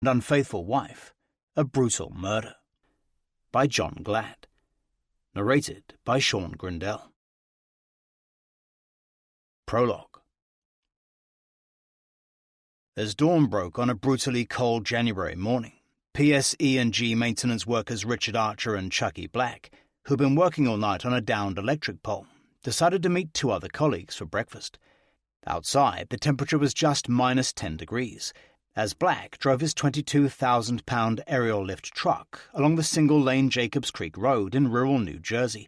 and unfaithful wife, a brutal murder. By John Glatt. Narrated by Sean Grindell. Prologue. As dawn broke on a brutally cold January morning, PSE&G maintenance workers Richard Archer and Chucky Black, who'd been working all night on a downed electric pole, decided to meet two other colleagues for breakfast. Outside, the temperature was just -10 degrees, as Black drove his 22,000-pound aerial lift truck along the single-lane Jacobs Creek Road in rural New Jersey,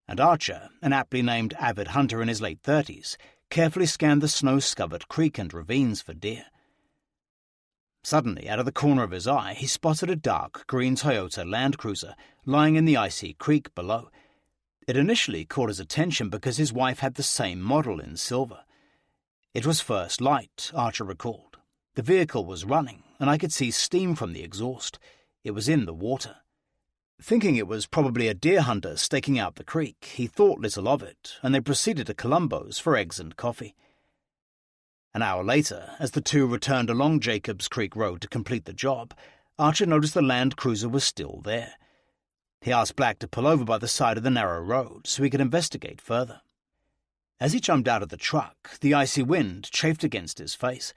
and Archer, an aptly named avid hunter in his late 30s, carefully scanned the snow-covered creek and ravines for deer. Suddenly, out of the corner of his eye, he spotted a dark green Toyota Land Cruiser lying in the icy creek below. It initially caught his attention because his wife had the same model in silver. It was first light, Archer recalled. The vehicle was running, and I could see steam from the exhaust. It was in the water. Thinking it was probably a deer hunter staking out the creek, he thought little of it, and they proceeded to Columbo's for eggs and coffee. An hour later, as the two returned along Jacobs Creek Road to complete the job, Archer noticed the Land Cruiser was still there. He asked Black to pull over by the side of the narrow road so he could investigate further. As he jumped out of the truck, the icy wind chafed against his face.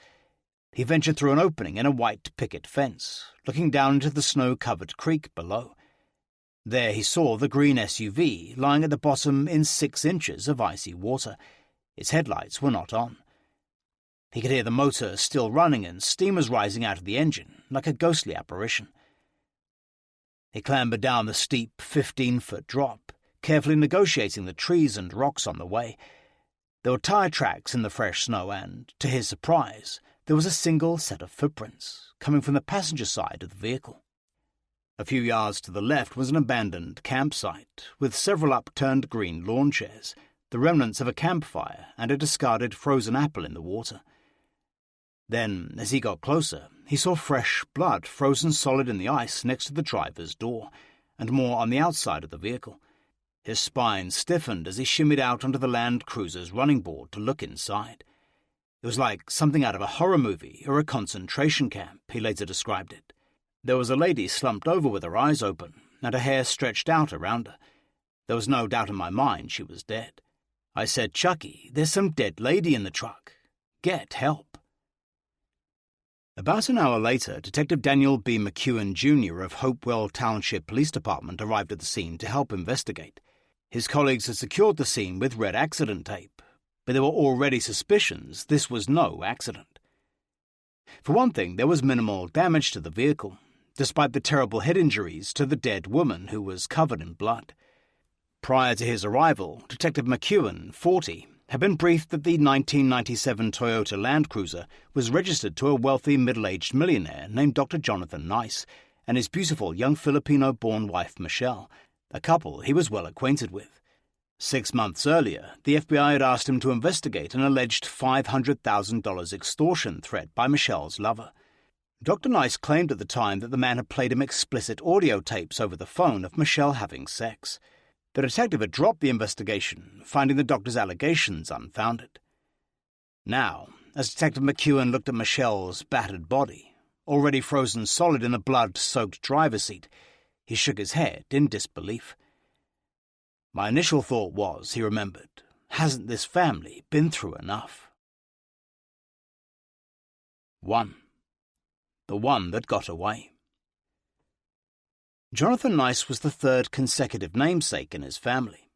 He ventured through an opening in a white picket fence, looking down into the snow-covered creek below. There he saw the green SUV lying at the bottom in 6 inches of icy water. Its headlights were not on. He could hear the motor still running and steam was rising out of the engine, like a ghostly apparition. He clambered down the steep 15-foot drop, carefully negotiating the trees and rocks on the way. There were tire tracks in the fresh snow and, to his surprise, there was a single set of footprints, coming from the passenger side of the vehicle. A few yards to the left was an abandoned campsite, with several upturned green lawn chairs, the remnants of a campfire and a discarded frozen apple in the water. Then, as he got closer, he saw fresh blood frozen solid in the ice next to the driver's door, and more on the outside of the vehicle. His spine stiffened as he shimmied out onto the Land Cruiser's running board to look inside. It was like something out of a horror movie or a concentration camp, he later described it. There was a lady slumped over with her eyes open, and her hair stretched out around her. There was no doubt in my mind she was dead. I said, "Chucky, there's some dead lady in the truck. Get help." About an hour later, Detective Daniel B. McEwen, Jr. of Hopewell Township Police Department arrived at the scene to help investigate. His colleagues had secured the scene with red accident tape, but there were already suspicions this was no accident. For one thing, there was minimal damage to the vehicle, despite the terrible head injuries to the dead woman who was covered in blood. Prior to his arrival, Detective McEwen, 40, had been briefed that the 1997 Toyota Land Cruiser was registered to a wealthy middle-aged millionaire named Dr. Jonathan Nice and his beautiful young Filipino-born wife Michelle, a couple he was well acquainted with. 6 months earlier, the FBI had asked him to investigate an alleged $500,000 extortion threat by Michelle's lover. Dr. Nice claimed at the time that the man had played him explicit audio tapes over the phone of Michelle having sex. The detective had dropped the investigation, finding the doctor's allegations unfounded. Now, as Detective McEwen looked at Michelle's battered body, already frozen solid in the blood-soaked driver's seat, he shook his head in disbelief. My initial thought was, he remembered, hasn't this family been through enough? 1. The one that got away. Jonathan Nice was the third consecutive namesake in his family.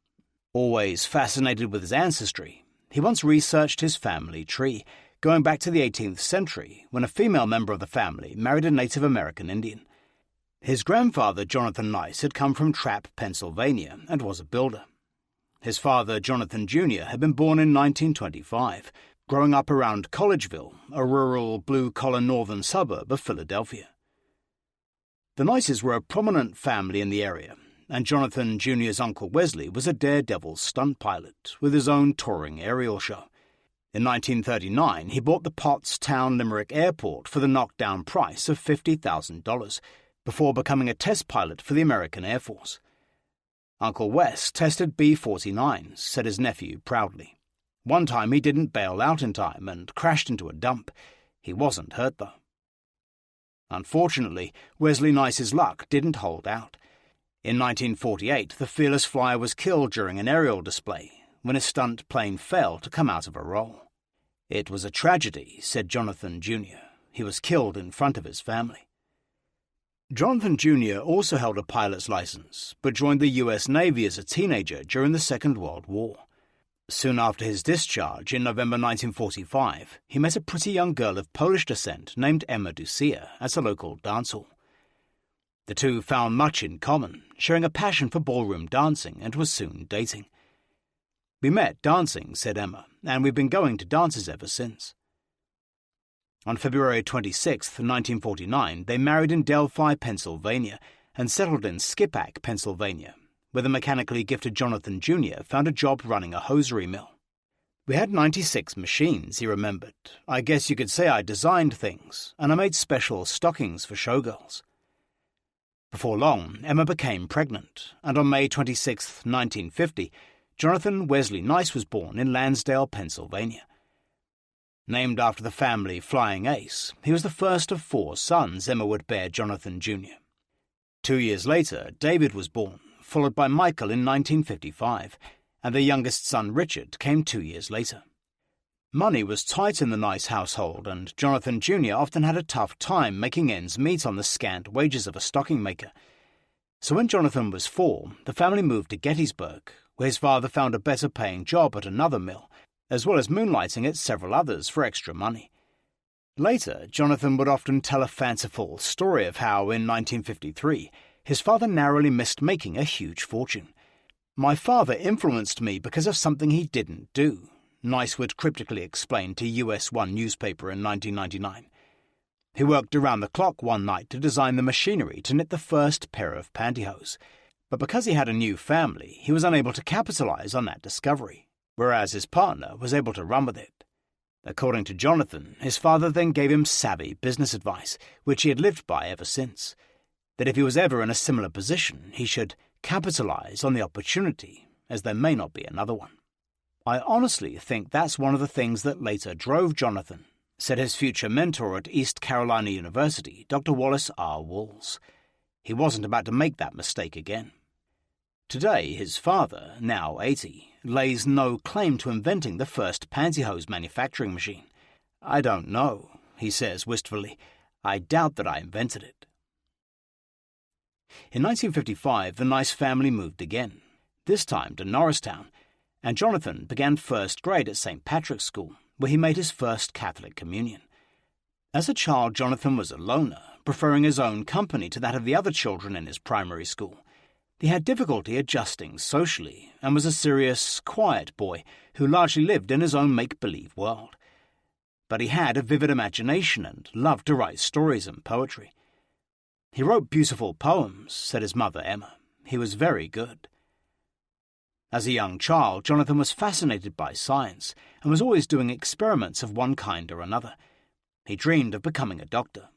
Always fascinated with his ancestry, he once researched his family tree, going back to the 18th century when a female member of the family married a Native American Indian. His grandfather, Jonathan Nice, had come from Trapp, Pennsylvania, and was a builder. His father, Jonathan Jr., had been born in 1925, growing up around Collegeville, a rural, blue-collar northern suburb of Philadelphia. The Nices were a prominent family in the area, and Jonathan Jr.'s Uncle Wesley was a daredevil stunt pilot with his own touring aerial show. In 1939, he bought the Pottstown Limerick Airport for the knockdown price of $50,000, before becoming a test pilot for the American Air Force. Uncle Wes tested B-49s, said his nephew proudly. One time he didn't bail out in time and crashed into a dump. He wasn't hurt, though. Unfortunately, Wesley Nice's luck didn't hold out. In 1948, the fearless flyer was killed during an aerial display when his stunt plane failed to come out of a roll. "It was a tragedy," said Jonathan Jr. "He was killed in front of his family." Jonathan Jr. also held a pilot's license, but joined the U.S. Navy as a teenager during the Second World War. Soon after his discharge, in November 1945, he met a pretty young girl of Polish descent named Emma Ducia at a local dance hall. The two found much in common, sharing a passion for ballroom dancing, and were soon dating. "We met dancing," said Emma, "and we've been going to dances ever since." On February 26, 1949, they married in Delphi, Pennsylvania, and settled in Skippack, Pennsylvania, where the mechanically gifted Jonathan Jr. found a job running a hosiery mill. "We had 96 machines," he remembered. "I guess you could say I designed things, and I made special stockings for showgirls." Before long, Emma became pregnant, and on May 26, 1950, Jonathan Wesley Nice was born in Lansdale, Pennsylvania. Named after the family flying ace, he was the first of 4 sons Emma would bear Jonathan Jr. 2 years later, David was born, followed by Michael in 1955, and their youngest son Richard came 2 years later. Money was tight in the Nice household, and Jonathan Jr. often had a tough time making ends meet on the scant wages of a stocking maker. So when Jonathan was 4, the family moved to Gettysburg, where his father found a better-paying job at another mill, as well as moonlighting at several others for extra money. Later, Jonathan would often tell a fanciful story of how, in 1953, his father narrowly missed making a huge fortune. "My father influenced me because of something he didn't do," Nice would cryptically explain to US 1 newspaper in 1999. He worked around the clock one night to design the machinery to knit the first pair of pantyhose, but because he had a new family, he was unable to capitalize on that discovery, whereas his partner was able to run with it. According to Jonathan, his father then gave him savvy business advice, which he had lived by ever since, that if he was ever in a similar position, he should capitalize on the opportunity, as there may not be another one. "I honestly think that's one of the things that later drove Jonathan," said his future mentor at East Carolina University, Dr. Wallace R. Walls. He wasn't about to make that mistake again. Today, his father, now 80, lays no claim to inventing the first pantyhose manufacturing machine. "I don't know," he says wistfully. "I doubt that I invented it." In 1955, the Nice family moved again, this time to Norristown, and Jonathan began first grade at St. Patrick's School, where he made his first Catholic communion. As a child, Jonathan was a loner, preferring his own company to that of the other children in his primary school. He had difficulty adjusting socially and was a serious, quiet boy who largely lived in his own make-believe world. But he had a vivid imagination and loved to write stories and poetry. "He wrote beautiful poems," said his mother, Emma. "He was very good." As a young child, Jonathan was fascinated by science and was always doing experiments of one kind or another. He dreamed of becoming a doctor.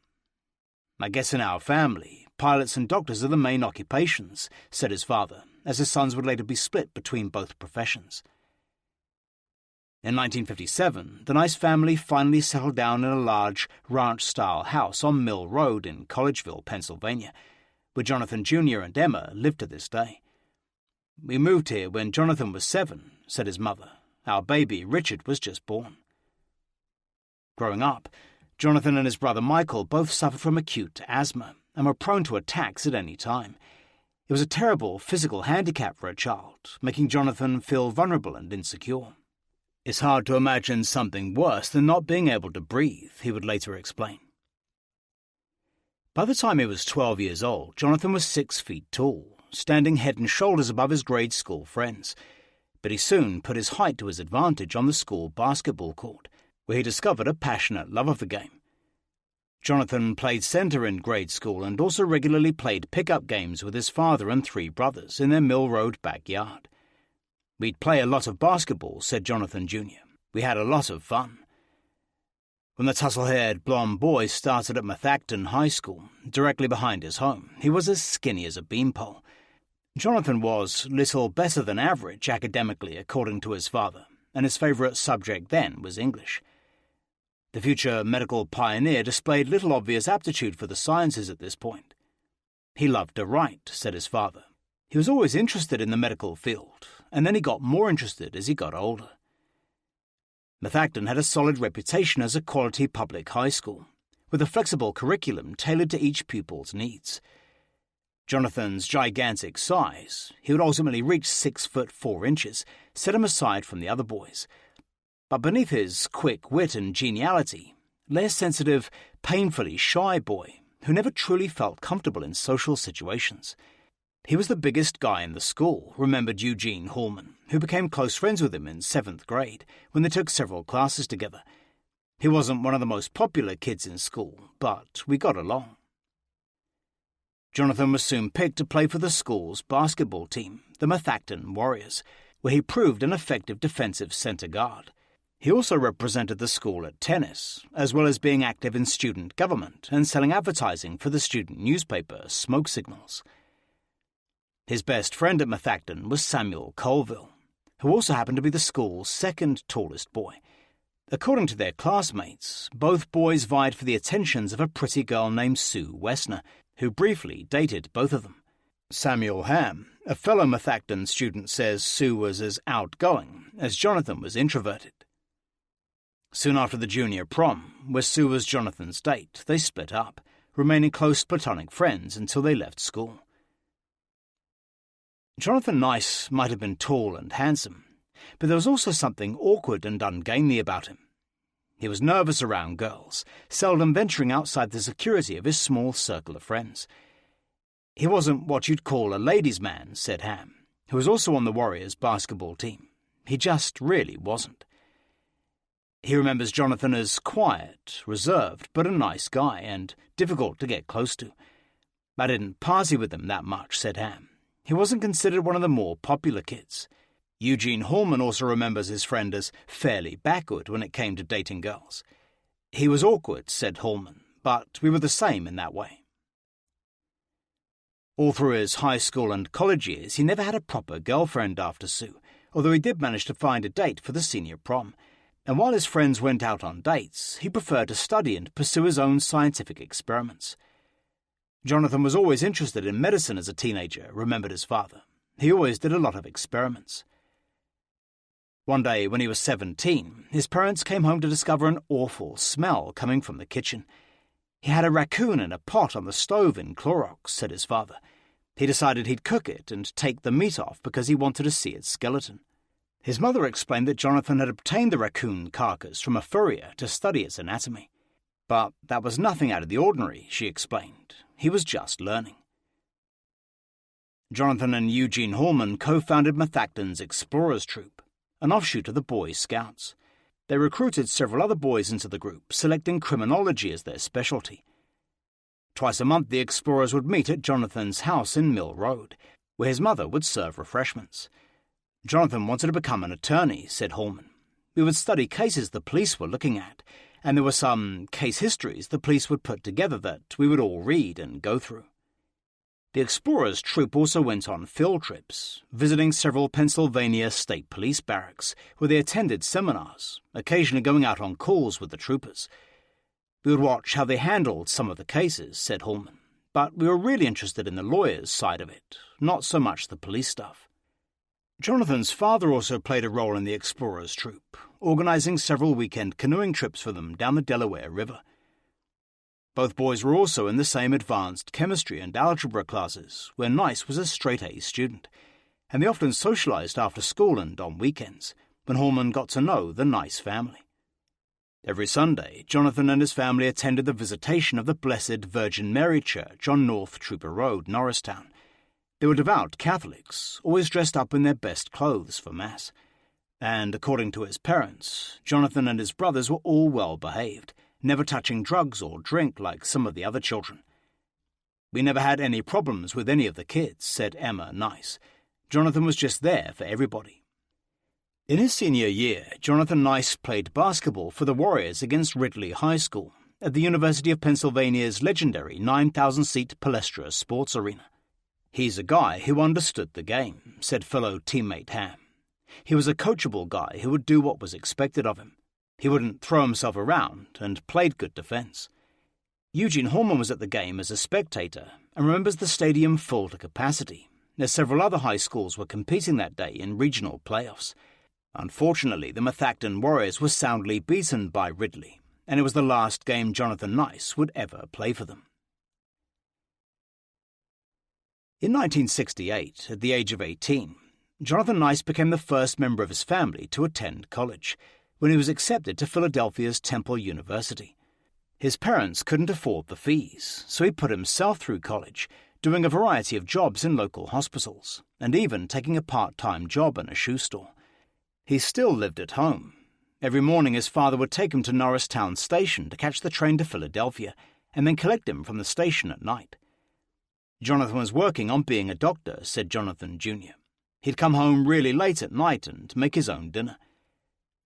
"I guess in our family, pilots and doctors are the main occupations," said his father, as his sons would later be split between both professions. In 1957, the Nice family finally settled down in a large ranch-style house on Mill Road in Collegeville, Pennsylvania, where Jonathan Jr. and Emma live to this day. "We moved here when Jonathan was 7, said his mother. "Our baby, Richard, was just born." Growing up, Jonathan and his brother Michael both suffered from acute asthma and were prone to attacks at any time. It was a terrible physical handicap for a child, making Jonathan feel vulnerable and insecure. "It's hard to imagine something worse than not being able to breathe," he would later explain. By the time he was 12 years old, Jonathan was 6 feet tall, standing head and shoulders above his grade school friends, but he soon put his height to his advantage on the school basketball court, where he discovered a passionate love of the game. Jonathan played center in grade school and also regularly played pickup games with his father and 3 brothers in their Mill Road backyard. "We'd play a lot of basketball," said Jonathan Jr. "We had a lot of fun." When the tussle-haired blonde boy started at Methacton High School, directly behind his home, he was as skinny as a beanpole. Jonathan was little better than average academically, according to his father, and his favorite subject then was English. The future medical pioneer displayed little obvious aptitude for the sciences at this point. He loved to write, said his father. He was always interested in the medical field, and then he got more interested as he got older. Methacton had a solid reputation as a quality public high school, with a flexible curriculum tailored to each pupil's needs. Jonathan's gigantic size, he would ultimately reach 6 foot 4 inches, set him aside from the other boys. But beneath his quick wit and geniality lay a sensitive, painfully shy boy who never truly felt comfortable in social situations. He was the biggest guy in the school, remembered Eugene Hallman, who became close friends with him in 7th grade when they took several classes together. He wasn't one of the most popular kids in school, but we got along. Jonathan was soon picked to play for the school's basketball team, the Methacton Warriors, where he proved an effective defensive center guard. He also represented the school at tennis, as well as being active in student government and selling advertising for the student newspaper Smoke Signals. His best friend at Methacton was Samuel Colville, who also happened to be the school's second tallest boy. According to their classmates, both boys vied for the attentions of a pretty girl named Sue Wessner, who briefly dated both of them. Samuel Ham, a fellow Methacton student, says Sue was as outgoing as Jonathan was introverted. Soon after the junior prom, where Sue was Jonathan's date, they split up, remaining close platonic friends until they left school. Jonathan Nice might have been tall and handsome, but there was also something awkward and ungainly about him. He was nervous around girls, seldom venturing outside the security of his small circle of friends. He wasn't what you'd call a ladies' man, said Ham, who was also on the Warriors basketball team. He just really wasn't. He remembers Jonathan as quiet, reserved, but a nice guy and difficult to get close to. I didn't party with him that much, said Ham. He wasn't considered one of the more popular kids. Eugene Hallman also remembers his friend as fairly backward when it came to dating girls. He was awkward, said Hallman, but we were the same in that way. All through his high school and college years, he never had a proper girlfriend after Sue, although he did manage to find a date for the senior prom. And while his friends went out on dates, he preferred to study and pursue his own scientific experiments. Jonathan was always interested in medicine as a teenager, remembered his father. He always did a lot of experiments. One day, when he was 17, his parents came home to discover an awful smell coming from the kitchen. He had a raccoon in a pot on the stove in Clorox, said his father. He decided he'd cook it and take the meat off because he wanted to see its skeleton. His mother explained that Jonathan had obtained the raccoon carcass from a furrier to study its anatomy. But that was nothing out of the ordinary, she explained. He was just learning. Jonathan and Eugene Hallman co-founded Methacton's Explorers Troop, an offshoot of the Boy Scouts. They recruited several other boys into the group, selecting criminology as their specialty. Twice a month the explorers would meet at Jonathan's house in Mill Road, where his mother would serve refreshments. Jonathan wanted to become an attorney, said Hallman. We would study cases the police were looking at, and there were some case histories the police would put together that we would all read and go through. The Explorers Troop also went on field trips, visiting several Pennsylvania state police barracks, where they attended seminars, occasionally going out on calls with the troopers. We would watch how they handled some of the cases, said Hallman, but we were really interested in the lawyers' side of it, not so much the police stuff. Jonathan's father also played a role in the Explorers Troop, organizing several weekend canoeing trips for them down the Delaware River. Both boys were also in the same advanced chemistry and algebra classes, where Nice was a straight-A student, and they often socialized after school and on weekends, when Hallman got to know the Nice family. Every Sunday, Jonathan and his family attended the visitation of the Blessed Virgin Mary Church on North Trooper Road, Norristown. They were devout Catholics, always dressed up in their best clothes for Mass. And, according to his parents, Jonathan and his brothers were all well behaved, never touching drugs or drink like some of the other children. We never had any problems with any of the kids, said Emma Nice. Jonathan was just there for everybody. In his senior year, Jonathan Nice played basketball for the Warriors against Ridley High School at the University of Pennsylvania's legendary 9,000-seat Palestra Sports Arena. He's a guy who understood the game, said fellow teammate Ham. He was a coachable guy who would do what was expected of him. He wouldn't throw himself around and played good defense. Eugene Horman was at the game as a spectator and remembers the stadium full to capacity, as several other high schools were competing that day in regional playoffs. Unfortunately, the Methacton Warriors were soundly beaten by Ridley, and it was the last game Jonathan Nice would ever play for them. In 1968, at the age of 18, Jonathan Nice became the first member of his family to attend college, when he was accepted to Philadelphia's Temple University. His parents couldn't afford the fees, so he put himself through college, doing a variety of jobs in local hospitals, and even taking a part-time job in a shoe store. He still lived at home. Every morning his father would take him to Norristown Station to catch the train to Philadelphia, and then collect him from the station at night. Jonathan was working on being a doctor, said Jonathan Jr. He'd come home really late at night and make his own dinner.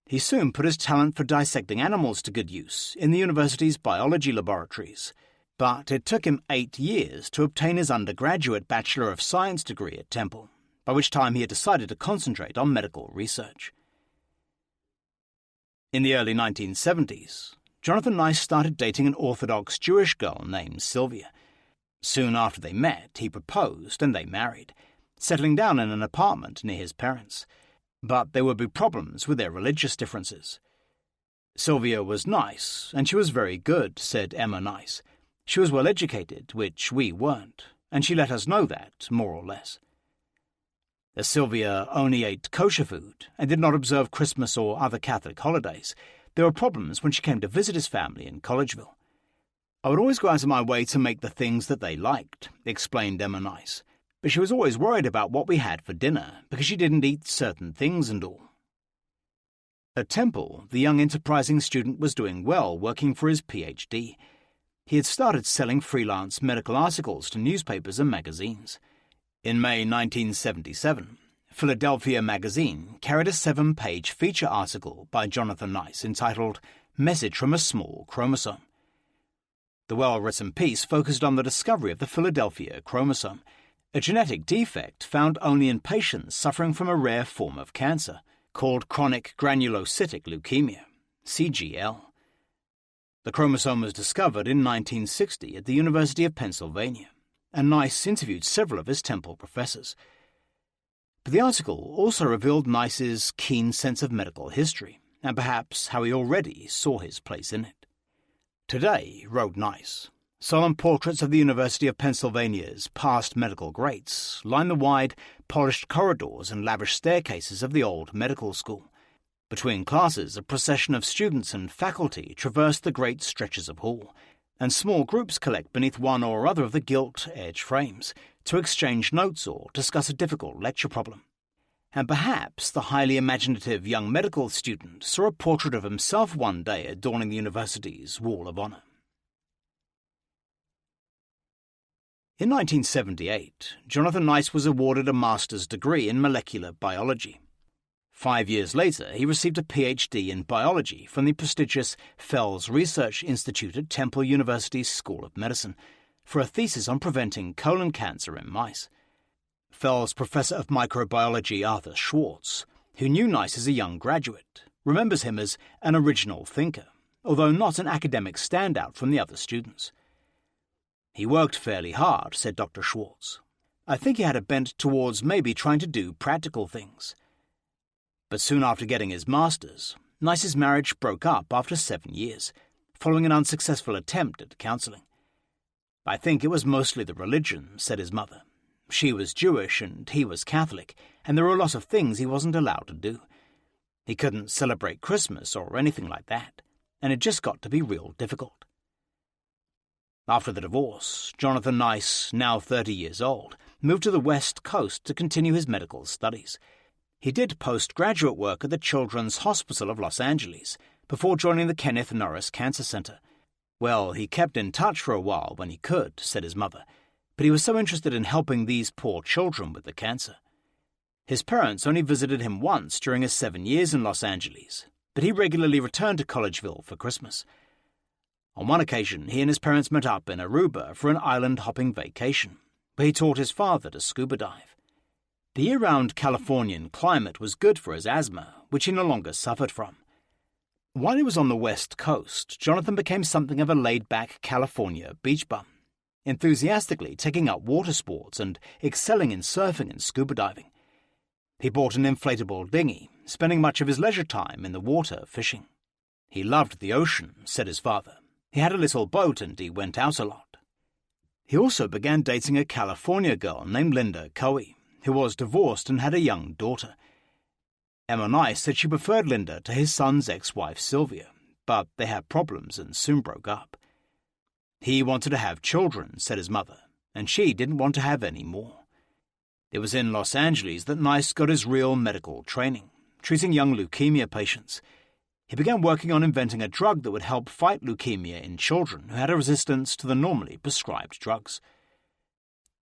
He soon put his talent for dissecting animals to good use in the university's biology laboratories, but it took him 8 years to obtain his undergraduate Bachelor of Science degree at Temple, by which time he had decided to concentrate on medical research. In the early 1970s, Jonathan Nice started dating an Orthodox Jewish girl named Sylvia. Soon after they met, he proposed and they married, settling down in an apartment near his parents. But there would be problems with their religious differences. Sylvia was nice, and she was very good, said Emma Nice. She was well educated, which we weren't, and she let us know that, more or less. As Sylvia only ate kosher food and did not observe Christmas or other Catholic holidays, there were problems when she came to visit his family in Collegeville. I would always go out of my way to make the things that they liked, explained Emma Nice. But she was always worried about what we had for dinner, because she didn't eat certain things and all. At Temple, the young enterprising student was doing well working for his PhD. He had started selling freelance medical articles to newspapers and magazines. In May 1977, Philadelphia Magazine carried a 7-page feature article by Jonathan Nice entitled Message from a Small Chromosome. The well-written piece focused on the discovery of the Philadelphia chromosome, a genetic defect found only in patients suffering from a rare form of cancer called chronic granulocytic leukemia, CGL. The chromosome was discovered in 1960 at the University of Pennsylvania, and Nice interviewed several of his Temple professors. But the article also revealed Nice's keen sense of medical history, and perhaps how he already saw his place in it. Today, wrote Nice, solemn portraits of the University of Pennsylvania's past medical greats line the wide, polished corridors and lavish staircases of the old medical school. Between classes, a procession of students and faculty traverse the great stretches of hall, and small groups collect beneath one or other of the gilt edge frames to exchange notes or discuss a difficult lecture problem. And perhaps the highly imaginative young medical student saw a portrait of himself one day adorning the university's Wall of Honor. In 1978, Jonathan Nice was awarded a master's degree in molecular biology. 5 years later, he received a PhD in biology from the prestigious Fels Research Institute at Temple University's School of Medicine for a thesis on preventing colon cancer in mice. Fels professor of microbiology Arthur Schwartz, who knew Nice as a young graduate, remembers him as an original thinker, although not an academic standout from the other students. He worked fairly hard, said Dr. Schwartz. I think he had a bent towards maybe trying to do practical things. But soon after getting his master's, Nice's marriage broke up after 7 years, following an unsuccessful attempt at counseling. I think it was mostly the religion, said his mother. She was Jewish and he was Catholic, and there were a lot of things he wasn't allowed to do. He couldn't celebrate Christmas or anything like that, and it just got to be real difficult. After the divorce, Jonathan Nice, now 30 years old, moved to the West Coast to continue his medical studies. He did postgraduate work at the Children's Hospital of Los Angeles before joining the Kenneth Norris Cancer Center. Well, he kept in touch for a while when he could, said his mother, but he was so interested in helping these poor children with the cancer. His parents only visited him once during his 7 years in Los Angeles, but he regularly returned to Collegeville for Christmas. On one occasion, he and his parents met up in Aruba for an island-hopping vacation, where he taught his father to scuba dive. The year-round Californian climate was good for his asthma, which he no longer suffered from. While he was on the West Coast, Jonathan became something of a laid-back California beach bum, enthusiastically taking up water sports and excelling in surfing and scuba diving. He bought an inflatable dinghy, spending much of his leisure time in the water fishing. He loved the ocean, said his father. He had a little boat and he went out a lot. He also began dating a California girl named Linda Coe, who was divorced and had a young daughter. Emma Nice said she preferred Linda to his son's ex-wife Sylvia, but they had problems and soon broke up. He wanted to have children, said his mother, and she didn't want to have any more. It was in Los Angeles that Nice got his real medical training, treating young leukemia patients. He began working on inventing a drug that would help fight leukemia in children who had a resistance to the normally prescribed drugs.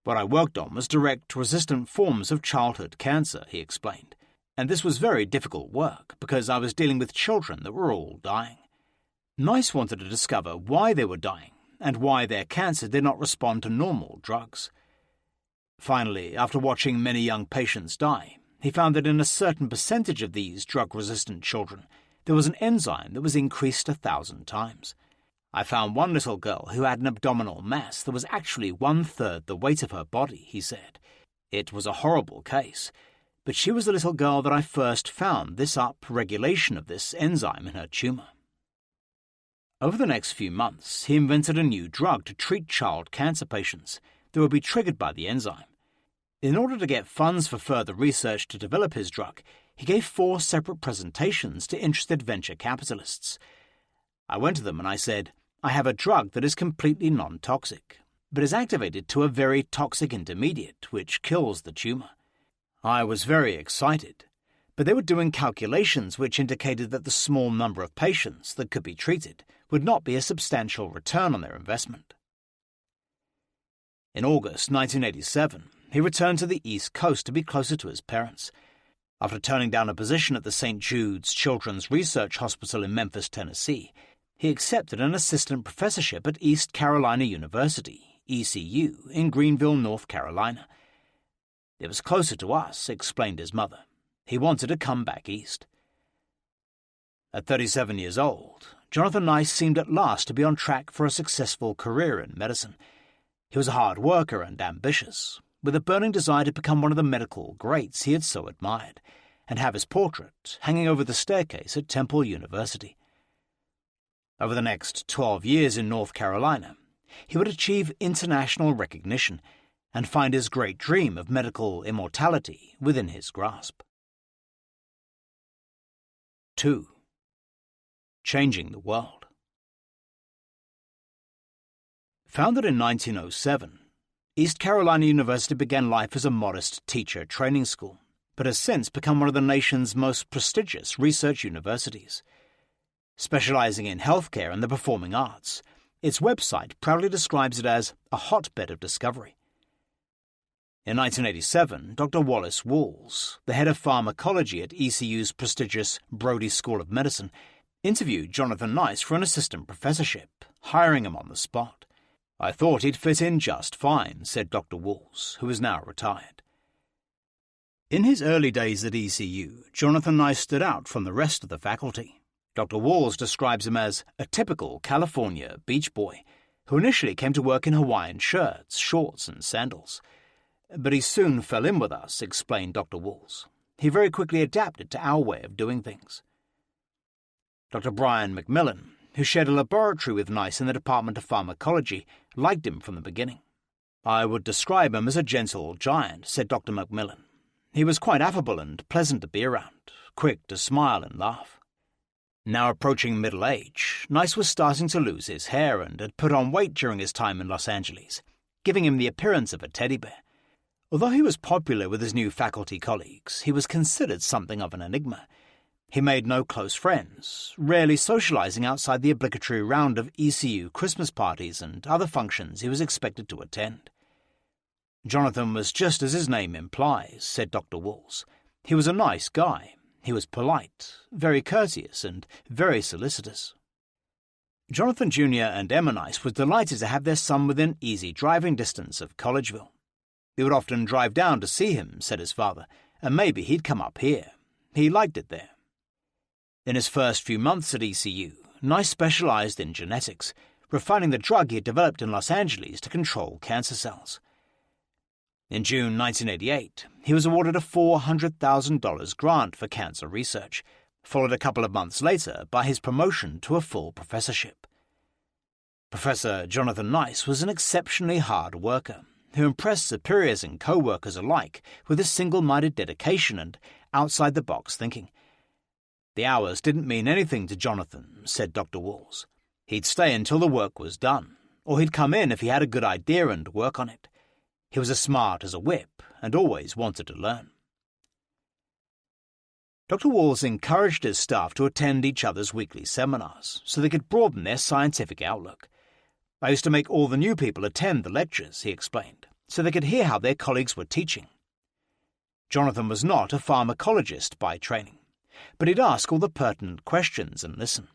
What I worked on was direct resistant forms of childhood cancer, he explained. And this was very difficult work because I was dealing with children that were all dying. Nice wanted to discover why they were dying and why their cancer did not respond to normal drugs. Finally, after watching many young patients die, he found that in a certain percentage of these drug-resistant children, there was an enzyme that was increased 1,000 times. I found one little girl who had an abdominal mass that was actually 1/3 the weight of her body, he said. It was a horrible case, but she was the little girl that I first found this up-regulation of this enzyme in her tumour. Over the next few months, he invented a new drug to treat child cancer patients that would be triggered by the enzyme. In order to get funds for further research to develop his drug, he gave 4 separate presentations to interested venture capitalists. I went to them and I said, I have a drug that is completely non-toxic, but is activated to a very toxic intermediate which kills the tumour. I was very excited, but they were doing calculations which indicated that the small number of patients that could be treated would not be a substantial return on their investment. In August 1987, he returned to the East Coast to be closer to his parents. After turning down a position at the St. Jude's Children's Research Hospital in Memphis, Tennessee, he accepted an assistant professorship at East Carolina University, ECU, in Greenville, North Carolina. It was closer to us, explained his mother. He wanted to come back east. At 37 years old, Jonathan Nice seemed at last to be on track for a successful career in medicine. He was a hard worker and ambitious, with a burning desire to become one of the medical greats he had so admired, and have his portrait hanging over the staircase at Temple University. Over the next 12 years in North Carolina, he would achieve international recognition and find his great dream of medical immortality within his grasp. 2. Changing the world. Founded in 1907, East Carolina University began life as a modest teacher training school, but has since become one of the nation's most prestigious research universities. Specializing in healthcare and the performing arts, its website proudly describes it as a hotbed of discovery. In 1987, Dr. Wallace Walls, the head of pharmacology at ECU's prestigious Brody School of Medicine, interviewed Jonathan Nice for an assistant professorship, hiring him on the spot. I thought he'd fit in just fine, said Dr. Walls, who is now retired. In his early days at ECU, Jonathan Nice stood out from the rest of the faculty. Dr. Walls describes him as a typical California beach boy, who initially came to work in Hawaiian shirts, shorts and sandals. But he soon fell in with us, explained Dr. Walls. He very quickly adapted to our way of doing things. Dr. Brian McMillan, who shared a laboratory with Nice in the Department of Pharmacology, liked him from the beginning. I would describe him as a gentle giant, said Dr. McMillan. He was quite affable and pleasant to be around, quick to smile and laugh. Now approaching middle age, Nice was starting to lose his hair and had put on weight during his time in Los Angeles, giving him the appearance of a teddy bear. Although he was popular with his new faculty colleagues, he was considered something of an enigma. He made no close friends, rarely socializing outside the obligatory round of ECU Christmas parties and other functions he was expected to attend. Jonathan was just as his name implies, said Dr. Walls. He was a nice guy. He was polite, very courteous, and very solicitous. Jonathan Jr. and Emma Nice was delighted to have their son within easy driving distance of Collegeville. They would often drive down to see him, said his father, and maybe he'd come up here. He liked it there. In his first few months at ECU, Nice specialized in genetics, refining the drug he had developed in Los Angeles to control cancer cells. In June 1988, he was awarded a $400,000 grant for cancer research, followed a couple of months later by his promotion to a full professorship. Professor Jonathan Nice was an exceptionally hard worker who impressed superiors and co-workers alike with his single-minded dedication and outside-the-box thinking. The hours didn't mean anything to Jonathan, said Dr. Walls. He'd stay until the work was done, or he'd come in if he had a good idea and work on it. He was as smart as a whip and always wanted to learn. Dr. Walls encouraged his staff to attend each other's weekly seminars so they could broaden their scientific outlook. I used to make all the new people attend the lectures, he explained, so they could hear how their colleagues were teaching. Jonathan was not a pharmacologist by training, but he'd ask all the pertinent questions and listen.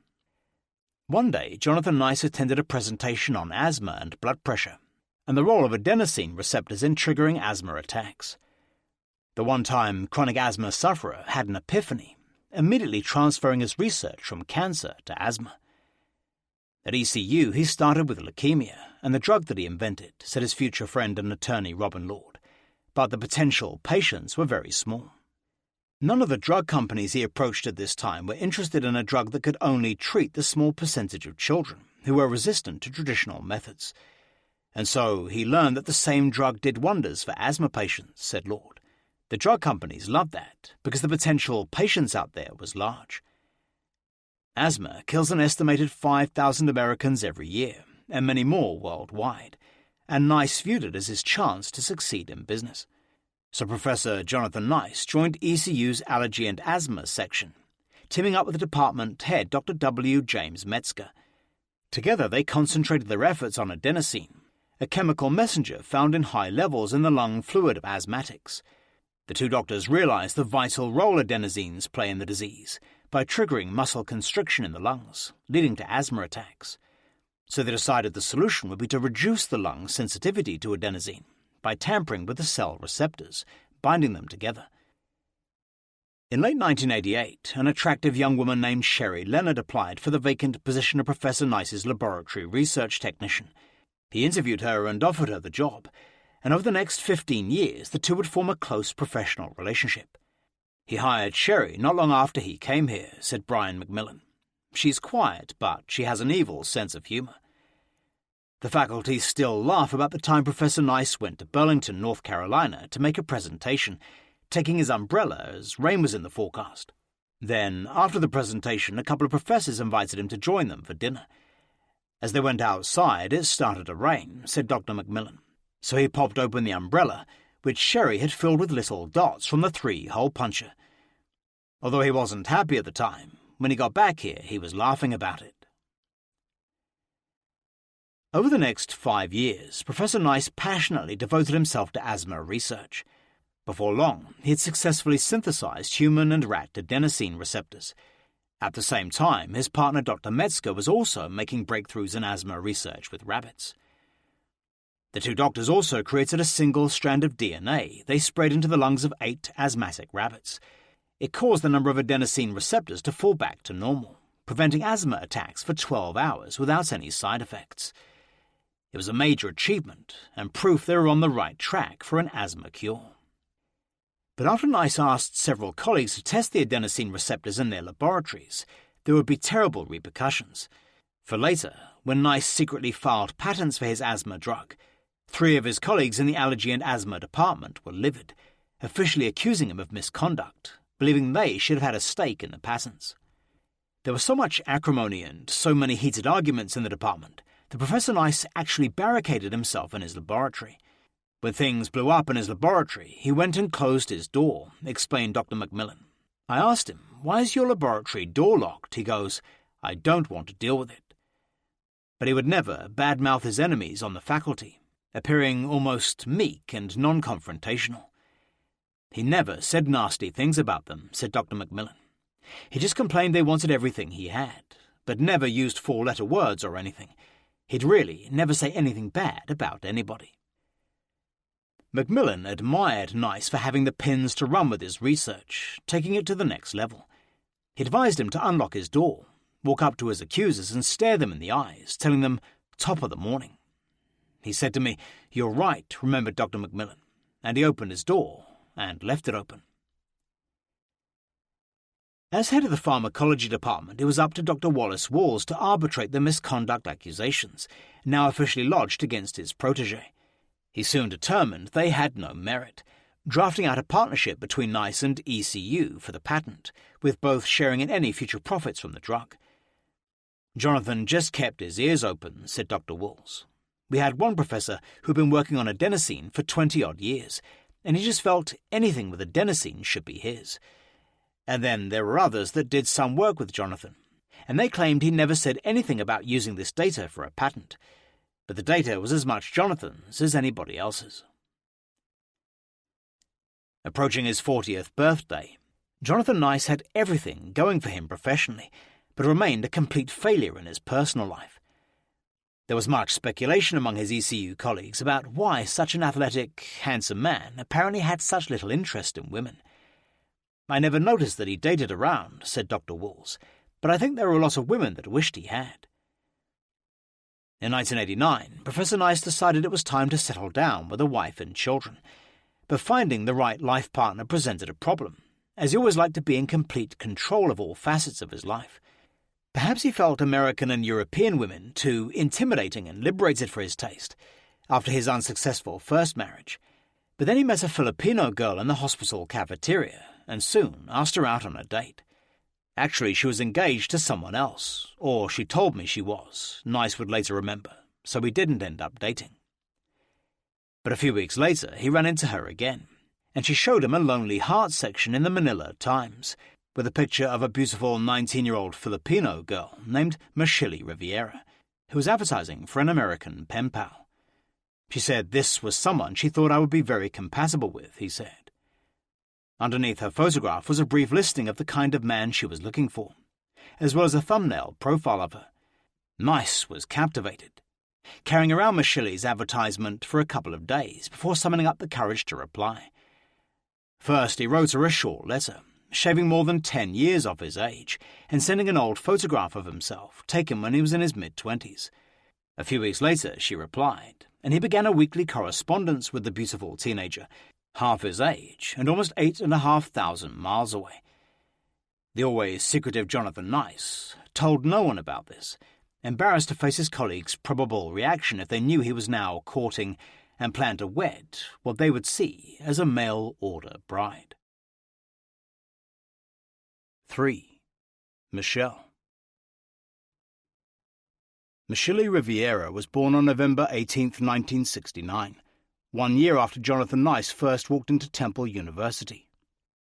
One day, Jonathan Nice attended a presentation on asthma and blood pressure, and the role of adenosine receptors in triggering asthma attacks. The one-time chronic asthma sufferer had an epiphany, immediately transferring his research from cancer to asthma. At ECU, he started with leukemia and the drug that he invented, said his future friend and attorney Robin Lord, but the potential patients were very small. None of the drug companies he approached at this time were interested in a drug that could only treat the small percentage of children who were resistant to traditional methods. And so he learned that the same drug did wonders for asthma patients, said Lord. The drug companies loved that because the potential patients out there was large. Asthma kills an estimated 5,000 Americans every year, and many more worldwide, and Nice viewed it as his chance to succeed in business. So Professor Jonathan Nice joined ECU's Allergy and Asthma section, teaming up with the department head Dr. W. James Metzger. Together they concentrated their efforts on adenosine, a chemical messenger found in high levels in the lung fluid of asthmatics. The two doctors realized the vital role adenosines play in the disease by triggering muscle constriction in the lungs, leading to asthma attacks. So they decided the solution would be to reduce the lung sensitivity to adenosine by tampering with the cell receptors, binding them together. In late 1988, an attractive young woman named Sherry Leonard applied for the vacant position of Professor Nice's laboratory research technician. He interviewed her and offered her the job, and over the next 15 years the two would form a close professional relationship. He hired Sherry not long after he came here, said Brian McMillan. She's quiet, but she has an evil sense of humor. The faculty still laugh about the time Professor Nice went to Burlington, North Carolina, to make a presentation, taking his umbrella as rain was in the forecast. Then, after the presentation, a couple of professors invited him to join them for dinner. As they went outside, it started to rain, said Dr. McMillan. So he popped open the umbrella, which Sherry had filled with little dots from the 3-hole puncher. Although he wasn't happy at the time, when he got back here, he was laughing about it. Over the next 5 years, Professor Nice passionately devoted himself to asthma research. Before long, he had successfully synthesized human and rat adenosine receptors. At the same time, his partner Dr. Metzger was also making breakthroughs in asthma research with rabbits. The two doctors also created a single strand of DNA they sprayed into the lungs of 8 asthmatic rabbits. It caused the number of adenosine receptors to fall back to normal, preventing asthma attacks for 12 hours without any side effects. It was a major achievement and proof they were on the right track for an asthma cure. But after Nice asked several colleagues to test the adenosine receptors in their laboratories, there would be terrible repercussions. For later, when Nice secretly filed patents for his asthma drug, 3 of his colleagues in the allergy and asthma department were livid, officially accusing him of misconduct, believing they should have had a stake in the patents. There was so much acrimony and so many heated arguments in the department that Professor Nice actually barricaded himself in his laboratory. When things blew up in his laboratory, he went and closed his door, explained Dr. McMillan. I asked him, "Why is your laboratory door locked?" He goes, "I don't want to deal with it." But he would never badmouth his enemies on the faculty, appearing almost meek and non-confrontational. He never said nasty things about them, said Dr. McMillan. He just complained they wanted everything he had, but never used 4-letter words or anything. He'd really never say anything bad about anybody. McMillan admired Nice for having the pins to run with his research, taking it to the next level. He advised him to unlock his door, walk up to his accusers and stare them in the eyes, telling them, "Top of the morning." He said to me, "You're right, remembered Dr. Macmillan," and he opened his door and left it open. As head of the pharmacology department, it was up to Dr. Wallace Walls to arbitrate the misconduct accusations, now officially lodged against his protégé. He soon determined they had no merit, drafting out a partnership between NICE and ECU for the patent, with both sharing in any future profits from the drug. "Jonathan just kept his ears open," said Dr. Walls. "We had one professor who'd been working on adenosine for 20-odd years, and he just felt anything with adenosine should be his. And then there were others that did some work with Jonathan, and they claimed he never said anything about using this data for a patent, but the data was as much Jonathan's as anybody else's." Approaching his 40th birthday, Jonathan Nice had everything going for him professionally, but remained a complete failure in his personal life. There was much speculation among his ECU colleagues about why such an athletic, handsome man apparently had such little interest in women. "I never noticed that he dated around," said Dr. Walls, "but I think there were a lot of women that wished he had." In 1989, Professor Nice decided it was time to settle down with a wife and children, but finding the right life partner presented a problem, as he always liked to be in complete control of all facets of his life. Perhaps he felt American and European women too intimidating and liberated for his taste after his unsuccessful first marriage, but then he met a Filipino girl in the hospital cafeteria and soon asked her out on a date. Actually, she was engaged to someone else, or she told me she was, Nice would later remember, so we didn't end up dating. But a few weeks later, he ran into her again, and she showed him a Lonely Hearts section in the Manila Times, with a picture of a beautiful 19-year-old Filipino girl named Michelle Riviera, who was advertising for an American pen pal. She said this was someone she thought I would be very compatible with, he said. Underneath her photograph was a brief listing of the kind of man she was looking for, as well as a thumbnail profile of her. Nice was captivated, carrying around Michelle's advertisement for a couple of days before summoning up the courage to reply. First, he wrote her a short letter, shaving more than 10 years off his age, and sending an old photograph of himself, taken when he was in his mid-20s. A few weeks later, she replied, and he began a weekly correspondence with the beautiful teenager, half his age and almost 8,500 miles away. The always secretive Jonathan Nice told no one about this, embarrassed to face his colleagues' probable reaction if they knew he was now courting and planned to wed what they would see as a mail-order bride. 3. Michelle. Michelle Riviera was born on November 18, 1969, 1 year after Jonathan Nice first walked into Temple University,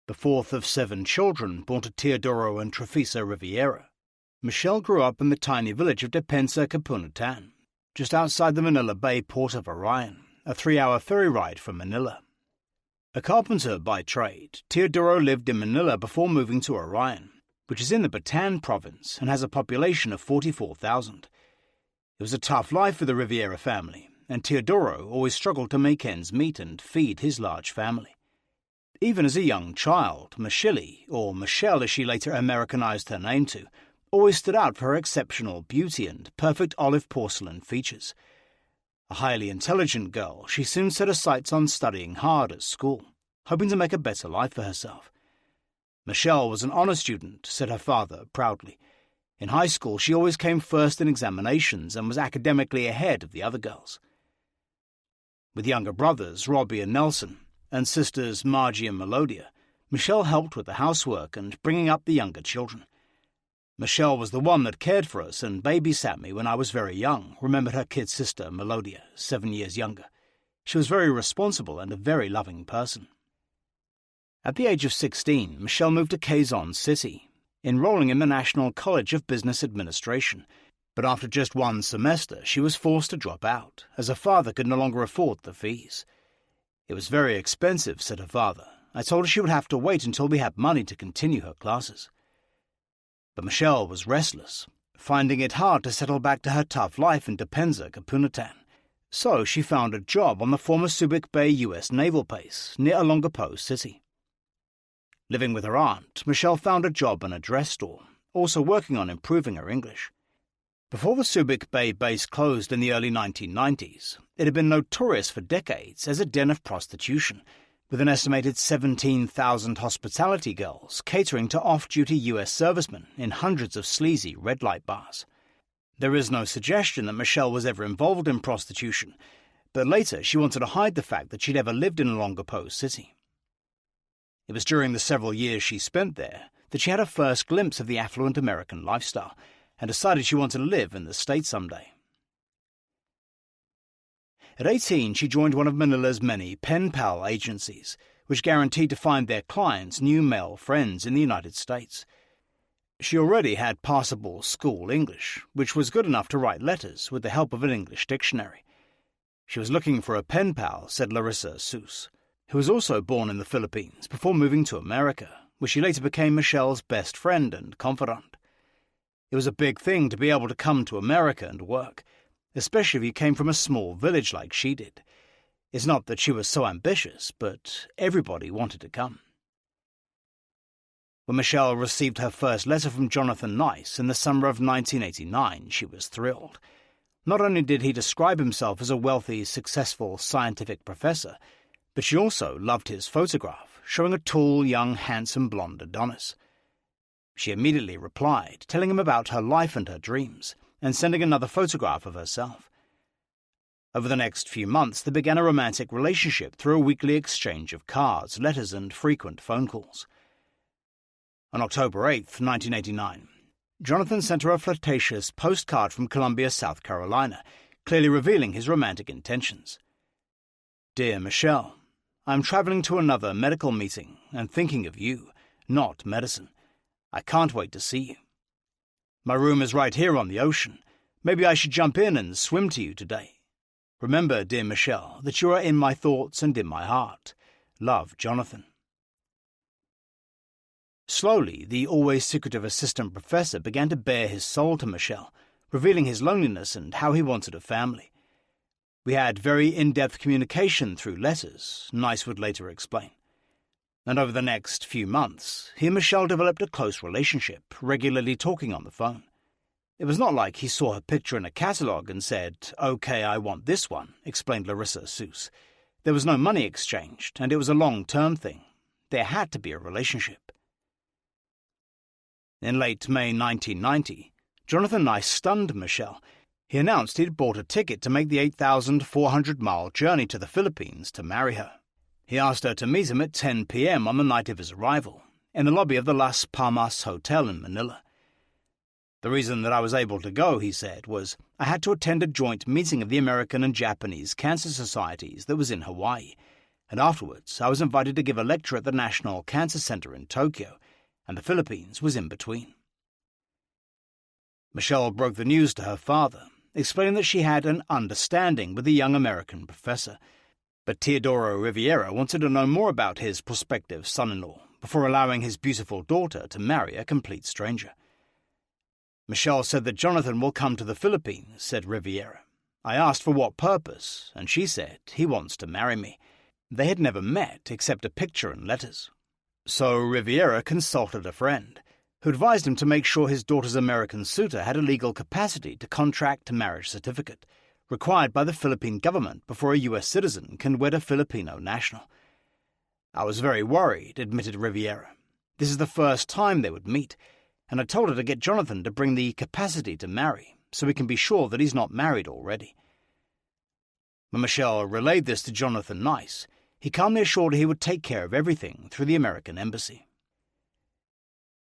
the fourth of 7 children born to Teodoro and Trefisa Riviera. Michelle grew up in the tiny village of Depensa, Capunatan, just outside the Manila Bay port of Orion, a 3-hour ferry ride from Manila. A carpenter by trade, Teodoro lived in Manila before moving to Orion, which is in the Bataan province and has a population of 44,000. It was a tough life for the Riviera family, and Teodoro always struggled to make ends meet and feed his large family. Even as a young child, Michelle, or Michelle as she later Americanized her name to, always stood out for her exceptional beauty and perfect olive porcelain features. A highly intelligent girl, she soon set her sights on studying hard at school, hoping to make a better life for herself. Michelle was an honor student, said her father proudly. In high school, she always came first in examinations and was academically ahead of the other girls. With younger brothers, Robbie and Nelson, and sisters Margie and Melodia, Michelle helped with the housework and bringing up the younger children. Michelle was the one that cared for us and babysat me when I was very young, remembered her kid sister Melodia, 7 years younger. She was very responsible and a very loving person. At the age of 16, Michelle moved to Quezon City, enrolling in the National College of Business Administration, but after just 1 semester she was forced to drop out, as her father could no longer afford the fees. It was very expensive, said her father. I told her she would have to wait until we had money to continue her classes. But Michelle was restless, finding it hard to settle back to her tough life in Depensa, Capunatan. So she found a job on the former Subic Bay U.S. Naval Base near Olongapo City. Living with her aunt, Michelle found a job in a dress store, also working on improving her English. Before the Subic Bay base closed in the early 1990s, it had been notorious for decades as a den of prostitution, with an estimated 17,000 hospitality girls catering to off-duty US servicemen in hundreds of sleazy red-light bars. There is no suggestion that Michelle was ever involved in prostitution, but later she wanted to hide the fact that she'd ever lived in Longopo City. It was during the several years she spent there that she had her first glimpse of the affluent American lifestyle and decided she wanted to live in the States someday. At 18, she joined one of Manila's many pen pal agencies, which guaranteed to find their clients new male friends in the United States. She already had passable school English, which was good enough to write letters with the help of an English dictionary. She was looking for a pen pal, said Larissa Seuss, who was also born in the Philippines before moving to America, where she later became Michelle's best friend and confidant. It was a big thing to be able to come to America and work, especially if you came from a small village like she did. It's not that she was so ambitious, but everybody wanted to come. When Michelle received her first letter from Jonathan Nice in the summer of 1989, she was thrilled. Not only did he describe himself as a wealthy, successful scientific professor, but she also loved his photograph, showing a tall, young, handsome blonde Adonis. She immediately replied, telling him about her life and her dreams, and sending another photograph of herself. Over the next few months, they began a romantic relationship through a weekly exchange of cards, letters, and frequent phone calls. On October 8, 1989, Jonathan sent her a flirtatious postcard from Columbia, South Carolina, clearly revealing his romantic intentions. Dear Michelle, I am traveling to another medical meeting and thinking of you, not medicine. I can't wait to see you. My room is right here on the ocean. Maybe I should jump in and swim to you today. Remember, dear Michelle, that you are in my thoughts and in my heart. Love, Jonathan. Slowly, the always secretive assistant professor began to bare his soul to Michelle, revealing his loneliness and how he wanted a family. We had very in-depth communication through letters, Nice would later explain. And over the next few months, he and Michelle developed a close relationship, regularly talking on the phone. It was not like he saw her picture in a catalogue and said, "Okay, I want this one," explained Larissa Seuss. There was no money exchanged, and it was a long-term thing. There had to be a relationship. In late May 1990, Jonathan Nice stunned Michelle. He announced he'd bought a ticket to make the 8,400-mile journey to the Philippines to marry her. He asked her to meet him at 10 p.m. on the night of his arrival, in the lobby of the Las Palmas Hotel in Manila. The reason that I was able to go, he said, was I had to attend a joint meeting of the American and Japanese Cancer Societies that was in Hawaii, and afterwards I was invited to give a lecture at the National Cancer Center in Tokyo, and the Philippines was in between. Michelle broke the news to her father, explaining that she had an understanding with the young American professor, but Teodoro Riviera wanted to know more about his prospective son-in-law before allowing his beautiful daughter to marry a complete stranger. Michelle said that Jonathan will come to the Philippines, said Riviera. I asked for what purpose, and she said he wants to marry me. They had never met except a picture and letters. So Riviera consulted a friend, who advised him to make sure his daughter's American suitor had a legal capacity to contract a marriage certificate, required by the Philippine government before a U.S. citizen can wed a Filipino national. I was very worried, admitted Riviera. This is the first time they would meet, and I told her to get Jonathan to bring the capacity to marry, so we can be sure that he's not married already. When Michelle relayed this to Jonathan Nice, he calmly assured her he would take care of everything through the American embassy.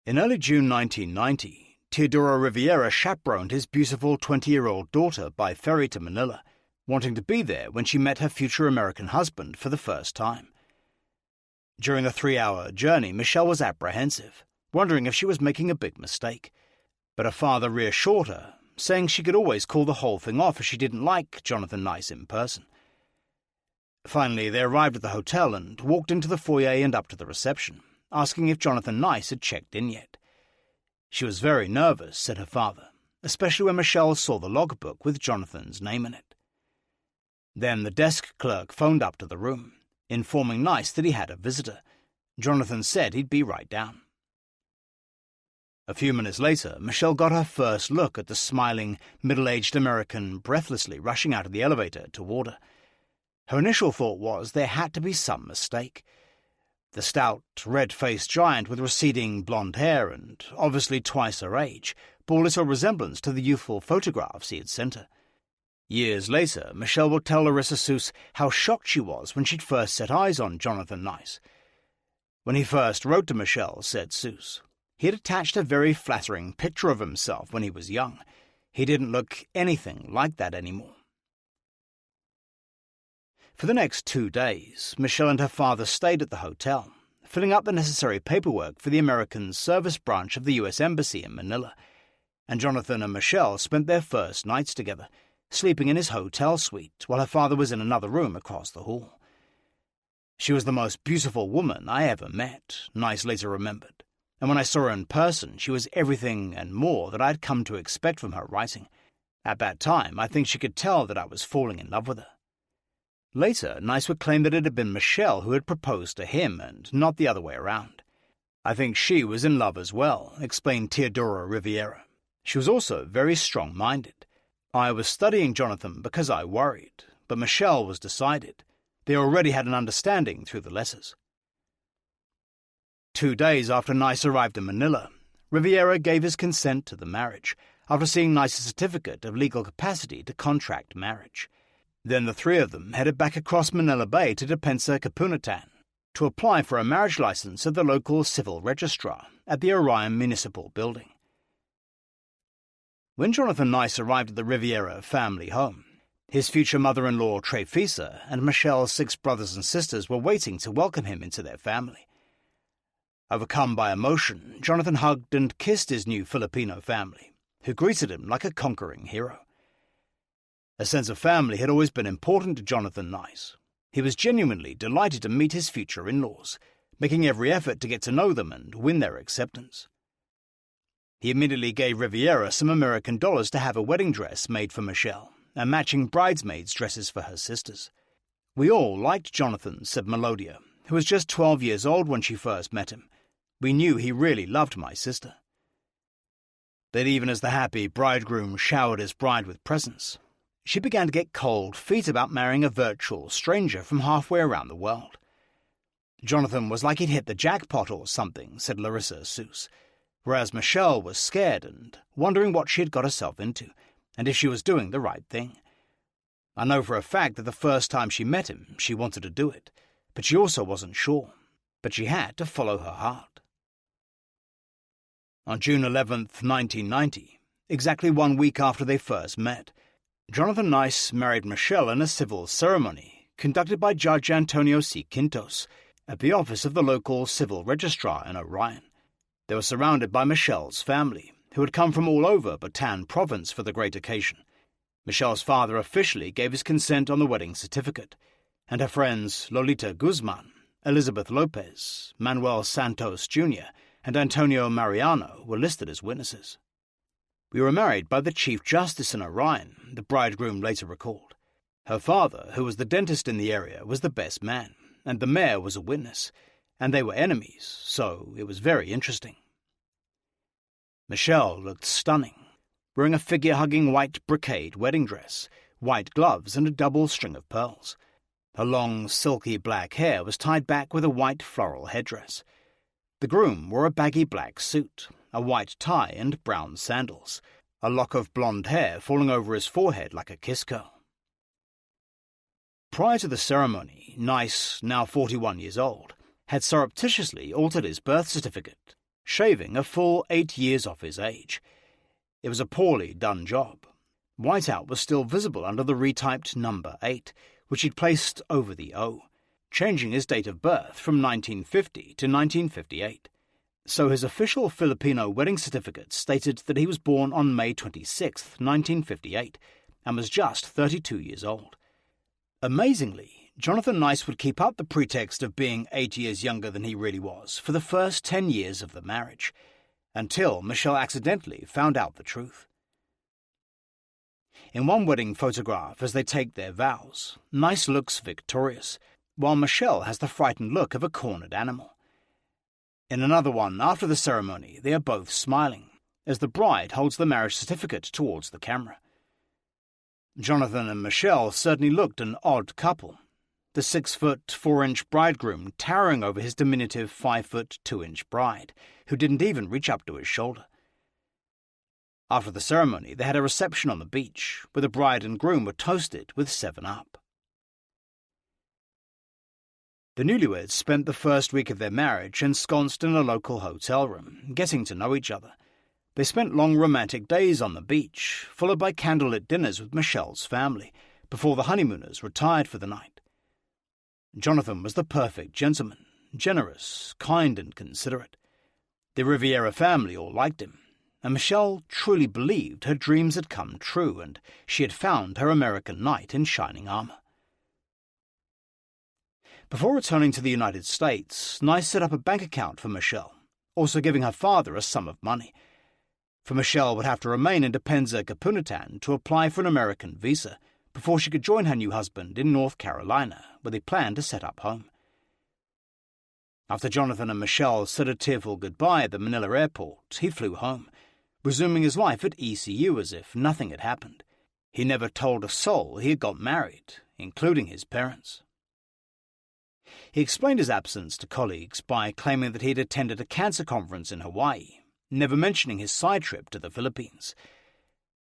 In early June 1990, Teodoro Riviera chaperoned his beautiful 20-year-old daughter by ferry to Manila, wanting to be there when she met her future American husband for the first time. During the 3-hour journey, Michelle was apprehensive, wondering if she was making a big mistake, but her father reassured her, saying she could always call the whole thing off if she didn't like Jonathan Nice in person. Finally, they arrived at the hotel and walked into the foyer and up to the reception, asking if Jonathan Nice had checked in yet. She was very nervous, said her father, especially when Michelle saw the logbook with Jonathan's name in it. Then the desk clerk phoned up to the room, informing Nice that he had a visitor, Jonathan said he'd be right down. A few minutes later, Michelle got her first look at the smiling, middle-aged American breathlessly rushing out of the elevator toward her. Her initial thought was there had to be some mistake. The stout, red-faced giant with receding blonde hair and obviously twice her age bore little resemblance to the youthful photographs he had sent her. Years later, Michelle would tell Larissa Seuss how shocked she was when she'd first set eyes on Jonathan Nice. When he first wrote to Michelle, said Seuss, he had attached a very flattering picture of himself when he was young. He didn't look anything like that anymore. For the next 2 days, Michelle and her father stayed at the hotel, filling up the necessary paperwork for the American service branch of the U.S. Embassy in Manila, and Jonathan and Michelle spent their first nights together, sleeping in his hotel suite while her father was in another room across the hall. She was the most beautiful woman I ever met, Nice later remembered, and when I saw her in person, she was everything and more that I had come to expect from her writing. At that time, I think she could tell that I was falling in love with her. Later, Nice would claim that it had been Michelle who had proposed to him and not the other way around. I think she was in love as well, explained Teodora Riviera. She was also very strong-minded. I was studying Jonathan because I worried, but Michelle was decided. They already had an understanding through the letters. 2 days after Nice arrived in Manila, Riviera gave his consent to the marriage, after seeing Nice's certificate of legal capacity to contract marriage. Then the three of them headed back across Manila Bay to Depensa Kapunatan to apply for a marriage license at the local civil registrar at the Orion Municipal Building. When Jonathan Nice arrived at the Riviera family home, his future mother-in-law Trefisa and Michelle's 6 brothers and sisters were waiting to welcome him into their family. Overcome by emotion, Jonathan hugged and kissed his new Filipino family, who greeted him like a conquering hero. A sense of family had always been important to Jonathan Nice. He was genuinely delighted to meet his future in-laws, making every effort to get to know them and win their acceptance. He immediately gave Riviera some American dollars to have a wedding dress made for Michelle, and matching bridesmaids' dresses for her sisters. "We all liked Jonathan," said Melodia, who was just 12 years old when she first met him. "We knew he really loved my sister." But even as the happy bridegroom showered his bride with presents, she began to get cold feet about marrying a virtual stranger from halfway around the world. Jonathan was like he'd hit the jackpot or something, said Larissa Seuss, whereas Michelle was scared and wondering what she had got herself into, and if she was doing the right thing. I know for a fact that the first time she met him, she wanted to do it, but she also wasn't sure. But she had to follow her heart. On June 11th, 1990, exactly 1 week after they first met, Jonathan Nice married Michelle in a civil ceremony conducted by Judge Antonio C. Quintos at the office of the local civil registrar in Orion. They were surrounded by Michelle's family, who had come from all over Bataan province for the great occasion. Michelle's father officially gave his consent on the wedding certificate, and her friends Lolita Guzman, Elizabeth Lopez, Manuel Santos Jr., and Antonio Mariano were listed as witnesses. "We were married by the Chief Justice in Orion," the bridegroom later recalled. Her father, who was the dentist in the area, was the best man, and the mayor was a witness, and they were enemies, so it was very interesting. Michelle looked stunning, wearing a figure-hugging white brocade wedding dress, white gloves, and a double string of pearls. Her long, silky black hair was tied back with a white floral headdress. The groom wore a baggy black suit, a white tie and brown sandals, a lock of blonde hair falling over his forehead like a kiss curl. Prior to the ceremony, Nice, now 41 years old, had surreptitiously altered his birth certificate, shaving a full 8 years off his age. It was a poorly done job. Whiteout was still visible under the retyped number 8, which he'd placed over the O, changing his date of birth from 1950 to 1958. So his official Filipino wedding certificate stated that he was born on May 26, 1958, and was just 32 years old. Amazingly, Jonathan Nice would keep up the pretext of being 8 years younger than he really was for the first 10 years of the marriage, until Michelle accidentally found out the truth. In one wedding photograph, as they take their vows, Nice looks victorious, while Michelle has the frightened look of a cornered animal. In another one, after the ceremony, they are both smiling, as the bride holds the marriage certificate towards the camera. Jonathan and Michelle certainly looked an odd couple, the 6-foot 4-inch bridegroom towering over his diminutive 5-foot 2-inch bride, who didn't even reach up to his shoulder. After the ceremony, they had a reception on the beach, where the bride and groom were toasted with 7-Up. The newlyweds spent the first week of their marriage ensconced in a local hotel room, getting to know each other. They spent long romantic days on the beach, followed by candlelit dinners with Michelle's family, before the honeymooners retired for the night. Jonathan was the perfect gentleman, generous, kind and considerate. The Riviera family all liked him, and Michelle truly believed her dreams had come true and she had found her American knight in shining armor. Before returning to the United States, Nice set up a bank account for Michelle, also giving her father a sum of money. For Michelle would have to remain in Despensa Capunatan to apply for an American visa before she could join her new husband in North Carolina, where they planned to set up home. After Jonathan and Michelle said a tearful goodbye at the Manila airport, he flew home, resuming his life at ECU as if nothing had happened. He never told a soul he had got married, including his parents. He explained his absence to colleagues by claiming that he had attended a cancer conference in Hawaii, never mentioning his side trip to the Philippines.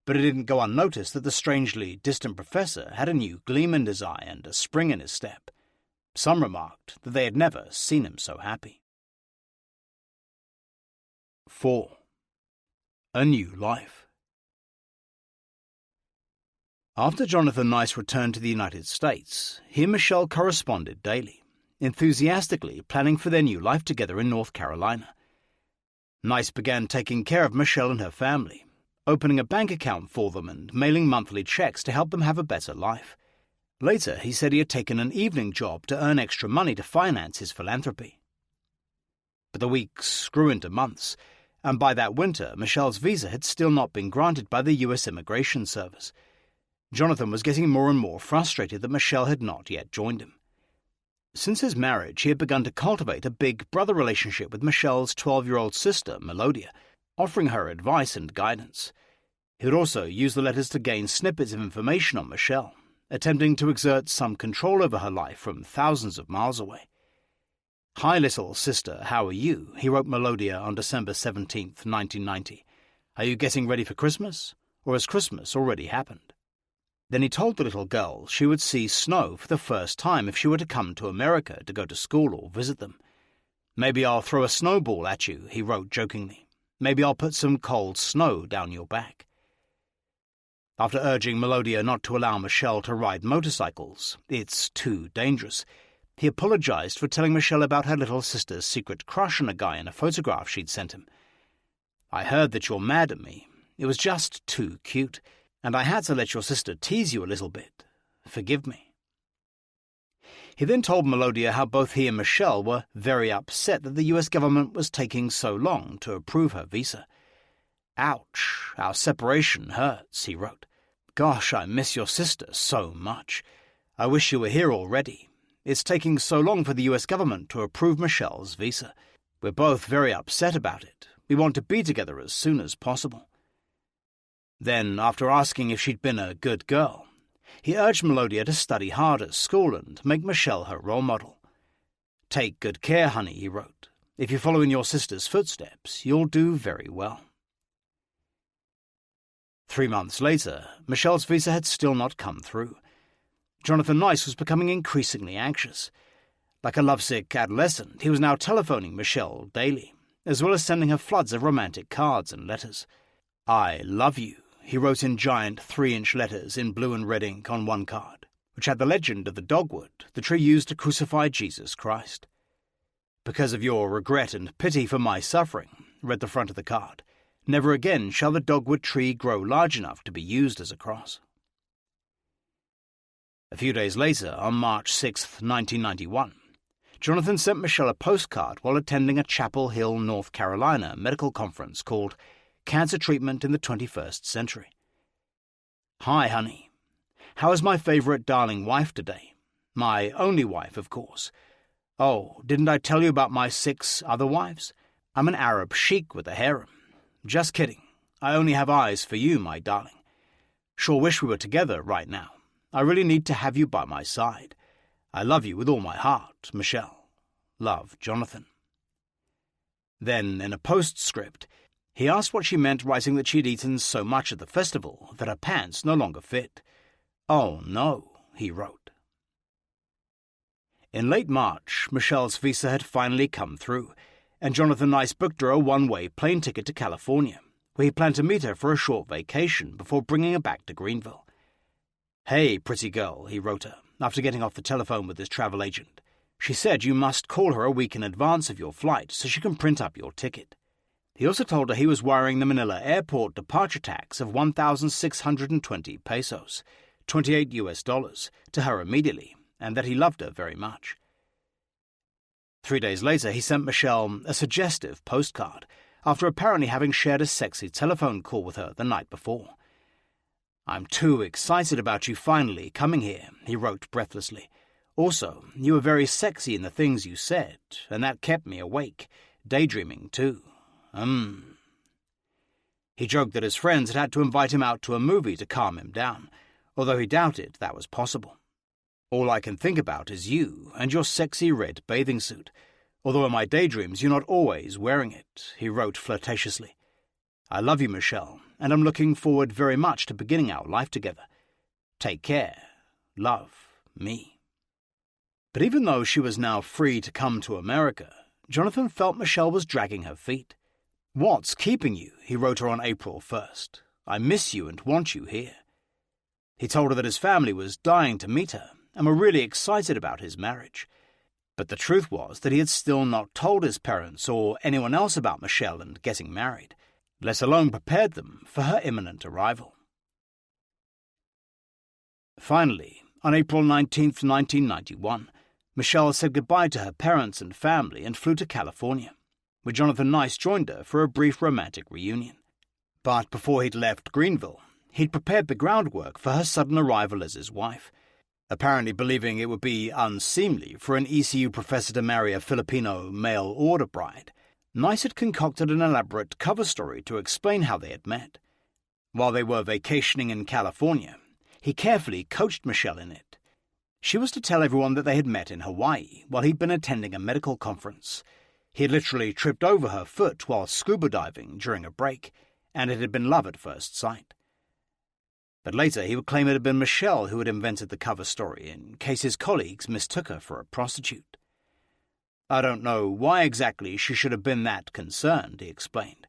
But it didn't go unnoticed that the strangely distant professor had a new gleam in his eye and a spring in his step. Some remarked that they had never seen him so happy. 4. A New Life. After Jonathan Nice returned to the United States, he and Michelle corresponded daily, enthusiastically planning for their new life together in North Carolina. Nice began taking care of Michelle and her family, opening a bank account for them and mailing monthly checks to help them have a better life. Later, he said he had taken an evening job to earn extra money to finance his philanthropy. But the weeks grew into months, and by that winter, Michelle's visa had still not been granted by the U.S. Immigration Service. Jonathan was getting more and more frustrated that Michelle had not yet joined him. Since his marriage, he had begun to cultivate a big brother relationship with Michelle's 12-year-old sister, Melodia, offering her advice and guidance. He would also use the letters to gain snippets of information on Michelle, attempting to exert some control over her life from thousands of miles away. "Hi, little sister, how are you?" he wrote Melodia on December 17, 1990. "Are you getting ready for Christmas? Or has Christmas already happened?" Then he told the little girl she would see snow for the first time if she were to come to America to go to school or visit them. "Maybe I'll throw a snowball at you," he wrote jokingly. "Maybe I'll put some cold snow down your back." After urging Melodia not to allow Michelle to ride motorcycles, "It's too dangerous," he apologized for telling Michelle about her little sister's secret crush on a guy in a photograph she'd sent him. "I heard that you're mad at me. It was just too cute, and I had to let your sister tease you a little bit. Forgive me." He then told Melodia how both he and Michelle were very upset that the U.S. government was taking so long to approve her visa. "Ouch, our separation hurts," he wrote. "Gosh, I miss your sister so much. I wish you were here already. It's taking so long for the U.S. government to approve Michelle's visa. We're both very upset about it. We want to be together as soon as possible." Then, after asking if she'd been a good girl, he urged Melodia to study hard at school and make Michelle her role model. "Take good care, honey," he wrote. "If you follow in your sister's footsteps, you'll do very well." 3 months later, Michelle's visa had still not come through. Jonathan Nice was becoming increasingly anxious. Like a lovesick adolescent, he was now telephoning Michelle daily, as well as sending her floods of romantic cards and letters. "I love you," he wrote in giant 3-inch letters in blue and red ink on one card, which had the legend of the dogwood, the tree used to crucify Jesus Christ. "Because of your regret and pity for my suffering," read the front of the card, "never again shall the dogwood tree grow large enough to be used as a cross." A few days later, on March 6, 1991, Jonathan sent Michelle a postcard while attending a Chapel Hill, North Carolina medical conference called Cancer Treatment in the 21st Century. "Hi, honey. How is my favorite darling wife today? My only wife, of course. Oh, didn't I tell you about my 6 other wives? I'm an Arab sheik with a harem. Just kidding. I only have eyes for you, my darling. Sure wish we were together right now. I really need to have you by my side. I love you with all my heart, Michelle. Love, Jonathan. Then, in a postscript, he asked what she meant writing that she had eaten so much at the festival that her pants no longer fit. Oh, no, he wrote. In late March, Michelle's visa had finally come through, and Jonathan Nice booked her a one-way plane ticket to California, where he planned to meet her for a short vacation before bringing her back to Greenville. "Hey, pretty girl," he wrote her, after getting off the telephone with his travel agent. "She said you must call her a week in advance of your flight so she can print up your ticket." He also told her he was wiring the Manila airport departure tax of 1,620 pesos, $28 to her immediately, and that he loved her very much. 3 days later, he sent Michelle a suggestive postcard, after apparently having shared a sexy telephone call with her the night before. "I'm too excited about you finally coming here," he wrote breathlessly. "Also, you were very sexy in the things you said, and that kept me awake, daydreaming too. He joked that his friends had to invite him out to a movie to calm him down, although he doubted that was possible. "All I can think about is you and your sexy red bathing suit, although in my daydreams you're not always wearing it," he wrote flirtatiously. "I love you, Michelle, and I'm looking forward very much to beginning our life together. Take care. Love, me." But even though she was now free to come to America, Jonathan felt Michelle was dragging her feet. "What's keeping you?" he wrote her on April 1st. "I miss you and want you here." He told her that his family was dying to meet her and were really excited about his marriage. But the truth was that he had still not told his parents or anyone else about Michelle and getting married, let alone prepared them for her imminent arrival. Finally, on April 19th, 1991, Michelle said goodbye to her parents and family and flew to California, where Jonathan Nice joined her for a brief romantic reunion. But before he'd left Greenville, he'd prepared the groundwork for her sudden arrival as his wife, apparently believing it would be unseemly for an ECU professor to marry a Filipino mail-order bride. Nice had concocted an elaborate cover story to explain how they had met. While they were vacationing in California, he carefully coached Michelle in it. She was to tell everyone that they had met in Hawaii while he'd been attending a medical conference. He had literally tripped over her foot while scuba diving during a break, and it had been love at first sight. But later he would claim it had been Michelle who had invented the cover story in case his colleagues mistook her for a prostitute. "I don't know why exactly she should have been that concerned," he explained,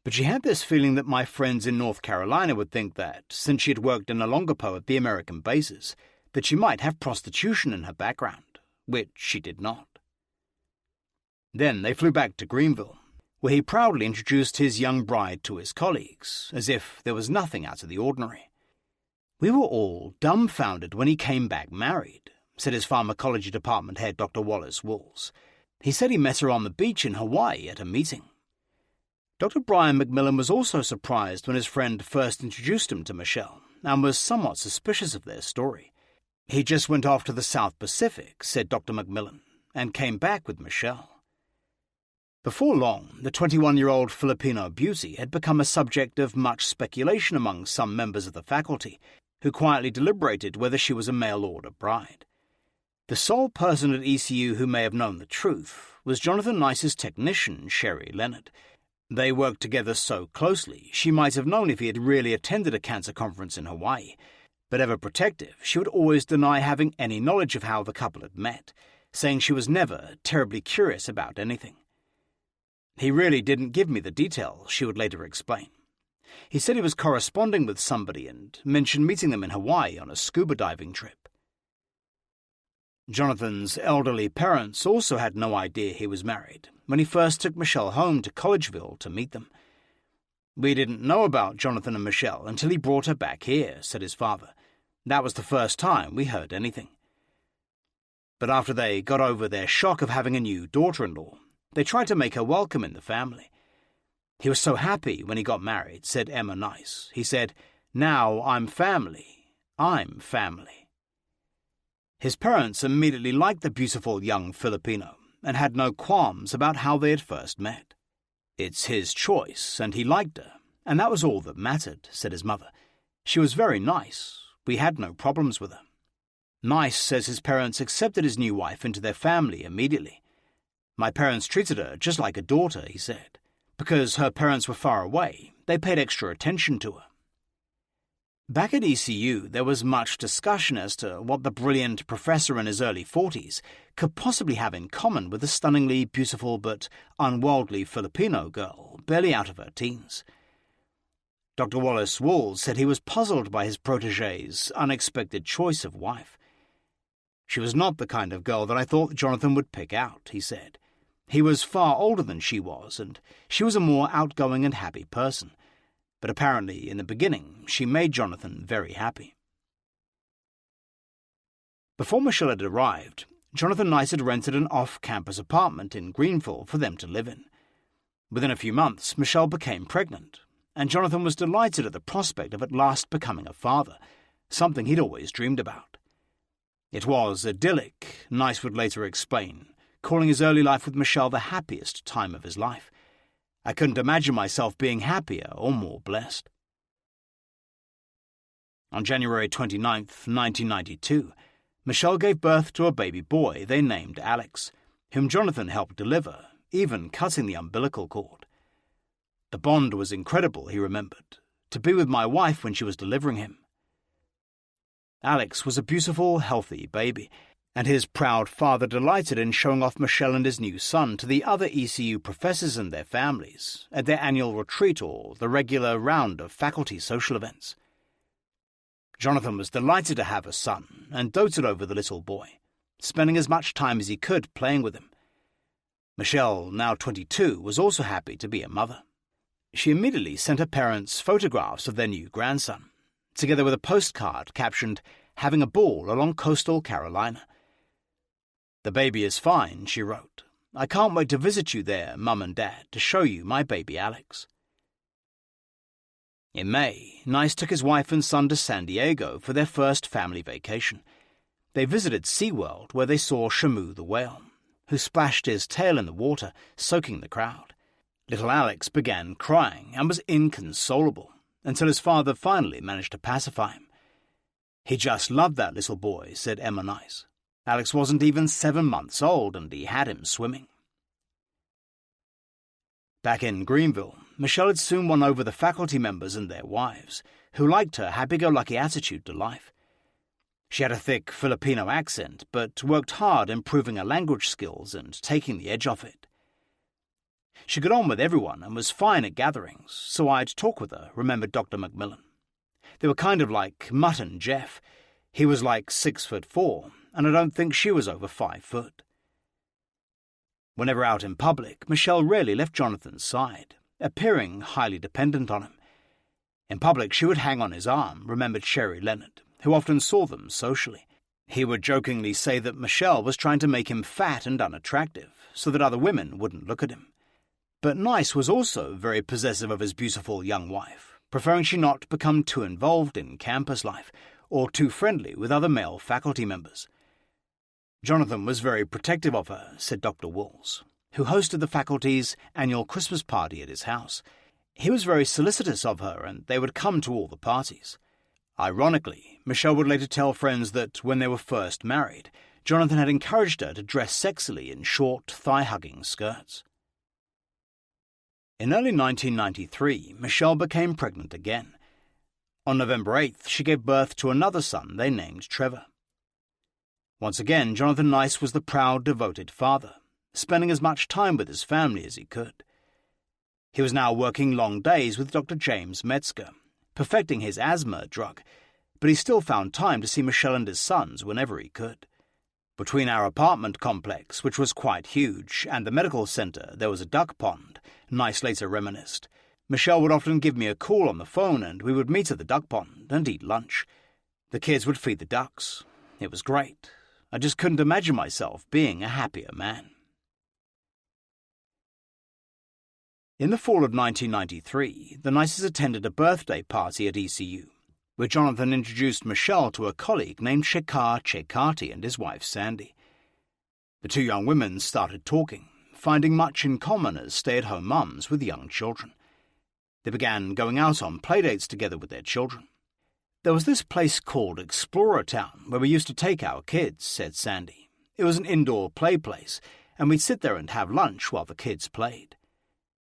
"but she had this feeling that my friends in North Carolina would think that, since she had worked in a Longapo at the American bases, that she might have prostitution in her background, which she did not." Then they flew back to Greenville, where he proudly introduced his young bride to his colleagues, as if there was nothing out of the ordinary. "We were all dumbfounded when he came back married," said his pharmacology department head Dr. Wallace Walls. "He said he met her on the beach in Hawaii at a meeting." Dr. Brian McMillan was also surprised when his friend first introduced him to Michelle, and was somewhat suspicious of their story. "He just went off to the South Pacific," said Dr. McMillan, "and came back with Michelle." Before long, the 21-year-old Filipino beauty had become a subject of much speculation among some members of the faculty, who quietly deliberated whether she was a mail-order bride. The sole person at ECU who may have known the truth was Jonathan Nice's technician, Sherry Leonard. They worked together so closely she might have known if he had really attended a cancer conference in Hawaii, but ever protective, she would always deny having any knowledge of how the couple had met, saying she was never terribly curious about anything. "He really didn't give me the details," she would later explain. "He said he was corresponding with somebody and mentioned meeting them in Hawaii on a scuba diving trip." Jonathan's elderly parents also had no idea he was married when he first took Michelle home to Collegeville to meet them. "We didn't know about Jonathan and Michelle until he brought her back here," said his father. "That was the first time we heard anything." But after they got over their shock of having a new daughter-in-law, they tried to make her welcome in the family. "He was so happy when he got married," said Emma Nice. "He said, 'Now I'm family. I'm family.'" His parents immediately liked the beautiful young Filipino and had no qualms about how they had first met. "It's his choice, and he liked her, and that was all that mattered," said his mother. "She was very nice. We had no problems with her." Nice says his parents accepted his new wife into their family immediately. "My parents treated her just like a daughter," he said. "Because her parents were far away, they paid extra attention to her." Back at ECU, there was much discussion as to what the brilliant professor in his early 40s could possibly have in common with the stunningly beautiful but unworldly Filipino girl, barely out of her teens. Dr. Wallace Walls said he was puzzled by his protégé's unexpected choice of wife. "She was not the kind of girl that I thought Jonathan would pick out," he said. "He was far older than she was, and she was a more outgoing and happy person. But apparently, in the beginning, she made Jonathan very happy." Before Michelle had arrived, Jonathan Nice had rented an off-campus apartment in Greenville for them to live in. Within a few months, Michelle became pregnant, and Jonathan was delighted at the prospect of at last becoming a father, something he'd always dreamed about. It was idyllic, Nice would later explain, calling his early life with Michelle the happiest time of his life. "I couldn't imagine myself being happier or more blessed." On January 29, 1992, Michelle gave birth to a baby boy they named Alex, whom Jonathan helped deliver, even cutting the umbilical cord. "The bond was incredible," he remembered, "to be with my wife when she was delivering him." Alex was a beautiful, healthy baby, and his proud father delighted in showing off Michelle and his new son to the other ECU professors and their families at their annual retreat or the regular round of faculty social events. Jonathan was delighted to have a son and doted over the little boy, spending as much time as he could playing with him. Michelle, now 22, was also happy to be a mother. She immediately sent her parents photographs of their new grandson, together with a postcard captioned, "Having a ball along coastal Carolina." "The baby is fine," she wrote. "I can't wait to visit you there, Mum and Dad, to show you my baby Alex." In May, Nice took his wife and son to San Diego for their first family vacation. They visited SeaWorld, where they saw Shamu the whale, who splashed his tail in the water, soaking the crowd. Little Alex began crying and was inconsolable, until his father finally managed to pacify him. "He just loved that little boy," said Emma Nice. "Alex wasn't even 7 months old, and he had him swimming." Back in Greenville, Michelle had soon won over the faculty members and their wives, who liked her happy-go-lucky attitude to life. She had a thick Filipino accent, but worked hard improving her language skills and taking the edge off it. She got on with everyone and was fine at gatherings, so I'd talk with her, remembered Dr. Macmillan. They were kind of like Mutt and Jeff. He was like 6'4", and I don't think she was over 5 foot. Whenever out in public, Michelle rarely left Jonathan's side, appearing highly dependent on him. In public, she would hang on his arm, remembered Sherry Leonard, who often saw them socially. He would jokingly say that Michelle was trying to make him fat and unattractive, so that other women wouldn't look at him. But Nice was also very possessive of his beautiful young wife, preferring she not become too involved in campus life, or too friendly with other male faculty members. Jonathan was very protective of her, said Dr. Walls, who hosted the faculty's annual Christmas party at his house. He was very solicitous of her, and they would come to all the parties. Ironically, Michelle would later tell friends that when they were first married, Jonathan had encouraged her to dress sexily in short, thigh-hugging skirts. In early 1993, Michelle became pregnant again. On November 8th, she gave birth to another son they named Trevor. Once again, Jonathan Nice was the proud, devoted father, spending as much time with his family as he could. He was now working long days with Dr. James Metzger, perfecting his asthma drug, but he still found time to see Michelle and his sons whenever he could. Between our apartment complex, which was quite huge, and the medical center, there was a duck pond, Nice later reminisced. Michelle would often give me a call on the phone, and we would meet at the duck pond and eat lunch. The kids would feed the ducks. It was great. I just couldn't imagine myself being a happier man. In the fall of 1993, the Nices attended a birthday party at ECU, where Jonathan introduced Michelle to a colleague named Shekhar Chekati and his wife Sandy. The two young women started talking, finding much in common as stay-at-home mums with young children. They began going out on playdates together with their children. "There was this place called Explorer Town where we used to take our kids," said Sandy. "It was an indoor play place, and we'd sit there and have lunch while the kids played."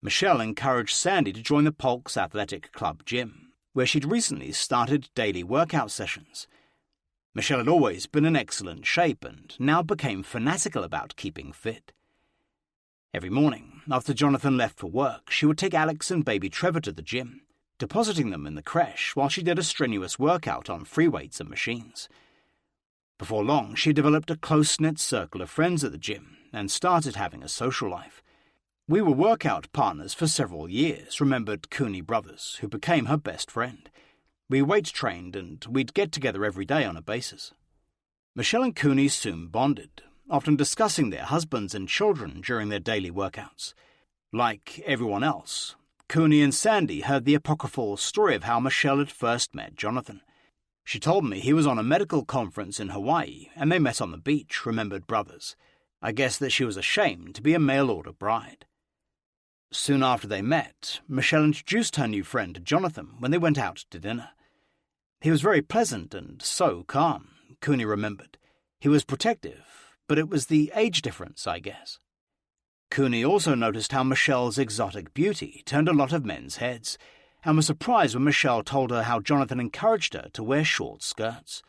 Michelle encouraged Sandy to join the Polk's Athletic Club gym, where she'd recently started daily workout sessions. Michelle had always been in excellent shape and now became fanatical about keeping fit. Every morning, after Jonathan left for work, she would take Alex and baby Trevor to the gym, depositing them in the creche while she did a strenuous workout on free weights and machines. Before long, she developed a close-knit circle of friends at the gym and started having a social life. "We were workout partners for several years," remembered Cooney Brothers, who became her best friend. "We weight-trained and we'd get together every day on a basis." Michelle and Cooney soon bonded, often discussing their husbands and children during their daily workouts. Like everyone else, Cooney and Sandy heard the apocryphal story of how Michelle had first met Jonathan. "She told me he was on a medical conference in Hawaii and they met on the beach," remembered Brothers. "I guess that she was ashamed to be a mail-order bride." Soon after they met, Michelle introduced her new friend to Jonathan when they went out to dinner. "He was very pleasant and so calm," Cooney remembered. "He was protective, but it was the age difference, I guess." Cooney also noticed how Michelle's exotic beauty turned a lot of men's heads, and was surprised when Michelle told her how Jonathan encouraged her to wear short skirts.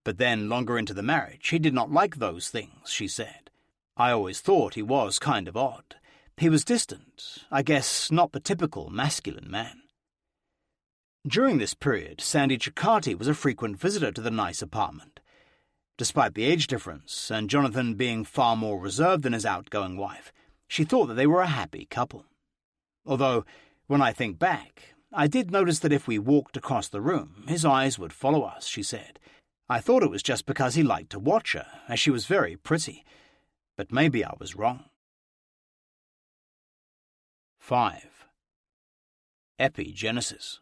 "But then, longer into the marriage, he did not like those things," she said. "I always thought he was kind of odd. He was distant, I guess not the typical masculine man." During this period, Sandy Chikati was a frequent visitor to the nice apartment. Despite the age difference, and Jonathan being far more reserved than his outgoing wife, she thought that they were a happy couple. Although, when I think back, I did notice that if we walked across the room, his eyes would follow us, she said. "I thought it was just because he liked to watch her, as she was very pretty. But maybe I was wrong." 5. Epigenesis.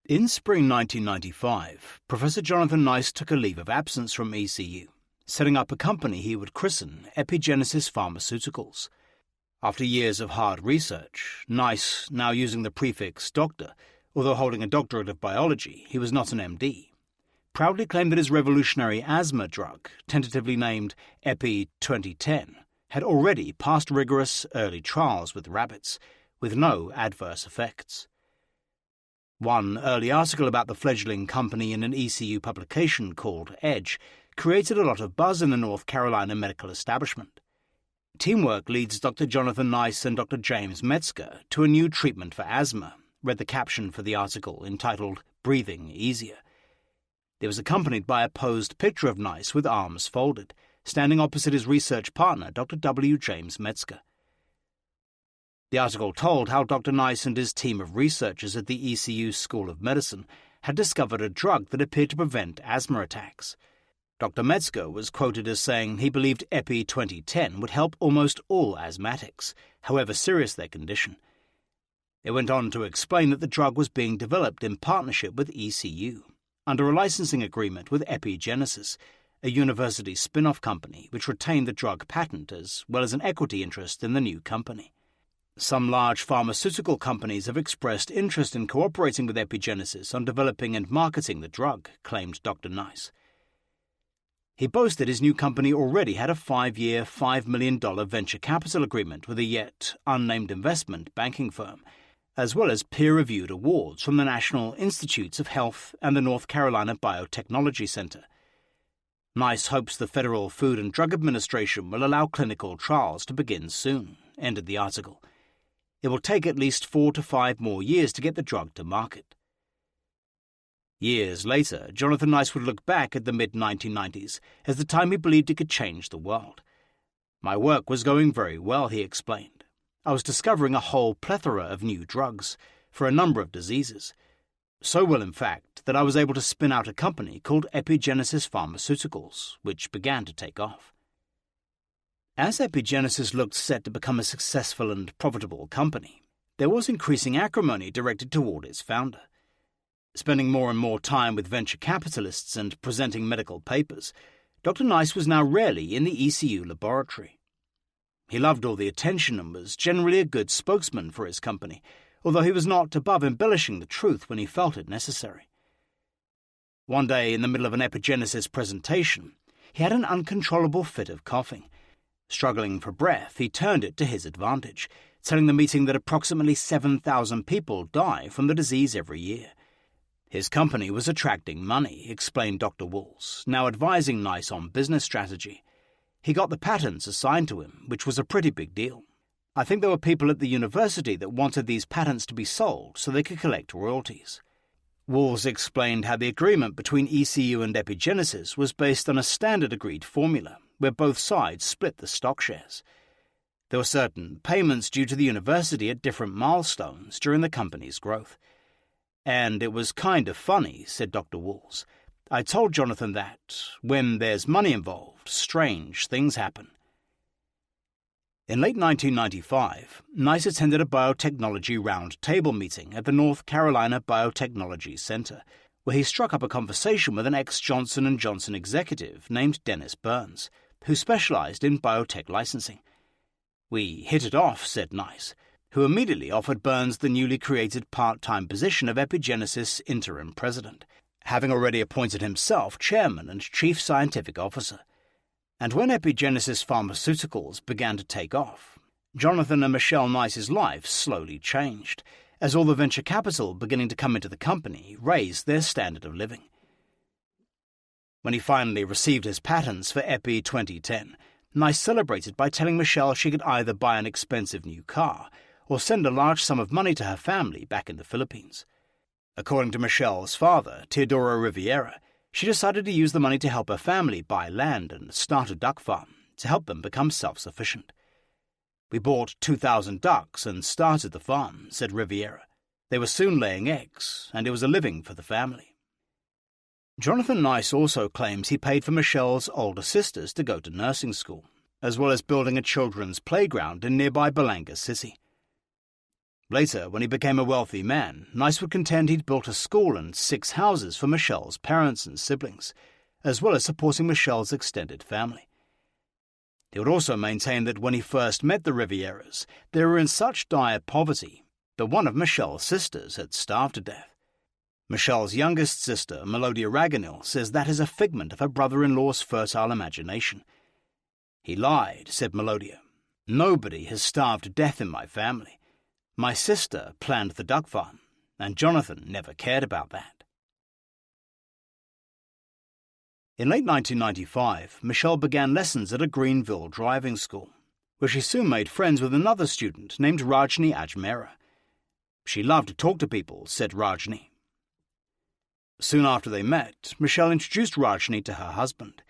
In spring 1995, Professor Jonathan Nice took a leave of absence from ECU, setting up a company he would christen Epigenesis Pharmaceuticals. After years of hard research, Nice, now using the prefix Doctor, although holding a doctorate of biology, he was not an MD, proudly claimed that his revolutionary asthma drug, tentatively named Epi-2010, had already passed rigorous early trials with rabbits, with no adverse effects. One early article about the fledgling company in an ECU publication called Edge created a lot of buzz in the North Carolina medical establishment. "Teamwork leads Dr. Jonathan Nice and Dr. James Metzger to a new treatment for asthma," read the caption for the article, entitled "Breathing Easier." It was accompanied by a posed picture of Nice with arms folded, standing opposite his research partner, Dr. W. James Metzger. The article told how Dr. Nice and his team of researchers at the ECU School of Medicine had discovered a drug that appeared to prevent asthma attacks. Dr. Metzger was quoted as saying he believed Epi-2010 would help almost all asthmatics, however serious their condition. It went on to explain that the drug was being developed in partnership with ECU, under a licensing agreement with Epigenesis, a university spin-off company which retained the drug patent as well as an equity interest in the new company. Some large pharmaceutical companies have expressed interest in cooperating with Epigenesis on developing and marketing the drug, claimed Dr. Nice. He boasted his new company already had a 5-year, $5 million venture capital agreement with a yet unnamed investment banking firm, as well as peer-reviewed awards from the National Institutes of Health and the North Carolina Biotechnology Center. Nice hopes the Federal Food and Drug Administration will allow clinical trials to begin soon, ended the article. It will take at least 4 to 5 more years to get the drug to market. Years later, Jonathan Nice would look back at the mid-1990s as the time he believed he could change the world. "My work was going very well," he explained. "I was discovering a whole plethora of new drugs for a number of diseases. So well, in fact, that I was able to spin out a company called Epigenesis Pharmaceuticals, which began to take off." As Epigenesis looked set to become a successful and profitable company, there was increasing acrimony directed toward its founder. Spending more and more time with venture capitalists and presenting medical papers, Dr. Nice was now rarely in the ECU laboratory. He loved all the attention and was generally a good spokesman for his company, although he was not above embellishing the truth when he felt it necessary. One day, in the middle of an epigenesis presentation, he had an uncontrollable fit of coughing. Struggling for breath, he turned it to his advantage, telling the meeting that approximately 7,000 people die from the disease every year. His company was attracting money, explained Dr. Walls, now advising Nice on business strategy. He got the patents assigned to him, which was a pretty big deal. I think there were people at the university that wanted these patents to be sold so they could collect royalties. Walls explained how the agreement between ECU and Epigenesis was based on a standard agreed formula, where both sides split the stock shares. There were certain payments due to the university at different milestones during the company's growth. And it was kind of funny, said Dr. Walls. I told Jonathan that, when there's money involved, strange things happen. In late 1995, Nice attended a biotechnology roundtable meeting at the North Carolina Biotechnology Center, where he struck up a conversation with an ex-Johnson & Johnson executive named Dennis Burns, who specialized in biotech licensing. We hit it off, said Nice, who immediately offered Burns the newly created part-time position of Epigenesis interim president, having already appointed himself chairman and chief scientific officer. And when Epigenesis Pharmaceuticals began to take off, Jonathan and Michelle Nice's lives slowly changed, as all the venture capital beginning to come into the company raised their standard of living. When he finally received his patents for Epi 2010, Nice celebrated by telling Michelle she could either buy an expensive new car or send a large sum of money to her family back in the Philippines. According to Michelle's father, Teodoro Riviera, she decided to use the money to help her family buy land and start a duck farm to help them become self-sufficient. We bought 2,000 ducks and started the farm, said Riviera. They were soon laying eggs, and it was a living for the family. Jonathan Nice also claims he paid for Michelle's older sisters to go to nursing school, as well as building a children's playground in nearby Balanga City. Later, when he became a wealthy man, Nice would contend he'd built a school and 6 houses for Michelle's parents and siblings, as well as supporting Michelle's extended family. He would also maintain that when he first met the Rivieras, they were in such dire poverty that one of Michelle's sisters had starved to death. Michelle's youngest sister, Melodia Raganil, says that is a figment of her brother-in-law's fertile imagination. He lied, said Melodia. Nobody has starved to death in my family. My sister planned the duck farm, and Jonathan never cared about that. In late 1995, Michelle began lessons at a Greenville driving school, where she soon made friends with another student named Rajni Ajmera. She loved to talk to people, said Rajni. Soon after they met, Michelle introduced Rajni to her husband.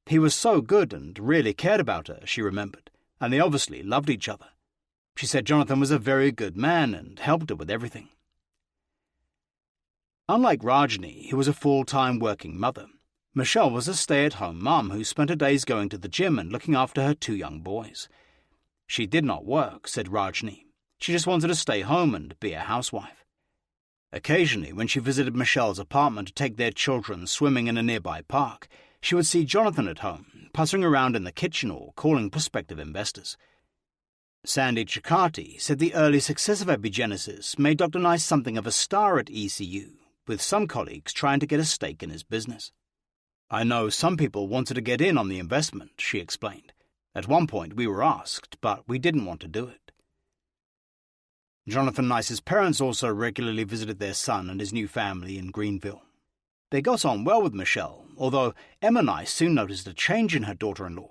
He was so good and really cared about her, she remembered, and they obviously loved each other. She said Jonathan was a very good man and helped her with everything. Unlike Rajni, who was a full-time working mother, Michelle was a stay-at-home mum who spent her days going to the gym and looking after her 2 young boys. She did not work, said Rajni. She just wanted to stay home and be a housewife. Occasionally, when she visited Michelle's apartment to take their children swimming in a nearby park, she would see Jonathan at home, puttering around in the kitchen or calling prospective investors. Sandy Ciccati said the early success of Epigenesis made Dr. Nice something of a star at ECU, with some colleagues trying to get a stake in his business. I know some people wanted to get in on the investment, she explained. At one point we were asked, but we didn't want to do it. Jonathan Nice's parents also regularly visited their son and his new family in Greenville. They got on well with Michelle, although Emma Nice soon noticed a change in her daughter-in-law.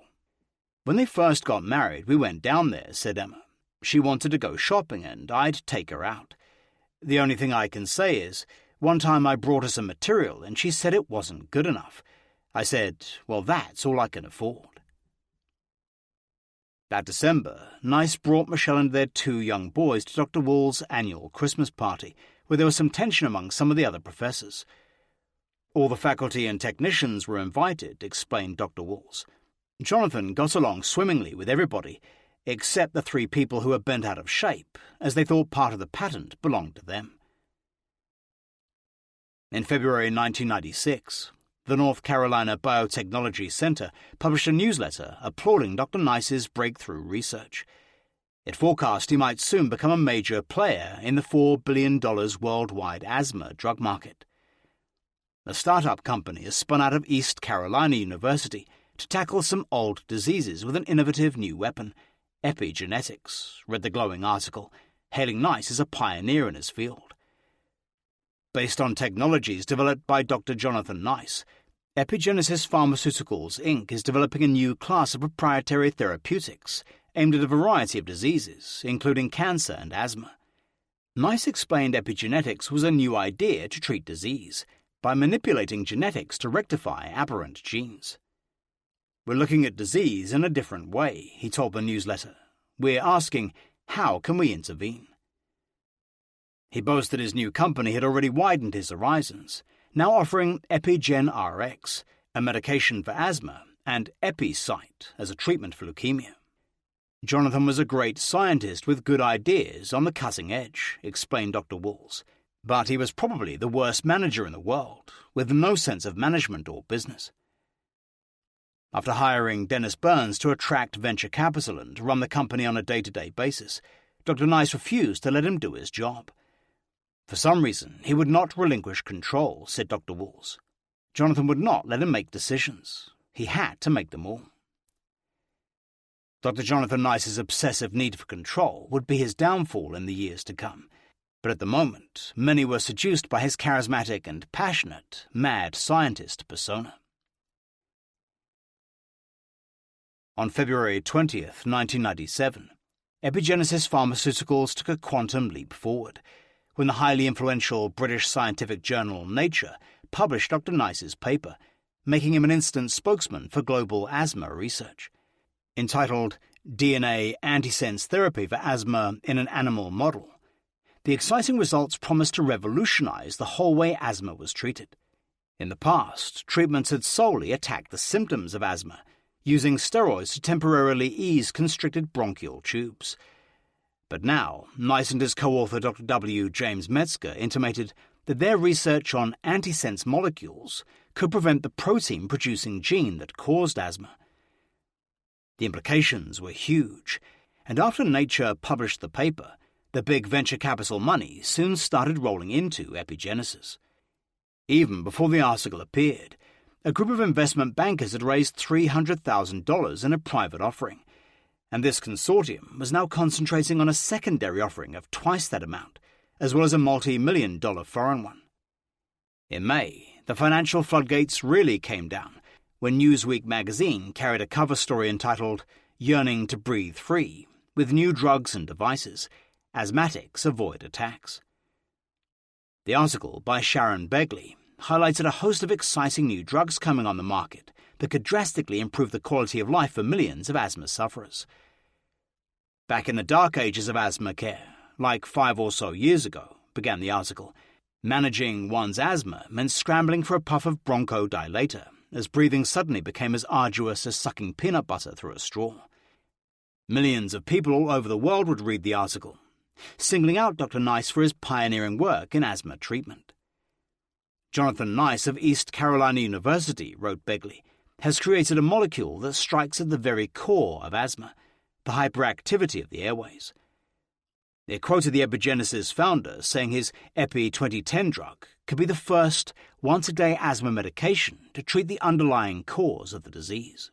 When they first got married, we went down there, said Emma. She wanted to go shopping, and I'd take her out. The only thing I can say is, one time I brought her some material, and she said it wasn't good enough. I said, well, that's all I can afford. That December, Nice brought Michelle and their 2 young boys to Dr. Wall's annual Christmas party, where there was some tension among some of the other professors. All the faculty and technicians were invited, explained Dr. Walls. Jonathan got along swimmingly with everybody, except the 3 people who were bent out of shape, as they thought part of the patent belonged to them. In February 1996, the North Carolina Biotechnology Center published a newsletter applauding Dr. Nice's breakthrough research. It forecast he might soon become a major player in the $4 billion worldwide asthma drug market. A startup company has spun out of East Carolina University to tackle some old diseases with an innovative new weapon, epigenetics, read the glowing article, hailing Nice as a pioneer in his field. Based on technologies developed by Dr. Jonathan Nice, Epigenesis Pharmaceuticals, Inc. is developing a new class of proprietary therapeutics aimed at a variety of diseases, including cancer and asthma. Nice explained epigenetics was a new idea to treat disease by manipulating genetics to rectify aberrant genes. We're looking at disease in a different way, he told the newsletter. We're asking, how can we intervene? He boasted his new company had already widened his horizons, now offering EpigenRx, a medication for asthma, and EpiSight as a treatment for leukemia. Jonathan was a great scientist with good ideas on the cutting edge, explained Dr. Walls, but he was probably the worst manager in the world, with no sense of management or business. After hiring Dennis Burns to attract venture capital and run the company on a day-to-day basis, Dr. Nice refused to let him do his job. For some reason, he would not relinquish control, said Dr. Walls. Jonathan would not let him make decisions. He had to make them all. Dr. Jonathan Nice's obsessive need for control would be his downfall in the years to come, but at the moment, many were seduced by his charismatic and passionate, mad scientist persona. On February 20th, 1997, Epigenesis Pharmaceuticals took a quantum leap forward, when the highly influential British scientific journal Nature published Dr. Nice's paper, making him an instant spokesman for global asthma research. Entitled DNA Antisense Therapy for Asthma in an Animal Model, the exciting results promised to revolutionize the whole way asthma was treated. In the past, treatments had solely attacked the symptoms of asthma, using steroids to temporarily ease constricted bronchial tubes. But now, Nice and his co-author Dr. W. James Metzger intimated that their research on antisense molecules could prevent the protein-producing gene that caused asthma. The implications were huge, and after Nature published the paper, the big venture capital money soon started rolling into Epigenesis. Even before the article appeared, a group of investment bankers had raised $300,000 in a private offering, and this consortium was now concentrating on a secondary offering of twice that amount, as well as a multi-million-dollar foreign one. In May, the financial floodgates really came down when Newsweek magazine carried a cover story entitled "Yearning to Breathe Free, with New Drugs and Devices, Asthmatics Avoid Attacks." The article, by Sharon Begley, highlighted a host of exciting new drugs coming on the market that could drastically improve the quality of life for millions of asthma sufferers. Back in the dark ages of asthma care, like 5 or so years ago, began the article, managing one's asthma meant scrambling for a puff of bronchodilator, as breathing suddenly became as arduous as sucking peanut butter through a straw. Millions of people all over the world would read the article, singling out Dr. Nice for his pioneering work in asthma treatment. Jonathan Nice of East Carolina University, wrote Begley, has created a molecule that strikes at the very core of asthma, the hyperactivity of the airways. It quoted the Epigenesis founder saying his Epi-2010 drug could be the first once-a-day asthma medication to treat the underlying cause of the disease.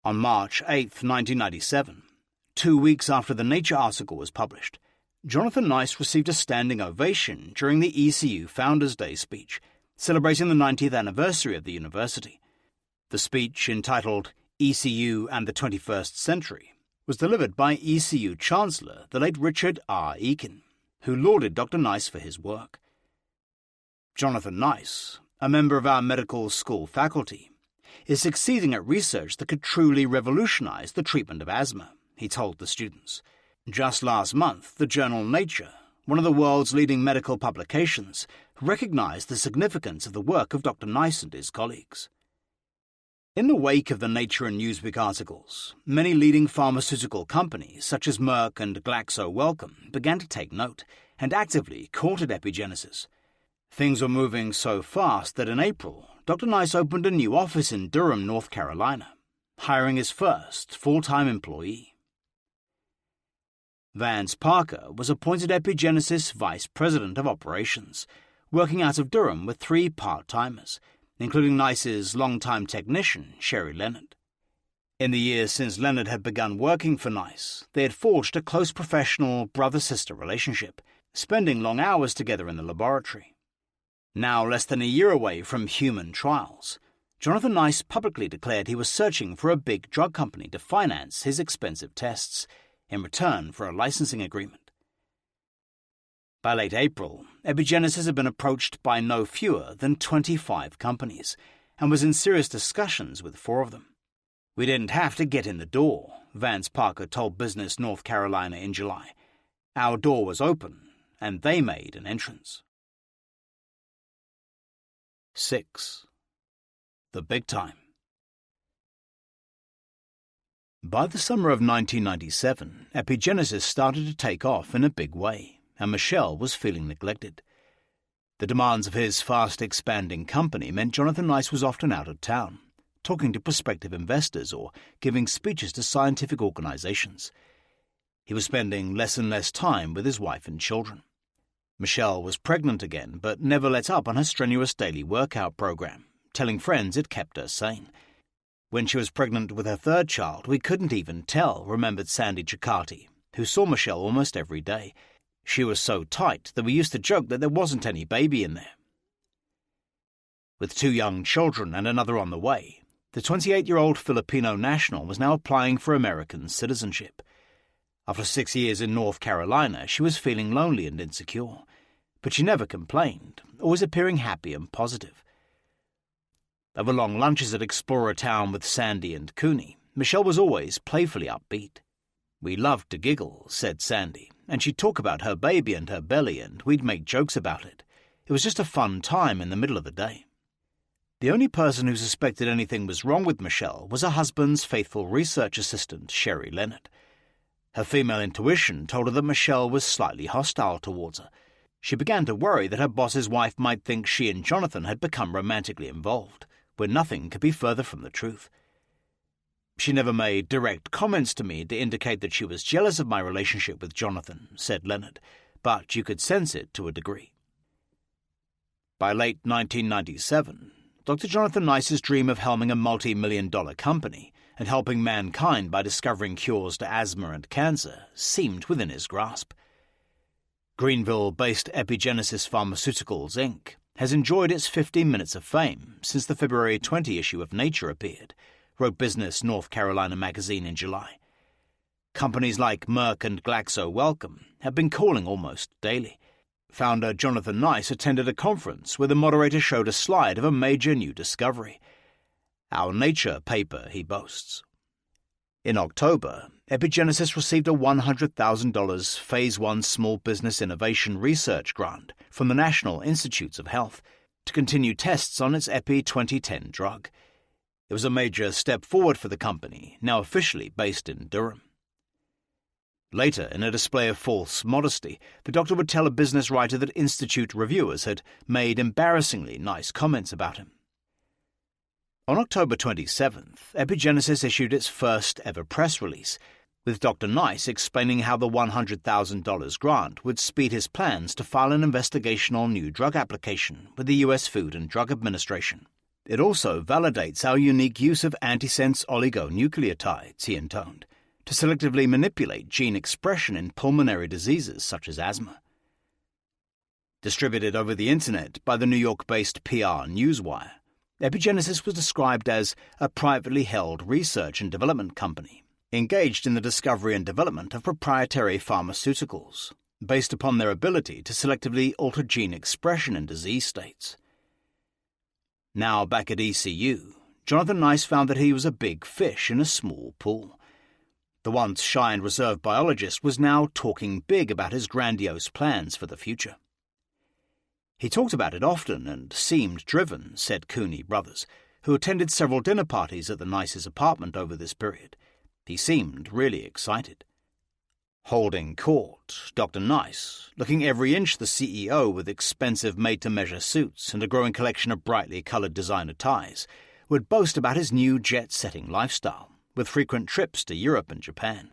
On March 8, 1997, 2 weeks after the Nature article was published, Jonathan Nice received a standing ovation during the ECU Founders' Day speech, celebrating the 90th anniversary of the university. The speech, entitled ECU and the 21st Century, was delivered by ECU Chancellor, the late Richard R. Eakin, who lauded Dr. Nice for his work. Jonathan Nice, a member of our medical school faculty, is succeeding at research that could truly revolutionize the treatment of asthma, he told the students. Just last month, the journal Nature, one of the world's leading medical publications, recognized the significance of the work of Dr. Nice and his colleagues. In the wake of the Nature and Newsweek articles, many leading pharmaceutical companies such as Merck and GlaxoSmithKline began to take note and actively courted Epigenesis. Things were moving so fast that in April, Dr. Nice opened a new office in Durham, North Carolina, hiring his first full-time employee. Vance Parker was appointed Epigenesis Vice President of Operations, working out of Durham with 3 part-timers, including Nice's longtime technician, Sherry Leonard. In the years since Leonard had begun working for Nice, they had forged a close professional brother-sister relationship, spending long hours together in the laboratory. Now less than a year away from human trials, Jonathan Nice publicly declared he was searching for a big drug company to finance his expensive tests in return for a licensing agreement. By late April, Epigenesis had been approached by no fewer than 25 companies and was in serious discussions with 4 of them. "We didn't have to get in the door," Vance Parker told Business North Carolina in July. "Our door was open, and they made an entrance." 6. The Big Time. By the summer of 1997, Epigenesis started to take off in a big way, and Michelle was feeling neglected. The demands of his fast-expanding company meant Jonathan Nice was often out of town, talking to prospective investors or giving speeches to scientific organizations. He was spending less and less time with his wife and children. Michelle was pregnant again, but never let up on her strenuous daily workout program, telling friends it kept her sane. "When she was pregnant with her 3rd child, we couldn't even tell," remembered Sandy Ciccati, who saw Michelle almost every day. "She was so tight that we used to joke that there wasn't any baby in there." With 2 young children and another on the way, the 28-year-old Filipino national was now applying for American citizenship. After 6 years in North Carolina, she was feeling lonely and insecure, but she never complained, always appearing happy and positive. Over long lunches at Explorer Town with Sandy and Cooney, Michelle was always playfully upbeat. "We loved to giggle," said Sandy, "and she'd talk about her baby and her belly, and we'd make jokes about it. It was just a fun time in the middle of the day." The only person who suspected anything was wrong with Michelle was her husband's faithful research assistant, Sherry Leonard. Her female intuition told her that Michelle was slightly hostile towards her. She began to worry that her boss's wife might think she and Jonathan had become romantically involved, when nothing could be further from the truth. "She never made direct comments to me to indicate that she was jealous of my relationship with Jonathan," said Leonard, "but you could sense it to a degree." By late 1997, Dr. Jonathan Nice's dream of helming a multi-million-dollar company and helping mankind by discovering cures to asthma and cancer seemed within his grasp. Greenville-based Epigenesis Pharmaceuticals, Inc. has enjoyed its 15 minutes of fame since the February 20 issue of Nature appeared, wrote Business North Carolina magazine in July. Companies like Merck and GlaxoSmithKline have been calling almost daily. Founder Jonathan Nice attended a conference where the moderator showed a slide of a major new discovery. "Our Nature paper," he boasts. In October, Epigenesis received a $100,000 Phase 1 Small Business Innovation Research Grant from the National Institutes of Health to continue tests on its Epi 2010 drug. It was a major step forward for the company, now officially based in Durham. Later, in a display of false modesty, the doctor would tell a business writer that Institute reviewers had made embarrassingly nice comments about him. On October 27th, Epigenesis issued its first ever press release, with Dr. Nice explaining how the $100,000 grant would speed his plans to file an investigational new drug application with the U.S. Food and Drug Administration. "It also validates our unique use of antisense oligonucleotides," he intoned, "to selectively manipulate gene expression in pulmonary diseases such as asthma." Distributed over the internet by the New York-based PR Newswire, Epigenesis was described as a privately held research and development company, engaged in the discovery and development of proprietary pharmaceuticals, based upon their ability to selectively alter gene expression in disease states. Now back at ECU, Jonathan Nice found that he was a big fish in a small pool. The once shy and reserved biologist was now talking big about his grandiose plans for the future. "He talked about it often and seemed driven," said Cooney Brothers, who attended several dinner parties at the Nice's apartment over this period. "He seemed really excited." Holding court, Dr. Nice, looking every inch the CEO with expensive made-to-measure suits and a growing collection of brightly coloured designer ties, would boast about his new jet-setting lifestyle, with frequent trips to Europe and Japan.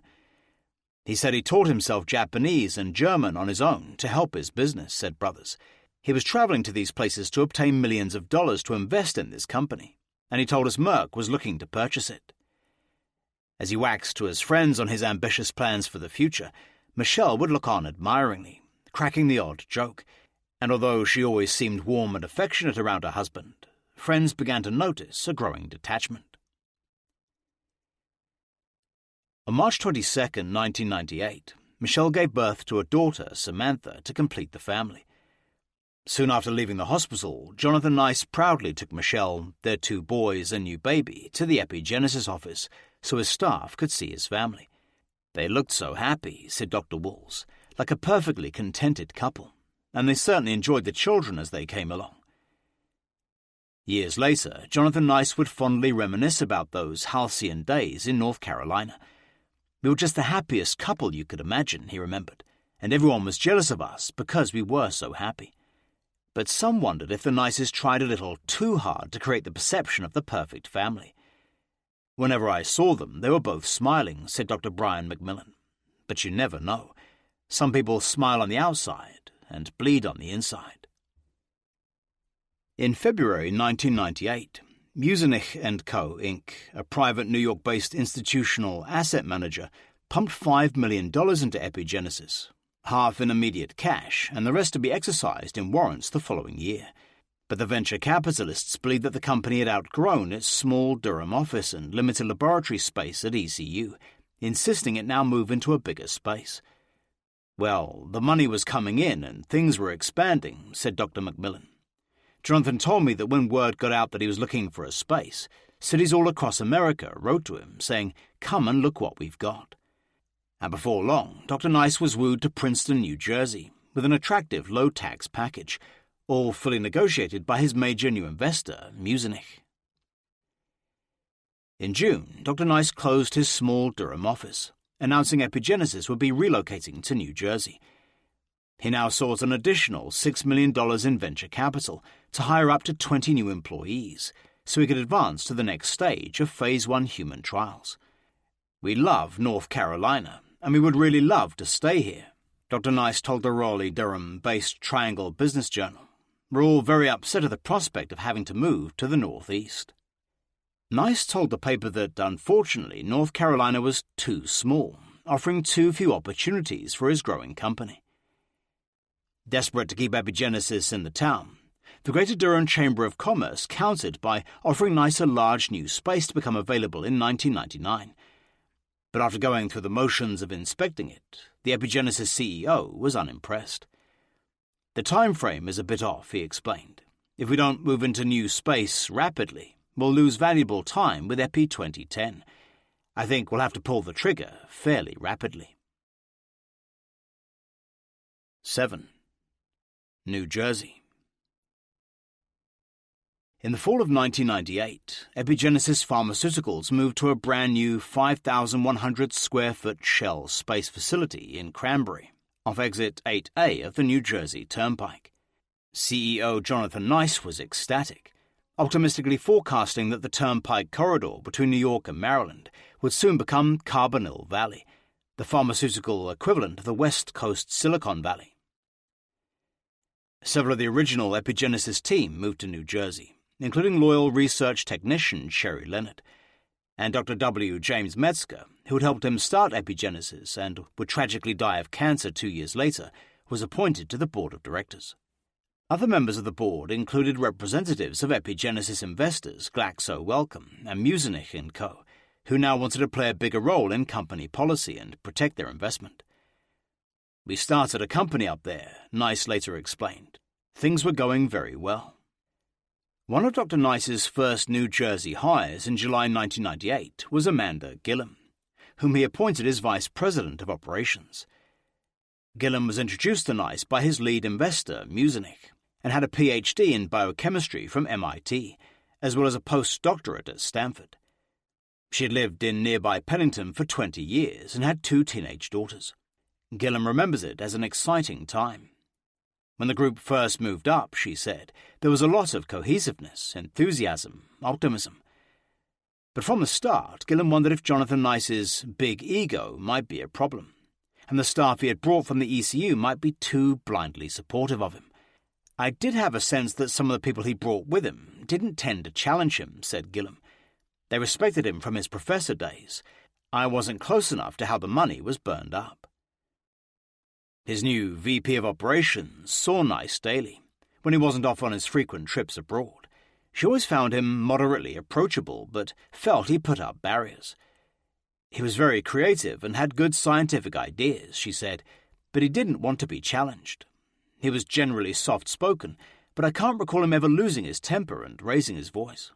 He said he taught himself Japanese and German on his own to help his business, said Brothers. He was travelling to these places to obtain millions of dollars to invest in this company, and he told us Merck was looking to purchase it. As he waxed to his friends on his ambitious plans for the future, Michelle would look on admiringly, cracking the odd joke, and although she always seemed warm and affectionate around her husband, friends began to notice a growing detachment. On March 22, 1998, Michelle gave birth to a daughter, Samantha, to complete the family. Soon after leaving the hospital, Jonathan Nice proudly took Michelle, their 2 boys and new baby to the epigenesis office so his staff could see his family. They looked so happy, said Dr. Walls, like a perfectly contented couple, and they certainly enjoyed the children as they came along. Years later, Jonathan Nice would fondly reminisce about those halcyon days in North Carolina. We were just the happiest couple you could imagine, he remembered, and everyone was jealous of us because we were so happy. But some wondered if the Nices tried a little too hard to create the perception of the perfect family. Whenever I saw them, they were both smiling, said Dr. Brian McMillan. But you never know. Some people smile on the outside and bleed on the inside. In February 1998, Musenich & Co., Inc., a private New York-based institutional asset manager, pumped $5 million into Epigenesis, half in immediate cash and the rest to be exercised in warrants the following year. But the venture capitalists believed that the company had outgrown its small Durham office and limited laboratory space at ECU, insisting it now move into a bigger space. Well, the money was coming in and things were expanding, said Dr. McMillan. Jonathan told me that when word got out that he was looking for a space, cities all across America wrote to him, saying, "Come and look what we've got." And before long, Dr. Nice was wooed to Princeton, New Jersey, with an attractive low-tax package, all fully negotiated by his major new investor, Musenich. In June, Dr. Nice closed his small Durham office, announcing Epigenesis would be relocating to New Jersey. He now sought an additional $6 million in venture capital to hire up to 20 new employees, so he could advance to the next stage of Phase 1 human trials. "We love North Carolina, and we would really love to stay here," Dr. Nice told the Raleigh-Durham-based Triangle Business Journal. "We're all very upset at the prospect of having to move to the Northeast." Nice told the paper that, unfortunately, North Carolina was too small, offering too few opportunities for his growing company. Desperate to keep Epigenesis in the town, the Greater Durham Chamber of Commerce countered by offering Nice a large new space to become available in 1999. But after going through the motions of inspecting it, the Epigenesis CEO was unimpressed. "The time frame is a bit off," he explained. "If we don't move into new space rapidly, we'll lose valuable time with Epi 2010. I think we'll have to pull the trigger fairly rapidly." 7. New Jersey. In the fall of 1998, Epigenesis Pharmaceuticals moved to a brand new 5,100-square-foot shell space facility in Cranberry, off exit 8A of the New Jersey Turnpike. CEO Jonathan Nice was ecstatic, optimistically forecasting that the Turnpike corridor between New York and Maryland would soon become Carbonell Valley, the pharmaceutical equivalent of the West Coast Silicon Valley. Several of the original Epigenesis team moved to New Jersey, including loyal research technician Sherry Leonard, and Dr. W. James Metzger, who had helped him start Epigenesis and would tragically die of cancer 2 years later, was appointed to the board of directors. Other members of the board included representatives of Epigenesis investors Glaxo Wellcome and Musenich & Co., who now wanted to play a bigger role in company policy and protect their investment. "We started a company up there," Nice later explained. "Things were going very well." One of Dr. Nice's first New Jersey hires in July 1998 was Amanda Gillum, whom he appointed as vice president of operations. Gillum was introduced to Nice by his lead investor, Musenich, and had a Ph.D. in biochemistry from MIT, as well as a postdoctorate at Stanford. She had lived in nearby Pennington for 20 years and had 2 teenage daughters. Gillam remembers it as an exciting time. When the group first moved up, she said, there was a lot of cohesiveness, enthusiasm, optimism. But from the start, Gillam wondered if Jonathan Nice's big ego might be a problem, and the staff he had brought from the ECU might be too blindly supportive of him. I did have a sense that some of the people he brought with him didn't tend to challenge him, said Gillam. They respected him from his professor days. I wasn't close enough to how the money was burned up. His new VP of Operations saw Nice daily, when he wasn't off on his frequent trips abroad. She always found him moderately approachable, but felt he put up barriers. He was very creative and had good scientific ideas, she said, but he didn't want to be challenged. He was generally soft-spoken, but I can't recall him ever losing his temper and raising his voice.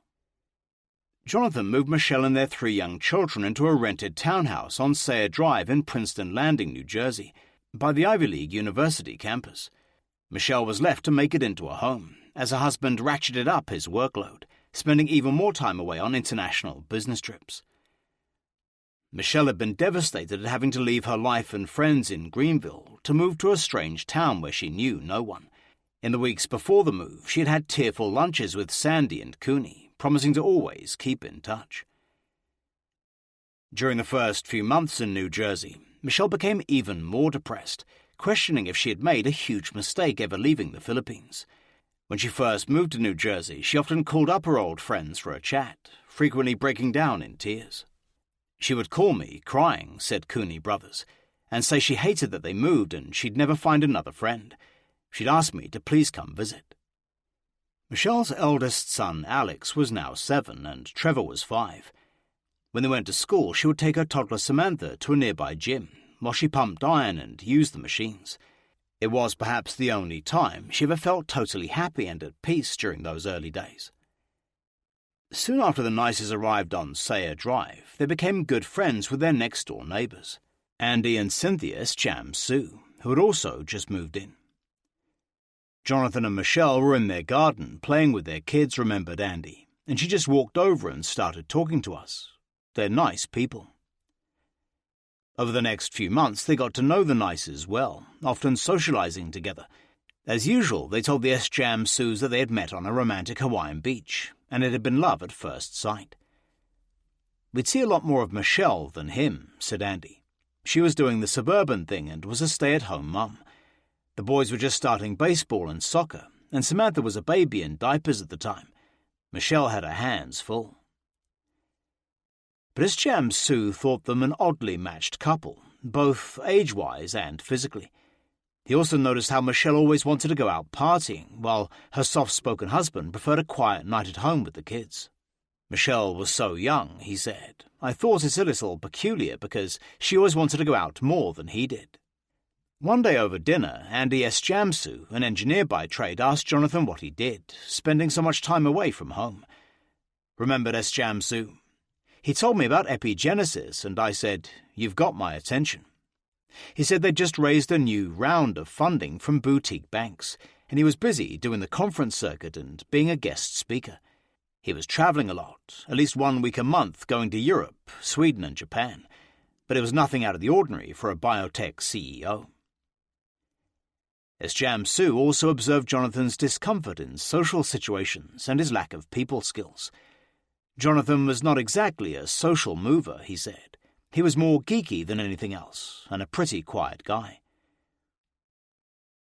Jonathan moved Michelle and their 3 young children into a rented townhouse on Sayre Drive in Princeton Landing, New Jersey, by the Ivy League University campus. Michelle was left to make it into a home, as her husband ratcheted up his workload, spending even more time away on international business trips. Michelle had been devastated at having to leave her life and friends in Greenville to move to a strange town where she knew no one. In the weeks before the move, she had had tearful lunches with Sandy and Cooney, promising to always keep in touch. During the first few months in New Jersey, Michelle became even more depressed, questioning if she had made a huge mistake ever leaving the Philippines. When she first moved to New Jersey, she often called up her old friends for a chat, frequently breaking down in tears. She would call me, crying, said Cooney brothers, and say she hated that they moved and she'd never find another friend. She'd ask me to please come visit. Michelle's eldest son, Alex, was now 7 and Trevor was 5. When they went to school, she would take her toddler Samantha to a nearby gym, while she pumped iron and used the machines. It was perhaps the only time she ever felt totally happy and at peace during those early days. Soon after the Nices arrived on Sayre Drive, they became good friends with their next-door neighbours, Andy and Cynthia Escham Sue, who had also just moved in. Jonathan and Michelle were in their garden playing with their kids, remembered Andy, and she just walked over and started talking to us. They're nice people. Over the next few months, they got to know the Nices well, often socializing together. As usual, they told the Escham Sues that they had met on a romantic Hawaiian beach, and it had been love at first sight. We'd see a lot more of Michelle than him, said Andy. She was doing the suburban thing and was a stay-at-home mum. The boys were just starting baseball and soccer, and Samantha was a baby in diapers at the time. Michelle had her hands full. But Escham Sue thought them an oddly matched couple, both age-wise and physically. He also noticed how Michelle always wanted to go out partying, while her soft-spoken husband preferred a quiet night at home with the kids. Michelle was so young, he said. I thought it's a little peculiar because she always wanted to go out more than he did. One day over dinner, Andy Escham Sue, an engineer by trade, asked Jonathan what he did, spending so much time away from home. Remembered Escham Sue. He told me about epigenesis, and I said, "You've got my attention." He said they'd just raised a new round of funding from boutique banks, and he was busy doing the conference circuit and being a guest speaker. He was travelling a lot, at least 1 week a month, going to Europe, Sweden and Japan, but it was nothing out of the ordinary for a biotech CEO. Escham Sue also observed Jonathan's discomfort in social situations and his lack of people skills. Jonathan was not exactly a social mover, he said. He was more geeky than anything else, and a pretty quiet guy.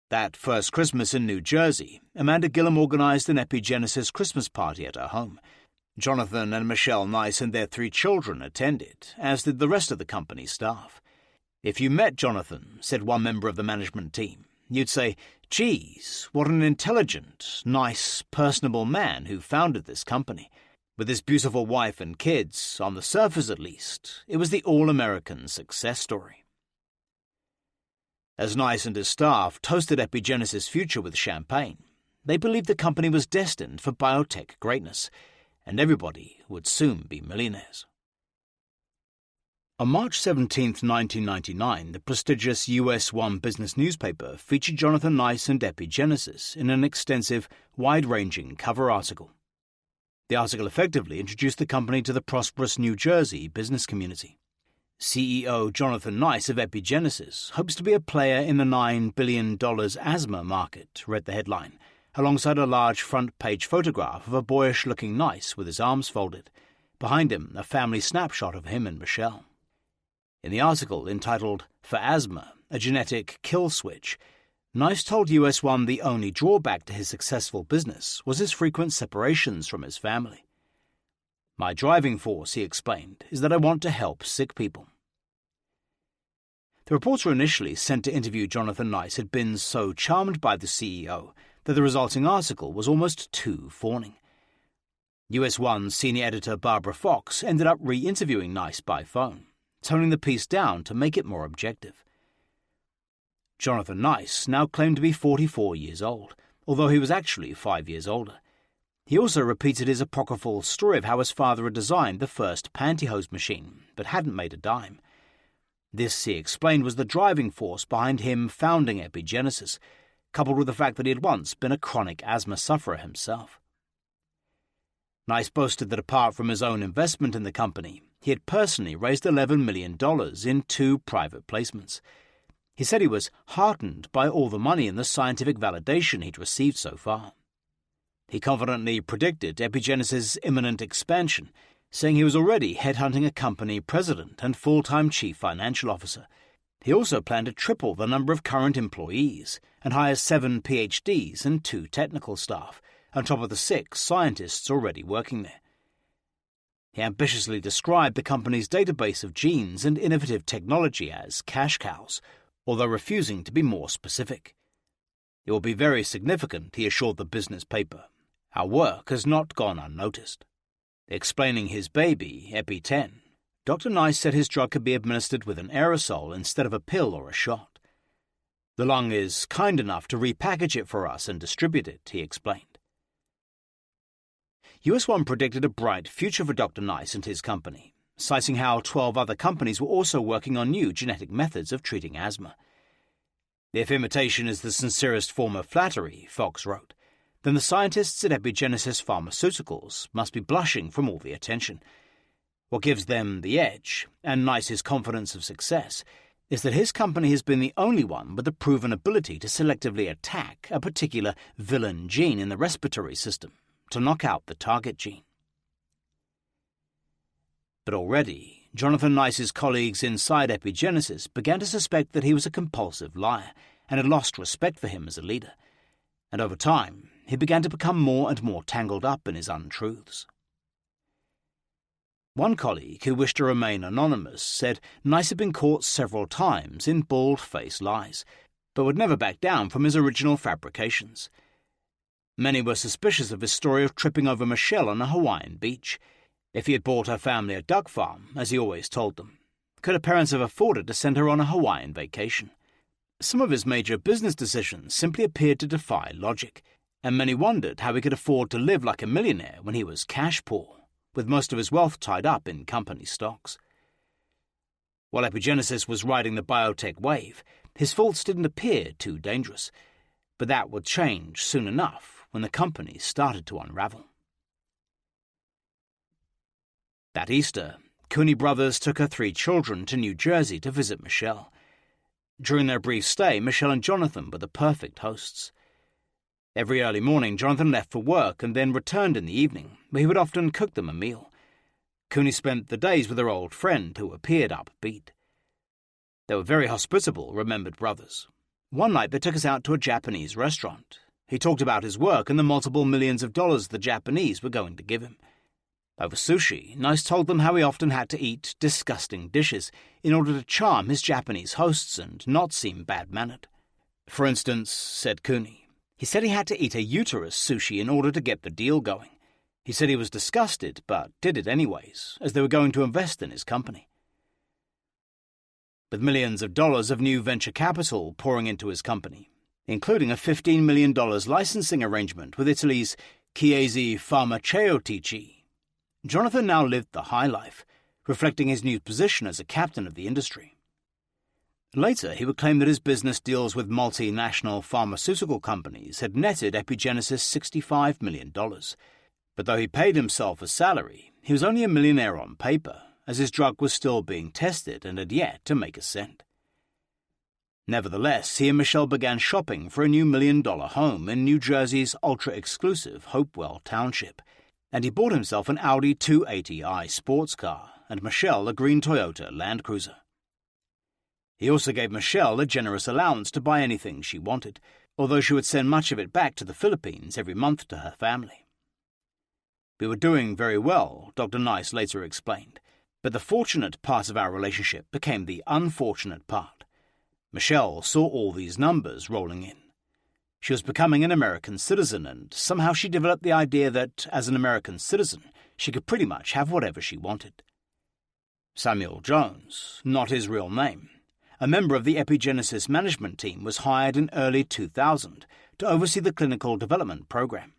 That first Christmas in New Jersey, Amanda Gillam organised an epigenesis Christmas party at her home. Jonathan and Michelle Nice and their 3 children attended, as did the rest of the company staff. If you met Jonathan, said one member of the management team, you'd say, "Geez, what an intelligent, nice, personable man who founded this company." With his beautiful wife and kids, on the surface at least, it was the all-American success story. As Nice and his staff toasted Epigenesis' future with champagne, they believed the company was destined for biotech greatness, and everybody would soon be millionaires. On March 17, 1999, the prestigious US 1 business newspaper featured Jonathan Nice and Epigenesis in an extensive, wide-ranging cover article. The article effectively introduced the company to the prosperous New Jersey business community. CEO Jonathan Nice of Epigenesis hopes to be a player in the $9 billion asthma market, read the headline, alongside a large front-page photograph of a boyish-looking Nice with his arms folded. Behind him, a family snapshot of him and Michelle. In the article entitled "For Asthma, a Genetic Kill Switch," Nice told US One the only drawback to his successful business was his frequent separations from his family. "My driving force," he explained, "is that I want to help sick people." The reporter initially sent to interview Jonathan Nice had been so charmed by the CEO that the resulting article was almost too fawning. US One senior editor Barbara Fox ended up re-interviewing Nice by phone, toning the piece down to make it more objective. Jonathan Nice now claimed to be 44 years old, although he was actually 5 years older. He also repeated his apocryphal story of how his father had designed the first pantyhose machine, but hadn't made a dime. This, he explained, was the driving force behind him founding Epigenesis, coupled with the fact that he had once been a chronic asthma sufferer himself. Nice boasted that apart from his own investment in the company, he had personally raised $11 million in 2 private placements. He said he was heartened by all the money and the scientific validation he'd received so far. He confidently predicted Epigenesis' imminent expansion, saying he was already headhunting a company president and full-time chief financial officer. He also planned to triple the number of current employees and hire 7 PhDs and 2 technical staff, on top of the 6 scientists already working there. He ambitiously described the company's database of genes and innovative technology as cash cows, although refusing to be more specific. "It will be very significant," he assured the business paper. "Our work has not gone unnoticed." Explaining his baby, Epi-10, Dr. Nice said his drug could be administered with an aerosol instead of a pill or a shot. "The lung is kind enough to repackage it for us and distribute it," he explained. US One predicted a bright future for Dr. Nice and his company, citing how 12 other companies were also working on new genetic methods of treating asthma. "If imitation is the sincerest form of flattery," Fox wrote, "then the scientists at Epigenesis Pharmaceuticals must be blushing from all the attention. What gives them the edge, and Nice's confidence of success, is that his company has been the only one with the proven ability to selectively attack a particular villain gene in the respiratory system, to knock out the target gene." But already, Jonathan Nice's colleagues inside Epigenesis began to suspect that he was a compulsive liar and had lost respect for him as a leader, and over time he began to become more and more tangled up in his untruths. One colleague, who wished to remain anonymous, said Nice had been caught several times in bald-faced lies, but would never back down from his original fabrications. Many were suspicious of his story of tripping over Michelle on a Hawaiian beach. If he had bought her family a duck farm, as he always told them, could her parents have afforded to send her on a Hawaiian vacation? Some of his major business decisions simply appeared to defy logic, and many wondered how he could afford to live like a millionaire when he was cash poor, with most of his wealth tied up in company stocks. While Epigenesis was riding the biotech wave, his faults didn't appear too dangerous, but that would change soon enough when the company started to unravel. That Easter, Cooney brothers took her 3 children to New Jersey to visit Michelle. During their brief stay, Michelle and Jonathan were the perfect hosts. Every early morning, Jonathan left for work and then returned in the evening, where he would often cook them a meal. Cooney spent the days with her old friend, who appeared upbeat. They were very hospitable, remembered brothers. One night they took us out to a Japanese restaurant. He talked about his work and the multiple millions of dollars the Japanese were going to give him. Over sushi, Nice told them how he often had to eat disgusting dishes in order to charm his Japanese hosts and not seem bad-mannered. "For instance," said Cooney, "he said he had to eat a uterus sushi in order to get the deal going. He said he was disgusted, but did it anyways, as they were going to invest in his company." With millions of dollars of new venture capital pouring into his company, including a $15 million licensing arrangement with Italy's Chiesi Farmaceutici, Jonathan now lived the high life, reflecting his new position as a captain of the industry. Later, he would claim that his business deals with multinational pharmaceutical companies had netted Epigenesis $65 million. But though he paid himself a salary, he was only a millionaire on paper, as his drug was still being tested and had yet to make a cent. Nevertheless, he and Michelle began shopping for a new $1 million home in New Jersey's ultra-exclusive Hopewell Township, and he bought himself an Audi 280i sports car and Michelle a green Toyota Land Cruiser. He also gave Michelle a generous allowance to buy anything she wanted, although she would send much of it back to the Philippines every month to her family. "We were doing very well," Dr. Nice later explained, "but the fortunate part of our relationship became the unfortunate part. Michelle saw all these numbers rolling in. She was becoming an American citizen, and somehow she developed the idea that, as an American citizen, she could pretty much have whatever she wanted." Samuel Jones, not his real name, a member of the epigenesis management team, was hired in early 2000 to oversee the clinical development program.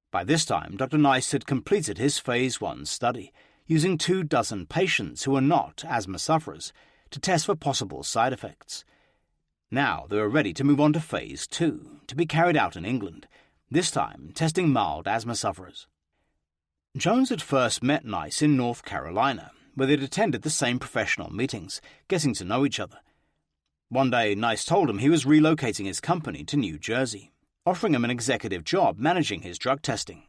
By this time, Dr. Nice had completed his Phase 1 study, using 24 patients who were not asthma sufferers to test for possible side effects. Now they were ready to move on to Phase 2, to be carried out in England, this time testing mild asthma sufferers. Jones had first met Nice in North Carolina, where they'd attended the same professional meetings, getting to know each other. One day, Nice told him he was relocating his company to New Jersey, offering him an executive job managing his drug testing.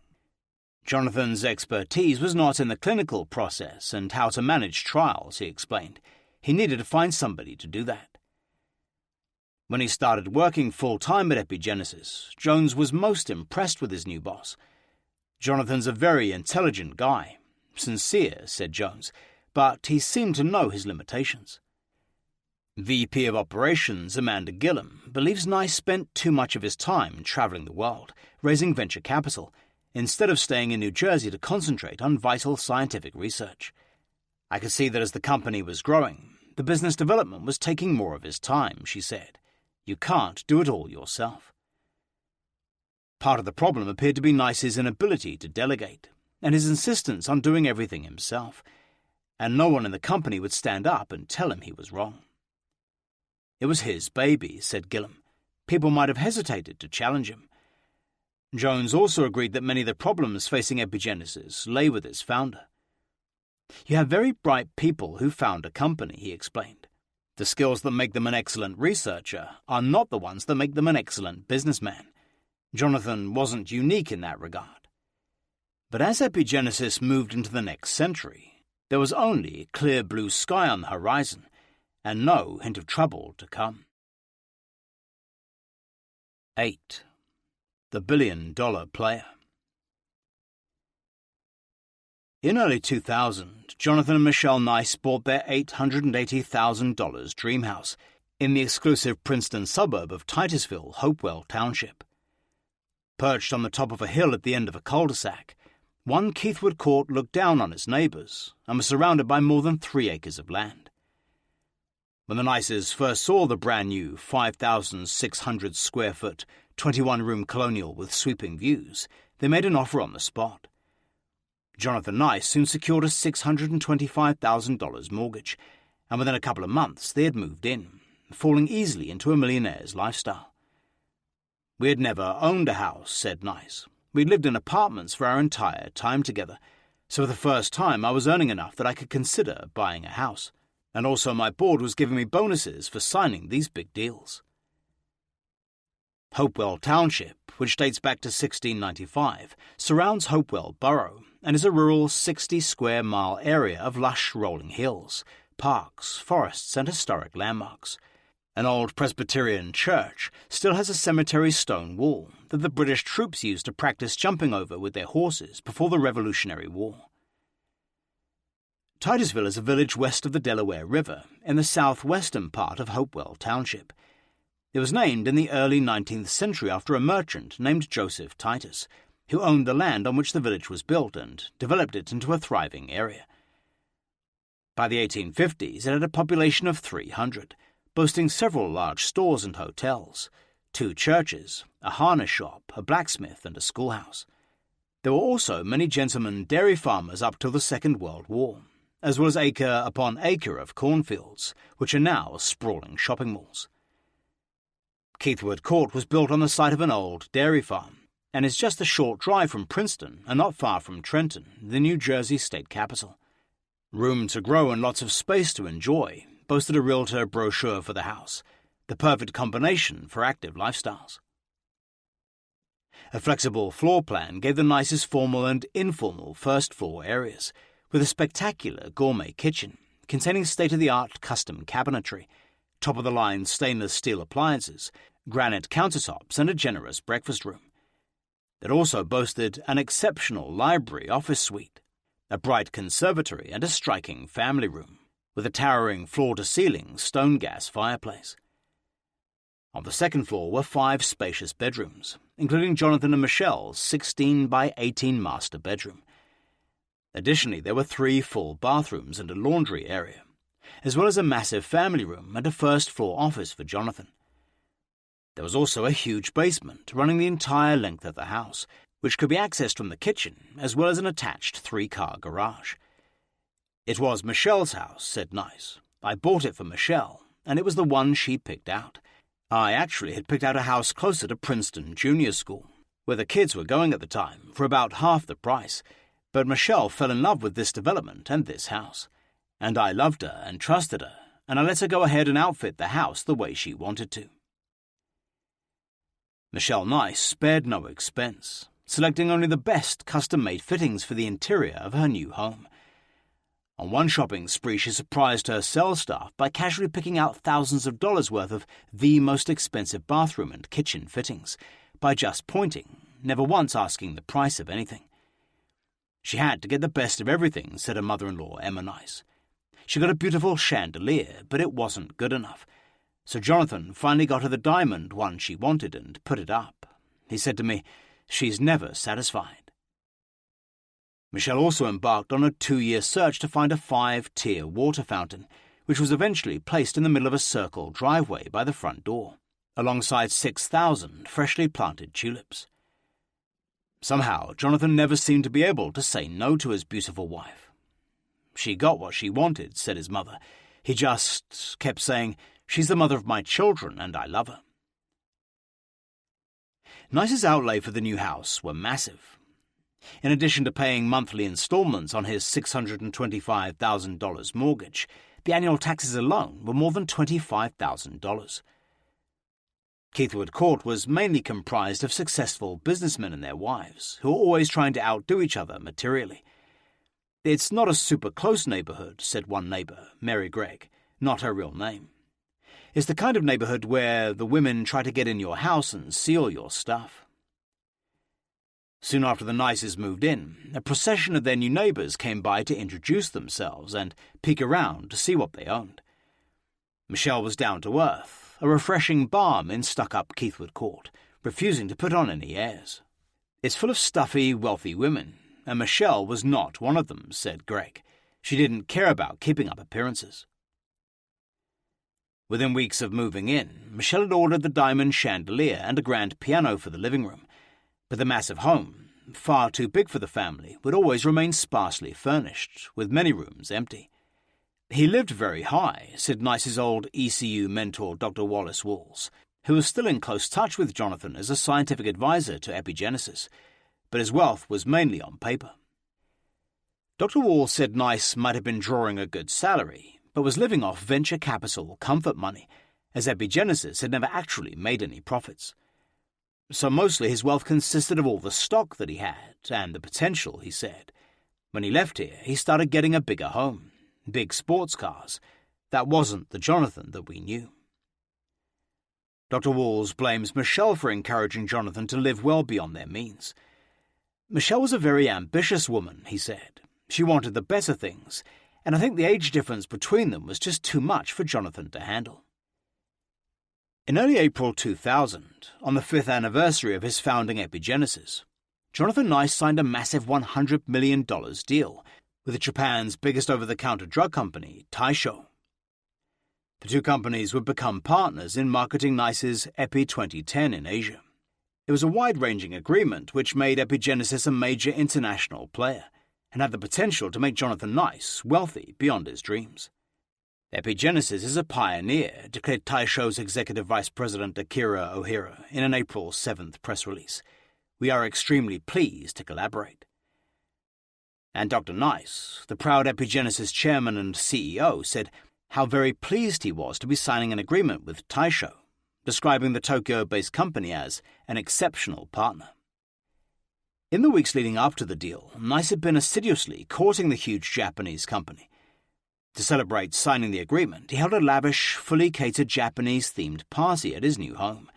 Jonathan's expertise was not in the clinical process and how to manage trials, he explained. He needed to find somebody to do that. When he started working full-time at Epigenesis, Jones was most impressed with his new boss. "Jonathan's a very intelligent guy. Sincere," said Jones, "but he seemed to know his limitations." VP of Operations Amanda Gillum believes Nice spent too much of his time traveling the world, raising venture capital, instead of staying in New Jersey to concentrate on vital scientific research. "I could see that as the company was growing, the business development was taking more of his time," she said. "You can't do it all yourself." Part of the problem appeared to be Nice's inability to delegate, and his insistence on doing everything himself, and no one in the company would stand up and tell him he was wrong. "It was his baby," said Gillum. "People might have hesitated to challenge him." Jones also agreed that many of the problems facing Epigenesis lay with its founder. "You have very bright people who found a company," he explained. "The skills that make them an excellent researcher are not the ones that make them an excellent businessman. Jonathan wasn't unique in that regard." But as Epigenesis moved into the next century, there was only clear blue sky on the horizon, and no hint of trouble to come. 8. The billion-dollar player. In early 2000, Jonathan and Michelle Nice bought their $880,000 dream house in the exclusive Princeton suburb of Titusville, Hopewell Township. Perched on the top of a hill at the end of a cul-de-sac, one Keithwood Court looked down on its neighbours and was surrounded by more than 3 acres of land. When the Nices first saw the brand-new 5,600-square-foot, 21-room colonial with sweeping views, they made an offer on the spot. Jonathan Nice soon secured a $625,000 mortgage, and within a couple of months they had moved in, falling easily into a millionaire's lifestyle. "We had never owned a house," said Nice. "We'd lived in apartments for our entire time together, so for the first time I was earning enough that I could consider buying a house, and also my board was giving me bonuses for signing these big deals." Hopewell Township, which dates back to 1695, surrounds Hopewell Borough and is a rural 60-square-mile area of lush rolling hills, parks, forests, and historic landmarks. An old Presbyterian church still has a cemetery stone wall that the British troops used to practice jumping over with their horses before the Revolutionary War. Titusville is a village west of the Delaware River in the southwestern part of Hopewell Township. It was named in the early 19th century after a merchant named Joseph Titus, who owned the land on which the village was built and developed it into a thriving area. By the 1850s, it had a population of 300, boasting several large stores and hotels, 2 churches, a harness shop, a blacksmith, and a schoolhouse. There were also many gentlemen dairy farmers up till the Second World War, as well as acre upon acre of cornfields, which are now sprawling shopping malls. Keithwood Court was built on the site of an old dairy farm, and is just a short drive from Princeton and not far from Trenton, the New Jersey state capital. Room to grow and lots of space to enjoy boasted a realtor brochure for the house, the perfect combination for active lifestyles. A flexible floor plan gave the nicest formal and informal first-floor areas, with a spectacular gourmet kitchen containing state-of-the-art custom cabinetry, top-of-the-line stainless steel appliances, granite countertops, and a generous breakfast room. It also boasted an exceptional library office suite, a bright conservatory, and a striking family room, with a towering floor-to-ceiling stone gas fireplace. On the second floor were 5 spacious bedrooms, including Jonathan and Michelle's 16 by 18 master bedroom. Additionally, there were 3 full bathrooms and a laundry area, as well as a massive family room and a first-floor office for Jonathan. There was also a huge basement running the entire length of the house, which could be accessed from the kitchen, as well as an attached 3-car garage. "It was Michelle's house," said Nice. "I bought it for Michelle, and it was the one she picked out. I actually had picked out a house closer to Princeton Junior School, where the kids were going at the time, for about half the price, but Michelle fell in love with this development and this house. And I loved her and trusted her, and I let her go ahead and outfit the house the way she wanted to." Michelle Nice spared no expense, selecting only the best custom-made fittings for the interior of her new home. On one shopping spree, she surprised her sales staff by casually picking out thousands of dollars worth of the most expensive bathroom and kitchen fittings, by just pointing, never once asking the price of anything. She had to get the best of everything, said her mother-in-law, Emma Nice. She got a beautiful chandelier, but it wasn't good enough. So Jonathan finally got her the diamond one she wanted and put it up. He said to me, "She's never satisfied." Michelle also embarked on a 2-year search to find a 5-tier water fountain, which was eventually placed in the middle of a circle driveway by the front door, alongside 6,000 freshly planted tulips. Somehow, Jonathan never seemed to be able to say no to his beautiful wife. "She got what she wanted," said his mother. "He just kept saying, 'She's the mother of my children, and I love her.'" Nice's outlay for the new house were massive. In addition to paying monthly installments on his $625,000 mortgage, the annual taxes alone were more than $25,000. Keithwood Court was mainly comprised of successful businessmen and their wives, who were always trying to outdo each other materially. "It's not a super close neighborhood," said one neighbor, Mary Gregg, not her real name. "It's the kind of neighborhood where the women try to get in your house and steal your stuff." Soon after the Nices moved in, a procession of their new neighbors came by to introduce themselves and peek around to see what they owned. Michelle was down to earth, a refreshing balm in stuck-up Keithwood Court, refusing to put on any airs. "It's full of stuffy, wealthy women, and Michelle was not one of them," said Greg. "She didn't care about keeping up appearances." Within weeks of moving in, Michelle had ordered the diamond chandelier and a grand piano for the living room, but the massive home, far too big for the family, would always remain sparsely furnished, with many rooms empty. "He lived very high," said Nice's old ECU mentor Dr. Wallace Walls, who was still in close touch with Jonathan as a scientific advisor to epigenesis, but his wealth was mainly on paper. Dr. Walls said Nice might have been drawing a good salary, but was living off venture capital comfort money, as epigenesis had never actually made any profits. So mostly his wealth consisted of all the stock that he had, and the potential, he said. When he left here, he started getting a bigger home, big sports cars. That wasn't the Jonathan that we knew. Dr. Walls blames Michelle for encouraging Jonathan to live well beyond their means. "Michelle was a very ambitious woman," he said. "She wanted the better things, and I think the age difference between them was just too much for Jonathan to handle." In early April 2000, on the 5th anniversary of his founding Epigenesis, Jonathan Nice signed a massive $100 million deal with Japan's biggest over-the-counter drug company, Taisho. The two companies would become partners in marketing Nice's Epi 2010 in Asia. It was a wide-ranging agreement which made Epigenesis a major international player and had the potential to make Jonathan Nice wealthy beyond his dreams. Epigenesis is a pioneer, declared Taisho's Executive Vice President Akira Ohira in an April 7th press release. "We are extremely pleased to collaborate." And Dr. Nice, the proud Epigenesis chairman and CEO, said how very pleased he was to be signing an agreement with Taisho, describing the Tokyo-based company as an exceptional partner. In the weeks leading up to the deal, Nice had been assiduously courting the huge Japanese company. To celebrate signing the agreement, he held a lavish, fully catered Japanese-themed party at his new home.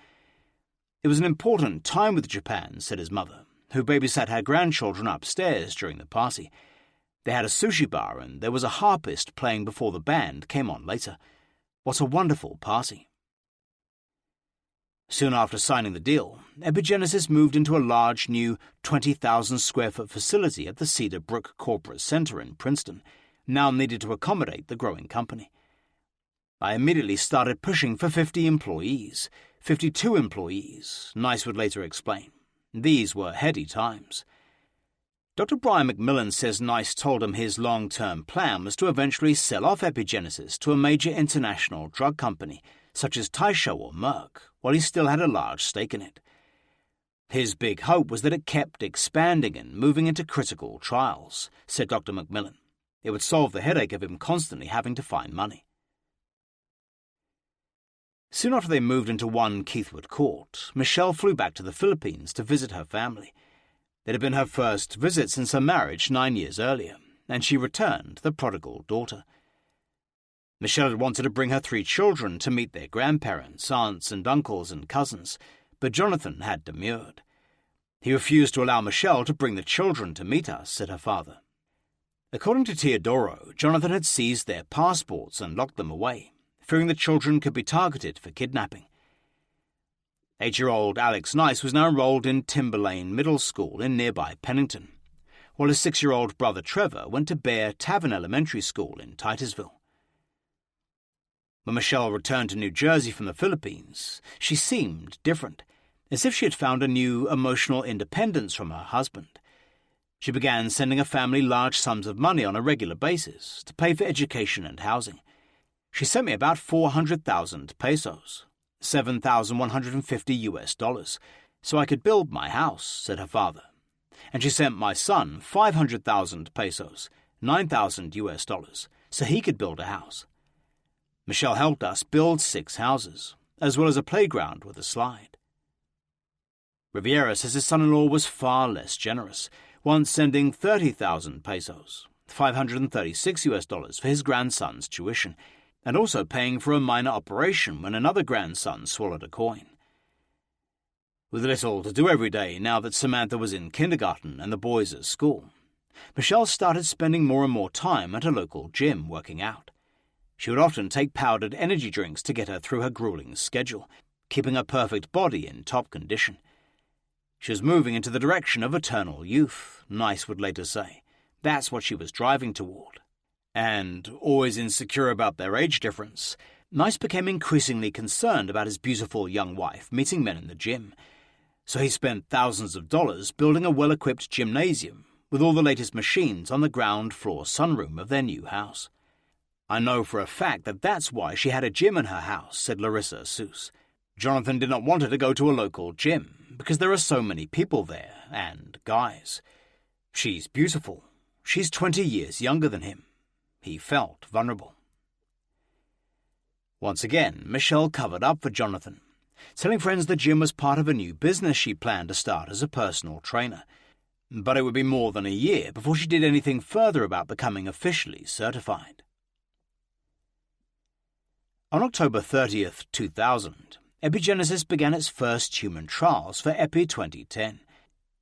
It was an important time with Japan, said his mother, who babysat her grandchildren upstairs during the party. They had a sushi bar and there was a harpist playing before the band came on later. What a wonderful party. Soon after signing the deal, Epigenesis moved into a large new 20,000-square-foot facility at the Cedar Brook Corporate Center in Princeton, now needed to accommodate the growing company. I immediately started pushing for 50 employees, 52 employees, Nice would later explain. These were heady times. Dr. Brian McMillan says Nice told him his long-term plan was to eventually sell off Epigenesis to a major international drug company, such as Taisho or Merck, while he still had a large stake in it. His big hope was that it kept expanding and moving into critical trials, said Dr. McMillan. It would solve the headache of him constantly having to find money. Soon after they moved into 1 Keithwood Court, Michelle flew back to the Philippines to visit her family. It had been her first visit since her marriage 9 years earlier, and she returned, the prodigal daughter. Michelle had wanted to bring her 3 children to meet their grandparents, aunts and uncles and cousins, but Jonathan had demurred. He refused to allow Michelle to bring the children to meet us, said her father. According to Teodoro, Jonathan had seized their passports and locked them away, fearing the children could be targeted for kidnapping. 8-year-old Alex Nice was now enrolled in Timberlane Middle School in nearby Pennington, while his 6-year-old brother Trevor went to Bear Tavern Elementary School in Titusville. When Michelle returned to New Jersey from the Philippines, she seemed different, as if she had found a new emotional independence from her husband. She began sending her family large sums of money on a regular basis to pay for education and housing. She sent me about 400,000 pesos, $7,150, so I could build my house, said her father. And she sent my son 500,000 pesos, $9,000, so he could build a house. Michelle helped us build 6 houses, as well as a playground with a slide. Riviera says his son-in-law was far less generous, once sending 30,000 pesos, $536 for his grandson's tuition, and also paying for a minor operation when another grandson swallowed a coin. With little to do every day now that Samantha was in kindergarten and the boys at school, Michelle started spending more and more time at a local gym working out. She would often take powdered energy drinks to get her through her grueling schedule, keeping her perfect body in top condition. She was moving into the direction of eternal youth, Nice would later say. That's what she was driving toward. And, always insecure about their age difference, Nice became increasingly concerned about his beautiful young wife meeting men in the gym. So he spent thousands of dollars building a well-equipped gymnasium with all the latest machines on the ground floor sunroom of their new house. I know for a fact that that's why she had a gym in her house, said Larissa Seuss. Jonathan did not want her to go to a local gym, because there are so many people there, and guys. She's beautiful. She's 20 years younger than him. He felt vulnerable. Once again, Michelle covered up for Jonathan, telling friends the gym was part of a new business she planned to start as a personal trainer. But it would be more than a year before she did anything further about becoming officially certified. On October 30th, 2000, Epigenesis began its first human trials for Epi 2010.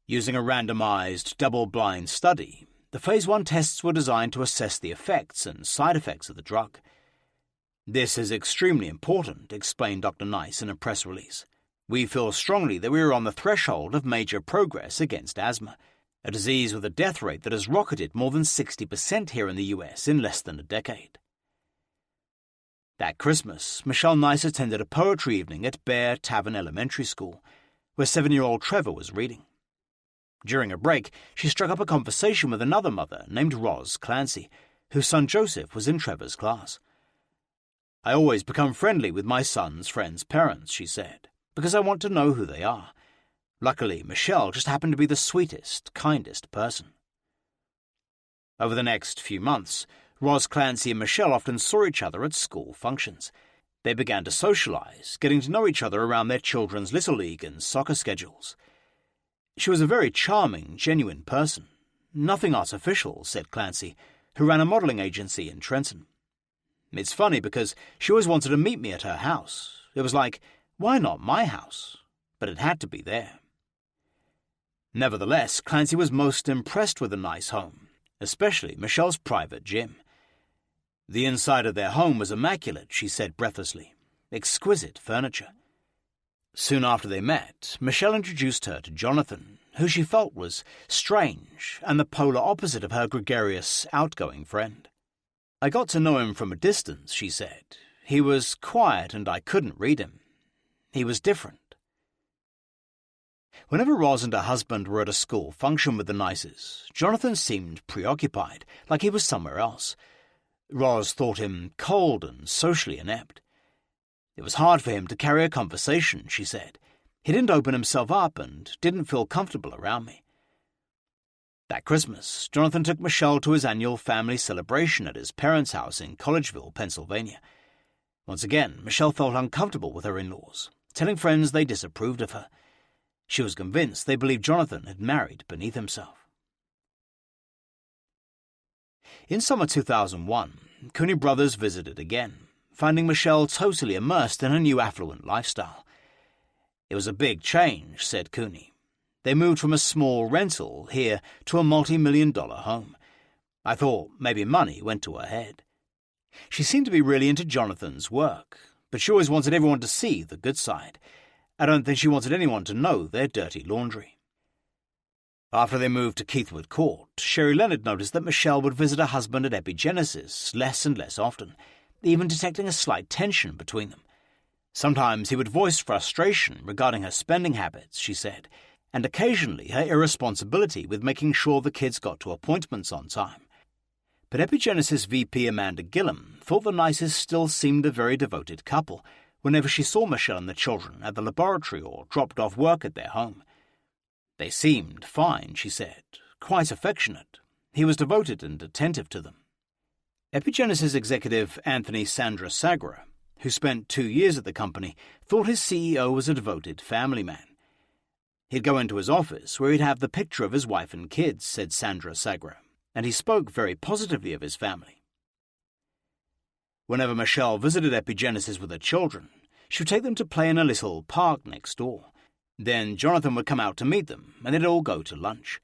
Using a randomized, double-blind study, the Phase 1 tests were designed to assess the effects and side effects of the drug. This is extremely important, explained Dr. Nice in a press release. We feel strongly that we are on the threshold of major progress against asthma, a disease with a death rate that has rocketed more than 60% here in the US in less than a decade. That Christmas, Michelle Nice attended a poetry evening at Bear Tavern Elementary School, where 7-year-old Trevor was reading. During a break, she struck up a conversation with another mother named Roz Clancy, whose son Joseph was in Trevor's class. I always become friendly with my son's friends' parents, she said, because I want to know who they are. Luckily, Michelle just happened to be the sweetest, kindest person. Over the next few months, Roz, Clancy and Michelle often saw each other at school functions. They began to socialize, getting to know each other around their children's Little League and soccer schedules. She was a very charming, genuine person. Nothing artificial, said Clancy, who ran a modeling agency in Trenton. It's funny because she always wanted to meet me at her house. It was like, why not my house? But it had to be there. Nevertheless, Clancy was most impressed with the nice home, especially Michelle's private gym. The inside of their home was immaculate, she said breathlessly. Exquisite furniture. Soon after they met, Michelle introduced her to Jonathan, who she felt was strange and the polar opposite of her gregarious, outgoing friend. I got to know him from a distance, she said. He was quiet and I couldn't read him. He was different. Whenever Roz and her husband were at a school function with the Nices, Jonathan seemed preoccupied, like he was somewhere else. Roz thought him cold and socially inept. It was hard for him to carry a conversation, she said. He didn't open himself up and didn't feel comfortable around me. That Christmas, Jonathan took Michelle to his annual family celebration at his parents' house in Collegeville, Pennsylvania. Once again, Michelle felt uncomfortable with her in-laws, telling friends they disapproved of her. She was convinced they believed Jonathan had married beneath himself. In summer 2001, Cooney brothers visited again, finding Michelle totally immersed in her new affluent lifestyle. It was a big change, said Cooney. They moved from a small rental here to a multi-million-dollar home. I thought maybe money went to her head. She seemed to be really into Jonathan's work, but she always wanted everyone to see the good side. I don't think she wanted anyone to know their dirty laundry. After they moved to Keithwood Court, Sherry Leonard noticed that Michelle would visit her husband at Epigenesis less and less often, even detecting a slight tension between them. Sometimes he would voice frustration regarding her spending habits, she said, and occasionally her irresponsibility with making sure the kids got to appointments on time. But Epigenesis VP Amanda Gillum thought the Nices still seemed a very devoted couple whenever she saw Michelle and the children at the laboratory or dropped off work at their home. They seemed fine, she said, quite affectionate. He was devoted and attentive to them. Epigenesis executive Anthony Sandra Sagra, who spent 2 years at the company, thought his CEO was a devoted family man. He'd go into his office where he'd have the picture of his wife and kids, said Sandra Sagra, and he spoke very positively of his family. Whenever Michelle visited Epigenesis with her children, she would take them to play in a little park next door. Then Jonathan would come out to meet them, and they'd all go to lunch.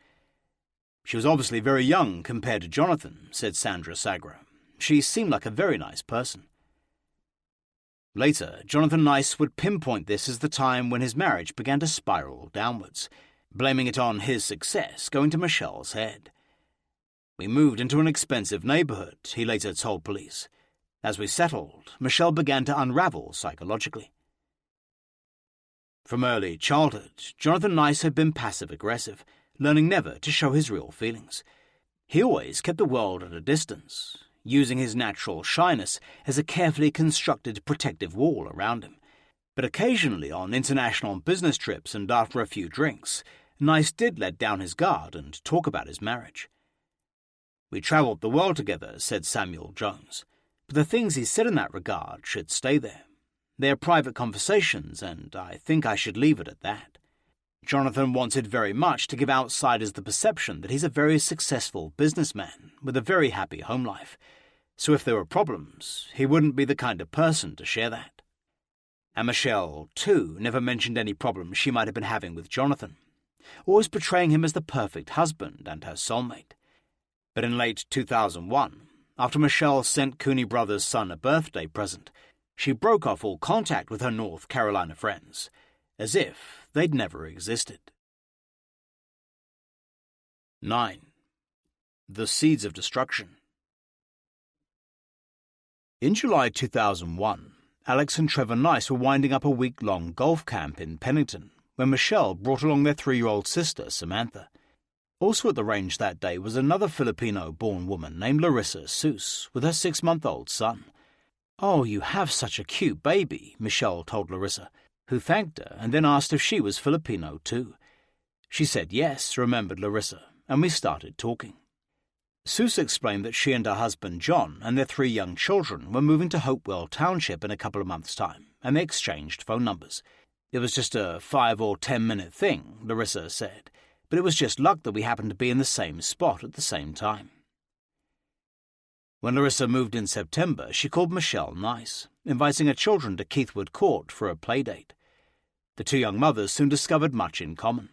She was obviously very young compared to Jonathan, said Sandra Sagra. She seemed like a very nice person. Later, Jonathan Nice would pinpoint this as the time when his marriage began to spiral downwards, blaming it on his success going to Michelle's head. We moved into an expensive neighborhood, he later told police. As we settled, Michelle began to unravel psychologically. From early childhood, Jonathan Nice had been passive-aggressive, learning never to show his real feelings. He always kept the world at a distance, using his natural shyness as a carefully constructed protective wall around him. But occasionally on international business trips and after a few drinks, Nice did let down his guard and talk about his marriage. We travelled the world together, said Samuel Jones, but the things he said in that regard should stay there. They are private conversations, and I think I should leave it at that. Jonathan wanted very much to give outsiders the perception that he's a very successful businessman with a very happy home life. So if there were problems, he wouldn't be the kind of person to share that. And Michelle, too, never mentioned any problems she might have been having with Jonathan, always portraying him as the perfect husband and her soulmate. But in late 2001, after Michelle sent Cooney Brothers' son a birthday present, she broke off all contact with her North Carolina friends, as if they'd never existed. 9. The Seeds of Destruction. In July 2001, Alex and Trevor Nice were winding up a week-long golf camp in Pennington when Michelle brought along their 3-year-old sister, Samantha. Also at the range that day was another Filipino-born woman named Larissa Seuss with her 6-month-old son. "Oh, you have such a cute baby," Michelle told Larissa, who thanked her and then asked if she was Filipino too. She said yes, remembered Larissa, and we started talking. Seuss explained that she and her husband John and their 3 young children were moving to Hopewell Township in a couple of months' time, and they exchanged phone numbers. It was just a 5 or 10-minute thing, Larissa said, but it was just luck that we happened to be in the same spot at the same time. When Larissa moved in September, she called Michelle nice, inviting her children to Keithwood Court for a playdate. The 2 young mothers soon discovered much in common.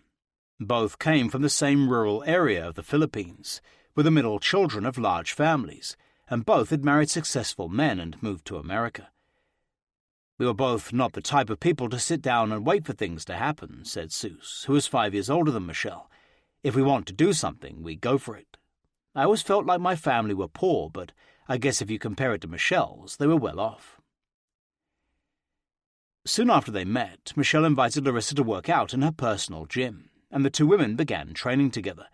Both came from the same rural area of the Philippines, were the middle children of large families, and both had married successful men and moved to America. "We were both not the type of people to sit down and wait for things to happen," said Seuss, who was 5 years older than Michelle. "If we want to do something, we go for it. I always felt like my family were poor, but I guess if you compare it to Michelle's, they were well off." Soon after they met, Michelle invited Larissa to work out in her personal gym, and the 2 women began training together.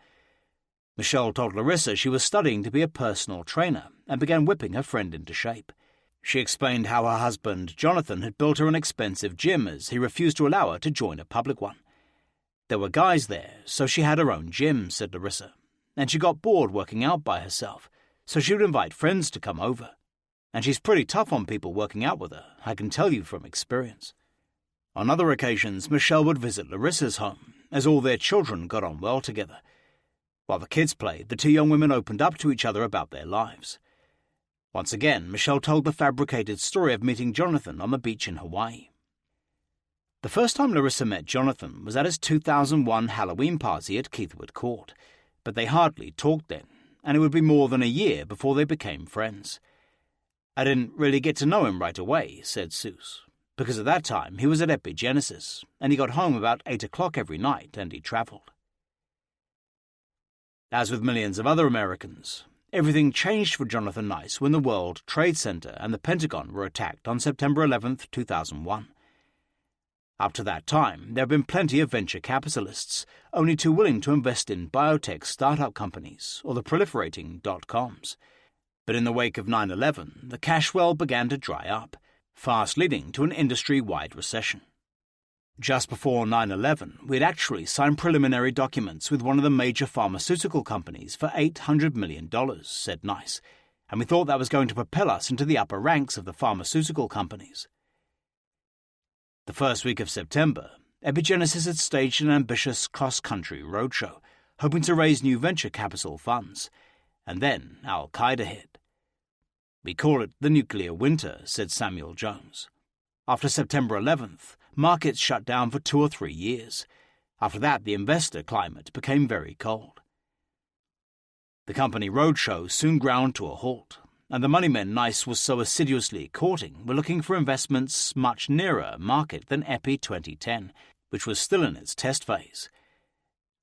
Michelle told Larissa she was studying to be a personal trainer and began whipping her friend into shape. She explained how her husband, Jonathan, had built her an expensive gym as he refused to allow her to join a public one. "There were guys there, so she had her own gym," said Larissa, "and she got bored working out by herself, so she would invite friends to come over. And she's pretty tough on people working out with her, I can tell you from experience." On other occasions, Michelle would visit Larissa's home, as all their children got on well together. While the kids played, the 2 young women opened up to each other about their lives. Once again, Michelle told the fabricated story of meeting Jonathan on the beach in Hawaii. The first time Larissa met Jonathan was at his 2001 Halloween party at Keithwood Court, but they hardly talked then, and it would be more than a year before they became friends. "I didn't really get to know him right away," said Seuss, "because at that time he was at Epigenesis, and he got home about 8 o'clock every night, and he travelled." As with millions of other Americans, everything changed for Jonathan Nice when the World Trade Center and the Pentagon were attacked on September 11, 2001. Up to that time, there have been plenty of venture capitalists, only too willing to invest in biotech startup companies or the proliferating .coms. But in the wake of 9/11, the cash well began to dry up, fast leading to an industry-wide recession. Just before 9/11, we had actually signed preliminary documents with one of the major pharmaceutical companies for $800 million, said Nice, and we thought that was going to propel us into the upper ranks of the pharmaceutical companies. The first week of September, Epigenesis had staged an ambitious cross-country roadshow, hoping to raise new venture capital funds, and then Al-Qaeda hit. "We call it the nuclear winter," said Samuel Jones. "After September 11th, markets shut down for 2 or 3 years. After that, the investor climate became very cold." The company roadshow soon ground to a halt, and the money men Nice was so assiduously courting were looking for investments much nearer market than Epi 2010, which was still in its test phase.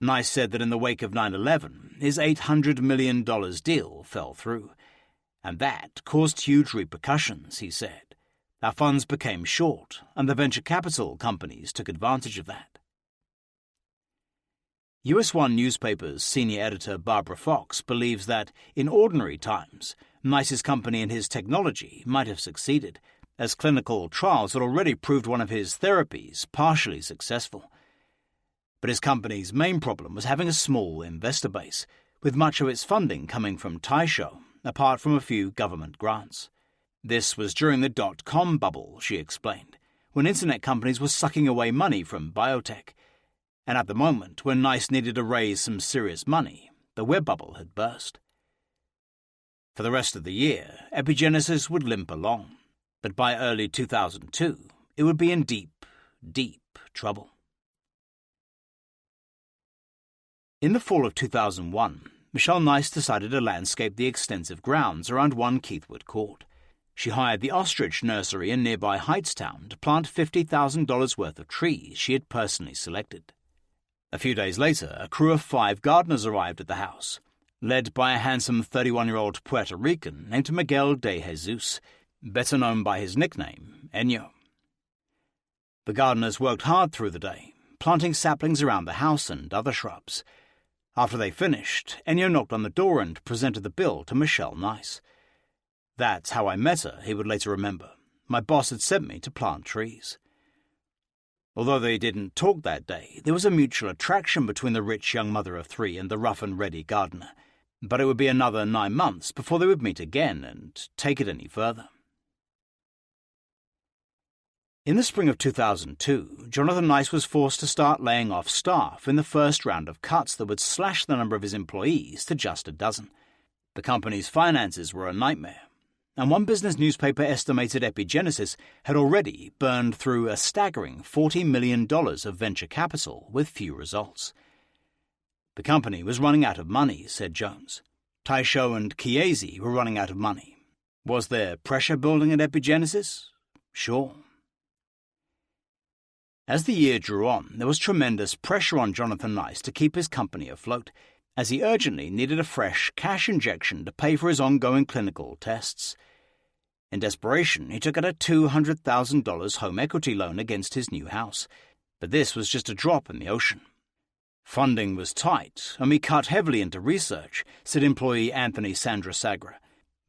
Nice said that in the wake of 9/11, his $800 million deal fell through, and that caused huge repercussions, he said. Our funds became short, and the venture capital companies took advantage of that. US One newspaper's senior editor Barbara Fox believes that, in ordinary times, Nice's company and his technology might have succeeded, as clinical trials had already proved one of his therapies partially successful. But his company's main problem was having a small investor base, with much of its funding coming from Taisho, apart from a few government grants. This was during the .com bubble, she explained, when internet companies were sucking away money from biotech. And at the moment, when Nice needed to raise some serious money, the web bubble had burst. For the rest of the year, Epigenesis would limp along, but by early 2002, it would be in deep, deep trouble. In the fall of 2001, Michelle Nice decided to landscape the extensive grounds around 1 Keithwood Court. She hired the ostrich nursery in nearby Heightstown to plant $50,000 worth of trees she had personally selected. A few days later, a crew of 5 gardeners arrived at the house, led by a handsome 31-year-old Puerto Rican named Miguel de Jesus, better known by his nickname, Enyo. The gardeners worked hard through the day, planting saplings around the house and other shrubs. After they finished, Enyo knocked on the door and presented the bill to Michelle Nice. "That's how I met her," he would later remember. "My boss had sent me to plant trees." Although they didn't talk that day, there was a mutual attraction between the rich young mother of 3 and the rough and ready gardener. But it would be another 9 months before they would meet again and take it any further. In the spring of 2002, Jonathan Nice was forced to start laying off staff in the first round of cuts that would slash the number of his employees to just a dozen. The company's finances were a nightmare, and one business newspaper estimated Epigenesis had already burned through a staggering $40 million of venture capital with few results. The company was running out of money, said Jones. Taisho and Chiesi were running out of money. Was there pressure building at Epigenesis? Sure. As the year drew on, there was tremendous pressure on Jonathan Nice to keep his company afloat, as he urgently needed a fresh cash injection to pay for his ongoing clinical tests. In desperation, he took out a $200,000 home equity loan against his new house, but this was just a drop in the ocean. Funding was tight, and we cut heavily into research, said employee Anthony Sandrasagra.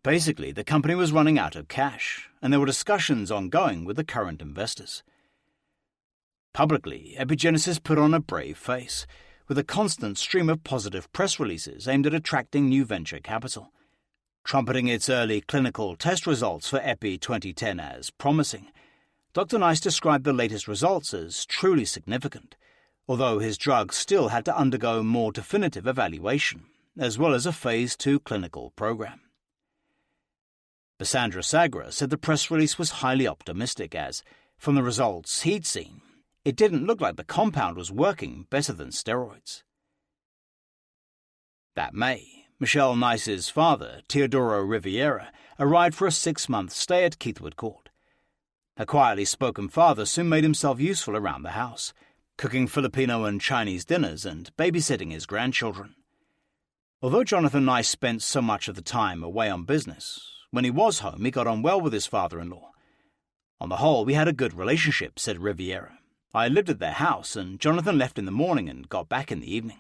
Basically, the company was running out of cash, and there were discussions ongoing with the current investors. Publicly, Epigenesis put on a brave face, with a constant stream of positive press releases aimed at attracting new venture capital. Trumpeting its early clinical test results for Epi 2010 as promising, Dr. Nice described the latest results as truly significant, although his drug still had to undergo more definitive evaluation, as well as a Phase 2 clinical program. Basandra Sagra said the press release was highly optimistic as, from the results he'd seen, it didn't look like the compound was working better than steroids. That May, Michelle Nice's father, Teodoro Riviera, arrived for a 6-month stay at Keithwood Court. Her quietly spoken father soon made himself useful around the house, cooking Filipino and Chinese dinners and babysitting his grandchildren. Although Jonathan Nice spent so much of the time away on business, when he was home he got on well with his father-in-law. On the whole, we had a good relationship, said Riviera. I lived at their house, and Jonathan left in the morning and got back in the evening.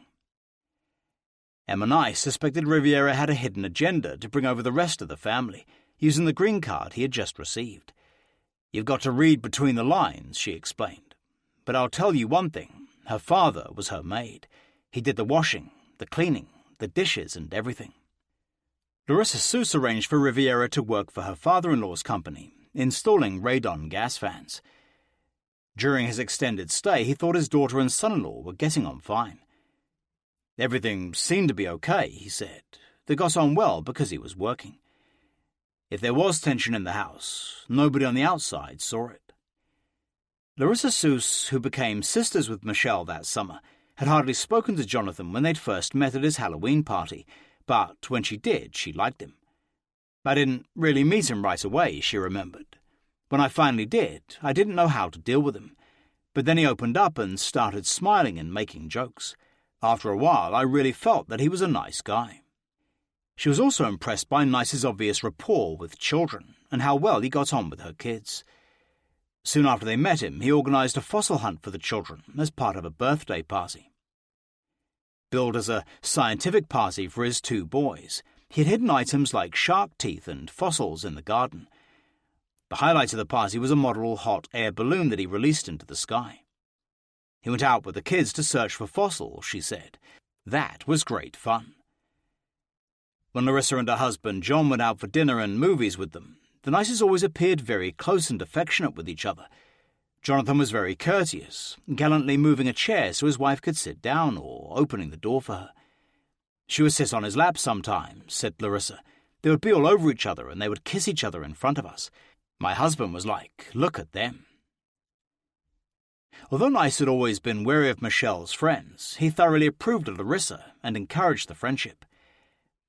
Emma Nice suspected Riviera had a hidden agenda to bring over the rest of the family, using the green card he had just received. You've got to read between the lines, she explained. But I'll tell you one thing, her father was her maid. He did the washing, the cleaning, the dishes and everything. Larissa Seuss arranged for Riviera to work for her father-in-law's company, installing radon gas fans. During his extended stay, he thought his daughter and son-in-law were getting on fine. Everything seemed to be okay, he said. They got on well because he was working. If there was tension in the house, nobody on the outside saw it. Larissa Seuss, who became sisters with Michelle that summer, had hardly spoken to Jonathan when they'd first met at his Halloween party, but when she did, she liked him. I didn't really meet him right away, she remembered. When I finally did, I didn't know how to deal with him, but then he opened up and started smiling and making jokes. After a while, I really felt that he was a nice guy. She was also impressed by Nice's obvious rapport with children and how well he got on with her kids. Soon after they met him, he organised a fossil hunt for the children as part of a birthday party. Billed as a scientific party for his 2 boys, he had hidden items like shark teeth and fossils in the garden. The highlight of the party was a model hot air balloon that he released into the sky. He went out with the kids to search for fossils, she said. That was great fun. When Larissa and her husband John went out for dinner and movies with them, the Nices always appeared very close and affectionate with each other. Jonathan was very courteous, gallantly moving a chair so his wife could sit down or opening the door for her. She would sit on his lap sometimes, said Larissa. They would be all over each other and they would kiss each other in front of us. My husband was like, look at them. Although Nice had always been wary of Michelle's friends, he thoroughly approved of Larissa and encouraged the friendship.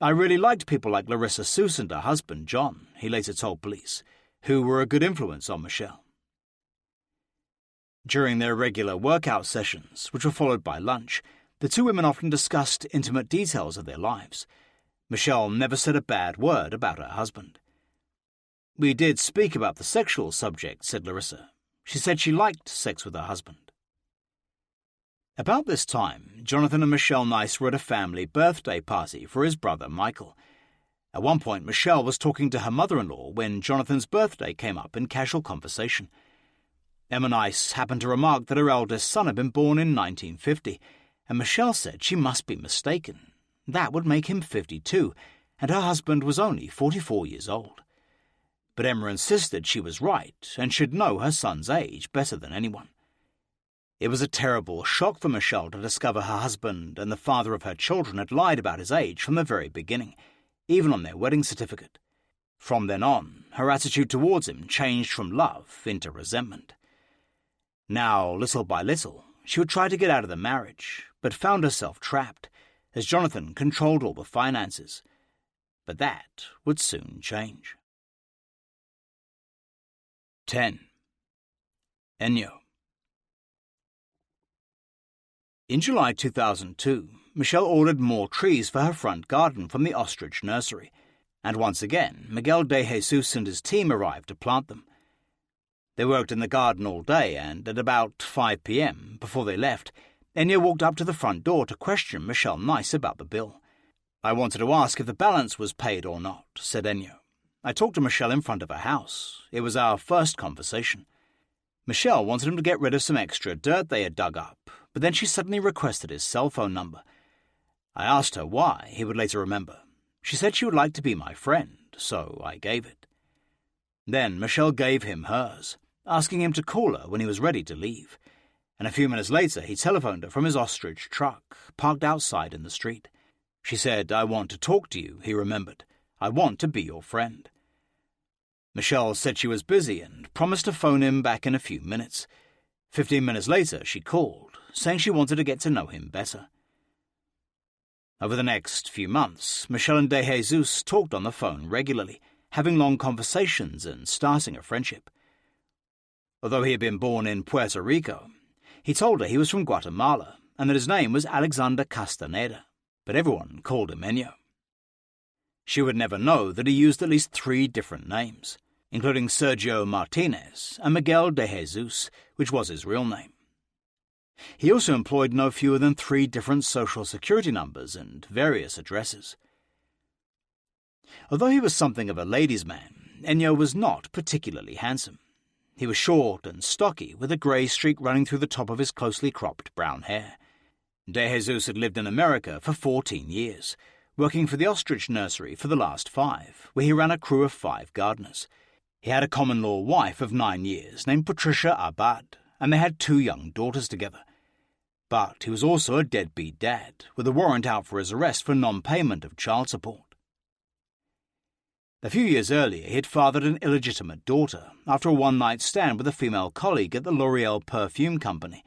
I really liked people like Larissa Seuss and her husband, John, he later told police, who were a good influence on Michelle. During their regular workout sessions, which were followed by lunch, the 2 women often discussed intimate details of their lives. Michelle never said a bad word about her husband. We did speak about the sexual subject, said Larissa. She said she liked sex with her husband. About this time, Jonathan and Michelle Nice were at a family birthday party for his brother Michael. At one point, Michelle was talking to her mother-in-law when Jonathan's birthday came up in casual conversation. Emma Nice happened to remark that her eldest son had been born in 1950, and Michelle said she must be mistaken. That would make him 52, and her husband was only 44 years old. But Emma insisted she was right and should know her son's age better than anyone. It was a terrible shock for Michelle to discover her husband and the father of her children had lied about his age from the very beginning, even on their wedding certificate. From then on, her attitude towards him changed from love into resentment. Now, little by little, she would try to get out of the marriage, but found herself trapped, as Jonathan controlled all the finances. But that would soon change. 10. Ennio. In July 2002, Michelle ordered more trees for her front garden from the ostrich nursery, and once again, Miguel de Jesus and his team arrived to plant them. They worked in the garden all day, and at about 5 p.m., before they left, Ennio walked up to the front door to question Michelle nice about the bill. "I wanted to ask if the balance was paid or not," said Ennio. "I talked to Michelle in front of her house. It was our first conversation." Michelle wanted him to get rid of some extra dirt they had dug up, but then she suddenly requested his cell phone number. I asked her why, he would later remember. She said she would like to be my friend, so I gave it. Then Michelle gave him hers, asking him to call her when he was ready to leave, and a few minutes later he telephoned her from his ostrich truck, parked outside in the street. She said, "I want to talk to you," he remembered. "I want to be your friend." Michelle said she was busy and promised to phone him back in a few minutes. 15 minutes later she called, saying she wanted to get to know him better. Over the next few months, Michelle and De Jesus talked on the phone regularly, having long conversations and starting a friendship. Although he had been born in Puerto Rico, he told her he was from Guatemala and that his name was Alexander Castaneda, but everyone called him Ennio. She would never know that he used at least 3 different names, including Sergio Martinez and Miguel de Jesus, which was his real name. He also employed no fewer than 3 different social security numbers and various addresses. Although he was something of a ladies' man, Ennio was not particularly handsome. He was short and stocky, with a grey streak running through the top of his closely cropped brown hair. De Jesus had lived in America for 14 years, working for the ostrich nursery for the last 5, where he ran a crew of 5 gardeners. He had a common-law wife of 9 years named Patricia Abad, and they had 2 young daughters together. But he was also a deadbeat dad, with a warrant out for his arrest for non-payment of child support. A few years earlier, he had fathered an illegitimate daughter after a one-night stand with a female colleague at the L'Oreal perfume company.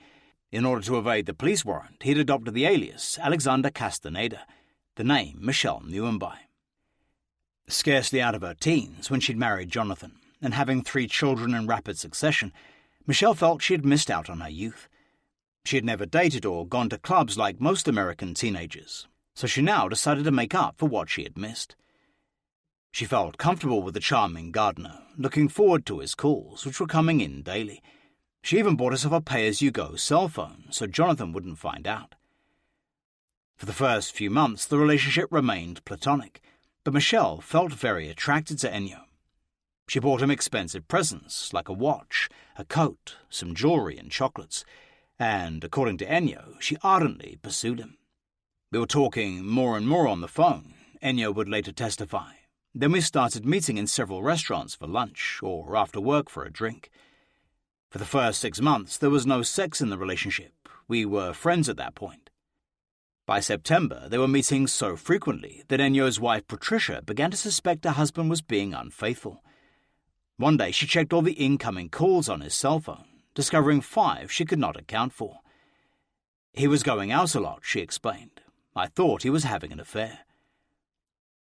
In order to evade the police warrant, he had adopted the alias Alexander Castaneda, the name Michelle knew him by. Scarcely out of her teens when she'd married Jonathan, and having 3 children in rapid succession, Michelle felt she had missed out on her youth. She had never dated or gone to clubs like most American teenagers, so she now decided to make up for what she had missed. She felt comfortable with the charming gardener, looking forward to his calls, which were coming in daily. She even bought herself a pay-as-you-go cell phone so Jonathan wouldn't find out. For the first few months, the relationship remained platonic, but Michelle felt very attracted to Ennio. She bought him expensive presents, like a watch, a coat, some jewelry and chocolates, and, according to Ennio, she ardently pursued him. We were talking more and more on the phone, Ennio would later testify. Then we started meeting in several restaurants for lunch, or after work for a drink. For the first 6 months, there was no sex in the relationship. We were friends at that point. By September, they were meeting so frequently that Ennio's wife Patricia began to suspect her husband was being unfaithful. One day she checked all the incoming calls on his cell phone, discovering 5 she could not account for. He was going out a lot, she explained. I thought he was having an affair.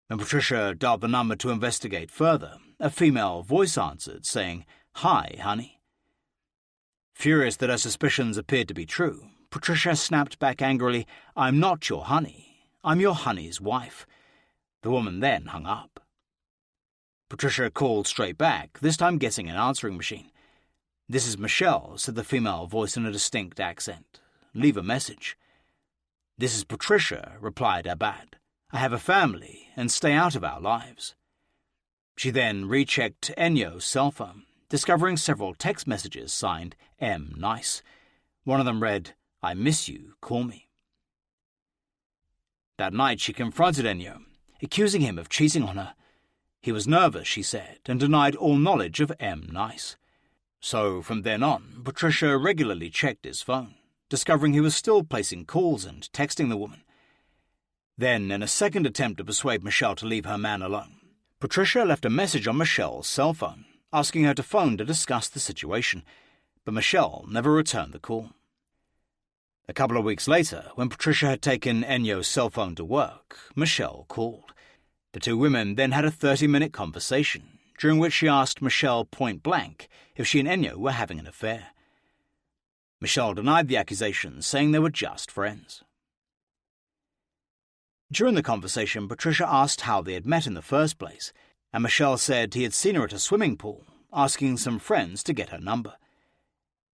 When Patricia dialed the number to investigate further, a female voice answered, saying, "Hi, honey." Furious that her suspicions appeared to be true, Patricia snapped back angrily, "I'm not your honey. I'm your honey's wife." The woman then hung up. Patricia called straight back, this time getting an answering machine. "This is Michelle," said the female voice in a distinct accent. "Leave a message." "This is Patricia," replied Abad. "I have a family, and stay out of our lives." She then rechecked Ennio's cell phone, discovering several text messages signed M. Nice. One of them read, "I miss you, call me." That night she confronted Ennio, accusing him of cheating on her. He was nervous, she said, and denied all knowledge of M. Nice. So from then on, Patricia regularly checked his phone, discovering he was still placing calls and texting the woman. Then, in a second attempt to persuade Michelle to leave her man alone, Patricia left a message on Michelle's cell phone, asking her to phone to discuss the situation, but Michelle never returned the call. A couple of weeks later, when Patricia had taken Ennio's cell phone to work, Michelle called. The two women then had a 30-minute conversation, during which she asked Michelle point-blank if she and Ennio were having an affair. Michelle denied the accusations, saying they were just friends. During the conversation, Patricia asked how they had met in the first place, and Michelle said he had seen her at a swimming pool, asking some friends to get her number.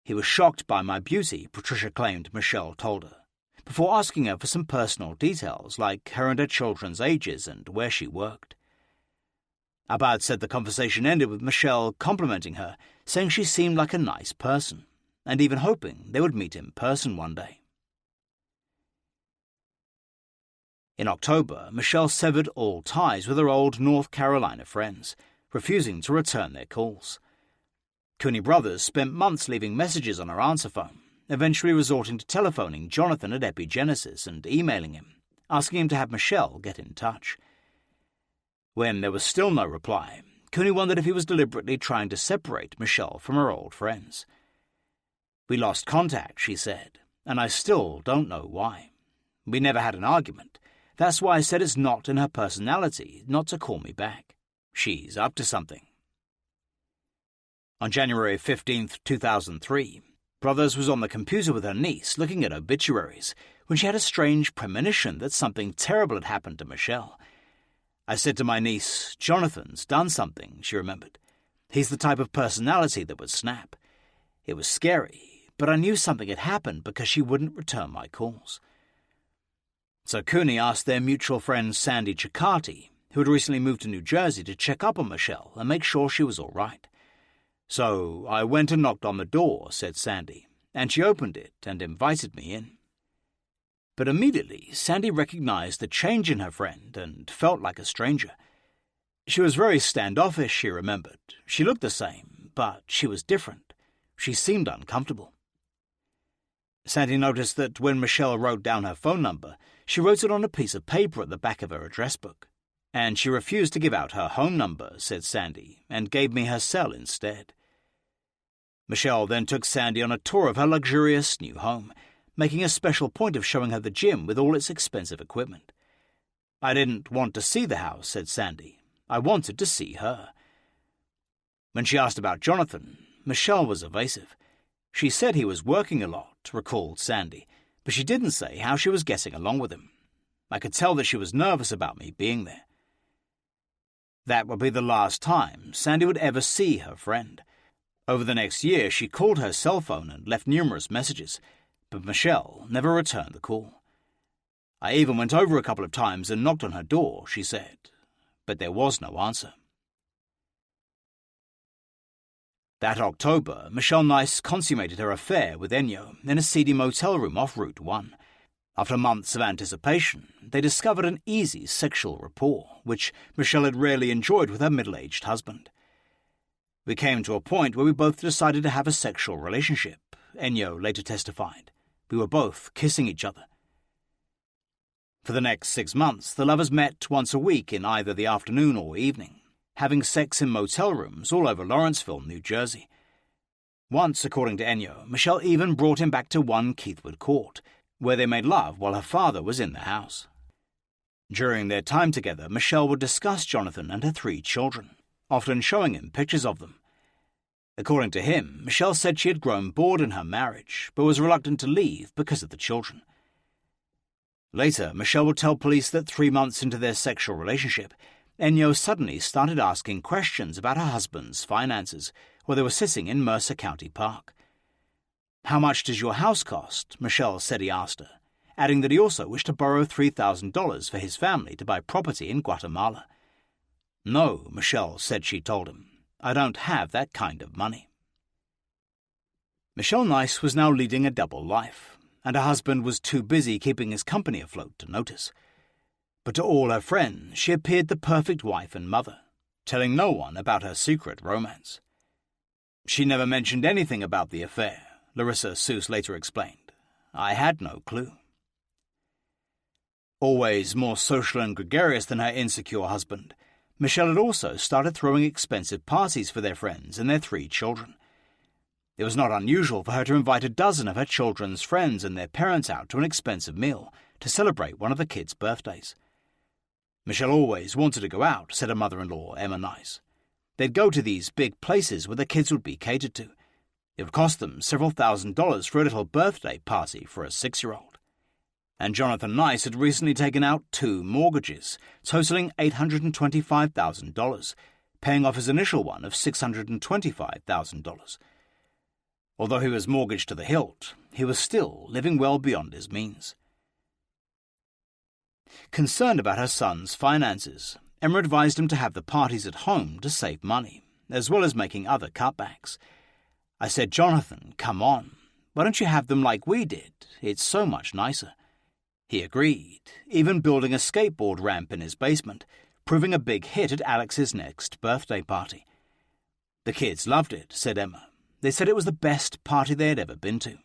He was shocked by my beauty, Patricia claimed Michelle told her, before asking her for some personal details like her and her children's ages and where she worked. Abad said the conversation ended with Michelle complimenting her, saying she seemed like a nice person, and even hoping they would meet in person one day. In October, Michelle severed all ties with her old North Carolina friends, refusing to return their calls. Cooney Brothers spent months leaving messages on her answer phone, eventually resorting to telephoning Jonathan at Epigenesis and emailing him, asking him to have Michelle get in touch. When there was still no reply, Cooney wondered if he was deliberately trying to separate Michelle from her old friends. "We lost contact," she said, "and I still don't know why. We never had an argument. That's why I said it's not in her personality not to call me back. She's up to something." On January 15, 2003, Brothers was on the computer with her niece looking at obituaries when she had a strange premonition that something terrible had happened to Michelle. "I said to my niece, 'Jonathan's done something,'" she remembered. "He's the type of personality that would snap. It was scary, but I knew something had happened because she wouldn't return my calls." So Cooney asked their mutual friend Sandy Ciccati, who had recently moved to New Jersey, to check up on Michelle and make sure she was all right. "So I went and knocked on the door," said Sandy, "and she opened it and invited me in." But immediately, Sandy recognized the change in her friend and felt like a stranger. She was very standoffish, she remembered. She looked the same, but she was different. She seemed uncomfortable. Sandy noticed that when Michelle wrote down her phone number, she wrote it on a piece of paper at the back of her address book. "And she refused to give out her home number," said Sandy, "and gave me her cell instead." Michelle then took Sandy on a tour of her luxurious new home, making a special point of showing her the gym with all its expensive equipment. "I didn't want to see the house," said Sandy. "I wanted to see her." When she asked about Jonathan, Michelle was evasive. She said he was working a lot, recalled Sandy, but she didn't say how she was getting along with him. "I could tell that she was nervous about me being there." That would be the last time Sandy would ever see her friend. Over the next year, she called her cell phone and left numerous messages, but Michelle never returned the call. "I even went over a couple of times and knocked on her door," she said, but there was no answer. That October, Michelle Nice consummated her affair with Ennio in a seedy motel room off Route 1. After months of anticipation, they discovered an easy sexual rapport, which Michelle had rarely enjoyed with her middle-aged husband. "We came to a point where we both decided to have a sexual relationship," Ennio later testified. "We were both kissing each other." For the next 6 months, the lovers met once a week in either the afternoon or evening, having sex in motel rooms all over Lawrenceville, New Jersey. Once, according to Ennio, Michelle even brought him back to 1 Keithwood Court, where they made love while her father was in the house. During their time together, Michelle would discuss Jonathan and her 3 children, often showing him pictures of them. According to him, Michelle said she had grown bored in her marriage, but was reluctant to leave because of the children. Later, Michelle would tell police that 3 months into their sexual relationship, Ennio suddenly started asking questions about her husband's finances while they were sitting in Mercer County Park. "How much does your house cost?" Michelle said he asked her, adding that he also wished to borrow $3,000 for his family to buy property in Guatemala. "No," Michelle said she told him, "I don't have that kind of money." Michelle Nice was now leading a double life, and her husband was too busy keeping his company afloat to notice. but to all her friends she appeared the perfect wife and mother, telling no one about her secret romance. She never mentioned anything about the affair, Larissa Seuss later explained. I had no clue. Always more social and gregarious than her insecure husband, Michelle had also started throwing expensive parties for their friends and their 3 children. It was not unusual for her to invite a dozen of her children's friends and their parents out to an expensive meal to celebrate one of the kids' birthdays. Michelle always wanted to go out, said her mother-in-law, Emma Nice. They'd go to these big places where the kids would be catered to. It would cost them several $1,000s for a little birthday party for a 6-year-old. And Jonathan Nice had recently taken out 2 mortgages, totaling $825,000, paying off his initial one of $625,000. Although he was mortgaged to the hilt, he was still living well beyond his means. Concerned about her son's finances, Emma advised him to have the parties at home to save money, as well as making other cutbacks. I said, Jonathan, come on. Why don't you have them like we did? It's so much nicer. He agreed, even building a skateboard ramp in his basement, proving a big hit at Alex's next birthday party. The kids loved it, said Emma. They said it was the best party they had ever been to.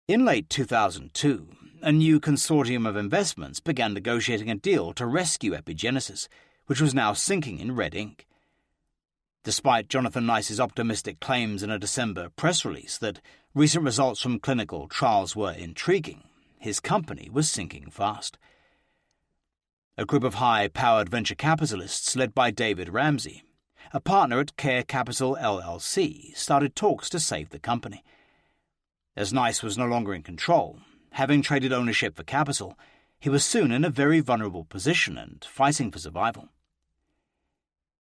In late 2002, a new consortium of investments began negotiating a deal to rescue Epigenesis, which was now sinking in red ink. Despite Jonathan Nice's optimistic claims in a December press release that recent results from clinical trials were intriguing, his company was sinking fast. A group of high-powered venture capitalists led by David Ramsey, a partner at Care Capital LLC, started talks to save the company. As Nice was no longer in control, having traded ownership for capital, he was soon in a very vulnerable position and fighting for survival.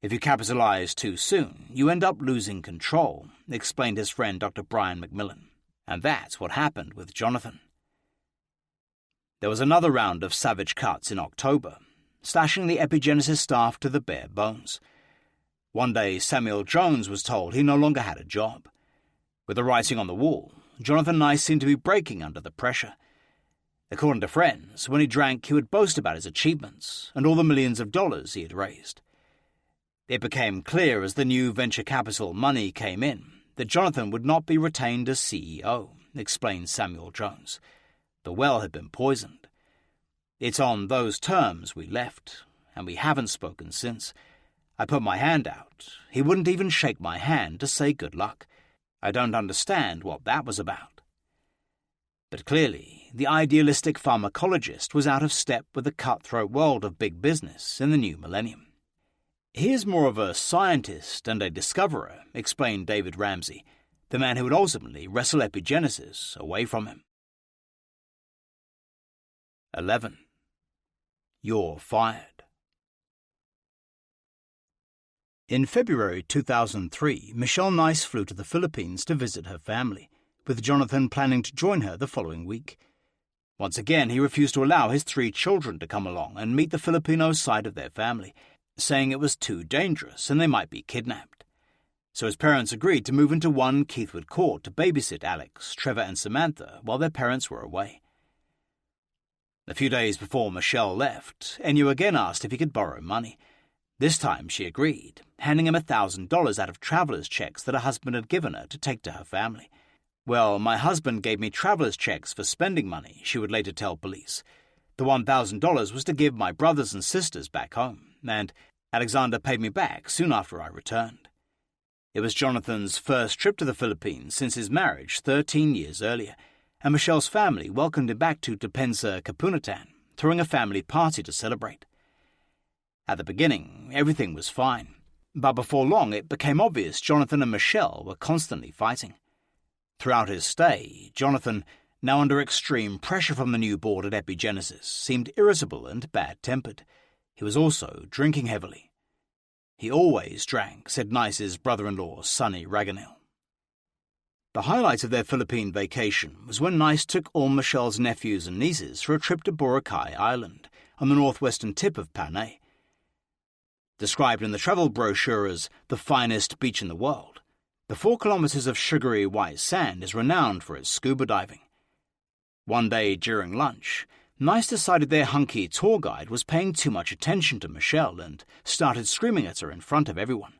If you capitalize too soon, you end up losing control, explained his friend Dr. Brian McMillan. And that's what happened with Jonathan. There was another round of savage cuts in October, slashing the Epigenesis staff to the bare bones. One day, Samuel Jones was told he no longer had a job. With the writing on the wall, Jonathan Nice seemed to be breaking under the pressure. According to friends, when he drank, he would boast about his achievements and all the millions of dollars he had raised. It became clear as the new venture capital money came in that Jonathan would not be retained as CEO, explained Samuel Jones. The well had been poisoned. It's on those terms we left, and we haven't spoken since. I put my hand out. He wouldn't even shake my hand to say good luck. I don't understand what that was about. But clearly, the idealistic pharmacologist was out of step with the cutthroat world of big business in the new millennium. He is more of a scientist and a discoverer, explained David Ramsey, the man who would ultimately wrestle Epigenesis away from him. 11. You're fired. In February 2003, Michelle Nice flew to the Philippines to visit her family, with Jonathan planning to join her the following week. Once again, he refused to allow his 3 children to come along and meet the Filipino side of their family, saying it was too dangerous and they might be kidnapped. So his parents agreed to move into 1 Keithwood Court to babysit Alex, Trevor and Samantha while their parents were away. A few days before Michelle left, Ennio again asked if he could borrow money. This time she agreed, handing him $1,000 out of traveller's checks that her husband had given her to take to her family. Well, my husband gave me traveller's checks for spending money, she would later tell police. The $1,000 was to give my brothers and sisters back home, and Alexander paid me back soon after I returned. It was Jonathan's first trip to the Philippines since his marriage 13 years earlier, and Michelle's family welcomed him back to Depensa, Kapunatan, throwing a family party to celebrate. At the beginning, everything was fine, but before long it became obvious Jonathan and Michelle were constantly fighting. Throughout his stay, Jonathan, now under extreme pressure from the new board at Epigenesis, seemed irritable and bad-tempered. He was also drinking heavily. He always drank, said Nice's brother-in-law, Sonny Raganel. The highlight of their Philippine vacation was when Nice took all Michelle's nephews and nieces for a trip to Boracay Island, on the northwestern tip of Panay. Described in the travel brochure as the finest beach in the world, the 4 kilometers of sugary white sand is renowned for its scuba diving. One day during lunch, Nice decided their hunky tour guide was paying too much attention to Michelle and started screaming at her in front of everyone.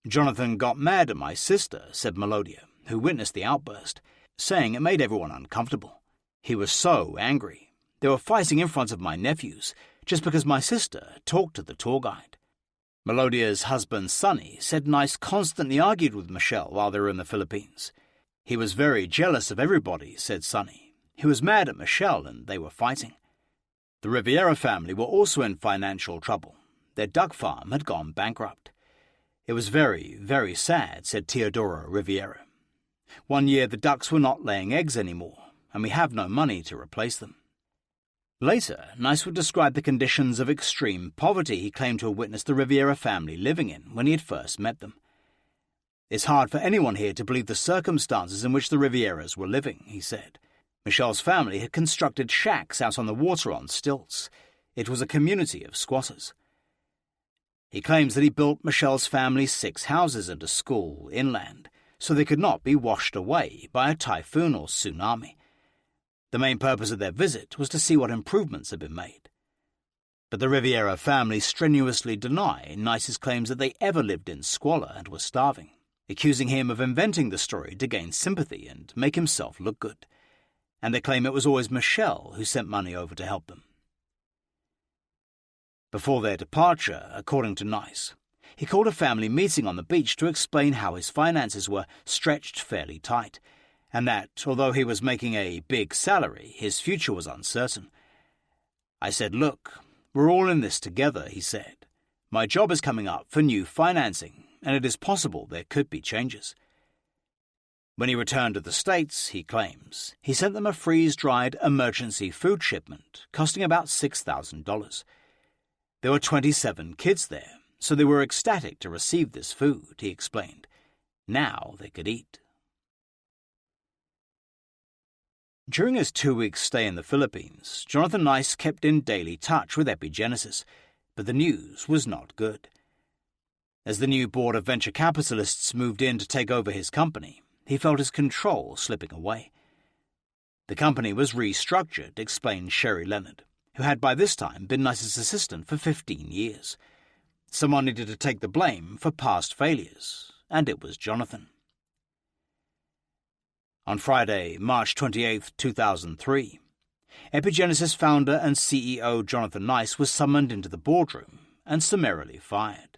Jonathan got mad at my sister, said Melodia, who witnessed the outburst, saying it made everyone uncomfortable. He was so angry. They were fighting in front of my nephews, just because my sister talked to the tour guide. Melodia's husband, Sonny, said Nice constantly argued with Michelle while they were in the Philippines. He was very jealous of everybody, said Sonny. He was mad at Michelle and they were fighting. The Riviera family were also in financial trouble. Their duck farm had gone bankrupt. It was very, very sad, said Teodora Riviera. One year the ducks were not laying eggs anymore, and we have no money to replace them. Later, Nice would describe the conditions of extreme poverty he claimed to have witnessed the Riviera family living in when he had first met them. It's hard for anyone here to believe the circumstances in which the Rivieras were living, he said. Michelle's family had constructed shacks out on the water on stilts. It was a community of squatters. He claims that he built Michelle's family 6 houses and a school inland, so they could not be washed away by a typhoon or tsunami. The main purpose of their visit was to see what improvements had been made. But the Riviera family strenuously deny Nice's claims that they ever lived in squalor and were starving, accusing him of inventing the story to gain sympathy and make himself look good. And they claim it was always Michelle who sent money over to help them. Before their departure, according to Nice, he called a family meeting on the beach to explain how his finances were stretched fairly tight, and that, although he was making a big salary, his future was uncertain. I said, "Look, we're all in this together," he said. "My job is coming up for new financing, and it is possible there could be changes." When he returned to the States, he claims, he sent them a freeze-dried emergency food shipment costing about $6,000. There were 27 kids there, so they were ecstatic to receive this food, he explained. Now they could eat. During his 2-week stay in the Philippines, Jonathan Nice kept in daily touch with Epigenesis, but the news was not good. As the new board of venture capitalists moved in to take over his company, he felt his control slipping away. The company was restructured, explained Sherry Leonard, who had by this time been Nice's assistant for 15 years. Someone needed to take the blame for past failures, and it was Jonathan. On Friday, March 28, 2003, Epigenesis founder and CEO Jonathan Nice was summoned into the boardroom and summarily fired.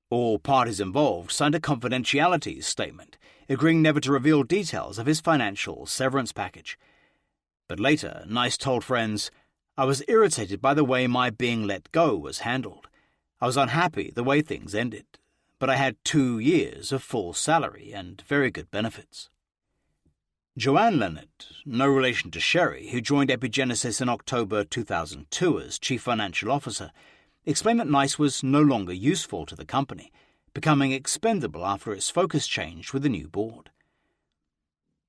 All parties involved signed a confidentiality statement, agreeing never to reveal details of his financial severance package. But later, Nice told friends, "I was irritated by the way my being let go was handled. I was unhappy the way things ended, but I had 2 years of full salary and very good benefits." Joanne Leonard, no relation to Sherry, who joined Epigenesis in October 2002 as Chief Financial Officer, explained that Nice was no longer useful to the company, becoming expendable after its focus changed with the new board.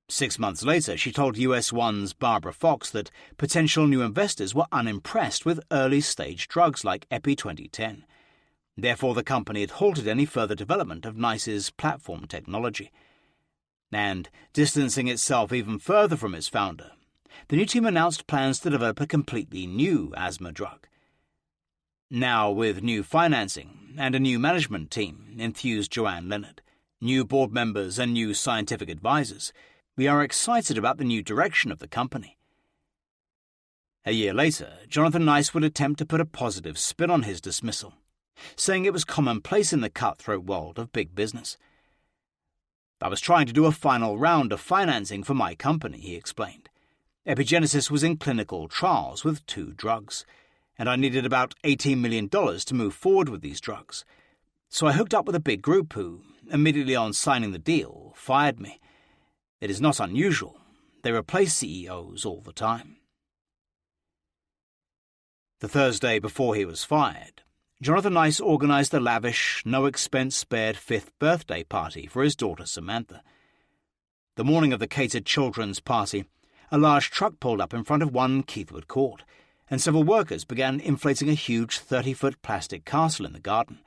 6 months later, she told US One's Barbara Fox that potential new investors were unimpressed with early-stage drugs like Epi 2010. Therefore, the company had halted any further development of Nice's platform technology. And, distancing itself even further from its founder, the new team announced plans to develop a completely new asthma drug. Now, with new financing and a new management team, enthused Joanne Leonard, new board members and new scientific advisors, we are excited about the new direction of the company. A year later, Jonathan Nice would attempt to put a positive spin on his dismissal, saying it was commonplace in the cutthroat world of big business. "I was trying to do a final round of financing for my company," he explained. Epigenesis was in clinical trials with 2 drugs, and I needed about $18 million to move forward with these drugs. So I hooked up with a big group who, immediately on signing the deal, fired me. It is not unusual. They replace CEOs all the time. The Thursday before he was fired, Jonathan Nice organized a lavish, no-expense-spared 5th birthday party for his daughter Samantha. The morning of the catered children's party, a large truck pulled up in front of 1 Keithwood Court, and several workers began inflating a huge 30-foot plastic castle in the garden.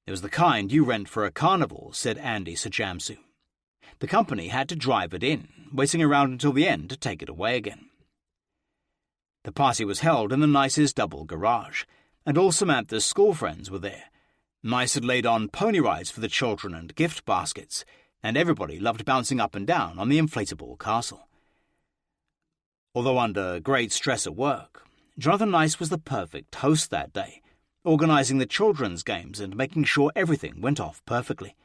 It was the kind you rent for a carnival, said Andy Sajamsu. The company had to drive it in, waiting around until the end to take it away again. The party was held in the Nice's double garage, and all Samantha's school friends were there. Nice had laid on pony rides for the children and gift baskets, and everybody loved bouncing up and down on the inflatable castle. Although under great stress at work, Jonathan Nice was the perfect host that day, organising the children's games and making sure everything went off perfectly.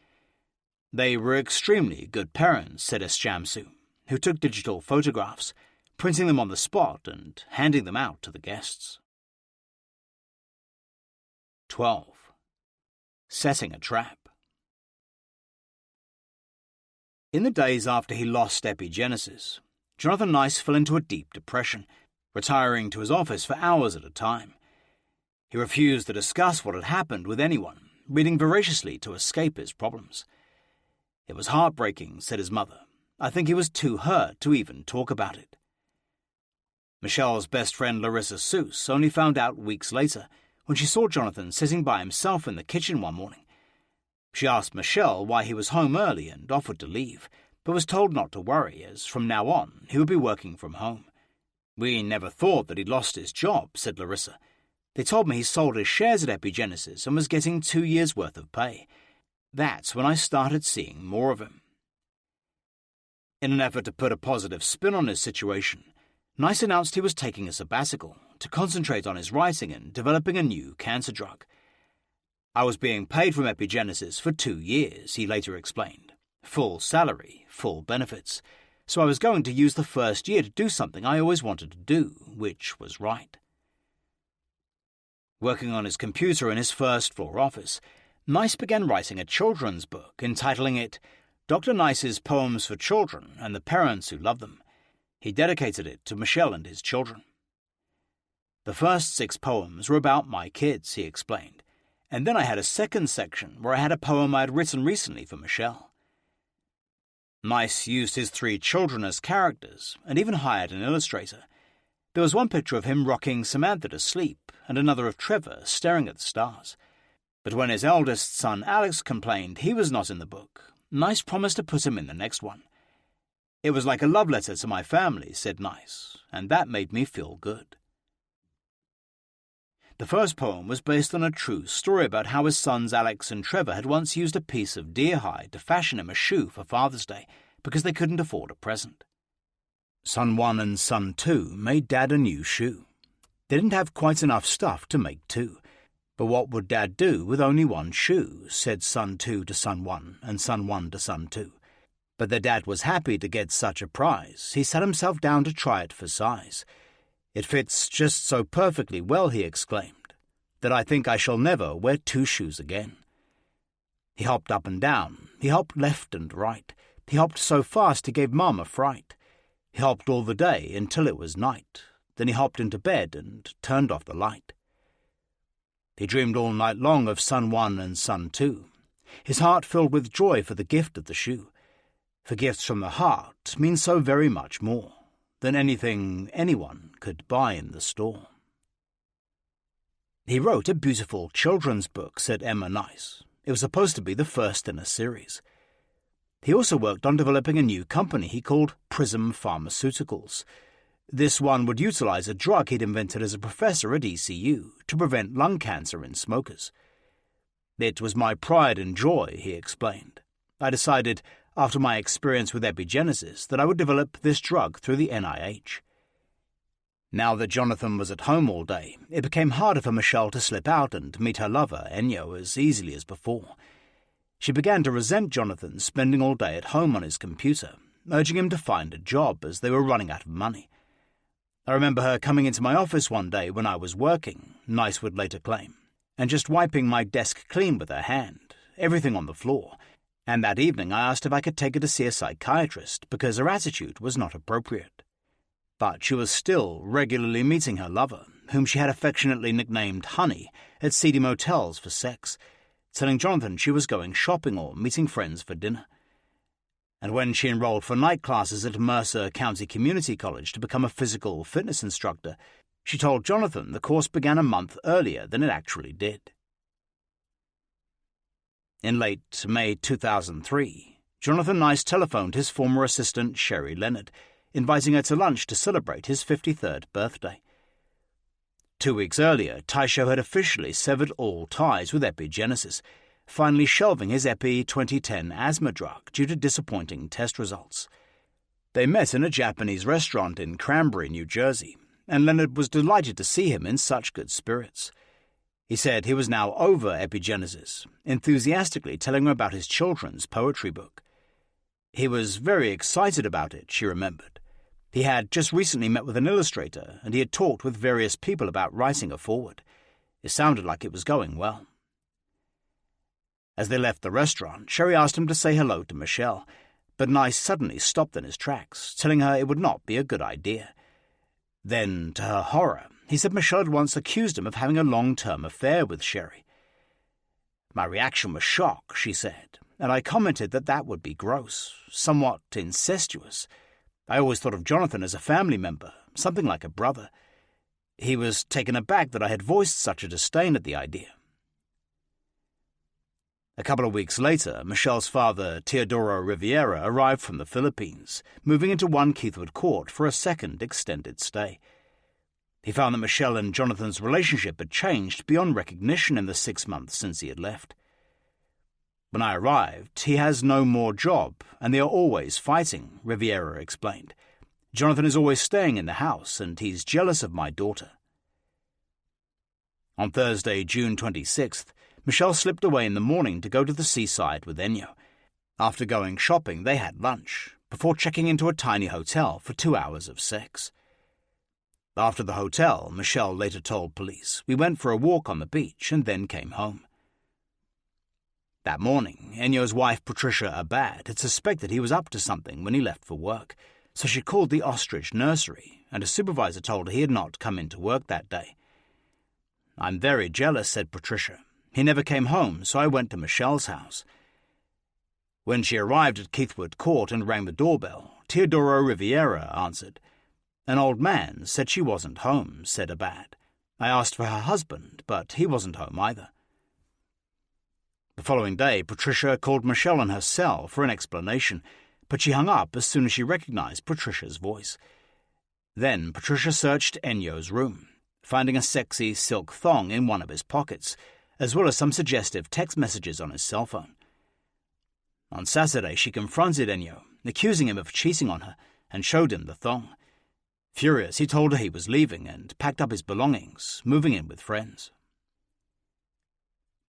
They were extremely good parents, said Shamsu, who took digital photographs, printing them on the spot and handing them out to the guests. 12. Setting a trap. In the days after he lost epigenesis, Jonathan Nice fell into a deep depression, retiring to his office for hours at a time. He refused to discuss what had happened with anyone, reading voraciously to escape his problems. It was heartbreaking, said his mother. I think he was too hurt to even talk about it. Michelle's best friend Larissa Seuss only found out weeks later when she saw Jonathan sitting by himself in the kitchen one morning. She asked Michelle why he was home early and offered to leave, but was told not to worry, as from now on he would be working from home. We never thought that he'd lost his job, said Larissa. They told me he sold his shares at Epigenesis and was getting 2 years' worth of pay. That's when I started seeing more of him. In an effort to put a positive spin on his situation, Nice announced he was taking a sabbatical to concentrate on his writing and developing a new cancer drug. I was being paid from Epigenesis for 2 years, he later explained. Full salary, full benefits. So I was going to use the first year to do something I always wanted to do, which was write. Working on his computer in his first-floor office, Nice began writing a children's book, entitling it Dr. Nice's Poems for Children and the Parents Who Love Them. He dedicated it to Michelle and his children. The first 6 poems were about my kids, he explained, and then I had a second section where I had a poem I had written recently for Michelle. Nice used his 3 children as characters and even hired an illustrator. There was one picture of him rocking Samantha to sleep and another of Trevor staring at the stars. But when his eldest son Alex complained he was not in the book, Nice promised to put him in the next one. It was like a love letter to my family, said Nice, and that made me feel good. The first poem was based on a true story about how his sons Alex and Trevor had once used a piece of deer hide to fashion him a shoe for Father's Day because they couldn't afford a present. Son 1 and Son 2 made Dad a new shoe. They didn't have quite enough stuff to make 2. But what would Dad do with only 1 shoe, said Son 2 to Son 1 and Son 1 to Son 2. But their dad was happy to get such a prize. He sat himself down to try it for size. It fits just so perfectly well, he exclaimed, that I think I shall never wear 2 shoes again. He hopped up and down. He hopped left and right. He hopped so fast he gave Mum a fright. He hopped all the day until it was night. Then he hopped into bed and turned off the light. He dreamed all night long of Son 1 and Son 2, his heart filled with joy for the gift of the shoe. For gifts from the heart mean so very much more than anything anyone could buy in the store. He wrote a beautiful children's book, said Emma Nice. It was supposed to be the first in a series. He also worked on developing a new company he called Prism Pharmaceuticals. This one would utilize a drug he'd invented as a professor at ECU to prevent lung cancer in smokers. It was my pride and joy, he explained. I decided, after my experience with epigenesis, that I would develop this drug through the NIH. Now that Jonathan was at home all day, it became harder for Michelle to slip out and meet her lover, Ennio, as easily as before. She began to resent Jonathan spending all day at home on his computer, urging him to find a job as they were running out of money. I remember her coming into my office one day when I was working, Nice would later claim, and just wiping my desk clean with her hand, everything on the floor, and that evening I asked if I could take her to see a psychiatrist because her attitude was not appropriate. But she was still regularly meeting her lover, whom she had affectionately nicknamed Honey, at seedy motels for sex, telling Jonathan she was going shopping or meeting friends for dinner. And when she enrolled for night classes at Mercer County Community College to become a physical fitness instructor, she told Jonathan the course began a month earlier than it actually did. In late May 2003, Jonathan Nice telephoned his former assistant Sherry Leonard, inviting her to lunch to celebrate his 53rd birthday. 2 weeks earlier, Taisho had officially severed all ties with Epigenesis, finally shelving his Epi 2010 asthma drug due to disappointing test results. They met in a Japanese restaurant in Cranbury, New Jersey, and Leonard was delighted to see him in such good spirits. He said he was now over Epigenesis, enthusiastically telling her about his children's poetry book. He was very excited about it, she remembered. He had just recently met with an illustrator, and he had talked with various people about writing a foreword. It sounded like it was going well. As they left the restaurant, Sherry asked him to say hello to Michelle, but Nice suddenly stopped in his tracks, telling her it would not be a good idea. Then, to her horror, he said Michelle had once accused him of having a long-term affair with Sherry. My reaction was shock, she said, and I commented that would be gross, somewhat incestuous. I always thought of Jonathan as a family member, something like a brother. He was taken aback that I had voiced such a disdain at the idea. A couple of weeks later, Michelle's father, Teodoro Riviera, arrived from the Philippines, moving into 1 Keithwood Court for a second extended stay. He found that Michelle and Jonathan's relationship had changed beyond recognition in the 6 months since he had left. When I arrived, he has no more job, and they are always fighting, Riviera explained. Jonathan is always staying in the house, and he's jealous of my daughter. On Thursday, June 26th, Michelle slipped away in the morning to go to the seaside with Ennio. After going shopping, they had lunch, before checking into a tiny hotel for 2 hours of sex. After the hotel, Michelle later told police, we went for a walk on the beach and then came home. That morning, Ennio's wife, Patricia Abad, had suspected he was up to something when he left for work, so she called the ostrich nursery, and a supervisor told her he had not come into work that day. I'm very jealous, said Patricia. He never came home, so I went to Michelle's house. When she arrived at Keithwood Court and rang the doorbell, Teodoro Riviera answered. An old man said she wasn't home, said Abad. I asked for her husband, but he wasn't home either. The following day, Patricia called Michelle in her cell for an explanation, but she hung up as soon as she recognized Patricia's voice. Then Patricia searched Ennio's room, finding a sexy silk thong in one of his pockets, as well as some suggestive text messages on his cell phone. On Saturday, she confronted Ennio, accusing him of cheating on her, and showed him the thong. Furious, he told her he was leaving and packed up his belongings, moving in with friends.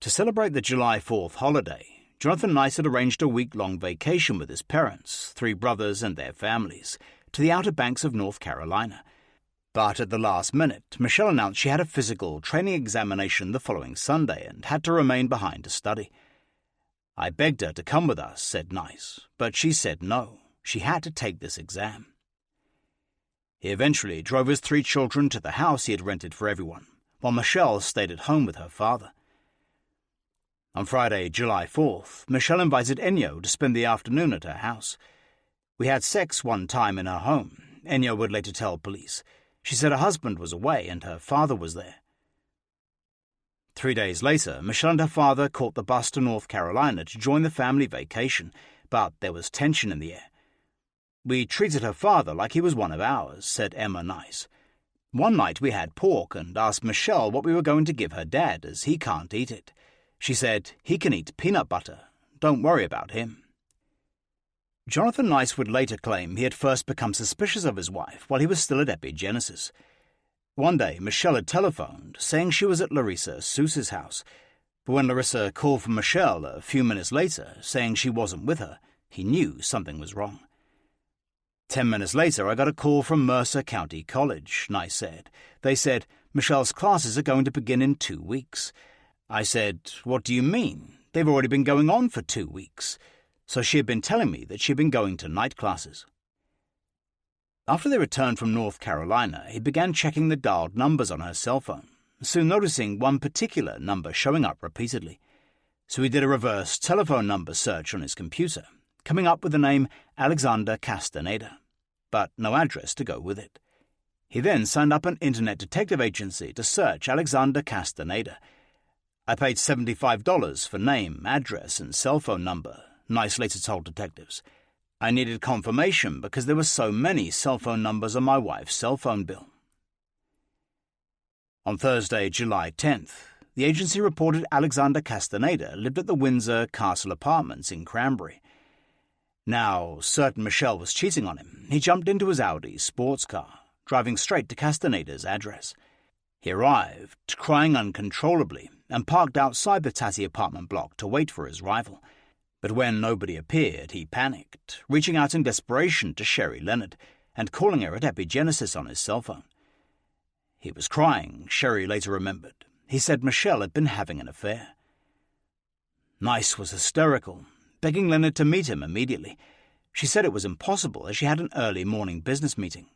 To celebrate the July 4th holiday, Jonathan Nice had arranged a week-long vacation with his parents, 3 brothers and their families, to the Outer Banks of North Carolina. But at the last minute, Michelle announced she had a physical training examination the following Sunday and had to remain behind to study. I begged her to come with us, said Nice, but she said no. She had to take this exam. He eventually drove his 3 children to the house he had rented for everyone, while Michelle stayed at home with her father. On Friday, July 4th, Michelle invited Ennio to spend the afternoon at her house. We had sex one time in her home, Ennio would later tell police. She said her husband was away and her father was there. 3 days later, Michelle and her father caught the bus to North Carolina to join the family vacation, but there was tension in the air. We treated her father like he was one of ours, said Emma Nice. One night we had pork and asked Michelle what we were going to give her dad, as he can't eat it. She said, he can eat peanut butter. Don't worry about him. Jonathan Nice would later claim he had first become suspicious of his wife while he was still at Epigenesis. One day, Michelle had telephoned, saying she was at Larissa Seuss's house, but when Larissa called for Michelle a few minutes later, saying she wasn't with her, he knew something was wrong. 10 minutes later, I got a call from Mercer County College, Nice said. They said, Michelle's classes are going to begin in 2 weeks. I said, what do you mean? They've already been going on for 2 weeks. So she had been telling me that she had been going to night classes. After they returned from North Carolina, he began checking the dialed numbers on her cell phone, soon noticing one particular number showing up repeatedly. So he did a reverse telephone number search on his computer, coming up with the name Alexander Castaneda, but no address to go with it. He then signed up an internet detective agency to search Alexander Castaneda. I paid $75 for name, address, and cell phone number, Nice later told detectives. I needed confirmation because there were so many cell phone numbers on my wife's cell phone bill. On Thursday, July 10th, the agency reported Alexander Castaneda lived at the Windsor Castle Apartments in Cranberry. Now certain Michelle was cheating on him, he jumped into his Audi sports car, driving straight to Castaneda's address. He arrived, crying uncontrollably, and parked outside the tatty apartment block to wait for his rival. But when nobody appeared, he panicked, reaching out in desperation to Sherry Leonard and calling her at Epigenesis on his cell phone. He was crying, Sherry later remembered. He said Michelle had been having an affair. Nice was hysterical, begging Leonard to meet him immediately. She said it was impossible as she had an early morning business meeting.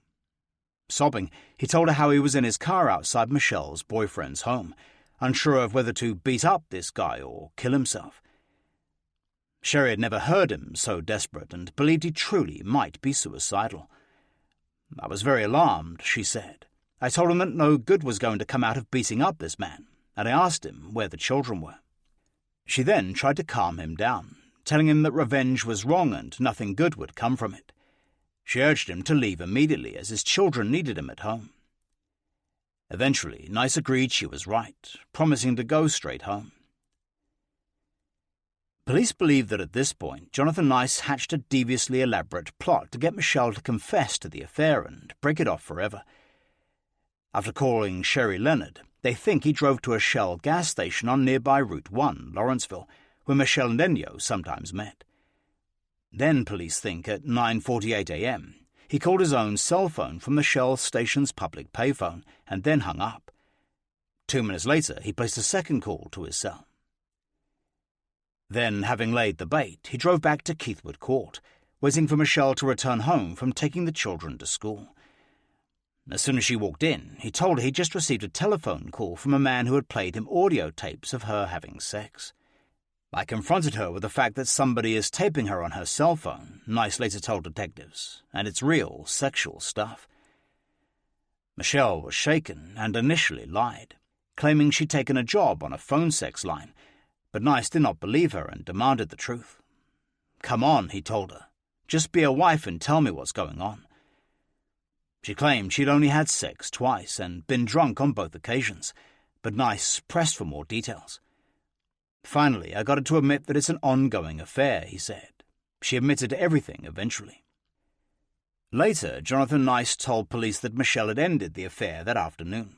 Sobbing, he told her how he was in his car outside Michelle's boyfriend's home, unsure of whether to beat up this guy or kill himself. Sherry had never heard him so desperate and believed he truly might be suicidal. I was very alarmed, she said. I told him that no good was going to come out of beating up this man, and I asked him where the children were. She then tried to calm him down, telling him that revenge was wrong and nothing good would come from it. She urged him to leave immediately as his children needed him at home. Eventually, Nice agreed she was right, promising to go straight home. Police believe that at this point, Jonathan Nice hatched a deviously elaborate plot to get Michelle to confess to the affair and break it off forever. After calling Sherry Leonard, they think he drove to a Shell gas station on nearby Route 1, Lawrenceville, where Michelle and Ennio sometimes met. Then police think at 9:48 a.m. he called his own cell phone from the Shell station's public payphone and then hung up. 2 minutes later, he placed a second call to his cell. Then, having laid the bait, he drove back to Keithwood Court, waiting for Michelle to return home from taking the children to school. As soon as she walked in, he told her he'd just received a telephone call from a man who had played him audio tapes of her having sex. I confronted her with the fact that somebody is taping her on her cell phone, Nice later told detectives, and it's real sexual stuff. Michelle was shaken and initially lied, claiming she'd taken a job on a phone sex line, but Nice did not believe her and demanded the truth. "Come on," he told her. "Just be a wife and tell me what's going on." She claimed she'd only had sex twice and been drunk on both occasions, but Nice pressed for more details. "Finally, I got her to admit that it's an ongoing affair," he said. She admitted to everything eventually. Later, Jonathan Nice told police that Michelle had ended the affair that afternoon.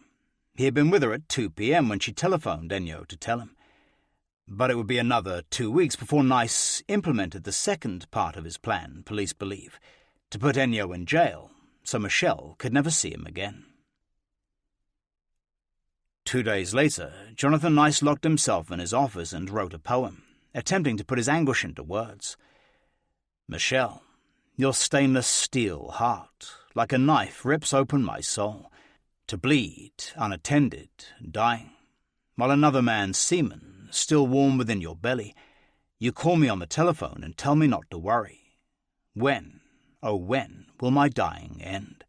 He had been with her at 2 p.m. when she telephoned Ennio to tell him. But it would be another 2 weeks before Nice implemented the second part of his plan, police believe, to put Ennio in jail, so Michelle could never see him again. 2 days later, Jonathan Nice locked himself in his office and wrote a poem, attempting to put his anguish into words. "Michelle, your stainless steel heart, like a knife, rips open my soul, to bleed, unattended, dying, while another man's semen, still warm within your belly, you call me on the telephone and tell me not to worry. When, oh when, will my dying end?"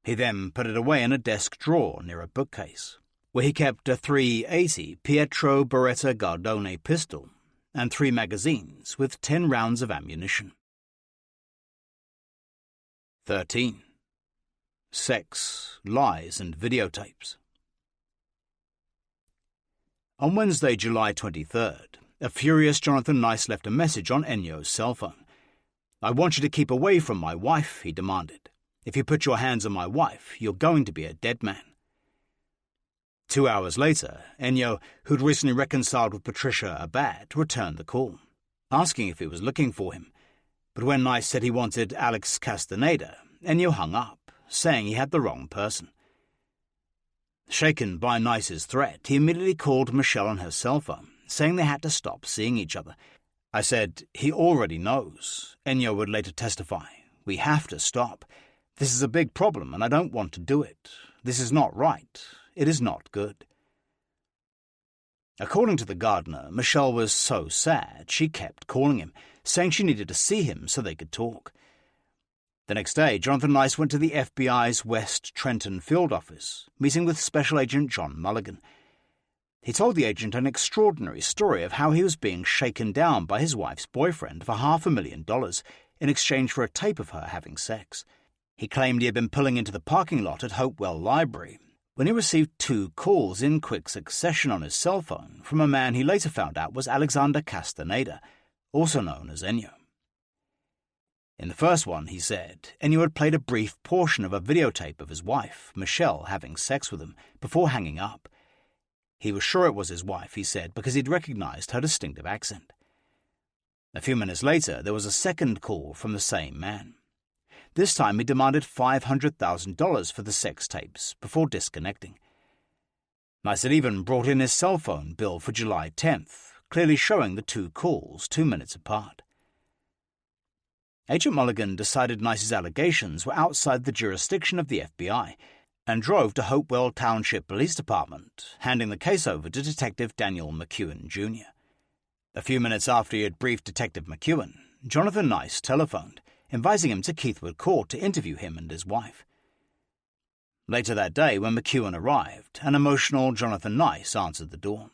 He then put it away in a desk drawer near a bookcase, where he kept a .380 Pietro Beretta Gardone pistol and 3 magazines with 10 rounds of ammunition. 13. Sex, lies, and videotapes. On Wednesday, July 23rd, a furious Jonathan Nice left a message on Ennio's cell phone. "I want you to keep away from my wife," he demanded. "If you put your hands on my wife, you're going to be a dead man." 2 hours later, Ennio, who'd recently reconciled with Patricia Abad, returned the call, asking if he was looking for him. But when Nice said he wanted Alex Castaneda, Ennio hung up, saying he had the wrong person. Shaken by Nice's threat, he immediately called Michelle on her cell phone, saying they had to stop seeing each other. "I said, he already knows," Ennio would later testify. "We have to stop. This is a big problem, and I don't want to do it. This is not right. It is not good." According to the gardener, Michelle was so sad she kept calling him, saying she needed to see him so they could talk. The next day, Jonathan Nice went to the FBI's West Trenton field office, meeting with Special Agent John Mulligan. He told the agent an extraordinary story of how he was being shaken down by his wife's boyfriend for $500,000 in exchange for a tape of her having sex. He claimed he had been pulling into the parking lot at Hopewell Library when he received 2 calls in quick succession on his cell phone from a man he later found out was Alexander Castaneda, also known as Ennio. In the first one, he said, Ennio had played a brief portion of a videotape of his wife, Michelle, having sex with him before hanging up. He was sure it was his wife, he said, because he'd recognized her distinctive accent. A few minutes later, there was a second call from the same man. This time he demanded $500,000 for the sex tapes before disconnecting. Nice had even brought in his cell phone bill for July 10th, clearly showing the 2 calls 2 minutes apart. Agent Mulligan decided Nice's allegations were outside the jurisdiction of the FBI and drove to Hopewell Township Police Department, handing the case over to Detective Daniel McEwen, Jr. A few minutes after he had briefed Detective McEwen, Jonathan Nice telephoned, inviting him to Keithwood Court to interview him and his wife. Later that day, when McEwen arrived, an emotional Jonathan Nice answered the door.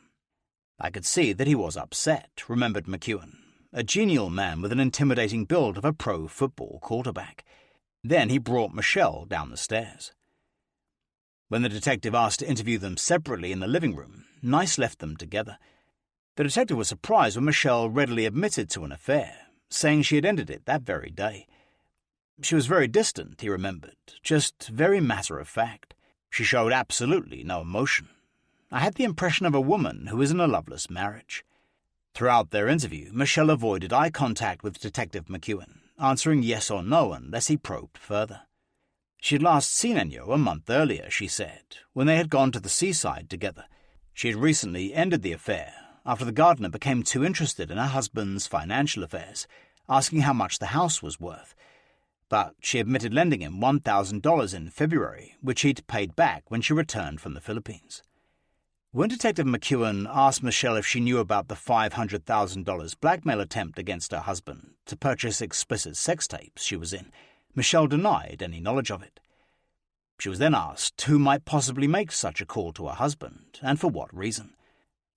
I could see that he was upset, remembered McEwen, a genial man with an intimidating build of a pro football quarterback. Then he brought Michelle down the stairs. When the detective asked to interview them separately in the living room, Nice left them together. The detective was surprised when Michelle readily admitted to an affair, saying she had ended it that very day. She was very distant, he remembered, just very matter-of-fact. She showed absolutely no emotion. I had the impression of a woman who is in a loveless marriage. Throughout their interview, Michelle avoided eye contact with Detective McEwen, answering yes or no unless he probed further. She had last seen Ennio a month earlier, she said, when they had gone to the seaside together. She had recently ended the affair after the gardener became too interested in her husband's financial affairs, asking how much the house was worth. But she admitted lending him $1,000 in February, which he'd paid back when she returned from the Philippines. When Detective McEwen asked Michelle if she knew about the $500,000 blackmail attempt against her husband to purchase explicit sex tapes she was in, Michelle denied any knowledge of it. She was then asked who might possibly make such a call to her husband, and for what reason.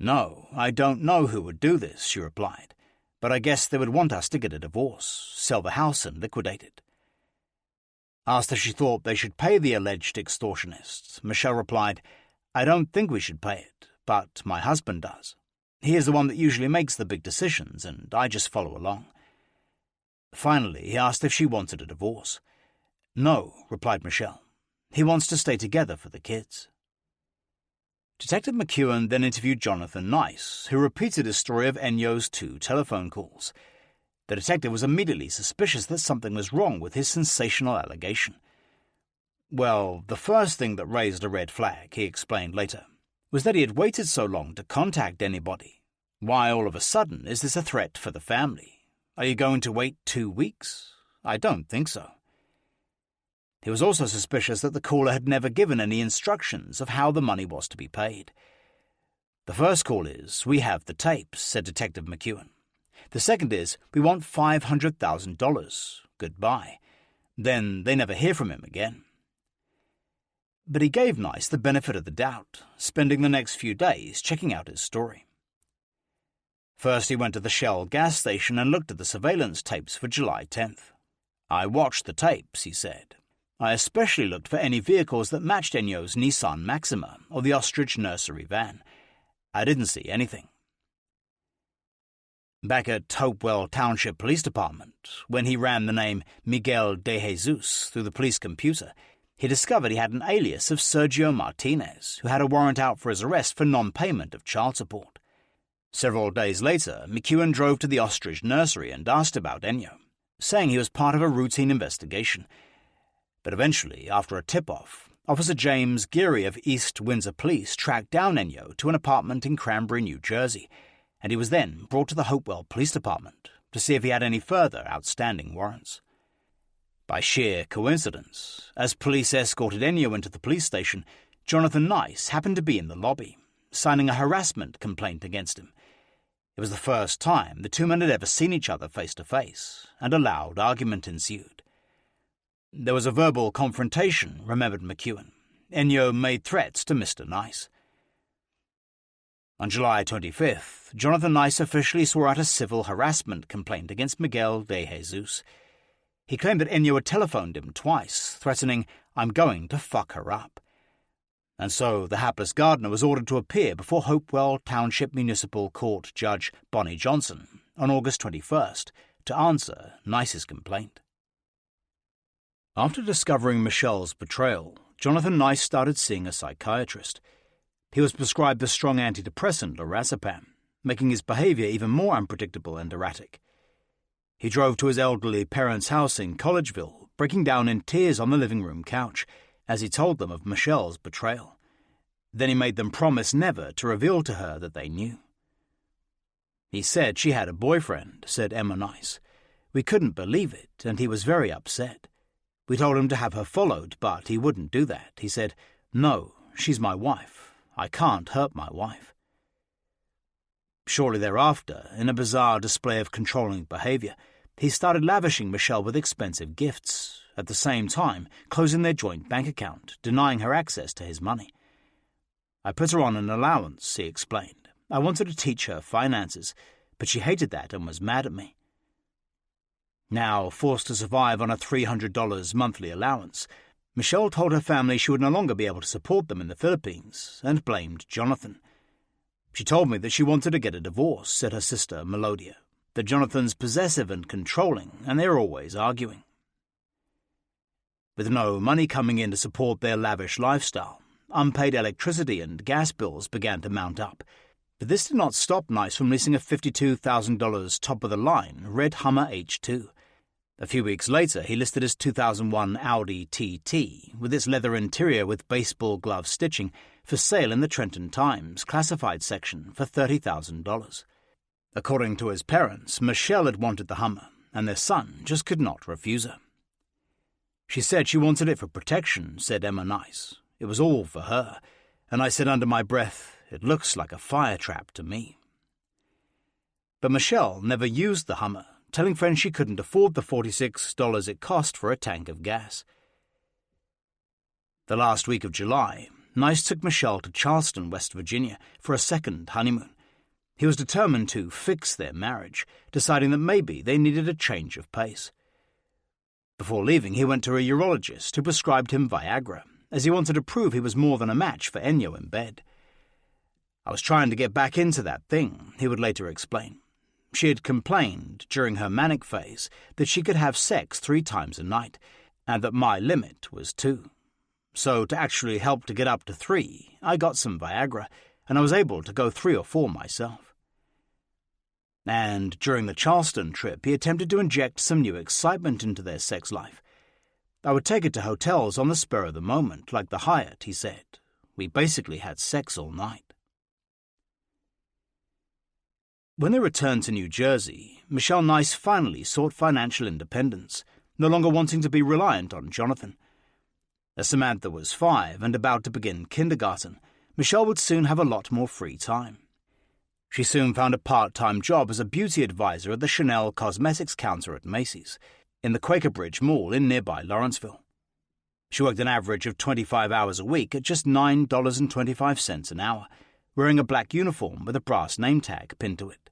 "No, I don't know who would do this," she replied, "but I guess they would want us to get a divorce, sell the house and liquidate it." Asked if she thought they should pay the alleged extortionists, Michelle replied, "I don't think we should pay it, but my husband does. He is the one that usually makes the big decisions, and I just follow along." Finally, he asked if she wanted a divorce. "No," replied Michelle. "He wants to stay together for the kids." Detective McEwen then interviewed Jonathan Nice, who repeated his story of Ennio's 2 telephone calls. The detective was immediately suspicious that something was wrong with his sensational allegation. "Well, the first thing that raised a red flag," he explained later, "was that he had waited so long to contact anybody. Why all of a sudden is this a threat for the family? Are you going to wait 2 weeks? I don't think so." He was also suspicious that the caller had never given any instructions of how the money was to be paid. "The first call is, 'We have the tapes,'" said Detective McEwen. "The second is, 'We want $500,000. Goodbye.' Then they never hear from him again." But he gave Nice the benefit of the doubt, spending the next few days checking out his story. First, he went to the Shell gas station and looked at the surveillance tapes for July 10th. "I watched the tapes," he said. "I especially looked for any vehicles that matched Ennio's Nissan Maxima or the Ostrich nursery van. I didn't see anything." Back at Hopewell Township Police Department, when he ran the name Miguel de Jesus through the police computer, he discovered he had an alias of Sergio Martinez, who had a warrant out for his arrest for non-payment of child support. Several days later, McEwen drove to the Ostrich nursery and asked about Ennio, saying he was part of a routine investigation. But eventually, after a tip-off, Officer James Geary of East Windsor Police tracked down Ennio to an apartment in Cranbury, New Jersey, and he was then brought to the Hopewell Police Department to see if he had any further outstanding warrants. By sheer coincidence, as police escorted Ennio into the police station, Jonathan Nice happened to be in the lobby, signing a harassment complaint against him. It was the first time the two men had ever seen each other face to face, and a loud argument ensued. There was a verbal confrontation, remembered McEwen. Ennio made threats to Mr. Nice. On July 25th, Jonathan Nice officially swore out a civil harassment complaint against Miguel de Jesus. He claimed that Ennio had telephoned him twice, threatening, "I'm going to fuck her up." And so the hapless gardener was ordered to appear before Hopewell Township Municipal Court Judge Bonnie Johnson on August 21st to answer Nice's complaint. After discovering Michelle's betrayal, Jonathan Nice started seeing a psychiatrist. He was prescribed the strong antidepressant lorazepam, making his behavior even more unpredictable and erratic. He drove to his elderly parents' house in Collegeville, breaking down in tears on the living room couch as he told them of Michelle's betrayal. Then he made them promise never to reveal to her that they knew. "He said she had a boyfriend," said Emma Nice. "We couldn't believe it, and he was very upset. We told him to have her followed, but he wouldn't do that. He said, 'No, she's my wife. I can't hurt my wife.'" Shortly thereafter, in a bizarre display of controlling behavior, he started lavishing Michelle with expensive gifts, at the same time closing their joint bank account, denying her access to his money. "I put her on an allowance," he explained. "I wanted to teach her finances, but she hated that and was mad at me." Now, forced to survive on a $300 monthly allowance, Michelle told her family she would no longer be able to support them in the Philippines and blamed Jonathan. "She told me that she wanted to get a divorce," said her sister Melodia, "that Jonathan's possessive and controlling, and they're always arguing." With no money coming in to support their lavish lifestyle, unpaid electricity and gas bills began to mount up. But this did not stop Nice from leasing a $52,000 top-of-the-line red Hummer H2. A few weeks later, he listed his 2001 Audi TT, with its leather interior with baseball glove stitching, for sale in the Trenton Times classified section for $30,000. According to his parents, Michelle had wanted the Hummer, and their son just could not refuse her. "She said she wanted it for protection," said Emma Nice. "It was all for her, and I said under my breath, 'It looks like a fire trap to me.'" But Michelle never used the Hummer, telling friends she couldn't afford the $46 it cost for a tank of gas. The last week of July, Nice took Michelle to Charleston, West Virginia, for a second honeymoon. He was determined to fix their marriage, deciding that maybe they needed a change of pace. Before leaving, he went to a urologist who prescribed him Viagra, as he wanted to prove he was more than a match for Ennio in bed. "I was trying to get back into that thing," he would later explain. She had complained, during her manic phase, that she could have sex 3 times a night, and that my limit was 2. So to actually help to get up to 3, I got some Viagra, and I was able to go 3 or 4 myself. And during the Charleston trip, he attempted to inject some new excitement into their sex life. "I would take it to hotels on the spur of the moment, like the Hyatt," he said. "We basically had sex all night." When they returned to New Jersey, Michelle Nice finally sought financial independence, no longer wanting to be reliant on Jonathan. As Samantha was 5 and about to begin kindergarten, Michelle would soon have a lot more free time. She soon found a part-time job as a beauty advisor at the Chanel cosmetics counter at Macy's, in the Quaker Bridge Mall in nearby Lawrenceville. She worked an average of 25 hours a week at just $9.25 an hour, wearing a black uniform with a brass name tag pinned to it.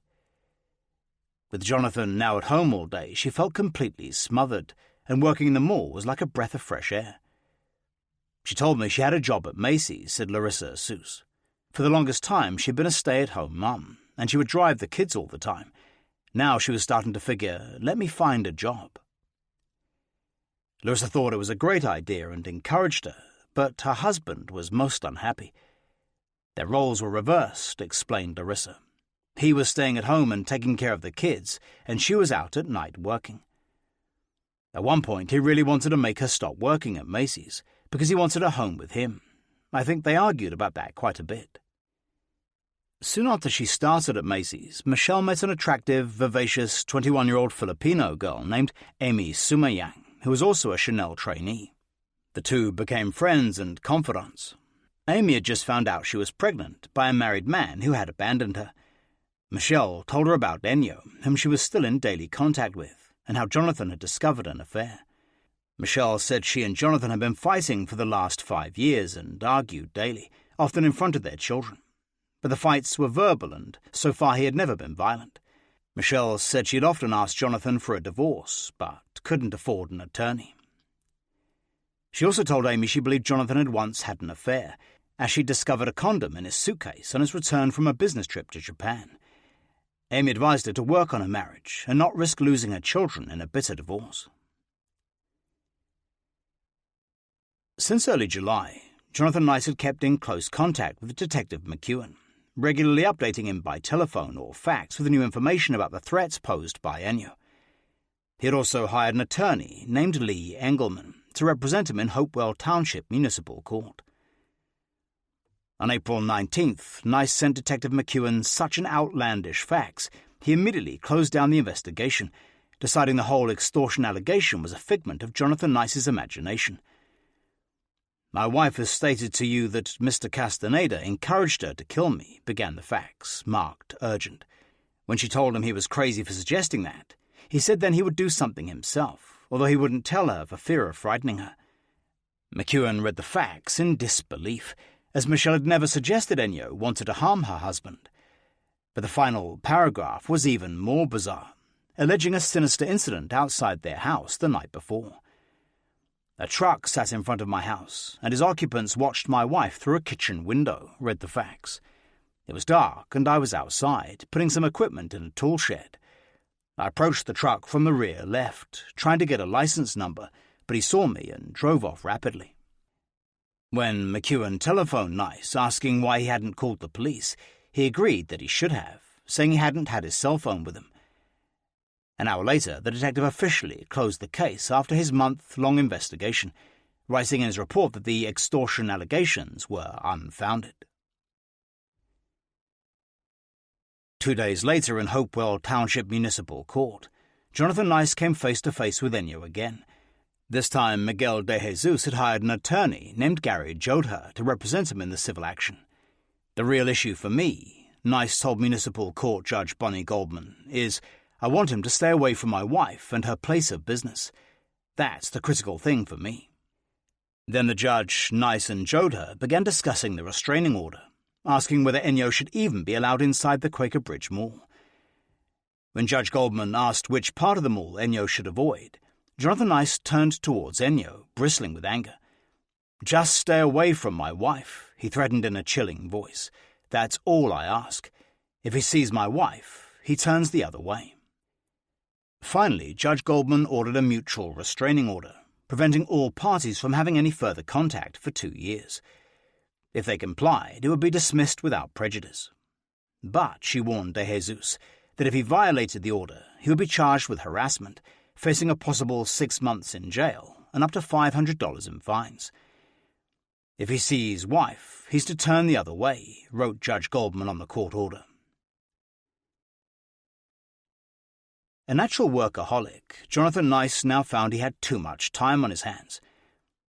With Jonathan now at home all day, she felt completely smothered, and working in the mall was like a breath of fresh air. "She told me she had a job at Macy's," said Larissa Seuss. "For the longest time, she'd been a stay-at-home mum, and she would drive the kids all the time. Now she was starting to figure, let me find a job." Larissa thought it was a great idea and encouraged her, but her husband was most unhappy. "Their roles were reversed," explained Larissa. "He was staying at home and taking care of the kids, and she was out at night working. At one point, he really wanted to make her stop working at Macy's, because he wanted her home with him. I think they argued about that quite a bit." Soon after she started at Macy's, Michelle met an attractive, vivacious 21-year-old Filipino girl named Amy Sumayang, who was also a Chanel trainee. The two became friends and confidants. Amy had just found out she was pregnant by a married man who had abandoned her. Michelle told her about Ennio, whom she was still in daily contact with, and how Jonathan had discovered an affair. Michelle said she and Jonathan had been fighting for the last 5 years and argued daily, often in front of their children. But the fights were verbal, and so far he had never been violent. Michelle said she had often asked Jonathan for a divorce, but couldn't afford an attorney. She also told Amy she believed Jonathan had once had an affair, as she discovered a condom in his suitcase on his return from a business trip to Japan. Amy advised her to work on her marriage and not risk losing her children in a bitter divorce. Since early July, Jonathan Nice had kept in close contact with Detective McEwen, regularly updating him by telephone or fax with new information about the threats posed by Ennio. He had also hired an attorney named Lee Engelman to represent him in Hopewell Township Municipal Court. On April 19th, Nice sent Detective McEwen such an outlandish fax, he immediately closed down the investigation, deciding the whole extortion allegation was a figment of Jonathan Nice's imagination. "My wife has stated to you that Mr. Castaneda encouraged her to kill me," began the fax, marked urgent. When she told him he was crazy for suggesting that, he said then he would do something himself, although he wouldn't tell her for fear of frightening her. McEwen read the fax in disbelief, as Michelle had never suggested Ennio wanted to harm her husband. But the final paragraph was even more bizarre, alleging a sinister incident outside their house the night before. "A truck sat in front of my house, and its occupants watched my wife through a kitchen window," read the fax. "It was dark, and I was outside, putting some equipment in a tool shed. I approached the truck from the rear left, trying to get a license number, but he saw me and drove off rapidly." When McEwen telephoned Nice asking why he hadn't called the police, he agreed that he should have, saying he hadn't had his cell phone with him. An hour later, the detective officially closed the case after his month-long investigation, writing in his report that the extortion allegations were unfounded. 2 days later in Hopewell Township Municipal Court, Jonathan Nice came face-to-face with Ennio again. This time, Miguel de Jesus had hired an attorney named Gary Jodha to represent him in the civil action. "The real issue for me," Nice told Municipal Court Judge Bonnie Goldman, "is I want him to stay away from my wife and her place of business. That's the critical thing for me." Then the judge, Nice and Jodha began discussing the restraining order, asking whether Ennio should even be allowed inside the Quaker Bridge Mall. When Judge Goldman asked which part of the mall Ennio should avoid, Jonathan Nice turned towards Ennio, bristling with anger. "Just stay away from my wife," he threatened in a chilling voice. "That's all I ask. If he sees my wife, he turns the other way." Finally, Judge Goldman ordered a mutual restraining order, preventing all parties from having any further contact for 2 years. If they complied, it would be dismissed without prejudice. But she warned de Jesus that if he violated the order, he would be charged with harassment, facing a possible 6 months in jail and up to $500 in fines. "If he sees wife, he's to turn the other way," wrote Judge Goldman on the court order. A natural workaholic, Jonathan Nice now found he had too much time on his hands.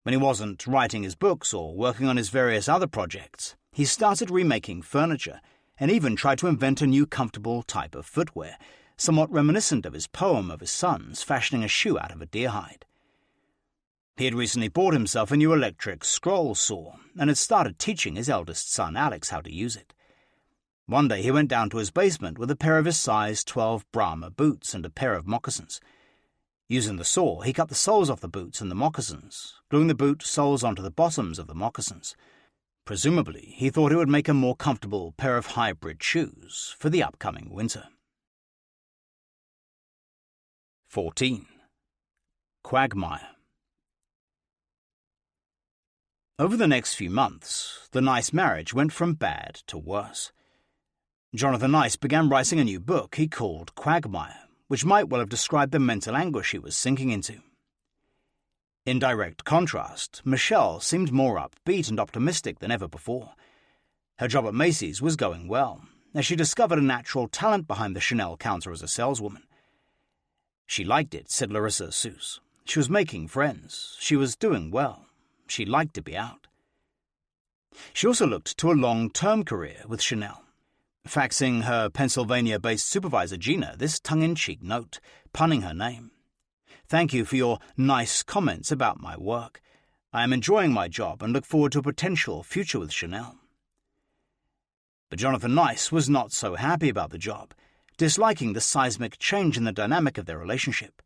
When he wasn't writing his books or working on his various other projects, he started remaking furniture and even tried to invent a new comfortable type of footwear, somewhat reminiscent of his poem of his sons fashioning a shoe out of a deer hide. He had recently bought himself a new electric scroll saw and had started teaching his eldest son Alex how to use it. One day he went down to his basement with a pair of his size 12 Brahma boots and a pair of moccasins. Using the saw, he cut the soles off the boots and the moccasins, gluing the boot soles onto the bottoms of the moccasins. Presumably, he thought it would make a more comfortable pair of hybrid shoes for the upcoming winter. 14. Quagmire. Over the next few months, the Nice marriage went from bad to worse. Jonathan Nice began writing a new book he called Quagmire, which might well have described the mental anguish he was sinking into. In direct contrast, Michelle seemed more upbeat and optimistic than ever before. Her job at Macy's was going well, as she discovered a natural talent behind the Chanel counter as a saleswoman. She liked it, said Larissa Seuss. She was making friends. She was doing well. She liked to be out. She also looked to a long-term career with Chanel, faxing her Pennsylvania-based supervisor Gina this tongue-in-cheek note, punning her name. "Thank you for your nice comments about my work. I am enjoying my job and look forward to a potential future with Chanel." But Jonathan Nice was not so happy about the job, disliking the seismic change in the dynamic of their relationship.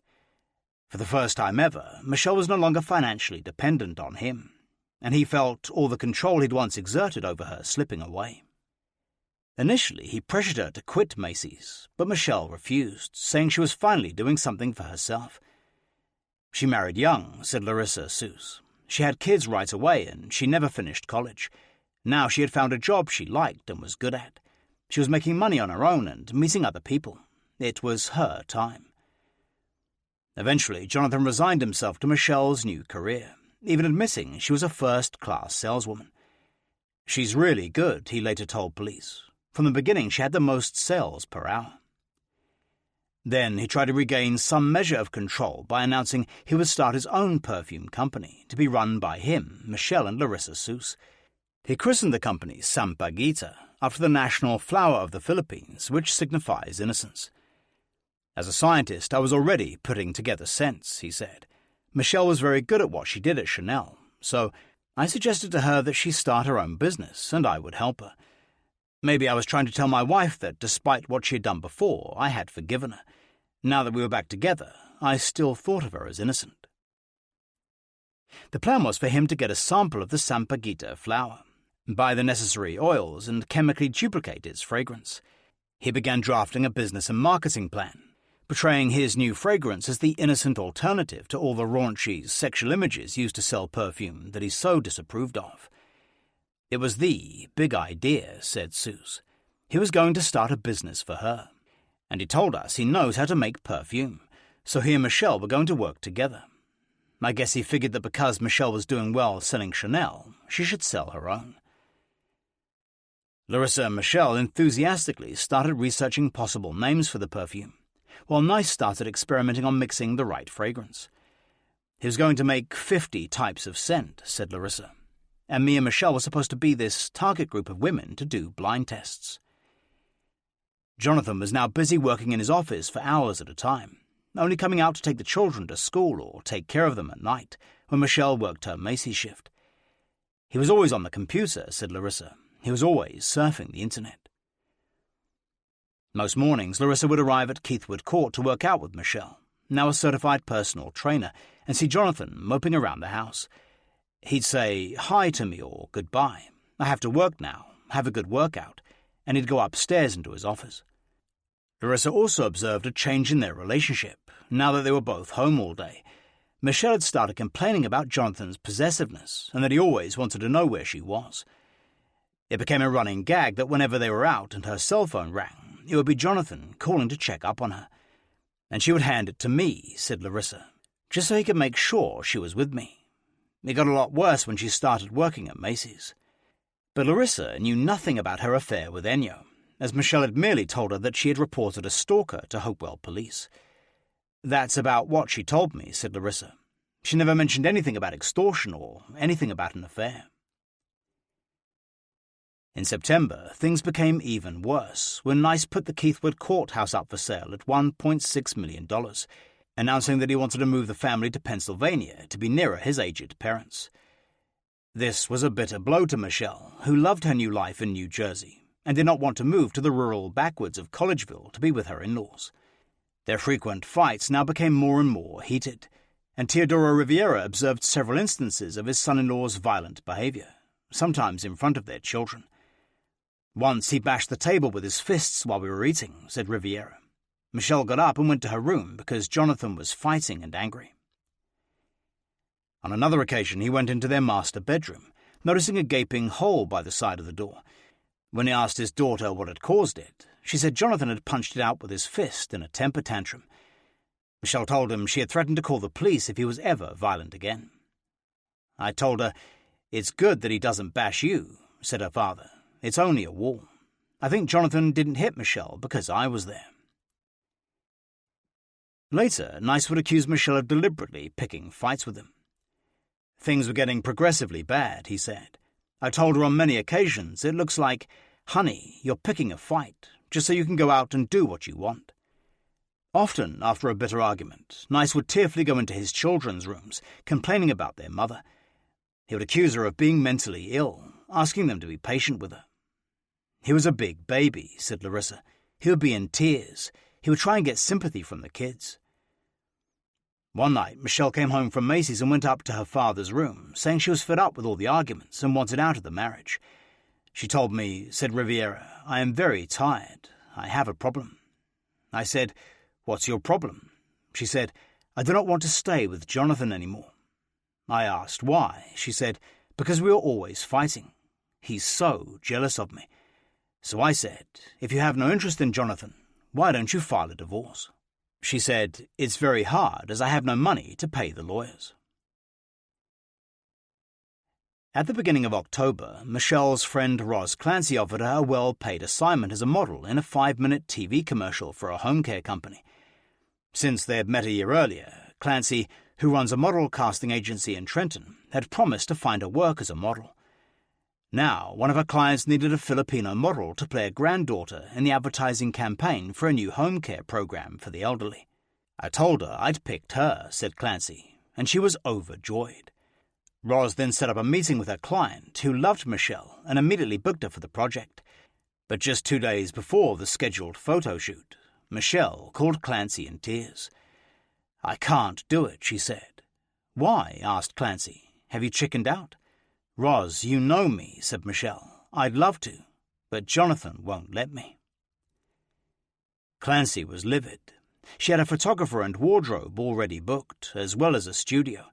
For the first time ever, Michelle was no longer financially dependent on him. and he felt all the control he'd once exerted over her slipping away. Initially, he pressured her to quit Macy's, but Michelle refused, saying she was finally doing something for herself. She married young, said Larissa Seuss. She had kids right away, and she never finished college. Now she had found a job she liked and was good at. She was making money on her own and meeting other people. It was her time. Eventually, Jonathan resigned himself to Michelle's new career, even admitting she was a first-class saleswoman. She's really good, he later told police. From the beginning, she had the most sales per hour. Then he tried to regain some measure of control by announcing he would start his own perfume company, to be run by him, Michelle and Larissa Seuss. He christened the company Sampaguita, after the national flower of the Philippines, which signifies innocence. As a scientist, I was already putting together scents, he said. Michelle was very good at what she did at Chanel, so I suggested to her that she start her own business, and I would help her. Maybe I was trying to tell my wife that despite what she had done before, I had forgiven her. Now that we were back together, I still thought of her as innocent. The plan was for him to get a sample of the Sampaguita flower, buy the necessary oils, and chemically duplicate its fragrance. He began drafting a business and marketing plan, portraying his new fragrance as the innocent alternative to all the raunchy sexual images used to sell perfume that he so disapproved of. It was the big idea, said Seuss. He was going to start a business for her, and he told us he knows how to make perfume, so he and Michelle were going to work together. I guess he figured that because Michelle was doing well selling Chanel, she should sell her own. Larissa and Michelle enthusiastically started researching possible names for the perfume, while Nice started experimenting on mixing the right fragrance. He was going to make 50 types of scent, said Larissa, and me and Michelle were supposed to be this target group of women to do blind tests. Jonathan was now busy working in his office for hours at a time, only coming out to take the children to school or take care of them at night, when Michelle worked her Macy's shift. He was always on the computer, said Larissa. He was always surfing the internet. Most mornings, Larissa would arrive at Keithwood Court to work out with Michelle, now a certified personal trainer, and see Jonathan moping around the house. He'd say hi to me or goodbye. I have to work now, have a good workout, and he'd go upstairs into his office. Larissa also observed a change in their relationship, now that they were both home all day. Michelle had started complaining about Jonathan's possessiveness, and that he always wanted to know where she was. It became a running gag that whenever they were out and her cell phone rang, it would be Jonathan calling to check up on her. And she would hand it to me, said Larissa, just so he could make sure she was with me. It got a lot worse when she started working at Macy's. But Larissa knew nothing about her affair with Ennio, as Michelle had merely told her that she had reported a stalker to Hopewell police. That's about what she told me, said Larissa. She never mentioned anything about extortion or anything about an affair. In September, things became even worse when Nice put the Keithwood courthouse up for sale at $1.6 million, announcing that he wanted to move the family to Pennsylvania to be nearer his aged parents. This was a bitter blow to Michelle, who loved her new life in New Jersey and did not want to move to the rural backwoods of Collegeville to be with her in-laws. Their frequent fights now became more and more heated, and Teodoro Riviera observed several instances of his son-in-law's violent behavior, sometimes in front of their children. Once he bashed the table with his fists while we were eating, said Riviera. Michelle got up and went to her room because Jonathan was fighting and angry. On another occasion, he went into their master bedroom, noticing a gaping hole by the side of the door. When he asked his daughter what had caused it, she said Jonathan had punched it out with his fist in a temper tantrum. Michelle told him she had threatened to call the police if he was ever violent again. I told her, "It's good that he doesn't bash you," said her father. "It's only a wall. I think Jonathan didn't hit Michelle because I was there." Later, Nice would accuse Michelle of deliberately picking fights with him. "Things were getting progressively bad," he said. "I told her on many occasions, it looks like, 'Honey, you're picking a fight, just so you can go out and do what you want.'" Often, after a bitter argument, Nice would tearfully go into his children's rooms, complaining about their mother. He would accuse her of being mentally ill, asking them to be patient with her. "He was a big baby," said Larissa. "He would be in tears. He would try and get sympathy from the kids." One night, Michelle came home from Macy's and went up to her father's room, saying she was fed up with all the arguments and wanted out of the marriage. She told me, said Riviera, "I am very tired. I have a problem." I said, "What's your problem?" She said, "I do not want to stay with Jonathan anymore." I asked why. She said, "Because we are always fighting. He's so jealous of me." So I said, "If you have no interest in Jonathan, why don't you file a divorce?" She said, "It's very hard as I have no money to pay the lawyers." At the beginning of October, Michelle's friend Roz Clancy offered her a well-paid assignment as a model in a 5-minute TV commercial for a home care company. Since they had met a year earlier, Clancy, who runs a model casting agency in Trenton, had promised to find her work as a model. Now, one of her clients needed a Filipino model to play a granddaughter in the advertising campaign for a new home care program for the elderly. "I told her I'd picked her," said Clancy, and she was overjoyed. Roz then set up a meeting with her client, who loved Michelle and immediately booked her for the project. But just 2 days before the scheduled photo shoot, Michelle called Clancy in tears. "I can't do it," she said. "Why?" asked Clancy. "Have you chickened out?" "Roz, you know me," said Michelle. "I'd love to, but Jonathan won't let me." Clancy was livid. She had a photographer and wardrobe already booked, as well as a studio.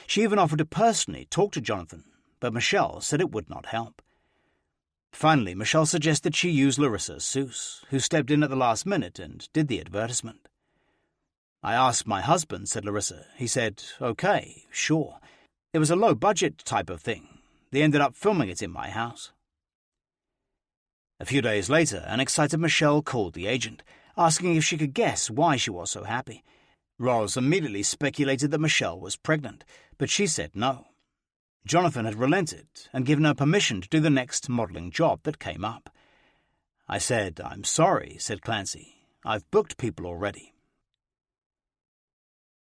She even offered to personally talk to Jonathan, but Michelle said it would not help. Finally, Michelle suggested she use Larissa Seuss, who stepped in at the last minute and did the advertisement. "I asked my husband," said Larissa. "He said, okay, sure. It was a low-budget type of thing. They ended up filming it in my house." A few days later, an excited Michelle called the agent, asking if she could guess why she was so happy. Roz immediately speculated that Michelle was pregnant, but she said no. Jonathan had relented and given her permission to do the next modelling job that came up. I said, "I'm sorry," said Clancy. "I've booked people already."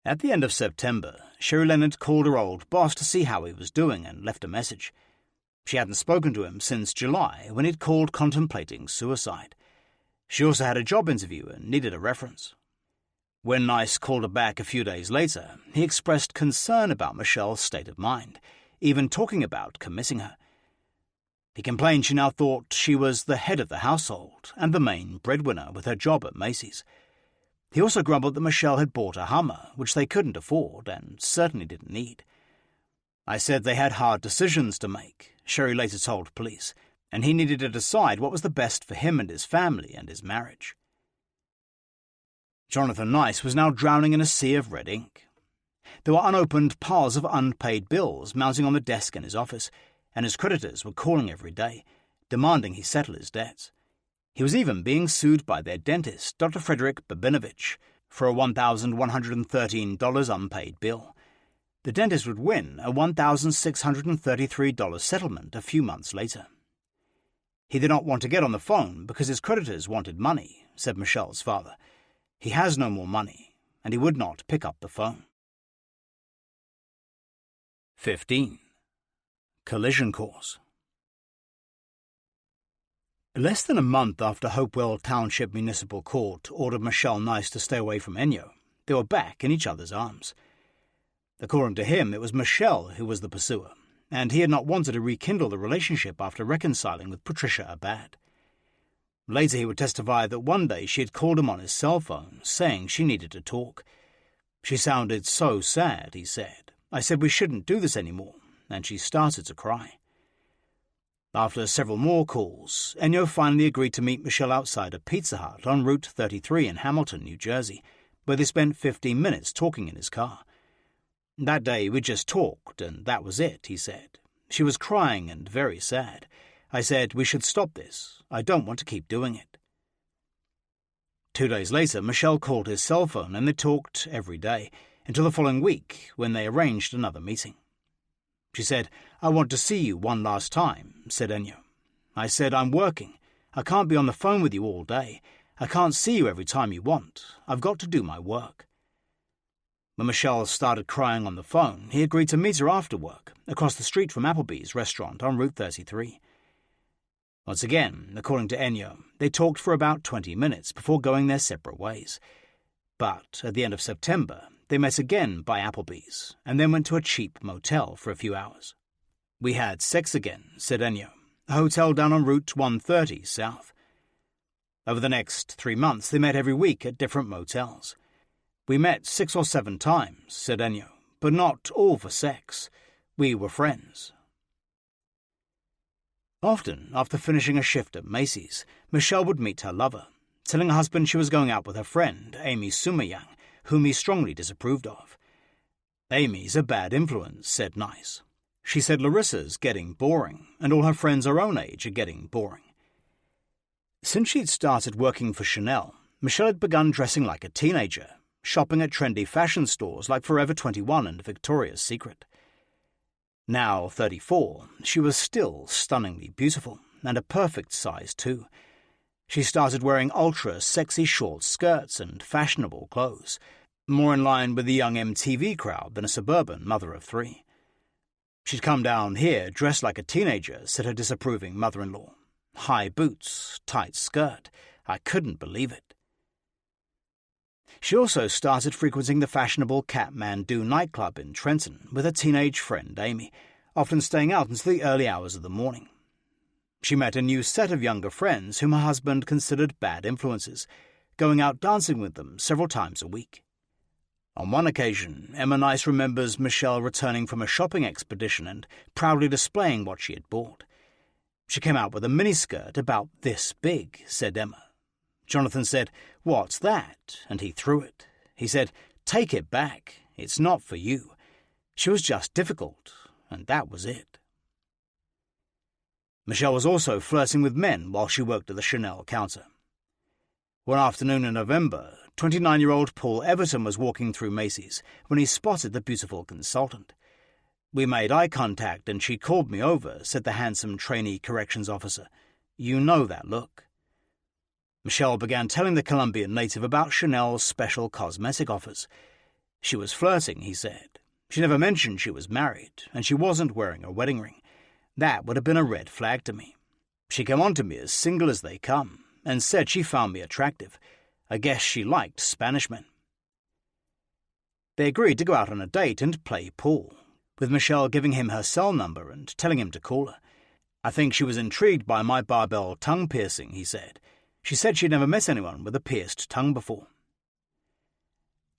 At the end of September, Sherry Leonard called her old boss to see how he was doing and left a message. She hadn't spoken to him since July, when he'd called contemplating suicide. She also had a job interview and needed a reference. When Nice called her back a few days later, he expressed concern about Michelle's state of mind, even talking about committing her. He complained she now thought she was the head of the household and the main breadwinner with her job at Macy's. He also grumbled that Michelle had bought a Hummer, which they couldn't afford and certainly didn't need. I said they had hard decisions to make, Sherry later told police, and he needed to decide what was the best for him and his family and his marriage. Jonathan Nice was now drowning in a sea of red ink. There were unopened piles of unpaid bills mounting on the desk in his office, and his creditors were calling every day, demanding he settle his debts. He was even being sued by their dentist, Dr. Frederick Babinovich, for a $1,113 unpaid bill. The dentist would win a $1,633 settlement a few months later. "He did not want to get on the phone because his creditors wanted money," said Michelle's father. "He has no more money, and he would not pick up the phone." 15. Collision Course. Less than a month after Hopewell Township Municipal Court ordered Michelle Nice to stay away from Ennio, they were back in each other's arms. According to him, it was Michelle who was the pursuer, and he had not wanted to rekindle the relationship after reconciling with Patricia Abad. Later he would testify that one day she had called him on his cell phone, saying she needed to talk. "She sounded so sad," he said. "I said we shouldn't do this anymore, and she started to cry." After several more calls, Ennio finally agreed to meet Michelle outside a Pizza Hut on Route 33 in Hamilton, New Jersey, where they spent 15 minutes talking in his car. "That day we just talked, and that was it," he said. "She was crying and very sad. I said, we should stop this. I don't want to keep doing it." 2 days later, Michelle called his cell phone and they talked every day, until the following week when they arranged another meeting. She said, "I want to see you one last time," said Ennio. I said, "I'm working. I can't be on the phone with you all day. I can't see you every time you want. I've got to do my work." When Michelle started crying on the phone, he agreed to meet her after work, across the street from Applebee's restaurant on Route 33. Once again, according to Ennio, they talked for about 20 minutes before going their separate ways. But at the end of September, they met again by Applebee's and then went to a cheap motel for a few hours. "We had sex again," said Ennio, a hotel down on Route 130 south. Over the next 3 months, they met every week at different motels. "We met 6 or 7 times," said Ennio, "but not all for sex. We were friends." Often, after finishing a shift at Macy's, Michelle would meet her lover, telling her husband she was going out with her friend, Amy Sumayang, whom he strongly disapproved of. "Amy's a bad influence," said Nice. She said Larissa's getting boring, and all her friends her own age are getting boring. Since she'd started working for Chanel, Michelle had begun dressing like a teenager, shopping at trendy fashion stores like Forever 21 and Victoria's Secret. Now 34, she was still stunningly beautiful, and a perfect size too. She started wearing ultra-sexy short skirts and fashionable clothes, more in line with the young MTV crowd than a suburban mother of 3. "She'd come down here dressed like a teenager," said her disapproving mother-in-law. "High boots, tight skirt. I couldn't believe it." She also started frequenting the fashionable Kathmandu nightclub in Trenton with her teenage friend Amy, often staying out until the early hours of the morning. She met a new set of younger friends whom her husband considered bad influences, going out dancing with them several times a week. On one occasion, Emma Nice remembers Michelle returning from a shopping expedition and proudly displaying what she had bought. "She came out with a miniskirt about this big," said Emma. Jonathan said, "What's that?" and he threw it. He said, "Take it back. It's not for you. She was just difficult, and that was it." Michelle was also flirting with men while she worked at the Chanel counter. One afternoon in November, 29-year-old Paul Everton was walking through Macy's when he spotted the beautiful consultant. "We made eye contact and she called me over," said the handsome trainee corrections officer. "You know that look." Michelle began telling the Colombian native about Chanel's special cosmetic offers. She was flirting, he said. She never mentioned she was married, and she wasn't wearing a wedding ring. That would have been a red flag to me. She came on to me as single as they come, and said she found me attractive. I guess she liked Spanish men. They agreed to go out on a date and play pool, with Michelle giving him her cell number and telling him to call her. "I think she was intrigued by my barbell tongue piercing," he said. She said she'd never met anyone with a pierced tongue before.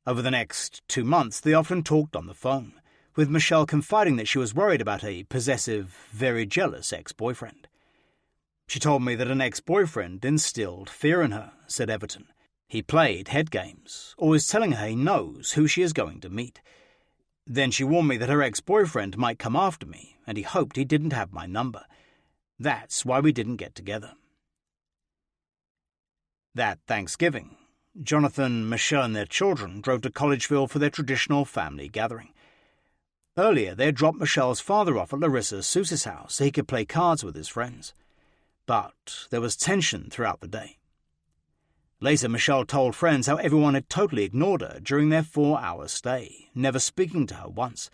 Over the next 2 months, they often talked on the phone, with Michelle confiding that she was worried about a possessive, very jealous ex-boyfriend. "She told me that an ex-boyfriend instilled fear in her," said Everton. "He played head games, always telling her he knows who she is going to meet. Then she warned me that her ex-boyfriend might come after me, and he hoped he didn't have my number. That's why we didn't get together." That Thanksgiving, Jonathan, Michelle, and their children drove to Collegeville for their traditional family gathering. Earlier, they had dropped Michelle's father off at Larissa Seuss's house so he could play cards with his friends. But there was tension throughout the day. Later, Michelle told friends how everyone had totally ignored her during their 4-hour stay, never speaking to her once.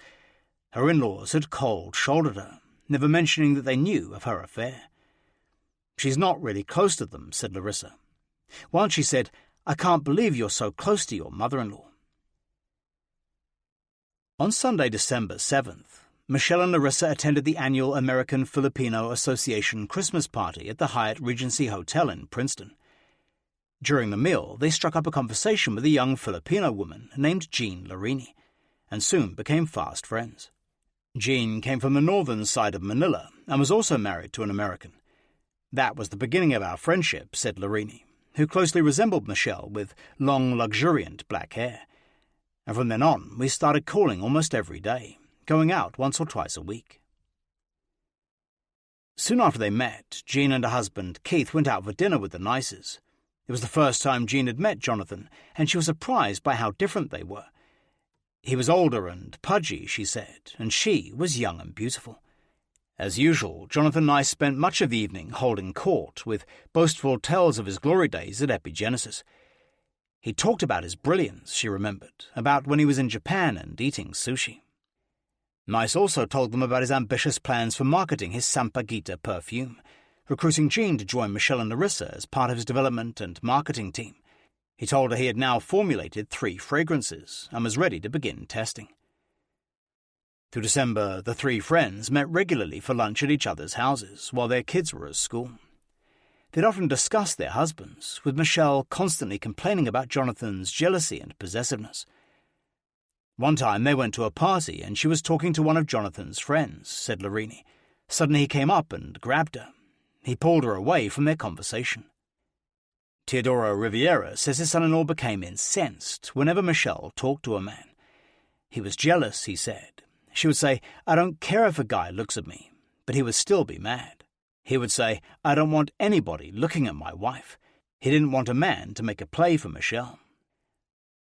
Her in-laws had cold-shouldered her, never mentioning that they knew of her affair. "She's not really close to them," said Larissa. Once she said, "I can't believe you're so close to your mother-in-law." On Sunday, December 7th, Michelle and Larissa attended the annual American Filipino Association Christmas party at the Hyatt Regency Hotel in Princeton. During the meal, they struck up a conversation with a young Filipino woman named Jean Larini, and soon became fast friends. Jean came from the northern side of Manila and was also married to an American. "That was the beginning of our friendship," said Larini, who closely resembled Michelle with long, luxuriant black hair. "And from then on, we started calling almost every day, going out once or twice a week." Soon after they met, Jean and her husband Keith went out for dinner with the Nices. It was the first time Jean had met Jonathan, and she was surprised by how different they were. He was older and pudgy, she said, and she was young and beautiful. As usual, Jonathan Nice spent much of the evening holding court, with boastful tales of his glory days at Epigenesis. He talked about his brilliance, she remembered, about when he was in Japan and eating sushi. Nice also told them about his ambitious plans for marketing his Sampaguita perfume, recruiting Jean to join Michelle and Larissa as part of his development and marketing team. He told her he had now formulated 3 fragrances and was ready to begin testing. Through December, the 3 friends met regularly for lunch at each other's houses while their kids were at school. They'd often discuss their husbands, with Michelle constantly complaining about Jonathan's jealousy and possessiveness. One time they went to a party and she was talking to one of Jonathan's friends, said Larini. Suddenly he came up and grabbed her. He pulled her away from their conversation. Teodoro Riviera says his son-in-law became incensed whenever Michelle talked to a man. He was jealous, he said. She would say, "I don't care if a guy looks at me," but he would still be mad. He would say, "I don't want anybody looking at my wife." He didn't want a man to make a play for Michelle.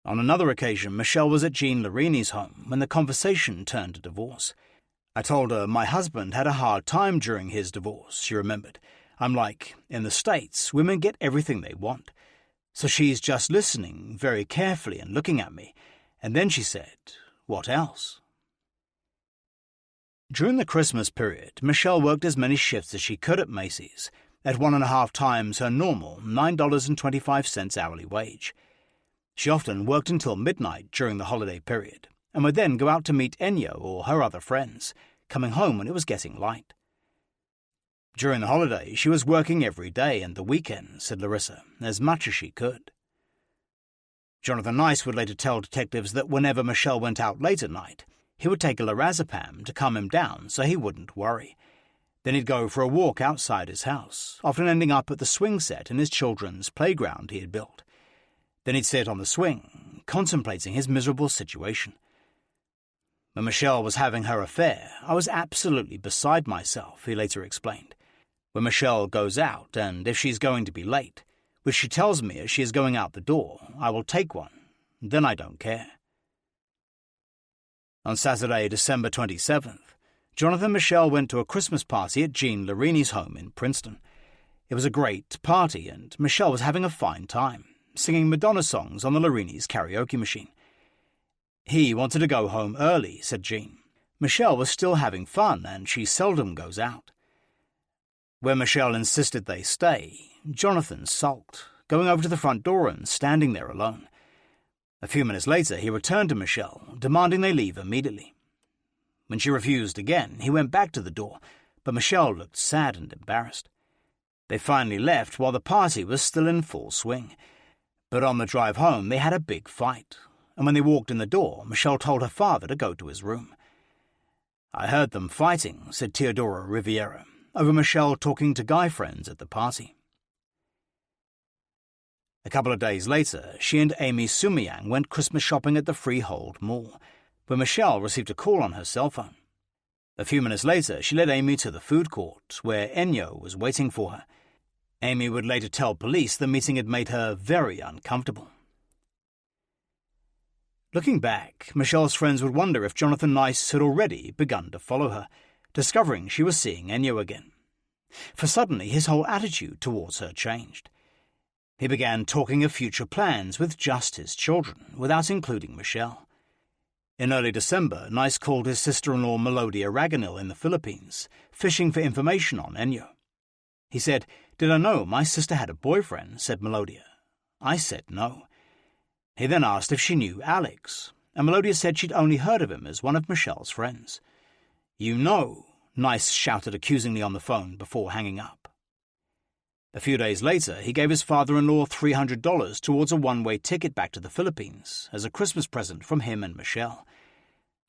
On another occasion, Michelle was at Jean Larini's home when the conversation turned to divorce. "I told her my husband had a hard time during his divorce," she remembered. "I'm like, in the States, women get everything they want." So she's just listening very carefully and looking at me. And then she said, "What else?" During the Christmas period, Michelle worked as many shifts as she could at Macy's, at 1.5 times her normal $9.25 hourly wage. She often worked until midnight during the holiday period, and would then go out to meet Ennio or her other friends, coming home when it was getting light. During the holidays, she was working every day and the weekends, said Larissa, as much as she could. Jonathan Nice would later tell detectives that whenever Michelle went out late at night, he would take a lorazepam to calm him down so he wouldn't worry. Then he'd go for a walk outside his house, often ending up at the swing set in his children's playground he had built. Then he'd sit on the swing, contemplating his miserable situation. When Michelle was having her affair, I was absolutely beside myself, he later explained. When Michelle goes out, and if she's going to be late, which she tells me as she is going out the door, I will take one. Then I don't care. On Saturday, December 27th, Jonathan and Michelle went to a Christmas party at Jean Larini's home in Princeton. It was a great party, and Michelle was having a fine time, singing Madonna songs on the Larini's karaoke machine. He wanted to go home early, said Jean. Michelle was still having fun, and she seldom goes out. When Michelle insisted they stay, Jonathan sulked, going over to the front door and standing there alone. A few minutes later, he returned to Michelle, demanding they leave immediately. When she refused again, he went back to the door, but Michelle looked sad and embarrassed. They finally left while the party was still in full swing. But on the drive home, they had a big fight, and when they walked in the door, Michelle told her father to go to his room. I heard them fighting, said Teodoro Riviera, over Michelle talking to guy friends at the party. A couple of days later, she and Amy Sumiyang went Christmas shopping at the Freehold Mall, where Michelle received a call on her cell phone. A few minutes later, she led Amy to the food court, where Ennio was waiting for her. Amy would later tell police the meeting had made her very uncomfortable. Looking back, Michelle's friends would wonder if Jonathan Nice had already begun to follow her, discovering she was seeing Ennio again. For suddenly his whole attitude towards her changed. He began talking of future plans with just his children, without including Michelle. In early December, Nice called his sister-in-law Melodia Raganil in the Philippines, fishing for information on Ennio. He said, "Did I know my sister had a boyfriend?" said Melodia. I said no. He then asked if she knew Alex, and Melodia said she'd only heard of him as one of Michelle's friends. "You know," Nice shouted accusingly on the phone before hanging up. A few days later, he gave his father-in-law $300 towards a one-way ticket back to the Philippines as a Christmas present from him and Michelle.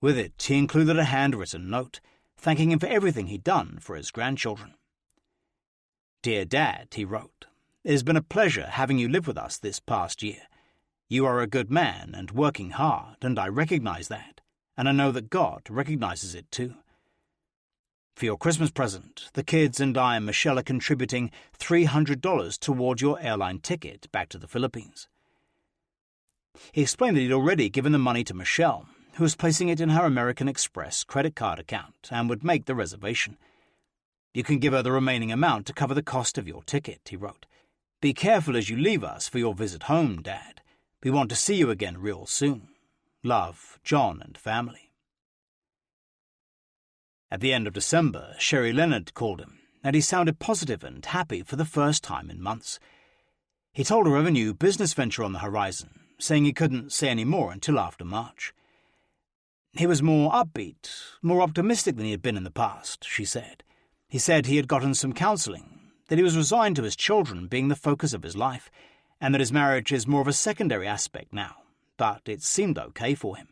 With it, he included a handwritten note, thanking him for everything he'd done for his grandchildren. "Dear Dad," he wrote, "it has been a pleasure having you live with us this past year. You are a good man and working hard, and I recognize that, and I know that God recognizes it too. For your Christmas present, the kids and I and Michelle are contributing $300 toward your airline ticket back to the Philippines." He explained that he'd already given the money to Michelle, who was placing it in her American Express credit card account and would make the reservation. "You can give her the remaining amount to cover the cost of your ticket," he wrote. "Be careful as you leave us for your visit home, Dad. We want to see you again real soon. Love, John and family." At the end of December, Sherry Leonard called him, and he sounded positive and happy for the first time in months. He told her of a new business venture on the horizon, saying he couldn't say any more until after March. He was more upbeat, more optimistic than he had been in the past, she said. He said he had gotten some counselling, that he was resigned to his children being the focus of his life, and that his marriage is more of a secondary aspect now, but it seemed okay for him.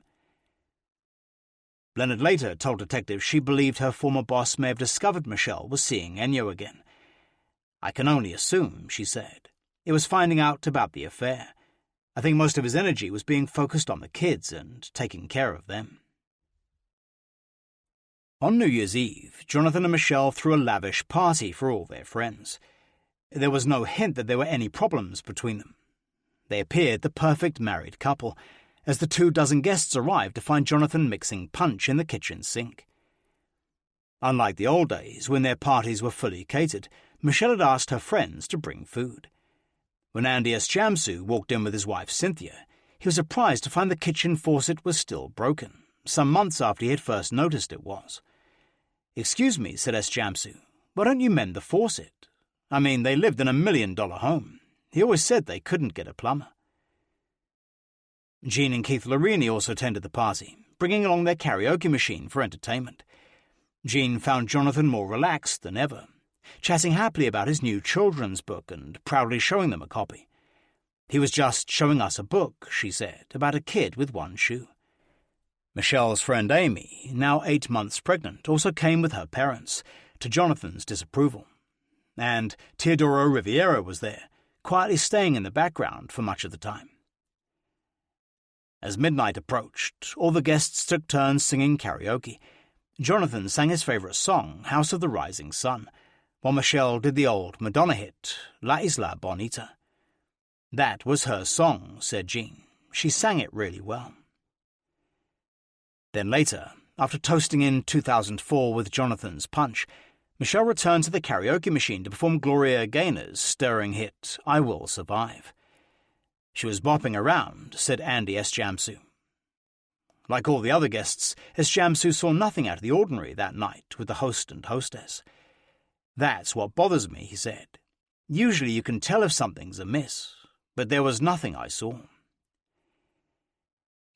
Leonard later told detectives she believed her former boss may have discovered Michelle was seeing Ennio again. "I can only assume," she said. "It was finding out about the affair. I think most of his energy was being focused on the kids and taking care of them." On New Year's Eve, Jonathan and Michelle threw a lavish party for all their friends. There was no hint that there were any problems between them. They appeared the perfect married couple, as the 24 guests arrived to find Jonathan mixing punch in the kitchen sink. Unlike the old days, when their parties were fully catered, Michelle had asked her friends to bring food. When Andy S. Jamsu walked in with his wife Cynthia, he was surprised to find the kitchen faucet was still broken, some months after he had first noticed it was. "Excuse me," said S. Jamsu, "why don't you mend the faucet? I mean, they lived in $1 million home. He always said they couldn't get a plumber." Jean and Keith Larini also attended the party, bringing along their karaoke machine for entertainment. Jean found Jonathan more relaxed than ever, chatting happily about his new children's book and proudly showing them a copy. "He was just showing us a book," she said, "about a kid with one shoe." Michelle's friend Amy, now 8 months pregnant, also came with her parents, to Jonathan's disapproval. And Teodoro Riviera was there, quietly staying in the background for much of the time. As midnight approached, all the guests took turns singing karaoke. Jonathan sang his favourite song, House of the Rising Sun, while Michelle did the old Madonna hit, La Isla Bonita. "That was her song," said Jean. "She sang it really well." Then later, after toasting in 2004 with Jonathan's Punch, Michelle returned to the karaoke machine to perform Gloria Gaynor's stirring hit, I Will Survive. "She was bopping around," said Andy S. Jamsu. Like all the other guests, S. Jamsu saw nothing out of the ordinary that night with the host and hostess. "That's what bothers me," he said. "Usually you can tell if something's amiss, but there was nothing I saw."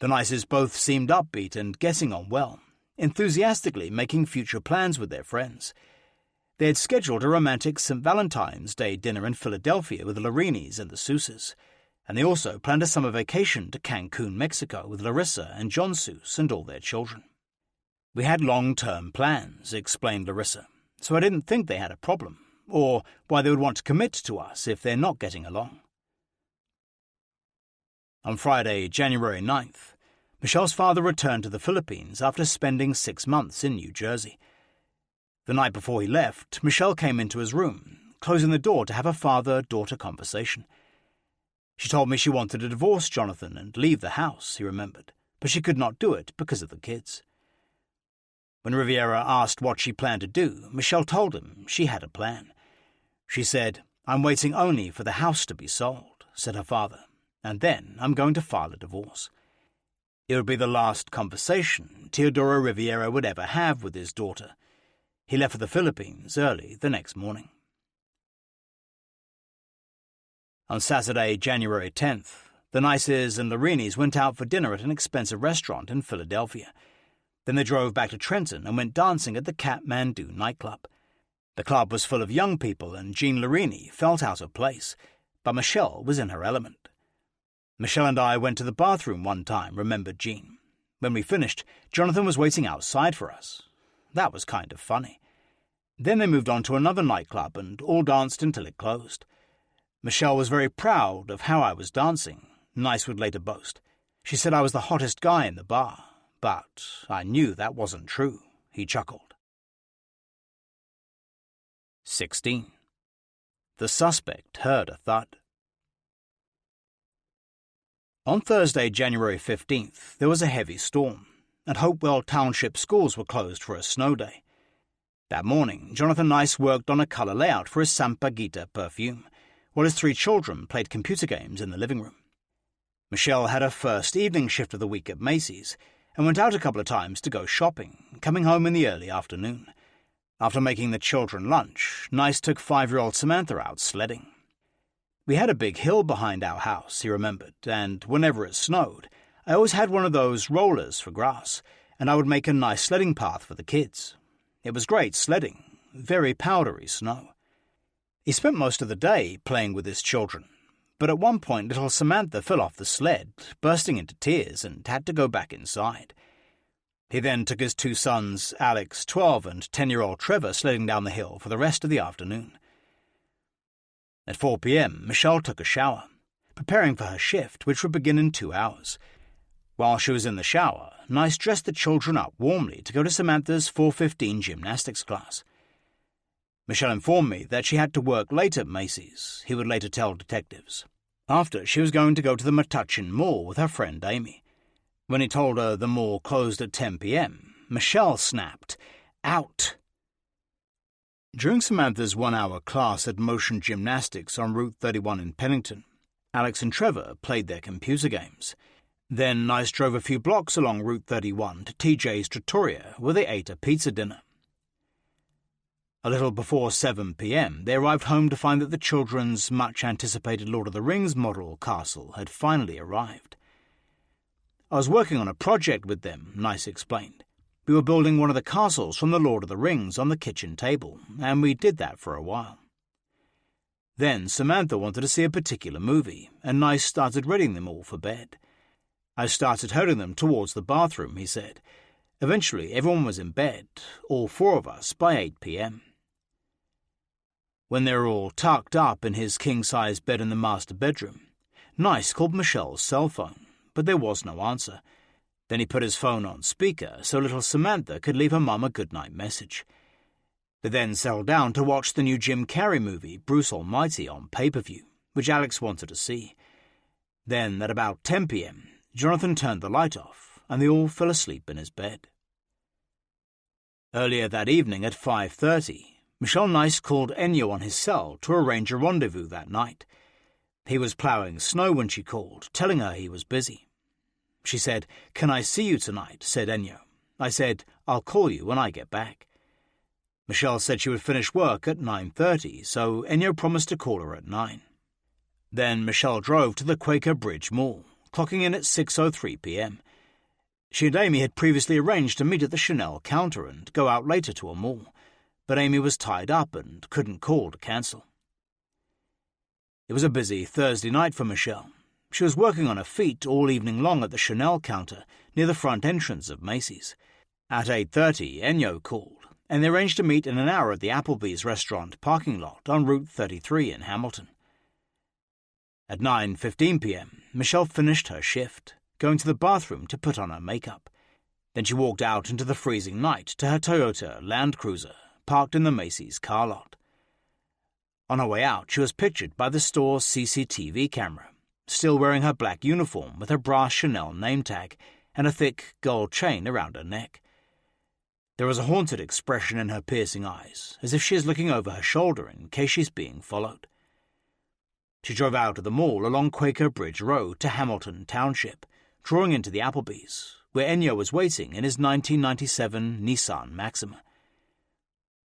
The Nices both seemed upbeat and getting on well, enthusiastically making future plans with their friends. They had scheduled a romantic St. Valentine's Day dinner in Philadelphia with the Larinis and the Seuses, and they also planned a summer vacation to Cancun, Mexico with Larissa and John Seuss and all their children. "We had long-term plans," explained Larissa, "so I didn't think they had a problem, or why they would want to commit to us if they're not getting along." On Friday, January 9th, Michelle's father returned to the Philippines after spending 6 months in New Jersey. The night before he left, Michelle came into his room, closing the door to have a father-daughter conversation. She told me she wanted to divorce Jonathan and leave the house, he remembered, but she could not do it because of the kids. When Riviera asked what she planned to do, Michelle told him she had a plan. She said, "I'm waiting only for the house to be sold," said her father, "and then I'm going to file a divorce." It would be the last conversation Teodoro Riviera would ever have with his daughter. He left for the Philippines early the next morning. On Saturday, January 10th, the Nices and Larinis went out for dinner at an expensive restaurant in Philadelphia. Then they drove back to Trenton and went dancing at the Kathmandu nightclub. The club was full of young people and Jean Larini felt out of place, but Michelle was in her element. "Michelle and I went to the bathroom one time," remembered Jean. "When we finished, Jonathan was waiting outside for us. That was kind of funny. Then they moved on to another nightclub and all danced until it closed. Michelle was very proud of how I was dancing," Nice would later boast. "She said I was the hottest guy in the bar, but I knew that wasn't true," he chuckled. 16. The suspect heard a thud. On Thursday, January 15th, there was a heavy storm, and Hopewell Township schools were closed for a snow day. That morning, Jonathan Nice worked on a colour layout for his Sampaguita perfume, while his 3 children played computer games in the living room. Michelle had her first evening shift of the week at Macy's, and went out a couple of times to go shopping, coming home in the early afternoon. After making the children lunch, Nice took 5-year-old Samantha out sledding. We had a big hill behind our house, he remembered, and whenever it snowed, I always had one of those rollers for grass, and I would make a nice sledding path for the kids. It was great sledding, very powdery snow. He spent most of the day playing with his children, but at one point little Samantha fell off the sled, bursting into tears, and had to go back inside. He then took his two sons, Alex, 12, and 10-year-old Trevor, sledding down the hill for the rest of the afternoon. At 4 p.m, Michelle took a shower, preparing for her shift, which would begin in 2 hours. While she was in the shower, Nice dressed the children up warmly to go to Samantha's 4:15 gymnastics class. Michelle informed me that she had to work late at Macy's, he would later tell detectives. After, she was going to go to the Metuchen Mall with her friend Amy. When he told her the mall closed at 10 p.m, Michelle snapped, "Out!" During Samantha's 1-hour class at Motion Gymnastics on Route 31 in Pennington, Alex and Trevor played their computer games. Then Nice drove a few blocks along Route 31 to TJ's Trattoria, where they ate a pizza dinner. A little before 7 p.m, they arrived home to find that the children's much-anticipated Lord of the Rings model castle had finally arrived. "I was working on a project with them," Nice explained. "We were building one of the castles from the Lord of the Rings on the kitchen table, and we did that for a while. Then Samantha wanted to see a particular movie, and Nice started readying them all for bed. I started herding them towards the bathroom," he said. "Eventually everyone was in bed, all 4 of us, by 8 p.m. When they were all tucked up in his king-size bed in the master bedroom, Nice called Michelle's cell phone, but there was no answer. Then he put his phone on speaker so little Samantha could leave her mum a goodnight message. They then settled down to watch the new Jim Carrey movie, Bruce Almighty, on pay-per-view, which Alex wanted to see. Then, at about 10 p.m, Jonathan turned the light off, and they all fell asleep in his bed. Earlier that evening at 5:30, Michelle Nice called Ennio on his cell to arrange a rendezvous that night. He was ploughing snow when she called, telling her he was busy. She said, "Can I see you tonight?" said Ennio. I said, "I'll call you when I get back." Michelle said she would finish work at 9:30, so Ennio promised to call her at 9. Then Michelle drove to the Quaker Bridge Mall, clocking in at 6:03 p.m. She and Amy had previously arranged to meet at the Chanel counter and go out later to a mall, but Amy was tied up and couldn't call to cancel. It was a busy Thursday night for Michelle. She was working on her feet all evening long at the Chanel counter near the front entrance of Macy's. At 8:30, Ennio called, and they arranged to meet in an hour at the Applebee's restaurant parking lot on Route 33 in Hamilton. At 9:15 p.m, Michelle finished her shift, going to the bathroom to put on her makeup. Then she walked out into the freezing night to her Toyota Land Cruiser, parked in the Macy's car lot. On her way out, she was pictured by the store's CCTV camera, still wearing her black uniform with her brass Chanel name tag and a thick gold chain around her neck. There was a haunted expression in her piercing eyes, as if she is looking over her shoulder in case she's being followed. She drove out of the mall along Quaker Bridge Road to Hamilton Township, drawing into the Applebee's, where Ennio was waiting in his 1997 Nissan Maxima.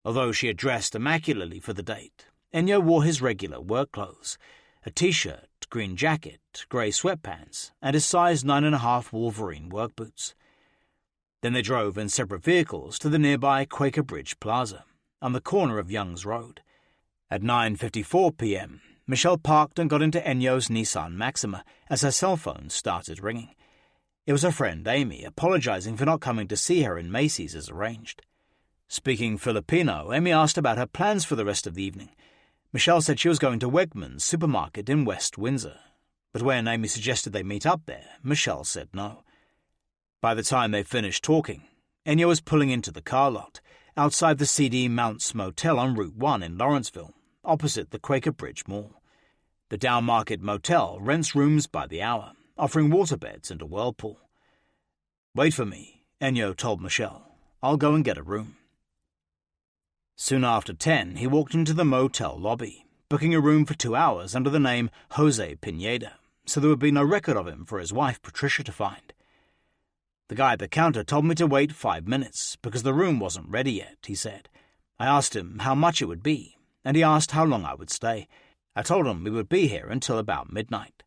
Although she had dressed immaculately for the date, Ennio wore his regular work clothes, a t-shirt, green jacket, grey sweatpants, and his size 9.5 Wolverine work boots. Then they drove in separate vehicles to the nearby Quaker Bridge Plaza, on the corner of Young's Road. At 9:54 p.m, Michelle parked and got into Ennio's Nissan Maxima as her cell phone started ringing. It was her friend Amy, apologizing for not coming to see her in Macy's as arranged. Speaking Filipino, Amy asked about her plans for the rest of the evening. Michelle said she was going to Wegmans supermarket in West Windsor, but when Amy suggested they meet up there, Michelle said no. By the time they finished talking, Ennio was pulling into the car lot, outside the CD Mounts Motel on Route 1 in Lawrenceville, opposite the Quaker Bridge Mall. The downmarket motel rents rooms by the hour, offering waterbeds and a whirlpool. "Wait for me," Ennio told Michelle. "I'll go and get a room." Soon after 10, he walked into the motel lobby, booking a room for 2 hours under the name Jose Pineda, so there would be no record of him for his wife Patricia to find. "The guy at the counter told me to wait 5 minutes because the room wasn't ready yet," he said. "I asked him how much it would be, and he asked how long I would stay. I told him we would be here until about midnight.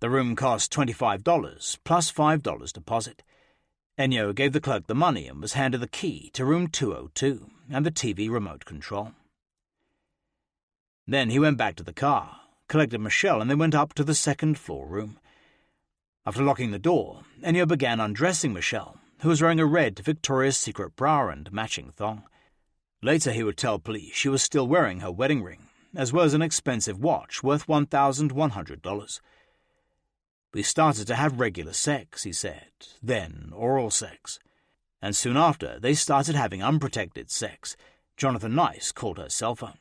The room cost $25 plus $5 deposit. Ennio gave the clerk the money and was handed the key to room 202 and the TV remote control. Then he went back to the car, collected Michelle, and they went up to the second-floor room. After locking the door, Ennio began undressing Michelle, who was wearing a red Victoria's Secret bra and matching thong. Later he would tell police she was still wearing her wedding ring, as well as an expensive watch worth $1,100. We started to have regular sex, he said, then oral sex. And soon after, they started having unprotected sex. Jonathan Nice called her cell phone.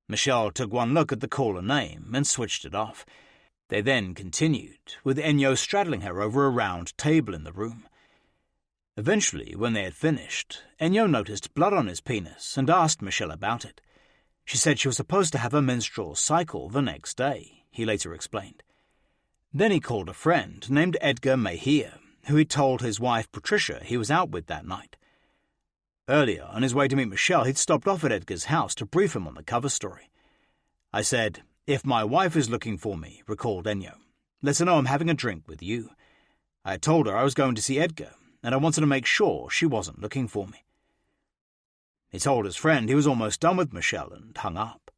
Michelle took one look at the caller name and switched it off. They then continued, with Ennio straddling her over a round table in the room. Eventually, when they had finished, Ennio noticed blood on his penis and asked Michelle about it. She said she was supposed to have a menstrual cycle the next day, he later explained. Then he called a friend named Edgar Mejia, who he told his wife Patricia he was out with that night. Earlier, on his way to meet Michelle, he'd stopped off at Edgar's house to brief him on the cover story. I said, "If my wife is looking for me," recalled Ennio, "let her know I'm having a drink with you. I had told her I was going to see Edgar, and I wanted to make sure she wasn't looking for me." He told his friend he was almost done with Michelle and hung up.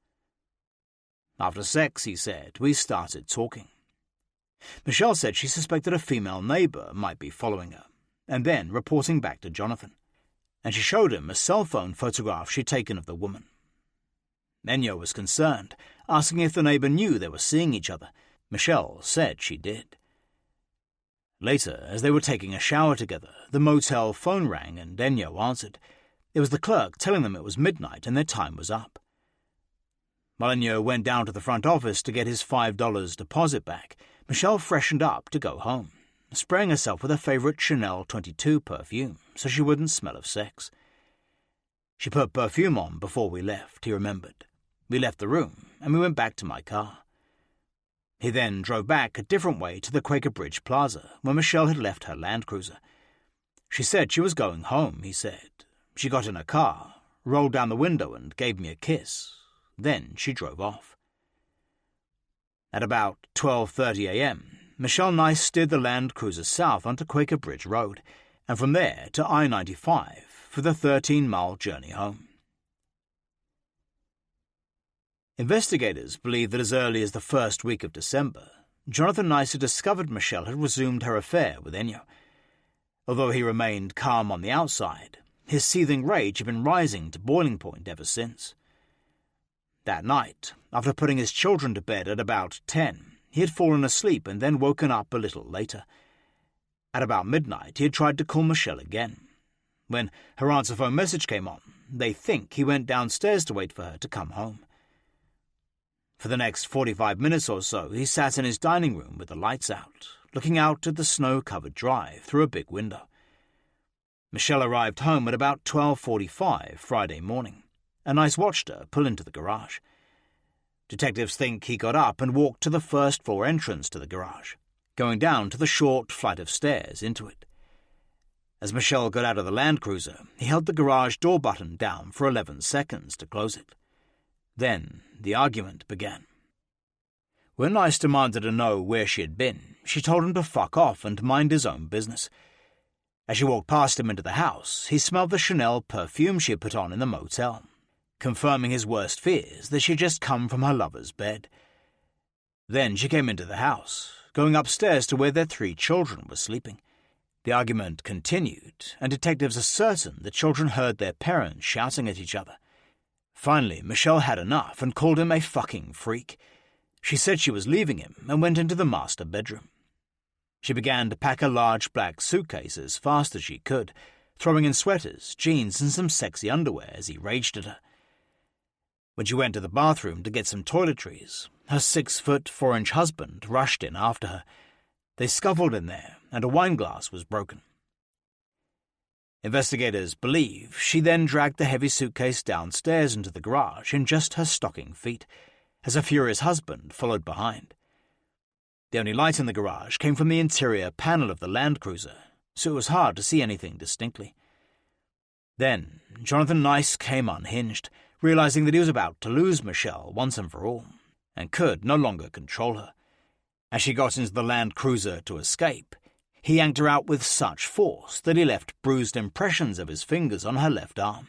After sex, he said, we started talking. Michelle said she suspected a female neighbor might be following her, and then reporting back to Jonathan, and she showed him a cell phone photograph she'd taken of the woman. Ennio was concerned, asking if the neighbor knew they were seeing each other. Michelle said she did. Later, as they were taking a shower together, the motel phone rang and Ennio answered. It was the clerk telling them it was midnight and their time was up. While Ennio went down to the front office to get his $5 deposit back, Michelle freshened up to go home, spraying herself with her favorite Chanel 22 perfume so she wouldn't smell of sex. She put perfume on before we left, he remembered. We left the room and we went back to my car. He then drove back a different way to the Quaker Bridge Plaza, where Michelle had left her Land Cruiser. She said she was going home, he said. She got in her car, rolled down the window and gave me a kiss. Then she drove off. At about 12:30 a.m., Michelle Nice steered the Land Cruiser south onto Quaker Bridge Road, and from there to I-95 for the 13-mile journey home. Investigators believe that as early as the first week of December, Jonathan Nice had discovered Michelle had resumed her affair with Ennio. Although he remained calm on the outside, his seething rage had been rising to boiling point ever since. That night, after putting his children to bed at about 10, he had fallen asleep and then woken up a little later. At about midnight, he had tried to call Michelle again. When her answer phone message came on, they think he went downstairs to wait for her to come home. For the next 45 minutes or so, he sat in his dining room with the lights out, looking out at the snow-covered drive through a big window. Michelle arrived home at about 12:45 Friday morning, and Nice watched her pull into the garage. Detectives think he got up and walked to the first-floor entrance to the garage, going down to the short flight of stairs into it. As Michelle got out of the Land Cruiser, he held the garage door button down for 11 seconds to close it. Then the argument began. When Nice demanded to know where she had been, she told him to fuck off and mind his own business. As she walked past him into the house, he smelled the Chanel perfume she had put on in the motel, confirming his worst fears that she had just come from her lover's bed. Then she came into the house, going upstairs to where their 3 children were sleeping. The argument continued, and detectives are certain the children heard their parents shouting at each other. Finally, Michelle had enough and called him a fucking freak. She said she was leaving him and went into the master bedroom. She began to pack a large black suitcase as fast as she could, throwing in sweaters, jeans, and some sexy underwear as he raged at her. When she went to the bathroom to get some toiletries, her 6-foot 4-inch husband rushed in after her. They scuffled in there, and a wine glass was broken. Investigators believe she then dragged the heavy suitcase downstairs into the garage in just her stocking feet, as her furious husband followed behind. The only light in the garage came from the interior panel of the Land Cruiser, so it was hard to see anything distinctly. Then Jonathan Nice came unhinged, realizing that he was about to lose Michelle once and for all, and could no longer control her. As she got into the Land Cruiser to escape, he yanked her out with such force that he left bruised impressions of his fingers on her left arm.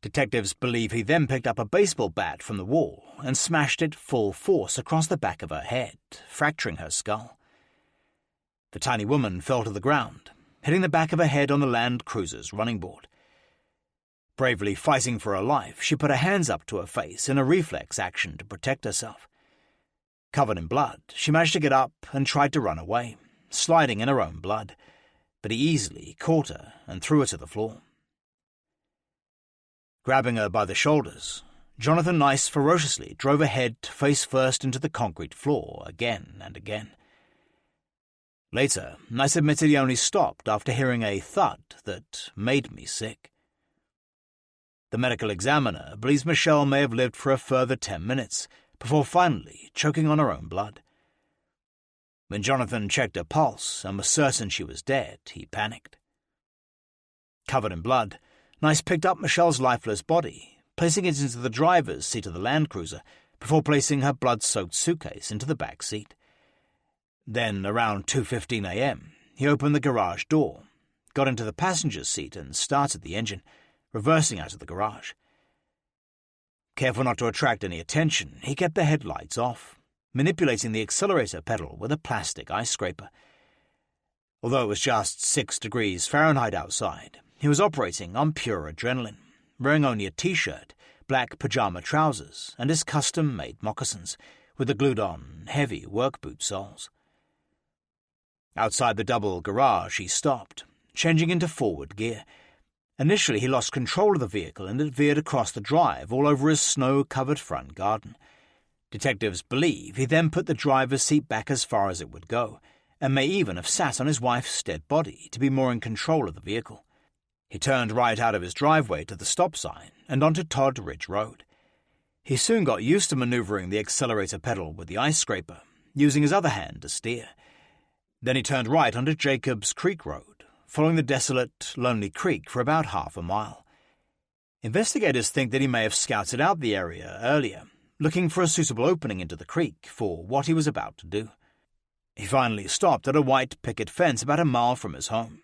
Detectives believe he then picked up a baseball bat from the wall and smashed it full force across the back of her head, fracturing her skull. The tiny woman fell to the ground, hitting the back of her head on the Land Cruiser's running board. Bravely fighting for her life, she put her hands up to her face in a reflex action to protect herself. Covered in blood, she managed to get up and tried to run away, sliding in her own blood, but he easily caught her and threw her to the floor. Grabbing her by the shoulders, Jonathan Nice ferociously drove her head face first into the concrete floor again and again. Later, Nice admitted he only stopped after hearing a thud that made me sick. The medical examiner believes Michelle may have lived for a further 10 minutes before finally choking on her own blood. When Jonathan checked her pulse and was certain she was dead, he panicked. Covered in blood, Nice picked up Michelle's lifeless body, placing it into the driver's seat of the Land Cruiser before placing her blood-soaked suitcase into the back seat. Then, around 2:15 a.m., he opened the garage door, got into the passenger's seat and started the engine, reversing out of the garage. Careful not to attract any attention, he kept the headlights off, manipulating the accelerator pedal with a plastic ice scraper. Although it was just 6 degrees Fahrenheit outside, he was operating on pure adrenaline, wearing only a t-shirt, black pajama trousers, and his custom-made moccasins, with the glued-on, heavy work boot soles. Outside the double garage, he stopped, changing into forward gear. Initially, he lost control of the vehicle and it veered across the drive all over his snow-covered front garden. Detectives believe he then put the driver's seat back as far as it would go, and may even have sat on his wife's dead body to be more in control of the vehicle. He turned right out of his driveway to the stop sign and onto Todd Ridge Road. He soon got used to maneuvering the accelerator pedal with the ice scraper, using his other hand to steer. Then he turned right onto Jacobs Creek Road, following the desolate, lonely creek for about half a mile. Investigators think that he may have scouted out the area earlier, looking for a suitable opening into the creek for what he was about to do. He finally stopped at a white picket fence about a mile from his home.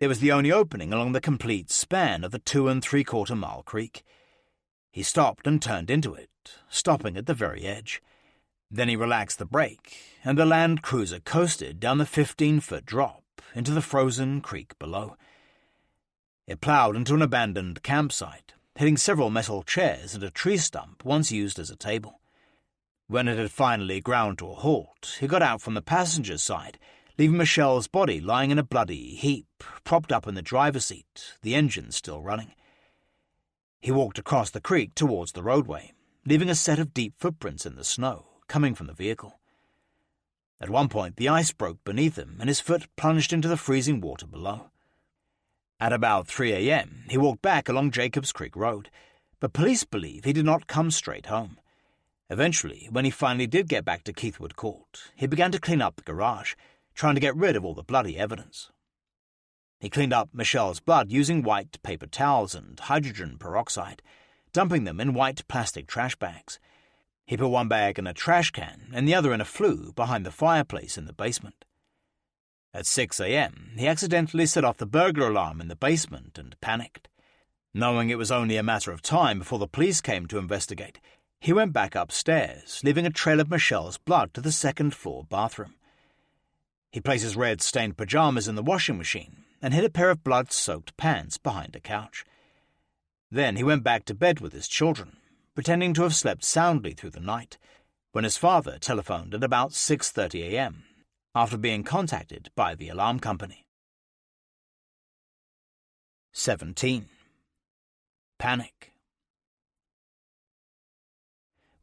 It was the only opening along the complete span of the 2 3/4 mile creek. He stopped and turned into it, stopping at the very edge. Then he relaxed the brake, and the Land Cruiser coasted down the 15-foot drop into the frozen creek below. It ploughed into an abandoned campsite, hitting several metal chairs and a tree stump once used as a table. When it had finally ground to a halt, he got out from the passenger's side, leaving Michelle's body lying in a bloody heap, propped up in the driver's seat, the engine still running. He walked across the creek towards the roadway, leaving a set of deep footprints in the snow, coming from the vehicle. At one point, the ice broke beneath him, and his foot plunged into the freezing water below. At about 3 a.m., he walked back along Jacobs Creek Road, but police believe he did not come straight home. Eventually, when he finally did get back to Keithwood Court, he began to clean up the garage, trying to get rid of all the bloody evidence. He cleaned up Michelle's blood using white paper towels and hydrogen peroxide, dumping them in white plastic trash bags. He put one bag in a trash can and the other in a flue behind the fireplace in the basement. At 6 a.m., he accidentally set off the burglar alarm in the basement and panicked. Knowing it was only a matter of time before the police came to investigate, he went back upstairs, leaving a trail of Michelle's blood to the second-floor bathroom. He placed his red-stained pajamas in the washing machine and hid a pair of blood-soaked pants behind a couch. Then he went back to bed with his children, pretending to have slept soundly through the night, when his father telephoned at about 6:30 a.m., after being contacted by the alarm company. 17. Panic.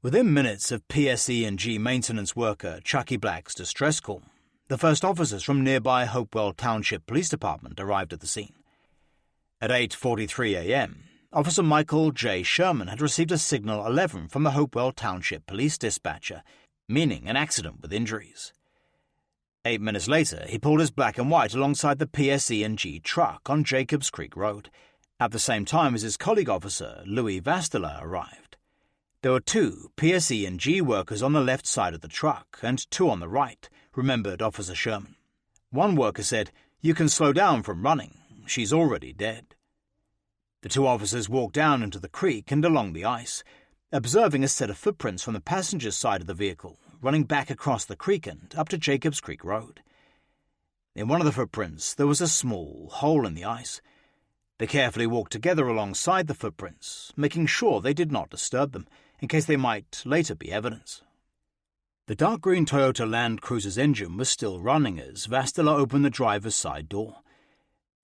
Within minutes of PSE&G maintenance worker Chucky Black's distress call, the first officers from nearby Hopewell Township Police Department arrived at the scene. At 8:43 a.m., Officer Michael J. Sherman had received a Signal 11 from the Hopewell Township Police dispatcher, meaning an accident with injuries. 8 minutes later, he pulled his black and white alongside the PSE&G truck on Jacobs Creek Road, At the same time as his colleague officer, Louis Vasteler, arrived. There were 2 PSE&G workers on the left side of the truck and 2 on the right, remembered Officer Sherman. One worker said, "You can slow down from running. She's already dead." The 2 officers walked down into the creek and along the ice, observing a set of footprints from the passenger's side of the vehicle, running back across the creek and up to Jacobs Creek Road. In one of the footprints, there was a small hole in the ice. They carefully walked together alongside the footprints, making sure they did not disturb them, in case they might later be evidence. The dark green Toyota Land Cruiser's engine was still running as Vasteler opened the driver's side door.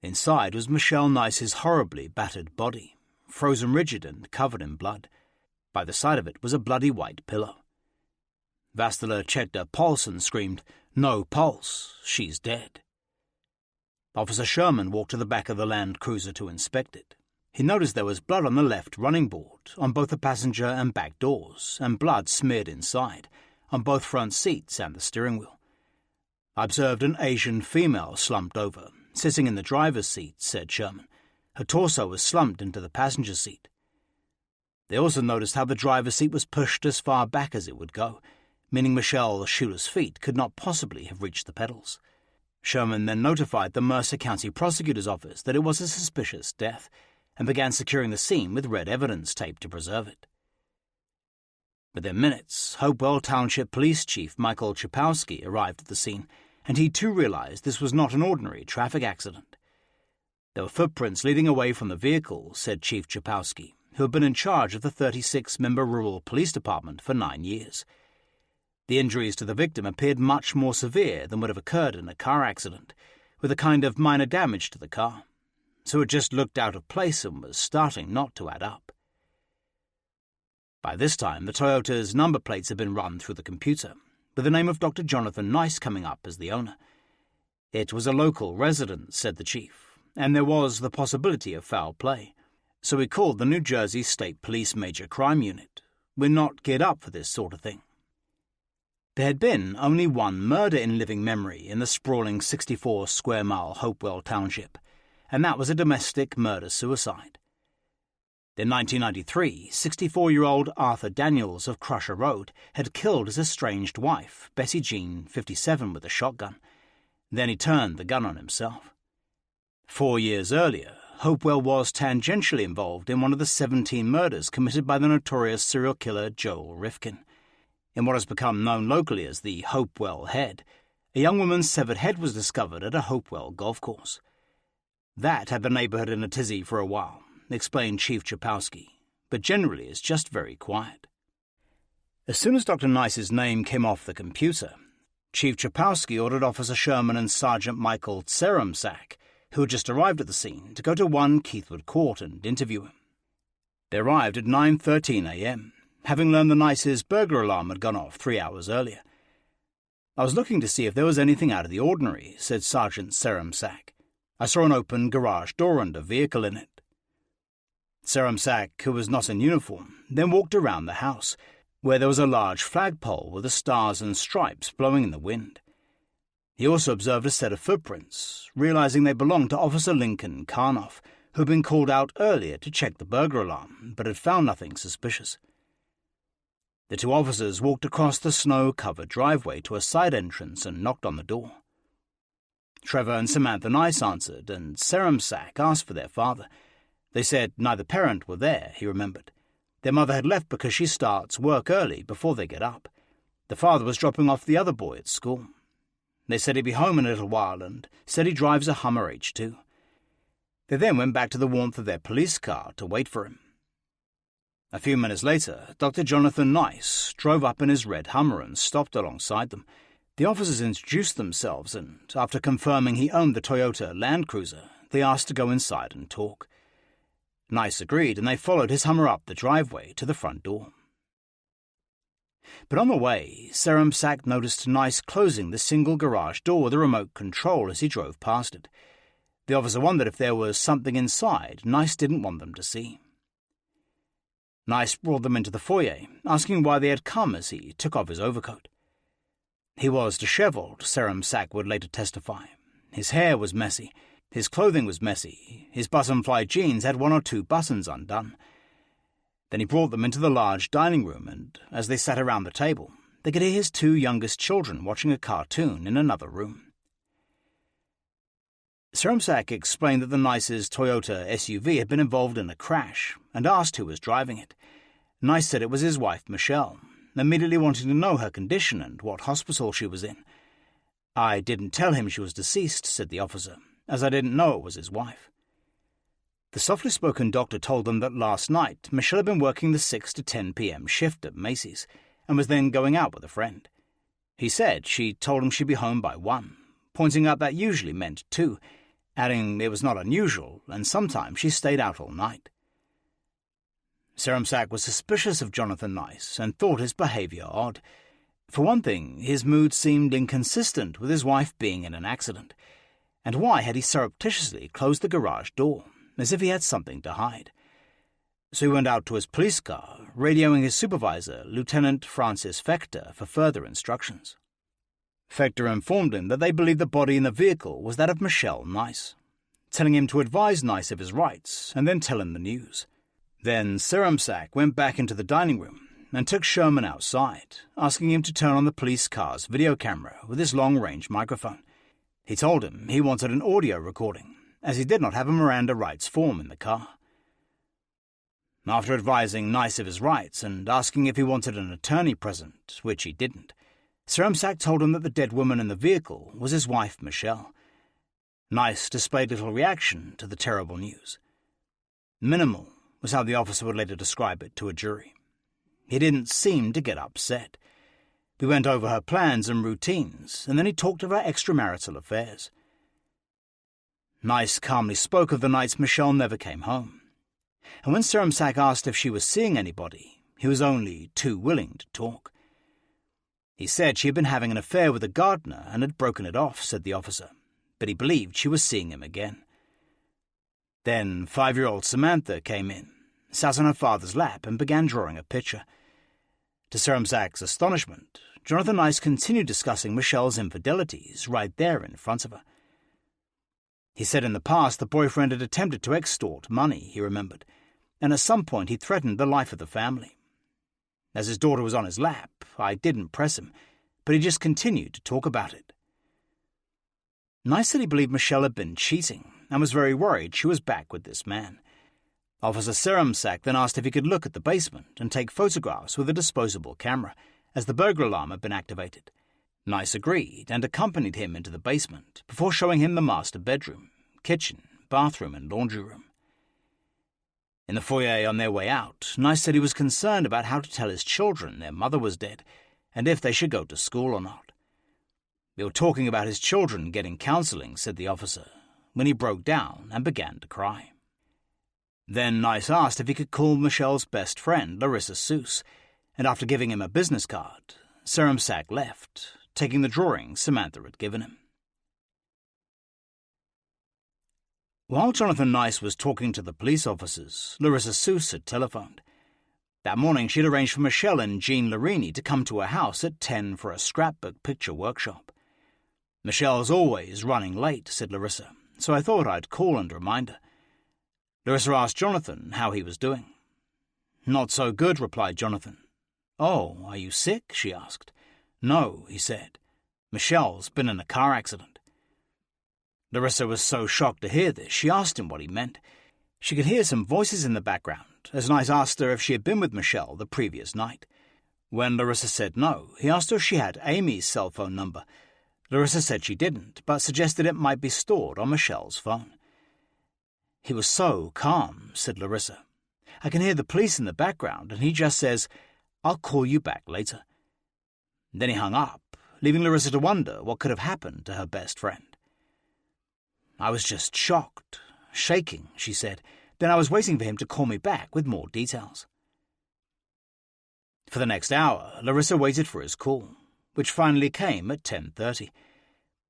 Inside was Michelle Nice's horribly battered body, frozen rigid and covered in blood. By the side of it was a bloody white pillow. Vasteler checked her pulse and screamed, "No pulse, she's dead." Officer Sherman walked to the back of the Land Cruiser to inspect it. He noticed there was blood on the left running board, on both the passenger and back doors, and blood smeared inside, on both front seats and the steering wheel. "I observed an Asian female slumped over, sitting in the driver's seat," said Sherman. "Her torso was slumped into the passenger seat." They also noticed how the driver's seat was pushed as far back as it would go, meaning Michelle Schuler's feet could not possibly have reached the pedals. Sherman then notified the Mercer County Prosecutor's Office that it was a suspicious death, and began securing the scene with red evidence tape to preserve it. Within minutes, Hopewell Township Police Chief Michael Chapowski arrived at the scene, and he too realized this was not an ordinary traffic accident. There were footprints leading away from the vehicle, said Chief Chapowski, who had been in charge of the 36-member rural police department for 9 years. The injuries to the victim appeared much more severe than would have occurred in a car accident, with a kind of minor damage to the car, so it just looked out of place and was starting not to add up. By this time, the Toyota's number plates had been run through the computer, with the name of Dr. Jonathan Nice coming up as the owner. It was a local resident, said the chief, and there was the possibility of foul play, so he called the New Jersey State Police Major Crime Unit. "We're not geared up for this sort of thing." There had been only one murder in living memory in the sprawling 64-square-mile Hopewell Township, and that was a domestic murder-suicide. In 1993, 64-year-old Arthur Daniels of Crusher Road had killed his estranged wife, Bessie Jean, 57, with a shotgun. Then he turned the gun on himself. 4 years earlier, Hopewell was tangentially involved in one of the 17 murders committed by the notorious serial killer Joel Rifkin. In what has become known locally as the Hopewell Head, a young woman's severed head was discovered at a Hopewell golf course. That had the neighborhood in a tizzy for a while, explained Chief Chapowski, but generally it's just very quiet. As soon as Dr. Nice's name came off the computer, Chief Chapowski ordered Officer Sherman and Sergeant Michael Tserumsak, who had just arrived at the scene, to go to 1 Keithwood Court and interview him. They arrived at 9:13 a.m., having learned the Nice's burglar alarm had gone off 3 hours earlier. "I was looking to see if there was anything out of the ordinary," said Sergeant Tserumsak. "I saw an open garage door and a vehicle in it." Tserumsak, who was not in uniform, then walked around the house, where there was a large flagpole with the stars and stripes blowing in the wind. He also observed a set of footprints, realizing they belonged to Officer Lincoln Carnoff, who had been called out earlier to check the burglar alarm, but had found nothing suspicious. The 2 officers walked across the snow-covered driveway to a side entrance and knocked on the door. Trevor and Samantha Nice answered, and Tserumsak asked for their father. They said neither parent were there, he remembered. Their mother had left because she starts work early before they get up. The father was dropping off the other boy at school. They said he'd be home in a little while and said he drives a Hummer H2. They then went back to the warmth of their police car to wait for him. A few minutes later, Dr. Jonathan Nice drove up in his red Hummer and stopped alongside them. The officers introduced themselves and, after confirming he owned the Toyota Land Cruiser, they asked to go inside and talk. Nice agreed, and they followed his Hummer up the driveway to the front door. But on the way, Tserumsak noticed Nice closing the single garage door with a remote control as he drove past it. The officer wondered if there was something inside Nice didn't want them to see. Nice brought them into the foyer, asking why they had come as he took off his overcoat. He was disheveled, Tserumsak would later testify. His hair was messy, His clothing was messy. His button-fly jeans had 1 or 2 buttons undone. Then he brought them into the large dining room, and as they sat around the table, they could hear his 2 youngest children watching a cartoon in another room. Serumsak explained that the Nice's Toyota SUV had been involved in a crash and asked who was driving it. Nice said it was his wife, Michelle, immediately wanting to know her condition and what hospital she was in. "I didn't tell him she was deceased," said the officer, "as I didn't know it was his wife." The softly-spoken doctor told them that last night Michelle had been working the 6 to 10 p.m. shift at Macy's and was then going out with a friend. He said she told him she'd be home by 1, pointing out that usually meant 2, adding it was not unusual and sometimes she stayed out all night. Serumsak was suspicious of Jonathan Nice and thought his behaviour odd. For one thing, his mood seemed inconsistent with his wife being in an accident. And why had he surreptitiously closed the garage door, as if he had something to hide? So he went out to his police car, radioing his supervisor, Lieutenant Francis Fector, for further instructions. Fector informed him that they believed the body in the vehicle was that of Michelle Nice, telling him to advise Nice of his rights and then tell him the news. Then Serumsak went back into the dining room and took Sherman outside, asking him to turn on the police car's video camera with his long-range microphone. He told him he wanted an audio recording, as he did not have a Miranda rights form in the car. After advising Nice of his rights and asking if he wanted an attorney present, which he didn't, Serumsak told him that the dead woman in the vehicle was his wife, Michelle. Nice displayed little reaction to the terrible news. Minimal was how the officer would later describe it to a jury. He didn't seem to get upset. We went over her plans and routines, and then he talked of her extramarital affairs. Nice calmly spoke of the nights Michelle never came home. And when Serumsak asked if she was seeing anybody, he was only too willing to talk. He said she had been having an affair with a gardener and had broken it off, said the officer, but he believed she was seeing him again. Then 5-year-old Samantha came in, sat on her father's lap and began drawing a picture. To Serumsak's astonishment, Jonathan Nice continued discussing Michelle's infidelities right there in front of her. He said in the past the boyfriend had attempted to extort money, he remembered, and at some point he threatened the life of the family. As his daughter was on his lap, I didn't press him, but he just continued to talk about it. Nice said he believed Michelle had been cheating and was very worried she was back with this man. Officer Serumsak then asked if he could look at the basement and take photographs with a disposable camera, as the burglar alarm had been activated. Nice agreed and accompanied him into the basement before showing him the master bedroom, kitchen, bathroom and laundry room. In the foyer on their way out, Nice said he was concerned about how to tell his children their mother was dead and if they should go to school or not. "We were talking about his children getting counselling," said the officer, when he broke down and began to cry. Then Nice asked if he could call Michelle's best friend, Larissa Seuss, and after giving him a business card, Serumsak left, taking the drawing Samantha had given him. While Jonathan Nice was talking to the police officers, Larissa Seuss had telephoned. That morning she had arranged for Michelle and Jean Larini to come to her house at 10 for a scrapbook picture workshop. "Michelle's always running late," said Larissa, "so I thought I'd call and remind her." Larissa asked Jonathan how he was doing. "Not so good," replied Jonathan. "Oh, are you sick?" she asked. "No," he said. "Michelle's been in a car accident." Larissa was so shocked to hear this, she asked him what he meant. She could hear some voices in the background, as Nice asked her if she had been with Michelle the previous night. When Larissa said no, he asked her if she had Amy's cell phone number. Larissa said she didn't, but suggested it might be stored on Michelle's phone. "He was so calm," said Larissa. "I can hear the police in the background, and he just says, 'I'll call you back later.'" Then he hung up, leaving Larissa to wonder what could have happened to her best friend. "I was just shocked, shaking," she said. "Then I was waiting for him to call me back with more details." For the next hour, Larissa waited for his call, which finally came at 10:30.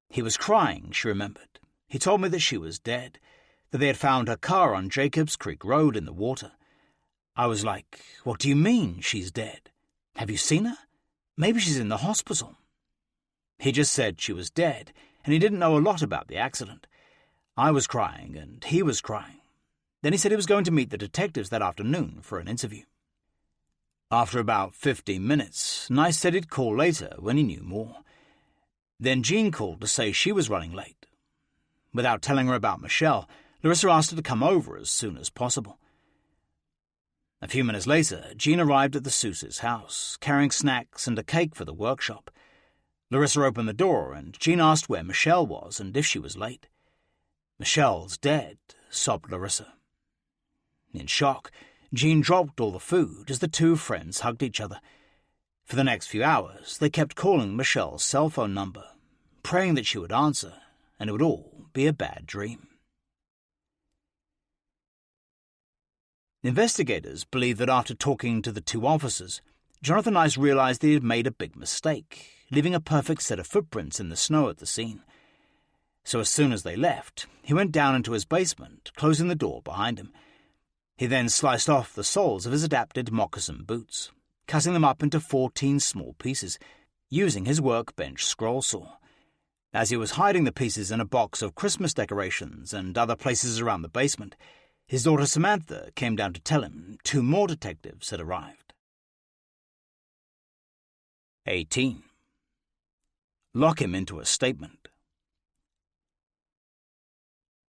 He was crying, she remembered. He told me that she was dead, that they had found her car on Jacobs Creek Road in the water. I was like, "What do you mean she's dead? Have you seen her? Maybe she's in the hospital." He just said she was dead, and he didn't know a lot about the accident. I was crying, and he was crying. Then he said he was going to meet the detectives that afternoon for an interview. After about 15 minutes, Nice said he'd call later when he knew more. Then Jean called to say she was running late. Without telling her about Michelle, Larissa asked her to come over as soon as possible. A few minutes later, Jean arrived at the Seuss's house, carrying snacks and a cake for the workshop. Larissa opened the door, and Jean asked where Michelle was and if she was late. "Michelle's dead," sobbed Larissa. In shock, Jean dropped all the food as the two friends hugged each other. For the next few hours, they kept calling Michelle's cell phone number, praying that she would answer, and it would all be a bad dream. Investigators believe that after talking to the two officers, Jonathan Nice realized that he had made a big mistake, leaving a perfect set of footprints in the snow at the scene. So as soon as they left, he went down into his basement, closing the door behind him. He then sliced off the soles of his adapted moccasin boots, cutting them up into 14 small pieces, using his workbench scroll saw. As he was hiding the pieces in a box of Christmas decorations and other places around the basement, his daughter Samantha came down to tell him 2 more detectives had arrived. 18. Lock him into a statement.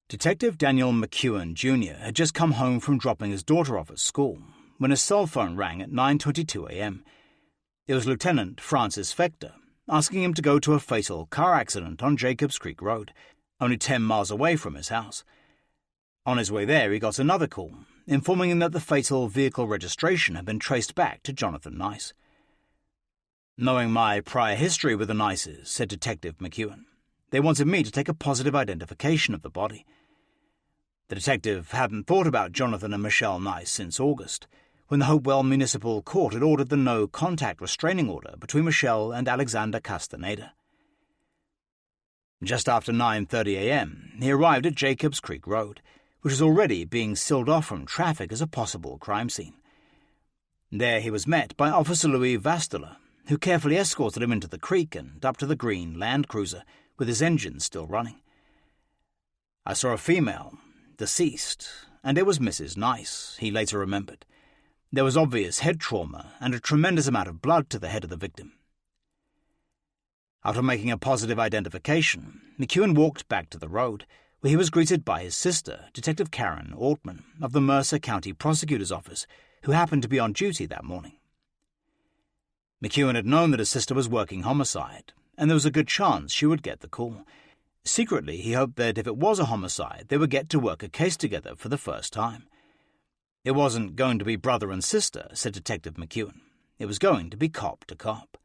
Detective Daniel McEwen, Jr. had just come home from dropping his daughter off at school when his cell phone rang at 9:22 a.m. It was Lieutenant Francis Fector, asking him to go to a fatal car accident on Jacobs Creek Road, only 10 miles away from his house. On his way there, he got another call, informing him that the fatal vehicle registration had been traced back to Jonathan Nice. "Knowing my prior history with the Nices," said Detective McEwen, "they wanted me to take a positive identification of the body." The detective hadn't thought about Jonathan and Michelle Nice since August, when the Hopewell Municipal Court had ordered the no-contact restraining order between Michelle and Alexander Castaneda. Just after 9:30 a.m., he arrived at Jacobs Creek Road, which was already being sealed off from traffic as a possible crime scene. There he was met by Officer Louis Vastola, who carefully escorted him into the creek and up to the green Land Cruiser, with his engine still running. "I saw a female, deceased, and it was Mrs. Nice," he later remembered. "There was obvious head trauma and a tremendous amount of blood to the head of the victim." After making a positive identification, McEwen walked back to the road, where he was greeted by his sister, Detective Karen Altman, of the Mercer County Prosecutor's Office, who happened to be on duty that morning. McEwen had known that his sister was working homicide, and there was a good chance she would get the call. Secretly, he hoped that if it was a homicide, they would get to work a case together for the first time. "It wasn't going to be brother and sister," said Detective McEwen. "It was going to be cop to cop."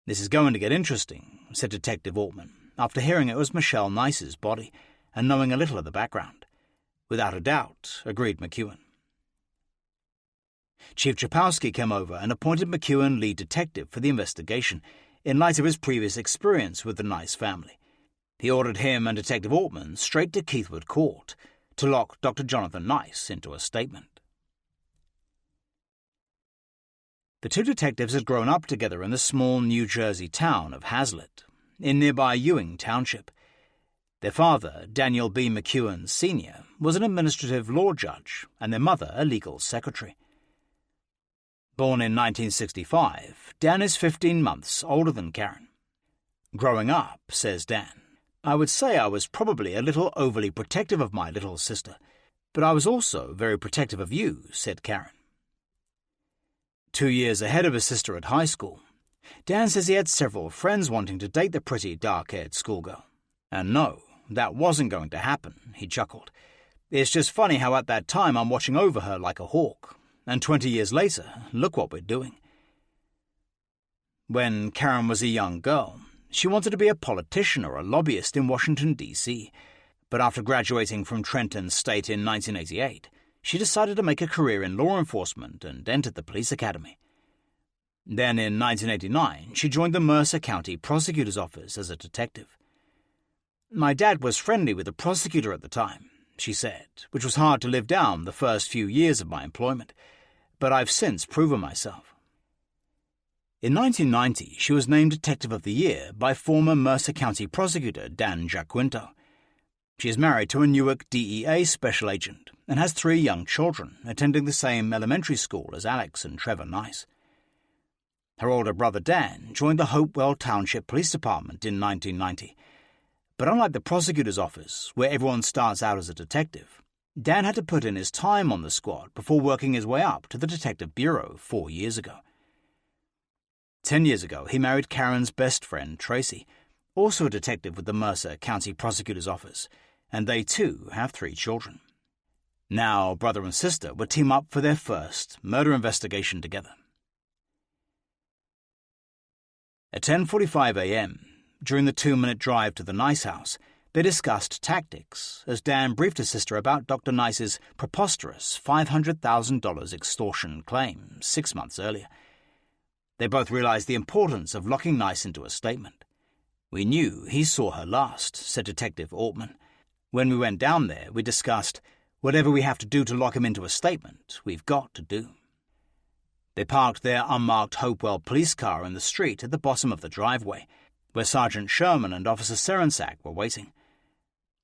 "This is going to get interesting," said Detective Altman, after hearing it was Michelle Nice's body and knowing a little of the background. "Without a doubt," agreed McEwen. Chief Chapowski came over and appointed McEwen lead detective for the investigation, in light of his previous experience with the Nice family. He ordered him and Detective Altman straight to Keithwood Court to lock Dr. Jonathan Nice into a statement. The two detectives had grown up together in the small New Jersey town of Hazlitt, in nearby Ewing Township. Their father, Daniel B. McEwen Sr., was an administrative law judge, and their mother a legal secretary. Born in 1965, Dan is 15 months older than Karen. "Growing up," says Dan, "I would say I was probably a little overly protective of my little sister, but I was also very protective of you," said Karen. 2 years ahead of his sister at high school, Dan says he had several friends wanting to date the pretty, dark-haired schoolgirl. "And no, that wasn't going to happen," he chuckled. "It's just funny how at that time I'm watching over her like a hawk, and 20 years later, look what we're doing." When Karen was a young girl, she wanted to be a politician or a lobbyist in Washington, D.C., but after graduating from Trenton State in 1988, she decided to make a career in law enforcement and entered the police academy. Then in 1989, she joined the Mercer County Prosecutor's Office as a detective. "My dad was friendly with the prosecutor at the time," she said, "which was hard to live down the first few years of my employment, but I've since proven myself." In 1990, she was named Detective of the Year by former Mercer County Prosecutor Dan Giaquinto. She is married to a Newark DEA special agent and has 3 young children attending the same elementary school as Alex and Trevor Nice. Her older brother Dan joined the Hopewell Township Police Department in 1990. But unlike the prosecutor's office, where everyone starts out as a detective, Dan had to put in his time on the squad before working his way up to the Detective Bureau 4 years ago. 10 years ago, he married Karen's best friend, Tracy, also a detective with the Mercer County Prosecutor's Office, and they too have 3 children. Now, brother and sister would team up for their first murder investigation together. At 10:45 a.m., during the 2-minute drive to the Nice house, they discussed tactics as Dan briefed his sister about Dr. Nice's preposterous $500,000 extortion claim 6 months earlier. They both realized the importance of locking Nice into a statement. "We knew he saw her last," said Detective Altman. "When we went down there, we discussed whatever we have to do to lock him into a statement, we've got to do." They parked their unmarked Hopewell police car in the street at the bottom of the driveway, where Sergeant Sherman and Officer Serensack were waiting.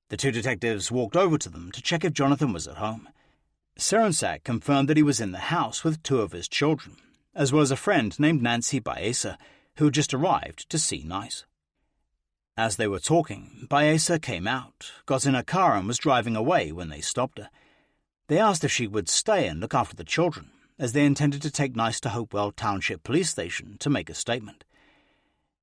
The 2 detectives walked over to them to check if Jonathan was at home. Serensack confirmed that he was in the house with 2 of his children, as well as a friend named Nancy Baeza, who had just arrived to see Nice. As they were talking, Baeza came out, got in her car and was driving away when they stopped her. They asked if she would stay and look after the children, as they intended to take Nice to Hopewell Township Police Station to make a statement.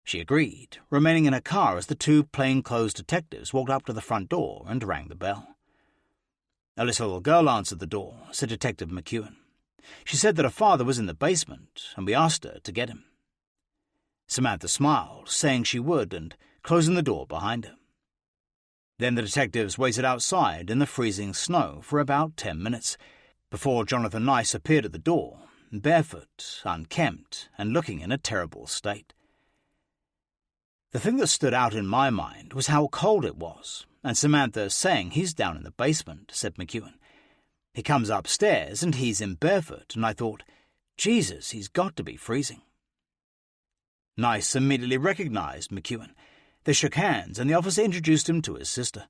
She agreed, remaining in her car as the 2 plainclothes detectives walked up to the front door and rang the bell. "A little girl answered the door," said Detective McEwen. "She said that her father was in the basement, and we asked her to get him." Samantha smiled, saying she would, and closing the door behind her. Then the detectives waited outside in the freezing snow for about 10 minutes, before Jonathan Nice appeared at the door, barefoot, unkempt, and looking in a terrible state. The thing that stood out in my mind was how cold it was, and Samantha saying he's down in the basement, said McEwen. He comes upstairs and he's in barefoot, and I thought, Jesus, he's got to be freezing. Nice immediately recognized McEwen. They shook hands, and the officer introduced him to his sister.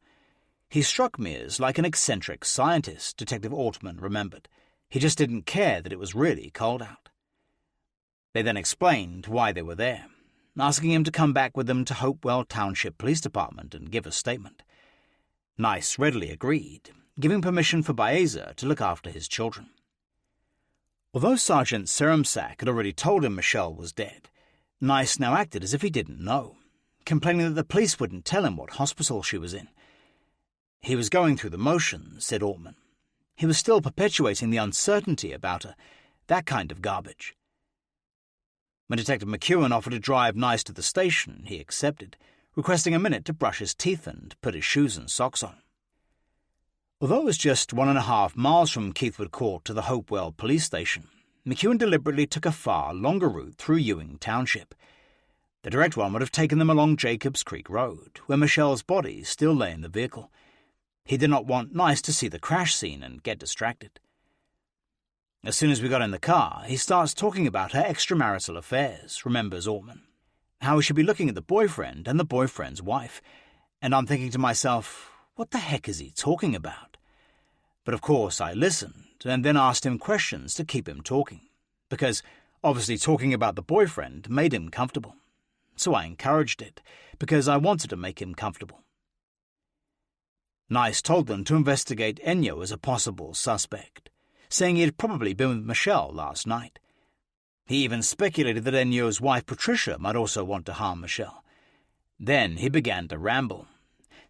He struck me as like an eccentric scientist, Detective Altman remembered. He just didn't care that it was really cold out. They then explained why they were there, asking him to come back with them to Hopewell Township Police Department and give a statement. Nice readily agreed, giving permission for Baeza to look after his children. Although Sergeant Serensack had already told him Michelle was dead, Nice now acted as if he didn't know, complaining that the police wouldn't tell him what hospital she was in. He was going through the motions, said Altman. He was still perpetuating the uncertainty about her, that kind of garbage. When Detective McEwen offered to drive Nice to the station, he accepted, requesting a minute to brush his teeth and put his shoes and socks on. Although it was just 1.5 miles from Keithwood Court to the Hopewell police station, McEwen deliberately took a far longer route through Ewing Township. The direct one would have taken them along Jacobs Creek Road, where Michelle's body still lay in the vehicle. He did not want Nice to see the crash scene and get distracted. As soon as we got in the car, he starts talking about her extramarital affairs, remembers Altman. How he should be looking at the boyfriend and the boyfriend's wife. And I'm thinking to myself, what the heck is he talking about? But of course I listened and then asked him questions to keep him talking, because obviously talking about the boyfriend made him comfortable. So I encouraged it, because I wanted to make him comfortable. Nice told them to investigate Ennio as a possible suspect, saying he had probably been with Michelle last night. He even speculated that Ennio's wife Patricia might also want to harm Michelle. Then he began to ramble,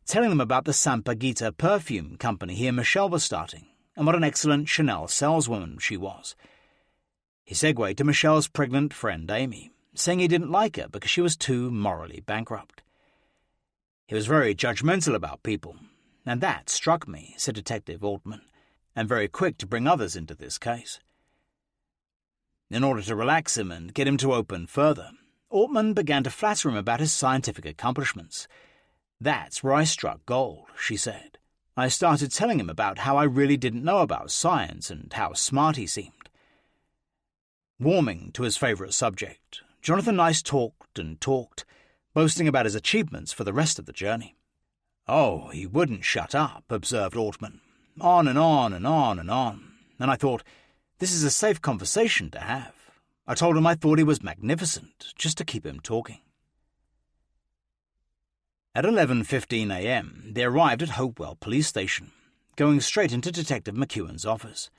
telling them about the Sampaguita perfume company he and Michelle were starting, and what an excellent Chanel saleswoman she was. He segued to Michelle's pregnant friend Amy, saying he didn't like her because she was too morally bankrupt. He was very judgmental about people, and that struck me, said Detective Altman, and very quick to bring others into this case. In order to relax him and get him to open further, Altman began to flatter him about his scientific accomplishments. That's where I struck gold, she said. I started telling him about how I really didn't know about science and how smart he seemed. Warming to his favourite subject, Jonathan Nice talked and talked, boasting about his achievements for the rest of the journey. "Oh, he wouldn't shut up," observed Altman. "On and on and on and on. And I thought, this is a safe conversation to have. I told him I thought he was magnificent, just to keep him talking." At 11:15 a.m., they arrived at Hopewell Police Station, going straight into Detective McEwen's office.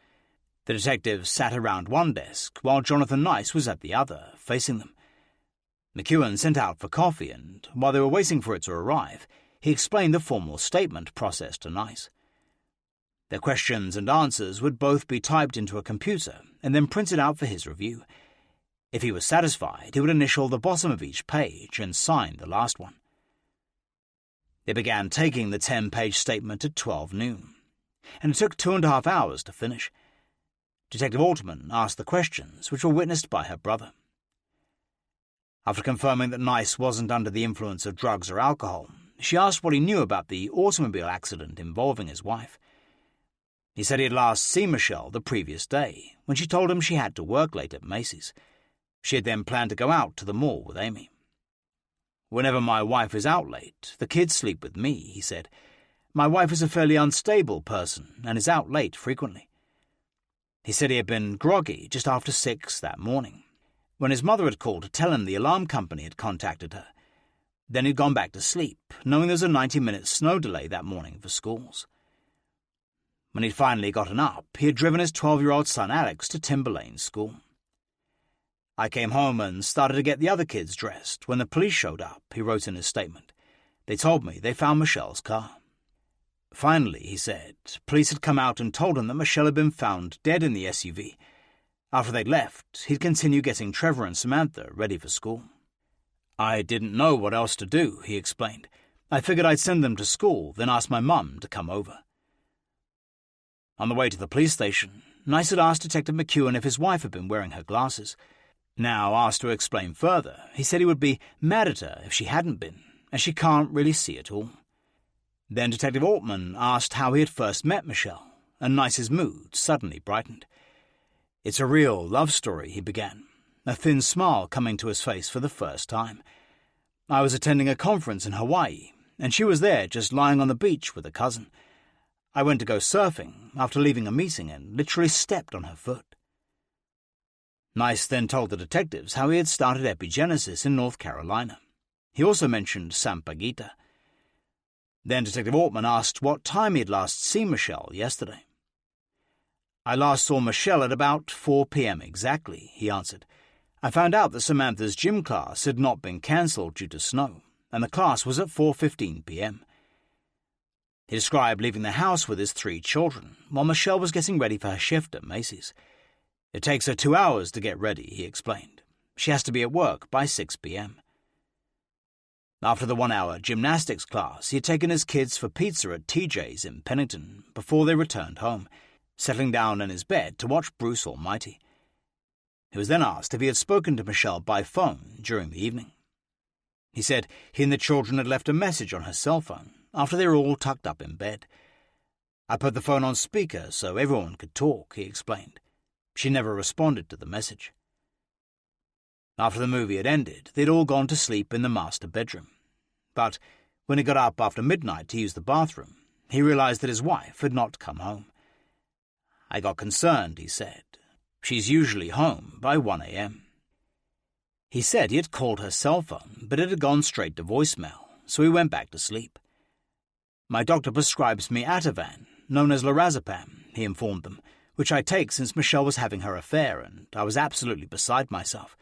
The detective sat around one desk, while Jonathan Nice was at the other, facing them. McEwen sent out for coffee, and while they were waiting for it to arrive, he explained the formal statement process to Nice. Their questions and answers would both be typed into a computer and then printed out for his review. If he was satisfied, he would initial the bottom of each page and sign the last one. They began taking the 10-page statement at 12 noon, and it took 2.5 hours to finish. Detective Altman asked the questions, which were witnessed by her brother. After confirming that Nice wasn't under the influence of drugs or alcohol, she asked what he knew about the automobile accident involving his wife. He said he had last seen Michelle the previous day, when she told him she had to work late at Macy's. She had then planned to go out to the mall with Amy. "Whenever my wife is out late, the kids sleep with me," he said. "My wife is a fairly unstable person and is out late frequently." He said he had been groggy just after 6 that morning, when his mother had called to tell him the alarm company had contacted her. Then he'd gone back to sleep, knowing there was a 90-minute snow delay that morning for schools. When he'd finally gotten up, he had driven his 12-year-old son Alex to Timberlane School. "I came home and started to get the other kids dressed when the police showed up," he wrote in his statement. "They told me they found Michelle's car." Finally, he said, police had come out and told him that Michelle had been found dead in the SUV. After they'd left, he'd continue getting Trevor and Samantha ready for school. "I didn't know what else to do," he explained. "I figured I'd send them to school, then ask my mum to come over." On the way to the police station, Nice had asked Detective McEwen if his wife had been wearing her glasses. Now asked to explain further, he said he would be mad at her if she hadn't been, as she can't really see at all. Then Detective Altman asked how he had first met Michelle, and Nice's mood suddenly brightened. "It's a real love story," he began, a thin smile coming to his face for the first time. "I was attending a conference in Hawaii, and she was there just lying on the beach with a cousin. I went to go surfing after leaving a meeting and literally stepped on her foot." Nice then told the detectives how he had started epigenesis in North Carolina. He also mentioned Sampaguita. Then Detective Altman asked what time he had last seen Michelle yesterday. "I last saw Michelle at about 4 p.m. exactly," he answered. "I found out that Samantha's gym class had not been cancelled due to snow, and the class was at 4:15 p.m. He described leaving the house with his 3 children, while Michelle was getting ready for her shift at Macy's. "It takes her 2 hours to get ready," he explained. "She has to be at work by 6 p.m. After the 1-hour gymnastics class, he had taken his kids for pizza at TJ's in Pennington before they returned home, settling down in his bed to watch Bruce Almighty. He was then asked if he had spoken to Michelle by phone during the evening. He said he and the children had left a message on her cell phone after they were all tucked up in bed. "I put the phone on speaker so everyone could talk," he explained. She never responded to the message. After the movie had ended, they'd all gone to sleep in the master bedroom. But when he got up after midnight to use the bathroom, he realized that his wife had not come home. "I got concerned," he said. "She's usually home by 1 a.m. He said he had called her cell phone, but it had gone straight to voicemail, so he went back to sleep. "My doctor prescribes me Ativan, known as lorazepam," he informed them, "which I take since Michelle was having her affair, and I was absolutely beside myself.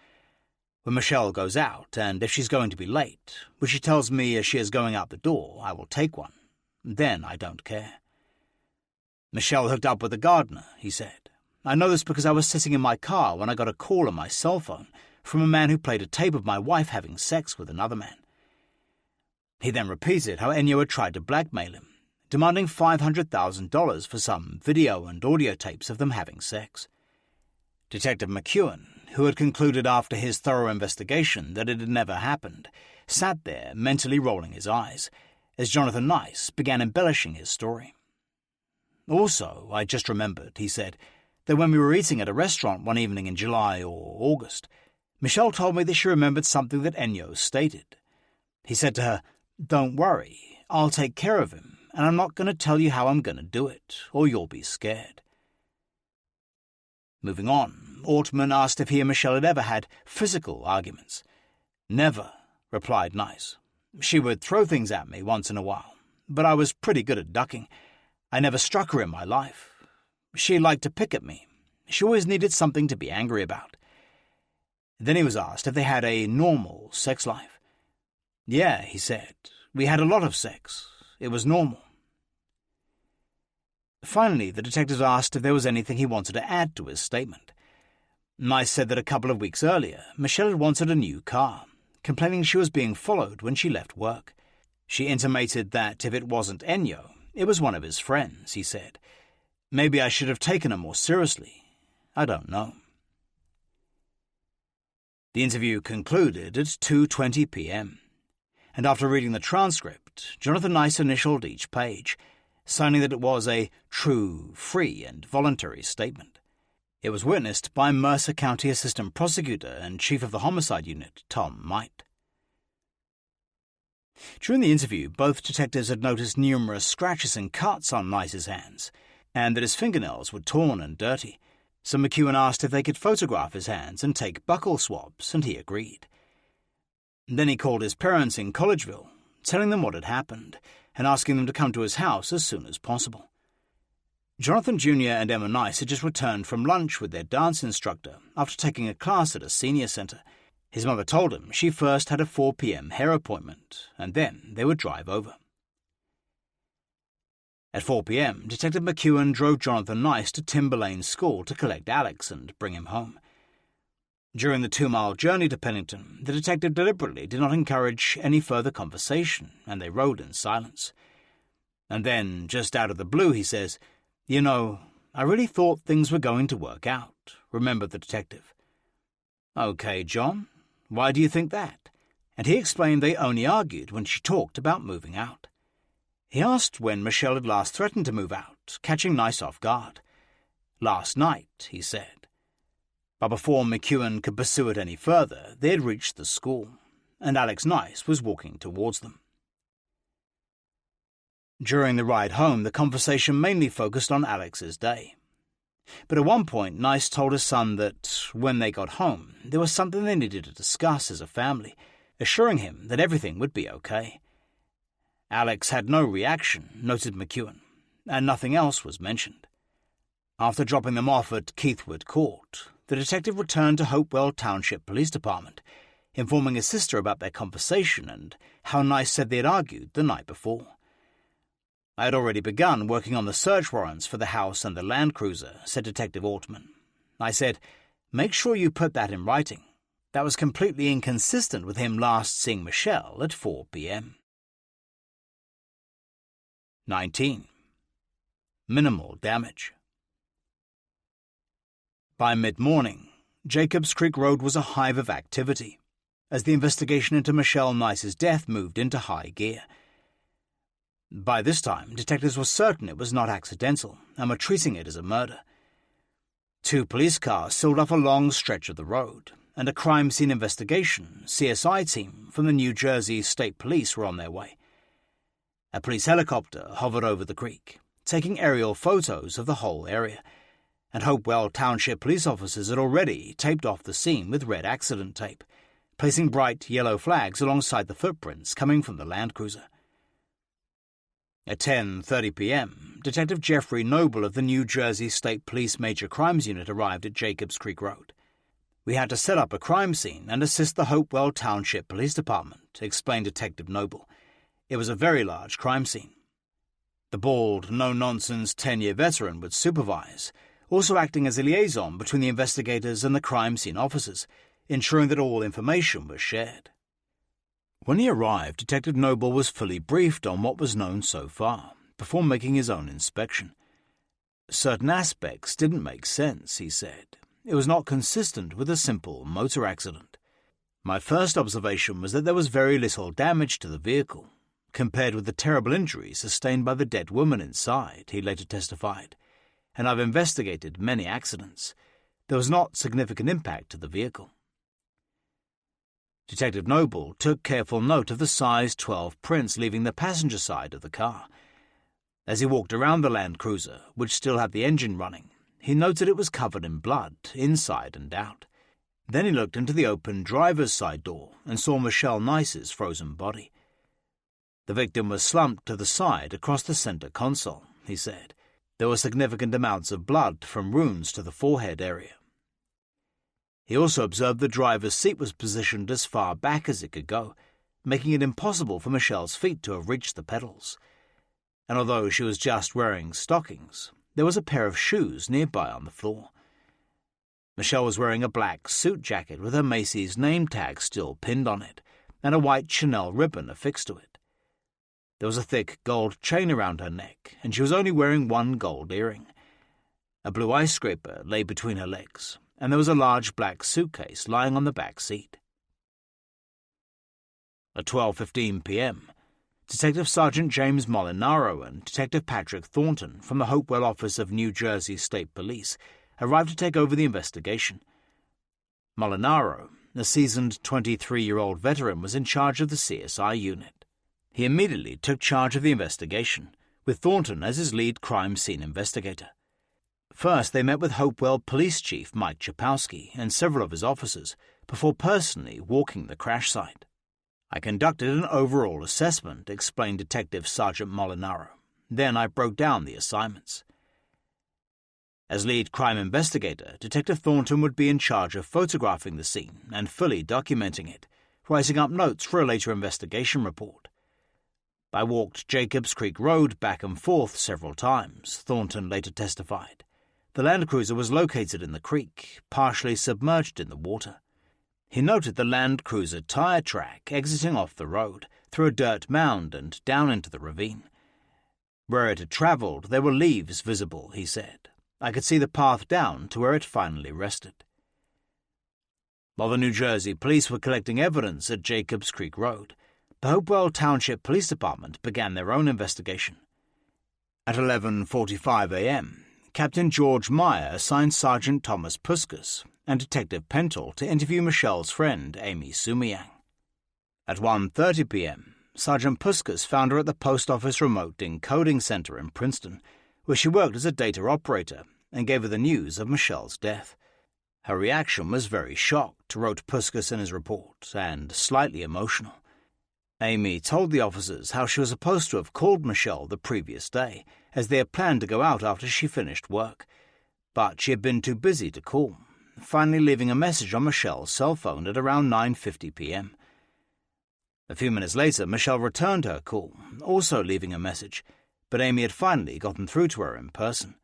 When Michelle goes out, and if she's going to be late, which she tells me as she is going out the door, I will take one. Then I don't care. Michelle hooked up with a gardener," he said. "I know this because I was sitting in my car when I got a call on my cell phone from a man who played a tape of my wife having sex with another man." He then repeated how Ennio had tried to blackmail him, demanding $500,000 for some video and audio tapes of them having sex. Detective McEwen, who had concluded after his thorough investigation that it had never happened, sat there mentally rolling his eyes as Jonathan Nice began embellishing his story. "Also, I just remembered," he said, "that when we were eating at a restaurant one evening in July or August, Michelle told me that she remembered something that Ennio stated. He said to her, 'Don't worry, I'll take care of him, and I'm not going to tell you how I'm going to do it, or you'll be scared. Moving on, Ortman asked if he and Michelle had ever had physical arguments. Never, replied Nice. She would throw things at me once in a while, but I was pretty good at ducking. I never struck her in my life. She liked to pick at me. She always needed something to be angry about. Then he was asked if they had a normal sex life. Yeah, he said. We had a lot of sex. It was normal. Finally, the detective asked if there was anything he wanted to add to his statement. Nice said that a couple of weeks earlier, Michelle had wanted a new car, complaining she was being followed when she left work. She intimated that if it wasn't Ennio, it was one of his friends, he said. Maybe I should have taken her more seriously. I don't know. The interview concluded at 2:20 p.m., and after reading the transcript, Jonathan Nice initialed each page, signing that it was a true, free, and voluntary statement. It was witnessed by Mercer County Assistant Prosecutor and Chief of the Homicide Unit, Tom Might. During the interview, both detectives had noticed numerous scratches and cuts on Nice's hands, and that his fingernails were torn and dirty, so McEwen asked if they could photograph his hands and take buccal swabs, and he agreed. Then he called his parents in Collegeville, telling them what had happened, and asking them to come to his house as soon as possible. Jonathan Jr. and Emma Nice had just returned from lunch with their dance instructor after taking a class at a senior center. His mother told him she first had a 4 p.m. hair appointment, and then they would drive over. At 4 p.m., Detective McEwen drove Jonathan Nice to Timberlane School to collect Alex and bring him home. During the 2-mile journey to Pennington, the detective deliberately did not encourage any further conversation, and they rode in silence. And then, just out of the blue, he says, "You know, I really thought things were going to work out," remembered the detective. "Okay, John, why do you think that?" And he explained they only argued when she talked about moving out. He asked when Michelle had last threatened to move out, catching Nice off guard. "Last night," he said. But before McEwen could pursue it any further, they had reached the school, and Alex Nice was walking towards them. During the ride home, the conversation mainly focused on Alex's day. But at one point, Nice told his son that, when they got home, there was something they needed to discuss as a family, assuring him that everything would be okay. Alex had no reaction, noted McEwen, and nothing else was mentioned. After dropping them off at Keithwood Court, the detective returned to Hopewell Township Police Department, informing his sister about their conversation and how Nice said they had argued the night before. "I had already begun working on the search warrants for the house and the Land Cruiser," said Detective Ortman. "I said, make sure you put that in writing. That was completely inconsistent with him last seeing Michelle at 4 p.m. 19. Minimal damage. By mid-morning, Jacobs Creek Road was a hive of activity, as the investigation into Michelle Nice's death moved into high gear. By this time, detectives were certain it was not accidental and were treating it as a murder. 2 police cars sealed off a long stretch of the road, and a crime scene investigation (CSI) team from the New Jersey State Police were on their way. A police helicopter hovered over the creek, taking aerial photos of the whole area, and Hopewell Township police officers had already taped off the scene with red accident tape, placing bright yellow flags alongside the footprints coming from the Land Cruiser. At 10:30 p.m., Detective Jeffrey Noble of the New Jersey State Police Major Crimes Unit arrived at Jacobs Creek Road. "We had to set up a crime scene and assist the Hopewell Township Police Department," explained Detective Noble. "It was a very large crime scene." The bald, no-nonsense 10-year veteran would supervise, also acting as a liaison between the investigators and the crime scene officers, ensuring that all information was shared. When he arrived, Detective Noble was fully briefed on what was known so far, before making his own inspection. Certain aspects didn't make sense, he said. It was not consistent with a simple motor accident. "My first observation was that there was very little damage to the vehicle, compared with the terrible injuries sustained by the dead woman inside," he later testified. "And I've investigated many accidents. There was not significant impact to the vehicle." Detective Noble took careful note of the size 12 prints leaving the passenger side of the car. As he walked around the Land Cruiser, which still had the engine running, he noted it was covered in blood, inside and out. Then he looked into the open driver's side door and saw Michelle Nice's frozen body. The victim was slumped to the side across the center console, he said. There were significant amounts of blood from wounds to the forehead area. He also observed the driver's seat was positioned as far back as it could go, making it impossible for Michelle's feet to have reached the pedals. And although she was just wearing stockings, there was a pair of shoes nearby on the floor. Michelle was wearing a black suit jacket with her Macy's name tag still pinned on it, and a white Chanel ribbon affixed to it. There was a thick gold chain around her neck, and she was only wearing one gold earring. A blue ice scraper lay between her legs, and there was a large black suitcase lying on the back seat. At 12:15 p.m., Detective Sergeant James Molinaro and Detective Patrick Thornton from the Hopewell office of New Jersey State Police arrived to take over the investigation. Molinaro, a seasoned 23-year-old veteran, was in charge of the CSI unit. He immediately took charge of the investigation, with Thornton as his lead crime scene investigator. First, they met with Hopewell Police Chief Mike Chapowski and several of his officers before personally walking the crash site. "I conducted an overall assessment," explained Detective Sergeant Molinaro. "Then I broke down the assignments." As lead crime investigator, Detective Thornton would be in charge of photographing the scene and fully documenting it, writing up notes for a later investigation report. "I walked Jacobs Creek Road back and forth several times," Thornton later testified. "The Land Cruiser was located in the creek, partially submerged in the water." He noted the Land Cruiser tire track exiting off the road, through a dirt mound and down into the ravine. Where it had travelled, there were leaves visible, he said. "I could see the path down to where it finally rested." While the New Jersey police were collecting evidence at Jacobs Creek Road, the Hopewell Township Police Department began their own investigation. At 11:45 a.m., Captain George Meyer assigned Sergeant Thomas Puskas and Detective Pentel to interview Michelle's friend, Amy Sumiyang. At 1:30 p.m., Sergeant Puskas found her at the Post Office Remote Encoding Center in Princeton, where she worked as a data operator, and gave her the news of Michelle's death. Her reaction was very shocked, wrote Puskas in his report, and slightly emotional. Amy told the officers how she was supposed to have called Michelle the previous day, as they had planned to go out after she finished work, but she had been too busy to call, finally leaving a message on Michelle's cell phone at around 9:50 p.m. A few minutes later, Michelle returned her call, also leaving a message, but Amy had finally gotten through to her in person.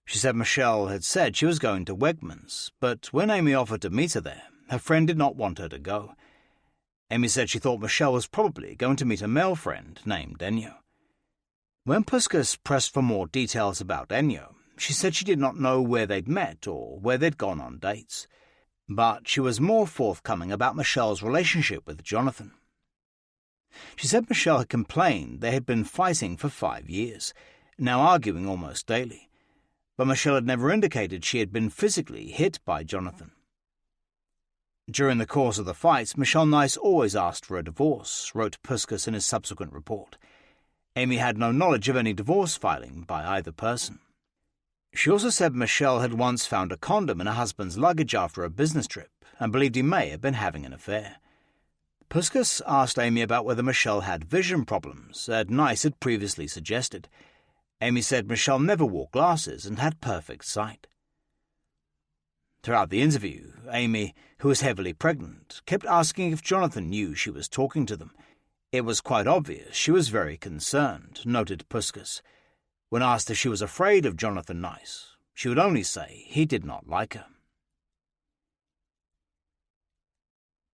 She said Michelle had said she was going to Wegmans, but when Amy offered to meet her there, her friend did not want her to go. Amy said she thought Michelle was probably going to meet a male friend named Enyo. When Puskas pressed for more details about Enyo, she said she did not know where they'd met or where they'd gone on dates, but she was more forthcoming about Michelle's relationship with Jonathan. She said Michelle had complained they had been fighting for 5 years, now arguing almost daily, but Michelle had never indicated she had been physically hit by Jonathan. During the course of the fights, Michelle Nice always asked for a divorce, wrote Puskas in his subsequent report. Amy had no knowledge of any divorce filing by either person. She also said Michelle had once found a condom in her husband's luggage after a business trip and believed he may have been having an affair. Puskas asked Amy about whether Michelle had vision problems, as Nice had previously suggested. Amy said Michelle never wore glasses and had perfect sight. Throughout the interview, Amy, who was heavily pregnant, kept asking if Jonathan knew she was talking to them. It was quite obvious she was very concerned, noted Puskas. When asked if she was afraid of Jonathan Nice, she would only say he did not like her.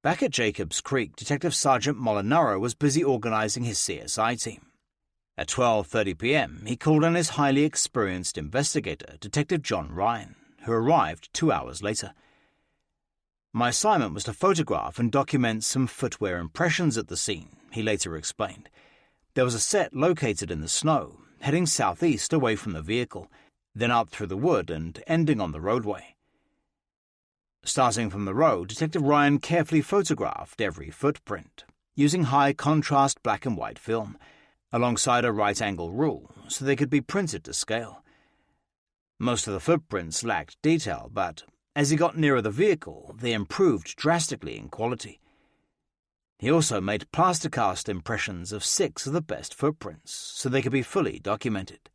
Back at Jacobs Creek, Detective Sergeant Molinaro was busy organizing his CSI team. At 12:30 p.m., he called on his highly experienced investigator, Detective John Ryan, who arrived 2 hours later. "My assignment was to photograph and document some footwear impressions at the scene," he later explained. "There was a set located in the snow, heading southeast away from the vehicle, then up through the wood and ending on the roadway." Starting from the road, Detective Ryan carefully photographed every footprint, using high-contrast black and white film, alongside a right-angle rule, so they could be printed to scale. Most of the footprints lacked detail, but as he got nearer the vehicle, they improved drastically in quality. He also made plaster-cast impressions of 6 of the best footprints, so they could be fully documented.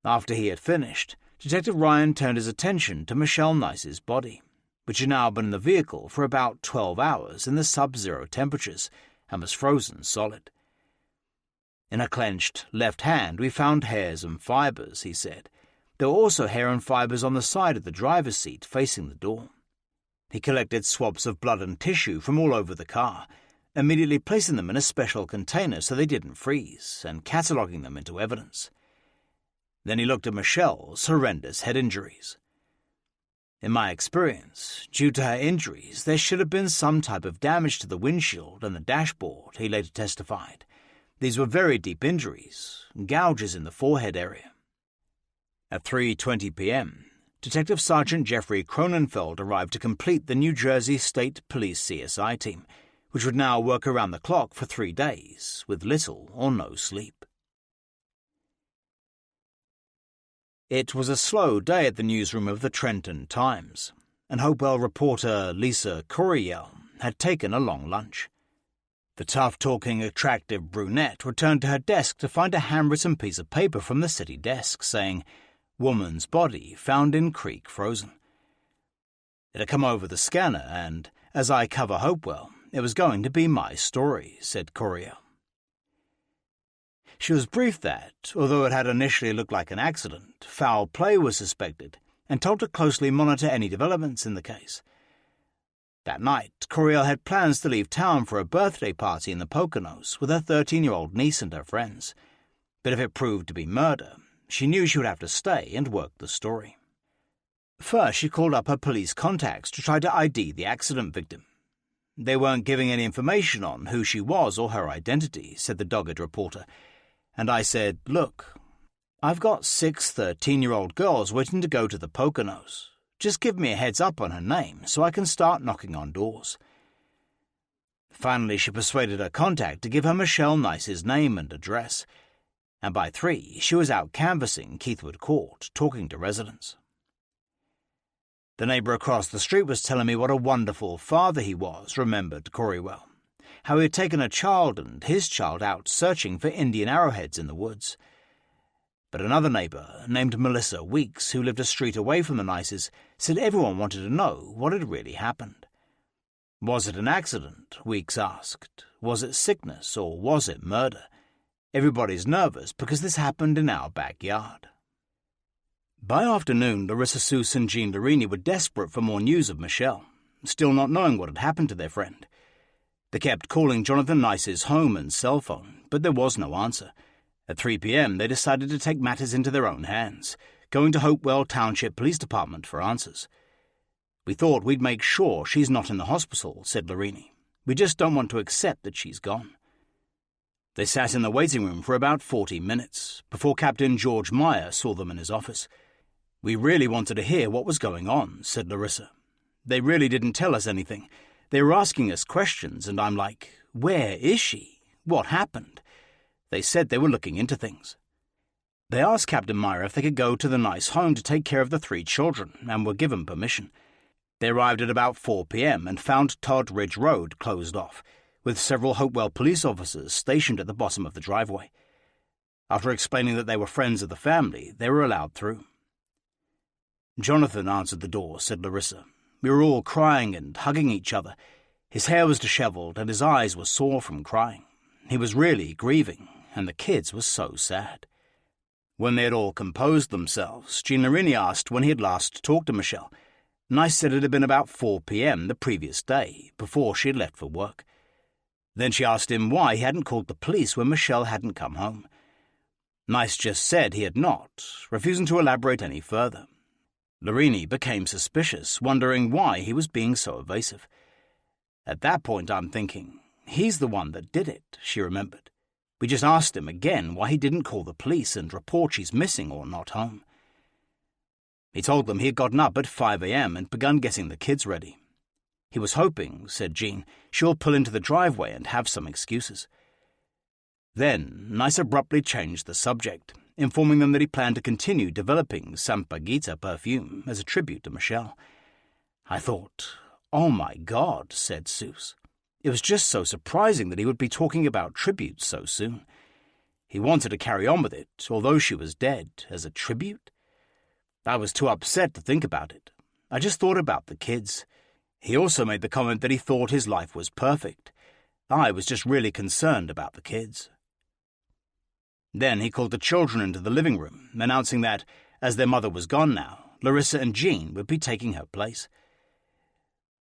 After he had finished, Detective Ryan turned his attention to Michelle Nice's body, which had now been in the vehicle for about 12 hours in the sub-zero temperatures and was frozen solid. In her clenched left hand we found hairs and fibres, he said. There were also hair and fibres on the side of the driver's seat facing the door. He collected swabs of blood and tissue from all over the car, immediately placing them in a special container so they didn't freeze, and cataloguing them into evidence. Then he looked at Michelle's horrendous head injuries. In my experience, due to her injuries, there should have been some type of damage to the windshield and the dashboard, he later testified. These were very deep injuries, gouges in the forehead area. At 3:20 p.m., Detective Sergeant Jeffrey Cronenfeld arrived to complete the New Jersey State Police CSI team, which would now work around the clock for 3 days, with little or no sleep. It was a slow day at the newsroom of the Trenton Times, and Hopewell reporter Lisa Coriel had taken a long lunch. The tough-talking, attractive brunette returned to her desk to find a handwritten piece of paper from the city desk saying, "Woman's body found in creek frozen." It had come over the scanner, and, as I cover Hopewell, it was going to be my story, said Coriel. She was briefed that, although it had initially looked like an accident, foul play was suspected, and told to closely monitor any developments in the case. That night, Coriel had plans to leave town for a birthday party in the Poconos with her 13-year-old niece and her friends. But if it proved to be murder, she knew she would have to stay and work the story. First, she called up her police contacts to try to ID the accident victim. They weren't giving any information on who she was or her identity, said the dogged reporter. And I said, "Look, I've got 6 13-year-old girls waiting to go to the Poconos. Just give me a heads up on her name so I can start knocking on doors." Finally, she persuaded her contact to give her Michelle Nice's name and address, and by 3, she was out canvassing Keithwood Court, talking to residents. The neighbour across the street was telling me what a wonderful father he was, remembered Coriel. How he had taken a child and his child out searching for Indian arrowheads in the woods. But another neighbour, named Melissa Weeks, who lived a street away from the Nices, said everyone wanted to know what had really happened. Was it an accident? Weeks asked. Was it sickness, or was it murder? Everybody's nervous because this happened in our backyard. By afternoon, Larissa Seuss and Jean Larini were desperate for more news of Michelle, still not knowing what had happened to their friend. They kept calling Jonathan Nice's home and cell phone, but there was no answer. At 3 p.m., they decided to take matters into their own hands, going to Hopewell Township Police Department for answers. "We thought we'd make sure she's not in the hospital," said Larini. "We just don't want to accept that she's gone." They sat in the waiting room for about 40 minutes, before Captain George Meyer saw them in his office. "We really wanted to hear what was going on," said Larissa. "They really didn't tell us anything. They were asking us questions, and I'm like, where is she? What happened? They said they were looking into things." They asked Captain Meyer if they could go to the Nice home to take care of the 3 children, and were given permission. They arrived at about 4 p.m. and found Todd Ridge Road closed off, with several Hopewell police officers stationed at the bottom of the driveway. After explaining that they were friends of the family, they were allowed through. "Jonathan answered the door," said Larissa. "We were all crying and hugging each other. His hair was dishevelled and his eyes were sore from crying. He was really grieving, and the kids were so sad." When they had all composed themselves, Jean Larini asked when he had last talked to Michelle. Nice said it had been about 4 p.m. the previous day, before she had left for work. Then she asked him why he hadn't called the police when Michelle hadn't come home. Nice just said he had not, refusing to elaborate any further. Larini became suspicious, wondering why he was being so evasive. "At that point, I'm thinking, he's the one that did it," she remembered. "We just asked him again why he didn't call the police and report she's missing or not home." He told them he had gotten up at 5 a.m. and begun getting the kids ready. He was hoping, said Jean, she'll pull into the driveway and have some excuses. Then Nice abruptly changed the subject, informing them that he planned to continue developing Sampaguita perfume as a tribute to Michelle. I thought, oh my God, said Seuss. It was just so surprising that he would be talking about tributes so soon. He wanted to carry on with it, although she was dead, as a tribute. I was too upset to think about it. I just thought about the kids. He also made the comment that he thought his life was perfect. I was just really concerned about the kids. Then he called the children into the living room, announcing that, as their mother was gone now, Larissa and Jean would be taking her place.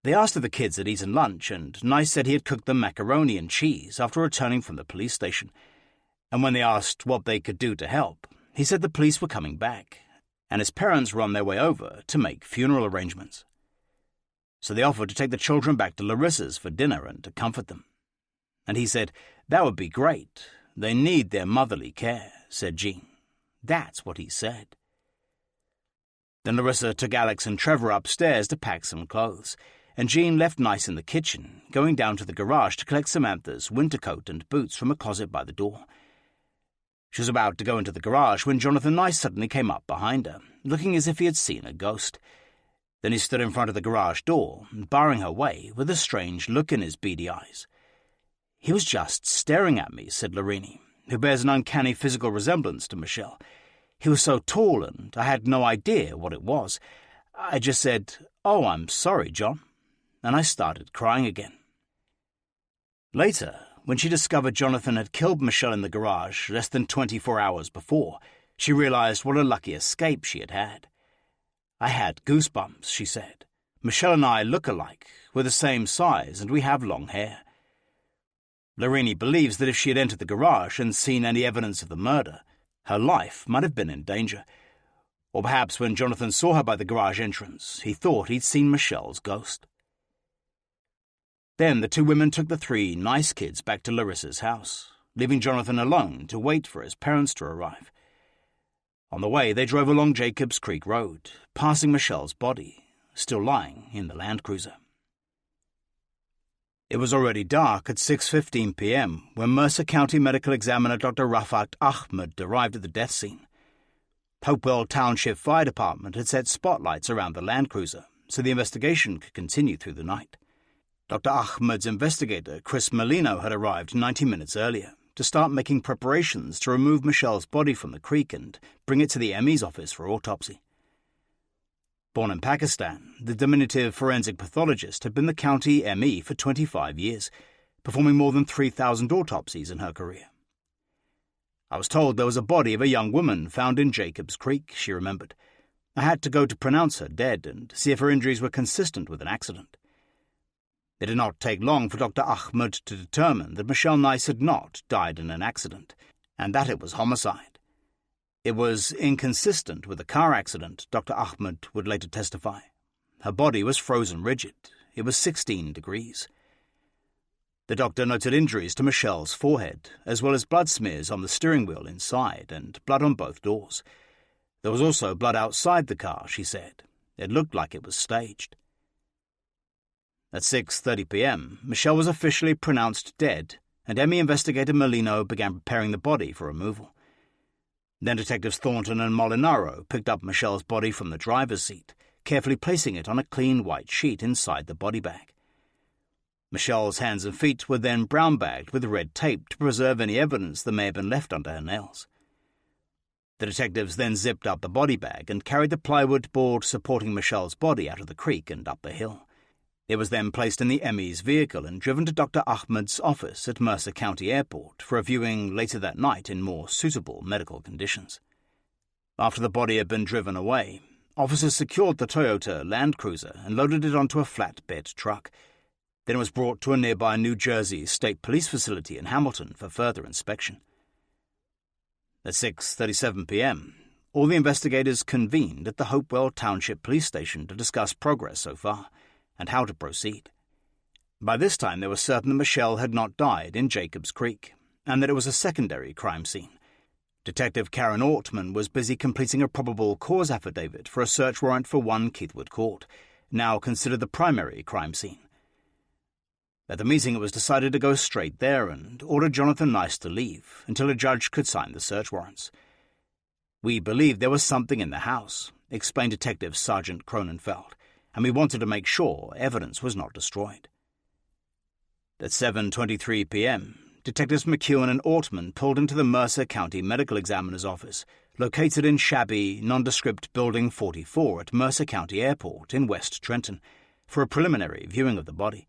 They asked if the kids had eaten lunch, and Nice said he had cooked them macaroni and cheese after returning from the police station. And when they asked what they could do to help, he said the police were coming back, and his parents were on their way over to make funeral arrangements. So they offered to take the children back to Larissa's for dinner and to comfort them. And he said, that would be great. They need their motherly care, said Jean. That's what he said. Then Larissa took Alex and Trevor upstairs to pack some clothes, and Jean left Nice in the kitchen, going down to the garage to collect Samantha's winter coat and boots from a closet by the door. She was about to go into the garage when Jonathan Nice suddenly came up behind her, looking as if he had seen a ghost. Then he stood in front of the garage door, barring her way, with a strange look in his beady eyes. He was just staring at me, said Larini, who bears an uncanny physical resemblance to Michelle. He was so tall, and I had no idea what it was. I just said, "Oh, I'm sorry, John," and I started crying again. Later, when she discovered Jonathan had killed Michelle in the garage less than 24 hours before, she realized what a lucky escape she had had. I had goosebumps, she said. Michelle and I look alike, we're the same size, and we have long hair. Larini believes that if she had entered the garage and seen any evidence of the murder, her life might have been in danger. Or perhaps when Jonathan saw her by the garage entrance, he thought he'd seen Michelle's ghost. Then the two women took the three Nice kids back to Larissa's house, leaving Jonathan alone to wait for his parents to arrive. On the way, they drove along Jacobs Creek Road, passing Michelle's body, still lying in the Land Cruiser. It was already dark at 6:15 p.m. when Mercer County Medical Examiner Dr. Rafat Ahmed arrived at the death scene. Hopewell Township Fire Department had set spotlights around the Land Cruiser so the investigation could continue through the night. Dr. Ahmed's investigator, Chris Molino, had arrived 90 minutes earlier to start making preparations to remove Michelle's body from the creek and bring it to the ME's office for autopsy. Born in Pakistan, the diminutive forensic pathologist had been the county ME for 25 years, performing more than 3,000 autopsies in her career. I was told there was a body of a young woman found in Jacobs Creek, she remembered. I had to go to pronounce her dead and see if her injuries were consistent with an accident. It did not take long for Dr. Ahmed to determine that Michelle Nice had not died in an accident, and that it was homicide. It was inconsistent with a car accident, Dr. Ahmed would later testify. Her body was frozen rigid. It was 16 degrees. The doctor noted injuries to Michelle's forehead, as well as blood smears on the steering wheel inside and blood on both doors. There was also blood outside the car, she said. It looked like it was staged. At 6:30 p.m., Michelle was officially pronounced dead, and ME investigator Molino began preparing the body for removal. Then Detectives Thornton and Molinaro picked up Michelle's body from the driver's seat, carefully placing it on a clean white sheet inside the body bag. Michelle's hands and feet were then brown-bagged with red tape to preserve any evidence that may have been left under her nails. The detectives then zipped up the body bag and carried the plywood board supporting Michelle's body out of the creek and up the hill. It was then placed in the ME's vehicle and driven to Dr. Ahmed's office at Mercer County Airport for a viewing later that night in more suitable medical conditions. After the body had been driven away, officers secured the Toyota Land Cruiser and loaded it onto a flatbed truck. Then it was brought to a nearby New Jersey State Police facility in Hamilton for further inspection. At 6:37 p.m., all the investigators convened at the Hopewell Township Police Station to discuss progress so far and how to proceed. By this time they were certain that Michelle had not died in Jacobs Creek, and that it was a secondary crime scene. Detective Karen Ortman was busy completing a probable cause affidavit for a search warrant for 1 Keithwood Court, now considered the primary crime scene. At the meeting, it was decided to go straight there and order Jonathan Nice to leave until a judge could sign the search warrants. "We believed there was something in the house," explained Detective Sergeant Cronenfeld, "and we wanted to make sure evidence was not destroyed." At 7:23 p.m., Detectives McEwen and Ortman pulled into the Mercer County Medical Examiner's office, located in shabby, nondescript Building 44 at Mercer County Airport in West Trenton, for a preliminary viewing of the body.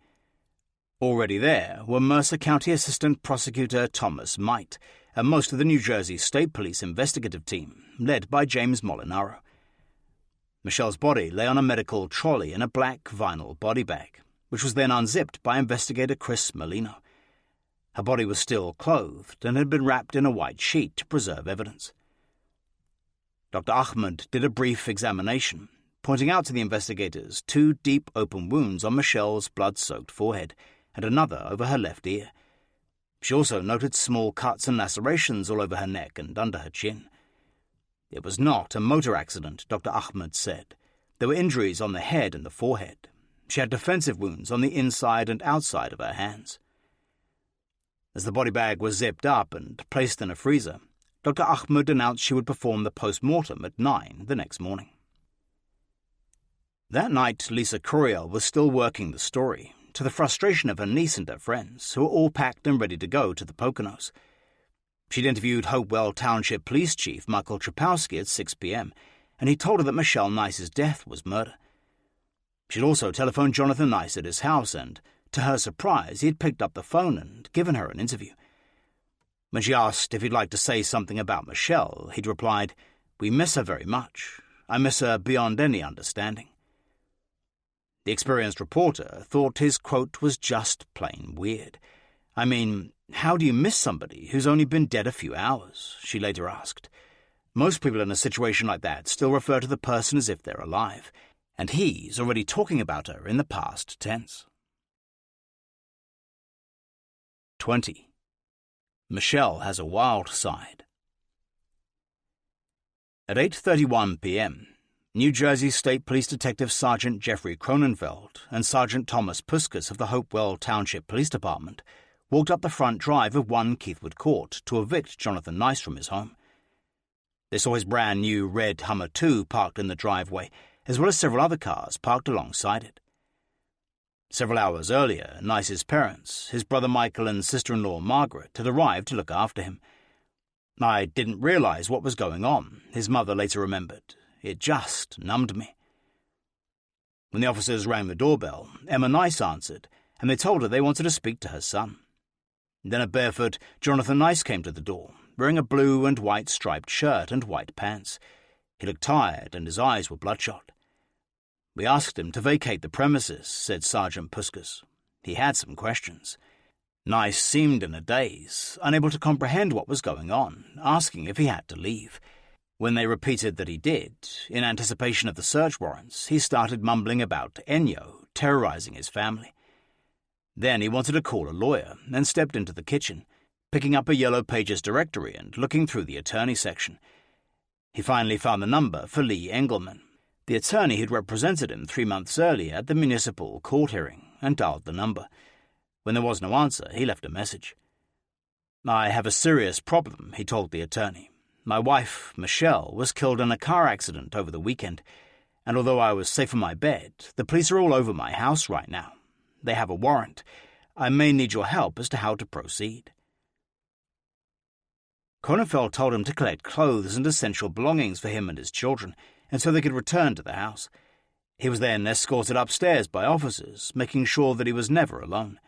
Already there were Mercer County Assistant Prosecutor Thomas Might and most of the New Jersey State Police investigative team, led by James Molinaro. Michelle's body lay on a medical trolley in a black vinyl body bag, which was then unzipped by investigator Chris Molino. Her body was still clothed and had been wrapped in a white sheet to preserve evidence. Dr. Ahmed did a brief examination, pointing out to the investigators 2 deep open wounds on Michelle's blood-soaked forehead and another over her left ear. She also noted small cuts and lacerations all over her neck and under her chin. It was not a motor accident, Dr. Ahmed said. There were injuries on the head and the forehead. She had defensive wounds on the inside and outside of her hands. As the body bag was zipped up and placed in a freezer, Dr. Ahmed announced she would perform the post-mortem at 9 the next morning. That night, Lisa Curiel was still working the story, to the frustration of her niece and her friends, who were all packed and ready to go to the Poconos. She'd interviewed Hopewell Township Police Chief Michael Trapowski at 6 p.m., and he told her that Michelle Nice's death was murder. She'd also telephoned Jonathan Nice at his house, and, to her surprise, he had picked up the phone and given her an interview. When she asked if he'd like to say something about Michelle, he'd replied, "We miss her very much. I miss her beyond any understanding." The experienced reporter thought his quote was just plain weird. "I mean, how do you miss somebody who's only been dead a few hours?" she later asked. "Most people in a situation like that still refer to the person as if they're alive, and he's already talking about her in the past tense." 20. Michelle has a wild side. At 8:31 p.m., New Jersey State Police Detective Sergeant Jeffrey Cronenfeld and Sergeant Thomas Puskas of the Hopewell Township Police Department walked up the front drive of 1 Keithwood Court to evict Jonathan Nice from his home. They saw his brand-new red Hummer II parked in the driveway, as well as several other cars parked alongside it. Several hours earlier, Nice's parents, his brother Michael and sister-in-law Margaret, had arrived to look after him. "I didn't realize what was going on," his mother later remembered. "It just numbed me." When the officers rang the doorbell, Emma Nice answered, and they told her they wanted to speak to her son. Then a barefoot Jonathan Nice came to the door, wearing a blue and white striped shirt and white pants. He looked tired and his eyes were bloodshot. "We asked him to vacate the premises," said Sergeant Puskas. "He had some questions." Nice seemed in a daze, unable to comprehend what was going on, asking if he had to leave. When they repeated that he did, in anticipation of the search warrants, he started mumbling about Ennio, terrorizing his family. Then he wanted to call a lawyer and stepped into the kitchen, picking up a Yellow Pages directory and looking through the attorney section. He finally found the number for Lee Engelman, the attorney who'd represented him 3 months earlier at the municipal court hearing, and dialed the number. When there was no answer, he left a message. "I have a serious problem," he told the attorney. "My wife, Michelle, was killed in a car accident over the weekend, and although I was safe in my bed, the police are all over my house right now. They have a warrant. I may need your help as to how to proceed." Cronenfeld told him to collect clothes and essential belongings for him and his children, and so they could return to the house. He was then escorted upstairs by officers, making sure that he was never alone.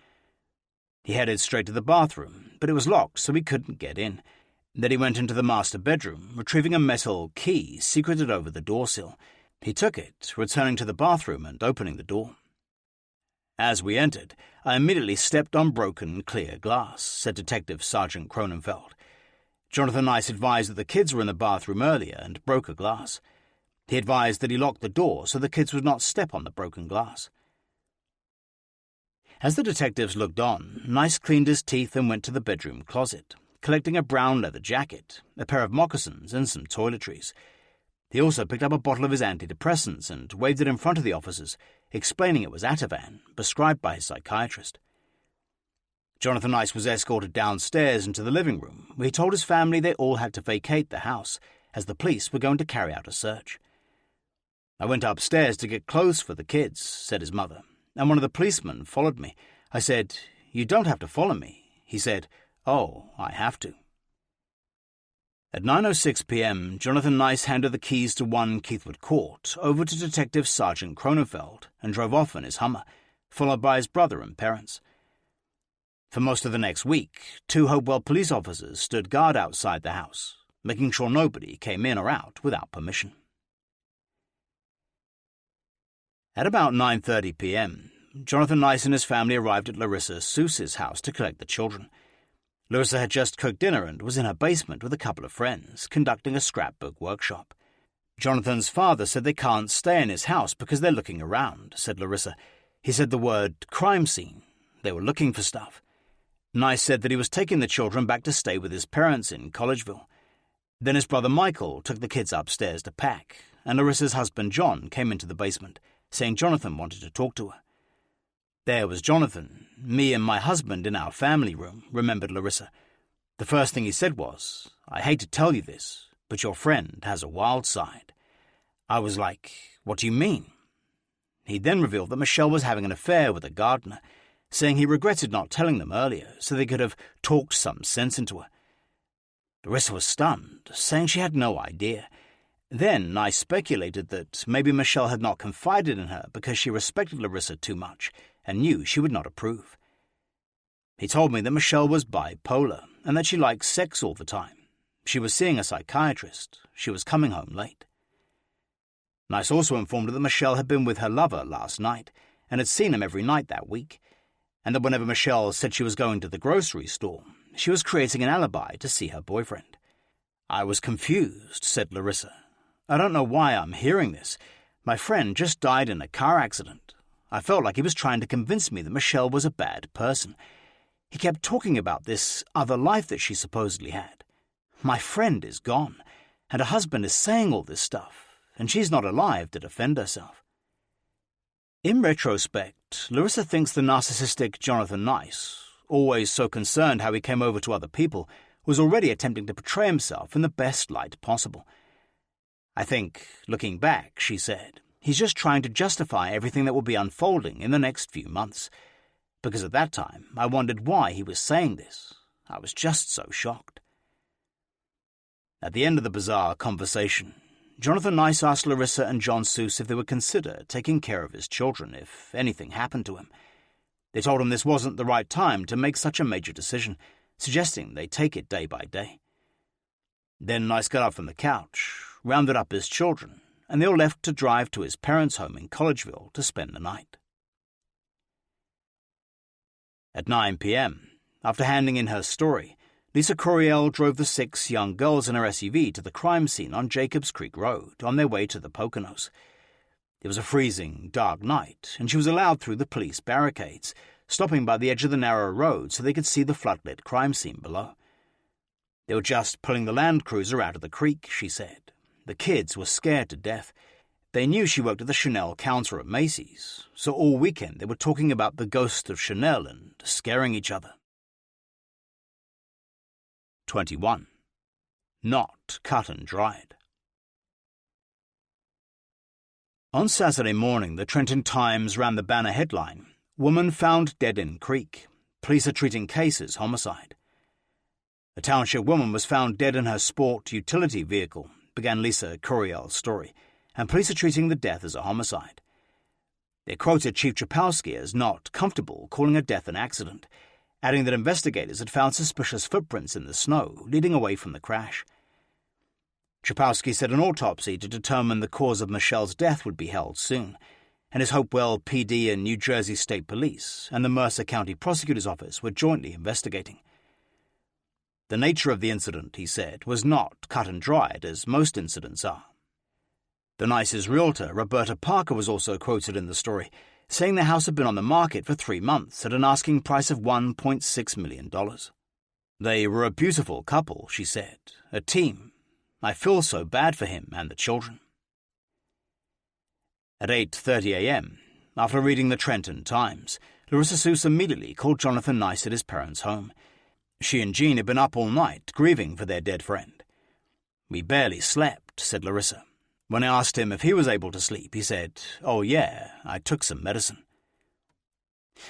He headed straight to the bathroom, but it was locked, so he couldn't get in. Then he went into the master bedroom, retrieving a metal key secreted over the doorsill. He took it, returning to the bathroom and opening the door. "As we entered, I immediately stepped on broken, clear glass," said Detective Sergeant Cronenfeld. Jonathan Nice advised that the kids were in the bathroom earlier and broke a glass. He advised that he locked the door so the kids would not step on the broken glass. As the detectives looked on, Nice cleaned his teeth and went to the bedroom closet, collecting a brown leather jacket, a pair of moccasins, and some toiletries. He also picked up a bottle of his antidepressants and waved it in front of the officers, explaining it was Ativan, prescribed by his psychiatrist. Jonathan Nice was escorted downstairs into the living room, where he told his family they all had to vacate the house, as the police were going to carry out a search. "I went upstairs to get clothes for the kids," said his mother, "and one of the policemen followed me. I said, 'You don't have to follow me.' He said, 'Oh, I have to.'" At 9:06 p.m., Jonathan Nice handed the keys to 1 Keithwood Court over to Detective Sergeant Kronefeld and drove off in his Hummer, followed by his brother and parents. For most of the next week, 2 Hopewell police officers stood guard outside the house, making sure nobody came in or out without permission. At about 9:30 p.m., Jonathan Nice and his family arrived at Larissa Seuss's house to collect the children. Larissa had just cooked dinner and was in her basement with a couple of friends, conducting a scrapbook workshop. "Jonathan's father said they can't stay in his house because they're looking around," said Larissa. "He said the word crime scene. They were looking for stuff." Nice said that he was taking the children back to stay with his parents in Collegeville. Then his brother Michael took the kids upstairs to pack, and Larissa's husband John came into the basement, saying Jonathan wanted to talk to her. "There was Jonathan, me and my husband in our family room," remembered Larissa. "The first thing he said was, 'I hate to tell you this, but your friend has a wild side.' I was like, 'What do you mean?' He then revealed that Michelle was having an affair with a gardener, saying he regretted not telling them earlier so they could have talked some sense into her. Larissa was stunned, saying she had no idea. Then Nice speculated that maybe Michelle had not confided in her because she respected Larissa too much and knew she would not approve. He told me that Michelle was bipolar and that she liked sex all the time. She was seeing a psychiatrist. She was coming home late. Nice also informed her that Michelle had been with her lover last night and had seen him every night that week, and that whenever Michelle said she was going to the grocery store, she was creating an alibi to see her boyfriend. "I was confused," said Larissa. "I don't know why I'm hearing this. My friend just died in a car accident. I felt like he was trying to convince me that Michelle was a bad person. He kept talking about this other life that she supposedly had. My friend is gone, and her husband is saying all this stuff, and she's not alive to defend herself." In retrospect, Larissa thinks the narcissistic Jonathan Nice, always so concerned how he came over to other people, was already attempting to portray himself in the best light possible. "I think, looking back," she said, "he's just trying to justify everything that will be unfolding in the next few months. Because at that time, I wondered why he was saying this. I was just so shocked." At the end of the bizarre conversation, Jonathan Nice asked Larissa and John Seuss if they would consider taking care of his children if anything happened to him. They told him this wasn't the right time to make such a major decision, suggesting they take it day by day. Then Nice got up from the couch, rounded up his children, and they all left to drive to his parents' home in Collegeville to spend the night. At 9 p.m., after handing in her story, Lisa Coriel drove the 6 young girls in her SUV to the crime scene on Jacobs Creek Road on their way to the Poconos. It was a freezing, dark night, and she was allowed through the police barricades, stopping by the edge of the narrow road so they could see the floodlit crime scene below. They were just pulling the Land Cruiser out of the creek, she said. The kids were scared to death. They knew she worked at the Chanel counter at Macy's, so all weekend they were talking about the ghost of Chanel and scaring each other. 21. Not cut and dried. On Saturday morning, the Trenton Times ran the banner headline, "Woman Found Dead in Creek. Police are treating case as homicide." A township woman was found dead in her sport utility vehicle, began Lisa Coriel's story, and police are treating the death as a homicide. They quoted Chief Trapowski as not comfortable calling her death an accident, adding that investigators had found suspicious footprints in the snow leading away from the crash. Trapowski said an autopsy to determine the cause of Michelle's death would be held soon, and his Hopewell PD and New Jersey State Police and the Mercer County Prosecutor's Office were jointly investigating. The nature of the incident, he said, was not cut and dried as most incidents are. The Nice's realtor, Roberta Parker, was also quoted in the story, saying the house had been on the market for 3 months at an asking price of $1.6 million. They were a beautiful couple, she said, a team. I feel so bad for him and the children. At 8:30 a.m., after reading the Trenton Times, Larissa Seuss immediately called Jonathan Nice at his parents' home. She and Jean had been up all night, grieving for their dead friend. "We barely slept," said Larissa. When I asked him if he was able to sleep, he said, "Oh yeah, I took some medicine."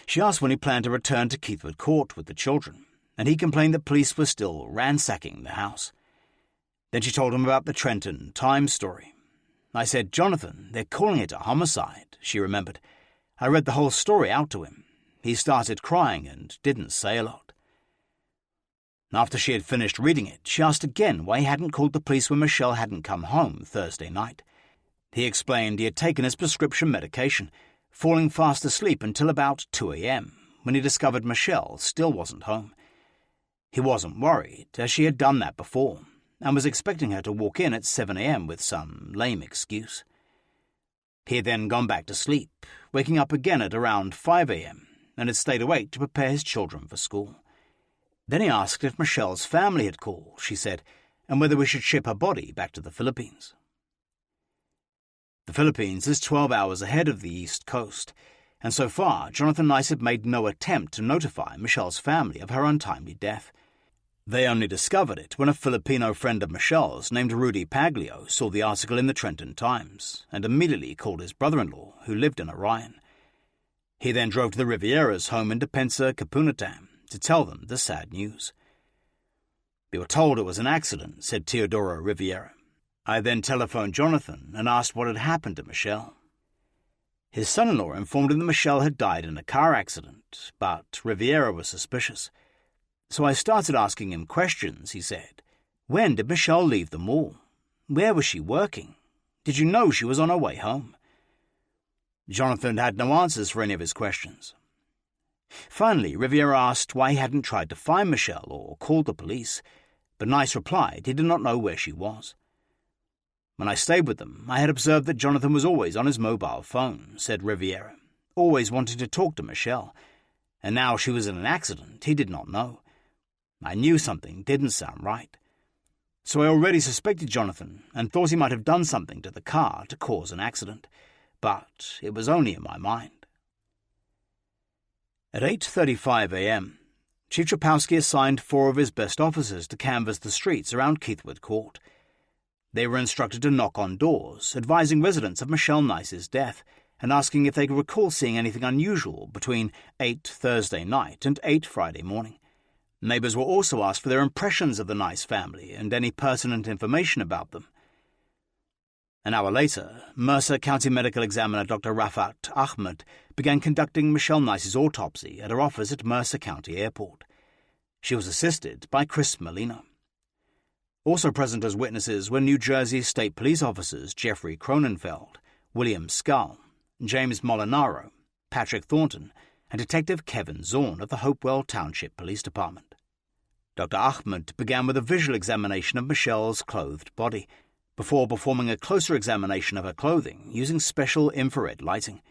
She asked when he planned to return to Keithwood Court with the children, and he complained that police were still ransacking the house. Then she told him about the Trenton Times story. I said, "Jonathan, they're calling it a homicide," she remembered. I read the whole story out to him. He started crying and didn't say a lot. After she had finished reading it, she asked again why he hadn't called the police when Michelle hadn't come home Thursday night. He explained he had taken his prescription medication, falling fast asleep until about 2 a.m., when he discovered Michelle still wasn't home. He wasn't worried, as she had done that before, and was expecting her to walk in at 7 a.m. with some lame excuse. He had then gone back to sleep, waking up again at around 5 a.m., and had stayed awake to prepare his children for school. Then he asked if Michelle's family had called, she said, and whether we should ship her body back to the Philippines. The Philippines is 12 hours ahead of the East Coast, and so far Jonathan Nice had made no attempt to notify Michelle's family of her untimely death. They only discovered it when a Filipino friend of Michelle's named Rudy Paglio saw the article in the Trenton Times and immediately called his brother-in-law, who lived in Orion. He then drove to the Riviera's home in Depensa, Kapunatam, to tell them the sad news. "We were told it was an accident," said Teodoro Riviera. "I then telephoned Jonathan and asked what had happened to Michelle." His son-in-law informed him that Michelle had died in a car accident, but Riviera was suspicious. "So I started asking him questions," he said. "When did Michelle leave the mall? Where was she working? Did you know she was on her way home?" Jonathan had no answers for any of his questions. Finally, Riviera asked why he hadn't tried to find Michelle or called the police, but Nice replied he did not know where she was. "When I stayed with them, I had observed that Jonathan was always on his mobile phone," said Riviera, "always wanting to talk to Michelle, and now she was in an accident he did not know. I knew something didn't sound right. So I already suspected Jonathan and thought he might have done something to the car to cause an accident, but it was only in my mind." At 8:35 a.m., Chief Trapowski assigned 4 of his best officers to canvass the streets around Keithwood Court. They were instructed to knock on doors, advising residents of Michelle Nice's death and asking if they could recall seeing anything unusual between 8 Thursday night and 8 Friday morning. Neighbors were also asked for their impressions of the Nice family and any pertinent information about them. An hour later, Mercer County Medical Examiner Dr. Rafat Ahmed began conducting Michelle Nice's autopsy at her office at Mercer County Airport. She was assisted by Chris Molina. Also present as witnesses were New Jersey State Police officers Jeffrey Cronenfeld, William Scull, James Molinaro, Patrick Thornton, and Detective Kevin Zorn of the Hopewell Township Police Department. Dr. Ahmed began with a visual examination of Michelle's clothed body, before performing a closer examination of her clothing using special infrared lighting.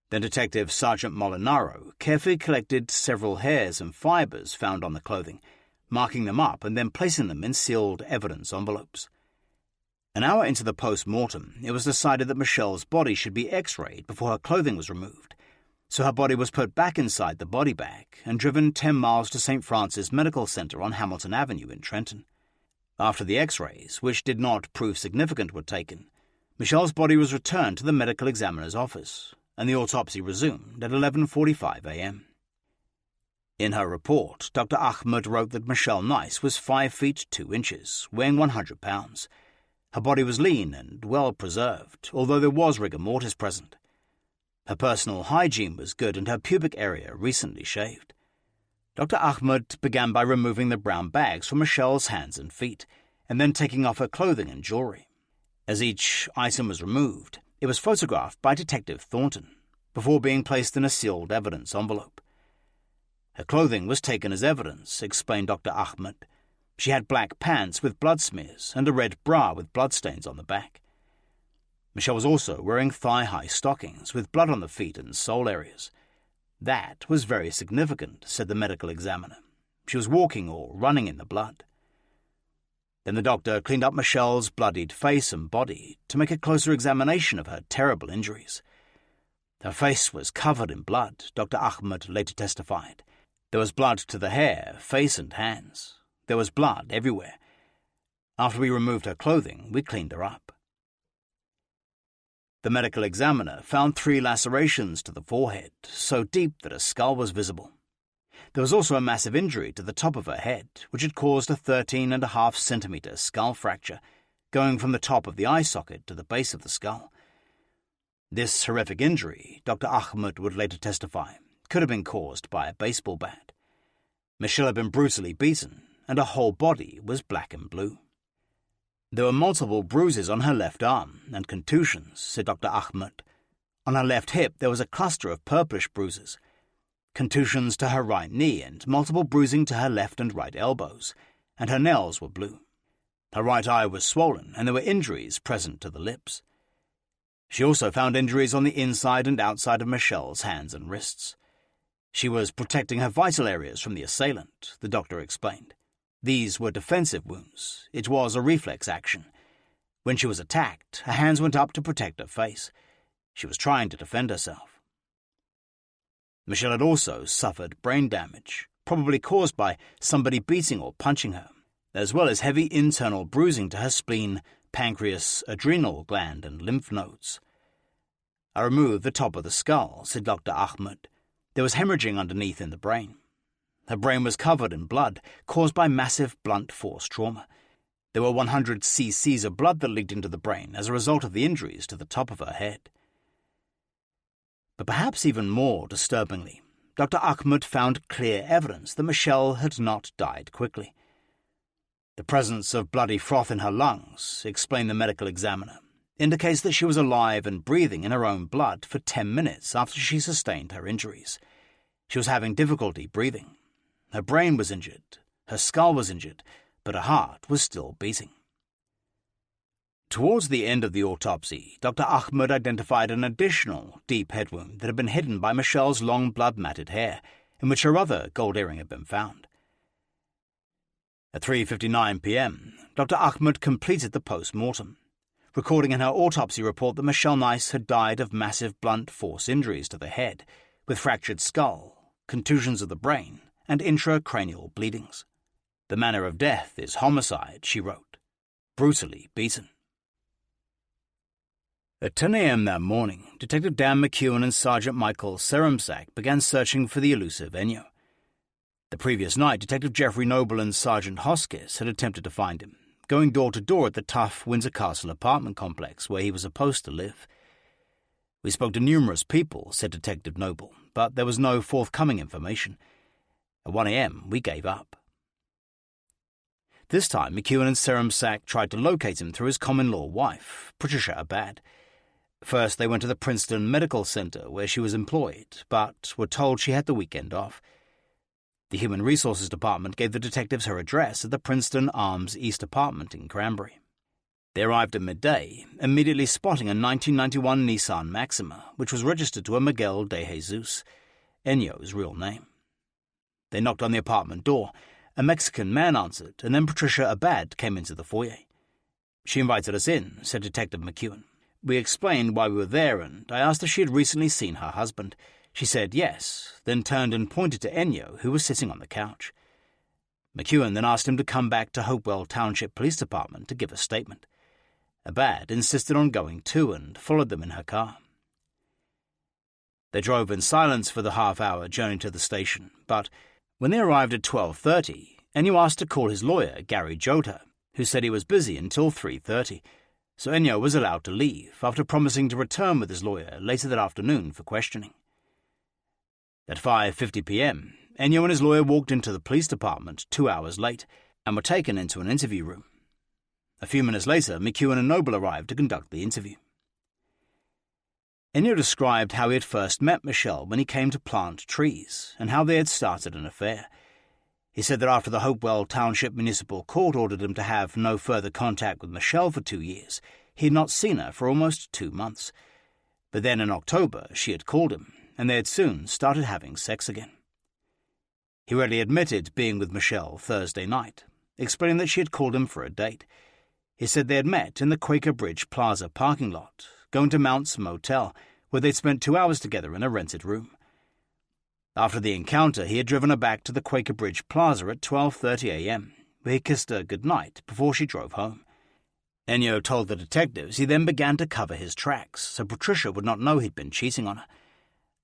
Then Detective Sergeant Molinaro carefully collected several hairs and fibers found on the clothing, marking them up and then placing them in sealed evidence envelopes. An hour into the post-mortem, it was decided that Michelle's body should be x-rayed before her clothing was removed, so her body was put back inside the body bag and driven 10 miles to St. Francis Medical Center on Hamilton Avenue in Trenton. After the x-rays, which did not prove significant, were taken, Michelle's body was returned to the medical examiner's office, and the autopsy resumed at 11:45 a.m. In her report, Dr. Ahmed wrote that Michelle Nice was 5 feet 2 inches, weighing 100 pounds. Her body was lean and well preserved, although there was rigor mortis present. Her personal hygiene was good and her pubic area recently shaved. Dr. Ahmed began by removing the brown bags from Michelle's hands and feet, and then taking off her clothing and jewelry. As each item was removed, it was photographed by Detective Thornton, before being placed in a sealed evidence envelope. Her clothing was taken as evidence, explained Dr. Ahmed. She had black pants with blood smears and a red bra with bloodstains on the back. Michelle was also wearing thigh-high stockings with blood on the feet and sole areas. That was very significant, said the medical examiner, She was walking or running in the blood. Then the doctor cleaned up Michelle's bloodied face and body to make a closer examination of her terrible injuries. Her face was covered in blood, Dr. Ahmed later testified. There was blood to the hair, face and hands. There was blood everywhere. After we removed her clothing, we cleaned her up. The medical examiner found 3 lacerations to the forehead, so deep that a skull was visible. There was also a massive injury to the top of her head, which had caused a 13.5-centimetre skull fracture, going from the top of the eye socket to the base of the skull. This horrific injury, Dr. Ahmed would later testify, could have been caused by a baseball bat. Michelle had been brutally beaten, and her whole body was black and blue. There were multiple bruises on her left arm and contusions, said Dr. Ahmed. On her left hip there was a cluster of purplish bruises, contusions to her right knee and multiple bruising to her left and right elbows, and her nails were blue. Her right eye was swollen, and there were injuries present to the lips. She also found injuries on the inside and outside of Michelle's hands and wrists. She was protecting her vital areas from the assailant, the doctor explained. These were defensive wounds. It was a reflex action. When she was attacked, her hands went up to protect her face. She was trying to defend herself. Michelle had also suffered brain damage, probably caused by somebody beating or punching her, as well as heavy internal bruising to her spleen, pancreas, adrenal gland, and lymph nodes. I removed the top of the skull, said Dr. Ahmed. There was hemorrhaging underneath in the brain. Her brain was covered in blood, caused by massive blunt force trauma. There were 100 cc's of blood that leaked into the brain as a result of the injuries to the top of her head. But perhaps even more disturbingly, Dr. Ahmed found clear evidence that Michelle had not died quickly. The presence of bloody froth in her lungs, explained the medical examiner, indicates that she was alive and breathing in her own blood for 10 minutes after she sustained her injuries. She was having difficulty breathing. Her brain was injured, her skull was injured, but her heart was still beating. Towards the end of the autopsy, Dr. Ahmed identified an additional deep head wound that had been hidden by Michelle's long blood-matted hair, in which her other gold earring had been found. At 3:59 p.m., Dr. Ahmed completed the post-mortem, recording in her autopsy report that Michelle Nice had died of massive blunt force injuries to the head, with fractured skull, contusions of the brain, and intracranial bleedings. The manner of death is homicide, she wrote. Brutally beaten. At 10 a.m. that morning, Detective Dan McEwen and Sergeant Michael Serumsak began searching for the elusive Ennio. The previous night, Detective Jeffrey Noble and Sergeant Hoskis had attempted to find him, going door to door at the tough Windsor Castle apartment complex where he was supposed to live. We spoke to numerous people, said Detective Noble, but there was no forthcoming information. At 1 a.m., we gave up. This time, McEwen and Serumsak tried to locate him through his common-law wife, Patricia Abad. First, they went to the Princeton Medical Center where she was employed, but were told she had the weekend off. The Human Resources Department gave the detectives her address at the Princeton Arms East apartment in Cranberry. They arrived at midday, immediately spotting a 1991 Nissan Maxima, which was registered to a Miguel de Jesus, Ennio's real name. They knocked on the apartment door. A Mexican man answered, and then Patricia Abad came into the foyer. She invited us in, said Detective McEwen. We explained why we were there, and I asked if she had recently seen her husband. She said yes, then turned and pointed to Ennio, who was sitting on the couch. McEwen then asked him to come back to Hopewell Township Police Department to give a statement. Abad insisted on going too and followed them in her car. They drove in silence for the half-hour journey to the station, but when they arrived at 12:30, Ennio asked to call his lawyer, Gary Jota, who said he was busy until 3:30, so Ennio was allowed to leave after promising to return with his lawyer later that afternoon for questioning. At 5:50 p.m., Ennio and his lawyer walked into the police department 2 hours late and were taken into an interview room. A few minutes later, McEwen and Noble arrived to conduct the interview. Ennio described how he had first met Michelle when he came to plant trees, and how they had started an affair. He said that after the Hopewell Township Municipal Court ordered him to have no further contact with Michelle for 2 years, he had not seen her for almost 2 months. But then in October, she had called him, and they had soon started having sex again. He readily admitted being with Michelle Thursday night, explaining that she had called him for a date. He said they had met in the Quaker Bridge Plaza parking lot, going to Mount's Motel, where they'd spent 2 hours together in a rented room. After the encounter, he had driven her back to the Quaker Bridge Plaza at 12:30 a.m., where he kissed her goodnight before she drove home. Ennio told the detectives he then began to cover his tracks, so Patricia would not know he'd been cheating on her.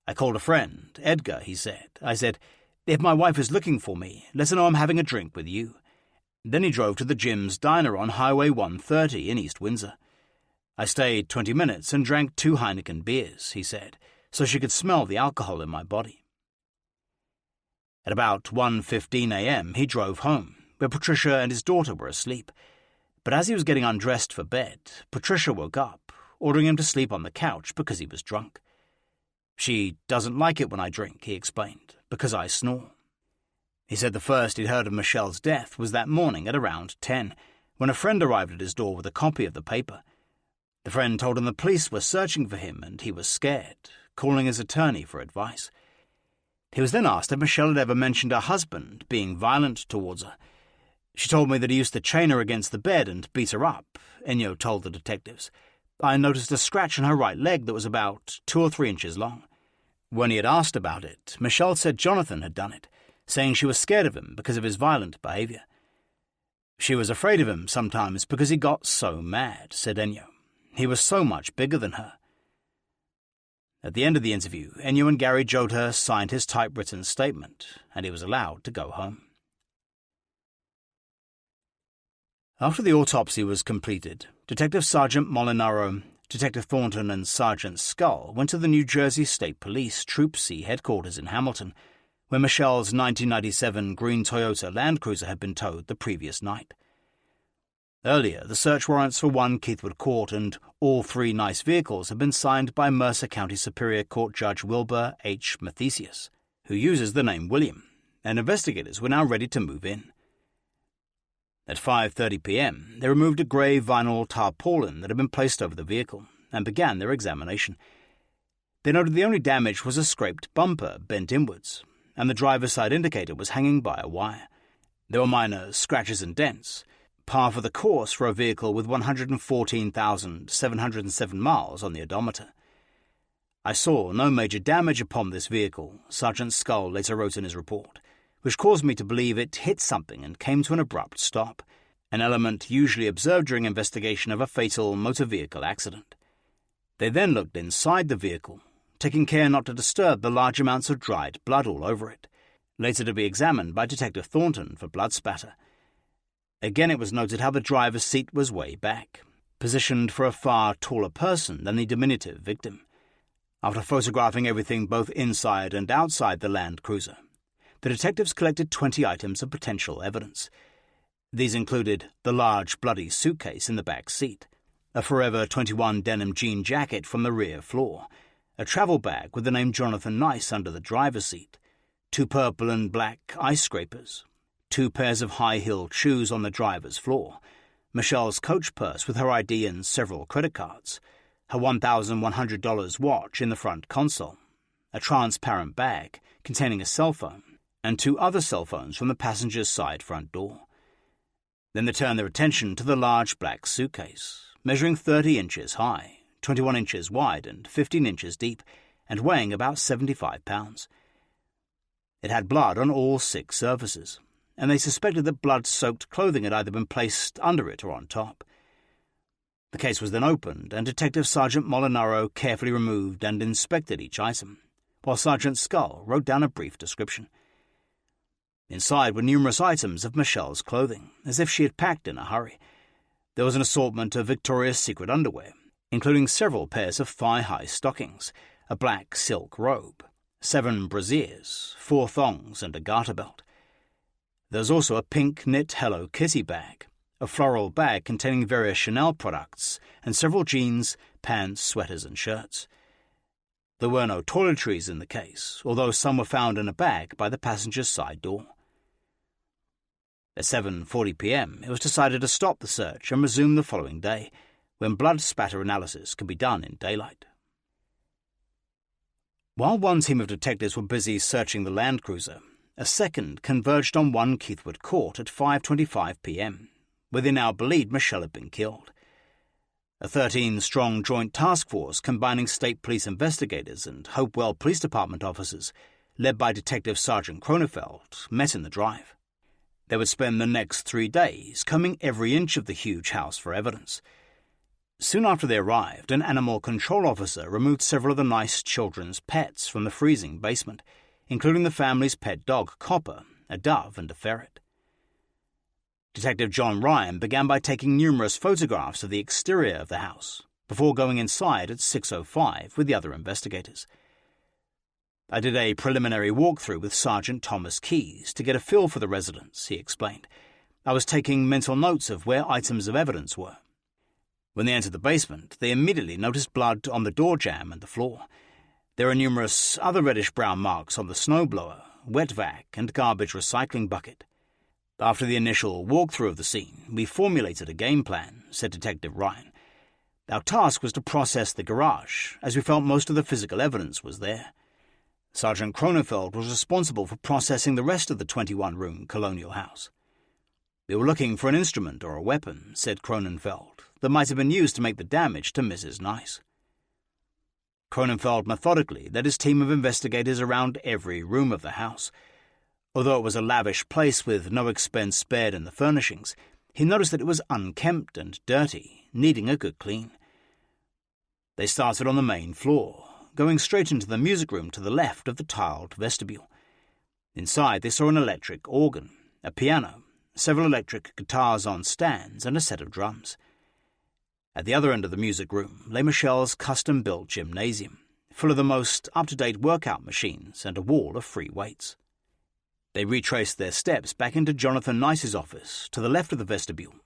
"I called a friend, Edgar," he said. "I said, if my wife is looking for me, let her know I'm having a drink with you." Then he drove to the Jim's Diner on Highway 130 in East Windsor. "I stayed 20 minutes and drank 2 Heineken beers," he said, so she could smell the alcohol in my body. At about 1:15 a.m., he drove home, where Patricia and his daughter were asleep. But as he was getting undressed for bed, Patricia woke up, ordering him to sleep on the couch because he was drunk. "She doesn't like it when I drink," he explained, "because I snore." He said the first he'd heard of Michelle's death was that morning at around 10, when a friend arrived at his door with a copy of the paper. The friend told him the police were searching for him and he was scared, calling his attorney for advice. He was then asked if Michelle had ever mentioned her husband being violent towards her. "She told me that he used to chain her against the bed and beat her up," Ennio told the detectives. "I noticed a scratch on her right leg that was about 2 or 3 inches long." When he had asked about it, Michelle said Jonathan had done it, saying she was scared of him because of his violent behavior. "She was afraid of him sometimes because he got so mad," said Ennio. "He was so much bigger than her." At the end of the interview, Ennio and Gary Jodher signed his typewritten statement, and he was allowed to go home. After the autopsy was completed, Detective Sergeant Molinaro, Detective Thornton and Sergeant Scull went to the New Jersey State Police Troop C headquarters in Hamilton, where Michelle's 1997 green Toyota Land Cruiser had been towed the previous night. Earlier, the search warrants for 1 Keithwood Court and all 3 nice vehicles had been signed by Mercer County Superior Court Judge Wilbur H. Mathesius, who uses the name William, and investigators were now ready to move in. At 5:30 p.m., they removed a grey vinyl tarpaulin that had been placed over the vehicle and began their examination. They noted the only damage was a scraped bumper bent inwards, and the driver's side indicator was hanging by a wire. There were minor scratches and dents, par for the course for a vehicle with 114,707 miles on the odometer. "I saw no major damage upon this vehicle," Sergeant Scull later wrote in his report, "which caused me to believe it hit something and came to an abrupt stop, an element usually observed during investigation of a fatal motor vehicle accident." They then looked inside the vehicle, taking care not to disturb the large amounts of dried blood all over it, later to be examined by Detective Thornton for blood spatter. Again it was noted how the driver's seat was way back, positioned for a far taller person than the diminutive victim. After photographing everything both inside and outside the Land Cruiser, the detectives collected 20 items of potential evidence. These included the large bloody suitcase in the back seat, a Forever 21 denim jean jacket from the rear floor, a travel bag with the name Jonathan Nice under the driver's seat, 2 purple and black ice scrapers, 2 pairs of high-heeled shoes on the driver's floor, Michelle's coach purse with her ID and several credit cards, her $1,100 watch in the front console, a transparent bag containing a cell phone, and 2 other cell phones from the passenger's side front door. Then they turned their attention to the large black suitcase, measuring 30 inches high, 21 inches wide and 15 inches deep, and weighing about 75 pounds. It had blood on all 6 surfaces, and they suspected that blood-soaked clothing had either been placed under it or on top. The case was then opened, and Detective Sergeant Molinaro carefully removed and inspected each item, while Sergeant Scull wrote down a brief description. Inside were numerous items of Michelle's clothing, as if she had packed in a hurry. There was an assortment of Victoria's Secret underwear, including several pairs of thigh-high stockings, a black silk robe, 7 brassieres, 4 thongs, and a garter belt. There was also a pink knit Hello Kitty bag, a floral bag containing various Chanel products, and several jeans, pants, sweaters, and shirts. There were no toiletries in the case, although some were found in a bag by the passenger's side door. At 7:40 p.m., it was decided to stop the search and resume the following day, when blood spatter analysis could be done in daylight. While one team of detectives were busy searching the Land Cruiser, A second converged on 1 Keithwood Court at 5:25 p.m, where they now believed Michelle had been killed. A 13-strong joint task force combining state police investigators and Hopewell Police Department officers, led by Detective Sergeant Kronefeld, met in the drive. They would spend the next 3 days combing every inch of the huge house for evidence. Soon after they arrived, an animal control officer removed several of the nice children's pets from the freezing basement, including the family's pet dog, Copper, a dove and a ferret. Detective John Ryan began by taking numerous photographs of the exterior of the house, before going inside at 6:05 with the other investigators. "I did a preliminary walkthrough with Sergeant Thomas Keyes to get a feel for the residence," he explained. "I was taking mental notes of where items of evidence were." When they entered the basement, they immediately noticed blood on the door jamb and the floor. There were numerous other reddish-brown marks on the snowblower, wet vac, and garbage recycling bucket. "After the initial walkthrough of the scene, we formulated a game plan," said Detective Ryan. "Our task was to process the garage, as we felt most of the physical evidence was there. Sergeant Kronefeld was responsible for processing the rest of the 21-room colonial house. We were looking for an instrument or a weapon," said Kronenfeld, "that might have been used to make the damage to Mrs. Nice." Kronenfeld methodically led his team of investigators around every room of the house. Although it was a lavish place with no expense spared in the furnishings, he noticed that it was unkempt and dirty, needing a good clean. They started on the main floor, going straight into the music room to the left of the tiled vestibule. Inside they saw an electric organ, a piano, several electric guitars on stands, and a set of drums. At the other end of the music room lay Michelle's custom-built gymnasium, full of the most up-to-date workout machines and a wall of free weights. They retraced their steps back into Jonathan Nice's office, to the left of the vestibule.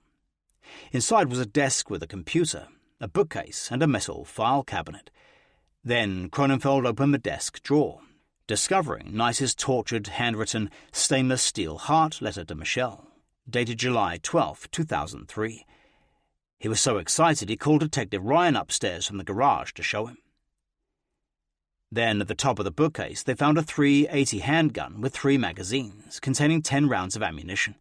Inside was a desk with a computer, a bookcase, and a metal file cabinet. Then Kronenfeld opened the desk drawer, discovering Nice's tortured, handwritten, stainless steel heart letter to Michelle, dated July 12, 2003. He was so excited he called Detective Ryan upstairs from the garage to show him. Then, at the top of the bookcase, they found a .380 handgun with 3 magazines, containing 10 rounds of ammunition.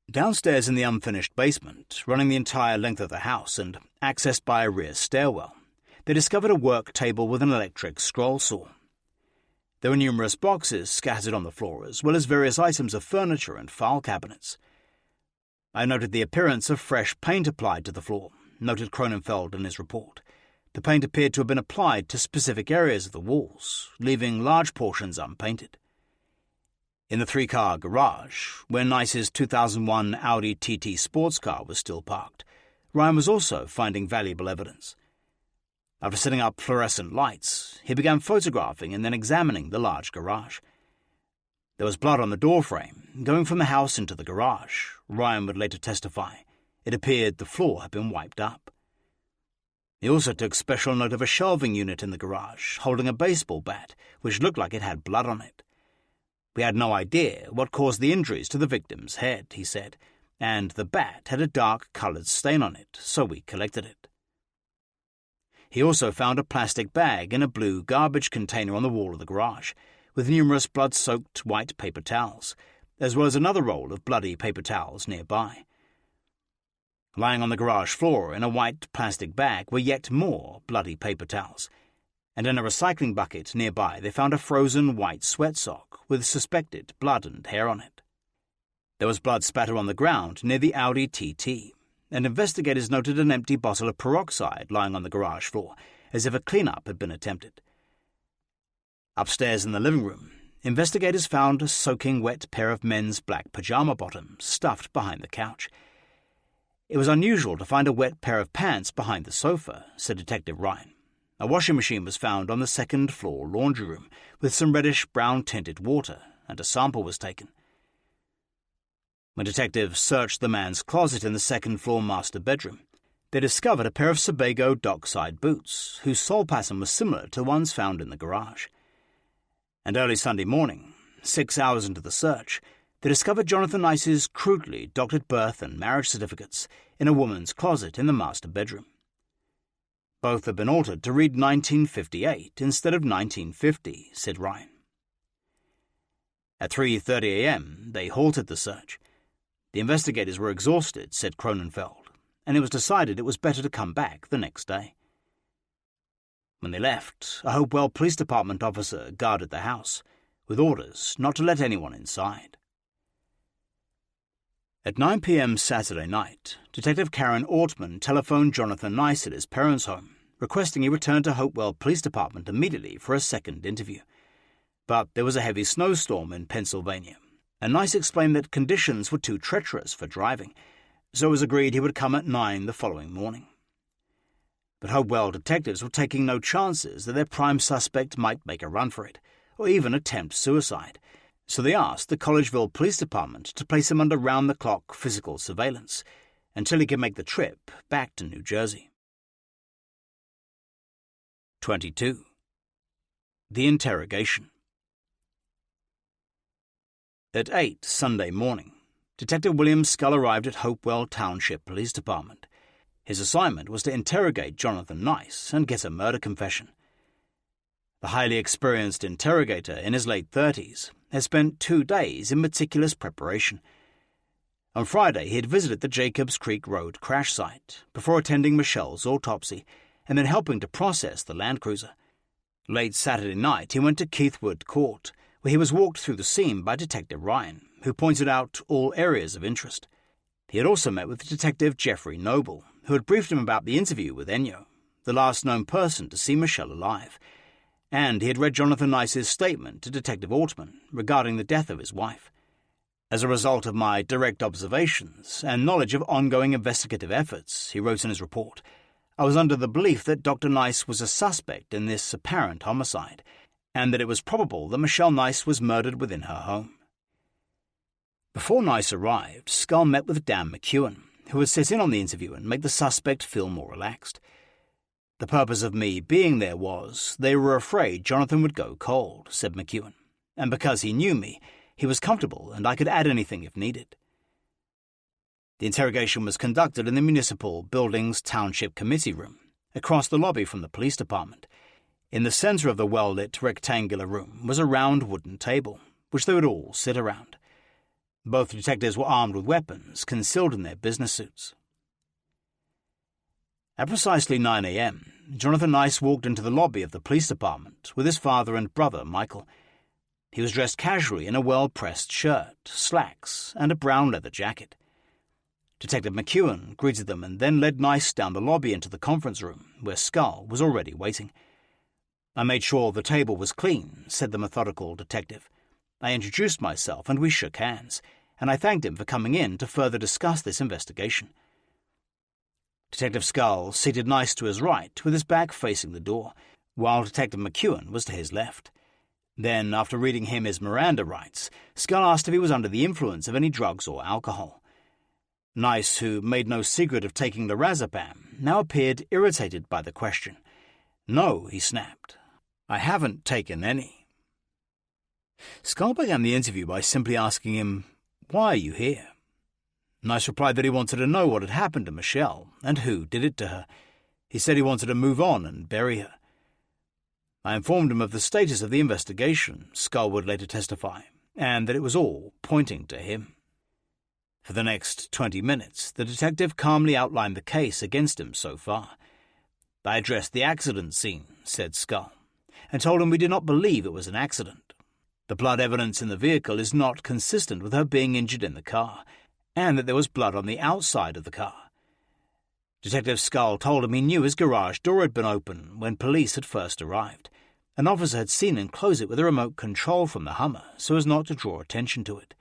Downstairs in the unfinished basement, running the entire length of the house and accessed by a rear stairwell, they discovered a work table with an electric scroll saw. There were numerous boxes scattered on the floor, as well as various items of furniture and file cabinets. "I noted the appearance of fresh paint applied to the floor," noted Kronenfeld in his report. The paint appeared to have been applied to specific areas of the walls, leaving large portions unpainted. In the 3-car garage, where Nice's 2001 Audi TT sports car was still parked, Ryan was also finding valuable evidence. After setting up fluorescent lights, he began photographing and then examining the large garage. There was blood on the doorframe, going from the house into the garage. Ryan would later testify. It appeared the floor had been wiped up. He also took special note of a shelving unit in the garage, holding a baseball bat, which looked like it had blood on it. "We had no idea what caused the injuries to the victim's head," he said, "and the bat had a dark-coloured stain on it, so we collected it." He also found a plastic bag in a blue garbage container on the wall of the garage, with numerous blood-soaked white paper towels, as well as another roll of bloody paper towels nearby. Lying on the garage floor in a white plastic bag were yet more bloody paper towels, and in a recycling bucket nearby they found a frozen white sweat sock with suspected blood and hair on it. There was blood spatter on the ground near the Audi TT, and investigators noted an empty bottle of peroxide lying on the garage floor, as if a clean-up had been attempted. Upstairs in the living room, investigators found a soaking wet pair of men's black pajama bottoms stuffed behind the couch. "It was unusual to find a wet pair of pants behind the sofa," said Detective Ryan. "A washing machine was found on the second-floor laundry room with some reddish-brown tinted water, and a sample was taken." When detectives searched the man's closet in the second-floor master bedroom, they discovered a pair of Sebago dockside boots, whose sole pattern was similar to ones found in the garage. And early Sunday morning, 6 hours into the search, they discovered Jonathan Nice's crudely doctored birth and marriage certificates in a woman's closet in the master bedroom. Both had been altered to read 1958 instead of 1950, said Ryan. At 3:30 a.m., they halted the search. The investigators were exhausted, said Cronenfeld, and it was decided it was better to come back the next day. When they left, a Hopewell Police Department officer guarded the house, with orders not to let anyone inside. At 9 p.m. Saturday night, Detective Karen Ortman telephoned Jonathan Nice at his parents' home, requesting he return to Hopewell Police Department immediately for a second interview. But there was a heavy snowstorm in Pennsylvania, and Nice explained that conditions were too treacherous for driving, so it was agreed he would come at 9 the following morning. But Hopewell detectives were taking no chances that their prime suspect might make a run for it, or even attempt suicide, so they asked the Collegeville Police Department to place him under round-the-clock physical surveillance until he could make the trip back to New Jersey. 22. The Interrogation. At 8 Sunday morning, Detective William Scull arrived at Hopewell Township Police Department. His assignment was to interrogate Jonathan Nice and get a murder confession. The highly experienced interrogator in his late 30s had spent 2 days in meticulous preparation. On Friday, he had visited the Jacobs Creek Road crash site before attending Michelle's autopsy and then helping to process the Land Cruiser. Late Saturday night, he went to Keithwood Court, where he was walked through the scene by Detective Ryan, who pointed out all areas of interest. He had also met with Detective Jeffrey Noble, who had briefed him about the interview with Ennio, the last known person to see Michelle alive, and he had read Jonathan Nice's statement to Detective Ortman regarding the death of his wife. As a result of my direct observations and knowledge of ongoing investigative efforts, he wrote in his report, I was under the belief that Dr. Nice was a suspect in this apparent homicide, and that it was probable that Michelle Nice was murdered within her home. Before Nice arrived, Scull met with Dan McEwen, who would sit in on the interview and make the suspect feel more relaxed. The purpose of me being there was they were afraid Jonathan would go cold, said McEwen, and because he knew me, he was comfortable and I could add anything if needed. The interrogation was conducted in the Municipal Buildings Township Committee Room, across the lobby from the police department. In the center of the well-lit rectangular room was a round wooden table, which they would all sit around. Both detectives were armed with weapons, concealed in their business suits. At precisely 9 a.m., Jonathan Nice walked into the lobby of the police department with his father and brother, Michael. He was dressed casually in a well-pressed shirt, slacks, and a brown leather jacket. Detective McEwen greeted them and then led Nice down the lobby into the conference room, where Scull was already waiting. I made sure the table was clean, said the methodical detective. I introduced myself and we shook hands, and I thanked him for coming in to further discuss this investigation. Detective Scull seated Nice to his right with his back facing the door, while Detective McEwen was to his left. Then, after reading him his Miranda rights, Scull asked if he was under the influence of any drugs or alcohol. Nice, who made no secret of taking lorazepam, now appeared irritated by the question. No, he snapped. I haven't taken any. Scull began the interview by simply asking him, Why are you here? Nice replied that he wanted to know what had happened to Michelle and who did it to her. He said he wanted to move on and bury her. I informed him of the status of the investigation, Scull would later testify, and that it was all pointing to him. For the next 20 minutes, the detective calmly outlined the case against him so far. I addressed the accident scene, said Scull, and told him we did not believe it was an accident. The blood evidence in the vehicle is not consistent with her being injured in the car, and that there was blood on the outside of the car. Detective Scull told him he knew his garage door had been open when police had first arrived. An officer had seen him close it with a remote control from the Hummer so as not to draw attention to it.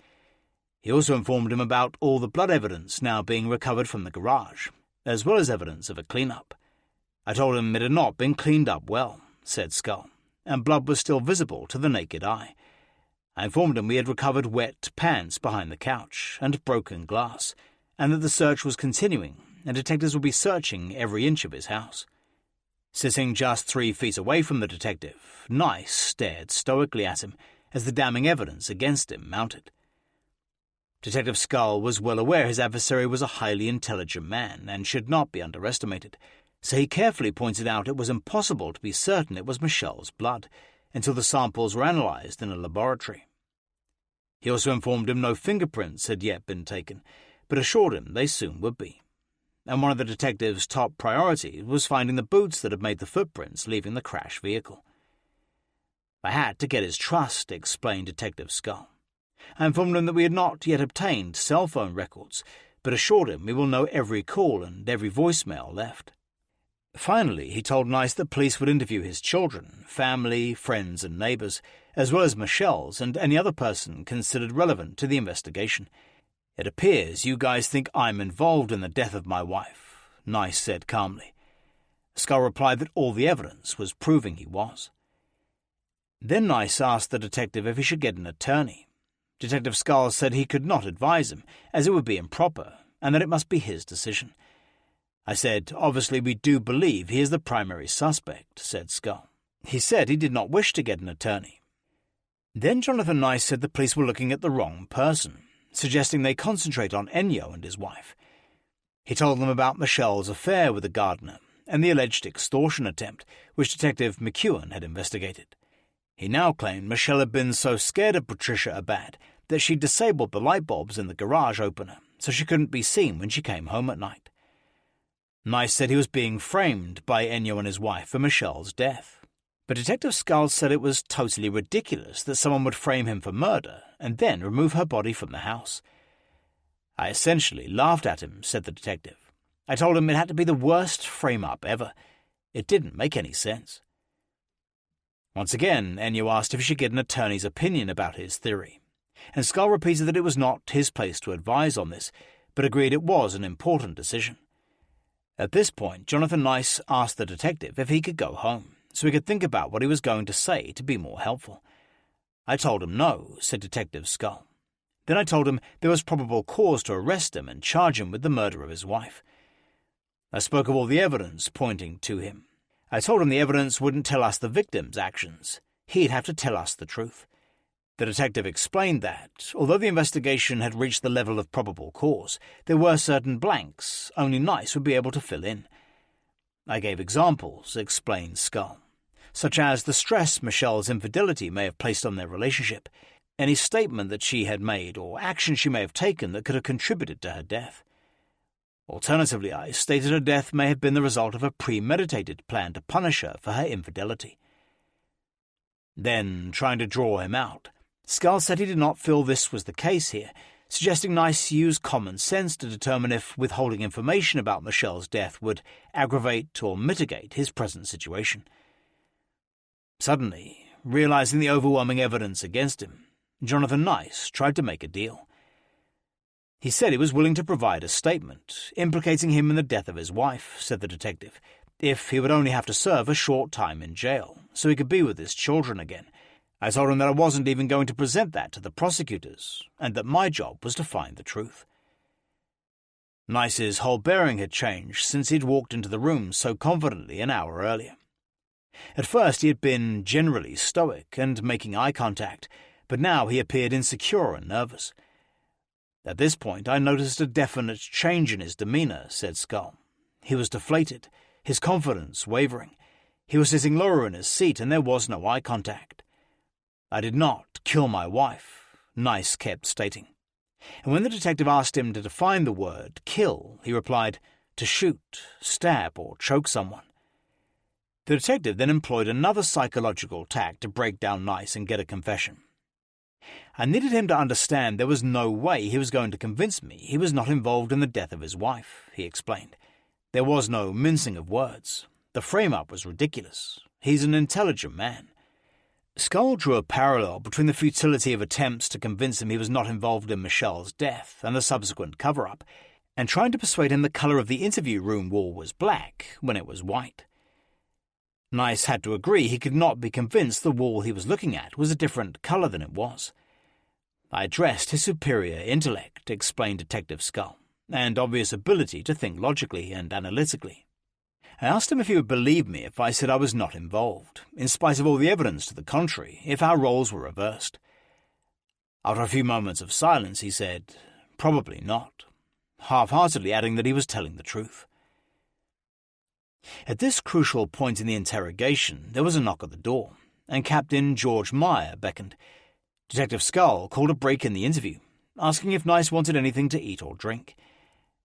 He also informed him about all the blood evidence now being recovered from the garage, as well as evidence of a clean-up. I told him it had not been cleaned up well, said Scull, and blood was still visible to the naked eye. I informed him we had recovered wet pants behind the couch and broken glass, and that the search was continuing, and detectives would be searching every inch of his house. Sitting just 3 feet away from the detective, Nice stared stoically at him as the damning evidence against him mounted. Detective Scull was well aware his adversary was a highly intelligent man and should not be underestimated, so he carefully pointed out it was impossible to be certain it was Michelle's blood until the samples were analyzed in a laboratory. He also informed him no fingerprints had yet been taken, but assured him they soon would be. And one of the detective's top priorities was finding the boots that had made the footprints leaving the crash vehicle. I had to get his trust, explained Detective Skull. I informed him that we had not yet obtained cell phone records, but assured him we will know every call and every voicemail left. Finally, he told Nice that police would interview his children, family, friends and neighbours, as well as Michelle's and any other person considered relevant to the investigation. "It appears you guys think I'm involved in the death of my wife," Nice said calmly. Skull replied that all the evidence was proving he was. Then Nice asked the detective if he should get an attorney. Detective Skull said he could not advise him, as it would be improper, and that it must be his decision. I said, "Obviously we do believe he is the primary suspect," said Skull. He said he did not wish to get an attorney. Then Jonathan Nice said the police were looking at the wrong person, suggesting they concentrate on Ennio and his wife. He told them about Michelle's affair with the gardener and the alleged extortion attempt, which Detective McEwen had investigated. He now claimed Michelle had been so scared of Patricia Abad that she disabled the light bulbs in the garage opener so she couldn't be seen when she came home at night. Nice said he was being framed by Ennio and his wife for Michelle's death, but Detective Skull said it was totally ridiculous that someone would frame him for murder and then remove her body from the house. I essentially laughed at him, said the detective. I told him it had to be the worst frame-up ever. It didn't make any sense. Once again, Ennio asked if he should get an attorney's opinion about his theory, and Skull repeated that it was not his place to advise on this, but agreed it was an important decision. At this point, Jonathan Nice asked the detective if he could go home, so he could think about what he was going to say to be more helpful. I told him no, said Detective Skull. Then I told him there was probable cause to arrest him and charge him with the murder of his wife. I spoke of all the evidence pointing to him. I told him the evidence wouldn't tell us the victim's actions. He'd have to tell us the truth. The detective explained that, although the investigation had reached the level of probable cause, there were certain blanks only Nice would be able to fill in. I gave examples, explained Skull, such as the stress Michelle's infidelity may have placed on their relationship, any statement that she had made or action she may have taken that could have contributed to her death. Alternatively, I stated her death may have been the result of a premeditated plan to punish her for her infidelity. Then, trying to draw him out, Skull said he did not feel this was the case here, suggesting Nice use common sense to determine if withholding information about Michelle's death would aggravate or mitigate his present situation. Suddenly, realizing the overwhelming evidence against him, Jonathan Nice tried to make a deal. He said he was willing to provide a statement implicating him in the death of his wife, said the detective, if he would only have to serve a short time in jail, so he could be with his children again. I told him that I wasn't even going to present that to the prosecutors, and that my job was to find the truth. Nice's whole bearing had changed since he'd walked into the room so confidently an hour earlier. At first he had been generally stoic and making eye contact, but now he appeared insecure and nervous. At this point I noticed a definite change in his demeanour, said Skull. He was deflated, his confidence wavering. He was sitting lower in his seat and there was no eye contact. I did not kill my wife, Nice kept stating. And when the detective asked him to define the word kill, he replied, to shoot, stab, or choke someone. The detective then employed another psychological tack to break down Nice and get a confession. I needed him to understand there was no way he was going to convince me he was not involved in the death of his wife, he explained. There was no mincing of words. The frame-up was ridiculous. He's an intelligent man. Skull drew a parallel between the futility of attempts to convince him he was not involved in Michelle's death and the subsequent cover-up, and trying to persuade him the colour of the interview room wall was black when it was white. Nice had to agree he could not be convinced the wall he was looking at was a different colour than it was. I addressed his superior intellect, explained Detective Skull, and obvious ability to think logically and analytically. I asked him if he would believe me if I said I was not involved, in spite of all the evidence to the contrary, if our roles were reversed. After a few moments of silence, he said, probably not, half-heartedly adding that he was telling the truth. At this crucial point in the interrogation, there was a knock at the door, and Captain George Meyer beckoned. Detective Skull called a break in the interview, asking if Nice wanted anything to eat or drink.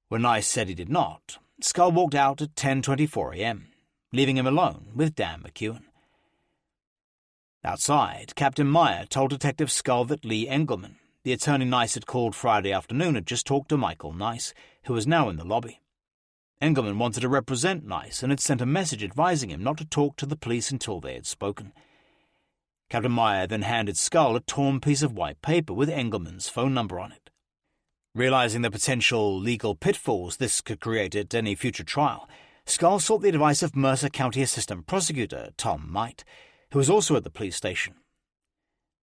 When Nice said he did not, Skull walked out at 10:24 a.m., leaving him alone with Dan McEwen. Outside, Captain Meyer told Detective Skull that Lee Engelman, the attorney Nice had called Friday afternoon, had just talked to Michael Nice, who was now in the lobby. Engelman wanted to represent Nice and had sent a message advising him not to talk to the police until they had spoken. Captain Meyer then handed Skull a torn piece of white paper with Engelman's phone number on it. Realizing the potential legal pitfalls this could create at any future trial, Skull sought the advice of Mercer County Assistant Prosecutor Tom Might, who was also at the police station.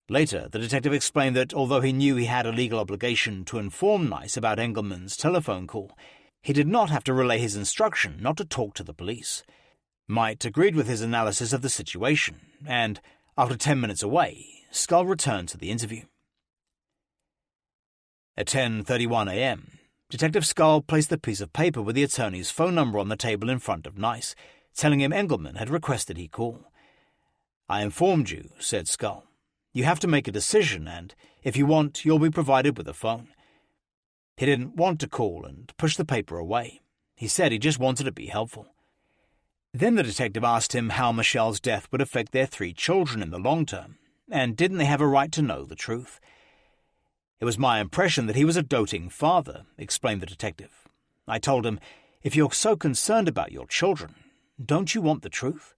Later, the detective explained that although he knew he had a legal obligation to inform Nice about Engelman's telephone call, he did not have to relay his instruction not to talk to the police. Might agreed with his analysis of the situation, and, after 10 minutes away, Skull returned to the interview. At 10:31 a.m., Detective Skull placed the piece of paper with the attorney's phone number on the table in front of Nice, telling him Engelman had requested he call. "I informed you," said Skull. "You have to make a decision, and, if you want, you'll be provided with a phone." He didn't want to call and pushed the paper away. He said he just wanted to be helpful. Then the detective asked him how Michelle's death would affect their 3 children in the long term, and didn't they have a right to know the truth. "It was my impression that he was a doting father," explained the detective. "I told him, if you're so concerned about your children, don't you want the truth?"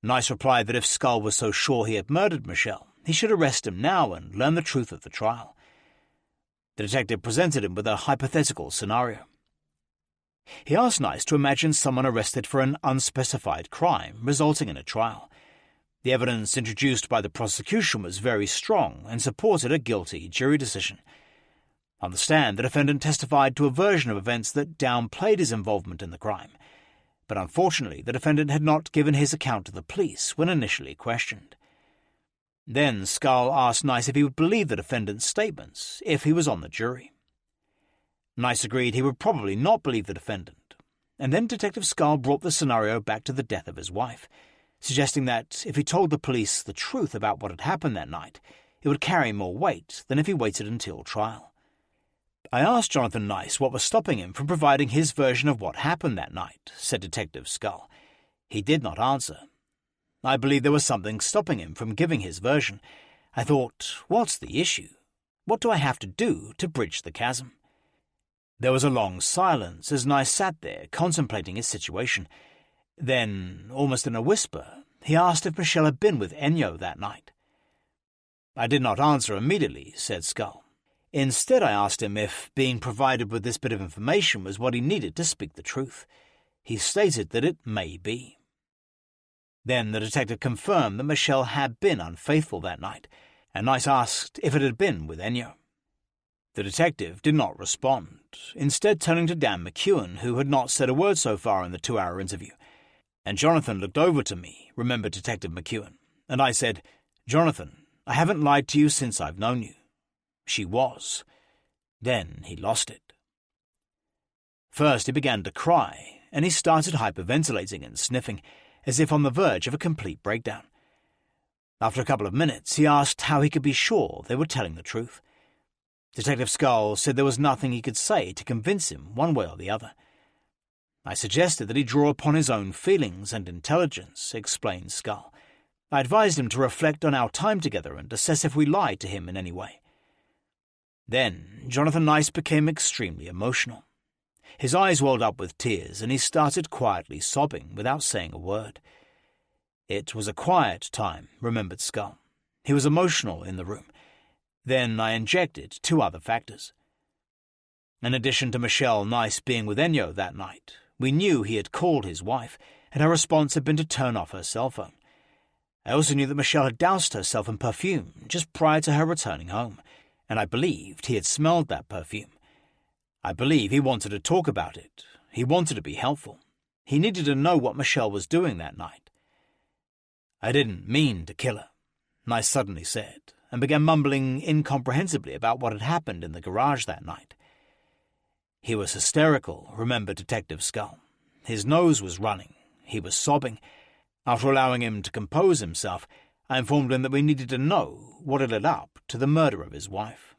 Nice replied that if Skull was so sure he had murdered Michelle, he should arrest him now and learn the truth at the trial. The detective presented him with a hypothetical scenario. He asked Nice to imagine someone arrested for an unspecified crime resulting in a trial. The evidence introduced by the prosecution was very strong and supported a guilty jury decision. On the stand, the defendant testified to a version of events that downplayed his involvement in the crime, but unfortunately the defendant had not given his account to the police when initially questioned. Then Skull asked Nice if he would believe the defendant's statements if he was on the jury. Nice agreed he would probably not believe the defendant, and then Detective Skull brought the scenario back to the death of his wife, suggesting that if he told the police the truth about what had happened that night, it would carry more weight than if he waited until trial. "I asked Jonathan Nice what was stopping him from providing his version of what happened that night," said Detective Skull. "He did not answer. I believe there was something stopping him from giving his version. I thought, what's the issue? What do I have to do to bridge the chasm?" There was a long silence as Nice sat there contemplating his situation. Then, almost in a whisper, he asked if Michelle had been with Ennio that night. "I did not answer immediately," said Skull. "Instead, I asked him if being provided with this bit of information was what he needed to speak the truth. He stated that it may be." Then the detective confirmed that Michelle had been unfaithful that night, and Nice asked if it had been with Ennio. The detective did not respond, instead turning to Dan McEwen, who had not said a word so far in the 2-hour interview. "And Jonathan looked over to me," remembered Detective McEwen, "and I said, 'Jonathan, I haven't lied to you since I've known you.' She was." Then he lost it. First he began to cry, and he started hyperventilating and sniffing, as if on the verge of a complete breakdown. After a couple of minutes, he asked how he could be sure they were telling the truth. Detective Skull said there was nothing he could say to convince him one way or the other. "I suggested that he draw upon his own feelings and intelligence," explained Skull. "I advised him to reflect on our time together and assess if we lied to him in any way." Then Jonathan Nice became extremely emotional. His eyes welled up with tears, and he started quietly sobbing without saying a word. It was a quiet time, remembered Skull. He was emotional in the room. Then I injected 2 other factors. In addition to Michelle Nice being with Ennio that night, we knew he had called his wife, and her response had been to turn off her cell phone. I also knew that Michelle had doused herself in perfume just prior to her returning home, and I believed he had smelled that perfume. I believe he wanted to talk about it. He wanted to be helpful. He needed to know what Michelle was doing that night. "I didn't mean to kill her," Nice suddenly said, and began mumbling incomprehensibly about what had happened in the garage that night. He was hysterical, remembered Detective Skull. His nose was running. He was sobbing. After allowing him to compose himself, I informed him that we needed to know what had led up to the murder of his wife.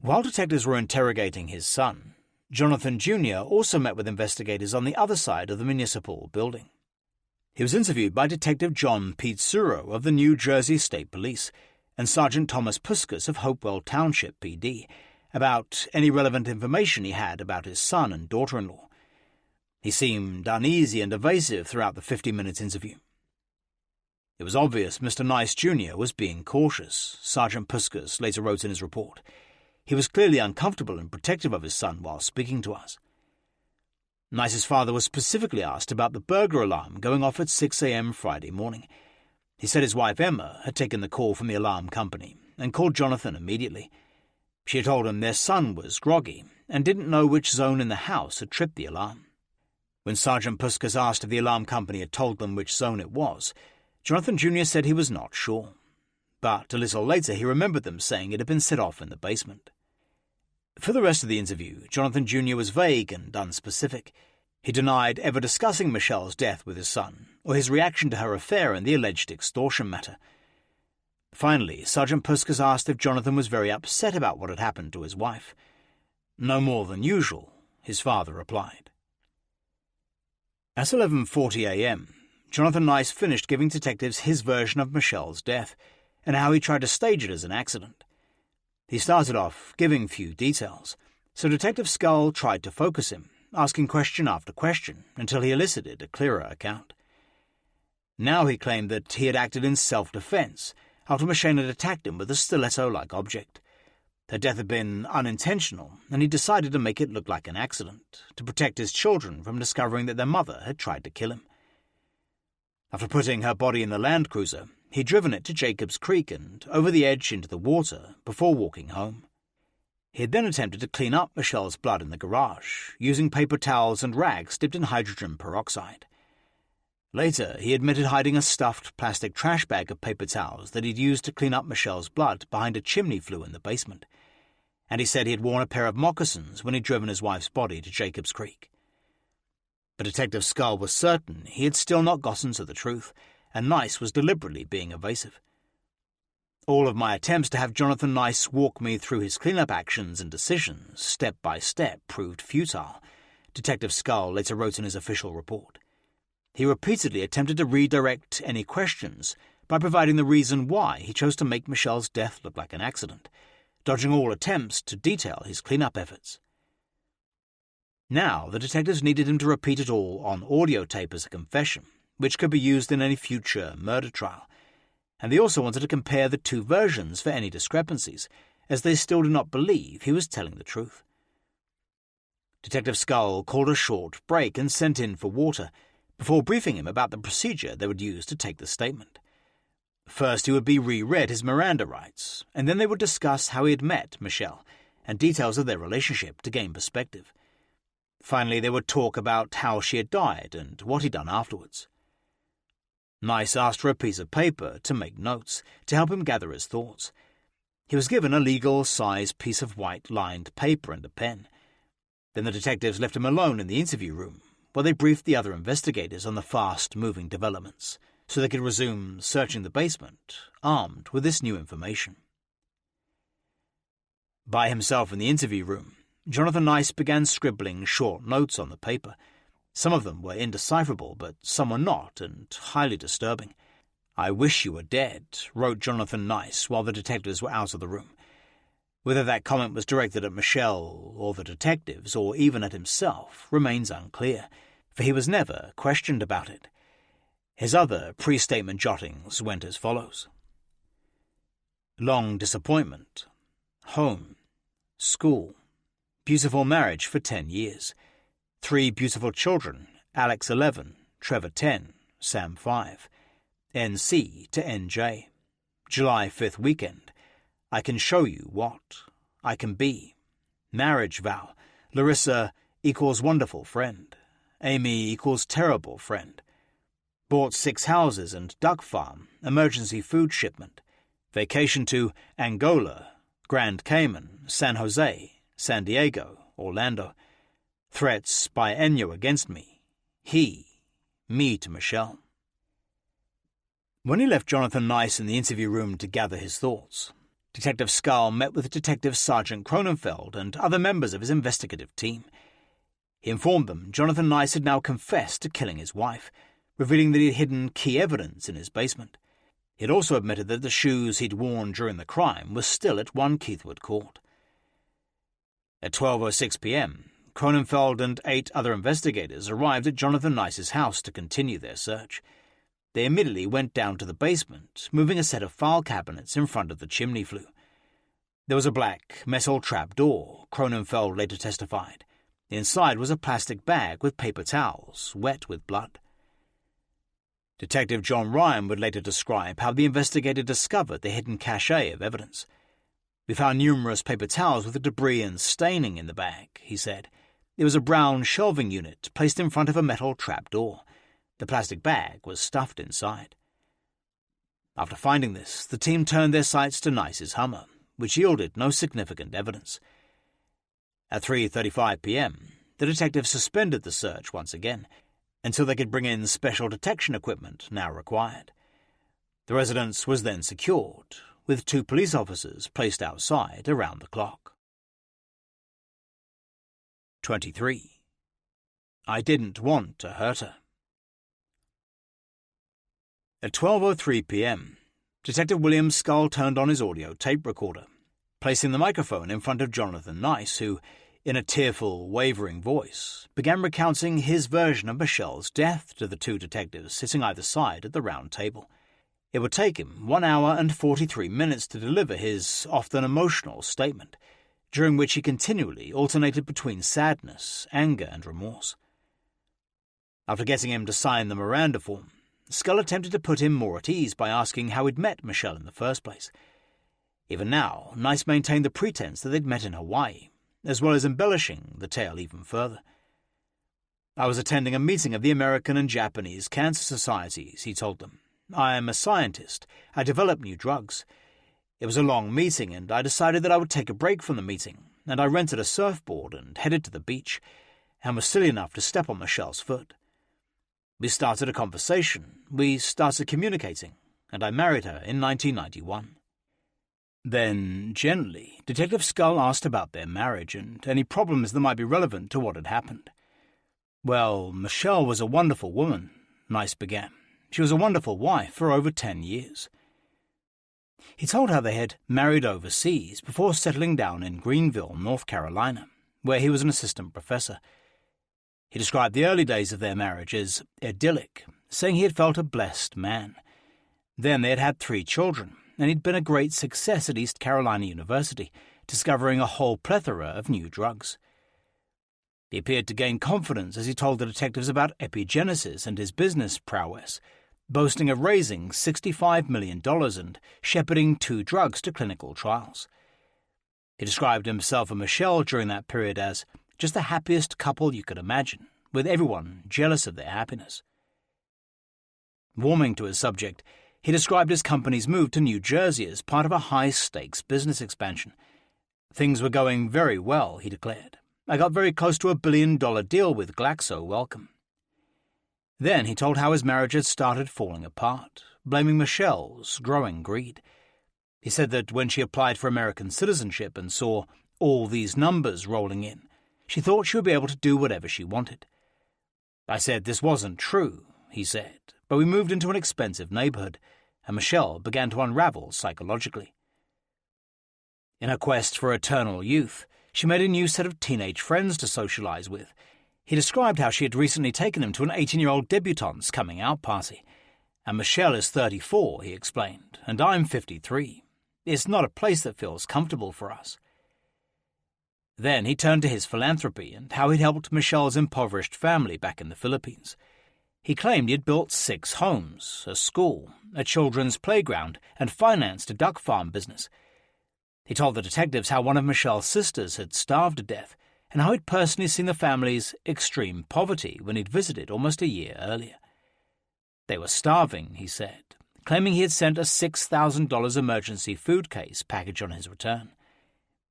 While detectives were interrogating his son, Jonathan Jr. also met with investigators on the other side of the municipal building. He was interviewed by Detective John Pizzuto of the New Jersey State Police and Sergeant Thomas Puskas of Hopewell Township PD about any relevant information he had about his son and daughter-in-law. He seemed uneasy and evasive throughout the 50-minute interview. It was obvious Mr. Nice Jr. was being cautious, Sergeant Puskas later wrote in his report. He was clearly uncomfortable and protective of his son while speaking to us. Nice's father was specifically asked about the burglar alarm going off at 6 a.m. Friday morning. He said his wife Emma had taken the call from the alarm company and called Jonathan immediately. She had told him their son was groggy and didn't know which zone in the house had tripped the alarm. When Sergeant Puskas asked if the alarm company had told them which zone it was, Jonathan Jr. said he was not sure. But a little later he remembered them saying it had been set off in the basement. For the rest of the interview, Jonathan Jr. was vague and unspecific. He denied ever discussing Michelle's death with his son, or his reaction to her affair and the alleged extortion matter. Finally, Sergeant Puskas asked if Jonathan was very upset about what had happened to his wife. No more than usual, his father replied. At 11:40 a.m., Jonathan Nice finished giving detectives his version of Michelle's death and how he tried to stage it as an accident. He started off giving few details, so Detective Skull tried to focus him, asking question after question until he elicited a clearer account. Now he claimed that he had acted in self-defense after Michelle had attacked him with a stiletto-like object. Her death had been unintentional, and he decided to make it look like an accident, to protect his children from discovering that their mother had tried to kill him. After putting her body in the Land Cruiser, he'd driven it to Jacobs Creek and over the edge into the water before walking home. He had then attempted to clean up Michelle's blood in the garage, using paper towels and rags dipped in hydrogen peroxide. Later, he admitted hiding a stuffed plastic trash bag of paper towels that he'd used to clean up Michelle's blood behind a chimney flue in the basement. And he said he had worn a pair of moccasins when he'd driven his wife's body to Jacobs Creek. But Detective Skull was certain he had still not gotten to the truth, and Nice was deliberately being evasive. All of my attempts to have Jonathan Nice walk me through his cleanup actions and decisions, step by step, proved futile, Detective Skull later wrote in his official report. He repeatedly attempted to redirect any questions by providing the reason why he chose to make Michelle's death look like an accident, dodging all attempts to detail his cleanup efforts. Now the detectives needed him to repeat it all on audio tape as a confession, which could be used in any future murder trial, and they also wanted to compare the two versions for any discrepancies, as they still did not believe he was telling the truth. Detective Skull called a short break and sent in for water, before briefing him about the procedure they would use to take the statement. First he would be re-read his Miranda rights, and then they would discuss how he had met Michelle, and details of their relationship to gain perspective. Finally, they would talk about how she had died and what he'd done afterwards. Nice asked for a piece of paper to make notes, to help him gather his thoughts. He was given a legal-size piece of white-lined paper and a pen. Then the detectives left him alone in the interview room, while they briefed the other investigators on the fast-moving developments, so they could resume searching the basement, armed with this new information. By himself in the interview room, Jonathan Nice began scribbling short notes on the paper. Some of them were indecipherable, but some were not, and highly disturbing. "I wish you were dead," wrote Jonathan Nice while the detectives were out of the room. Whether that comment was directed at Michelle, or the detectives, or even at himself, remains unclear, for he was never questioned about it. His other pre-statement jottings went as follows. Long disappointment. Home. School. Beautiful marriage for 10 years. 3 beautiful children, Alex 11, Trevor 10, Sam 5. NC to NJ. July 5th weekend. I can show you what. I can be. Marriage vow. Larissa equals wonderful friend. Amy equals terrible friend. Bought 6 houses and duck farm. Emergency food shipment. Vacation to Angola, Grand Cayman, San Jose, San Diego, Orlando. Threats by Ennio against me. Me to Michelle. When he left Jonathan Nice in the interview room to gather his thoughts, Detective Skull met with Detective Sergeant Cronenfeld and other members of his investigative team. He informed them Jonathan Nice had now confessed to killing his wife, revealing that he had hidden key evidence in his basement. He had also admitted that the shoes he'd worn during the crime were still at 1 Keithwood Court. At 12:06 p.m., Cronenfeld and 8 other investigators arrived at Jonathan Nice's house to continue their search. They immediately went down to the basement, moving a set of file cabinets in front of the chimney flue. There was a black metal trap door, Cronenfeld later testified. Inside was a plastic bag with paper towels, wet with blood. Detective John Ryan would later describe how the investigator discovered the hidden cache of evidence. "We found numerous paper towels with debris and staining in the bag," he said. It was a brown shelving unit placed in front of a metal trap door. The plastic bag was stuffed inside. After finding this, the team turned their sights to Nice's Hummer, which yielded no significant evidence. At 3:35 p.m., the detectives suspended the search once again, until they could bring in special detection equipment now required. The residence was then secured, with 2 police officers placed outside around the clock. 23. I didn't want to hurt her. At 12:03 p.m., Detective William Skull turned on his audio tape recorder, placing the microphone in front of Jonathan Nice, who, in a tearful, wavering voice, began recounting his version of Michelle's death to the 2 detectives sitting either side at the round table. It would take him 1 hour and 43 minutes to deliver his often emotional statement, during which he continually alternated between sadness, anger, and remorse. After getting him to sign the Miranda form, Skull attempted to put him more at ease by asking how he'd met Michelle in the first place. Even now, Nice maintained the pretense that they'd met in Hawaii, as well as embellishing the tale even further. "I was attending a meeting of the American and Japanese Cancer Societies," he told them. "I am a scientist. I develop new drugs. It was a long meeting, and I decided that I would take a break from the meeting, and I rented a surfboard and headed to the beach, and was silly enough to step on Michelle's foot. We started a conversation, we started communicating, and I married her in 1991. Then, gently, Detective Skull asked about their marriage and any problems that might be relevant to what had happened. "Well, Michelle was a wonderful woman," Nice began. "She was a wonderful wife for over 10 years. He told how they had married overseas before settling down in Greenville, North Carolina, where he was an assistant professor. He described the early days of their marriage as idyllic, saying he had felt a blessed man. Then they had had 3 children, and he'd been a great success at East Carolina University, discovering a whole plethora of new drugs. He appeared to gain confidence as he told the detectives about epigenesis and his business prowess, boasting of raising $65 million and shepherding 2 drugs to clinical trials. He described himself and Michelle during that period as just the happiest couple you could imagine, with everyone jealous of their happiness." Warming to his subject, he described his company's move to New Jersey as part of a high-stakes business expansion. "Things were going very well," he declared. "I got very close to $1 billion deal with Glaxo Wellcome." Then he told how his marriage had started falling apart, blaming Michelle's growing greed. He said that when she applied for American citizenship and saw all these numbers rolling in, she thought she would be able to do whatever she wanted. "I said this wasn't true," he said, "but we moved into an expensive neighborhood, and Michelle began to unravel psychologically. In her quest for eternal youth, she made a new set of teenage friends to socialize with. He described how she had recently taken him to an 18-year-old debutante's coming-out party. And Michelle is 34, he explained, and I'm 53. It's not a place that feels comfortable for us." Then he turned to his philanthropy and how he'd helped Michelle's impoverished family back in the Philippines. He claimed he had built 6 homes, a school, a children's playground, and financed a duck farm business. He told the detectives how one of Michelle's sisters had starved to death, and how he'd personally seen the family's extreme poverty when he'd visited almost a year earlier. They were starving, he said, claiming he had sent a $6,000 emergency food case package on his return.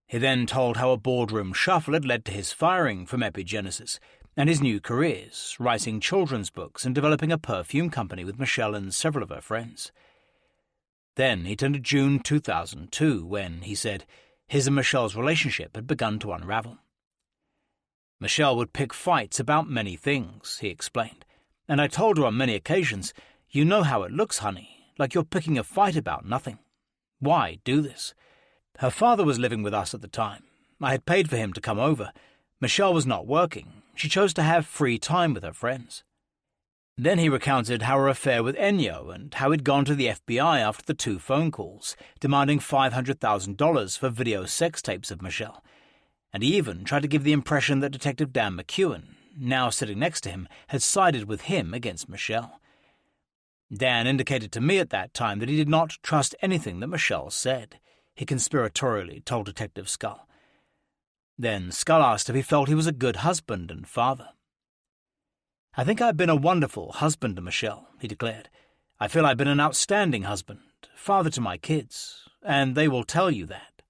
He then told how a boardroom shuffle had led to his firing from epigenesis, and his new careers, writing children's books and developing a perfume company with Michelle and several of her friends. Then he turned to June 2002 when, he said, his and Michelle's relationship had begun to unravel. Michelle would pick fights about many things, he explained, and I told her on many occasions, "You know how it looks, honey, like you're picking a fight about nothing. Why do this?" Her father was living with us at the time. I had paid for him to come over. Michelle was not working. She chose to have free time with her friends. Then he recounted how her affair with Ennio and how he'd gone to the FBI after the 2 phone calls, demanding $500,000 for video sex tapes of Michelle. And he even tried to give the impression that Detective Dan McEwen, now sitting next to him, had sided with him against Michelle. Dan indicated to me at that time that he did not trust anything that Michelle said, he conspiratorially told Detective Skull. Then Skull asked if he felt he was a good husband and father. "I think I've been a wonderful husband to Michelle," he declared. "I feel I've been an outstanding husband, father to my kids, and they will tell you that."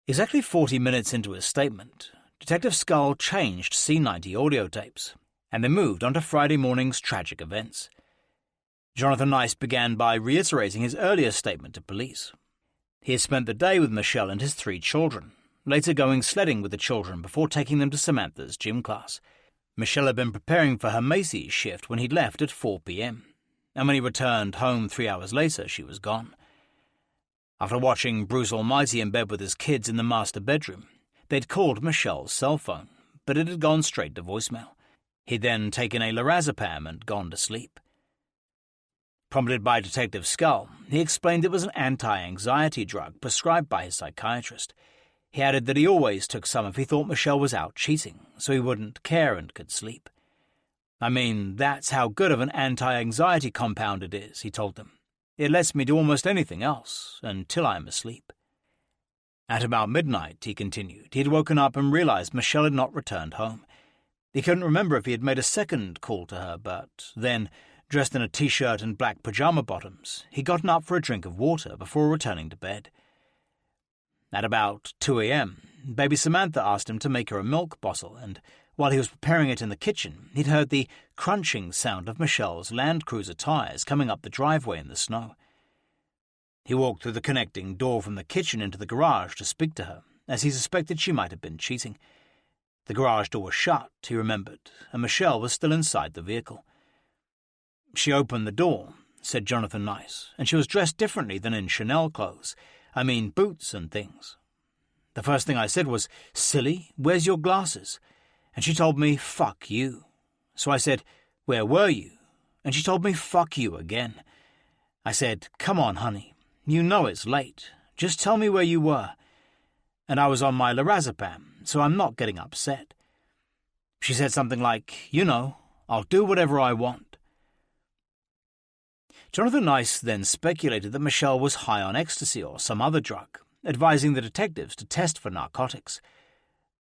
Exactly 40 minutes into his statement, Detective Skull changed C90 audio tapes, and they moved on to Friday morning's tragic events. Jonathan Nice began by reiterating his earlier statement to police. He had spent the day with Michelle and his 3 children, later going sledding with the children before taking them to Samantha's gym class. Michelle had been preparing for her Macy's shift when he'd left at 4 p.m., and when he returned home 3 hours later, she was gone. After watching Bruce Almighty in bed with his kids in the master bedroom, they'd called Michelle's cell phone, but it had gone straight to voicemail. He'd then taken a lorazepam and gone to sleep. Prompted by Detective Skull, he explained it was an anti-anxiety drug prescribed by his psychiatrist. He added that he always took some if he thought Michelle was out cheating, so he wouldn't care and could sleep. "I mean, that's how good of an anti-anxiety compound it is," he told them. "It lets me do almost anything else, until I'm asleep." At about midnight, he continued, he had woken up and realized Michelle had not returned home. He couldn't remember if he had made a second call to her, but then, dressed in a t-shirt and black pajama bottoms, he'd gotten up for a drink of water before returning to bed. At about 2 a.m., baby Samantha asked him to make her a milk bottle, and while he was preparing it in the kitchen, he'd heard the crunching sound of Michelle's Land Cruiser tires coming up the driveway in the snow. He walked through the connecting door from the kitchen into the garage to speak to her, as he suspected she might have been cheating. The garage door was shut, he remembered, and Michelle was still inside the vehicle. "She opened the door," said Jonathan Nice, "and she was dressed differently than in Chanel clothes. I mean, boots and things. The first thing I said was, 'Silly, where's your glasses?' And she told me, 'Fuck you.' So I said, 'Where were you?' And she told me, 'Fuck you' again. I said, 'Come on, honey. You know it's late. Just tell me where you were.' And I was on my lorazepam, so I'm not getting upset. She said something like, 'You know, I'll do whatever I want.'" Jonathan Nice then speculated that Michelle was high on ecstasy or some other drug, advising the detectives to test for narcotics.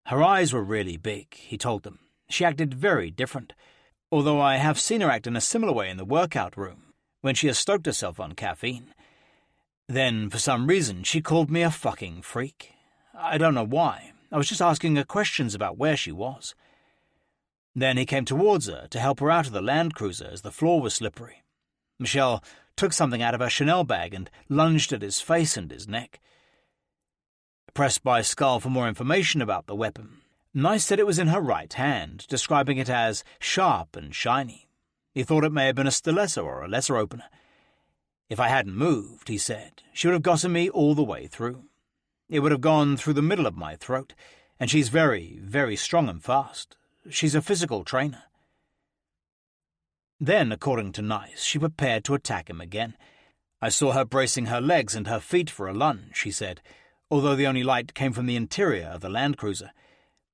"Her eyes were really big," he told them. "She acted very different, although I have seen her act in a similar way in the workout room, when she has stoked herself on caffeine. Then, for some reason, she called me a fucking freak. I don't know why. I was just asking her questions about where she was." Then he came towards her to help her out of the Land Cruiser as the floor was slippery. Michelle took something out of her Chanel bag and lunged at his face and his neck. Pressed by Skull for more information about the weapon, Nice said it was in her right hand, describing it as sharp and shiny. He thought it may have been a stiletto or a letter opener. "If I hadn't moved," he said, "she would have gotten me all the way through. It would have gone through the middle of my throat, and she's very, very strong and fast. She's a physical trainer." Then, according to Nice, she prepared to attack him again. "I saw her bracing her legs and her feet for a lunge," she said, although the only light came from the interior of the Land Cruiser.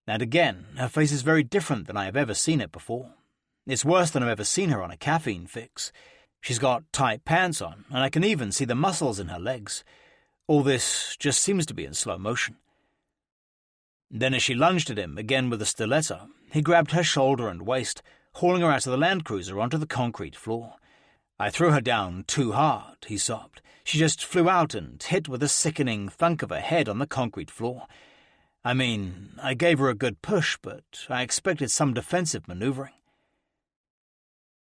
"And again, her face is very different than I have ever seen it before. It's worse than I've ever seen her on a caffeine fix. She's got tight pants on, and I can even see the muscles in her legs. All this just seems to be in slow motion." Then as she lunged at him, again with a stiletto, he grabbed her shoulder and waist, hauling her out of the Land Cruiser onto the concrete floor. "I threw her down too hard," he sobbed. "She just flew out and hit with a sickening thunk of her head on the concrete floor. I mean, I gave her a good push, but I expected some defensive maneuvering.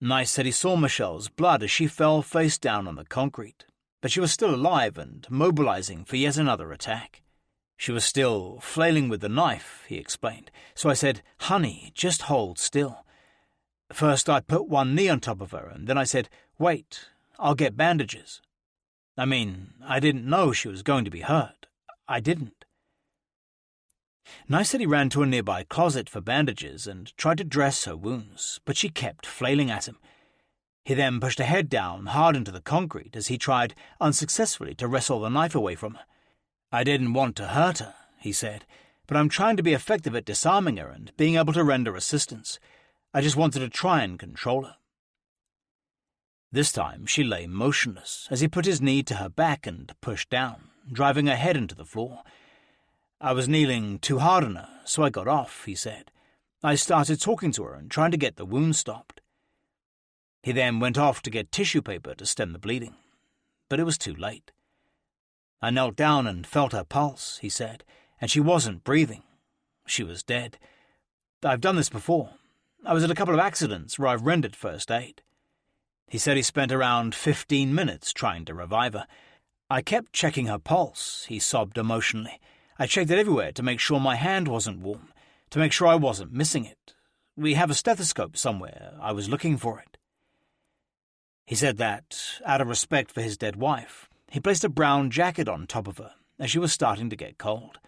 Nice said he saw Michelle's blood as she fell face down on the concrete, but she was still alive and mobilizing for yet another attack. She was still flailing with the knife, he explained, so I said, "Honey, just hold still." First I put one knee on top of her, and then I said, "Wait, I'll get bandages." I mean, I didn't know she was going to be hurt. I didn't. Nice said he ran to a nearby closet for bandages and tried to dress her wounds, but she kept flailing at him. He then pushed her head down hard into the concrete as he tried unsuccessfully to wrestle the knife away from her. "I didn't want to hurt her," he said, "but I'm trying to be effective at disarming her and being able to render assistance. I just wanted to try and control her." This time she lay motionless as he put his knee to her back and pushed down, driving her head into the floor. "I was kneeling too hard on her, so I got off," he said. "I started talking to her and trying to get the wound stopped." He then went off to get tissue paper to stem the bleeding, but it was too late. "I knelt down and felt her pulse," he said, "and she wasn't breathing. She was dead. I've done this before. I was at a couple of accidents where I've rendered first aid." He said he spent around 15 minutes trying to revive her. "I kept checking her pulse," he sobbed emotionally. "I checked it everywhere to make sure my hand wasn't warm, to make sure I wasn't missing it. We have a stethoscope somewhere. I was looking for it." He said that, out of respect for his dead wife, he placed a brown jacket on top of her as she was starting to get cold.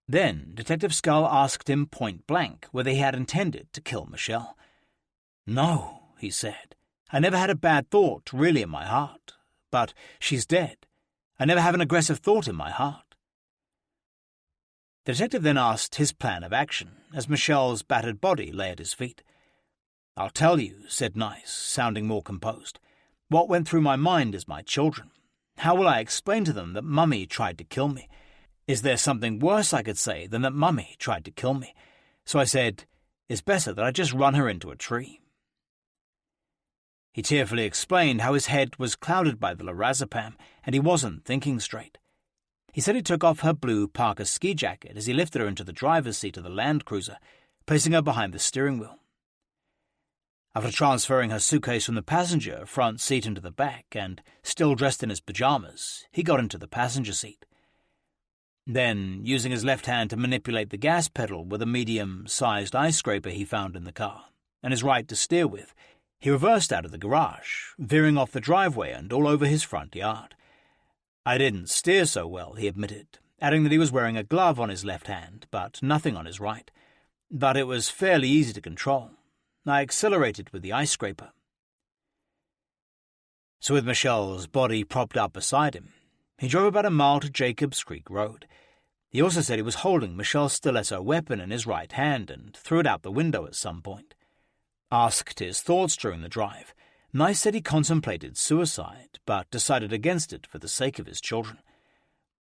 Then Detective Skull asked him point-blank whether he had intended to kill Michelle. "No," he said. "I never had a bad thought really in my heart. But she's dead. I never have an aggressive thought in my heart." The detective then asked his plan of action as Michelle's battered body lay at his feet. "I'll tell you," said Nice, sounding more composed. "What went through my mind is my children. How will I explain to them that Mummy tried to kill me? Is there something worse I could say than that Mummy tried to kill me? So I said, it's better that I just run her into a tree." He tearfully explained how his head was clouded by the lorazepam and he wasn't thinking straight. He said he took off her blue Parker ski jacket as he lifted her into the driver's seat of the Land Cruiser, placing her behind the steering wheel. After transferring her suitcase from the passenger front seat into the back and still dressed in his pajamas, he got into the passenger seat. Then, using his left hand to manipulate the gas pedal with a medium-sized ice scraper he found in the car, and his right to steer with, he reversed out of the garage, veering off the driveway and all over his front yard. "I didn't steer so well," he admitted, adding that he was wearing a glove on his left hand, but nothing on his right. "But it was fairly easy to control. I accelerated with the ice scraper." So with Michelle's body propped up beside him, he drove about a mile to Jacobs Creek Road. He also said he was holding Michelle's stiletto weapon in his right hand and threw it out the window at some point. Asked his thoughts during the drive, Nice said he contemplated suicide, but decided against it for the sake of his children.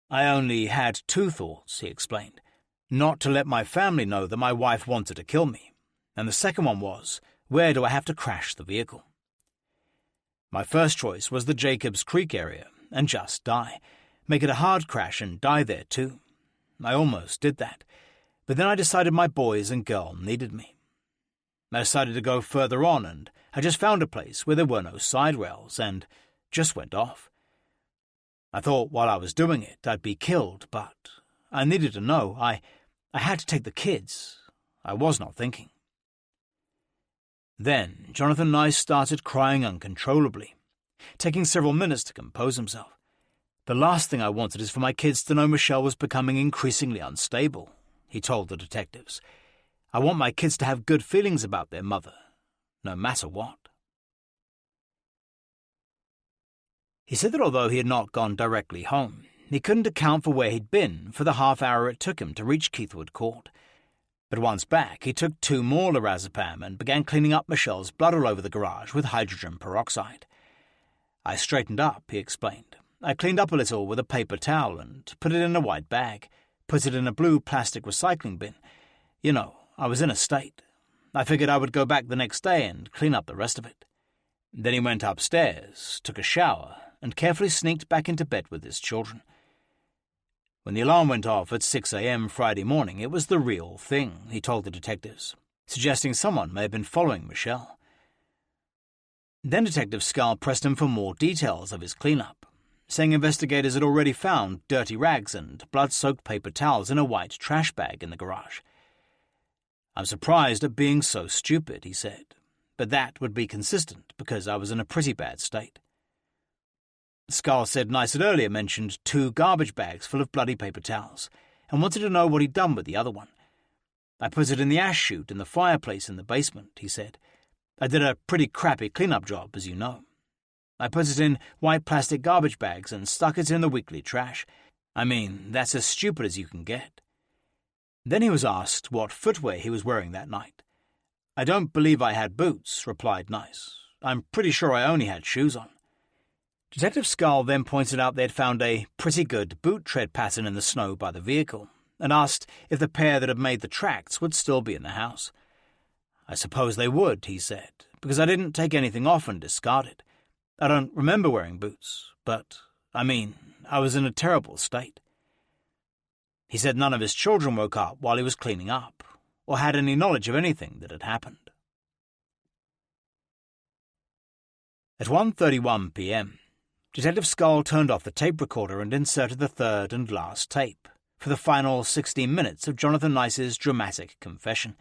"I only had 2 thoughts," he explained. "Not to let my family know that my wife wanted to kill me. And the second one was, where do I have to crash the vehicle? My first choice was the Jacobs Creek area, and just die. Make it a hard crash and die there too. I almost did that, but then I decided my boys and girl needed me. I decided to go further on, and I just found a place where there were no side rails, and just went off. I thought while I was doing it I'd be killed, but I needed to know. I had to take the kids. I was not thinking." Then Jonathan Nice started crying uncontrollably, taking several minutes to compose himself. "The last thing I wanted is for my kids to know Michelle was becoming increasingly unstable," he told the detectives. "I want my kids to have good feelings about their mother, no matter what." He said that although he had not gone directly home, he couldn't account for where he'd been for the half hour it took him to reach Keithwood Court. But once back, he took 2 more lorazepam and began cleaning up Michelle's blood all over the garage with hydrogen peroxide. "I straightened up," he explained. "I cleaned up a little with a paper towel and put it in a white bag, put it in a blue plastic recycling bin. You know, I was in a state. I figured I would go back the next day and clean up the rest of it." Then he went upstairs, took a shower, and carefully sneaked back into bed with his children. When the alarm went off at 6 a.m. Friday morning, it was the real thing, he told the detectives, suggesting someone may have been following Michelle. Then Detective Skull pressed him for more details of his cleanup, saying investigators had already found dirty rags and blood-soaked paper towels in a white trash bag in the garage. "I'm surprised at being so stupid," he said, "but that would be consistent because I was in a pretty bad state." Skull said Nice had earlier mentioned 2 garbage bags full of bloody paper towels and wanted to know what he'd done with the other one. "I put it in the ash chute in the fireplace in the basement," he said. "I did a pretty crappy cleanup job, as you know. I put it in white plastic garbage bags and stuck it in the weekly trash. I mean, that's as stupid as you can get." Then he was asked what footwear he was wearing that night. "I don't believe I had boots," replied Nice. "I'm pretty sure I only had shoes on." Detective Skull then pointed out they had found a pretty good boot tread pattern in the snow by the vehicle, and asked if the pair that had made the tracks would still be in the house. "I suppose they would," he said, "because I didn't take anything off and discard it. I don't remember wearing boots, but, I was in a terrible state." He said none of his children woke up while he was cleaning up, or had any knowledge of anything that had happened. At 1:31 p.m., Detective Skull turned off the tape recorder and inserted the third and last tape, for the final 16 minutes of Jonathan Nice's dramatic confession.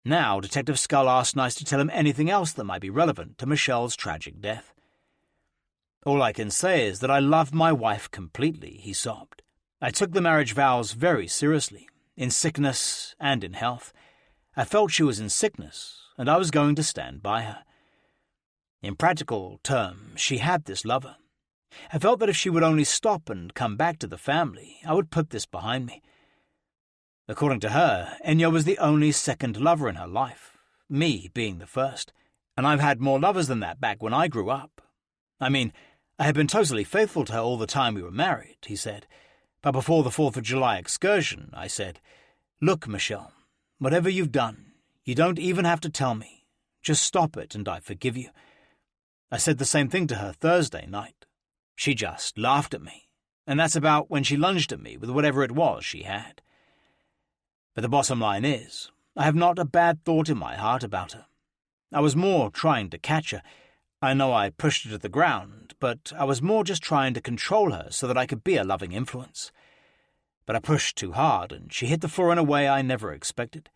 Now, Detective Skull asked Nice to tell him anything else that might be relevant to Michelle's tragic death. "All I can say is that I loved my wife completely," he sobbed. "I took the marriage vows very seriously, in sickness and in health. I felt she was in sickness, and I was going to stand by her. In practical terms, she had this lover. I felt that if she would only stop and come back to the family, I would put this behind me. According to her, Enya was the only second lover in her life, me being the first, and I've had more lovers than that back when I grew up. I had been totally faithful to her all the time we were married," he said, "but before the 4th of July excursion, I said, 'Look, Michelle, whatever you've done, you don't even have to tell me. Just stop it and I forgive you.' I said the same thing to her Thursday night. She just laughed at me, and that's about when she lunged at me with whatever it was she had. But the bottom line is, I have not a bad thought in my heart about her. I was more trying to catch her. I know I pushed her to the ground, but I was more just trying to control her so that I could be a loving influence. But I pushed too hard, and she hit the floor in a way I never expected.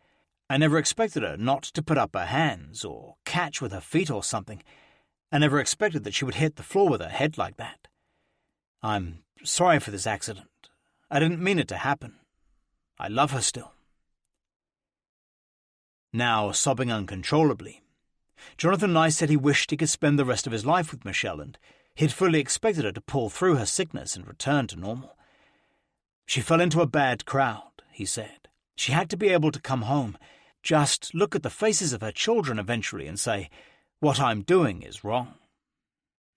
I never expected her not to put up her hands or catch with her feet or something. I never expected that she would hit the floor with her head like that. I'm sorry for this accident. I didn't mean it to happen. I love her still." Now, sobbing uncontrollably, Jonathan Nice said he wished he could spend the rest of his life with Michelle, and he'd fully expected her to pull through her sickness and return to normal. "She fell into a bad crowd," he said. "She had to be able to come home, just look at the faces of her children eventually and say, 'What I'm doing is wrong.'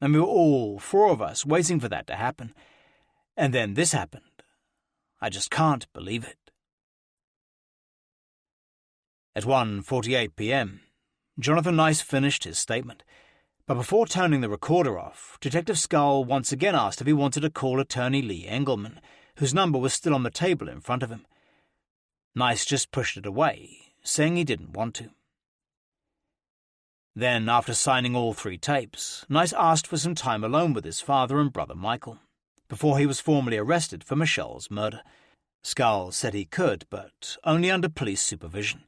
And we were all, 4 of us, waiting for that to happen. And then this happened. I just can't believe it." At 1:48 p.m., Jonathan Nice finished his statement, but before turning the recorder off, Detective Skull once again asked if he wanted to call attorney Lee Engelman, whose number was still on the table in front of him. Nice just pushed it away, saying he didn't want to. Then, after signing all 3 tapes, Nice asked for some time alone with his father and brother Michael, before he was formally arrested for Michelle's murder. Skull said he could, but only under police supervision.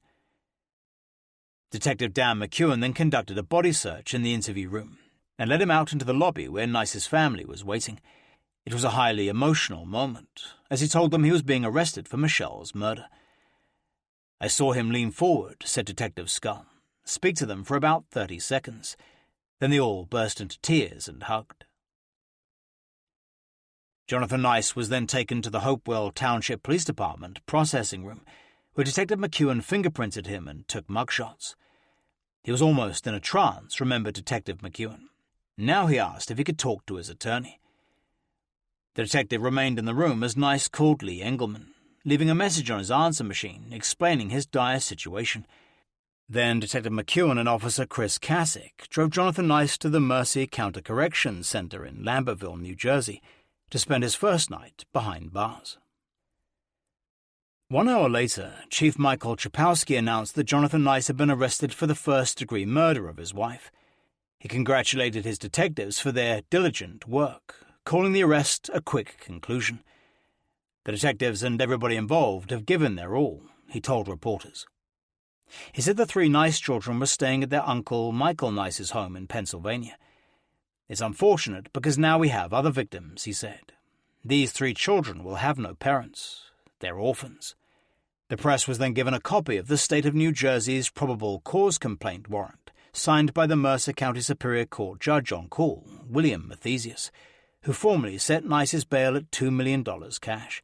Detective Dan McEwen then conducted a body search in the interview room and led him out into the lobby where Nice's family was waiting. It was a highly emotional moment, as he told them he was being arrested for Michelle's murder. "I saw him lean forward," said Detective Skull, "speak to them for about 30 seconds. Then they all burst into tears and hugged." Jonathan Nice was then taken to the Hopewell Township Police Department processing room, where Detective McEwen fingerprinted him and took mugshots. He was almost in a trance, remembered Detective McEwen. Now he asked if he could talk to his attorney. The detective remained in the room as Nice called Lee Engelman, leaving a message on his answer machine explaining his dire situation. Then Detective McEwen and Officer Chris Kasich drove Jonathan Nice to the Mercy Counter Corrections Center in Lambertville, New Jersey, to spend his first night behind bars. 1 hour later, Chief Michael Chapowski announced that Jonathan Nice had been arrested for the first-degree murder of his wife. He congratulated his detectives for their diligent work, calling the arrest a quick conclusion. The detectives and everybody involved have given their all, he told reporters. He said the 3 Nice children were staying at their uncle Michael Nice's home in Pennsylvania. It's unfortunate because now we have other victims, he said. These 3 children will have no parents. They're orphans. The press was then given a copy of the state of New Jersey's probable cause complaint warrant, signed by the Mercer County Superior Court judge on call, William Mathesius, who formally set Nice's bail at $2 million cash.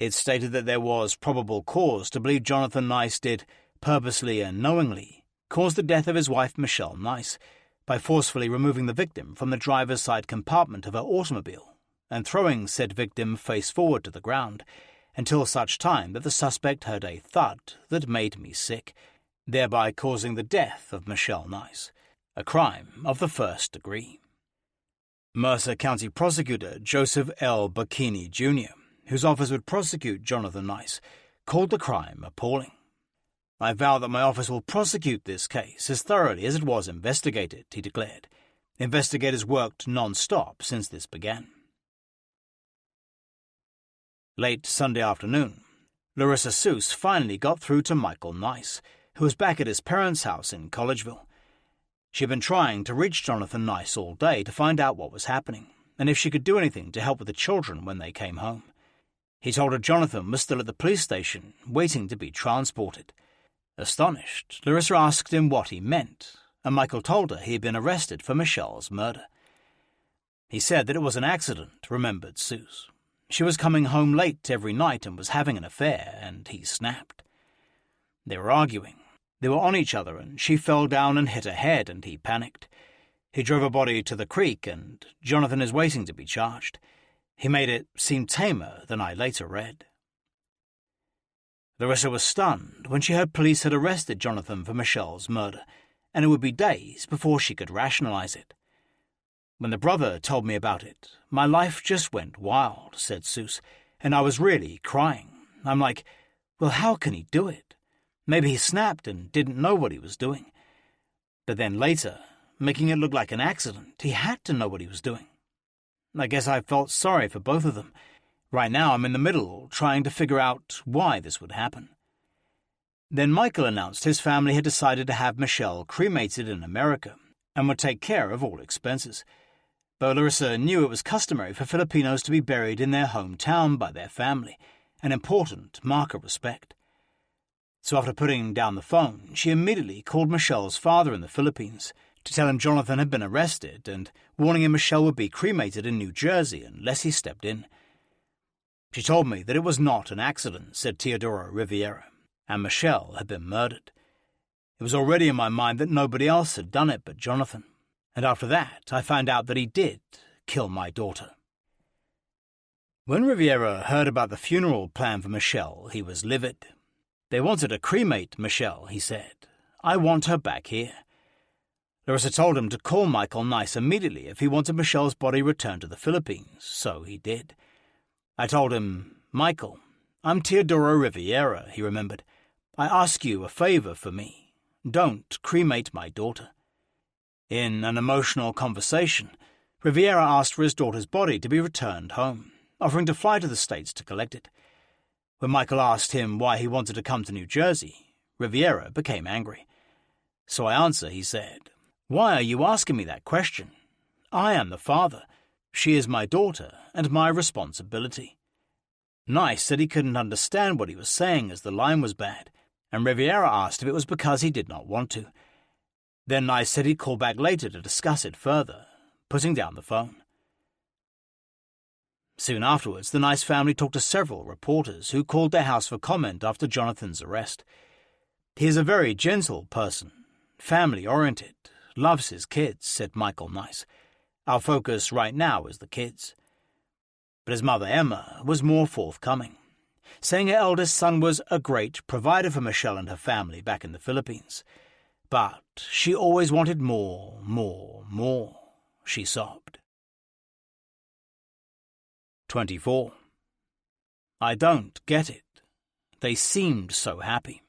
It stated that there was probable cause to believe Jonathan Nice did, purposely and knowingly, cause the death of his wife Michelle Nice by forcefully removing the victim from the driver's side compartment of her automobile and throwing said victim face forward to the ground until such time that the suspect heard a thud that made me sick, thereby causing the death of Michelle Nice, a crime of the first degree. Mercer County Prosecutor Joseph L. Bacchini, Jr., whose office would prosecute Jonathan Nice, called the crime appalling. I vow that my office will prosecute this case as thoroughly as it was investigated, he declared. Investigators worked non-stop since this began. Late Sunday afternoon, Larissa Seuss finally got through to Michael Nice, who was back at his parents' house in Collegeville. She had been trying to reach Jonathan Nice all day to find out what was happening, and if she could do anything to help with the children when they came home. He told her Jonathan was still at the police station, waiting to be transported. Astonished, Larissa asked him what he meant, and Michael told her he had been arrested for Michelle's murder. He said that it was an accident, remembered Seuss. She was coming home late every night and was having an affair, and he snapped. They were arguing. They were on each other, and she fell down and hit her head, and he panicked. He drove her body to the creek, and Jonathan is waiting to be charged. He made it seem tamer than I later read. Larissa was stunned when she heard police had arrested Jonathan for Michelle's murder, and it would be days before she could rationalize it. When the brother told me about it, my life just went wild, said Seuss, and I was really crying. I'm like, well, how can he do it? Maybe he snapped and didn't know what he was doing. But then later, making it look like an accident, he had to know what he was doing. I guess I felt sorry for both of them. Right now I'm in the middle, trying to figure out why this would happen. Then Michael announced his family had decided to have Michelle cremated in America and would take care of all expenses. But Larissa knew it was customary for Filipinos to be buried in their hometown by their family, an important mark of respect. So after putting down the phone, she immediately called Michelle's father in the Philippines to tell him Jonathan had been arrested and warning him Michelle would be cremated in New Jersey unless he stepped in. She told me that it was not an accident, said Teodoro Riviera, and Michelle had been murdered. It was already in my mind that nobody else had done it but Jonathan, and after that I found out that he did kill my daughter. When Riviera heard about the funeral plan for Michelle, he was livid. They wanted to cremate Michelle, he said. I want her back here. Larissa told him to call Michael Nice immediately if he wanted Michelle's body returned to the Philippines, so he did. I told him, Michael, I'm Teodoro Riviera, he remembered. I ask you a favor for me. Don't cremate my daughter. In an emotional conversation, Riviera asked for his daughter's body to be returned home, offering to fly to the States to collect it. When Michael asked him why he wanted to come to New Jersey, Riviera became angry. So I answer, he said, why are you asking me that question? I am the father. She is my daughter and my responsibility. Nice said he couldn't understand what he was saying as the line was bad, and Riviera asked if it was because he did not want to. Then Nice said he'd call back later to discuss it further, putting down the phone. Soon afterwards, the Nice family talked to several reporters who called their house for comment after Jonathan's arrest. He is a very gentle person, family-oriented, loves his kids, said Michael Nice. Our focus right now is the kids. But his mother, Emma, was more forthcoming, saying her eldest son was a great provider for Michelle and her family back in the Philippines. But she always wanted more, she sobbed. 24. I don't get it. They seemed so happy.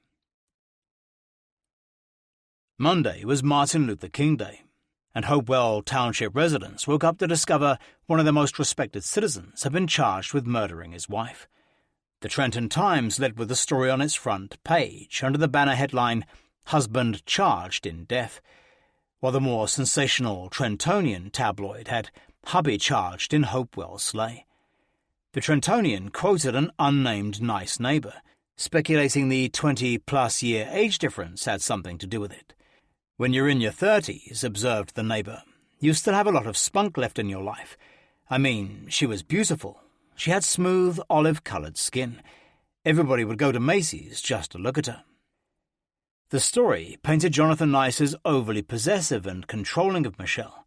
Monday was Martin Luther King Day, and Hopewell Township residents woke up to discover one of their most respected citizens had been charged with murdering his wife. The Trenton Times led with the story on its front page under the banner headline, "Husband Charged in Death," while the more sensational Trentonian tabloid had "Hubby Charged in Hopewell Slay." The Trentonian quoted an unnamed nice neighbour, speculating the 20-plus year age difference had something to do with it. "When you're in your 30s, observed the neighbour, you still have a lot of spunk left in your life. I mean, she was beautiful. She had smooth, olive-coloured skin. Everybody would go to Macy's just to look at her." The story painted Jonathan Nice as overly possessive and controlling of Michelle.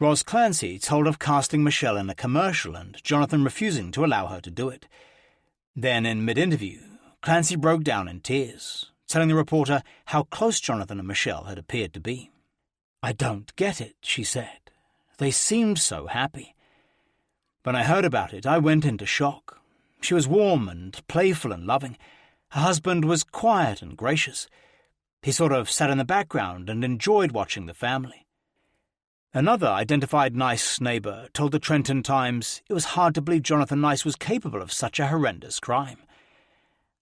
Roz Clancy told of casting Michelle in a commercial and Jonathan refusing to allow her to do it. Then, in mid-interview, Clancy broke down in tears, telling the reporter how close Jonathan and Michelle had appeared to be. "I don't get it," she said. "They seemed so happy. When I heard about it, I went into shock. She was warm and playful and loving. Her husband was quiet and gracious. He sort of sat in the background and enjoyed watching the family." Another identified Nice neighbour told the Trenton Times it was hard to believe Jonathan Nice was capable of such a horrendous crime.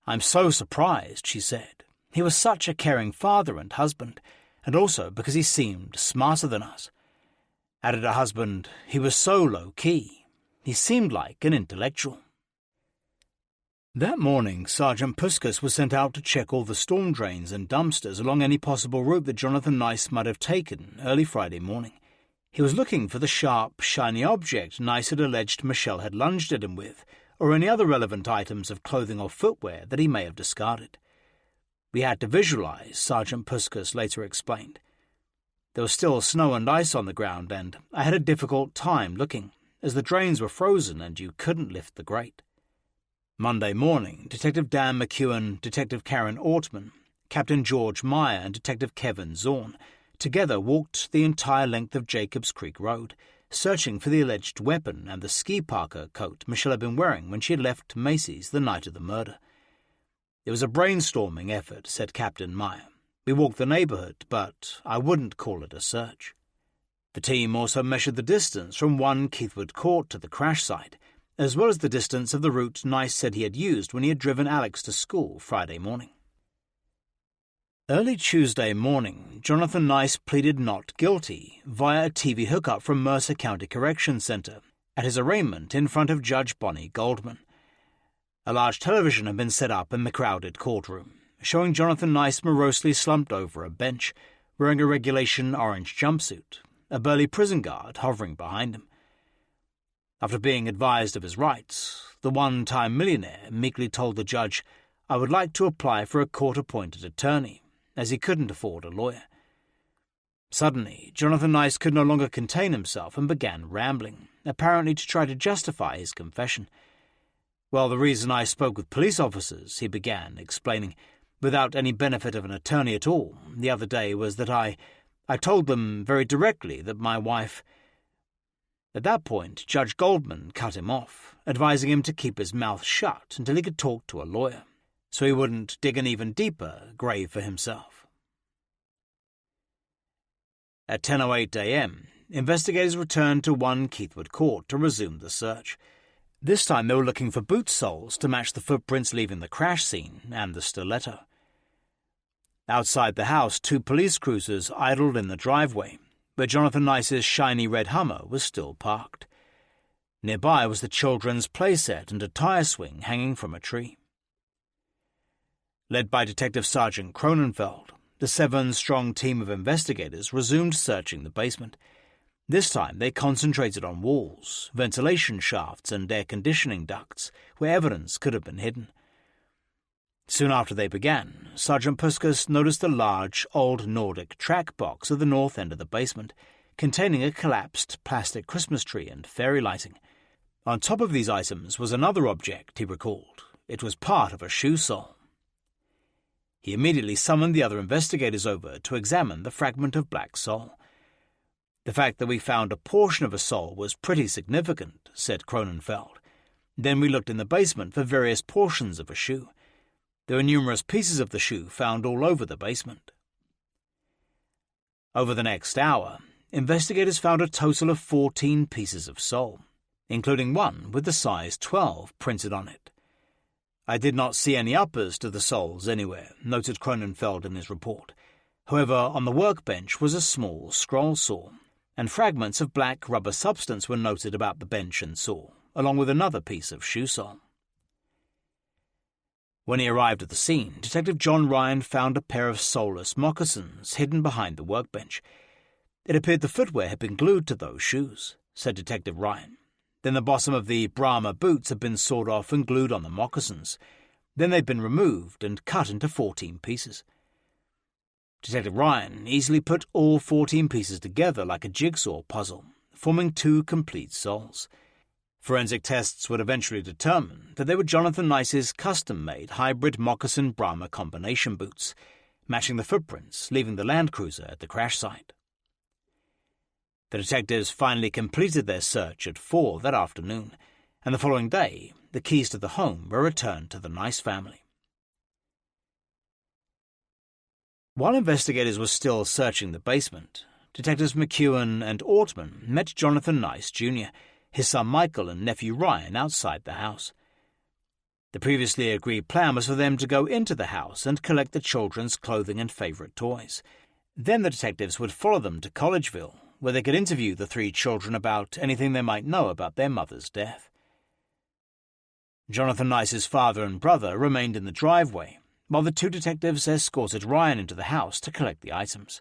"I'm so surprised," she said. "He was such a caring father and husband, and also because he seemed smarter than us." Added her husband, "He was so low-key. He seemed like an intellectual." That morning, Sergeant Puskas was sent out to check all the storm drains and dumpsters along any possible route that Jonathan Nice might have taken early Friday morning. He was looking for the sharp, shiny object Nice had alleged Michelle had lunged at him with, or any other relevant items of clothing or footwear that he may have discarded. "We had to visualize," Sergeant Puskas later explained. "There was still snow and ice on the ground, and I had a difficult time looking, as the drains were frozen and you couldn't lift the grate." Monday morning, Detective Dan McEwen, Detective Karen Ortman, Captain George Meyer and Detective Kevin Zorn together walked the entire length of Jacobs Creek Road, searching for the alleged weapon and the ski parka coat Michelle had been wearing when she had left Macy's the night of the murder. "It was a brainstorming effort," said Captain Meyer. "We walked the neighborhood, but I wouldn't call it a search." The team also measured the distance from 1 Keithwood Court to the crash site, as well as the distance of the route Nice said he had used when he had driven Alex to school Friday morning. Early Tuesday morning, Jonathan Nice pleaded not guilty via a TV hookup from Mercer County Correction Center at his arraignment in front of Judge Bonnie Goldman. A large television had been set up in the crowded courtroom, showing Jonathan Nice morosely slumped over a bench, wearing a regulation orange jumpsuit, a burly prison guard hovering behind him. After being advised of his rights, the one-time millionaire meekly told the judge, "I would like to apply for a court-appointed attorney," as he couldn't afford a lawyer. Suddenly, Jonathan Nice could no longer contain himself and began rambling, apparently to try to justify his confession. "Well, the reason I spoke with police officers," he began, explaining, "without any benefit of an attorney at all, the other day was that I told them very directly that my wife—" At that point, Judge Goldman cut him off, advising him to keep his mouth shut until he could talk to a lawyer, so he wouldn't dig an even deeper grave for himself. At 10:08 a.m., investigators returned to 1 Keithwood Court to resume the search. This time they were looking for boot soles to match the footprints leaving the crash scene and the stiletto. Outside the house, 2 police cruisers idled in the driveway, where Jonathan Nice's shiny red Hummer was still parked. Nearby was the children's playset and a tire swing hanging from a tree. Led by Detective Sergeant Cronenfeld, the 7-strong team of investigators resumed searching the basement. This time they concentrated on walls, ventilation shafts and air conditioning ducts, where evidence could have been hidden. Soon after they began, Sergeant Puskas noticed a large, old Nordic track box at the north end of the basement, containing a collapsed plastic Christmas tree and fairy lighting. On top of these items was another object, he recalled. It was part of a shoe sole. He immediately summoned the other investigators over to examine the fragment of black sole. "The fact that we found a portion of a sole was pretty significant," said Cronenfeld. Then we looked in the basement for various portions of a shoe. There were numerous pieces of the shoe found all over the basement. Over the next hour, investigators found a total of 14 pieces of sole, including one with the size 12 printed on it. I did not see any uppers to the soles anywhere, noted Cronenfeld in his report. However, on the workbench was a small scroll saw, and fragments of black rubber substance were noted about the bench and saw, along with another piece of shoe sole. When he arrived at the scene, Detective John Ryan found a pair of soleless moccasins hidden behind the workbench. It appeared the footwear had been glued to those shoes, said Detective Ryan. Then the bottom of the Brahma boots had been sawed off and glued on the moccasins. Then they'd been removed and cut into 14 pieces. Detective Ryan easily put all 14 pieces together like a jigsaw puzzle, forming 2 complete soles. Forensic tests would eventually determine that they were Jonathan Nice's custom-made hybrid moccasin Brahma combination boots, matching the footprints leaving the Land Cruiser at the crash site. The detectives finally completed their search at 4 that afternoon, and the following day, the keys to the home were returned to the Nice family. While investigators were still searching the basement, Detectives McEwen and Ortman met Jonathan Nice Jr., his son Michael and nephew Ryan outside the house. The previously agreed plan was for them to go into the house and collect the children's clothing and favorite toys. Then the detectives would follow them to Collegeville, where they could interview the 3 children about anything they might know about their mother's death. Jonathan Nice's father and brother remained in the driveway, while the 2 detectives escorted Ryan into the house to collect the items.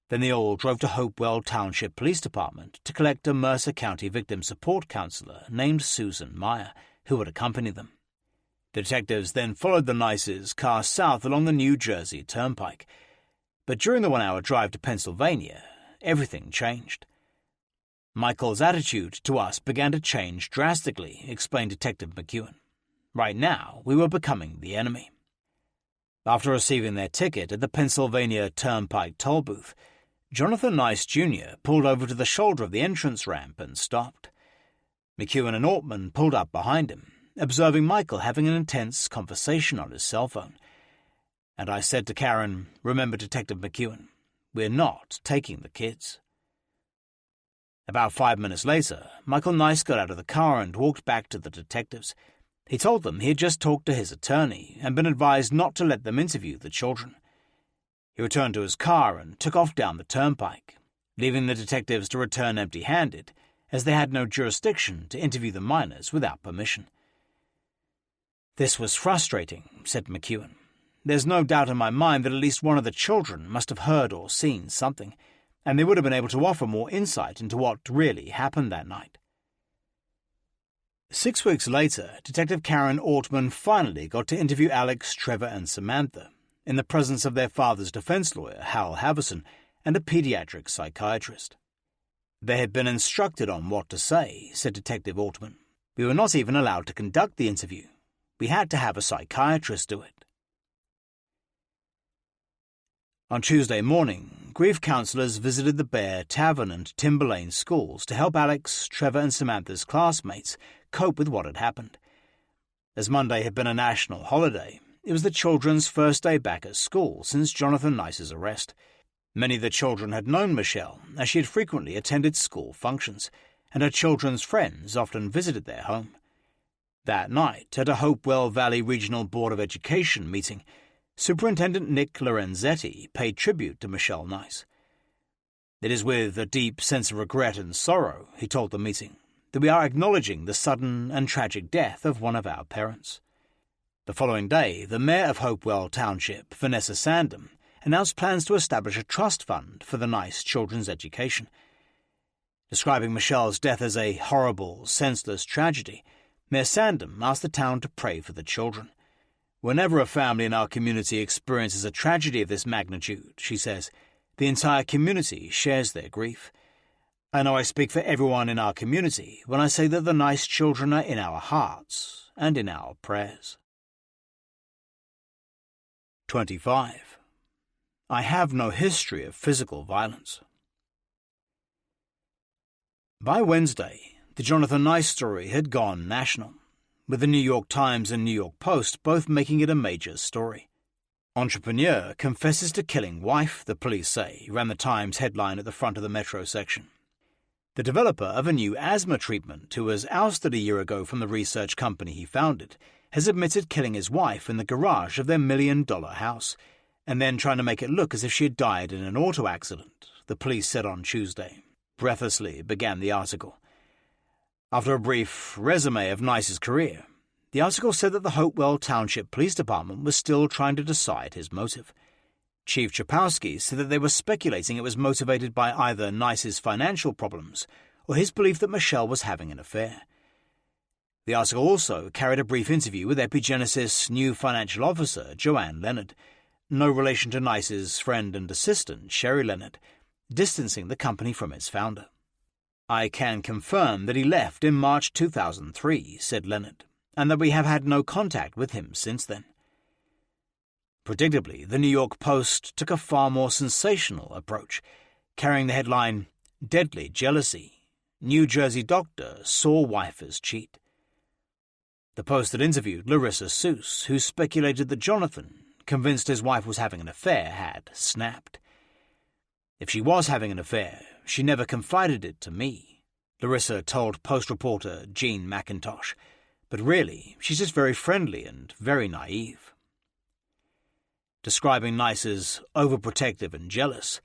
Then they all drove to Hopewell Township Police Department to collect a Mercer County victim support counselor named Susan Meyer, who would accompany them. The detectives then followed the Nices' car south along the New Jersey Turnpike. But during the 1-hour drive to Pennsylvania, everything changed. Michael's attitude to us began to change drastically, explained Detective McEwen. Right now, we were becoming the enemy. After receiving their ticket at the Pennsylvania Turnpike toll booth, Jonathan Nice Jr. pulled over to the shoulder of the entrance ramp and stopped. McEwen and Ortman pulled up behind him, observing Michael having an intense conversation on his cell phone. And I said to Karen, "Remember, Detective McEwen, we're not taking the kids." About 5 minutes later, Michael Nice got out of the car and walked back to the detectives. He told them he had just talked to his attorney and been advised not to let them interview the children. He returned to his car and took off down the turnpike, leaving the detectives to return empty-handed, as they had no jurisdiction to interview the minors without permission. "This was frustrating," said McEwen. "There's no doubt in my mind that at least one of the children must have heard or seen something, and they would have been able to offer more insight into what really happened that night." 6 weeks later, Detective Karen Ortman finally got to interview Alex, Trevor, and Samantha, in the presence of their father's defense lawyer, Hal Haverson, and a pediatric psychiatrist. "They had been instructed on what to say," said Detective Ortman. "We were not even allowed to conduct the interview. We had to have a psychiatrist do it." On Tuesday morning, grief counselors visited the Bear Tavern and Timber Lane schools to help Alex, Trevor, and Samantha's classmates cope with what had happened. As Monday had been a national holiday, it was the children's first day back at school since Jonathan Nice's arrest. Many of the children had known Michelle, as she had frequently attended school functions, and her children's friends often visited their home. That night, at a Hopewell Valley Regional Board of Education meeting, Superintendent Nick Lorenzetti paid tribute to Michelle Nice. "It is with a deep sense of regret and sorrow," he told the meeting, "that we are acknowledging the sudden and tragic death of one of our parents." The following day, the mayor of Hopewell Township, Vanessa Sandham, announced plans to establish a trust fund for the Nice children's education. Describing Michelle's death as a horrible, senseless tragedy, Mayor Sandham asked the town to pray for the children. "Whenever a family in our community experiences a tragedy of this magnitude," she says, "the entire community shares their grief. I know I speak for everyone in our community when I say that the Nice children are in our hearts and in our prayers." 25. I have no history of physical violence. By Wednesday, the Jonathan Nice story had gone national, with the New York Times and New York Post both making it a major story. Entrepreneur confesses to killing wife, the police say, ran the Times headline at the front of the Metro section. The developer of a new asthma treatment, who was ousted a year ago from the research company he founded, has admitted killing his wife in the garage of their $1 million house, and then trying to make it look as if she had died in an auto accident, the police said on Tuesday. Breathlessly began the article. After a brief resume of Nice's career, the article said that the Hopewell Township Police Department was still trying to decide his motive. Chief Chapowski said that they were speculating it was motivated by either Nice's financial problems or his belief that Michelle was having an affair. The article also carried a brief interview with Epigenesis' new financial officer, Joanne Leonard, no relation to Nice's friend and assistant, Sherry Leonard, distancing the company from its founder. "I can confirm that he left in March 2003, said Leonard, and that we have had no contact with him since then. Predictably, the New York Post took a far more sensational approach, carrying the headline, "Deadly Jealousy. New Jersey Doctor Saw Wife as Cheat." The Post had interviewed Larissa Seuss, who speculated that Jonathan, convinced his wife was having an affair, had snapped. "If she was having an affair, she never confided it to me," Larissa told Post reporter Jean McIntosh. "But really, she's just very friendly and very naive." Describing Nice as overprotective and jealous,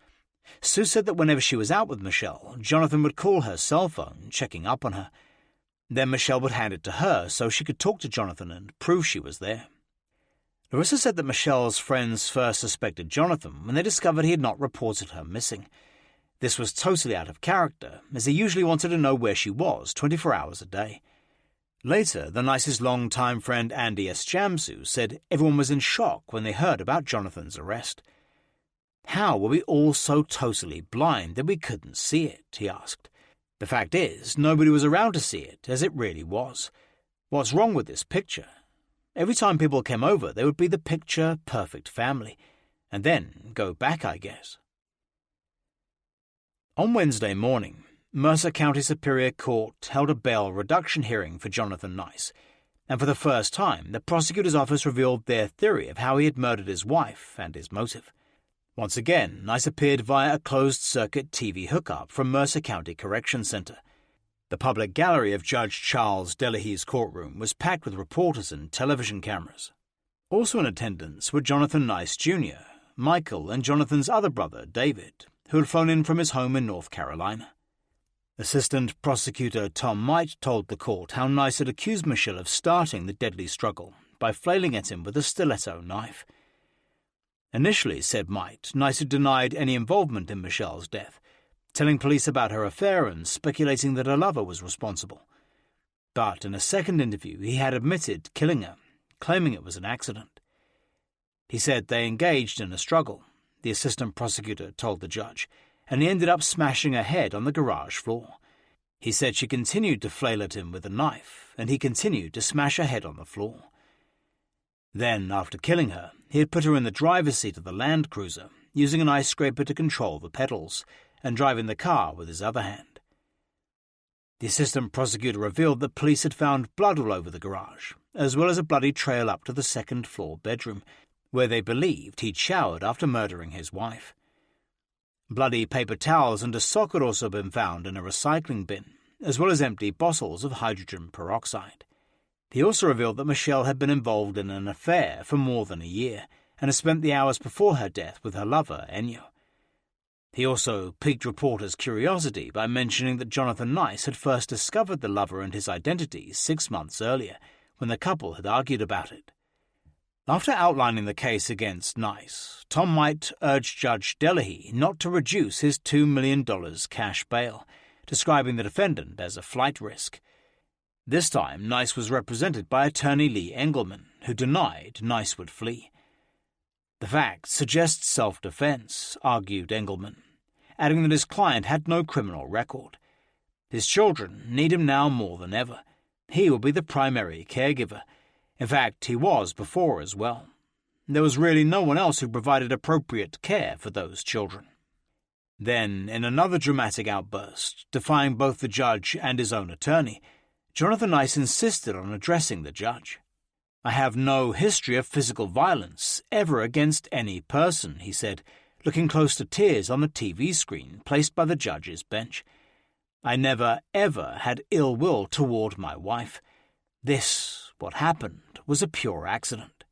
Sue said that whenever she was out with Michelle, Jonathan would call her cell phone, checking up on her. Then Michelle would hand it to her so she could talk to Jonathan and prove she was there. Larissa said that Michelle's friends first suspected Jonathan when they discovered he had not reported her missing. This was totally out of character, as he usually wanted to know where she was 24 hours a day. Later, the Nice's longtime friend Andy S. Jamsu said everyone was in shock when they heard about Jonathan's arrest. "How were we all so totally blind that we couldn't see it?" he asked. "The fact is, nobody was around to see it, as it really was. What's wrong with this picture? Every time people came over, they would be the picture-perfect family, and then go back, I guess." On Wednesday morning, Mercer County Superior Court held a bail reduction hearing for Jonathan Nice, and for the first time, the prosecutor's office revealed their theory of how he had murdered his wife and his motive. Once again, Nice appeared via a closed-circuit TV hookup from Mercer County Correction Center. The public gallery of Judge Charles Delahaye's courtroom was packed with reporters and television cameras. Also in attendance were Jonathan Nice Jr., Michael, and Jonathan's other brother, David, who had flown in from his home in North Carolina. Assistant Prosecutor Tom Might told the court how Nice had accused Michelle of starting the deadly struggle by flailing at him with a stiletto knife. Initially, said Might, Nice had denied any involvement in Michelle's death, telling police about her affair and speculating that her lover was responsible. But in a second interview, he had admitted killing her, claiming it was an accident. He said they engaged in a struggle, the assistant prosecutor told the judge, and he ended up smashing her head on the garage floor. He said she continued to flail at him with a knife, and he continued to smash her head on the floor. Then, after killing her, he had put her in the driver's seat of the Land Cruiser, using an ice scraper to control the pedals, and driving the car with his other hand. The assistant prosecutor revealed that police had found blood all over the garage, as well as a bloody trail up to the second-floor bedroom, where they believed he'd showered after murdering his wife. Bloody paper towels and a sock had also been found in a recycling bin, as well as empty bottles of hydrogen peroxide. He also revealed that Michelle had been involved in an affair for more than a year, and had spent the hours before her death with her lover, Ennio. He also piqued reporters' curiosity by mentioning that Jonathan Nice had first discovered the lover and his identity 6 months earlier, when the couple had argued about it. After outlining the case against Nice, Tom Might urged Judge Delahaye not to reduce his $2 million cash bail, describing the defendant as a flight risk. This time, Nice was represented by attorney Lee Engelman, who denied Nice would flee. "The fact suggests self-defense," argued Engelman, adding that his client had no criminal record. "His children need him now more than ever. He will be the primary caregiver. In fact, he was before as well. There was really no one else who provided appropriate care for those children." Then, in another dramatic outburst, defying both the judge and his own attorney, Jonathan Nice insisted on addressing the judge. "I have no history of physical violence ever against any person," he said, looking close to tears on the TV screen placed by the judge's bench. "I never, ever had ill will toward my wife. This, what happened, was a pure accident."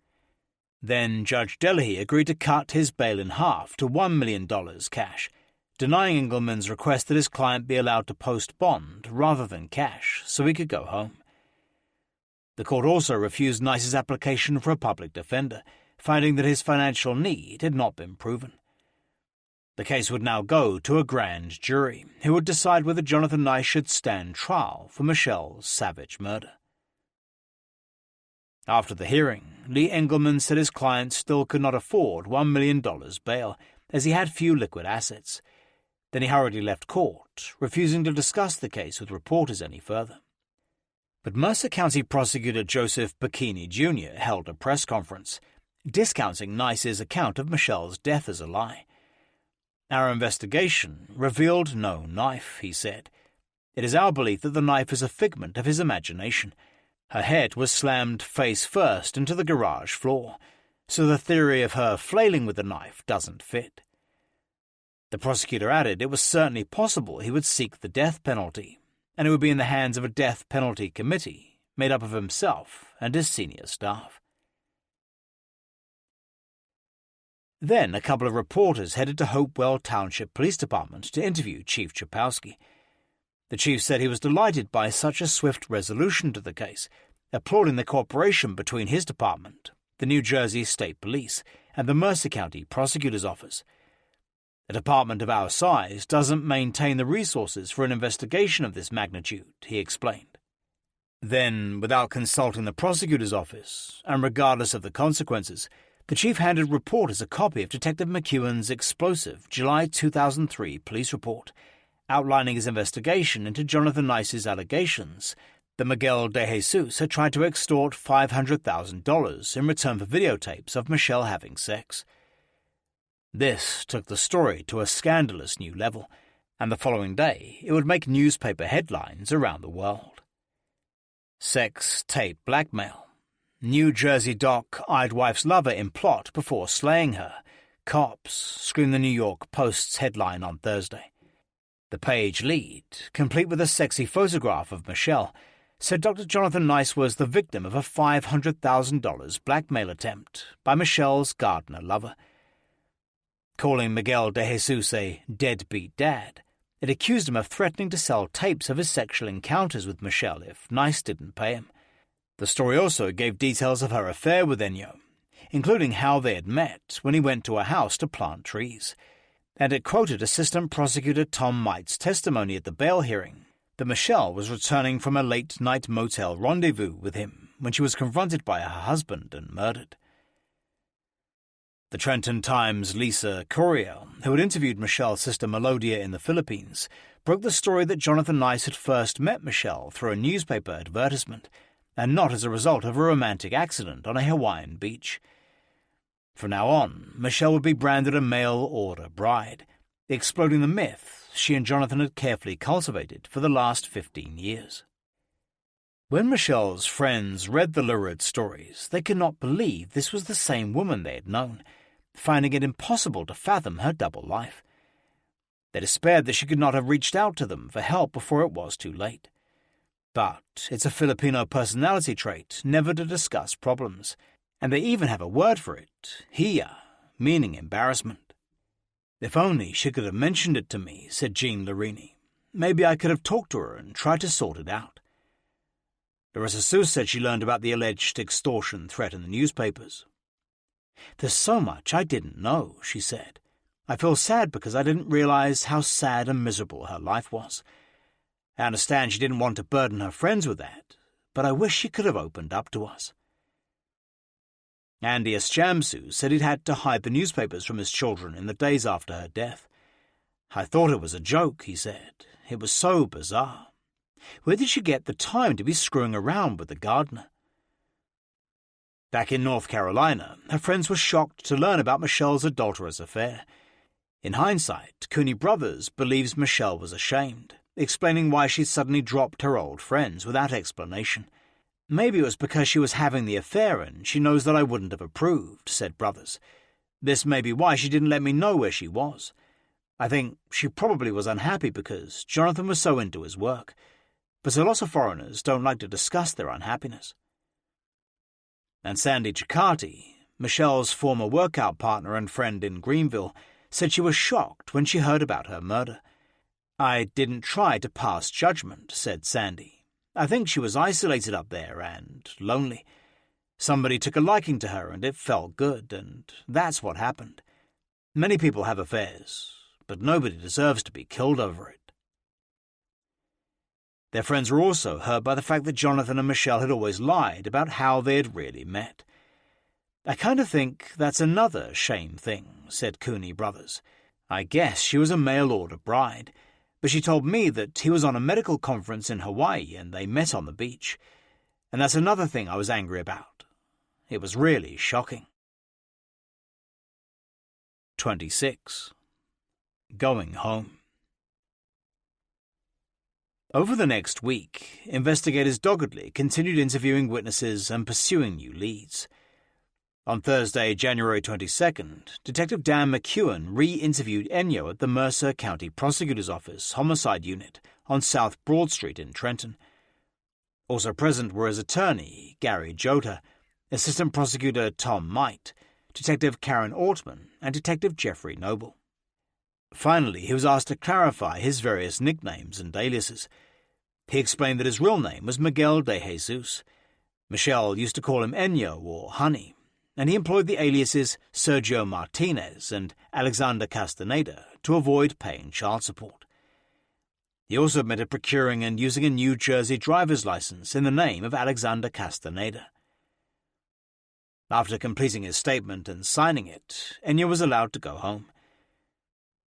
Then Judge Delahy agreed to cut his bail in half to $1 million cash, denying Engelman's request that his client be allowed to post bond rather than cash so he could go home. The court also refused Nice's application for a public defender, finding that his financial need had not been proven. The case would now go to a grand jury, who would decide whether Jonathan Nice should stand trial for Michelle's savage murder. After the hearing, Lee Engelman said his client still could not afford $1 million bail, as he had few liquid assets. Then he hurriedly left court, refusing to discuss the case with reporters any further. But Mercer County prosecutor Joseph Bikini Jr. held a press conference, discounting Nice's account of Michelle's death as a lie. "Our investigation revealed no knife," he said. "It is our belief that the knife is a figment of his imagination. Her head was slammed face first into the garage floor, so the theory of her flailing with the knife doesn't fit." The prosecutor added it was certainly possible he would seek the death penalty, and it would be in the hands of a death penalty committee made up of himself and his senior staff. Then a couple of reporters headed to Hopewell Township Police Department to interview Chief Chapowski. The chief said he was delighted by such a swift resolution to the case, applauding the cooperation between his department, the New Jersey State Police, and the Mercer County Prosecutor's Office. "A department of our size doesn't maintain the resources for an investigation of this magnitude," he explained. Then, without consulting the prosecutor's office, and regardless of the consequences, the chief handed reporters a copy of Detective McEwen's explosive July 2003 police report, outlining his investigation into Jonathan Nice's allegations that Miguel de Jesus had tried to extort $500,000 in return for videotapes of Michelle having sex. This took the story to a scandalous new level, and the following day it would make newspaper headlines around the world. Sex tape blackmail. New Jersey doc eyed wife's lover in plot before slaying her. Cops, screamed the New York Post's headline on Thursday. The page lead, complete with a sexy photograph of Michelle, said Dr. Jonathan Nice was the victim of a $500,000 blackmail attempt by Michelle's gardener lover. Calling Miguel de Jesus a deadbeat dad, it accused him of threatening to sell tapes of his sexual encounters with Michelle if Nice didn't pay him. The story also gave details of her affair with Ennio, including how they had met when he went to her house to plant trees, and it quoted Assistant Prosecutor Tom Might's testimony at the bail hearing that Michelle was returning from a late-night motel rendezvous with him when she was confronted by her husband and murdered. The Trenton Times' Lisa Courier, who had interviewed Michelle's sister Melodia in the Philippines, broke the story that Jonathan Nice had first met Michelle through a newspaper advertisement, and not as a result of a romantic accident on a Hawaiian beach. From now on, Michelle would be branded a mail-order bride, exploding the myth she and Jonathan had carefully cultivated for the last 15 years. When Michelle's friends read the lurid stories, they could not believe this was the same woman they had known, finding it impossible to fathom her double life. They despaired that she could not have reached out to them for help before it was too late. But it's a Filipino personality trait never to discuss problems, and they even have a word for it, hiya, meaning embarrassment. "If only she could have mentioned it to me," said Jean Larini. "Maybe I could have talked to her and tried to sort it out." Larissa Seuss said she learned about the alleged extortion threat in the newspapers. "There's so much I didn't know," she said. "I feel sad because I didn't realize how sad and miserable her life was. I understand she didn't want to burden her friends with that, but I wish she could have opened up to us." Andy Eschamsu said he'd had to hide the newspapers from his children in the days after her death. "I thought it was a joke," he said. "It was so bizarre. Where did she get the time to be screwing around with the gardener?" Back in North Carolina, her friends were shocked to learn about Michelle's adulterous affair. In hindsight, Cooney Brothers believes Michelle was ashamed, explaining why she'd suddenly dropped her old friends without explanation. "Maybe it was because she was having the affair and she knows that I wouldn't have approved," said Brothers. "This may be why she didn't let me know where she was. I think she probably was unhappy because Jonathan was so into his work, but a lot of foreigners don't like to discuss their unhappiness." And Sandy Ciccati, Michelle's former workout partner and friend in Greenville, said she was shocked when she heard about her murder. "I didn't try to pass judgment," said Sandy. "I think she was isolated up there and lonely. Somebody took a liking to her and it felt good, and that's what happened. Many people have affairs, but nobody deserves to be killed over it." Their friends were also hurt by the fact that Jonathan and Michelle had always lied about how they had really met. "I kind of think that's another shame thing," said Cooney Brothers. "I guess she was a mail-order bride, but she told me that he was on a medical conference in Hawaii and they met on the beach. And that's another thing I was angry about. It was really shocking." 26. Going home. Over the next week, investigators doggedly continued interviewing witnesses and pursuing new leads. On Thursday, January 22nd, Detective Dan McEwen re-interviewed Ennio at the Mercer County Prosecutor's Office Homicide Unit on South Broad Street in Trenton. Also present were his attorney, Gary Jota, Assistant Prosecutor Tom Might, Detective Karen Ortman, and Detective Jeffrey Noble. Finally, he was asked to clarify his various nicknames and aliases. He explained that his real name was Miguel de Jesus. Michelle used to call him Ennio or Honey, and he employed the aliases Sergio Martinez and Alexander Castaneda to avoid paying child support. He also admitted procuring and using a New Jersey driver's license in the name of Alexander Castaneda. After completing his statement and signing it, Ennio was allowed to go home.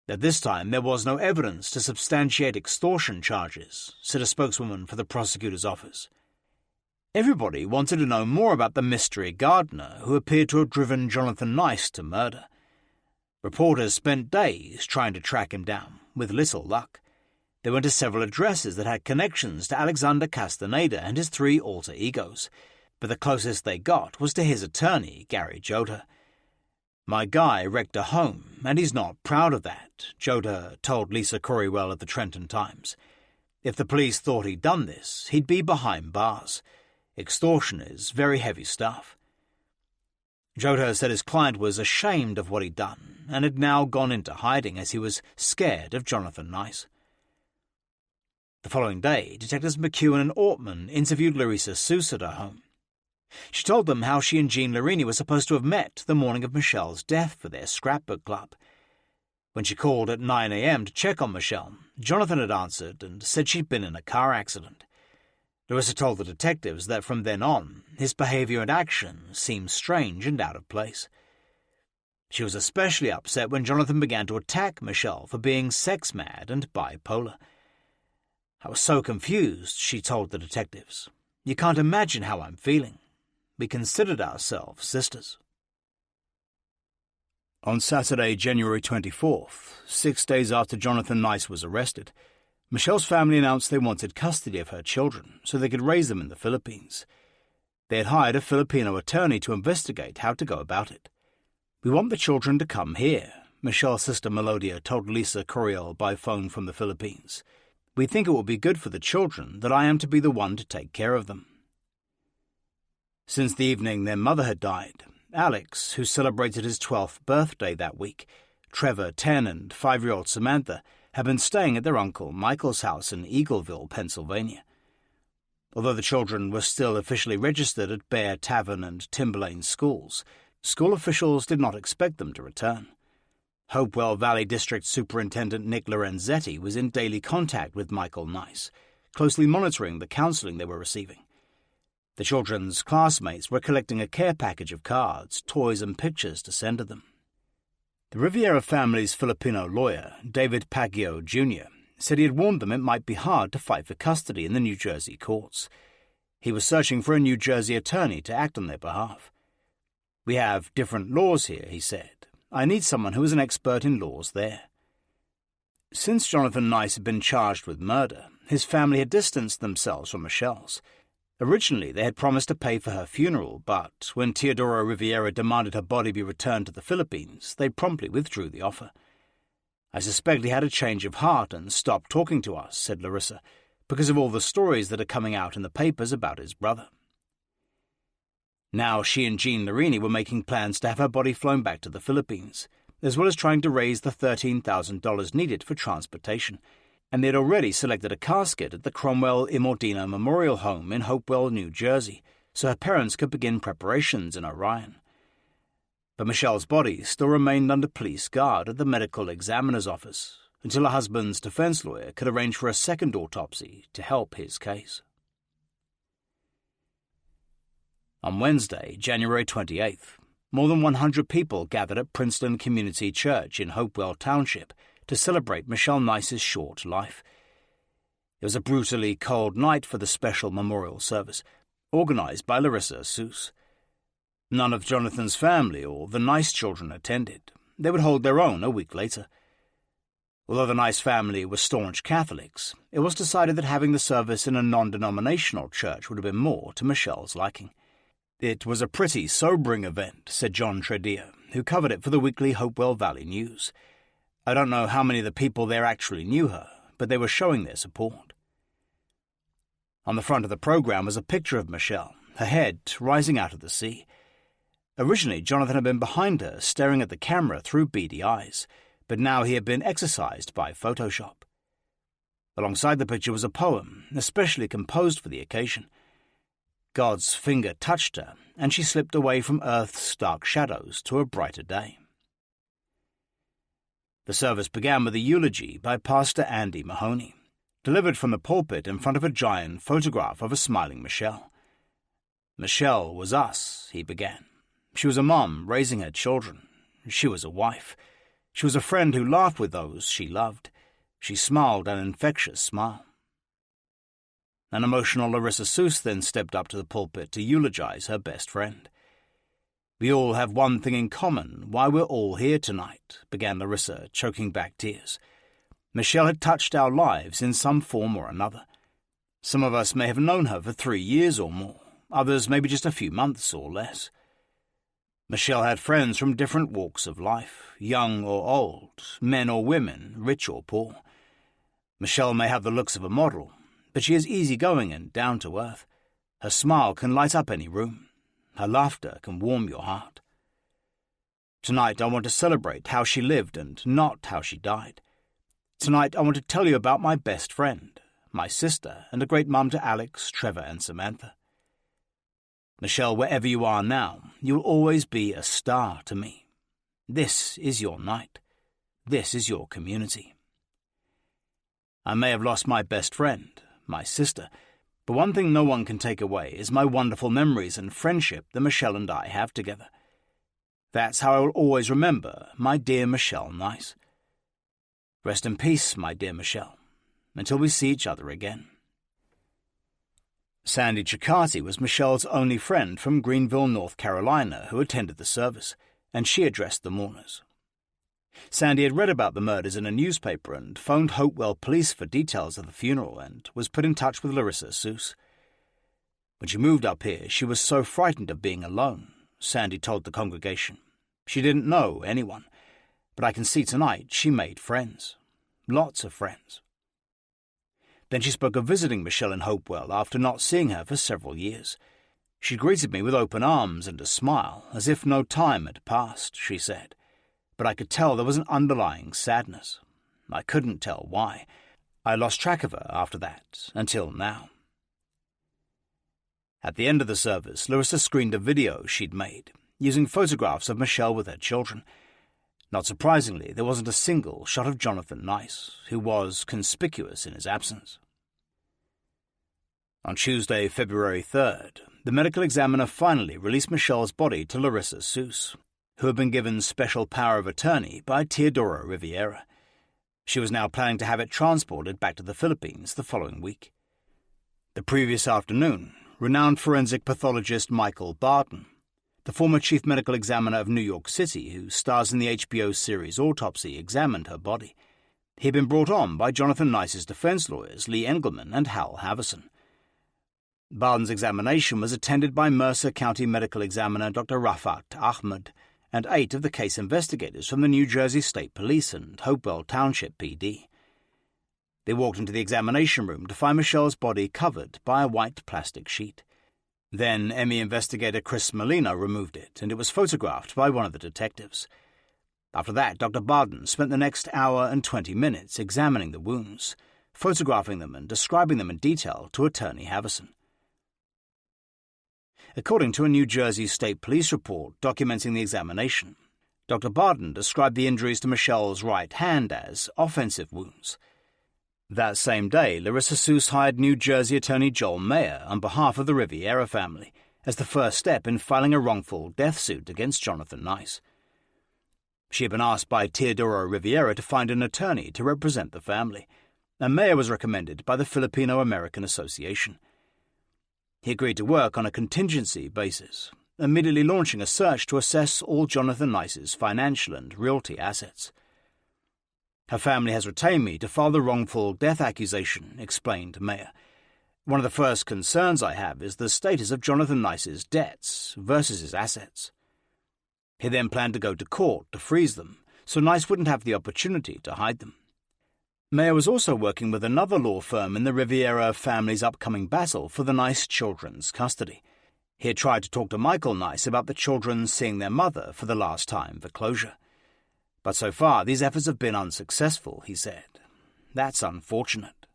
At this time, there was no evidence to substantiate extortion charges, said a spokeswoman for the prosecutor's office. Everybody wanted to know more about the mystery gardener who appeared to have driven Jonathan Nice to murder. Reporters spent days trying to track him down, with little luck. They went to several addresses that had connections to Alexander Castaneda and his three alter egos, but the closest they got was to his attorney, Gary Jota. "My guy wrecked a home, and he's not proud of that," Jota told Lisa Corriwell at the Trenton Times. "If the police thought he'd done this, he'd be behind bars. Extortion is very heavy stuff." Jota said his client was ashamed of what he'd done and had now gone into hiding as he was scared of Jonathan Nice. The following day, Detectives McEwen and Ortman interviewed Larissa Seuss at her home. She told them how she and Jean Larini were supposed to have met the morning of Michelle's death for their scrapbook club. When she called at 9 a.m. to check on Michelle, Jonathan had answered and said she'd been in a car accident. Larissa told the detectives that from then on, his behavior and actions seemed strange and out of place. She was especially upset when Jonathan began to attack Michelle for being sex-mad and bipolar. "I was so confused," she told the detectives. "You can't imagine how I'm feeling. We considered ourselves sisters." On Saturday, January 24th, 6 days after Jonathan Nice was arrested, Michelle's family announced they wanted custody of her children so they could raise them in the Philippines. They had hired a Filipino attorney to investigate how to go about it. "We want the children to come here," Michelle's sister Melodia told Lisa Corriel by phone from the Philippines. "We think it will be good for the children that I am to be the one to take care of them." Since the evening their mother had died, Alex, who celebrated his 12th birthday that week, Trevor, 10, and 5-year-old Samantha had been staying at their uncle Michael's house in Eagleville, Pennsylvania. Although the children were still officially registered at Bear Tavern and Timberlane schools, school officials did not expect them to return. Hopewell Valley District Superintendent Nick Lorenzetti was in daily contact with Michael Nice, closely monitoring the counseling they were receiving. The children's classmates were collecting a care package of cards, toys, and pictures to send to them. The Riviera family's Filipino lawyer, David Paggio, Jr., said he had warned them it might be hard to fight for custody in the New Jersey courts. He was searching for a New Jersey attorney to act on their behalf. "We have different laws here," he said. "I need someone who is an expert in laws there." Since Jonathan Nice had been charged with murder, his family had distanced themselves from Michelle's. Originally, they had promised to pay for her funeral, but when Teodoro Riviera demanded her body be returned to the Philippines, they promptly withdrew the offer. "I suspect he had a change of heart and stopped talking to us," said Larissa, "because of all the stories that are coming out in the papers about his brother." Now she and Jean Larini were making plans to have her body flown back to the Philippines, as well as trying to raise the $13,000 needed for transportation, and they had already selected a casket at the Cromwell Imordino Memorial Home in Hopewell, New Jersey, so her parents could begin preparations in Orion. But Michelle's body still remained under police guard at the medical examiner's office until her husband's defense lawyer could arrange for a second autopsy to help his case. On Wednesday, January 28th, more than 100 people gathered at Princeton Community Church in Hopewell Township to celebrate Michelle Nice's short life. It was a brutally cold night for the special memorial service, organized by Larissa Seuss. None of Jonathan's family or the Nice children attended. They would hold their own a week later. Although the Nice family were staunch Catholics, it was decided that having the service in a non-denominational church would have been more to Michelle's liking. "It was a pretty sobering event," said John Tredier, who covered it for the weekly Hopewell Valley News. "I don't know how many of the people there actually knew her, but they were showing their support." On the front of the program was a picture of Michelle, her head rising out of the sea. Originally, Jonathan had been behind her, staring at the camera through beady eyes, but now he had been exorcised by Photoshop. Alongside the picture was a poem, especially composed for the occasion. God's finger touched her, and she slipped away from Earth's dark shadows to a brighter day. The service began with a eulogy by Pastor Andy Mahoney, delivered from the pulpit in front of a giant photograph of a smiling Michelle. "Michelle was us," he began. "She was a mom raising her children. She was a wife. She was a friend who laughed with those she loved. She smiled an infectious smile." An emotional Larissa Seuss then stepped up to the pulpit to eulogize her best friend. "We all have one thing in common, why we're all here tonight," began Larissa, choking back tears. "Michelle had touched our lives in some form or another. Some of us may have known her for 3 years or more, others maybe just a few months or less. Michelle had friends from different walks of life, young or old, men or women, rich or poor. Michelle may have the looks of a model, but she is easygoing and down to earth. Her smile can light up any room. Her laughter can warm your heart. Tonight I want to celebrate how she lived and not how she died. Tonight I want to tell you about my best friend, my sister, and a great mum to Alex, Trevor, and Samantha. Michelle, wherever you are now, you will always be a star to me. This is your night. This is your community. I may have lost my best friend, my sister, but one thing no one can take away is my wonderful memories and friendship that Michelle and I have together. That's how I will always remember my dear Michelle Nice. Rest in peace, my dear Michelle, until we see each other again." Sandy Ciccati was Michelle's only friend from Greenville, North Carolina, who attended the service, and she addressed the mourners. Sandy had read about the murders in a newspaper and phoned Hopewell police for details of the funeral and was put in touch with Larissa Seuss. When she moved up here, she was so frightened of being alone, Sandy told the congregation. She didn't know anyone, but I can see tonight she made friends. Lots of friends. Then she spoke of visiting Michelle in Hopewell after not seeing her for several years. She greeted me with open arms and a smile, as if no time had passed, she said. But I could tell there was an underlying sadness. I couldn't tell why. I lost track of her after that, until now. At the end of the service, Larissa screened a video she'd made, using photographs of Michelle with her children. Not surprisingly, there wasn't a single shot of Jonathan Nice, who was conspicuous in his absence. On Tuesday, February 3rd, the medical examiner finally released Michelle's body to Larissa Seuss, who had been given special power of attorney by Teodoro Riviera. She was now planning to have it transported back to the Philippines the following week. The previous afternoon, renowned forensic pathologist Michael Barton, the former chief medical examiner of New York City who stars in the HBO series Autopsy, examined her body. He had been brought on by Jonathan Nice's defense lawyers Lee Engelman and Hal Havison. Barden's examination was attended by Mercer County Medical Examiner Dr. Rafat Ahmed and 8 of the case investigators from the New Jersey State Police and Hopewell Township PD. They walked into the examination room to find Michelle's body covered by a white plastic sheet. Then Emmy investigator Chris Molina removed it, and it was photographed by one of the detectives. After that, Dr. Barden spent the next hour and 20 minutes examining the wounds, photographing them and describing them in detail to Attorney Havison. According to a New Jersey State Police report documenting the examination, Dr. Barden described the injuries to Michelle's right hand as offensive wounds. That same day, Larissa Seuss hired New Jersey Attorney Joel Mayer on behalf of the Riviera family as the first step in filing a wrongful death suit against Jonathan Nice. She had been asked by Teodoro Riviera to find an attorney to represent the family, and Mayer was recommended by the Filipino-American Association. He agreed to work on a contingency basis, immediately launching a search to assess all Jonathan Nice's financial and realty assets. Her family has retained me to file the wrongful death accusation, explained Mayer. One of the first concerns I have is the status of Jonathan Nice's debts versus his assets. He then planned to go to court to freeze them, so Nice wouldn't have the opportunity to hide them. Mayer was also working with another law firm in the Riviera family's upcoming battle for the Nice children's custody. He had tried to talk to Michael Nice about the children seeing their mother for the last time for closure. But so far, these efforts have been unsuccessful, he said. That's unfortunate.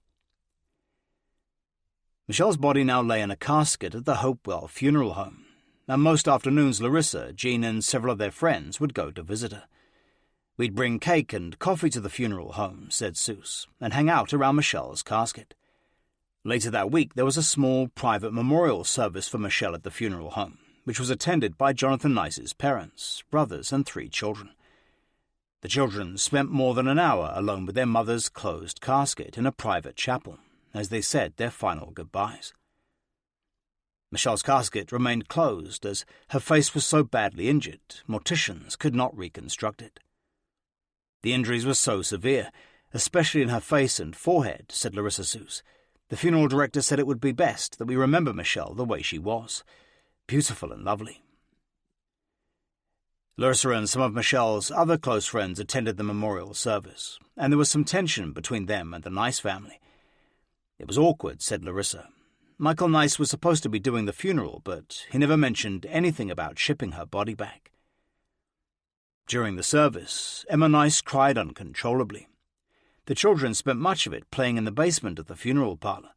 Michelle's body now lay in a casket at the Hopewell funeral home, and most afternoons Larissa, Jean, and several of their friends would go to visit her. We'd bring cake and coffee to the funeral home, said Seuss, and hang out around Michelle's casket. Later that week, there was a small private memorial service for Michelle at the funeral home, which was attended by Jonathan Nice's parents, brothers, and 3 children. The children spent more than an hour alone with their mother's closed casket in a private chapel, as they said their final goodbyes. Michelle's casket remained closed as her face was so badly injured, morticians could not reconstruct it. The injuries were so severe, especially in her face and forehead, said Larissa Seuss. The funeral director said it would be best that we remember Michelle the way she was, beautiful and lovely. Larissa and some of Michelle's other close friends attended the memorial service, and there was some tension between them and the Nice family. It was awkward, said Larissa. Michael Nice was supposed to be doing the funeral, but he never mentioned anything about shipping her body back. During the service, Emma Nice cried uncontrollably. The children spent much of it playing in the basement of the funeral parlor.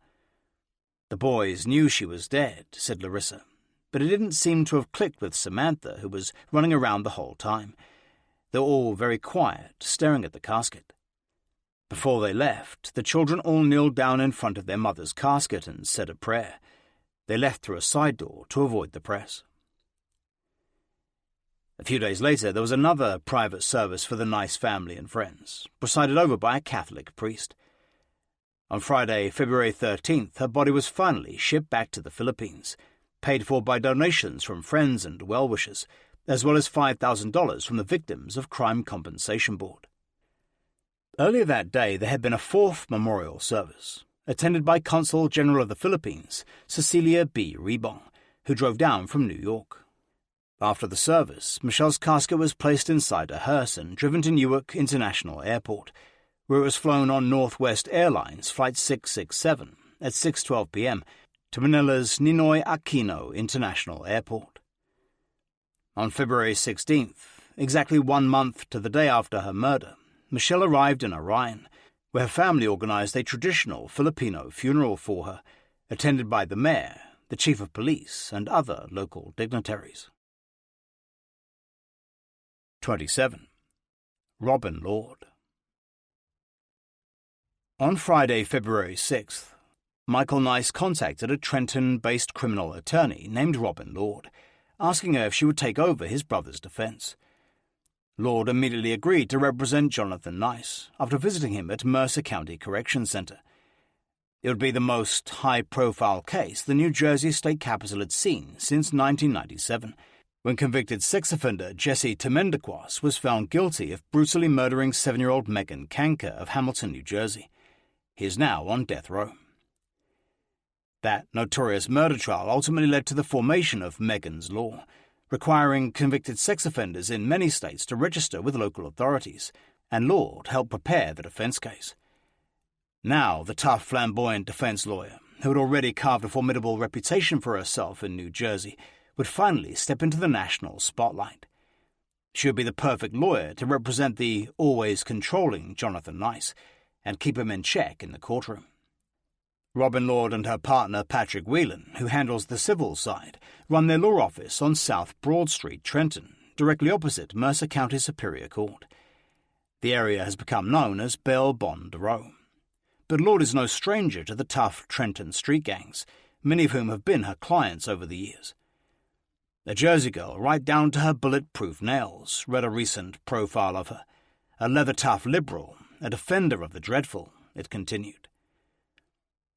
The boys knew she was dead, said Larissa, but it didn't seem to have clicked with Samantha, who was running around the whole time. They were all very quiet, staring at the casket. Before they left, the children all kneeled down in front of their mother's casket and said a prayer. They left through a side door to avoid the press. A few days later, there was another private service for the Nice family and friends, presided over by a Catholic priest. On Friday, February 13th, her body was finally shipped back to the Philippines, paid for by donations from friends and well-wishers, as well as $5,000 from the Victims of Crime Compensation Board. Earlier that day, there had been a 4th memorial service, attended by Consul General of the Philippines, Cecilia B. Ribong, who drove down from New York. After the service, Michelle's casket was placed inside a hearse and driven to Newark International Airport, where it was flown on Northwest Airlines Flight 667 at 6:12 p.m. to Manila's Ninoy Aquino International Airport. On February 16th, exactly 1 month to the day after her murder, Michelle arrived in Orion, where her family organized a traditional Filipino funeral for her, attended by the mayor, the chief of police, and other local dignitaries. 27. Robin Lord. On Friday, February 6th, Michael Nice contacted a Trenton-based criminal attorney named Robin Lord, asking her if she would take over his brother's defense. Lord immediately agreed to represent Jonathan Nice after visiting him at Mercer County Correction Center. It would be the most high-profile case the New Jersey state capitol had seen since 1997, when convicted sex offender Jesse Temendekwas was found guilty of brutally murdering 7-year-old Megan Kanker of Hamilton, New Jersey. He is now on death row. That notorious murder trial ultimately led to the formation of Megan's Law, requiring convicted sex offenders in many states to register with local authorities, and Lord helped prepare the defense case. Now, the tough, flamboyant defense lawyer, who had already carved a formidable reputation for herself in New Jersey, would finally step into the national spotlight. She would be the perfect lawyer to represent the always controlling Jonathan Nice and keep him in check in the courtroom. Robin Lord and her partner Patrick Whelan, who handles the civil side, run their law office on South Broad Street, Trenton, directly opposite Mercer County Superior Court. The area has become known as Bail Bond Row. But Lord is no stranger to the tough Trenton street gangs, many of whom have been her clients over the years. A Jersey girl right down to her bulletproof nails, read a recent profile of her. A leather-tough liberal, a defender of the dreadful, it continued.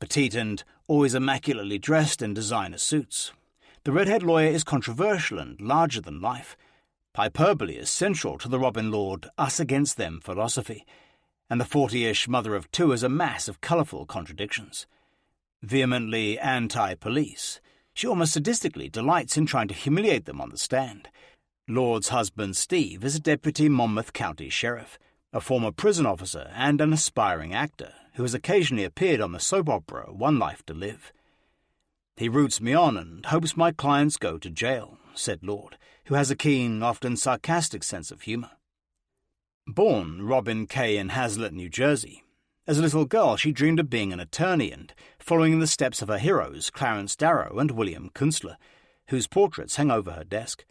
Petite and always immaculately dressed in designer suits, the redhead lawyer is controversial and larger than life. Hyperbole is central to the Robin Lord us-against-them philosophy, and the 40-ish mother of two is a mass of colourful contradictions. Vehemently anti-police, she almost sadistically delights in trying to humiliate them on the stand. Lord's husband Steve is a deputy Monmouth County sheriff, a former prison officer and an aspiring actor who has occasionally appeared on the soap opera One Life to Live. "He roots me on and hopes my clients go to jail," said Lord, who has a keen, often sarcastic sense of humour. Born Robin Kay in Hazlitt, New Jersey, as a little girl she dreamed of being an attorney and following in the steps of her heroes Clarence Darrow and William Kunstler, whose portraits hang over her desk.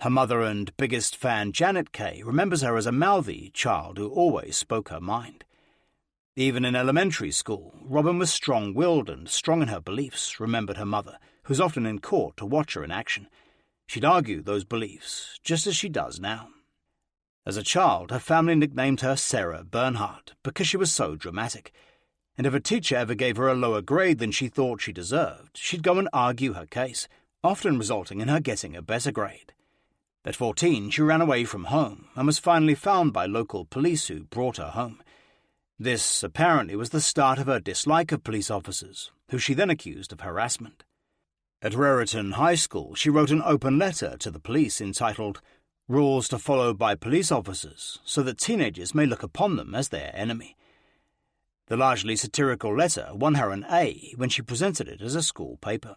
Her mother and biggest fan Janet Kay remembers her as a mouthy child who always spoke her mind. Even in elementary school, Robin was strong-willed and strong in her beliefs, remembered her mother, who was often in court to watch her in action. She'd argue those beliefs, just as she does now. As a child, her family nicknamed her Sarah Bernhardt because she was so dramatic, and if a teacher ever gave her a lower grade than she thought she deserved, she'd go and argue her case, often resulting in her getting a better grade. At 14, she ran away from home and was finally found by local police who brought her home. This, apparently, was the start of her dislike of police officers, who she then accused of harassment. At Raritan High School, she wrote an open letter to the police entitled "Rules to Follow by Police Officers, so that teenagers may look upon them as their enemy." The largely satirical letter won her an A when she presented it as a school paper.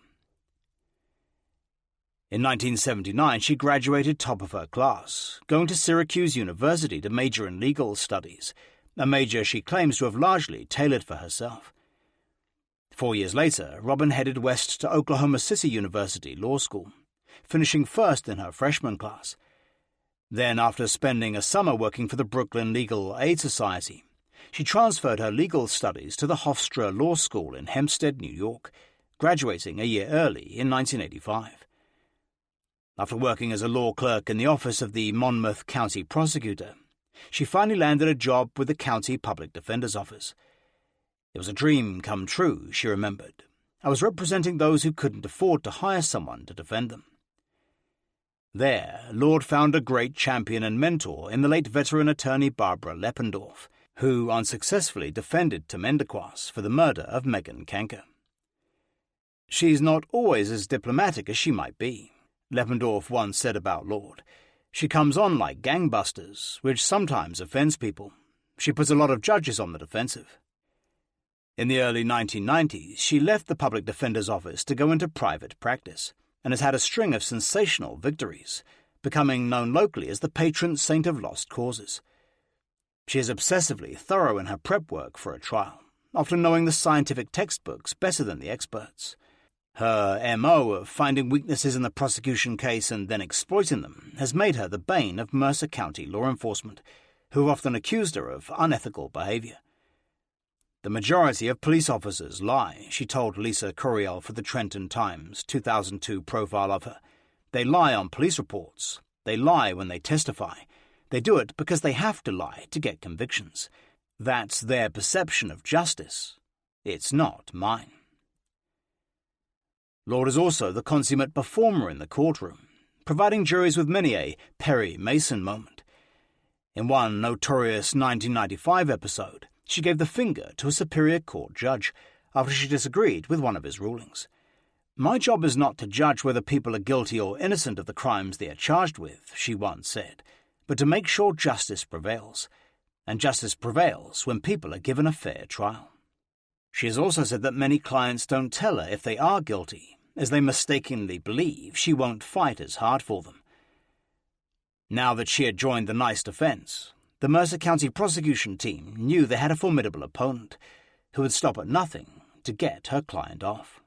In 1979, she graduated top of her class, going to Syracuse University to major in legal studies, a major she claims to have largely tailored for herself. 4 years later, Robin headed west to Oklahoma City University Law School, finishing first in her freshman class. Then, after spending a summer working for the Brooklyn Legal Aid Society, she transferred her legal studies to the Hofstra Law School in Hempstead, New York, graduating a year early in 1985. After working as a law clerk in the office of the Monmouth County Prosecutor, she finally landed a job with the County Public Defender's Office. It was a dream come true, she remembered. I was representing those who couldn't afford to hire someone to defend them. There, Lord found a great champion and mentor in the late veteran attorney Barbara Leppendorf, who unsuccessfully defended Temendekwas for the murder of Megan Kanker. "She's not always as diplomatic as she might be," Leppendorf once said about Lord. "She comes on like gangbusters, which sometimes offends people. She puts a lot of judges on the defensive." In the early 1990s, she left the public defender's office to go into private practice, and has had a string of sensational victories, becoming known locally as the patron saint of lost causes. She is obsessively thorough in her prep work for a trial, often knowing the scientific textbooks better than the experts. Her MO of finding weaknesses in the prosecution case and then exploiting them has made her the bane of Mercer County law enforcement, who have often accused her of unethical behavior. "The majority of police officers lie," she told Lisa Curiel for the Trenton Times 2002 profile of her. "They lie on police reports. They lie when they testify. They do it because they have to lie to get convictions. That's their perception of justice. It's not mine." Lord is also the consummate performer in the courtroom, providing juries with many a Perry Mason moment. In one notorious 1995 episode, she gave the finger to a Superior Court judge after she disagreed with one of his rulings. "My job is not to judge whether people are guilty or innocent of the crimes they are charged with," she once said, "but to make sure justice prevails. And justice prevails when people are given a fair trial." She has also said that many clients don't tell her if they are guilty, as they mistakenly believe she won't fight as hard for them. Now that she had joined the NICE defense, the Mercer County prosecution team knew they had a formidable opponent who would stop at nothing to get her client off.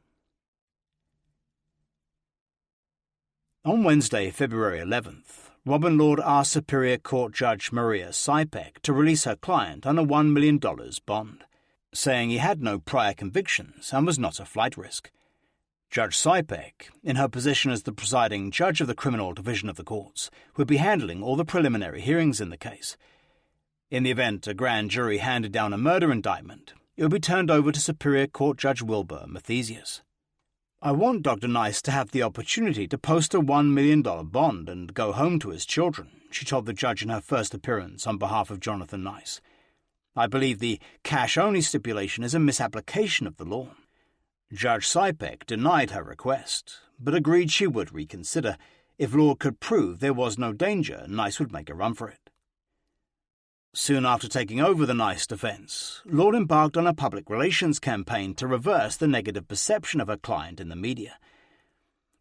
On Wednesday, February 11th, Robin Lord asked Superior Court Judge Maria Sipek to release her client on a $1 million bond, saying he had no prior convictions and was not a flight risk. Judge Sipek, in her position as the presiding judge of the criminal division of the courts, would be handling all the preliminary hearings in the case. In the event a grand jury handed down a murder indictment, it would be turned over to Superior Court Judge Wilbur Mathesius. "I want Dr. Nice to have the opportunity to post a $1 million bond and go home to his children," she told the judge in her first appearance on behalf of Jonathan Nice. "I believe the cash-only stipulation is a misapplication of the law." Judge Sipek denied her request, but agreed she would reconsider. If Lord could prove there was no danger, Nice would make a run for it. Soon after taking over the NICE defense, Lord embarked on a public relations campaign to reverse the negative perception of her client in the media.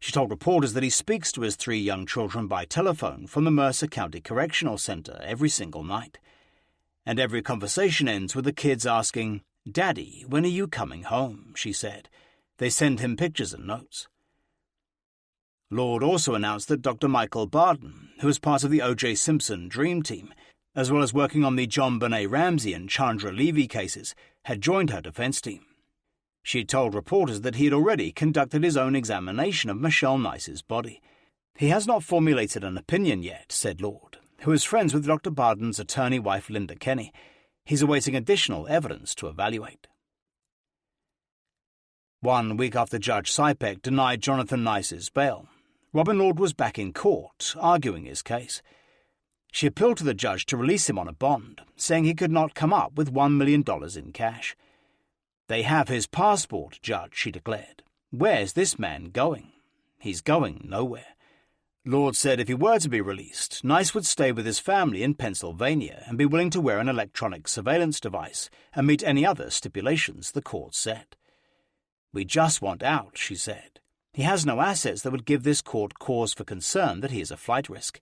She told reporters that he speaks to his 3 young children by telephone from the Mercer County Correctional Center every single night. And every conversation ends with the kids asking, "Daddy, when are you coming home?" she said. They send him pictures and notes. Lord also announced that Dr. Michael Barden, who was part of the O.J. Simpson Dream Team, as well as working on the John Benet Ramsey and Chandra Levy cases, had joined her defense team. She had told reporters that he had already conducted his own examination of Michelle Nice's body. "He has not formulated an opinion yet," said Lord, who is friends with Dr. Barden's attorney wife Linda Kenny. "He's awaiting additional evidence to evaluate." 1 week after Judge Sipek denied Jonathan Nice's bail, Robin Lord was back in court, arguing his case. She appealed to the judge to release him on a bond, saying he could not come up with $1 million in cash. "They have his passport, Judge," she declared. "Where's this man going? He's going nowhere." Lord said if he were to be released, Nice would stay with his family in Pennsylvania and be willing to wear an electronic surveillance device and meet any other stipulations the court set. "We just want out," she said. "He has no assets that would give this court cause for concern that he is a flight risk.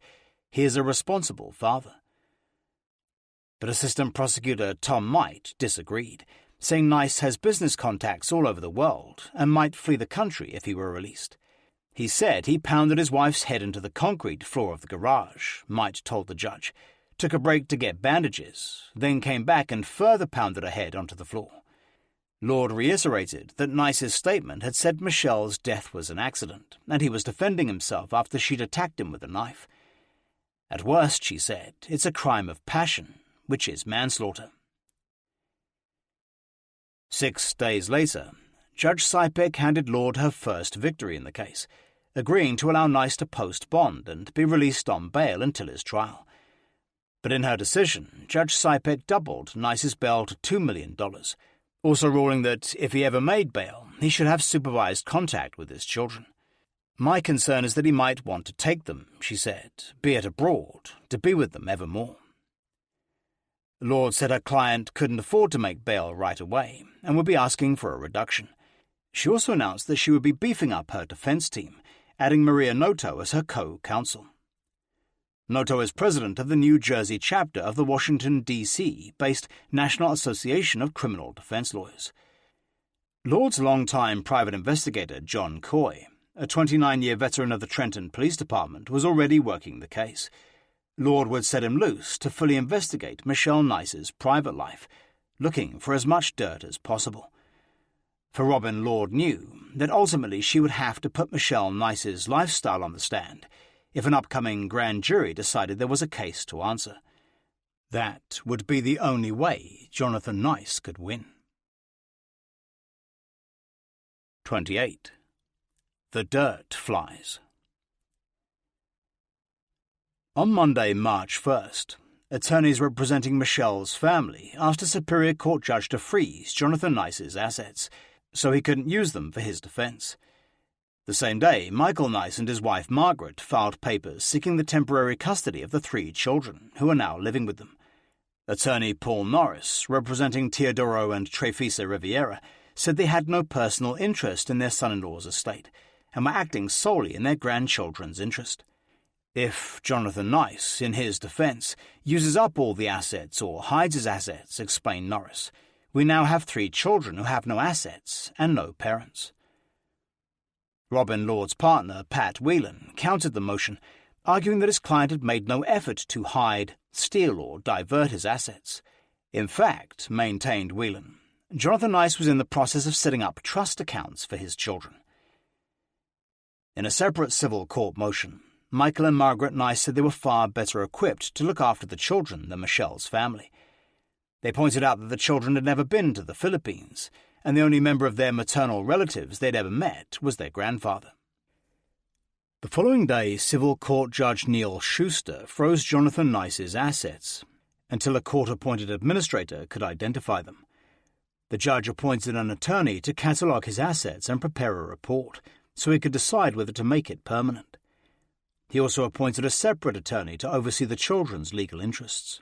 He is a responsible father." But Assistant Prosecutor Tom Might disagreed, saying Nice has business contacts all over the world and might flee the country if he were released. He said he pounded his wife's head into the concrete floor of the garage, Might told the judge, took a break to get bandages, then came back and further pounded her head onto the floor. Lord reiterated that Nice's statement had said Michelle's death was an accident, and he was defending himself after she'd attacked him with a knife. "At worst," she said, "it's a crime of passion, which is manslaughter." 6 days later, Judge Sipek handed Lord her first victory in the case, agreeing to allow Nice to post bond and be released on bail until his trial. But in her decision, Judge Sipek doubled Nice's bail to $2 million, also ruling that if he ever made bail, he should have supervised contact with his children. "My concern is that he might want to take them," she said, "be it abroad, to be with them evermore." Lord said her client couldn't afford to make bail right away and would be asking for a reduction. She also announced that she would be beefing up her defense team, adding Maria Noto as her co-counsel. Noto is president of the New Jersey chapter of the Washington, D.C.-based National Association of Criminal Defense Lawyers. Lord's longtime private investigator, John Coy, a 29-year veteran of the Trenton Police Department, was already working the case. Lord would set him loose to fully investigate Michelle Nice's private life, looking for as much dirt as possible. For Robin, Lord knew that ultimately she would have to put Michelle Nice's lifestyle on the stand if an upcoming grand jury decided there was a case to answer. That would be the only way Jonathan Nice could win. 28. The Dirt Flies. On Monday, March 1st, attorneys representing Michelle's family asked a Superior Court judge to freeze Jonathan Nice's assets, so he couldn't use them for his defense. The same day, Michael Nice and his wife Margaret filed papers seeking the temporary custody of the 3 children, who are now living with them. Attorney Paul Norris, representing Teodoro and Trefisa Riviera, said they had no personal interest in their son-in-law's estate, and were acting solely in their grandchildren's interest. If Jonathan Nice, in his defense, uses up all the assets or hides his assets, explained Norris, we now have 3 children who have no assets and no parents. Robin Lord's partner, Pat Whelan, countered the motion, arguing that his client had made no effort to hide, steal, or divert his assets. In fact, maintained Whelan, Jonathan Nice was in the process of setting up trust accounts for his children. In a separate civil court motion, Michael and Margaret Nice said they were far better equipped to look after the children than Michelle's family. They pointed out that the children had never been to the Philippines, and the only member of their maternal relatives they'd ever met was their grandfather. The following day, Civil Court Judge Neil Schuster froze Jonathan Nice's assets until a court-appointed administrator could identify them. The judge appointed an attorney to catalogue his assets and prepare a report, so he could decide whether to make it permanent. He also appointed a separate attorney to oversee the children's legal interests.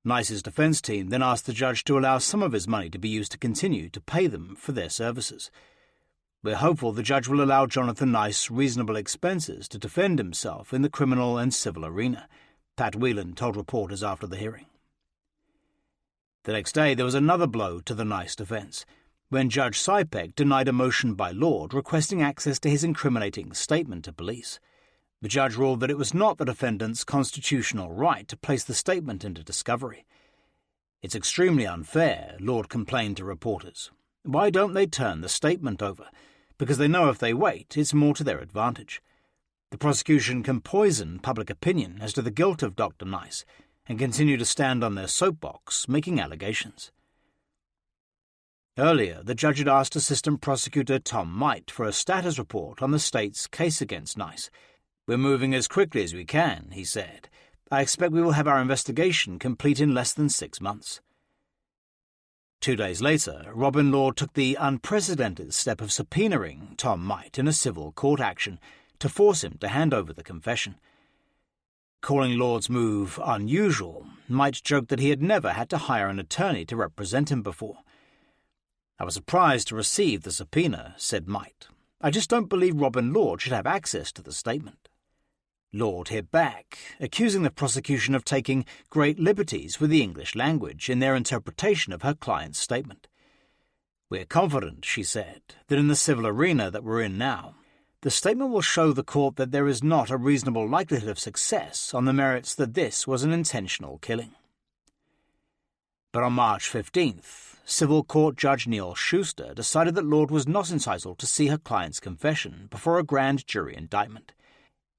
Nice's defense team then asked the judge to allow some of his money to be used to continue to pay them for their services. We're hopeful the judge will allow Jonathan Nice reasonable expenses to defend himself in the criminal and civil arena, Pat Whelan told reporters after the hearing. The next day there was another blow to the Nice defense, when Judge Sypek denied a motion by Lord requesting access to his incriminating statement to police. The judge ruled that it was not the defendant's constitutional right to place the statement into discovery. It's extremely unfair, Lord complained to reporters. Why don't they turn the statement over? Because they know if they wait, it's more to their advantage. The prosecution can poison public opinion as to the guilt of Dr. Nice and continue to stand on their soapbox, making allegations. Earlier, the judge had asked Assistant Prosecutor Tom Might for a status report on the state's case against Nice. We're moving as quickly as we can, he said. I expect we will have our investigation complete in less than 6 months. 2 days later, Robin Lord took the unprecedented step of subpoenaing Tom Might in a civil court action to force him to hand over the confession. Calling Lord's move unusual, Might joked that he had never had to hire an attorney to represent him before. I was surprised to receive the subpoena, said Might. I just don't believe Robin Lord should have access to the statement. Lord hit back, accusing the prosecution of taking great liberties with the English language in their interpretation of her client's statement. We're confident, she said, that in the civil arena that we're in now, the statement will show the court that there is not a reasonable likelihood of success on the merits that this was an intentional killing. But on March 15th, Civil Court Judge Neil Schuster decided that Lord was not entitled to see her client's confession before a grand jury indictment.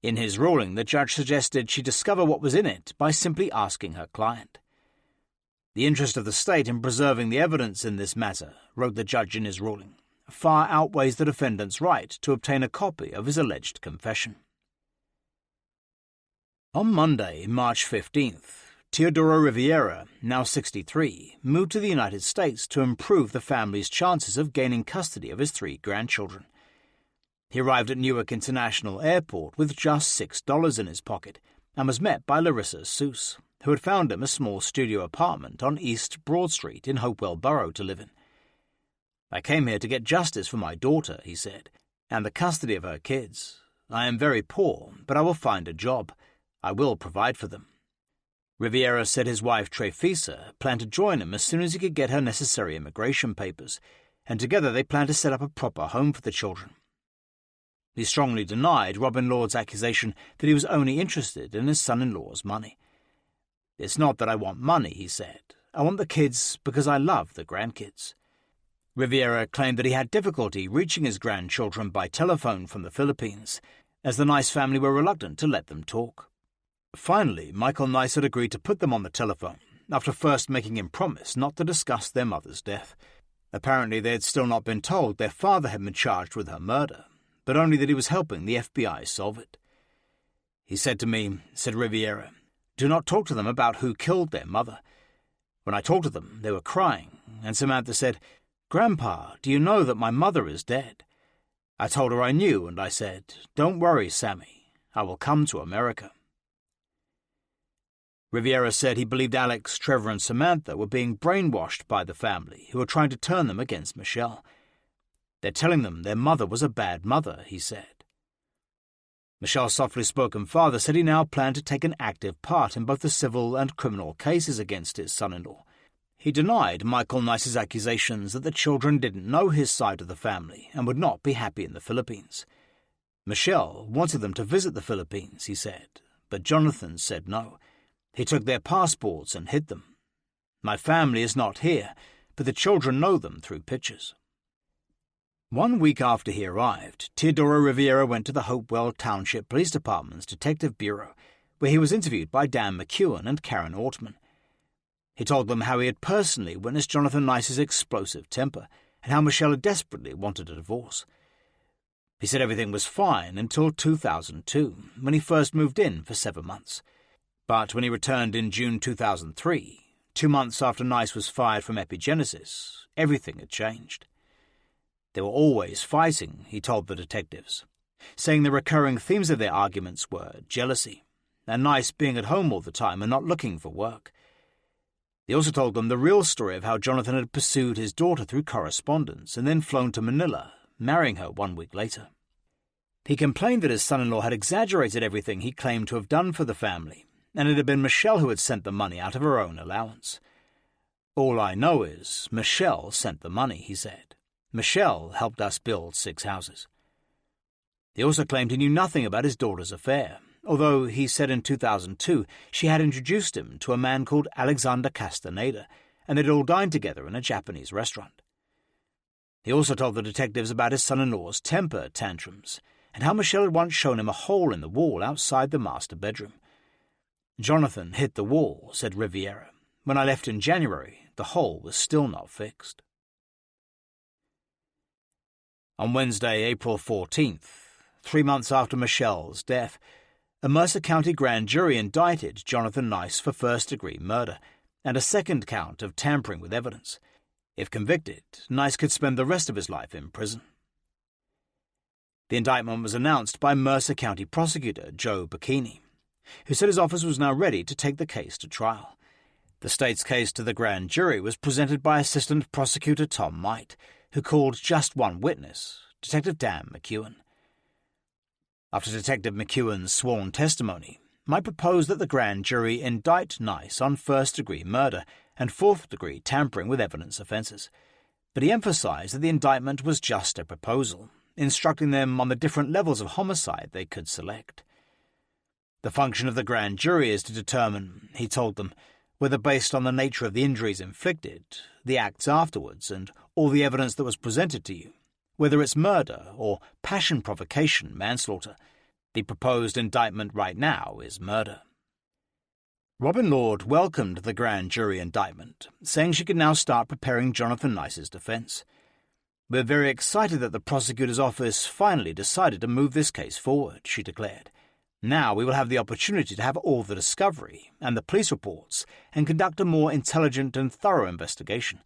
In his ruling, the judge suggested she discover what was in it by simply asking her client. The interest of the state in preserving the evidence in this matter, wrote the judge in his ruling, far outweighs the defendant's right to obtain a copy of his alleged confession. On Monday, March 15th, Teodoro Riviera, now 63, moved to the United States to improve the family's chances of gaining custody of his 3 grandchildren. He arrived at Newark International Airport with just $6 in his pocket and was met by Larissa Seuss, who had found him a small studio apartment on East Broad Street in Hopewell Borough to live in. I came here to get justice for my daughter, he said, and the custody of her kids. I am very poor, but I will find a job. I will provide for them. Riviera said his wife Trefisa planned to join him as soon as he could get her necessary immigration papers, and together they planned to set up a proper home for the children. He strongly denied Robin Lord's accusation that he was only interested in his son-in-law's money. It's not that I want money, he said. I want the kids because I love the grandkids. Riviera claimed that he had difficulty reaching his grandchildren by telephone from the Philippines, as the Nice family were reluctant to let them talk. Finally, Michael Nice had agreed to put them on the telephone, after first making him promise not to discuss their mother's death. Apparently they had still not been told their father had been charged with her murder, but only that he was helping the FBI solve it. He said to me, said Riviera, "Do not talk to them about who killed their mother." When I talked to them, they were crying, and Samantha said, "Grandpa, do you know that my mother is dead?" I told her I knew, and I said, "Don't worry, Sammy, I will come to America." Riviera said he believed Alex, Trevor, and Samantha were being brainwashed by the family, who were trying to turn them against Michelle. "They're telling them their mother was a bad mother," he said. Michelle's softly-spoken father said he now planned to take an active part in both the civil and criminal cases against his son-in-law. He denied Michael Nice's accusations that the children didn't know his side of the family and would not be happy in the Philippines. Michelle wanted them to visit the Philippines, he said, but Jonathan said no. He took their passports and hid them. "My family is not here, but the children know them through pictures." 1 week after he arrived, Teodoro Riviera went to the Hopewell Township Police Department's Detective Bureau, where he was interviewed by Dan McEwen and Karen Ortman. He told them how he had personally witnessed Jonathan Nice's explosive temper and how Michelle had desperately wanted a divorce. He said everything was fine until 2002, when he first moved in for 7 months. But when he returned in June 2003, 2 months after Nice was fired from Epigenesis, everything had changed. They were always fighting, he told the detectives, saying the recurring themes of their arguments were jealousy, and Nice being at home all the time and not looking for work. He also told them the real story of how Jonathan had pursued his daughter through correspondence and then flown to Manila, marrying her 1 week later. He complained that his son-in-law had exaggerated everything he claimed to have done for the family, and it had been Michelle who had sent the money out of her own allowance. "All I know is Michelle sent the money," he said. "Michelle helped us build 6 houses." He also claimed he knew nothing about his daughter's affair, although he said in 2002 she had introduced him to a man called Alexander Castaneda, and they'd all dined together in a Japanese restaurant. He also told the detectives about his son-in-law's temper tantrums, and how Michelle had once shown him a hole in the wall outside the master bedroom. "Jonathan hit the wall," said Riviera. "When I left in January, the hole was still not fixed." On Wednesday, April 14th, 3 months after Michelle's death, a Mercer County grand jury indicted Jonathan Nice for first-degree murder and a second count of tampering with evidence. If convicted, Nice could spend the rest of his life in prison. The indictment was announced by Mercer County prosecutor Joe Bikini, who said his office was now ready to take the case to trial. The state's case to the grand jury was presented by Assistant Prosecutor Tom Might, who called just one witness, Detective Dan McEwen. After Detective McEwen's sworn testimony, Might proposed that the grand jury indict Nice on first-degree murder and fourth-degree tampering with evidence offences, but he emphasised that the indictment was just a proposal, instructing them on the different levels of homicide they could select. The function of the grand jury is to determine, he told them, whether based on the nature of the injuries inflicted, the acts afterwards, and all the evidence that was presented to you, whether it's murder or passion provocation manslaughter. The proposed indictment right now is murder. Robin Lord welcomed the grand jury indictment, saying she could now start preparing Jonathan Nice's defence. "We're very excited that the prosecutor's office finally decided to move this case forward," she declared. "Now we will have the opportunity to have all the discovery and the police reports and conduct a more intelligent and thorough investigation.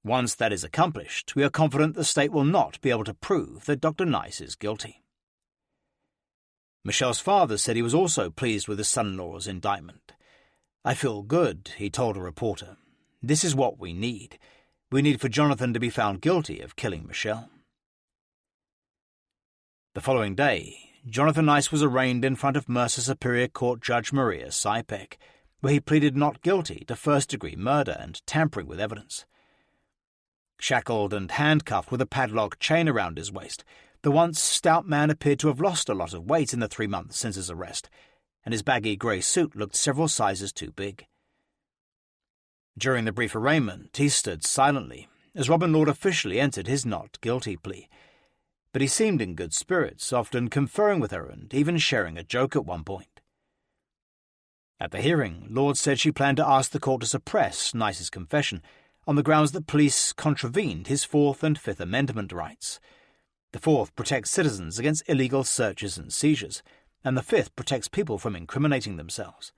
Once that is accomplished, we are confident the state will not be able to prove that Dr. Nice is guilty." Michelle's father said he was also pleased with his son-in-law's indictment. "I feel good," he told a reporter. "This is what we need. We need for Jonathan to be found guilty of killing Michelle." The following day, Jonathan Nice was arraigned in front of Mercer Superior Court Judge Maria Sypek, where he pleaded not guilty to first-degree murder and tampering with evidence. Shackled and handcuffed with a padlock chain around his waist, the once stout man appeared to have lost a lot of weight in the 3 months since his arrest, and his baggy grey suit looked several sizes too big. During the brief arraignment, he stood silently, as Robin Lord officially entered his not guilty plea. But he seemed in good spirits, often conferring with her and even sharing a joke at one point. At the hearing, Lord said she planned to ask the court to suppress Nice's confession on the grounds that police contravened his Fourth and Fifth Amendment rights. The Fourth protects citizens against illegal searches and seizures, and the fifth protects people from incriminating themselves.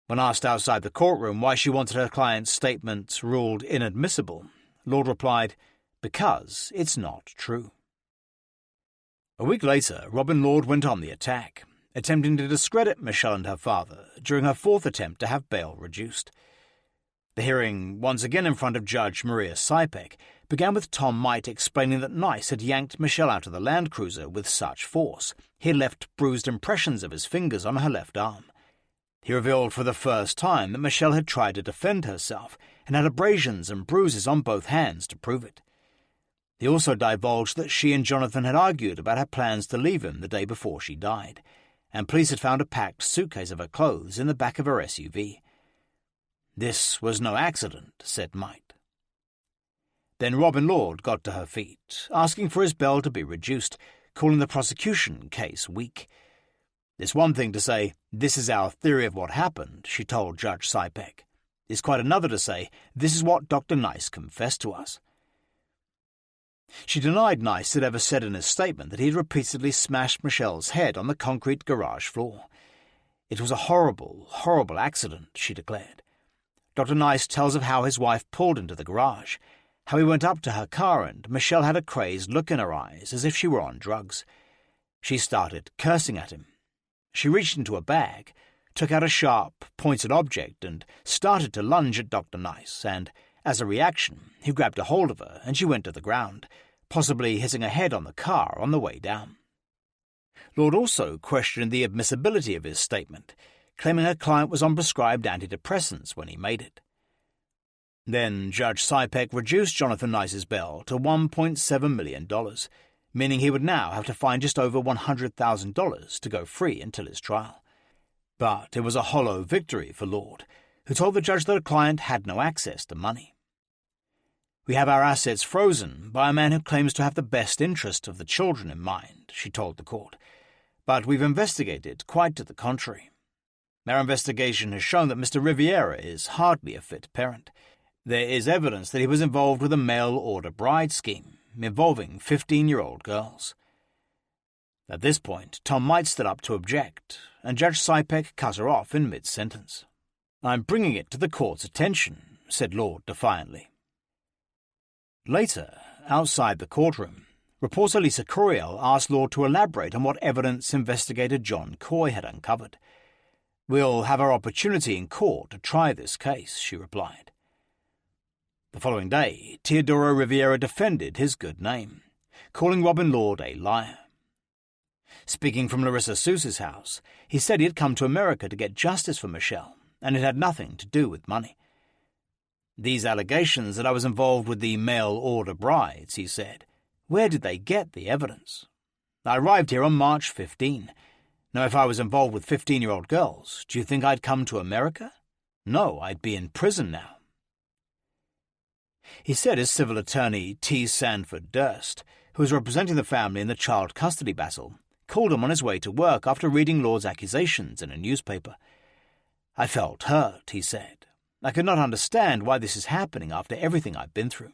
When asked outside the courtroom why she wanted her client's statement ruled inadmissible, Lord replied, "Because it's not true." A week later, Robin Lord went on the attack, attempting to discredit Michelle and her father during her fourth attempt to have bail reduced. The hearing, once again in front of Judge Maria Sipek, began with Tom Might explaining that Nice had yanked Michelle out of the Land Cruiser with such force he had left bruised impressions of his fingers on her left arm. He revealed for the first time that Michelle had tried to defend herself and had abrasions and bruises on both hands to prove it. He also divulged that she and Jonathan had argued about her plans to leave him the day before she died, and police had found a packed suitcase of her clothes in the back of her SUV. "This was no accident," said Might. Then Robin Lord got to her feet, asking for his bail to be reduced, calling the prosecution case weak. "It's one thing to say, 'This is our theory of what happened,'" she told Judge Sipek. "It's quite another to say, 'This is what Dr. Nice confessed to us.'" She denied Nice had ever said in his statement that he had repeatedly smashed Michelle's head on the concrete garage floor. "It was a horrible, horrible accident," she declared. Dr. Nice tells of how his wife pulled into the garage, how he went up to her car and Michelle had a crazed look in her eyes as if she were on drugs. She started cursing at him. She reached into a bag, took out a sharp, pointed object and started to lunge at Dr. Nice, and, as a reaction, he grabbed a hold of her and she went to the ground, possibly hitting her head on the car on the way down. Lord also questioned the admissibility of his statement, claiming her client was on prescribed antidepressants when he made it. Then Judge Sipek reduced Jonathan Nice's bail to $1.7 million, meaning he would now have to find just over $100,000 to go free until his trial. But it was a hollow victory for Lord, who told the judge that her client had no access to money. "We have our assets frozen by a man who claims to have the best interest of the children in mind," she told the court, "but we've investigated quite to the contrary. Our investigation has shown that Mr. Riviera is hardly a fit parent. There is evidence that he was involved with a mail-order bride scheme involving 15-year-old girls." At this point, Tom Might stood up to object, and Judge Sipek cut her off in mid-sentence. "I'm bringing it to the court's attention," said Lord defiantly. Later, outside the courtroom, reporter Lisa Curiel asked Lord to elaborate on what evidence investigator John Coy had uncovered. "We'll have our opportunity in court to try this case," she replied. The following day, Teodoro Riviera defended his good name, calling Robin Lord a liar. Speaking from Larissa Seuss's house, he said he had come to America to get justice for Michelle, and it had nothing to do with money. "These allegations that I was involved with the mail-order brides," he said, "where did they get the evidence? I arrived here on March 15. Now, if I was involved with 15-year-old girls, do you think I'd come to America? No, I'd be in prison now." He said his civil attorney, T. Sanford Durst, who was representing the family in the child custody battle, called him on his way to work after reading Lord's accusations in a newspaper. "I felt hurt," he said. "I could not understand why this is happening after everything I've been through."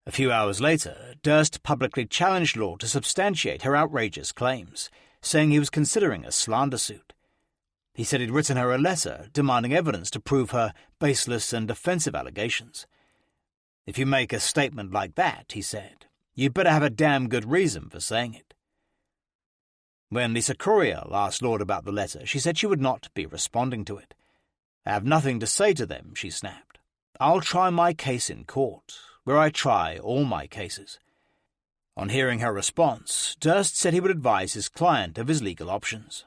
A few hours later, Durst publicly challenged Lord to substantiate her outrageous claims, saying he was considering a slander suit. He said he'd written her a letter demanding evidence to prove her baseless and offensive allegations. "If you make a statement like that," he said, "you'd better have a damn good reason for saying it." When Lisa Curiel asked Lord about the letter, she said she would not be responding to it. "I have nothing to say to them," she snapped. "I'll try my case in court, where I try all my cases." On hearing her response, Durst said he would advise his client of his legal options.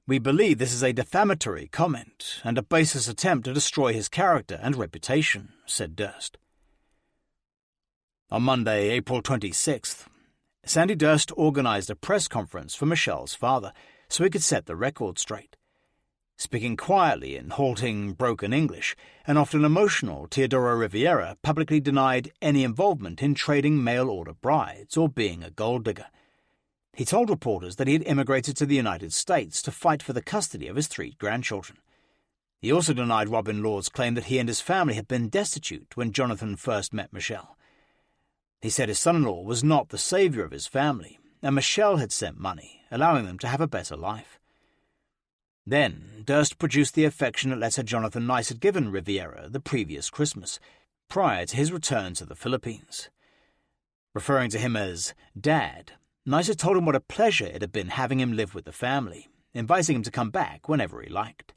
"We believe this is a defamatory comment and a baseless attempt to destroy his character and reputation," said Durst. On Monday, April 26th, Sandy Durst organized a press conference for Michelle's father so he could set the record straight. Speaking quietly in halting, broken English, and often emotional, Teodoro Riviera publicly denied any involvement in trading mail-order brides or being a gold digger. He told reporters that he had immigrated to the United States to fight for the custody of his 3 grandchildren. He also denied Robin Lord's claim that he and his family had been destitute when Jonathan first met Michelle. He said his son-in-law was not the savior of his family, and Michelle had sent money, allowing them to have a better life. Then Durst produced the affectionate letter Jonathan Nice had given Riviera the previous Christmas, prior to his return to the Philippines. Referring to him as Dad, Nice had told him what a pleasure it had been having him live with the family, inviting him to come back whenever he liked.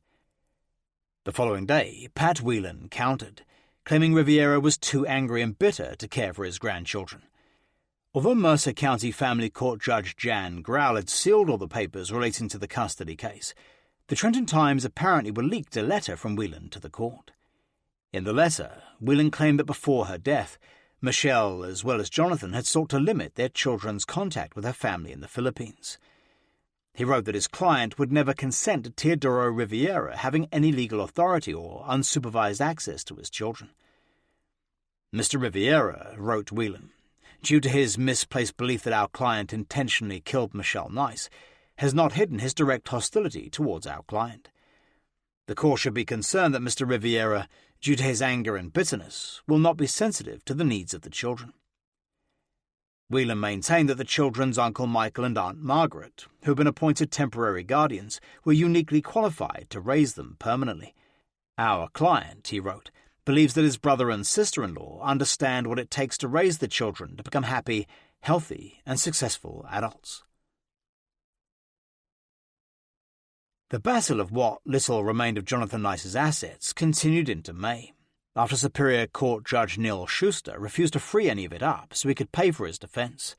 The following day, Pat Whelan countered, claiming Riviera was too angry and bitter to care for his grandchildren. Although Mercer County Family Court Judge Jan Grau had sealed all the papers relating to the custody case, the Trenton Times apparently were leaked a letter from Whelan to the court. In the letter, Whelan claimed that before her death, Michelle, as well as Jonathan, had sought to limit their children's contact with her family in the Philippines. He wrote that his client would never consent to Teodoro Riviera having any legal authority or unsupervised access to his children. Mr. Riviera, wrote Whelan, due to his misplaced belief that our client intentionally killed Michelle Nice, has not hidden his direct hostility towards our client. The court should be concerned that Mr. Riviera, due to his anger and bitterness, will not be sensitive to the needs of the children. Whelan maintained that the children's Uncle Michael and Aunt Margaret, who had been appointed temporary guardians, were uniquely qualified to raise them permanently. Our client, he wrote, believes that his brother and sister-in-law understand what it takes to raise the children to become happy, healthy, and successful adults. The battle of what little remained of Jonathan Nice's assets continued into May, after Superior Court Judge Neil Schuster refused to free any of it up so he could pay for his defense.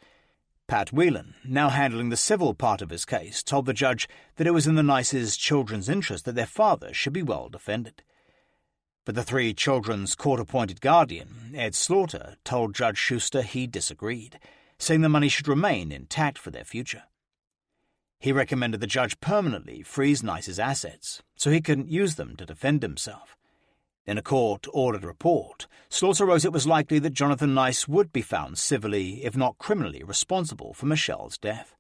Pat Whelan, now handling the civil part of his case, told the judge that it was in the Nice's children's interest that their father should be well defended. But the three children's court-appointed guardian, Ed Slaughter, told Judge Schuster he disagreed, saying the money should remain intact for their future. He recommended the judge permanently freeze Nice's assets so he couldn't use them to defend himself. In a court-ordered report, Slaughter wrote it was likely that Jonathan Nice would be found civilly, if not criminally, responsible for Michelle's death.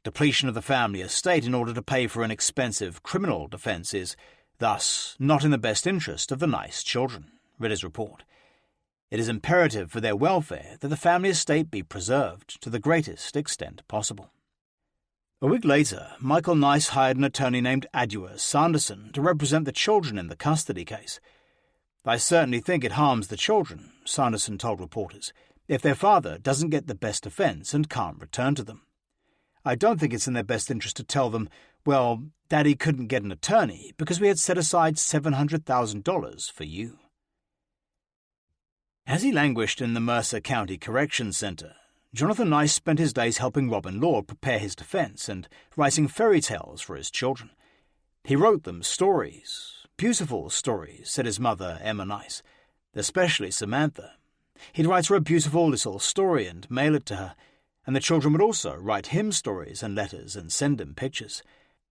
Depletion of the family estate in order to pay for an expensive criminal defense is, thus, not in the best interest of the Nice children, read his report. It is imperative for their welfare that the family estate be preserved to the greatest extent possible. A week later, Michael Nice hired an attorney named Adua Sanderson to represent the children in the custody case. I certainly think it harms the children, Sanderson told reporters, if their father doesn't get the best defense and can't return to them. I don't think it's in their best interest to tell them, well, Daddy couldn't get an attorney because we had set aside $700,000 for you. As he languished in the Mercer County Corrections Center, Jonathan Nice spent his days helping Robin Lord prepare his defense and writing fairy tales for his children. He wrote them stories, beautiful stories, said his mother, Emma Nice, especially Samantha. He'd write her a beautiful little story and mail it to her, and the children would also write him stories and letters and send him pictures.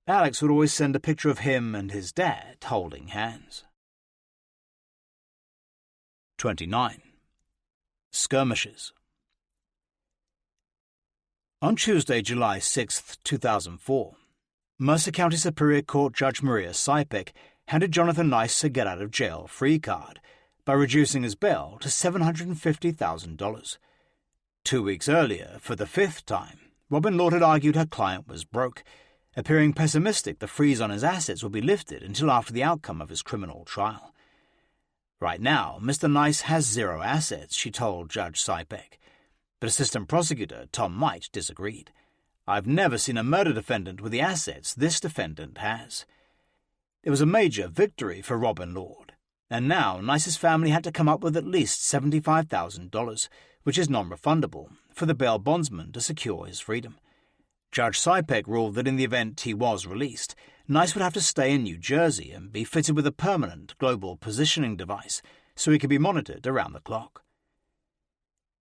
Alex would always send a picture of him and his dad holding hands. 29. Skirmishes. On Tuesday, July 6, 2004, Mercer County Superior Court Judge Maria Sipek handed Jonathan Nice a get-out-of-jail free card by reducing his bail to $750,000. 2 weeks earlier, for the fifth time, Robin Lord had argued her client was broke, appearing pessimistic the freeze on his assets would be lifted until after the outcome of his criminal trial. Right now, Mr. Nice has zero assets, she told Judge Sipek. But Assistant Prosecutor Tom Might disagreed. I've never seen a murder defendant with the assets this defendant has. It was a major victory for Robin Lord, and now Nice's family had to come up with at least $75,000, which is non-refundable, for the bail bondsman to secure his freedom. Judge Sipek ruled that in the event he was released, Nice would have to stay in New Jersey and be fitted with a permanent global positioning device so he could be monitored around the clock.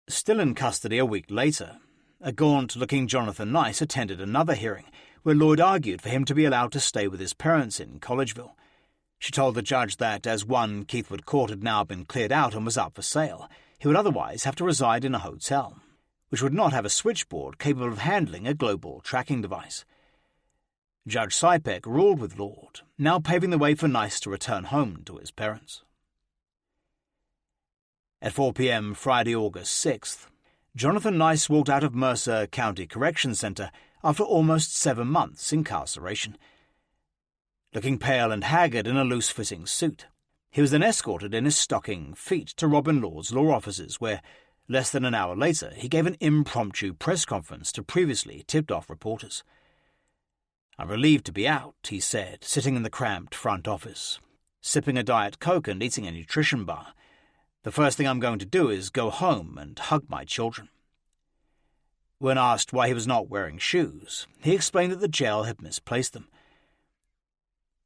Still in custody a week later, a gaunt-looking Jonathan Nice attended another hearing where Lloyd argued for him to be allowed to stay with his parents in Collegeville. She told the judge that, as one Keithwood Court had now been cleared out and was up for sale, he would otherwise have to reside in a hotel, which would not have a switchboard capable of handling a global tracking device. Judge Sipek ruled with Lord, now paving the way for Nice to return home to his parents. At 4 p.m. Friday, August 6th, Jonathan Nice walked out of Mercer County Correction Center after almost 7 months' incarceration. Looking pale and haggard in a loose-fitting suit, he was then escorted in his stocking feet to Robin Lord's law offices, where, less than an hour later, he gave an impromptu press conference to previously tipped-off reporters. "I'm relieved to be out," he said, sitting in the cramped front office, sipping a Diet Coke and eating a nutrition bar. "The first thing I'm going to do is go home and hug my children." When asked why he was not wearing shoes, he explained that the jail had misplaced them.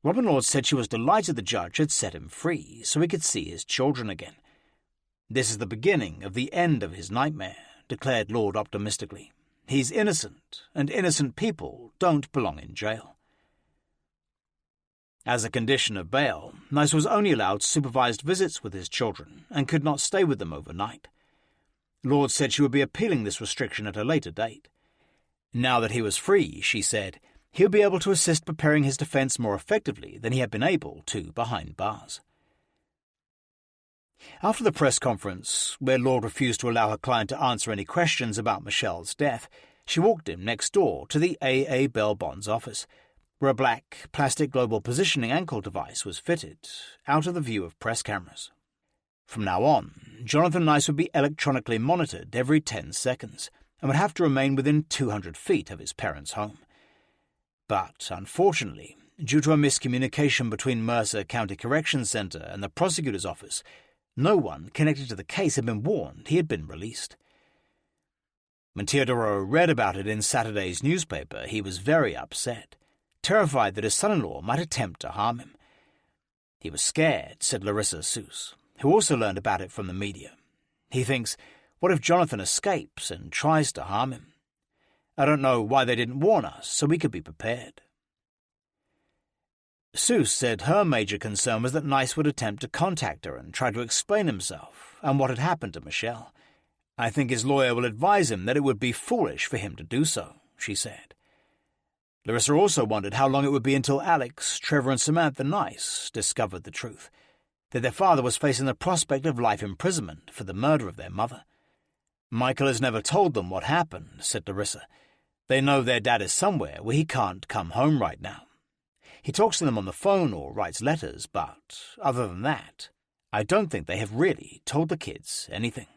Robin Lord said she was delighted the judge had set him free so he could see his children again. "This is the beginning of the end of his nightmare," declared Lord optimistically. "He's innocent, and innocent people don't belong in jail." As a condition of bail, Nice was only allowed supervised visits with his children and could not stay with them overnight. Lord said she would be appealing this restriction at a later date. Now that he was free, she said, he would be able to assist preparing his defense more effectively than he had been able to behind bars. After the press conference, where Lord refused to allow her client to answer any questions about Michelle's death, she walked him next door to the A.A. Bell Bonds office, where a black plastic global positioning ankle device was fitted, out of the view of press cameras. From now on, Jonathan Nice would be electronically monitored every 10 seconds and would have to remain within 200 feet of his parents' home. But, unfortunately, due to a miscommunication between Mercer County Correction Center and the prosecutor's office, no one connected to the case had been warned he had been released. When Teodoro read about it in Saturday's newspaper, he was very upset, terrified that his son-in-law might attempt to harm him. He was scared, said Larissa Seuss, who also learned about it from the media. He thinks, what if Jonathan escapes and tries to harm him? I don't know why they didn't warn us, so we could be prepared. Seuss said her major concern was that Nice would attempt to contact her and try to explain himself and what had happened to Michelle. I think his lawyer will advise him that it would be foolish for him to do so, she said. Larissa also wondered how long it would be until Alex, Trevor and Samantha Nice discovered the truth, that their father was facing the prospect of life imprisonment for the murder of their mother. Michael has never told them what happened, said Larissa. They know their dad is somewhere where he can't come home right now. He talks to them on the phone or writes letters, but other than that, I don't think they have really told the kids anything.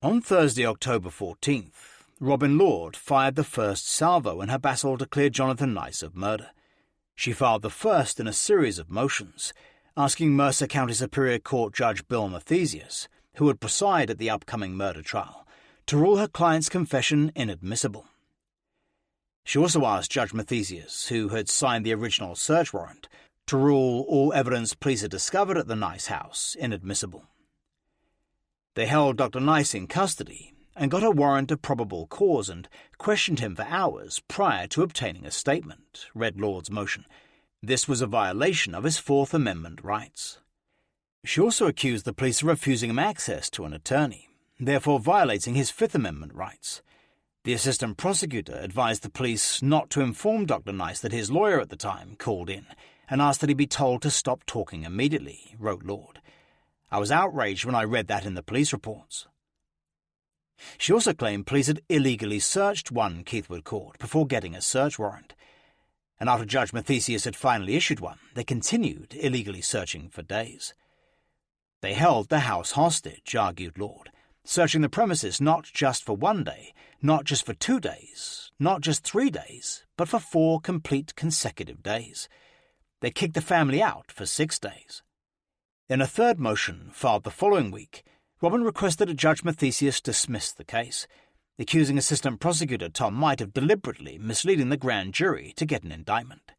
On Thursday, October 14th, Robin Lord fired the first salvo in her battle to clear Jonathan Nice of murder. She filed the first in a series of motions, asking Mercer County Superior Court Judge Bill Mathesius, who would preside at the upcoming murder trial, to rule her client's confession inadmissible. She also asked Judge Mathesius, who had signed the original search warrant, to rule all evidence police had discovered at the Nice house inadmissible. They held Dr. Nice in custody and got a warrant of probable cause and questioned him for hours prior to obtaining a statement, read Lord's motion. This was a violation of his Fourth Amendment rights. She also accused the police of refusing him access to an attorney, therefore violating his Fifth Amendment rights. The assistant prosecutor advised the police not to inform Dr. Nice that his lawyer at the time called in and asked that he be told to stop talking immediately, wrote Lord. I was outraged when I read that in the police reports. She also claimed police had illegally searched One Keithwood Court before getting a search warrant, and after Judge Mathesius had finally issued one, they continued illegally searching for days. They held the house hostage, argued Lord, searching the premises not just for 1 day, not just for 2 days, not just 3 days, but for 4 complete consecutive days. They kicked the family out for 6 days. In a third motion, filed the following week, Robin requested that Judge Mathesius dismiss the case, accusing Assistant Prosecutor Tom Might of deliberately misleading the grand jury to get an indictment.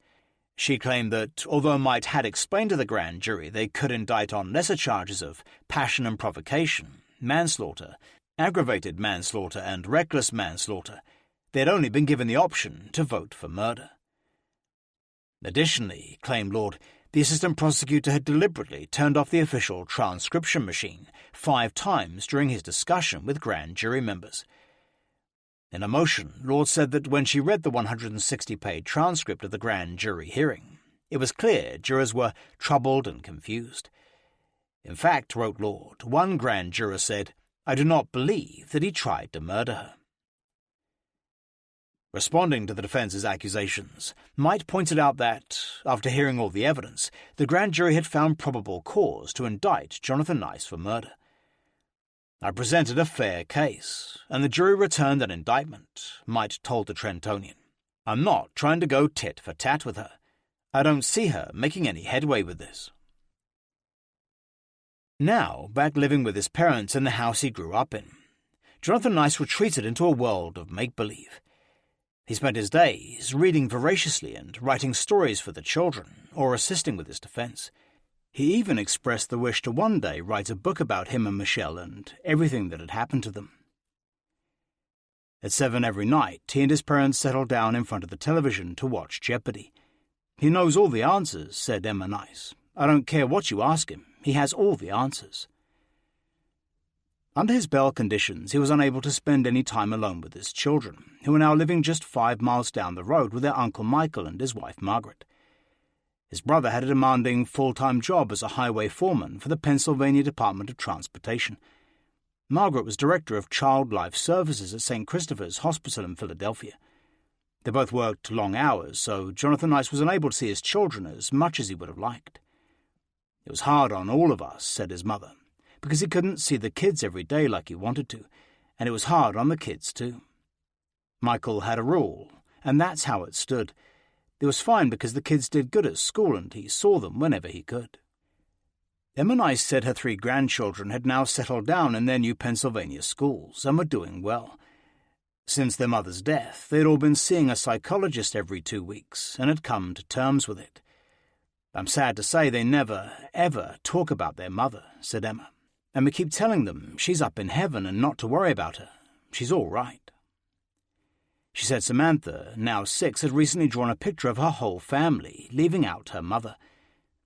She claimed that, although Might had explained to the grand jury they could indict on lesser charges of passion and provocation, manslaughter, aggravated manslaughter and reckless manslaughter, they had only been given the option to vote for murder. Additionally, claimed Lord, the assistant prosecutor had deliberately turned off the official transcription machine 5 times during his discussion with grand jury members. In a motion, Lord said that when she read the 160-page transcript of the grand jury hearing, it was clear jurors were troubled and confused. In fact, wrote Lord, one grand juror said, I do not believe that he tried to murder her." Responding to the defense's accusations, Might pointed out that, after hearing all the evidence, the grand jury had found probable cause to indict Jonathan Nice for murder. "I presented a fair case, and the jury returned an indictment," Might told the Trentonian. "I'm not trying to go tit for tat with her. I don't see her making any headway with this." Now, back living with his parents in the house he grew up in, Jonathan Nice retreated into a world of make-believe. He spent his days reading voraciously and writing stories for the children, or assisting with his defense. He even expressed the wish to one day write a book about him and Michelle and everything that had happened to them. At 7 every night, he and his parents settled down in front of the television to watch Jeopardy. "He knows all the answers," said Emma Nice. "I don't care what you ask him, he has all the answers." Under his bail conditions, he was unable to spend any time alone with his children, who were now living just 5 miles down the road with their Uncle Michael and his wife Margaret. His brother had a demanding full-time job as a highway foreman for the Pennsylvania Department of Transportation. Margaret was director of Child Life Services at St. Christopher's Hospital in Philadelphia. They both worked long hours, so Jonathan Nice was unable to see his children as much as he would have liked. "It was hard on all of us," said his mother, "because he couldn't see the kids every day like he wanted to, and it was hard on the kids too. Michael had a rule, and that's how it stood. It was fine because the kids did good at school and he saw them whenever he could." Emma Nice said her 3 grandchildren had now settled down in their new Pennsylvania schools and were doing well. Since their mother's death, they had all been seeing a psychologist every 2 weeks and had come to terms with it. "I'm sad to say they never, ever talk about their mother," said Emma. "And we keep telling them she's up in heaven and not to worry about her. She's all right." She said Samantha, now 6, had recently drawn a picture of her whole family, leaving out her mother.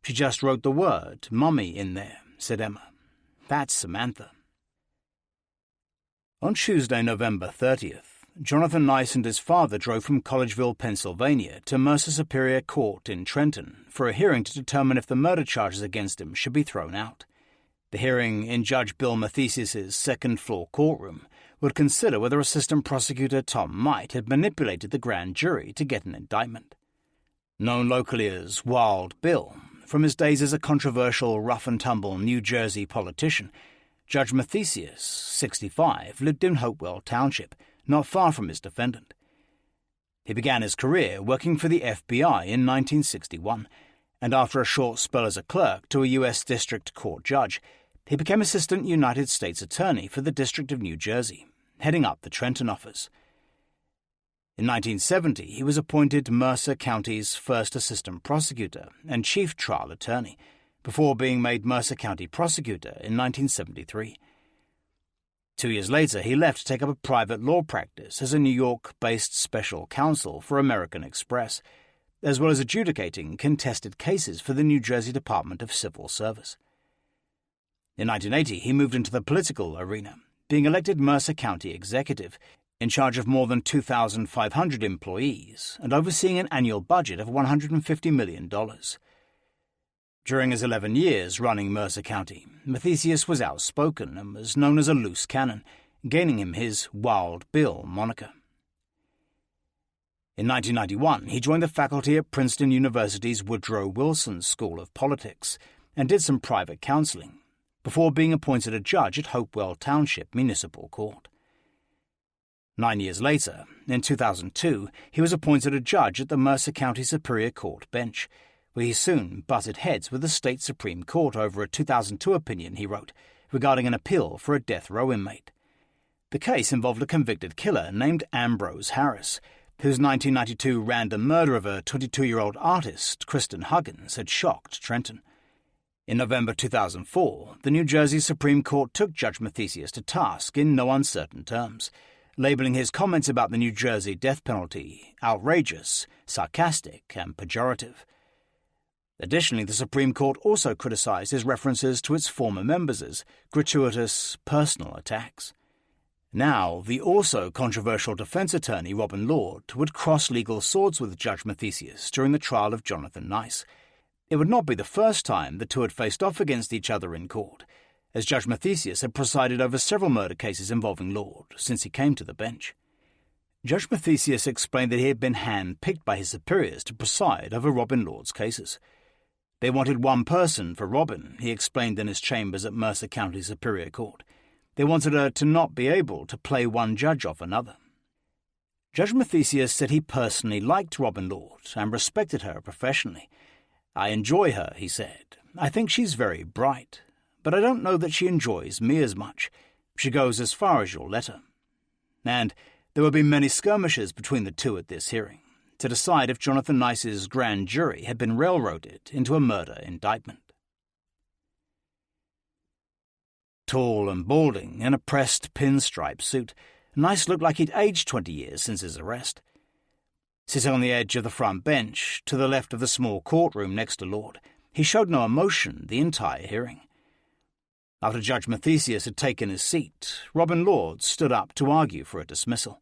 "She just wrote the word Mummy in there," said Emma. "That's Samantha." On Tuesday, November 30th, Jonathan Nice and his father drove from Collegeville, Pennsylvania, to Mercer Superior Court in Trenton for a hearing to determine if the murder charges against him should be thrown out. The hearing, in Judge Bill Mathesius's second-floor courtroom, would consider whether Assistant Prosecutor Tom Might had manipulated the grand jury to get an indictment. Known locally as Wild Bill, from his days as a controversial rough-and-tumble New Jersey politician, Judge Mathesius, 65, lived in Hopewell Township, not far from his defendant. He began his career working for the FBI in 1961, and after a short spell as a clerk to a U.S. District Court judge, he became Assistant United States Attorney for the District of New Jersey, heading up the Trenton office. In 1970, he was appointed Mercer County's first assistant prosecutor and chief trial attorney, before being made Mercer County prosecutor in 1973. 2 years later, he left to take up a private law practice as a New York-based special counsel for American Express, as well as adjudicating contested cases for the New Jersey Department of Civil Service. In 1980, he moved into the political arena, being elected Mercer County executive, in charge of more than 2,500 employees and overseeing an annual budget of $150 million. During his 11 years running Mercer County, Mathesius was outspoken and was known as a loose cannon, gaining him his Wild Bill moniker. In 1991, he joined the faculty at Princeton University's Woodrow Wilson School of Politics and did some private counseling, before being appointed a judge at Hopewell Township Municipal Court. 9 years later, in 2002, he was appointed a judge at the Mercer County Superior Court bench, where he soon butted heads with the state Supreme Court over a 2002 opinion he wrote regarding an appeal for a death row inmate. The case involved a convicted killer named Ambrose Harris, whose 1992 random murder of a 22-year-old artist, Kristen Huggins, had shocked Trenton. In November 2004, the New Jersey Supreme Court took Judge Mathesius to task in no uncertain terms, labeling his comments about the New Jersey death penalty outrageous, sarcastic, and pejorative. Additionally, the Supreme Court also criticized his references to its former members as gratuitous personal attacks. Now, the also controversial defense attorney Robin Lord would cross legal swords with Judge Mathesius during the trial of Jonathan Nice. It would not be the first time the two had faced off against each other in court, as Judge Mathesius had presided over several murder cases involving Lord since he came to the bench. Judge Mathesius explained that he had been hand-picked by his superiors to preside over Robin Lord's cases. They wanted one person for Robin, he explained in his chambers at Mercer County Superior Court. They wanted her to not be able to play one judge off another. Judge Mathesius said he personally liked Robin Lord and respected her professionally. "I enjoy her," he said. "I think she's very bright, but I don't know that she enjoys me as much. She goes as far as you'll let her." And there would be many skirmishes between the two at this hearing, to decide if Jonathan Nice's grand jury had been railroaded into a murder indictment. Tall and balding, in a pressed pinstripe suit, Nice looked like he'd aged 20 years since his arrest. Sitting on the edge of the front bench, to the left of the small courtroom next to Lord, he showed no emotion the entire hearing. After Judge Mathesius had taken his seat, Robin Lord stood up to argue for a dismissal.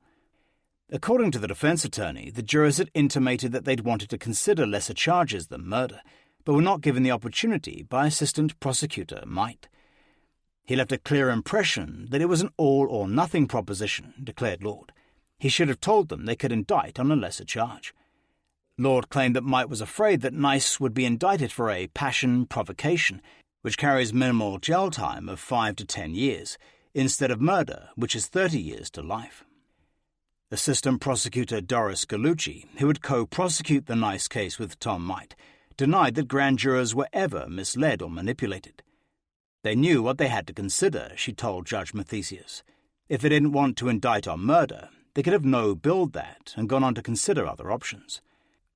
According to the defense attorney, the jurors had intimated that they'd wanted to consider lesser charges than murder, but were not given the opportunity by Assistant Prosecutor Might. He left a clear impression that it was an all-or-nothing proposition, declared Lord. He should have told them they could indict on a lesser charge. Lord claimed that Might was afraid that Nice would be indicted for a passion provocation, which carries minimal jail time of 5 to 10 years, instead of murder, which is 30 years to life. Assistant Prosecutor Doris Gallucci, who would co-prosecute the Nice case with Tom Might, denied that grand jurors were ever misled or manipulated. They knew what they had to consider, she told Judge Mathesius. If they didn't want to indict on murder, they could have no-billed that and gone on to consider other options.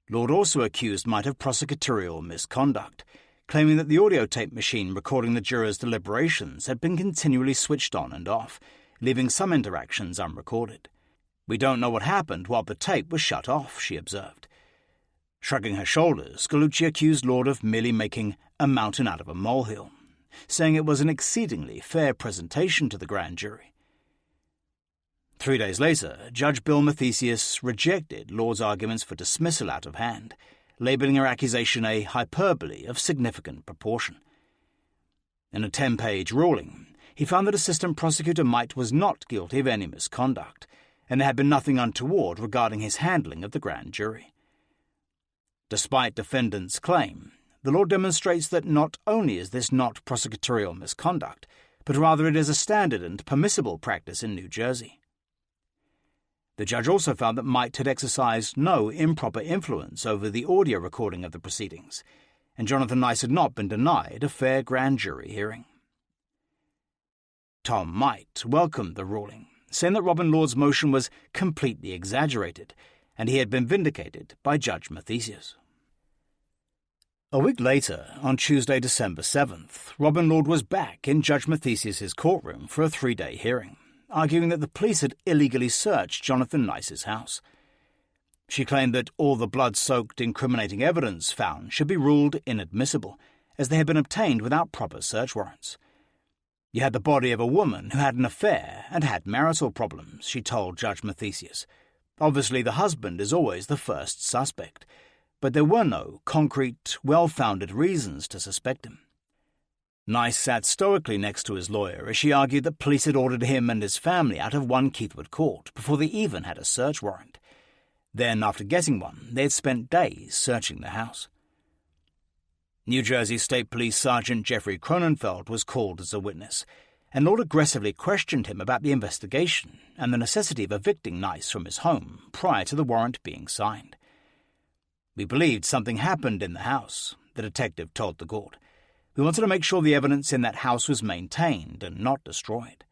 Lord also accused Might of prosecutorial misconduct, claiming that the audiotape machine recording the jurors' deliberations had been continually switched on and off, leaving some interactions unrecorded. "We don't know what happened while the tape was shut off," she observed. Shrugging her shoulders, Gallucci accused Lord of merely making a mountain out of a molehill, saying it was an exceedingly fair presentation to the grand jury. 3 days later, Judge Bill Mathesius rejected Lord's arguments for dismissal out of hand, labelling her accusation a hyperbole of significant proportion. In a 10-page ruling, he found that Assistant Prosecutor Might was not guilty of any misconduct, and there had been nothing untoward regarding his handling of the grand jury. Despite defendants' claim, the law demonstrates that not only is this not prosecutorial misconduct, but rather it is a standard and permissible practice in New Jersey. The judge also found that Might had exercised no improper influence over the audio recording of the proceedings, and Jonathan Nice had not been denied a fair grand jury hearing. Tom Might welcomed the ruling, saying that Robin Lord's motion was completely exaggerated, and he had been vindicated by Judge Mathesius. A week later, on Tuesday, December 7th, Robin Lord was back in Judge Mathesius's courtroom for a 3-day hearing, arguing that the police had illegally searched Jonathan Nice's house. She claimed that all the blood-soaked incriminating evidence found should be ruled inadmissible, as they had been obtained without proper search warrants. "You had the body of a woman who had an affair and had marital problems," she told Judge Mathesius. "Obviously the husband is always the first suspect, but there were no concrete, well-founded reasons to suspect him." Nice sat stoically next to his lawyer as she argued that police had ordered him and his family out of 1 Keithwood Court before they even had a search warrant. Then, after getting one, they had spent days searching the house. New Jersey State Police Sergeant Jeffrey Cronenfeld was called as a witness, and Lord aggressively questioned him about the investigation and the necessity of evicting Nice from his home prior to the warrant being signed. "We believed something happened in the house," the detective told the court. "We wanted to make sure the evidence in that house was maintained and not destroyed."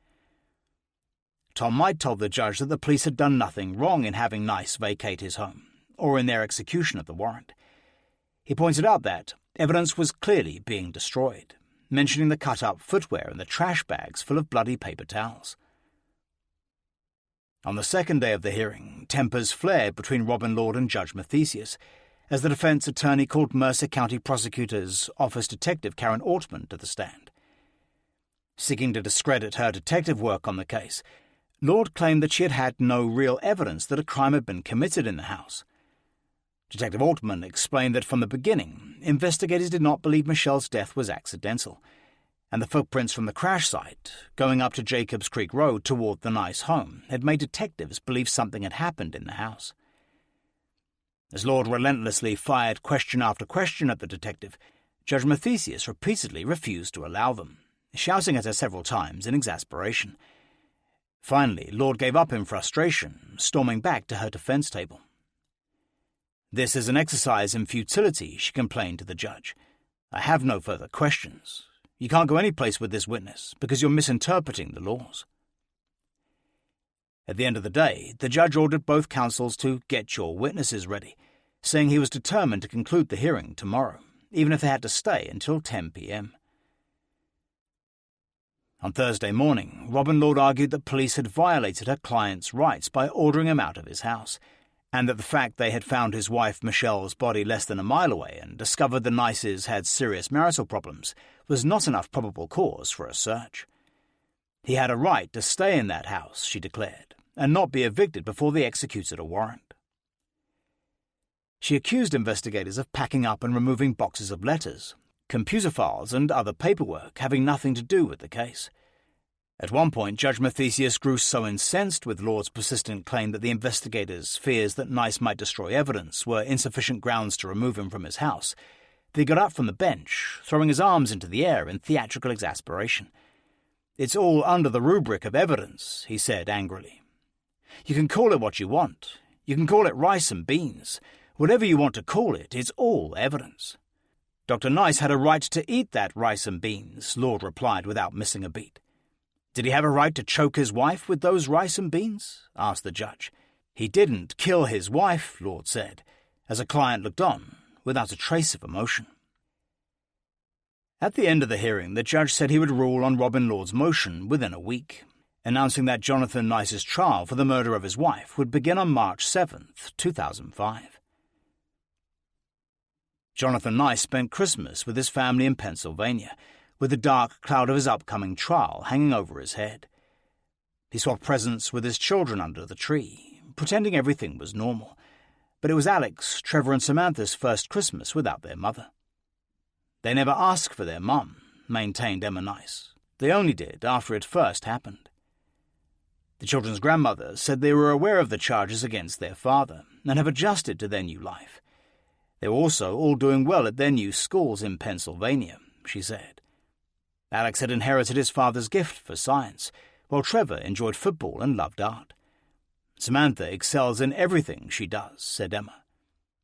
Tom Might told the judge that the police had done nothing wrong in having Nice vacate his home, or in their execution of the warrant. He pointed out that evidence was clearly being destroyed, mentioning the cut-up footwear and the trash bags full of bloody paper towels. On the second day of the hearing, tempers flared between Robin Lord and Judge Mathesius, as the defense attorney called Mercer County Prosecutor's Office Detective Karen Ortman to the stand. Seeking to discredit her detective work on the case, Lord claimed that she had had no real evidence that a crime had been committed in the house. Detective Ortman explained that from the beginning, investigators did not believe Michelle's death was accidental, and the footprints from the crash site, going up to Jacobs Creek Road toward the Nice home, had made detectives believe something had happened in the house. As Lord relentlessly fired question after question at the detective, Judge Mathesius repeatedly refused to allow them, shouting at her several times in exasperation. Finally, Lord gave up in frustration, storming back to her defense table. "This is an exercise in futility," she complained to the judge. "I have no further questions. You can't go any place with this witness because you're misinterpreting the laws." At the end of the day, the judge ordered both counsels to get your witnesses ready, saying he was determined to conclude the hearing tomorrow, even if they had to stay until 10 p.m. On Thursday morning, Robin Lord argued that police had violated her client's rights by ordering him out of his house, and that the fact they had found his wife Michelle's body less than a mile away and discovered the Nices had serious marital problems was not enough probable cause for a search. He had a right to stay in that house, she declared, and not be evicted before they executed a warrant. She accused investigators of packing up and removing boxes of letters, computer files and other paperwork having nothing to do with the case. At one point, Judge Mathesius grew so incensed with Lord's persistent claim that the investigators' fears that Nice might destroy evidence were insufficient grounds to remove him from his house that he got up from the bench, throwing his arms into the air in theatrical exasperation. "It's all under the rubric of evidence," he said angrily. "You can call it what you want. You can call it rice and beans. Whatever you want to call it, it's all evidence." "Dr. Nice had a right to eat that rice and beans," Lord replied without missing a beat. "Did he have a right to choke his wife with those rice and beans?" asked the judge. "He didn't kill his wife," Lord said, as a client looked on, without a trace of emotion. At the end of the hearing, the judge said he would rule on Robin Lord's motion within a week, announcing that Jonathan Nice's trial for the murder of his wife would begin on March 7th, 2005. Jonathan Nice spent Christmas with his family in Pennsylvania, with the dark cloud of his upcoming trial hanging over his head. He swapped presents with his children under the tree, pretending everything was normal, but it was Alex, Trevor and Samantha's first Christmas without their mother. "They never asked for their mum," maintained Emma Nice. "They only did after it first happened." The children's grandmother said they were aware of the charges against their father and have adjusted to their new life. They were also all doing well at their new schools in Pennsylvania, she said. Alex had inherited his father's gift for science, while Trevor enjoyed football and loved art. "Samantha excels in everything she does," said Emma.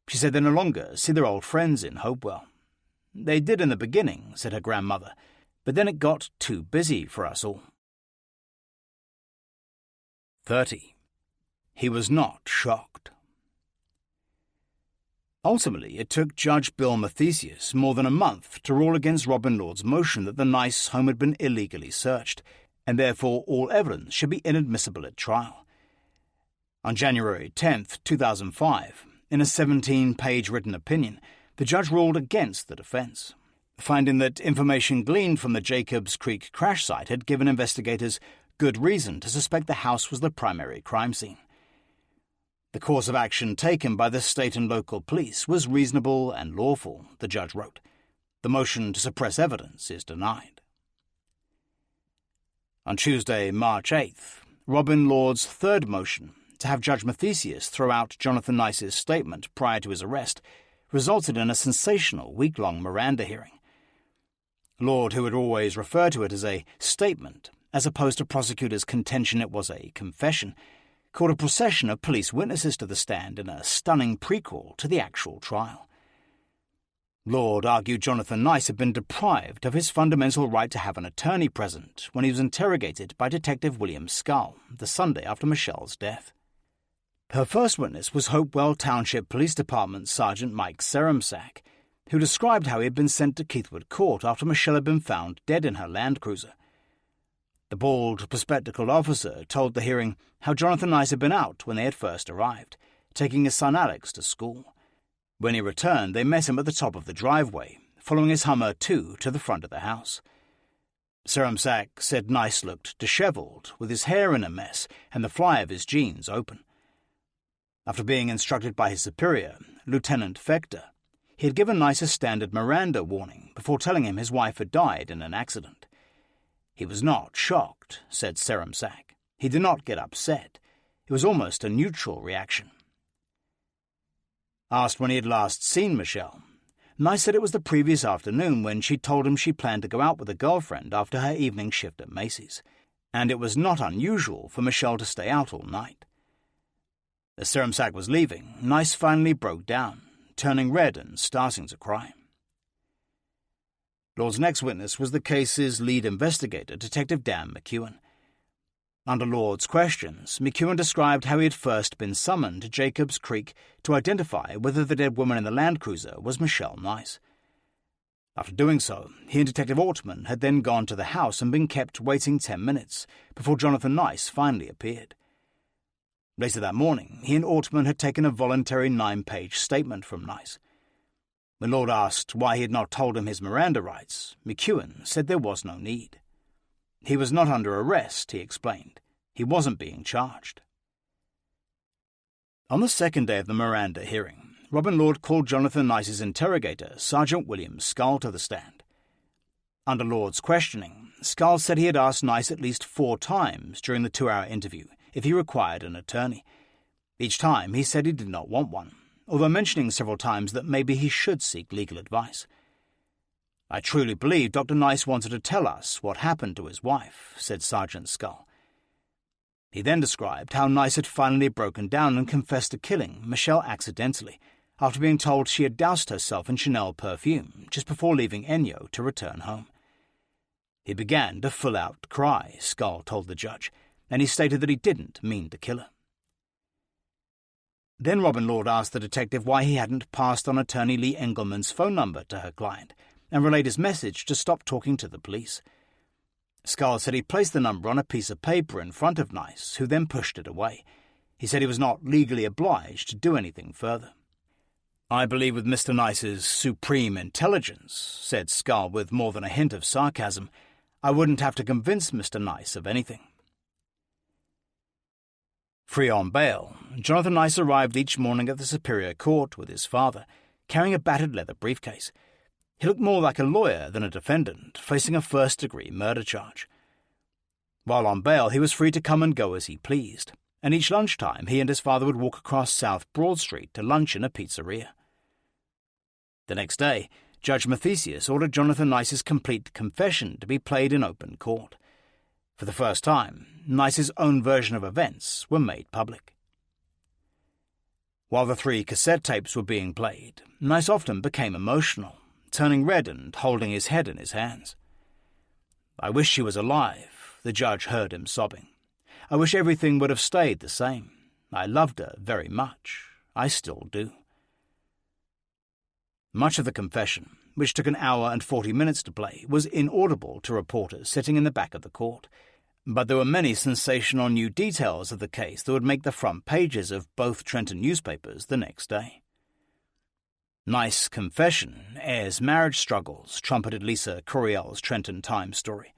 She said they no longer see their old friends in Hopewell. "They did in the beginning," said her grandmother, "but then it got too busy for us all." 30. He was not shocked. Ultimately, it took Judge Bill Mathesius more than a month to rule against Robin Lord's motion that the Nice home had been illegally searched, and therefore all evidence should be inadmissible at trial. On January 10, 2005, in a 17-page written opinion, the judge ruled against the defense, finding that information gleaned from the Jacobs Creek crash site had given investigators good reason to suspect the house was the primary crime scene. The course of action taken by the state and local police was reasonable and lawful, the judge wrote. The motion to suppress evidence is denied. On Tuesday, March 8th, Robin Lord's third motion to have Judge Mathesius throw out Jonathan Nice's statement prior to his arrest resulted in a sensational week-long Miranda hearing. Lord, who had always referred to it as a statement, as opposed to prosecutors' contention it was a confession, called a procession of police witnesses to the stand in a stunning prequel to the actual trial. Lord argued Jonathan Nice had been deprived of his fundamental right to have an attorney present when he was interrogated by Detective William Scull the Sunday after Michelle's death. Her first witness was Hopewell Township Police Department Sergeant Mike Serumsak, who described how he had been sent to Keithwood Court after Michelle had been found dead in her Land Cruiser. The bald, bespectacled officer told the hearing how Jonathan Nice had been out when they had first arrived, taking his son Alex to school. When he returned, they met him at the top of the driveway, following his Hummer 2 to the front of the house. Serumsak said Nice looked dishevelled, with his hair in a mess and the fly of his jeans open. After being instructed by his superior, Lieutenant Fector, he had given Nice a standard Miranda warning before telling him his wife had died in an accident. He was not shocked, said Serumsak. He did not get upset. It was almost a neutral reaction. Asked when he had last seen Michelle, Nice said it was the previous afternoon when she told him she planned to go out with a girlfriend after her evening shift at Macy's, and it was not unusual for Michelle to stay out all night. As Serumsak was leaving, Nice finally broke down, turning red and starting to cry. Lord's next witness was the case's lead investigator, Detective Dan McEwen. Under Lord's questions, McEwen described how he had first been summoned to Jacobs Creek to identify whether the dead woman in the Land Cruiser was Michelle Nice. After doing so, he and Detective Ortman had then gone to the house and been kept waiting 10 minutes before Jonathan Nice finally appeared. Later that morning, he and Ortman had taken a voluntary 9-page statement from Nice. When Lord asked why he had not told him his Miranda rights, McEwen said there was no need. He was not under arrest, he explained. He wasn't being charged. On the second day of the Miranda hearing, Robin Lord called Jonathan Nice's interrogator, Sergeant William Scull, to the stand. Under Lord's questioning, Scull said he had asked Nice at least 4 times during the 2-hour interview if he required an attorney. Each time he said he did not want one, although mentioning several times that maybe he should seek legal advice. "I truly believe Dr. Nice wanted to tell us what happened to his wife," said Sergeant Scull. He then described how Nice had finally broken down and confessed to killing Michelle accidentally, after being told she had doused herself in Chanel perfume just before leaving Ennio to return home. He began to full-out cry, Scull told the judge, and he stated that he didn't mean to kill her. Then Robin Lord asked the detective why he hadn't passed on attorney Lee Engelman's phone number to her client and relayed his message to stop talking to the police. Scull said he placed the number on a piece of paper in front of Nice, who then pushed it away. He said he was not legally obliged to do anything further. "I believe with Mr. Nice's supreme intelligence," said Scull with more than a hint of sarcasm, "I wouldn't have to convince Mr. Nice of anything." Free on bail, Jonathan Nice arrived each morning at the Superior Court with his father, carrying a battered leather briefcase. He looked more like a lawyer than a defendant, facing a first-degree murder charge. While on bail, he was free to come and go as he pleased, and each lunchtime he and his father would walk across South Broad Street to lunch in a pizzeria. The next day, Judge Mathesius ordered Jonathan Nice's complete confession to be played in open court. For the first time, Nice's own version of events were made public. While the 3 cassette tapes were being played, Nice often became emotional, turning red and holding his head in his hands. "I wish she was alive," the judge heard him sobbing. "I wish everything would have stayed the same. I loved her very much. I still do." Much of the confession, which took an hour and 40 minutes to play, was inaudible to reporters sitting in the back of the court, but there were many sensational new details of the case that would make the front pages of both Trenton newspapers the next day. "Nice confession, heirs marriage struggles," trumpeted Lisa Coriel's Trenton Times story.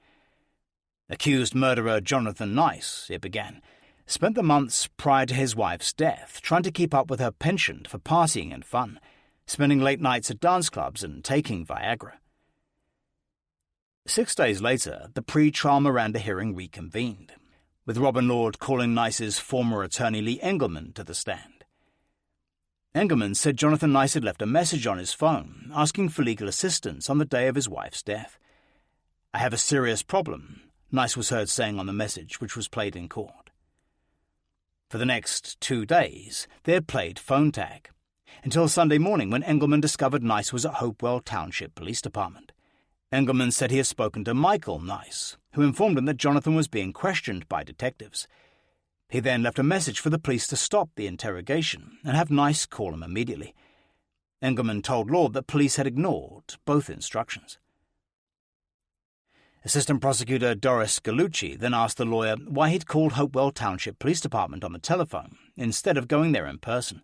"Accused murderer Jonathan Nice," it began, "spent the months prior to his wife's death trying to keep up with her penchant for partying and fun, spending late nights at dance clubs and taking Viagra." 6 days later, the pre-trial Miranda hearing reconvened, with Robin Lord calling Nice's former attorney Lee Engelman to the stand. Engelman said Jonathan Nice had left a message on his phone asking for legal assistance on the day of his wife's death. "I have a serious problem," Nice was heard saying on the message, which was played in court. For the next 2 days, they had played phone tag, until Sunday morning when Engelman discovered Nice was at Hopewell Township Police Department. Engelman said he had spoken to Michael Nice, who informed him that Jonathan was being questioned by detectives. He then left a message for the police to stop the interrogation and have Nice call him immediately. Engelman told Lord that police had ignored both instructions. Assistant Prosecutor Doris Gallucci then asked the lawyer why he'd called Hopewell Township Police Department on the telephone instead of going there in person.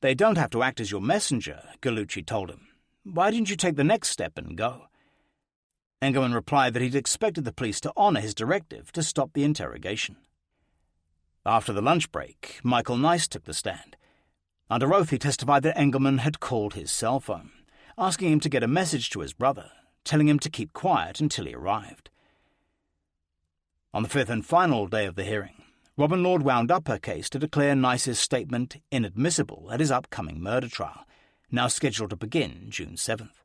"They don't have to act as your messenger," Gallucci told him. "Why didn't you take the next step and go?" Engelman replied that he'd expected the police to honour his directive to stop the interrogation. After the lunch break, Michael Nice took the stand. Under oath, he testified that Engelman had called his cell phone, asking him to get a message to his brother, telling him to keep quiet until he arrived. On the fifth and final day of the hearing, Robin Lord wound up her case to declare Nice's statement inadmissible at his upcoming murder trial, now scheduled to begin June 7th.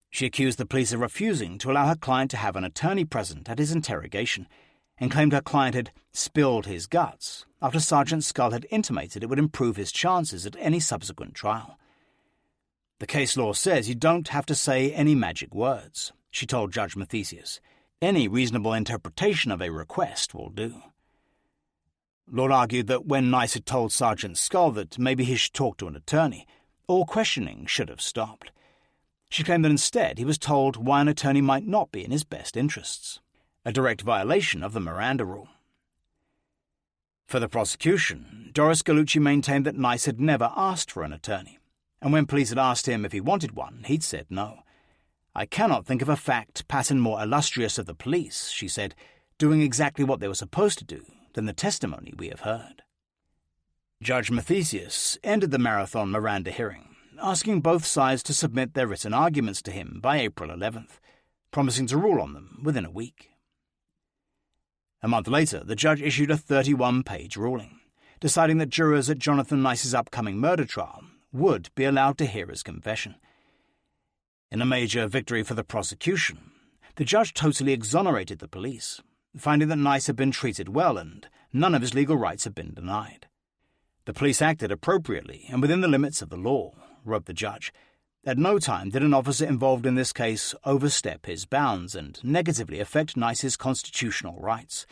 She accused the police of refusing to allow her client to have an attorney present at his interrogation, and claimed her client had spilled his guts after Sergeant Skull had intimated it would improve his chances at any subsequent trial. "The case law says you don't have to say any magic words," she told Judge Mathesius. "Any reasonable interpretation of a request will do." Lord argued that when Nice had told Sergeant Skull that maybe he should talk to an attorney, all questioning should have stopped. She claimed that instead he was told why an attorney might not be in his best interests, a direct violation of the Miranda rule. For the prosecution, Doris Gallucci maintained that Nice had never asked for an attorney, and when police had asked him if he wanted one, he'd said no. "I cannot think of a fact pattern more illustrious of the police," she said, "doing exactly what they were supposed to do than the testimony we have heard." Judge Mathesius ended the marathon Miranda hearing, asking both sides to submit their written arguments to him by April 11th, promising to rule on them within a week. A month later, the judge issued a 31-page ruling, deciding that jurors at Jonathan Nice's upcoming murder trial would be allowed to hear his confession. In a major victory for the prosecution, the judge totally exonerated the police, finding that Nice had been treated well and none of his legal rights had been denied. "The police acted appropriately and within the limits of the law," wrote the judge. "At no time did an officer involved in this case overstep his bounds and negatively affect Nice's constitutional rights.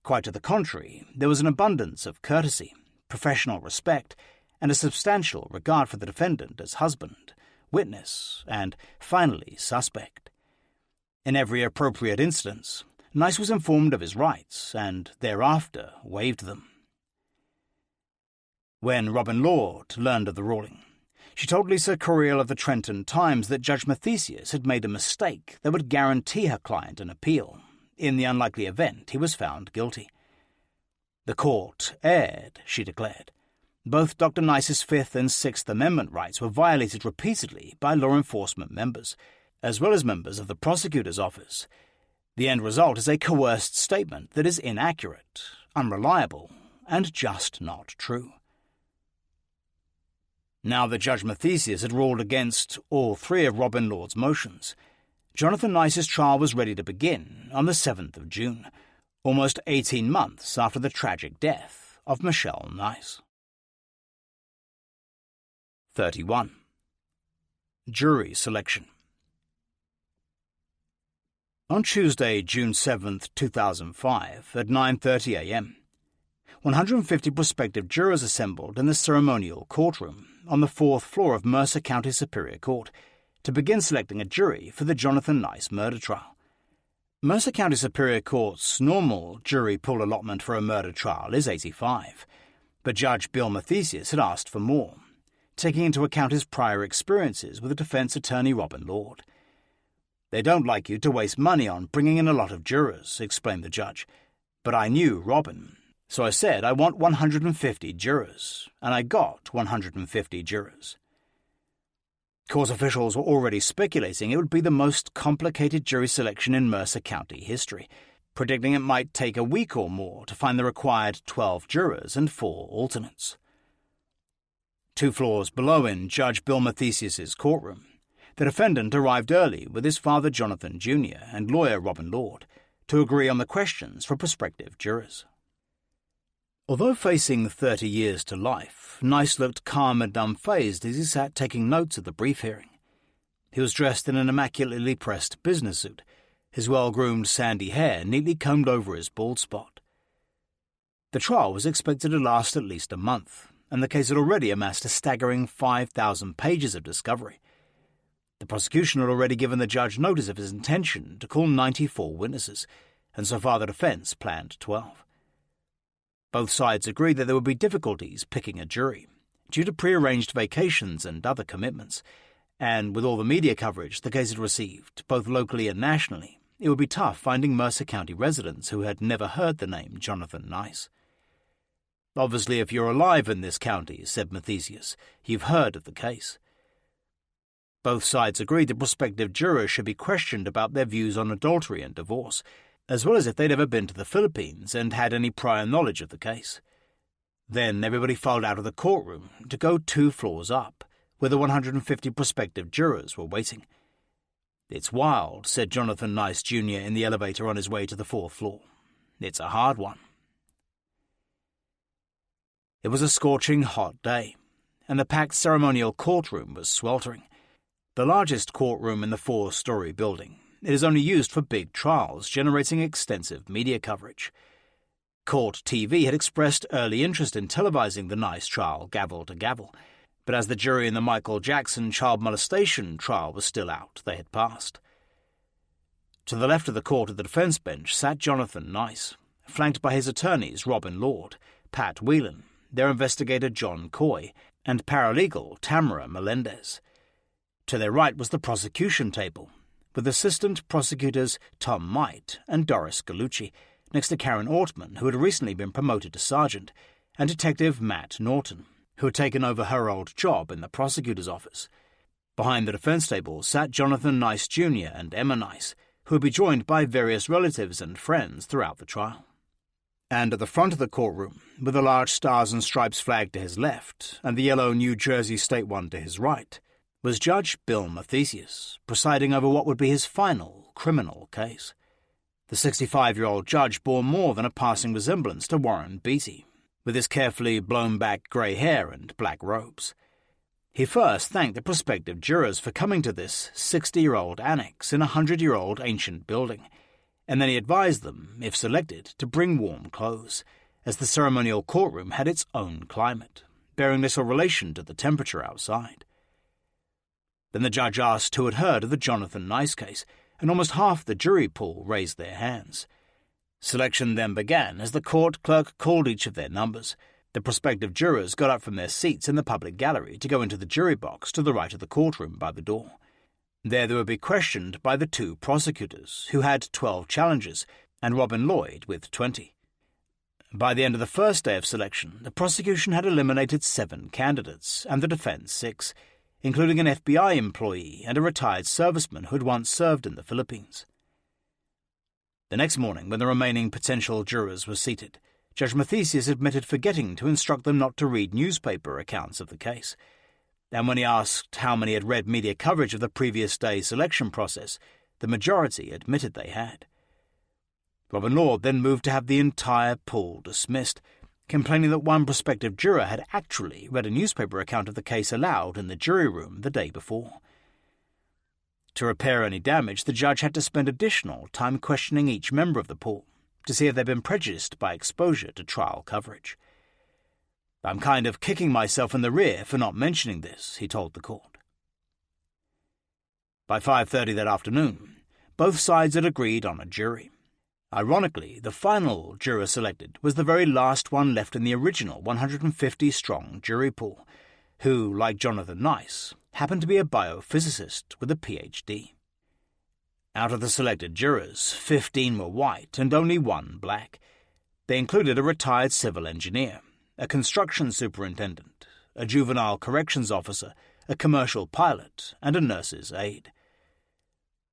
Quite to the contrary, there was an abundance of courtesy, professional respect, and a substantial regard for the defendant as husband, witness, and, finally, suspect. In every appropriate instance, Nice was informed of his rights and thereafter waived them." When Robin Lord learned of the ruling, she told Lisa Coriel of the Trenton Times that Judge Mathesius had made a mistake that would guarantee her client an appeal, in the unlikely event he was found guilty. "The court erred," she declared. "Both Dr. Nice's Fifth and Sixth Amendment rights were violated repeatedly by law enforcement members, as well as members of the prosecutor's office. The end result is a coerced statement that is inaccurate, unreliable, and just not true." Now that Judge Mathesius had ruled against all three of Robin Lord's motions, Jonathan Nice's trial was ready to begin on the 7th of June, almost 18 months after the tragic death of Michelle Nice. 31. Jury selection. On Tuesday, June 7, 2005, at 9:30 a.m., 150 prospective jurors assembled in the ceremonial courtroom on the 4th floor of Mercer County Superior Court to begin selecting a jury for the Jonathan Nice murder trial. Mercer County Superior Court's normal jury pool allotment for a murder trial is 85, but Judge Bill Mathesius had asked for more, taking into account his prior experiences with the defense attorney Robin Lord. "They don't like you to waste money on bringing in a lot of jurors," explained the judge, "but I knew Robin. So I said I want 150 jurors, and I got 150 jurors." Court officials were already speculating it would be the most complicated jury selection in Mercer County history, predicting it might take a week or more to find the required 12 jurors and 4 alternates. 2 floors below in Judge Bill Mathesius's courtroom, the defendant arrived early with his father Jonathan Jr. and lawyer Robin Lord to agree on the questions for prospective jurors. Although facing 30 years to life, Nice looked calm and unfazed as he sat taking notes of the brief hearing. He was dressed in an immaculately pressed business suit, his well-groomed sandy hair neatly combed over his bald spot. The trial was expected to last at least a month, and the case had already amassed a staggering 5,000 pages of discovery. The prosecution had already given the judge notice of his intention to call 94 witnesses, and so far the defense planned 12. Both sides agreed that there would be difficulties picking a jury, due to prearranged vacations and other commitments, and with all the media coverage the case had received, both locally and nationally, it would be tough finding Mercer County residents who had never heard the name Jonathan Nice. "Obviously, if you're alive in this county," said Mathesius, "you've heard of the case." Both sides agreed that prospective jurors should be questioned about their views on adultery and divorce, as well as if they'd ever been to the Philippines and had any prior knowledge of the case. Then everybody filed out of the courtroom to go 2 floors up, where the 150 prospective jurors were waiting. "It's wild," said Jonathan Nice Jr. in the elevator on his way to the 4th floor. "It's a hard one." It was a scorching hot day, and the packed ceremonial courtroom was sweltering. The largest courtroom in the 4-story building, it is only used for big trials, generating extensive media coverage. Court TV had expressed early interest in televising the Nice trial gavel to gavel, but as the jury in the Michael Jackson child molestation trial was still out, they had passed. To the left of the court at the defence bench sat Jonathan Nice, flanked by his attorneys Robin Lord, Pat Whelan, their investigator John Coy, and paralegal Tamara Melendez. To their right was the prosecution table, with assistant prosecutors Tom Might and Doris Gallucci, next to Karen Ortman, who had recently been promoted to sergeant, and Detective Matt Norton, who had taken over her old job in the prosecutor's office. Behind the defence table sat Jonathan Nice Jr. and Emma Nice, who would be joined by various relatives and friends throughout the trial. And at the front of the courtroom, with the large Stars and Stripes flag to his left and the yellow New Jersey state one to his right, was Judge Bill Mathesius, presiding over what would be his final criminal case. The 65-year-old judge bore more than a passing resemblance to Warren Beatty, with his carefully blown-back grey hair and black robes. He first thanked the prospective jurors for coming to this 60-year-old annex in a 100-year-old ancient building, and then he advised them, if selected, to bring warm clothes, as the ceremonial courtroom had its own climate, bearing little relation to the temperature outside. Then the judge asked who had heard of the Jonathan Nice case, and almost half the jury pool raised their hands. Selection then began as the court clerk called each of their numbers. The prospective jurors got up from their seats in the public gallery to go into the jury box to the right of the courtroom by the door. There they would be questioned by the 2 prosecutors, who had 12 challengers, and Robin Lloyd with 20. By the end of the first day of selection, the prosecution had eliminated 7 candidates, and the defence 6, including an FBI employee and a retired serviceman who had once served in the Philippines. The next morning, when the remaining potential jurors were seated, Judge Mathesius admitted forgetting to instruct them not to read newspaper accounts of the case, and when he asked how many had read media coverage of the previous day's selection process, the majority admitted they had. Robin Lord then moved to have the entire pool dismissed, complaining that one prospective juror had actually read a newspaper account of the case aloud in the jury room the day before. To repair any damage, the judge had to spend additional time questioning each member of the pool to see if they'd been prejudiced by exposure to trial coverage. "I'm kind of kicking myself in the rear for not mentioning this," he told the court. By 5:30 that afternoon, both sides had agreed on a jury. Ironically, the final juror selected was the very last one left in the original 150-strong jury pool, who, like Jonathan Nice, happened to be a biophysicist with a PhD. Out of the selected jurors, 15 were white and only 1 black. They included a retired civil engineer, a construction superintendent, a juvenile corrections officer, a commercial pilot, and a nurse's aide.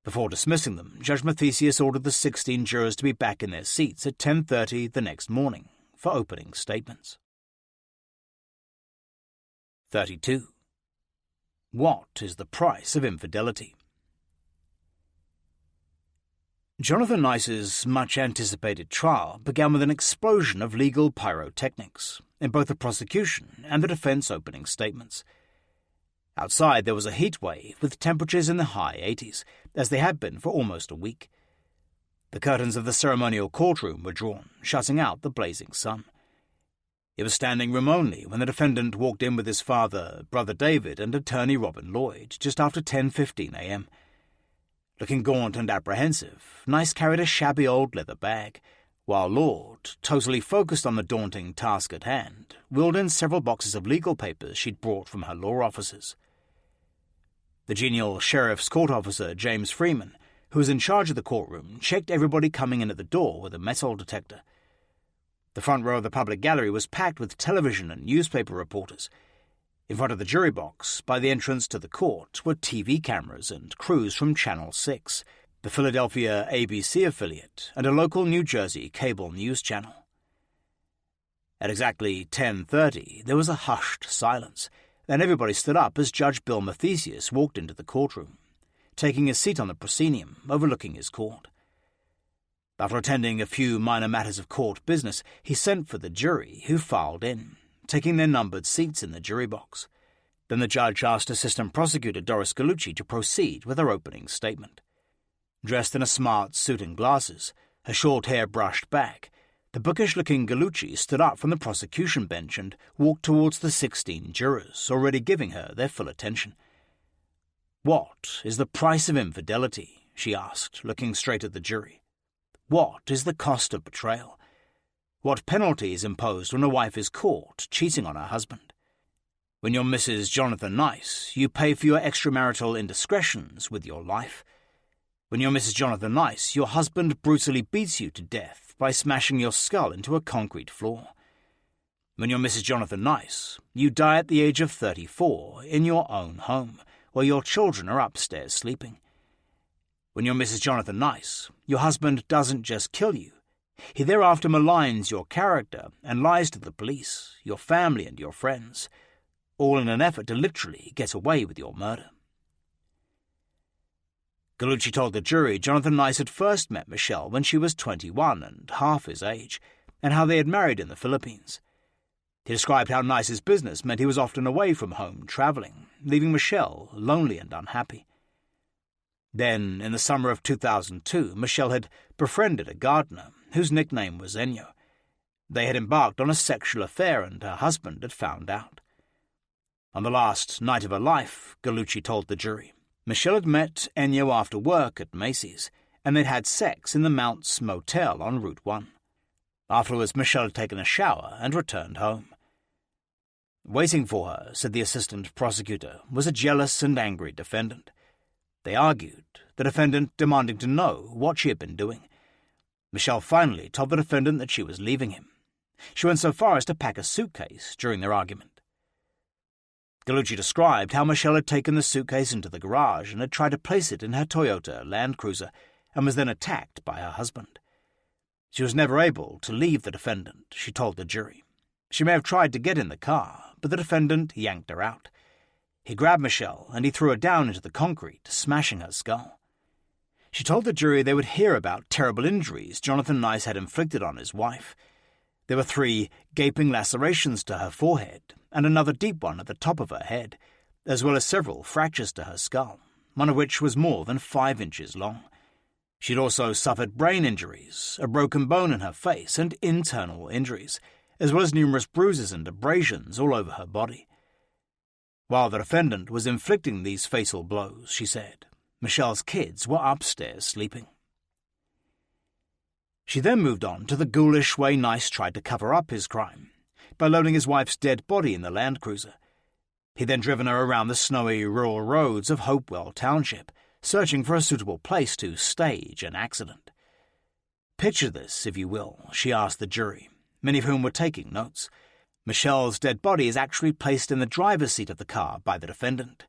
Before dismissing them, Judge Mathesius ordered the 16 jurors to be back in their seats at 10:30 the next morning for opening statements. 32. What is the price of infidelity? Jonathan Nice's much-anticipated trial began with an explosion of legal pyrotechnics in both the prosecution and the defense opening statements. Outside there was a heat wave with temperatures in the high 80s, as they had been for almost a week. The curtains of the ceremonial courtroom were drawn, shutting out the blazing sun. It was standing room only when the defendant walked in with his father, Brother David, and attorney Robin Lloyd just after 10:15 a.m. Looking gaunt and apprehensive, Nice carried a shabby old leather bag, while Lord, totally focused on the daunting task at hand, wheeled in several boxes of legal papers she'd brought from her law offices. The genial sheriff's court officer, James Freeman, who was in charge of the courtroom, checked everybody coming in at the door with a metal detector. The front row of the public gallery was packed with television and newspaper reporters. In front of the jury box, by the entrance to the court, were TV cameras and crews from Channel 6, the Philadelphia ABC affiliate, and a local New Jersey cable news channel. At exactly 10:30, there was a hushed silence. Then everybody stood up as Judge Bill Mathesius walked into the courtroom, taking his seat on the proscenium overlooking his court. After attending a few minor matters of court business, he sent for the jury, who filed in, taking their numbered seats in the jury box. Then the judge asked Assistant Prosecutor Doris Gallucci to proceed with her opening statement. Dressed in a smart suit and glasses, her short hair brushed back, the bookish-looking Gallucci stood up from the prosecution bench and walked towards the 16 jurors, already giving her their full attention. "What is the price of infidelity?" she asked, looking straight at the jury. "What is the cost of betrayal? What penalty is imposed when a wife is caught cheating on her husband? When you're Mrs. Jonathan Nice, you pay for your extramarital indiscretions with your life. When you're Mrs. Jonathan Nice, your husband brutally beats you to death by smashing your skull into a concrete floor. When you're Mrs. Jonathan Nice, you die at the age of 34 in your own home, while your children are upstairs sleeping. When you're Mrs. Jonathan Nice, your husband doesn't just kill you. He thereafter maligns your character and lies to the police, your family and your friends, all in an effort to literally get away with your murder." Gallucci told the jury Jonathan Nice had first met Michelle when she was 21 and half his age, and how they had married in the Philippines. He described how Nice's business meant he was often away from home traveling, leaving Michelle lonely and unhappy. Then, in the summer of 2002, Michelle had befriended a gardener, whose nickname was Ennio. They had embarked on a sexual affair, and her husband had found out. On the last night of her life, Gallucci told the jury, Michelle had met Ennio after work at Macy's, and they'd had sex in the Mounts Motel on Route 1. Afterwards, Michelle had taken a shower and returned home. Waiting for her, said the assistant prosecutor, was a jealous and angry defendant. They argued, the defendant demanding to know what she had been doing. Michelle finally told the defendant that she was leaving him. She went so far as to pack a suitcase during their argument. Gallucci described how Michelle had taken the suitcase into the garage and had tried to place it in her Toyota Land Cruiser and was then attacked by her husband. She was never able to leave the defendant, she told the jury. She may have tried to get in the car, but the defendant yanked her out. He grabbed Michelle and he threw her down into the concrete, smashing her skull. She told the jury they would hear about terrible injuries Jonathan Nice had inflicted on his wife. There were 3 gaping lacerations to her forehead and another deep one at the top of her head, as well as several fractures to her skull, one of which was more than 5 inches long. She'd also suffered brain injuries, a broken bone in her face, and internal injuries, as well as numerous bruises and abrasions all over her body. While the defendant was inflicting these fatal blows, she said, Michelle's kids were upstairs sleeping. She then moved on to the ghoulish way Nice tried to cover up his crime, by loading his wife's dead body in the Land Cruiser. He'd then driven her around the snowy rural roads of Hopewell Township, searching for a suitable place to stage an accident. Picture this, if you will, she asked the jury, many of whom were taking notes. Michelle's dead body is actually placed in the driver's seat of the car by the defendant.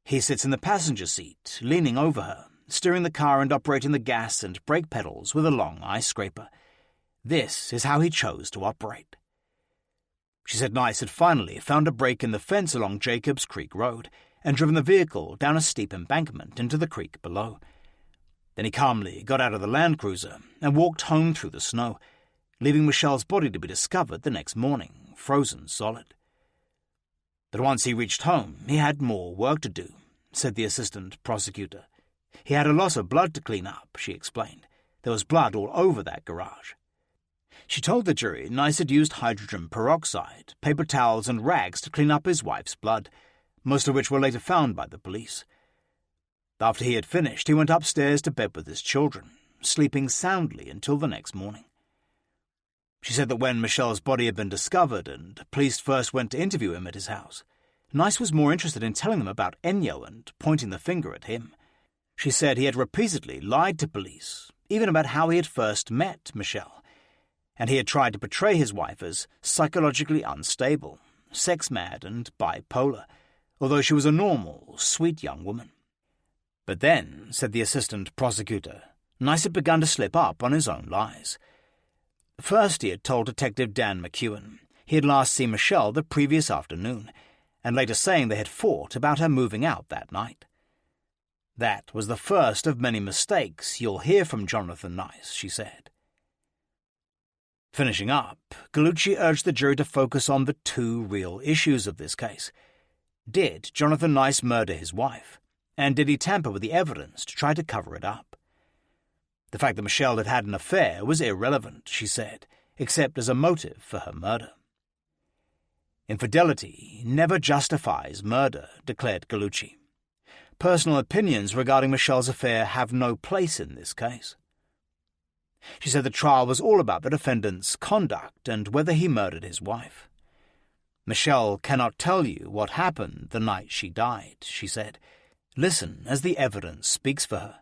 He sits in the passenger seat, leaning over her, steering the car and operating the gas and brake pedals with a long ice scraper. This is how he chose to operate. She said Nice had finally found a break in the fence along Jacobs Creek Road and driven the vehicle down a steep embankment into the creek below. Then he calmly got out of the Land Cruiser and walked home through the snow, leaving Michelle's body to be discovered the next morning, frozen solid. But once he reached home, he had more work to do, said the assistant prosecutor. He had a lot of blood to clean up, she explained. There was blood all over that garage. She told the jury Nice had used hydrogen peroxide, paper towels and rags to clean up his wife's blood, most of which were later found by the police. After he had finished, he went upstairs to bed with his children, sleeping soundly until the next morning. She said that when Michelle's body had been discovered and police first went to interview him at his house, Nice was more interested in telling them about Ennio and pointing the finger at him. She said he had repeatedly lied to police, even about how he had first met Michelle, and he had tried to portray his wife as psychologically unstable, sex-mad and bipolar, although she was a normal, sweet young woman. But then, said the assistant prosecutor, Nice had begun to slip up on his own lies. First, he had told Detective Dan McEwen he had last seen Michelle the previous afternoon, and later saying they had fought about her moving out that night. That was the first of many mistakes you'll hear from Jonathan Nice, she said. Finishing up, Gallucci urged the jury to focus on the two real issues of this case. Did Jonathan Nice murder his wife? And did he tamper with the evidence to try to cover it up? The fact that Michelle had had an affair was irrelevant, she said, except as a motive for her murder. Infidelity never justifies murder, declared Gallucci. Personal opinions regarding Michelle's affair have no place in this case. She said the trial was all about the defendant's conduct and whether he murdered his wife. Michelle cannot tell you what happened the night she died, she said. Listen as the evidence speaks for her.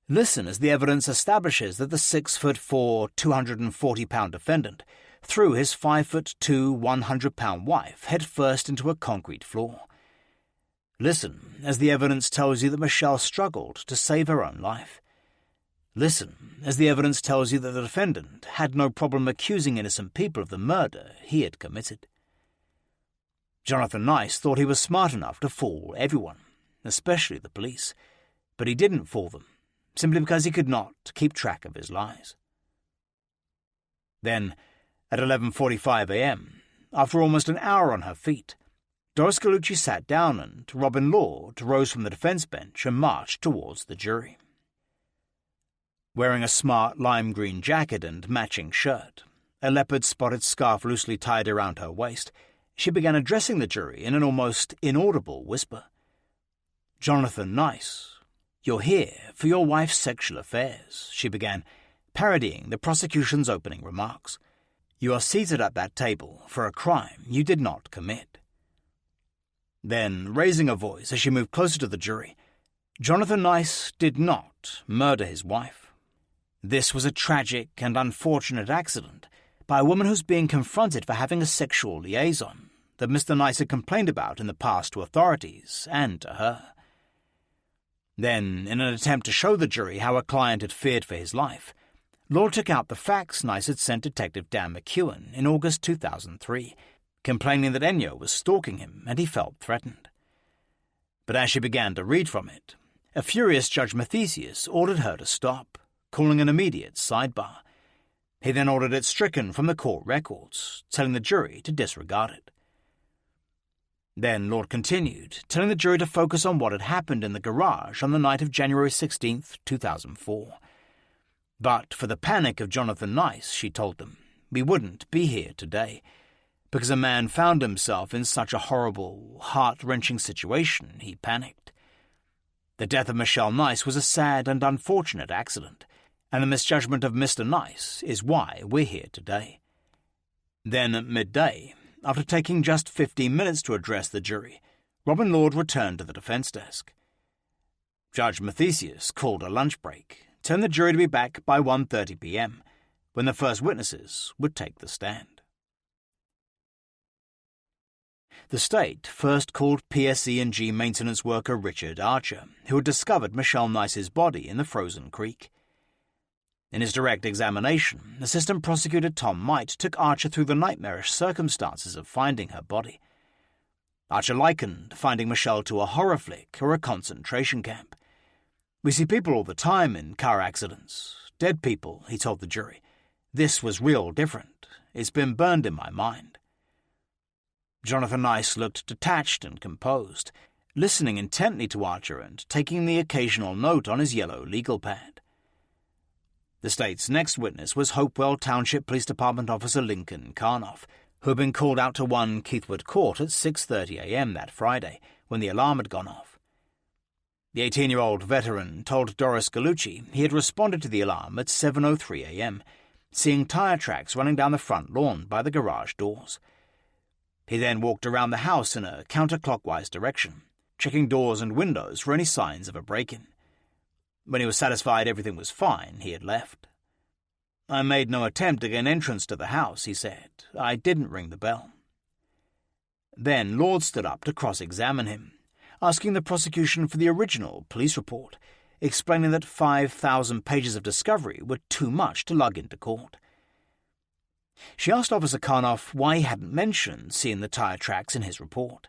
Listen as the evidence establishes that the 6'4", 240-pound defendant threw his 5'2", 100-pound wife headfirst into a concrete floor. Listen as the evidence tells you that Michelle struggled to save her own life. Listen as the evidence tells you that the defendant had no problem accusing innocent people of the murder he had committed. Jonathan Nice thought he was smart enough to fool everyone, especially the police, but he didn't fool them, simply because he could not keep track of his lies. Then, at 11:45 a.m., after almost an hour on her feet, Doris Gallucci sat down and Robin Lord rose from the defense bench and marched towards the jury. Wearing a smart lime green jacket and matching shirt, a leopard-spotted scarf loosely tied around her waist, she began addressing the jury in an almost inaudible whisper. "Jonathan Nice, you're here for your wife's sexual affairs," she began, parodying the prosecution's opening remarks. "You are seated at that table for a crime you did not commit." Then, raising her voice as she moved closer to the jury, Jonathan Nice did not murder his wife. This was a tragic and unfortunate accident by a woman who's being confronted for having a sexual liaison that Mr. Nice had complained about in the past to authorities and to her. Then, in an attempt to show the jury how her client had feared for his life, Lord took out the fax Nice had sent Detective Dan McEwen in August 2003, complaining that Ennio was stalking him and he felt threatened. But as she began to read from it, a furious Judge Mathesius ordered her to stop, calling an immediate sidebar. He then ordered it stricken from the court records, telling the jury to disregard it. Then Lord continued, telling the jury to focus on what had happened in the garage on the night of January 16th, 2004. But for the panic of Jonathan Nice, she told them, we wouldn't be here today, because a man found himself in such a horrible, heart-wrenching situation, he panicked. The death of Michelle Nice was a sad and unfortunate accident, and the misjudgment of Mr. Nice is why we're here today. Then at midday, after taking just 15 minutes to address the jury, Robin Lord returned to the defense desk. Judge Mathesius called a lunch break, telling the jury to be back by 1:30 p.m., when the first witnesses would take the stand. The state first called PSE&G maintenance worker Richard Archer, who had discovered Michelle Nice's body in the frozen creek. In his direct examination, Assistant Prosecutor Tom Might took Archer through the nightmarish circumstances of finding her body. Archer likened finding Michelle to a horror flick or a concentration camp. "We see people all the time in car accidents. Dead people," he told the jury. "This was real different. It's been burned in my mind." Jonathan Nice looked detached and composed, listening intently to Archer and taking the occasional note on his yellow legal pad. The state's next witness was Hopewell Township Police Department Officer Lincoln Carnoff, who had been called out to 1 Keithwood Court at 6:30 a.m. that Friday, when the alarm had gone off. The 18-year-old veteran told Doris Gallucci he had responded to the alarm at 7:03 a.m., seeing tire tracks running down the front lawn by the garage doors. He then walked around the house in a counterclockwise direction, checking doors and windows for any signs of a break-in. When he was satisfied everything was fine, he had left. "I made no attempt to gain entrance to the house," he said. "I didn't ring the bell." Then Lord stood up to cross-examine him, asking the prosecution for the original police report, explaining that 5,000 pages of discovery were too much to lug into court. She asked Officer Karnoff why he hadn't mentioned seeing the tyre tracks in his report.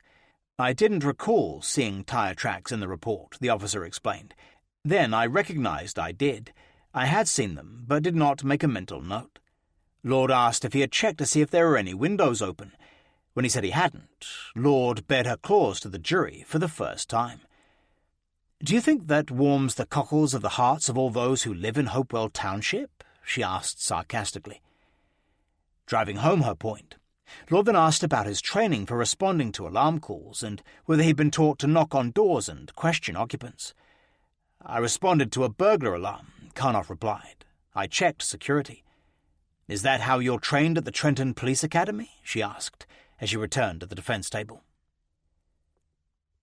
"I didn't recall seeing tyre tracks in the report," the officer explained. "Then I recognized I did. I had seen them, but did not make a mental note." Lord asked if he had checked to see if there were any windows open. When he said he hadn't, Lord bared her claws to the jury for the first time. "Do you think that warms the cockles of the hearts of all those who live in Hopewell Township?" she asked sarcastically. Driving home her point, Lord then asked about his training for responding to alarm calls and whether he'd been taught to knock on doors and question occupants. "I responded to a burglar alarm," Karnoff replied. "I checked security." "Is that how you're trained at the Trenton Police Academy?" she asked, as she returned to the defense table.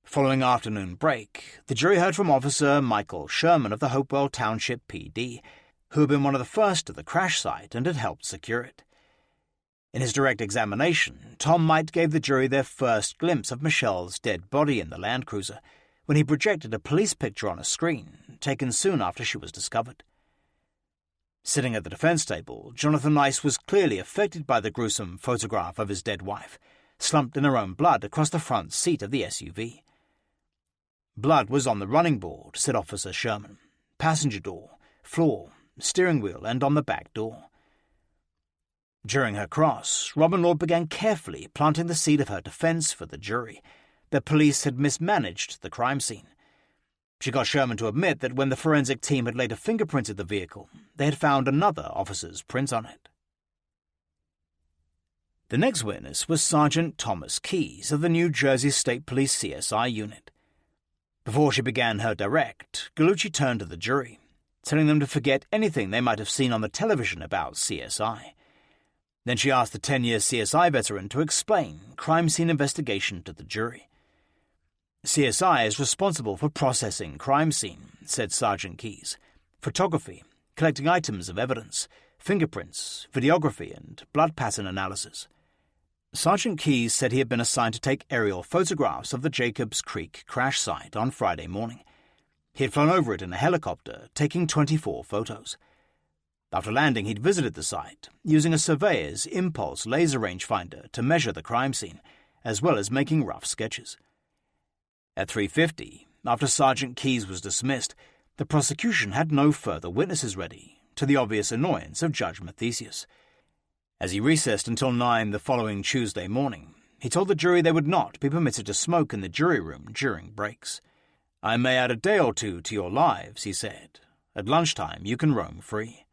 Following afternoon break, the jury heard from Officer Michael Sherman of the Hopewell Township PD, who had been one of the first to the crash site and had helped secure it. In his direct examination, Tom Might gave the jury their first glimpse of Michelle's dead body in the Land Cruiser, when he projected a police picture on a screen, taken soon after she was discovered. Sitting at the defense table, Jonathan Nice was clearly affected by the gruesome photograph of his dead wife, slumped in her own blood across the front seat of the SUV. "Blood was on the running board," said Officer Sherman. "Passenger door, floor, steering wheel, and on the back door." During her cross, Robin Lord began carefully planting the seed of her defense for the jury, that police had mismanaged the crime scene. She got Sherman to admit that when the forensic team had later fingerprinted the vehicle, they had found another officer's print on it. The next witness was Sergeant Thomas Keyes of the New Jersey State Police CSI unit. Before she began her direct, Gallucci turned to the jury, telling them to forget anything they might have seen on the television about CSI. Then she asked the 10-year CSI veteran to explain crime scene investigation to the jury. "CSI is responsible for processing crime scene," said Sergeant Keyes. "Photography, collecting items of evidence, fingerprints, videography, and blood pattern analysis." Sergeant Keyes said he had been assigned to take aerial photographs of the Jacobs Creek crash site on Friday morning. He had flown over it in a helicopter, taking 24 photos. After landing, he'd visited the site, using a surveyor's impulse laser rangefinder to measure the crime scene, as well as making rough sketches. At 3:50, after Sergeant Keyes was dismissed, the prosecution had no further witnesses ready, to the obvious annoyance of Judge Mathesius. As he recessed until 9 the following Tuesday morning, he told the jury they would not be permitted to smoke in the jury room during breaks. "I may add a day or two to your lives," he said. "At lunchtime you can roam free."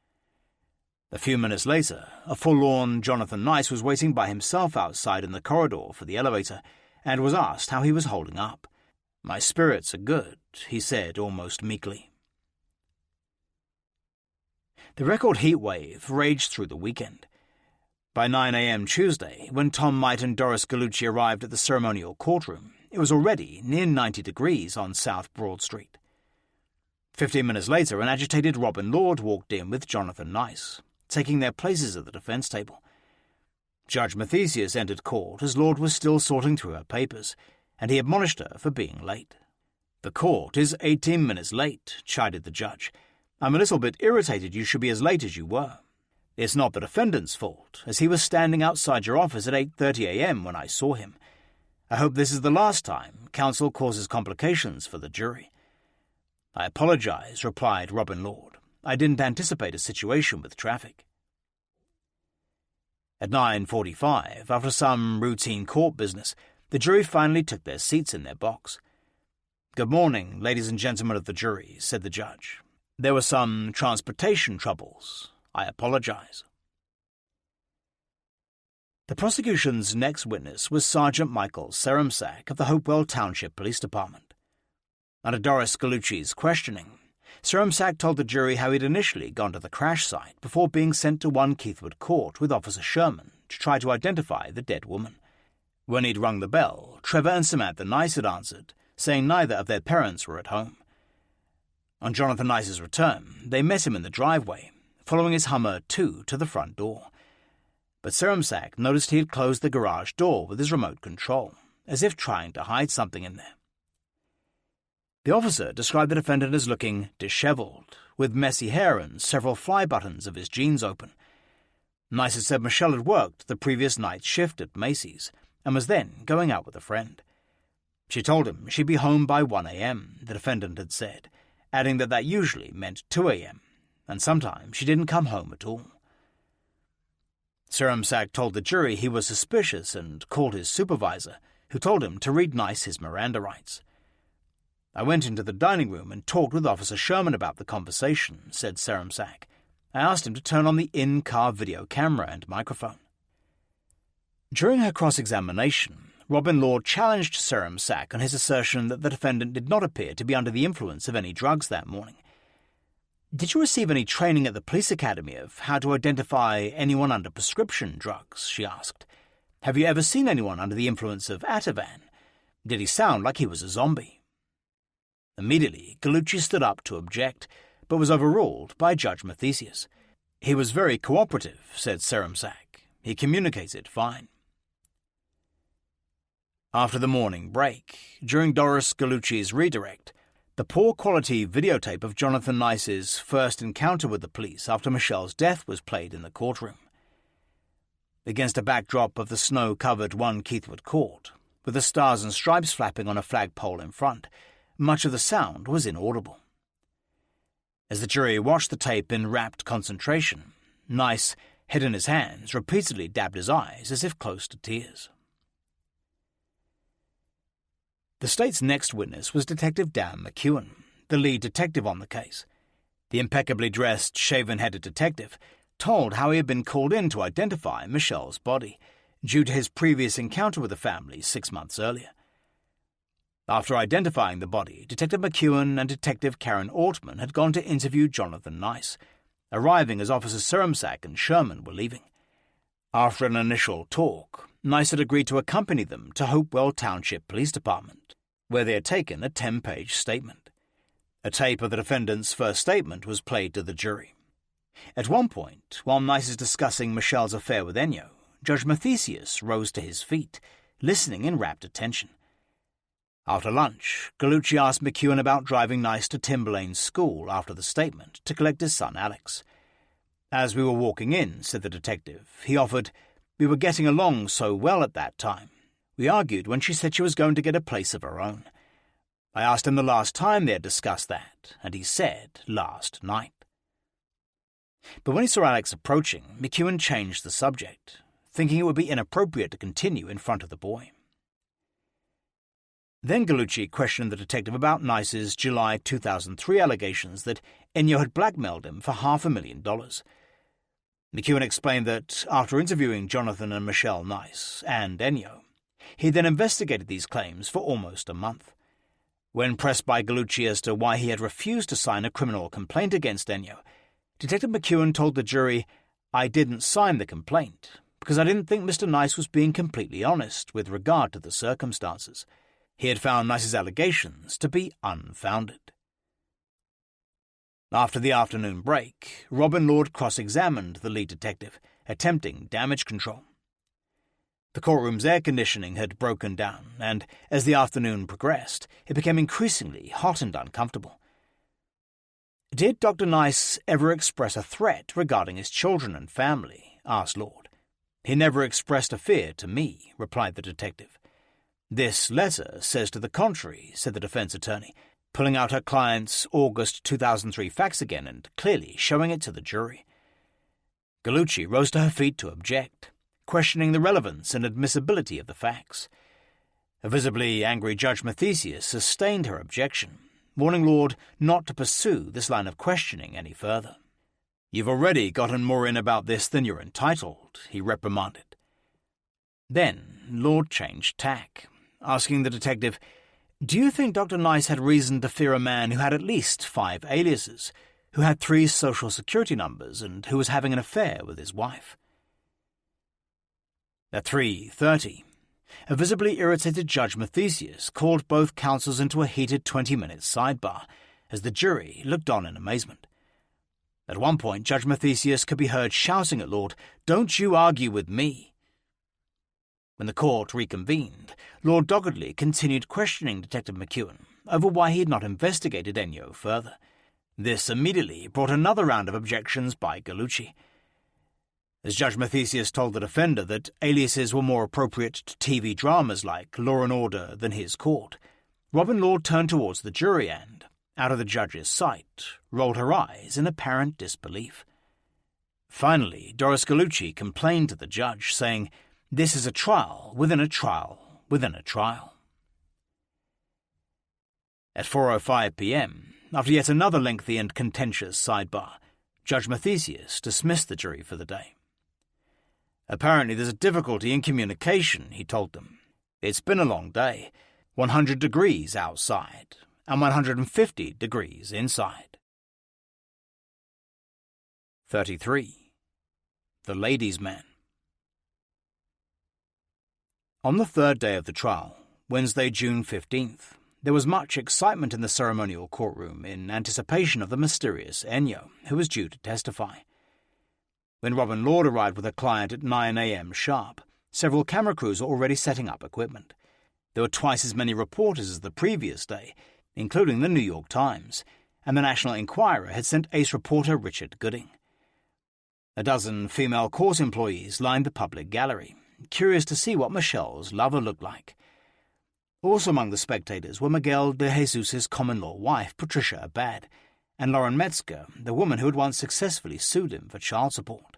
A few minutes later, a forlorn Jonathan Nice was waiting by himself outside in the corridor for the elevator, and was asked how he was holding up. "My spirits are good," he said almost meekly. The record heat wave raged through the weekend. By 9 a.m. Tuesday, when Tom Might and Doris Gallucci arrived at the ceremonial courtroom, it was already near 90 degrees on South Broad Street. 15 minutes later, an agitated Robin Lord walked in with Jonathan Nice, taking their places at the defense table. Judge Mathesius entered court as Lord was still sorting through her papers, and he admonished her for being late. "The court is 18 minutes late," chided the judge. "I'm a little bit irritated you should be as late as you were. It's not the defendant's fault, as he was standing outside your office at 8:30 a.m. when I saw him. I hope this is the last time counsel causes complications for the jury." "I apologize," replied Robin Lord. "I didn't anticipate a situation with traffic." At 9:45, after some routine court business, the jury finally took their seats in their box. "Good morning, ladies and gentlemen of the jury," said the judge. "There were some transportation troubles. I apologize." The prosecution's next witness was Sergeant Michael Serumsak of the Hopewell Township Police Department. Under Doris Gallucci's questioning, Serumsak told the jury how he'd initially gone to the crash site before being sent to 1 Keithwood Court with Officer Sherman to try to identify the dead woman. When he'd rung the bell, Trevor and Samantha Nice had answered, saying neither of their parents were at home. On Jonathan Nice's return, they met him in the driveway, following his Hummer 2 to the front door. But Serumsak noticed he had closed the garage door with his remote control, as if trying to hide something in there. The officer described the defendant as looking dishevelled, with messy hair and several fly buttons of his jeans open. Nice had said Michelle had worked the previous night's shift at Macy's and was then going out with a friend. She told him she'd be home by 1 a.m., the defendant had said, adding that usually meant 2 a.m., and sometimes she didn't come home at all. Serumsak told the jury he was suspicious and called his supervisor, who told him to read Nice his Miranda rights. "I went into the dining room and talked with Officer Sherman about the conversation," said Serumsak. "I asked him to turn on the in-car video camera and microphone." During her cross-examination, Robin Lord challenged Serumsak on his assertion that the defendant did not appear to be under the influence of any drugs that morning. "Did you receive any training at the police academy of how to identify anyone under prescription drugs?" she asked. "Have you ever seen anyone under the influence of Ativan? Did he sound like he was a zombie?" Immediately, Gallucci stood up to object, but was overruled by Judge Mathesius. "He was very cooperative," said Serumsak. "He communicated fine." After the morning break, during Doris Gallucci's redirect, the poor-quality videotape of Jonathan Nice's first encounter with the police after Michelle's death was played in the courtroom. Against a backdrop of the snow-covered 1 Keithwood Court, with the stars and stripes flapping on a flagpole in front, much of the sound was inaudible. As the jury watched the tape in rapt concentration, Nice, head in his hands, repeatedly dabbed his eyes as if close to tears. The state's next witness was Detective Dan McEwen, the lead detective on the case. The impeccably dressed, shaven-headed detective told how he had been called in to identify Michelle's body, due to his previous encounter with the family 6 months earlier. After identifying the body, Detective McEwen and Detective Karen Altman had gone to interview Jonathan Nice, arriving as Officers Serumsak and Sherman were leaving. After an initial talk, Nice had agreed to accompany them to Hopewell Township Police Department, where they had taken a 10-page statement. A tape of the defendant's first statement was played to the jury. At one point, while Nice is discussing Michelle's affair with Ennio, Judge Mathesius rose to his feet, listening in rapt attention. After lunch, Gallucci asked McEwen about driving Nice to Timberlane's school after the statement to collect his son Alex. "As we were walking in," said the detective, he offered, "We were getting along so well at that time. We argued when she said she was going to get a place of her own. I asked him the last time they had discussed that, and he said last night." But when he saw Alex approaching, McEwen changed the subject, thinking it would be inappropriate to continue in front of the boy. Then Gallucci questioned the detective about Nice's July 2003 allegations that Ennio had blackmailed him for $500,000. McEwen explained that after interviewing Jonathan and Michelle Nice and Ennio, he then investigated these claims for almost a month. When pressed by Gallucci as to why he had refused to sign a criminal complaint against Ennio, Detective McEwen told the jury, "I didn't sign the complaint because I didn't think Mr. Nice was being completely honest with regard to the circumstances. He had found Nice's allegations to be unfounded." After the afternoon break, Robin Lord cross-examined the lead detective, attempting damage control. The courtroom's air conditioning had broken down, and as the afternoon progressed, it became increasingly hot and uncomfortable. "Did Dr. Nice ever express a threat regarding his children and family?" asked Lord. "He never expressed a fear to me," replied the detective. "This letter says to the contrary," said the defense attorney, pulling out her client's August 2003 fax again and clearly showing it to the jury. Gallucci rose to her feet to object, questioning the relevance and admissibility of the fax. A visibly angry Judge Mathesius sustained her objection, warning Lord not to pursue this line of questioning any further. "You've already gotten more in about this than you're entitled," he reprimanded. Then Lord changed tack, asking the detective, "Do you think Dr. Nice had reason to fear a man who had at least 5 aliases, who had 3 social security numbers, and who was having an affair with his wife?" At 3:30, a visibly irritated Judge Mathesius called both counsels into a heated 20-minute sidebar, as the jury looked on in amazement. At one point, Judge Mathesius could be heard shouting at Lord, "Don't you argue with me!" When the court reconvened, Lord doggedly continued questioning Detective McEwen, over why he had not investigated Ennio further. This immediately brought another round of objections by Gallucci. As Judge Mathesius told the defender that aliases were more appropriate to TV dramas like Law and Order than his court, Robin Lord turned towards the jury and, out of the judge's sight, rolled her eyes in apparent disbelief. Finally, Doris Gallucci complained to the judge, saying, "This is a trial within a trial within a trial." At 4:05 p.m., after yet another lengthy and contentious sidebar, Judge Mathesius dismissed the jury for the day. "Apparently there's a difficulty in communication," he told them. "It's been a long day, 100 degrees outside and 150 degrees inside." 33. The Ladies' Man. On the third day of the trial, Wednesday, June 15th, there was much excitement in the ceremonial courtroom in anticipation of the mysterious Ennio, who was due to testify. When Robin Lord arrived with a client at 9 a.m. sharp, several camera crews were already setting up equipment. There were twice as many reporters as the previous day, including the New York Times, and the National Enquirer had sent ace reporter Richard Gooding. A dozen female court employees lined the public gallery, curious to see what Michelle's lover looked like. Also among the spectators were Miguel de Jesus' common-law wife, Patricia Abad, and Lauren Metzger, the woman who had once successfully sued him for child support.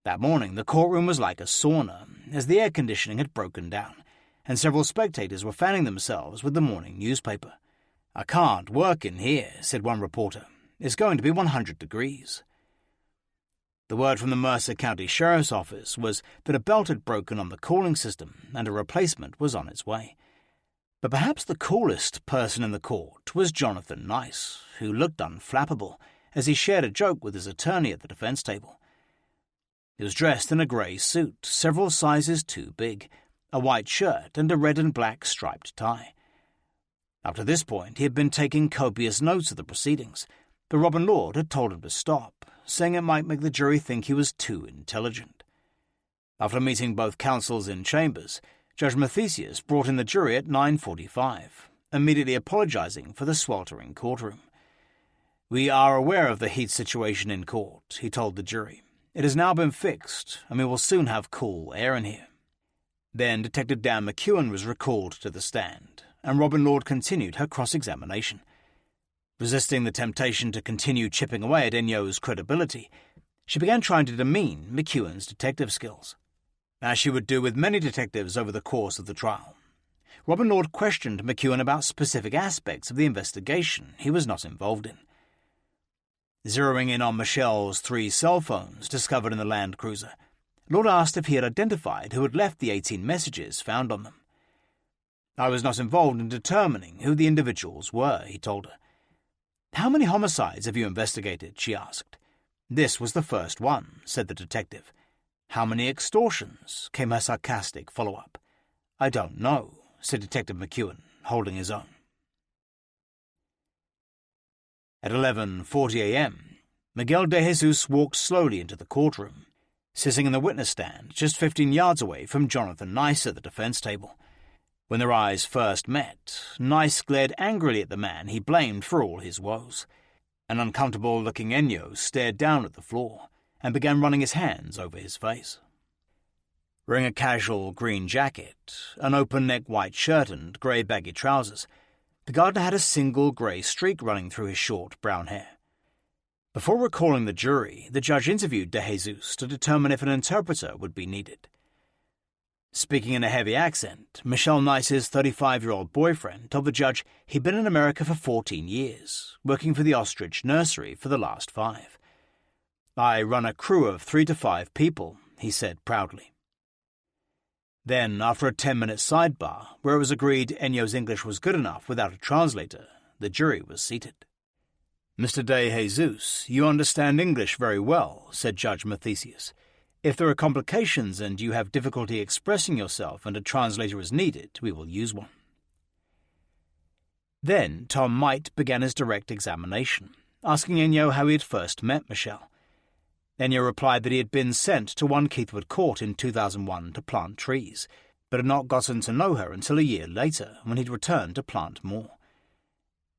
That morning, the courtroom was like a sauna, as the air conditioning had broken down, and several spectators were fanning themselves with the morning newspaper. "I can't work in here," said one reporter. "It's going to be 100 degrees. The word from the Mercer County Sheriff's Office was that a belt had broken on the cooling system and a replacement was on its way. But perhaps the coolest person in the court was Jonathan Nice, who looked unflappable as he shared a joke with his attorney at the defense table. He was dressed in a grey suit, several sizes too big, a white shirt and a red and black striped tie. Up to this point, he had been taking copious notes of the proceedings, but Robin Lord had told him to stop, saying it might make the jury think he was too intelligent. After meeting both counsels in chambers, Judge Mathesius brought in the jury at 9:45, immediately apologizing for the sweltering courtroom. "We are aware of the heat situation in court," he told the jury. "It has now been fixed, and we will soon have cool air in here." Then Detective Dan McEwen was recalled to the stand, and Robin Lord continued her cross-examination. Resisting the temptation to continue chipping away at Ennio's credibility, she began trying to demean McEwen's detective skills, as she would do with many detectives over the course of the trial. Robin Lord questioned McEwen about specific aspects of the investigation he was not involved in. Zeroing in on Michelle's 3 cell phones discovered in the Land Cruiser, Lord asked if he had identified who had left the 18 messages found on them. "I was not involved in determining who the individuals were," he told her. "How many homicides have you investigated?" she asked. "This was the first one," said the detective. "How many extortions?" came her sarcastic follow-up. "I don't know," said Detective McEwen, holding his own. At 11:40 a.m., Miguel de Jesus walked slowly into the courtroom, sitting in the witness stand just 15 yards away from Jonathan Nice at the defense table. When their eyes first met, Nice glared angrily at the man he blamed for all his woes. An uncomfortable-looking Ennio stared down at the floor and began running his hands over his face. Wearing a casual green jacket, an open-neck white shirt and grey baggy trousers, the gardener had a single grey streak running through his short brown hair. Before recalling the jury, the judge interviewed de Jesus to determine if an interpreter would be needed. Speaking in a heavy accent, Michelle Nice's 35-year-old boyfriend told the judge he'd been in America for 14 years, working for the ostrich nursery for the last 5. "I run a crew of 3 to 5 people," he said proudly. Then, after a 10-minute sidebar, where it was agreed Ennio's English was good enough without a translator, the jury was seated. "Mr. de Jesus, you understand English very well," said Judge Mathesius. "If there are complications and you have difficulty expressing yourself and a translator is needed, we will use one." Then Tom Might began his direct examination, asking Ennio how he had first met Michelle. Ennio replied that he had been sent to One Keithwood Court in 2001 to plant trees, but had not gotten to know her until a year later when he'd returned to plant more.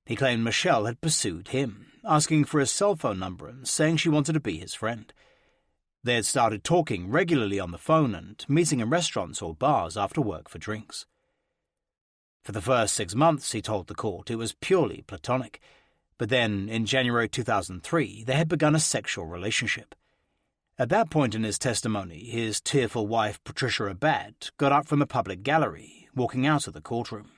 He claimed Michelle had pursued him, asking for his cell phone number and saying she wanted to be his friend. They had started talking regularly on the phone and meeting in restaurants or bars after work for drinks. For the first 6 months, he told the court, it was purely platonic, but then, in January 2003, they had begun a sexual relationship. At that point in his testimony, his tearful wife, Patricia Abad, got up from the public gallery, walking out of the courtroom.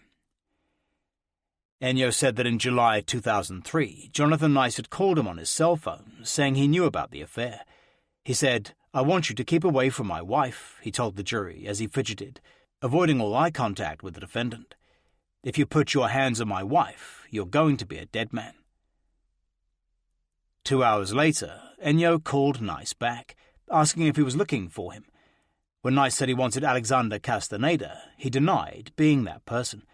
Ennio said that in July 2003, Jonathan Nice had called him on his cell phone, saying he knew about the affair. He said, "I want you to keep away from my wife," he told the jury as he fidgeted, avoiding all eye contact with the defendant. "If you put your hands on my wife, you're going to be a dead man." 2 hours later, Ennio called Nice back, asking if he was looking for him. When Nice said he wanted Alexander Castaneda, he denied being that person.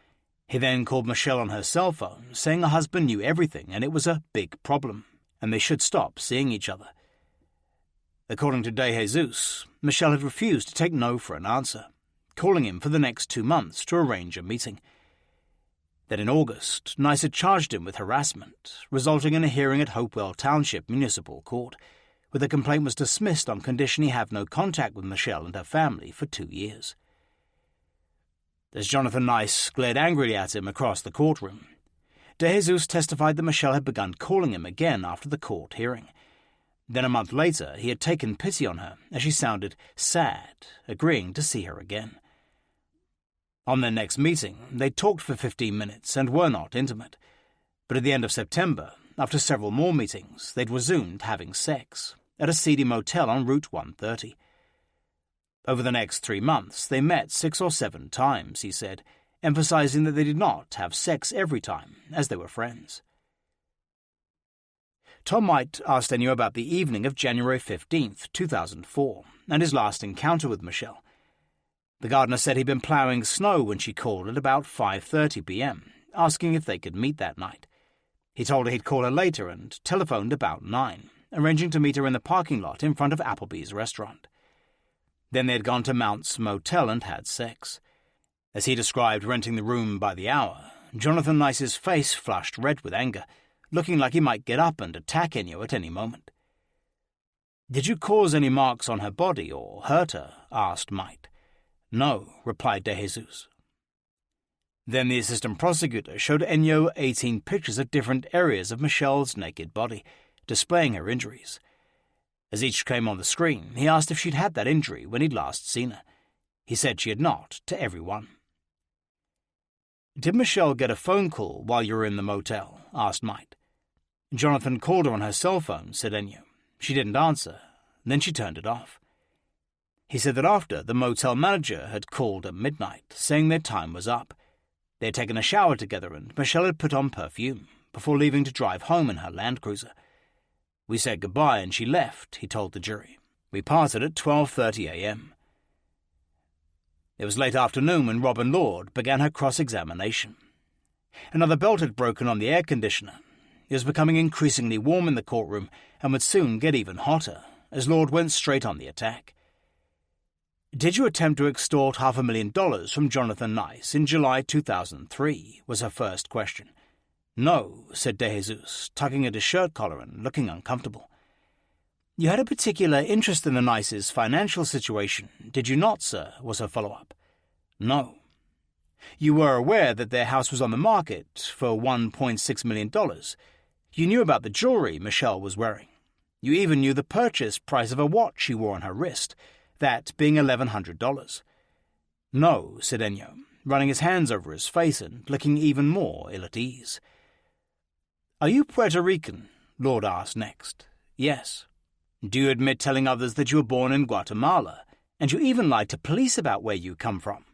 He then called Michelle on her cell phone, saying her husband knew everything and it was a big problem, and they should stop seeing each other. According to De Jesus, Michelle had refused to take no for an answer, calling him for the next 2 months to arrange a meeting. Then in August, Nice had charged him with harassment, resulting in a hearing at Hopewell Township Municipal Court, where the complaint was dismissed on condition he have no contact with Michelle and her family for 2 years. As Jonathan Nice glared angrily at him across the courtroom, De Jesus testified that Michelle had begun calling him again after the court hearing. Then a month later, he had taken pity on her as she sounded sad, agreeing to see her again. On their next meeting, they talked for 15 minutes and were not intimate. But at the end of September, after several more meetings, they'd resumed having sex at a seedy motel on Route 130. Over the next 3 months, they met 6 or 7 times, he said, emphasizing that they did not have sex every time, as they were friends. Tom White asked Ennio about the evening of January 15th, 2004, and his last encounter with Michelle. The gardener said he'd been ploughing snow when she called at about 5:30 p.m., asking if they could meet that night. He told her he'd call her later and telephoned about 9, arranging to meet her in the parking lot in front of Applebee's restaurant. Then they had gone to Mount's motel and had sex. As he described renting the room by the hour, Jonathan Nice's face flushed red with anger, looking like he might get up and attack Ennio at any moment. "Did you cause any marks on her body or hurt her?" asked Mike. "No," replied De Jesus. Then the assistant prosecutor showed Ennio 18 pictures of different areas of Michelle's naked body, displaying her injuries. As each came on the screen, he asked if she'd had that injury when he'd last seen her. He said she had not, to every one. "Did Michelle get a phone call while you were in the motel?" asked Mike. "Jonathan called her on her cell phone," said Ennio. "She didn't answer. Then she turned it off." He said that after, the motel manager had called at midnight, saying their time was up. They had taken a shower together and Michelle had put on perfume, before leaving to drive home in her Land Cruiser. "We said goodbye and she left," he told the jury. "We parted at 12:30 a.m. It was late afternoon when Robin Lord began her cross-examination. Another belt had broken on the air conditioner. It was becoming increasingly warm in the courtroom and would soon get even hotter, as Lord went straight on the attack. "Did you attempt to extort $500,000 from Jonathan Nice in July 2003, was her first question. "No," said De Jesus, tugging at his shirt collar and looking uncomfortable. "You had a particular interest in the Nices' financial situation, did you not, sir?" was her follow-up. "No." "You were aware that their house was on the market for $1.6 million. You knew about the jewelry Michelle was wearing. You even knew the purchase price of a watch she wore on her wrist, that being $1,100. "No," said Ennio, running his hands over his face and looking even more ill at ease. "Are you Puerto Rican?" Lord asked next. "Yes." "Do you admit telling others that you were born in Guatemala, and you even lied to police about where you come from?"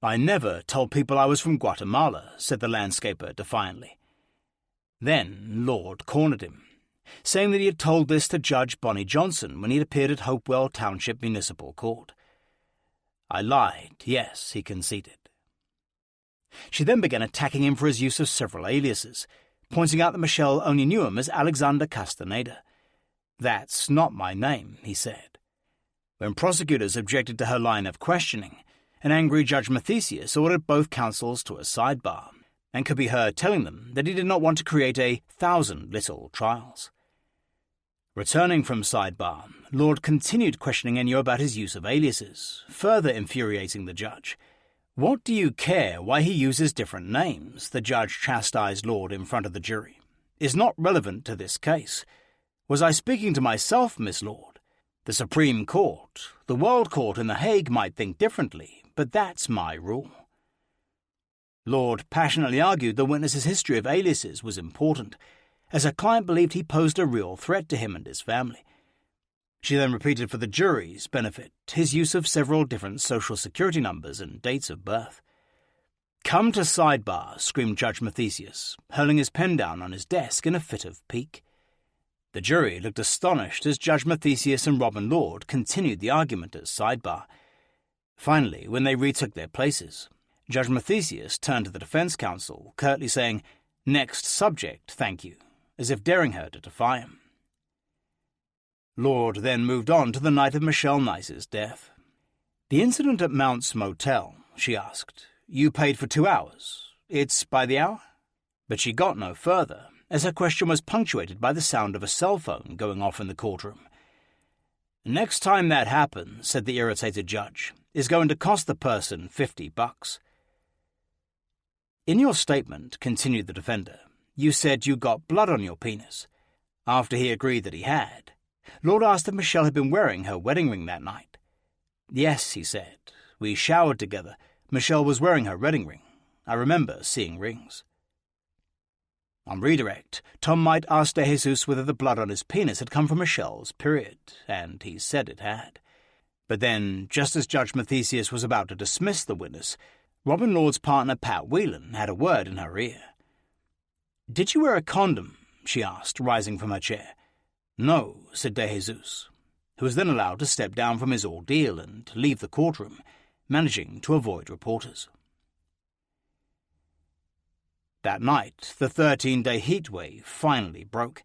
"I never told people I was from Guatemala," said the landscaper defiantly. Then Lord cornered him, saying that he had told this to Judge Bonnie Johnson when he had appeared at Hopewell Township Municipal Court. "I lied, yes," he conceded. She then began attacking him for his use of several aliases, pointing out that Michelle only knew him as Alexander Castaneda. "That's not my name," he said. When prosecutors objected to her line of questioning, An angry Judge Mathesius ordered both counsels to a sidebar, and could be heard telling them that he did not want to create 1,000 little trials. Returning from sidebar, Lord continued questioning Ennio about his use of aliases, further infuriating the judge. "What do you care why he uses different names?" the judge chastised Lord in front of the jury. "Is not relevant to this case. Was I speaking to myself, Miss Lord? The Supreme Court, the World Court in The Hague might think differently, but that's my rule." Lord passionately argued the witness's history of aliases was important, as her client believed he posed a real threat to him and his family. She then repeated for the jury's benefit his use of several different social security numbers and dates of birth. "Come to sidebar," screamed Judge Mathesius, hurling his pen down on his desk in a fit of pique. The jury looked astonished as Judge Mathesius and Robin Lord continued the argument at sidebar. Finally, when they retook their places, Judge Mathesius turned to the defense counsel, curtly saying, "Next subject, thank you," as if daring her to defy him. Lord then moved on to the night of Michelle Nice's death. "The incident at Mount's Motel," she asked. "You paid for 2 hours. It's by the hour?" But she got no further, as her question was punctuated by the sound of a cell phone going off in the courtroom. "Next time that happens," said the irritated judge, "is going to cost the person $50. "In your statement," continued the defender, "you said you got blood on your penis." After he agreed that he had, Lord asked if Michelle had been wearing her wedding ring that night. "Yes," he said. "We showered together. Michelle was wearing her wedding ring. I remember seeing rings." On redirect, Tom might ask De Jesus whether the blood on his penis had come from Michelle's period, and he said it had. But then, just as Judge Mathesius was about to dismiss the witness, Robin Lord's partner Pat Whelan had a word in her ear. "Did you wear a condom?" she asked, rising from her chair. "No," said De Jesus, who was then allowed to step down from his ordeal and leave the courtroom, managing to avoid reporters. That night, the 13-day heatwave finally broke,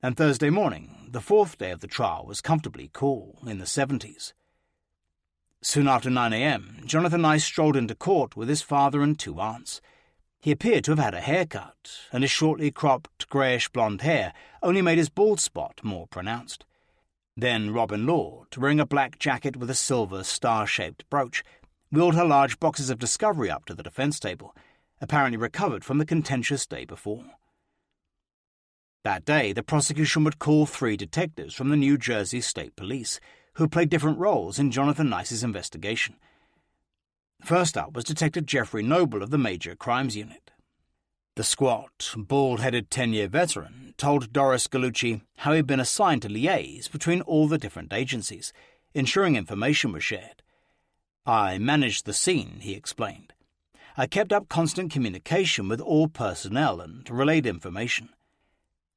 and Thursday morning, the 4th day of the trial, was comfortably cool, in the 70s. Soon after 9 a.m., Jonathan Nice strolled into court with his father and 2 aunts. He appeared to have had a haircut, and his shortly cropped, greyish-blonde hair only made his bald spot more pronounced. Then Robin Lord, wearing a black jacket with a silver star-shaped brooch, wheeled her large boxes of discovery up to the defence table, apparently recovered from the contentious day before. That day, the prosecution would call 3 detectives from the New Jersey State Police, who played different roles in Jonathan Nice's investigation. First up was Detective Jeffrey Noble of the Major Crimes Unit. The squat, bald-headed 10-year veteran told Doris Gallucci how he'd been assigned to liaise between all the different agencies, ensuring information was shared. "I managed the scene," he explained. "I kept up constant communication with all personnel and relayed information."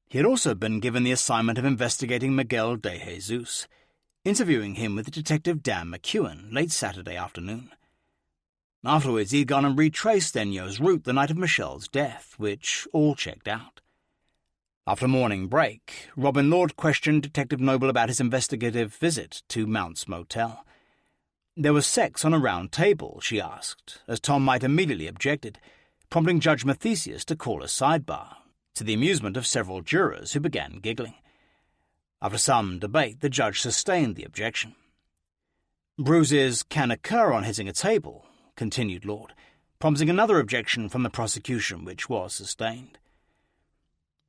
He had also been given the assignment of investigating Miguel De Jesus, interviewing him with Detective Dan McEwen late Saturday afternoon. Afterwards, he'd gone and retraced Ennio's route the night of Michelle's death, which all checked out. After morning break, Robin Lord questioned Detective Noble about his investigative visit to Mount's Motel. There was sex on a round table, she asked, as Tom might immediately objected, prompting Judge Mathesius to call a sidebar, to the amusement of several jurors who began giggling. After some debate, the judge sustained the objection. "Bruises can occur on hitting a table," continued Lord, prompting another objection from the prosecution, which was sustained.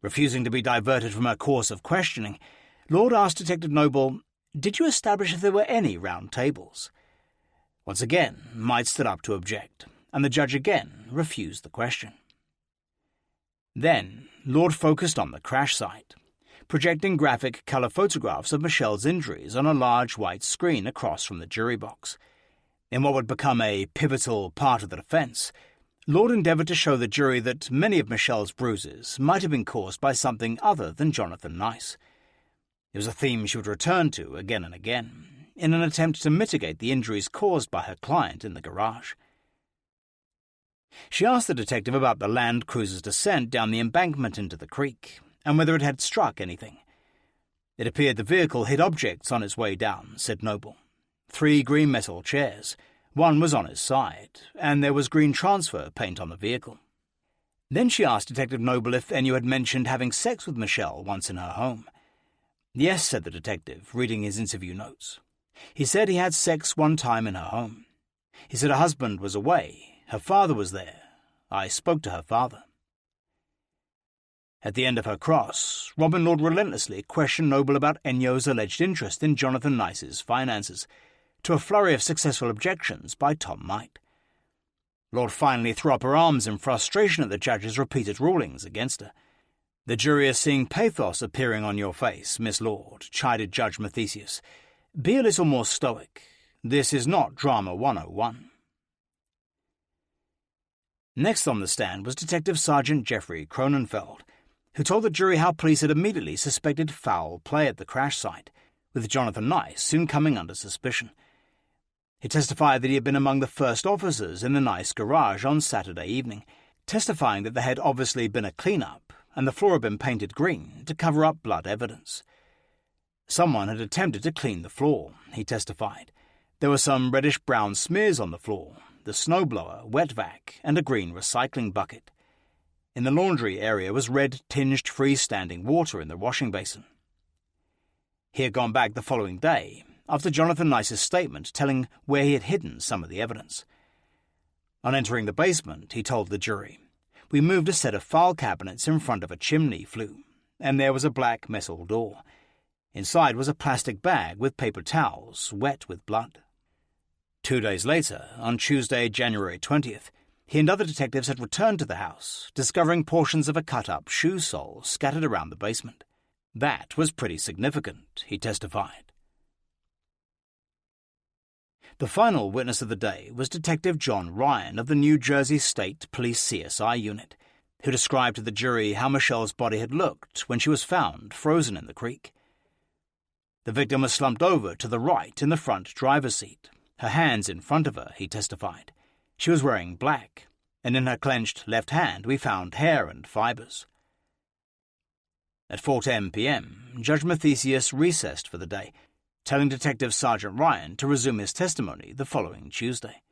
Refusing to be diverted from her course of questioning, Lord asked Detective Noble, "Did you establish if there were any round tables?" Once again, Might stood up to object, and the judge again refused the question. Then, Lord focused on the crash site, projecting graphic colour photographs of Michelle's injuries on a large white screen across from the jury box. In what would become a pivotal part of the defence, Lord endeavoured to show the jury that many of Michelle's bruises might have been caused by something other than Jonathan Nice. It was a theme she would return to again and again, in an attempt to mitigate the injuries caused by her client in the garage. She asked the detective about the Land Cruiser's descent down the embankment into the creek, and whether it had struck anything. "It appeared the vehicle hit objects on its way down," said Noble. 3 green metal chairs, One was on his side, and there was green transfer paint on the vehicle. Then she asked Detective Noble if Ennio had mentioned having sex with Michelle once in her home. "Yes," said the detective, reading his interview notes. "He said he had sex one time in her home. He said her husband was away. Her father was there. I spoke to her father." At the end of her cross, Robin Lord relentlessly questioned Noble about Ennio's alleged interest in Jonathan Nice's finances, to a flurry of successful objections by Tom Might. Lord finally threw up her arms in frustration at the judge's repeated rulings against her. "The jury is seeing pathos appearing on your face, Miss Lord," chided Judge Mathesius. "Be a little more stoic. This is not Drama 101. Next on the stand was Detective Sergeant Jeffrey Cronenfeld, who told the jury how police had immediately suspected foul play at the crash site, with Jonathan Nice soon coming under suspicion. He testified that he had been among the first officers in the Nice garage on Saturday evening, testifying that there had obviously been a clean-up and the floor had been painted green to cover up blood evidence. Someone had attempted to clean the floor, he testified. There were some reddish-brown smears on the floor, the snowblower, wet vac, and a green recycling bucket. In the laundry area was red-tinged freestanding water in the washing basin. He had gone back the following day, after Jonathan Nice's statement telling where he had hidden some of the evidence. On entering the basement, he told the jury, "We moved a set of file cabinets in front of a chimney flue, and there was a black metal door. Inside was a plastic bag with paper towels, wet with blood." 2 days later, on Tuesday, January 20th, he and other detectives had returned to the house, discovering portions of a cut-up shoe sole scattered around the basement. That was pretty significant, he testified. The final witness of the day was Detective John Ryan of the New Jersey State Police CSI unit, who described to the jury how Michelle's body had looked when she was found frozen in the creek. The victim was slumped over to the right in the front driver's seat, her hands in front of her, he testified. She was wearing black, and in her clenched left hand we found hair and fibers. At 4:10 p.m., Judge Mathesius recessed for the day, telling Detective Sergeant Ryan to resume his testimony the following Tuesday.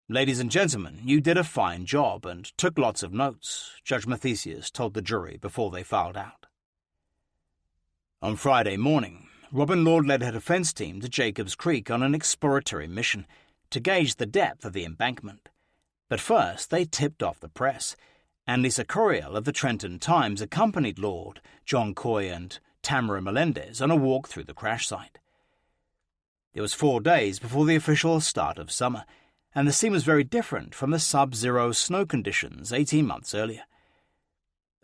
"Ladies and gentlemen, you did a fine job and took lots of notes," Judge Mathesius told the jury before they filed out. On Friday morning, Robin Lord led her defense team to Jacobs Creek on an exploratory mission to gauge the depth of the embankment. But first they tipped off the press, and Lisa Coriel of the Trenton Times accompanied Lord, John Coy, and Tamara Melendez on a walk through the crash site. It was 4 days before the official start of summer, and the scene was very different from the sub-zero snow conditions 18 months earlier.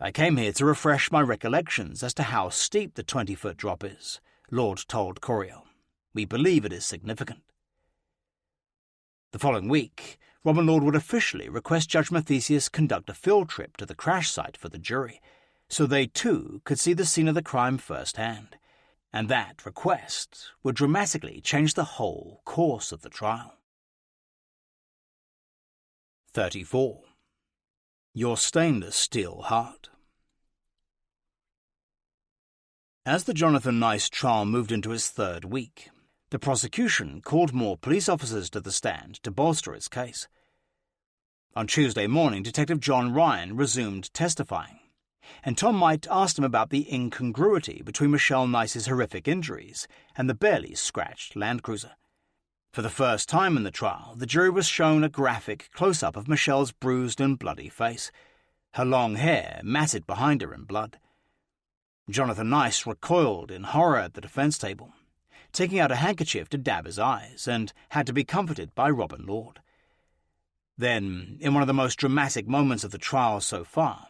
"I came here to refresh my recollections as to how steep the 20-foot drop is," Lord told Coriel. "We believe it is significant." The following week, Robin Lord would officially request Judge Mathesius conduct a field trip to the crash site for the jury, so they too could see the scene of the crime firsthand, and that request would dramatically change the whole course of the trial. 34. Your Stainless Steel Heart. As the Jonathan Nice trial moved into its 3rd week, the prosecution called more police officers to the stand to bolster its case. On Tuesday morning, Detective John Ryan resumed testifying, and Tom Might asked him about the incongruity between Michelle Nice's horrific injuries and the barely scratched Land Cruiser. For the first time in the trial, the jury was shown a graphic close-up of Michelle's bruised and bloody face, her long hair matted behind her in blood. Jonathan Nice recoiled in horror at the defense table, taking out a handkerchief to dab his eyes, and had to be comforted by Robin Lord. Then, in one of the most dramatic moments of the trial so far,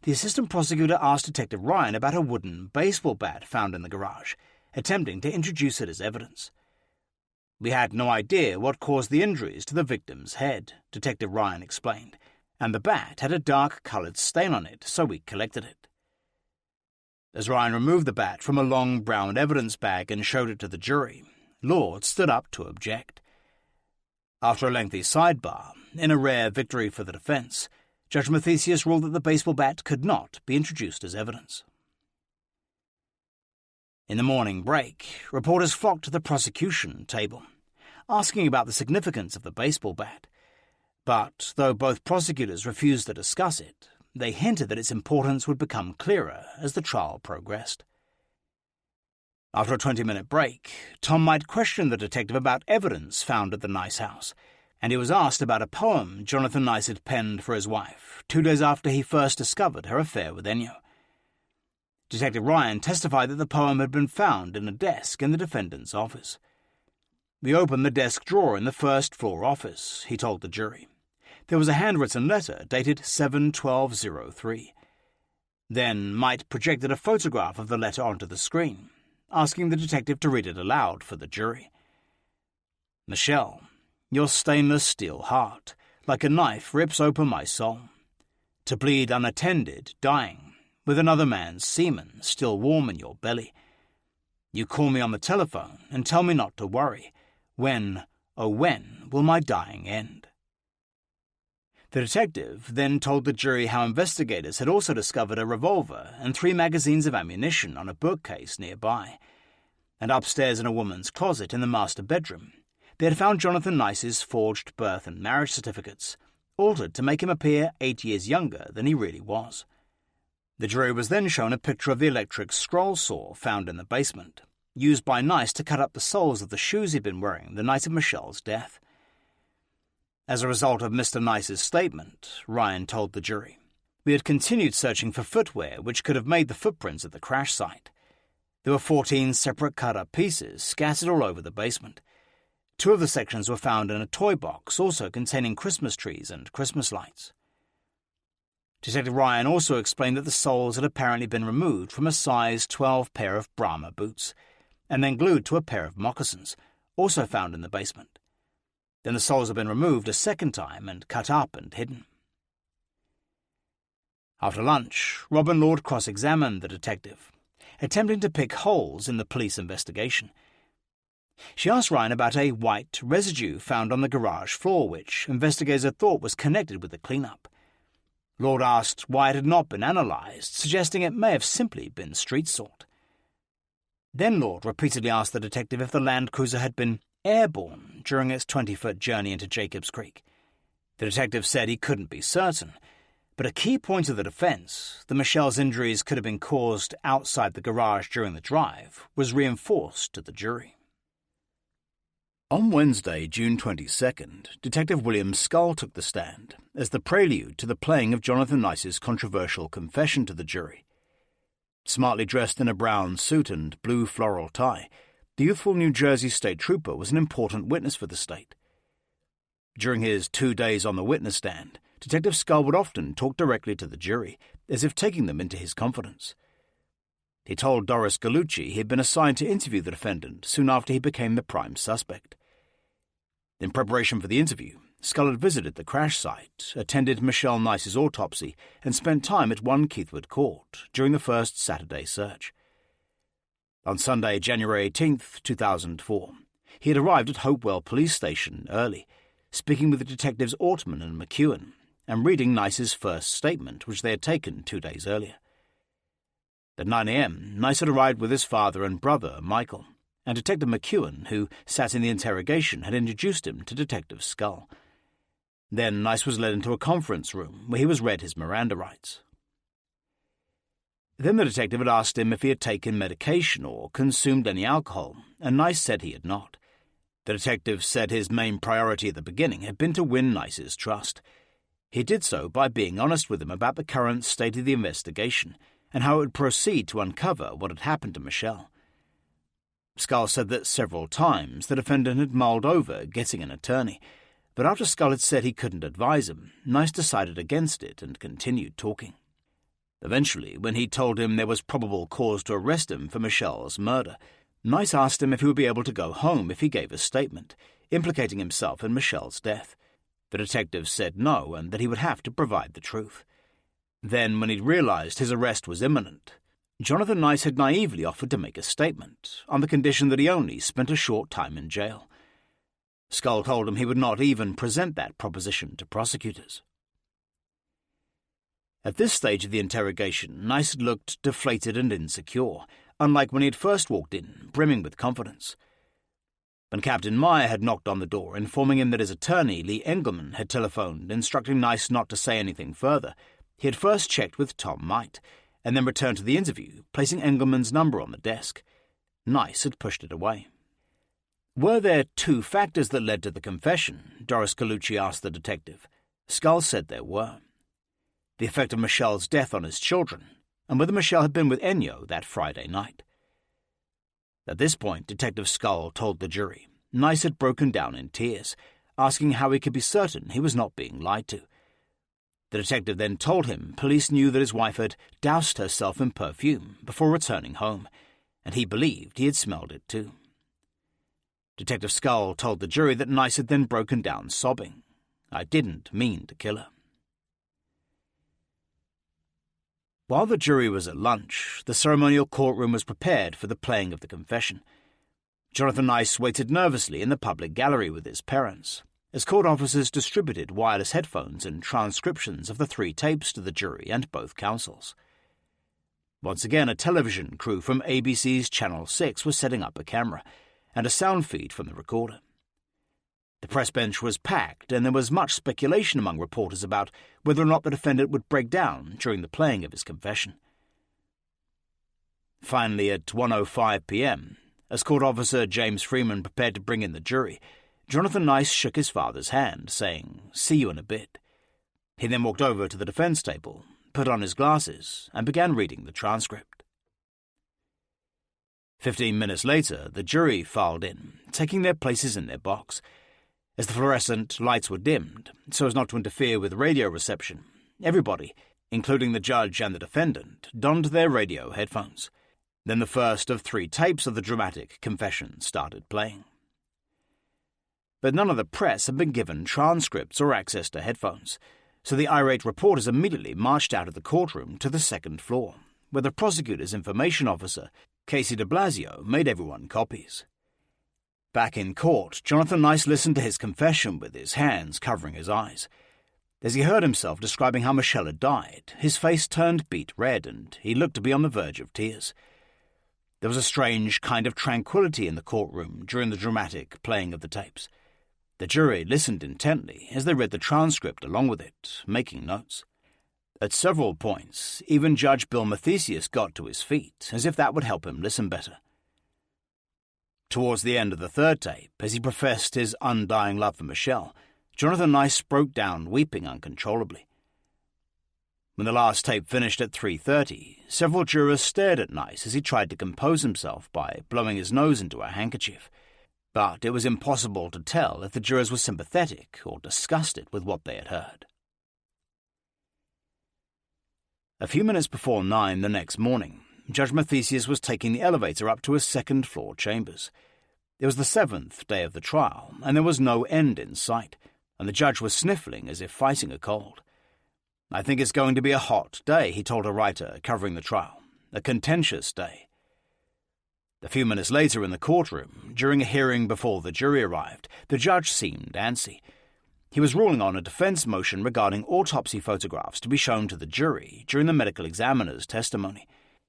the assistant prosecutor asked Detective Ryan about a wooden baseball bat found in the garage, attempting to introduce it as evidence. "We had no idea what caused the injuries to the victim's head," Detective Ryan explained, "and the bat had a dark-coloured stain on it, so we collected it." As Ryan removed the bat from a long brown evidence bag and showed it to the jury, Lord stood up to object. After a lengthy sidebar, in a rare victory for the defense, Judge Mathesius ruled that the baseball bat could not be introduced as evidence. In the morning break, reporters flocked to the prosecution table, asking about the significance of the baseball bat. But though both prosecutors refused to discuss it, they hinted that its importance would become clearer as the trial progressed. After a 20-minute break, Tom might question the detective about evidence found at the Nice house, and he was asked about a poem Jonathan Nice had penned for his wife 2 days after he first discovered her affair with Ennio. Detective Ryan testified that the poem had been found in a desk in the defendant's office. "We opened the desk drawer in the first-floor office," he told the jury. "There was a handwritten letter dated 7/12/03. Then Mike projected a photograph of the letter onto the screen, asking the detective to read it aloud for the jury. Michelle, your stainless steel heart, like a knife, rips open my soul. To bleed unattended, dying, with another man's semen still warm in your belly. You call me on the telephone and tell me not to worry. When, oh when, will my dying end?" The detective then told the jury how investigators had also discovered a revolver and 3 magazines of ammunition on a bookcase nearby, and upstairs in a woman's closet in the master bedroom, they had found Jonathan Nice's forged birth and marriage certificates, altered to make him appear 8 years younger than he really was. The jury was then shown a picture of the electric scroll saw found in the basement, used by Nice to cut up the soles of the shoes he'd been wearing the night of Michelle's death. As a result of Mr. Nice's statement, Ryan told the jury, "We had continued searching for footwear which could have made the footprints at the crash site. There were 14 separate cut-up pieces scattered all over the basement. 2 of the sections were found in a toy box also containing Christmas trees and Christmas lights." Detective Ryan also explained that the soles had apparently been removed from a size 12 pair of Brahma boots, and then glued to a pair of moccasins, also found in the basement. Then the soles had been removed a second time and cut up and hidden. After lunch, Robin Lord cross-examined the detective, attempting to pick holes in the police investigation. She asked Ryan about a white residue found on the garage floor which investigators had thought was connected with the cleanup. Lord asked why it had not been analysed, suggesting it may have simply been street salt. Then Lord repeatedly asked the detective if the Land Cruiser had been airborne during its 20-foot journey into Jacobs Creek. The detective said he couldn't be certain, but a key point of the defence, that Michelle's injuries could have been caused outside the garage during the drive, was reinforced to the jury. On Wednesday, June 22nd, Detective William Scull took the stand as the prelude to the playing of Jonathan Nice's controversial confession to the jury. Smartly dressed in a brown suit and blue floral tie, the youthful New Jersey state trooper was an important witness for the state. During his 2 days on the witness stand, Detective Scull would often talk directly to the jury, as if taking them into his confidence. He told Doris Gallucci he had been assigned to interview the defendant soon after he became the prime suspect. In preparation for the interview, Scull had visited the crash site, attended Michelle Nice's autopsy, and spent time at 1 Keithwood Court during the first Saturday search. On Sunday, January 18, 2004, he had arrived at Hopewell Police Station early, speaking with the detectives Ortman and McEwen, and reading Nice's first statement, which they had taken 2 days earlier. At 9 a.m., Nice had arrived with his father and brother, Michael, and Detective McEwen, who sat in the interrogation, had introduced him to Detective Scull. Then Nice was led into a conference room where he was read his Miranda rights. Then the detective had asked him if he had taken medication or consumed any alcohol, and Nice said he had not. The detective said his main priority at the beginning had been to win Nice's trust. He did so by being honest with him about the current state of the investigation and how it would proceed to uncover what had happened to Michelle. Scull said that several times the defendant had mulled over getting an attorney, but after Scull had said he couldn't advise him, Nice decided against it and continued talking. Eventually, when he told him there was probable cause to arrest him for Michelle's murder, Nice asked him if he would be able to go home if he gave a statement, implicating himself in Michelle's death. The detective said no, and that he would have to provide the truth. Then, when he'd realised his arrest was imminent, Jonathan Nice had naively offered to make a statement, on the condition that he only spent a short time in jail. Scull told him he would not even present that proposition to prosecutors. At this stage of the interrogation, Nice had looked deflated and insecure, unlike when he had first walked in, brimming with confidence. When Captain Meyer had knocked on the door, informing him that his attorney, Lee Engelman, had telephoned, instructing Nice not to say anything further, he had first checked with Tom Might, and then returned to the interview, placing Engelman's number on the desk. Nice had pushed it away. Were there two factors that led to the confession? Doris Colucci asked the detective. Skull said there were. The effect of Michelle's death on his children, and whether Michelle had been with Ennio that Friday night. At this point, Detective Skull told the jury Nice had broken down in tears, asking how he could be certain he was not being lied to. The detective then told him police knew that his wife had doused herself in perfume before returning home, and he believed he had smelled it too. Detective Skull told the jury that Nice had then broken down sobbing. I didn't mean to kill her. While the jury was at lunch, the ceremonial courtroom was prepared for the playing of the confession. Jonathan Nice waited nervously in the public gallery with his parents, as court officers distributed wireless headphones and transcriptions of the 3 tapes to the jury and both counsels. Once again, a television crew from ABC's Channel 6 was setting up a camera, and a sound feed from the recorder. The press bench was packed, and there was much speculation among reporters about whether or not the defendant would break down during the playing of his confession. Finally, at 1:05 p.m., as court officer James Freeman prepared to bring in the jury, Jonathan Nice shook his father's hand, saying, "See you in a bit." He then walked over to the defense table, put on his glasses, and began reading the transcript. 15 minutes later, the jury filed in, taking their places in their box. As the fluorescent lights were dimmed, so as not to interfere with radio reception, everybody, including the judge and the defendant, donned their radio headphones. Then the first of 3 tapes of the dramatic confession started playing. But none of the press had been given transcripts or access to headphones, so the irate reporters immediately marched out of the courtroom to the 2nd floor, where the prosecutor's information officer, Casey de Blasio, made everyone copies. Back in court, Jonathan Nice listened to his confession with his hands covering his eyes. As he heard himself describing how Michelle had died, his face turned beet red and he looked to be on the verge of tears. There was a strange kind of tranquility in the courtroom during the dramatic playing of the tapes. The jury listened intently as they read the transcript along with it, making notes. At several points, even Judge Bill Mathesius got to his feet, as if that would help him listen better. Towards the end of the 3rd tape, as he professed his undying love for Michelle, Jonathan Nice broke down, weeping uncontrollably. When the last tape finished at 3:30, several jurors stared at Nice as he tried to compose himself by blowing his nose into a handkerchief. But it was impossible to tell if the jurors were sympathetic or disgusted with what they had heard. A few minutes before 9 the next morning, Judge Mathesius was taking the elevator up to his 2nd-floor chambers. It was the 7th day of the trial, and there was no end in sight, and the judge was sniffling as if fighting a cold. "I think it's going to be a hot day," he told a writer covering the trial. "A contentious day." A few minutes later in the courtroom, during a hearing before the jury arrived, the judge seemed antsy. He was ruling on a defense motion regarding autopsy photographs to be shown to the jury during the medical examiner's testimony.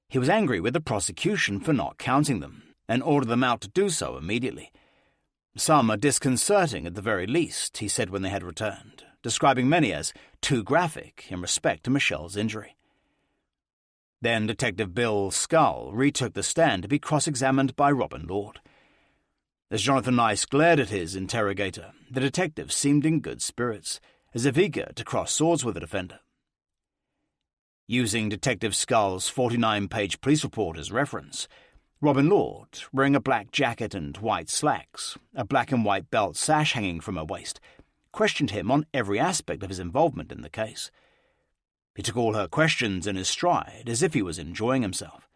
He was angry with the prosecution for not counting them, and ordered them out to do so immediately. "Some are disconcerting at the very least," he said when they had returned, describing many as too graphic in respect to Michelle's injury. Then Detective Bill Skull retook the stand to be cross-examined by Robin Lord. As Jonathan Nice glared at his interrogator, the detective seemed in good spirits, as if eager to cross swords with the defender. Using Detective Skull's 49-page police report as reference, Robin Lord, wearing a black jacket and white slacks, a black and white belt sash hanging from her waist, questioned him on every aspect of his involvement in the case. He took all her questions in his stride, as if he was enjoying himself.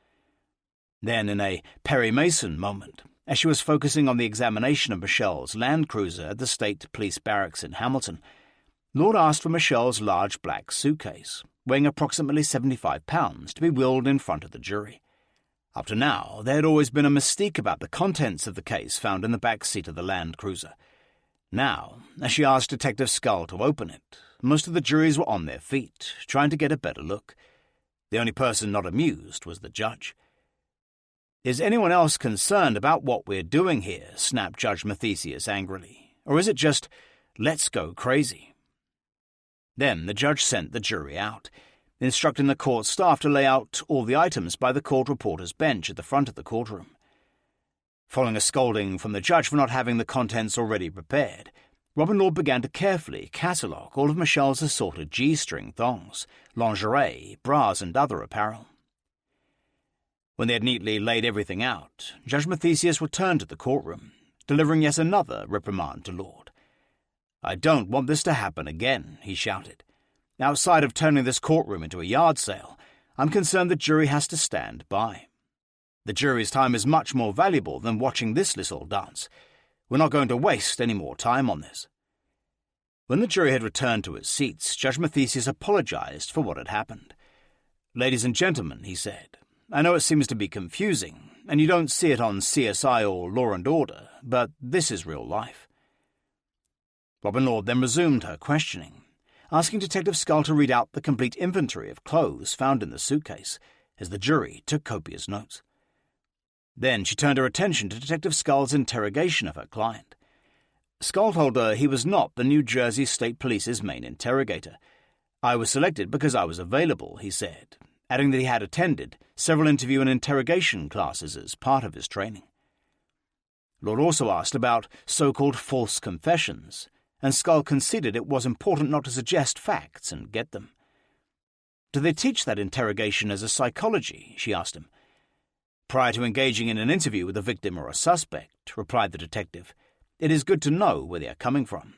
Then, in a Perry Mason moment, as she was focusing on the examination of Michelle's Land Cruiser at the State Police Barracks in Hamilton, Lord asked for Michelle's large black suitcase, weighing approximately 75 pounds, to be wheeled in front of the jury. Up to now, there had always been a mystique about the contents of the case found in the back seat of the Land Cruiser. Now, as she asked Detective Skull to open it, most of the juries were on their feet, trying to get a better look. The only person not amused was the judge. "Is anyone else concerned about what we're doing here?" snapped Judge Mathesius angrily. "Or is it just, let's go crazy?" Then the judge sent the jury out, instructing the court staff to lay out all the items by the court reporter's bench at the front of the courtroom. Following a scolding from the judge for not having the contents already prepared, Robin Lord began to carefully catalogue all of Michelle's assorted G-string thongs, lingerie, bras, and other apparel. When they had neatly laid everything out, Judge Mathesius returned to the courtroom, delivering yet another reprimand to Lord. "I don't want this to happen again," he shouted. "Outside of turning this courtroom into a yard sale, I'm concerned the jury has to stand by. The jury's time is much more valuable than watching this little dance. We're not going to waste any more time on this." When the jury had returned to its seats, Judge Mathesius apologized for what had happened. "Ladies and gentlemen," he said, "I know it seems to be confusing, and you don't see it on CSI or Law and Order, but this is real life." Robin Lord then resumed her questioning, asking Detective Skull to read out the complete inventory of clothes found in the suitcase, as the jury took copious notes. Then she turned her attention to Detective Skull's interrogation of her client. Skull told her he was not the New Jersey State Police's main interrogator. "I was selected because I was available," he said, adding that he had attended several interview and interrogation classes as part of his training. Lord also asked about so-called false confessions, and Skull conceded it was important not to suggest facts and get them. "Do they teach that interrogation as a psychology?" she asked him. "Prior to engaging in an interview with a victim or a suspect," replied the detective, "it is good to know where they are coming from.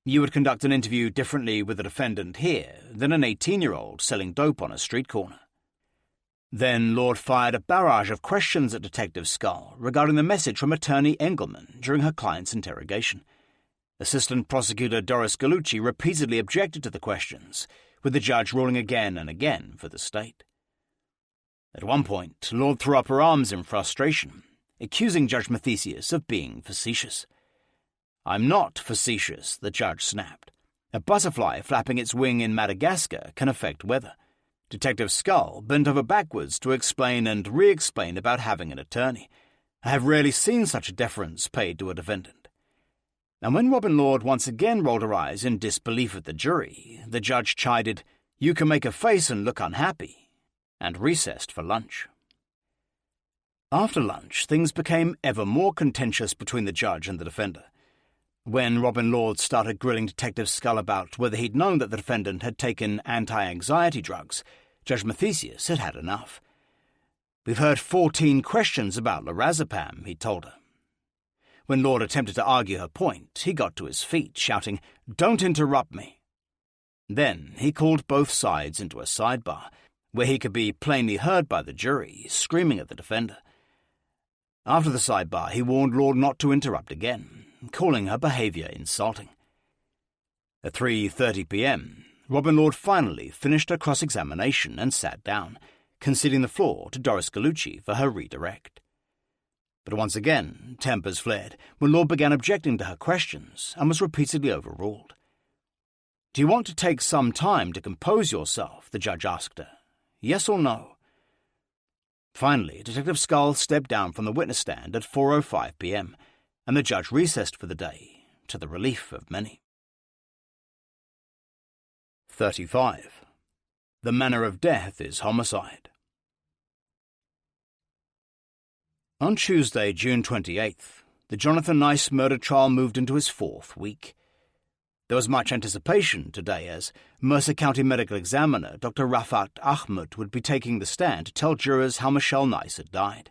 You would conduct an interview differently with a defendant here than an 18-year-old selling dope on a street corner." Then Lord fired a barrage of questions at Detective Skull regarding the message from attorney Engelman during her client's interrogation. Assistant Prosecutor Doris Gallucci repeatedly objected to the questions, with the judge ruling again and again for the state. At one point, Lord threw up her arms in frustration, accusing Judge Mathesius of being facetious. "I'm not facetious," the judge snapped. "A butterfly flapping its wing in Madagascar can affect weather." Detective Skull bent over backwards to explain and re-explain about having an attorney. "I have rarely seen such a deference paid to a defendant." And when Robin Lord once again rolled her eyes in disbelief at the jury, the judge chided, "You can make a face and look unhappy," and recessed for lunch. After lunch, things became ever more contentious between the judge and the defender. When Robin Lord started grilling Detective Skull about whether he'd known that the defendant had taken anti-anxiety drugs, Judge Mathesius had had enough. "We've heard 14 questions about lorazepam," he told her. When Lord attempted to argue her point, he got to his feet, shouting, "Don't interrupt me." Then he called both sides into a sidebar, where he could be plainly heard by the jury, screaming at the defender. After the sidebar, he warned Lord not to interrupt again, calling her behaviour insulting. At 3:30 p.m., Robin Lord finally finished her cross-examination and sat down, conceding the floor to Doris Gallucci for her redirect. But once again, tempers flared when Lord began objecting to her questions and was repeatedly overruled. "Do you want to take some time to compose yourself?" the judge asked her. "Yes or no?" Finally, Detective Skull stepped down from the witness stand at 4:05 p.m., and the judge recessed for the day, to the relief of many. 35. The manner of death is homicide. On Tuesday, June 28th, the Jonathan Nice murder trial moved into its 4th week. There was much anticipation today as Mercer County Medical Examiner Dr. Rafat Ahmed would be taking the stand to tell jurors how Michelle Nice had died.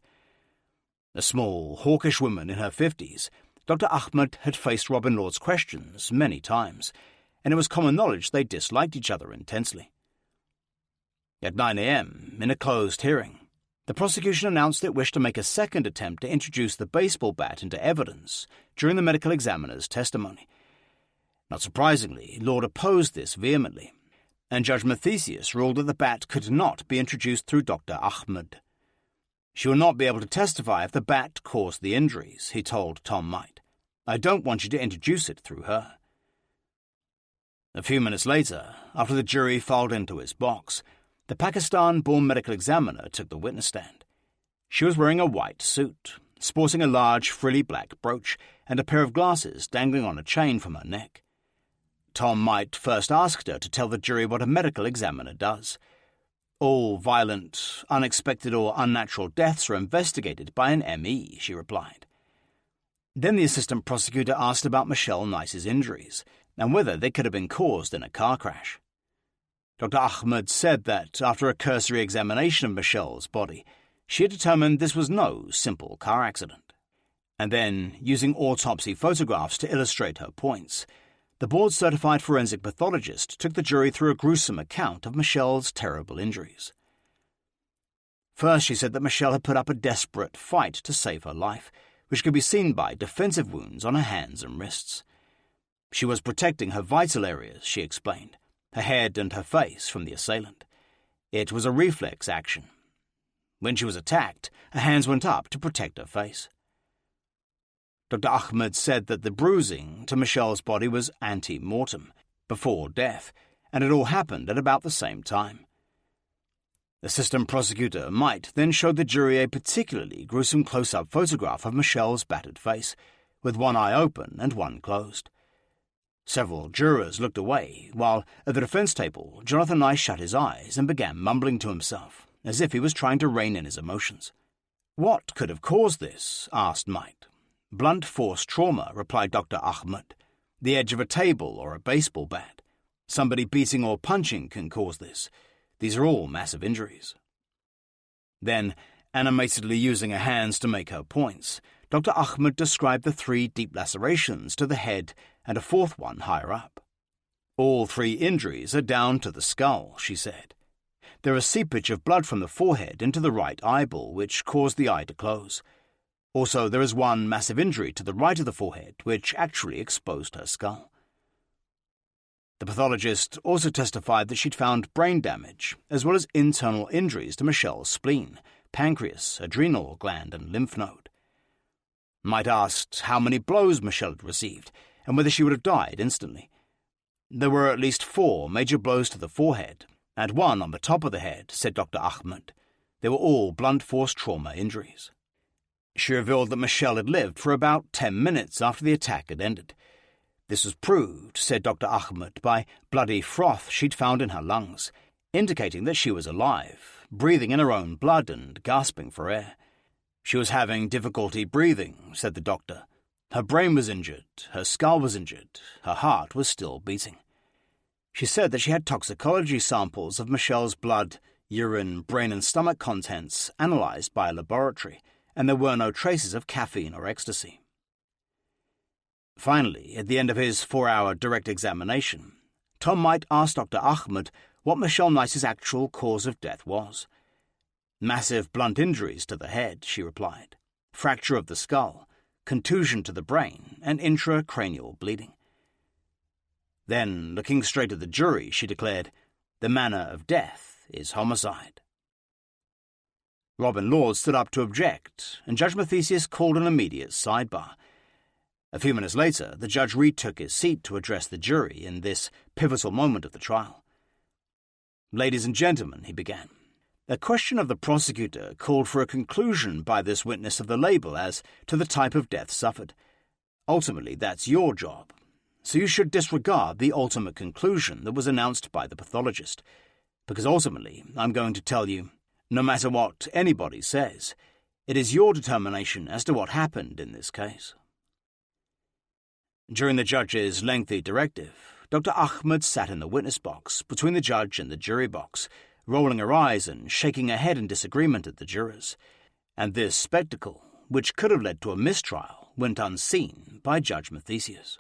A small, hawkish woman in her 50s, Dr. Ahmed had faced Robin Lord's questions many times, and it was common knowledge they disliked each other intensely. At 9 a.m., in a closed hearing, the prosecution announced it wished to make a second attempt to introduce the baseball bat into evidence during the medical examiner's testimony. Not surprisingly, Lord opposed this vehemently, and Judge Mathesius ruled that the bat could not be introduced through Dr. Ahmed. "She will not be able to testify if the bat caused the injuries," he told Tom Might. "I don't want you to introduce it through her." A few minutes later, after the jury filed into his box, the Pakistan-born medical examiner took the witness stand. She was wearing a white suit, sporting a large frilly black brooch and a pair of glasses dangling on a chain from her neck. Tom Might first asked her to tell the jury what a medical examiner does. All violent, unexpected or unnatural deaths are investigated by an ME, she replied. Then the assistant prosecutor asked about Michelle Nice's injuries and whether they could have been caused in a car crash. Dr. Ahmed said that after a cursory examination of Michelle's body, she had determined this was no simple car accident. And then, using autopsy photographs to illustrate her points, the board-certified forensic pathologist took the jury through a gruesome account of Michelle's terrible injuries. First, she said that Michelle had put up a desperate fight to save her life, which could be seen by defensive wounds on her hands and wrists. She was protecting her vital areas, she explained, her head and her face from the assailant. It was a reflex action. When she was attacked, her hands went up to protect her face. Dr. Ahmed said that the bruising to Michelle's body was ante-mortem, before death, and it all happened at about the same time. Assistant Prosecutor Might then showed the jury a particularly gruesome close-up photograph of Michelle's battered face, with one eye open and one closed. Several jurors looked away, while at the defense table, Jonathan Nice shut his eyes and began mumbling to himself, as if he was trying to rein in his emotions. "What could have caused this?" asked Might. "Blunt force trauma," replied Dr. Ahmed. "The edge of a table or a baseball bat. Somebody beating or punching can cause this. These are all massive injuries." Then, animatedly using her hands to make her points, Dr. Ahmed described the 3 deep lacerations to the head and a 4th one higher up. "All 3 injuries are down to the skull," she said. "There is seepage of blood from the forehead into the right eyeball, which caused the eye to close. Also, there is one massive injury to the right of the forehead, which actually exposed her skull." The pathologist also testified that she'd found brain damage, as well as internal injuries to Michelle's spleen, pancreas, adrenal gland, and lymph node. Might asked how many blows Michelle had received, and whether she would have died instantly. There were at least 4 major blows to the forehead, and 1 on the top of the head, said Dr. Ahmed. They were all blunt force trauma injuries. She revealed that Michelle had lived for about 10 minutes after the attack had ended. This was proved, said Dr. Ahmed, by bloody froth she'd found in her lungs, indicating that she was alive, breathing in her own blood and gasping for air. She was having difficulty breathing, said the doctor. Her brain was injured, her skull was injured, her heart was still beating. She said that she had toxicology samples of Michelle's blood, urine, brain and stomach contents analysed by a laboratory, and there were no traces of caffeine or ecstasy. Finally, at the end of his 4-hour direct examination, Tom Might asked Dr. Ahmed what Michelle Nice's actual cause of death was. "Massive blunt injuries to the head," she replied, "fracture of the skull, contusion to the brain, and intracranial bleeding." Then, looking straight at the jury, she declared, "The manner of death is homicide." Robin Lord stood up to object, and Judge Mathesius called an immediate sidebar. A few minutes later, the judge retook his seat to address the jury in this pivotal moment of the trial. "Ladies and gentlemen," he began, "a question of the prosecutor called for a conclusion by this witness of the label as to the type of death suffered. Ultimately, that's your job, so you should disregard the ultimate conclusion that was announced by the pathologist, because ultimately I'm going to tell you, no matter what anybody says, it is your determination as to what happened in this case." During the judge's lengthy directive, Dr. Ahmed sat in the witness box between the judge and the jury box, rolling her eyes and shaking her head in disagreement at the jurors, and this spectacle, which could have led to a mistrial, went unseen by Judge Mathesius.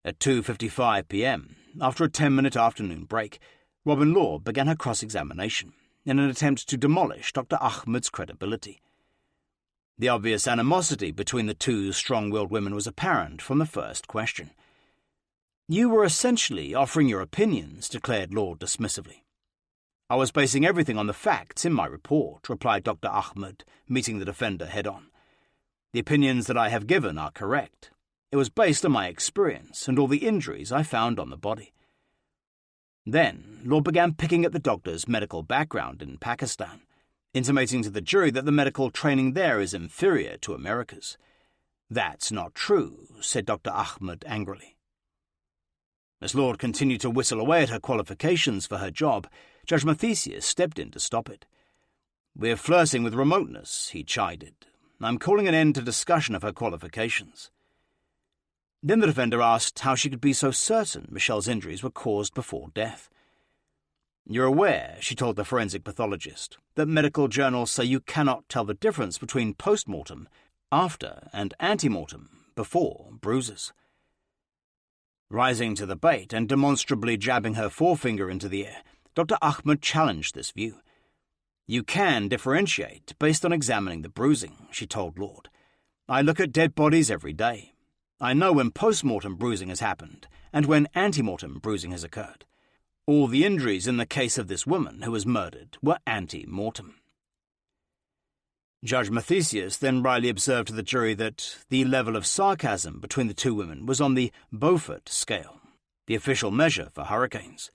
At 2:55 p.m., after a 10-minute afternoon break, Robin Law began her cross-examination in an attempt to demolish Dr. Ahmed's credibility. The obvious animosity between the 2 strong-willed women was apparent from the first question. "You were essentially offering your opinions," declared Law dismissively. "I was basing everything on the facts in my report," replied Dr. Ahmed, meeting the defender head-on. "The opinions that I have given are correct. It was based on my experience and all the injuries I found on the body." Then Lord began picking at the doctor's medical background in Pakistan, intimating to the jury that the medical training there is inferior to America's. "That's not true," said Dr. Ahmed angrily. As Lord continued to whistle away at her qualifications for her job, Judge Mathesius stepped in to stop it. "We're flirting with remoteness," he chided. "I'm calling an end to discussion of her qualifications." Then the defender asked how she could be so certain Michelle's injuries were caused before death. "You're aware," she told the forensic pathologist, "that medical journals say you cannot tell the difference between post-mortem, after, and ante-mortem, before bruises." Rising to the bait and demonstrably jabbing her forefinger into the air, Dr. Ahmed challenged this view. "You can differentiate based on examining the bruising," she told Lord. "I look at dead bodies every day. I know when post-mortem bruising has happened and when ante-mortem bruising has occurred. All the injuries in the case of this woman who was murdered were ante-mortem." Judge Mathesius then wryly observed to the jury that the level of sarcasm between the two women was on the Beaufort scale, the official measure for hurricanes.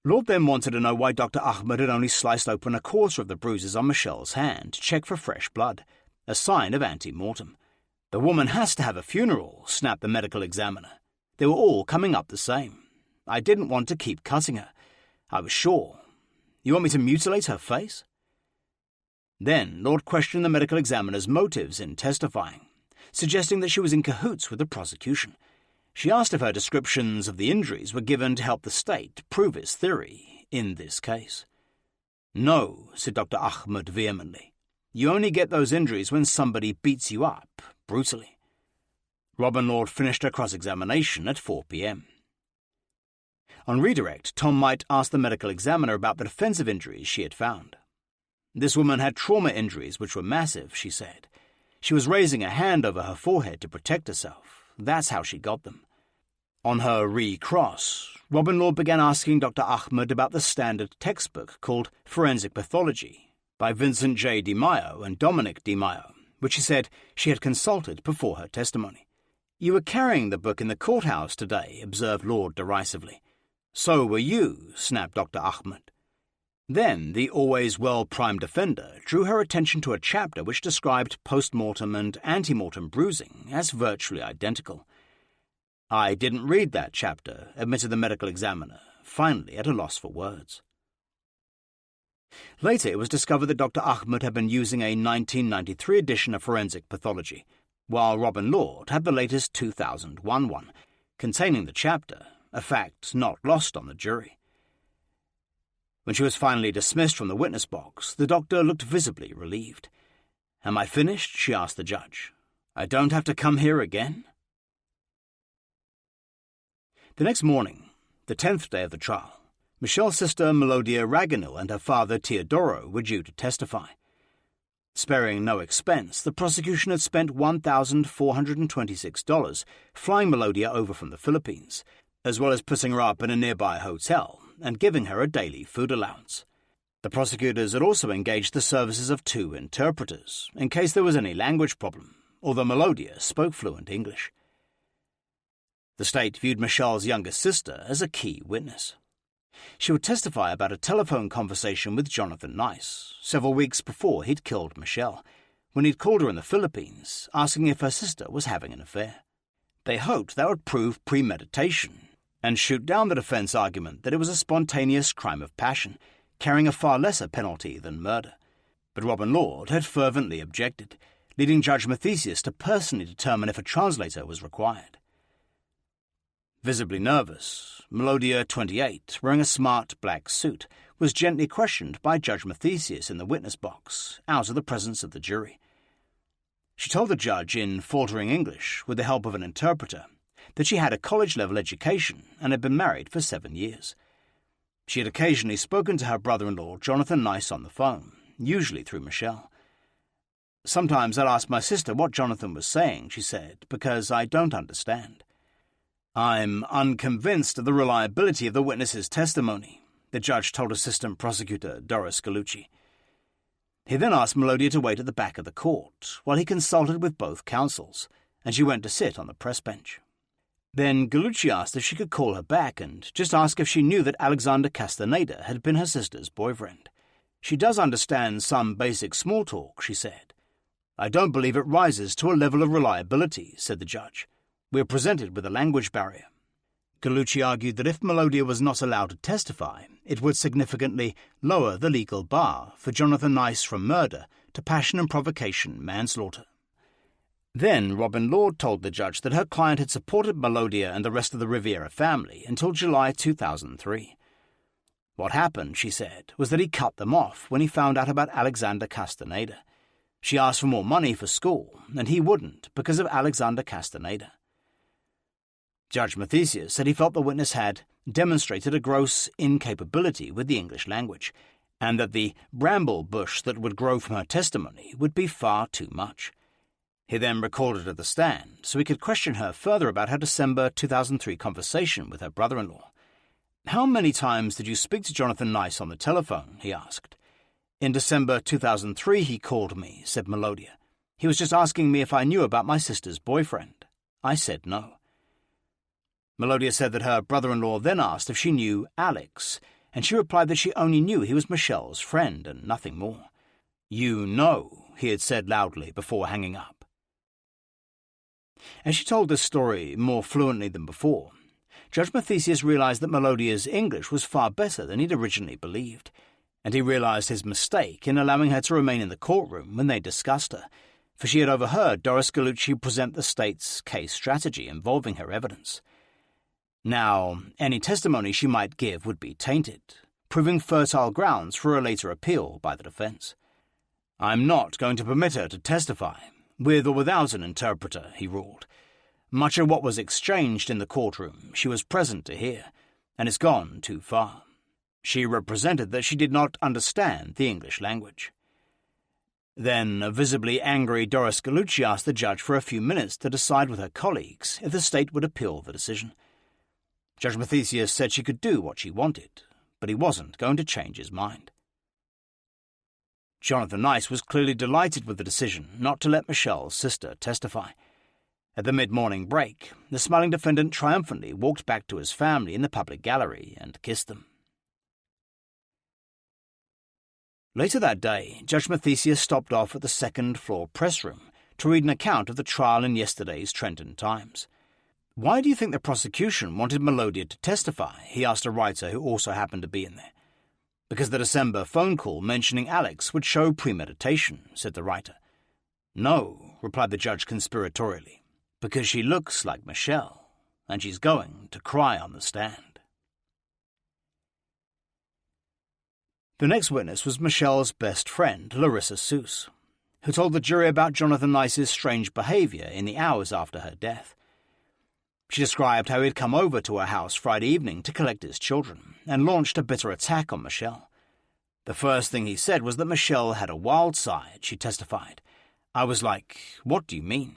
Lord then wanted to know why Dr. Ahmed had only sliced open a quarter of the bruises on Michelle's hand to check for fresh blood, a sign of ante-mortem. "The woman has to have a funeral," snapped the medical examiner. "They were all coming up the same. I didn't want to keep cutting her. I was sure. You want me to mutilate her face?" Then Lord questioned the medical examiner's motives in testifying, suggesting that she was in cahoots with the prosecution. She asked if her descriptions of the injuries were given to help the state prove its theory in this case. "No," said Dr. Ahmed vehemently. "You only get those injuries when somebody beats you up, brutally." Robin Lord finished her cross-examination at 4 p.m. On redirect, Tom might asked the medical examiner about the defensive injuries she had found. "This woman had trauma injuries which were massive," she said. "She was raising a hand over her forehead to protect herself. That's how she got them." On her recross, Robin Lord began asking Dr. Ahmed about the standard textbook called Forensic Pathology by Vincent J. Di Maio and Dominic Di Maio, which she said she had consulted before her testimony. "You were carrying the book in the courthouse today," observed Lord derisively. "So were you," snapped Dr. Ahmed. Then the always well-primed defender drew her attention to a chapter which described post-mortem and ante-mortem bruising as virtually identical. "I didn't read that chapter," admitted the medical examiner, finally at a loss for words. Later it was discovered that Dr. Ahmed had been using a 1993 edition of Forensic Pathology, while Robin Lord had the latest 2001 one, containing the chapter, a fact not lost on the jury. When she was finally dismissed from the witness box, the doctor looked visibly relieved. "Am I finished?" she asked the judge. "I don't have to come here again?" The next morning, the 10th day of the trial, Michelle's sister Melodia Raganil and her father Teodoro were due to testify. Sparing no expense, the prosecution had spent $1,426 flying Melodia over from the Philippines, as well as putting her up in a nearby hotel and giving her a daily food allowance. The prosecutors had also engaged the services of 2 interpreters, in case there was any language problem, although Melodia spoke fluent English. The state viewed Michelle's younger sister as a key witness. She would testify about a telephone conversation with Jonathan Nice, several weeks before he'd killed Michelle, when he'd called her in the Philippines, asking if her sister was having an affair. They hoped that would prove premeditation and shoot down the defense argument that it was a spontaneous crime of passion, carrying a far lesser penalty than murder. But Robin Lord had fervently objected, leading Judge Mathesius to personally determine if a translator was required. Visibly nervous, Melodia, 28, wearing a smart black suit, was gently questioned by Judge Mathesius in the witness box, out of the presence of the jury. She told the judge in faltering English, with the help of an interpreter, that she had a college-level education and had been married for 7 years. She had occasionally spoken to her brother-in-law, Jonathan Nice, on the phone, usually through Michelle. "Sometimes I'd ask my sister what Jonathan was saying," she said, "because I don't understand." "I'm unconvinced of the reliability of the witness's testimony," the judge told Assistant Prosecutor Doris Gallucci. He then asked Melodia to wait at the back of the court while he consulted with both counsels, and she went to sit on the press bench. Then Gallucci asked if she could call her back and just ask if she knew that Alexander Castaneda had been her sister's boyfriend. She does understand some basic small talk, she said. I don't believe it rises to a level of reliability, said the judge. We are presented with a language barrier. Gallucci argued that if Melodia was not allowed to testify, it would significantly lower the legal bar for Jonathan Nice from murder to passion and provocation manslaughter. Then Robin Lord told the judge that her client had supported Melodia and the rest of the Riviera family until July 2003. What happened, she said, was that he cut them off when he found out about Alexander Castaneda. She asked for more money for school, and he wouldn't because of Alexander Castaneda. Judge Mathesius said he felt the witness had demonstrated a gross incapability with the English language, and that the bramble bush that would grow from her testimony would be far too much. He then recorded at the stand so he could question her further about her December 2003 conversation with her brother-in-law. How many times did you speak to Jonathan Nice on the telephone? He asked. In December 2003 he called me, said Melodia. He was just asking me if I knew about my sister's boyfriend. I said no. Melodia said that her brother-in-law then asked if she knew Alex, and she replied that she only knew he was Michelle's friend and nothing more. You know, he had said loudly before hanging up. As she told this story more fluently than before, Judge Mathesius realized that Melodia's English was far better than he'd originally believed, and he realized his mistake in allowing her to remain in the courtroom when they discussed her, for she had overheard Doris Gallucci present the state's case strategy involving her evidence. Now, any testimony she might give would be tainted, proving fertile grounds for a later appeal by the defense. I'm not going to permit her to testify, with or without an interpreter, he ruled. Much of what was exchanged in the courtroom she was present to hear, and it's gone too far. She represented that she did not understand the English language. Then a visibly angry Doris Gallucci asked the judge for a few minutes to decide with her colleagues if the state would appeal the decision. Judge Mathesius said she could do what she wanted, but he wasn't going to change his mind. Jonathan Nice was clearly delighted with the decision not to let Michelle's sister testify. At the mid-morning break, the smiling defendant triumphantly walked back to his family in the public gallery and kissed them. Later that day, Judge Mathesius stopped off at the second-floor press room to read an account of the trial in yesterday's Trenton Times. Why do you think the prosecution wanted Melodia to testify? He asked a writer who also happened to be in there. Because the December phone call mentioning Alex would show premeditation, said the writer. No, replied the judge conspiratorially, because she looks like Michelle, and she's going to cry on the stand. The next witness was Michelle's best friend, Larissa Seuss, who told the jury about Jonathan Nice's strange behavior in the hours after her death. She described how he had come over to her house Friday evening to collect his children and launched a bitter attack on Michelle. The first thing he said was that Michelle had a wild side, she testified. I was like, what do you mean?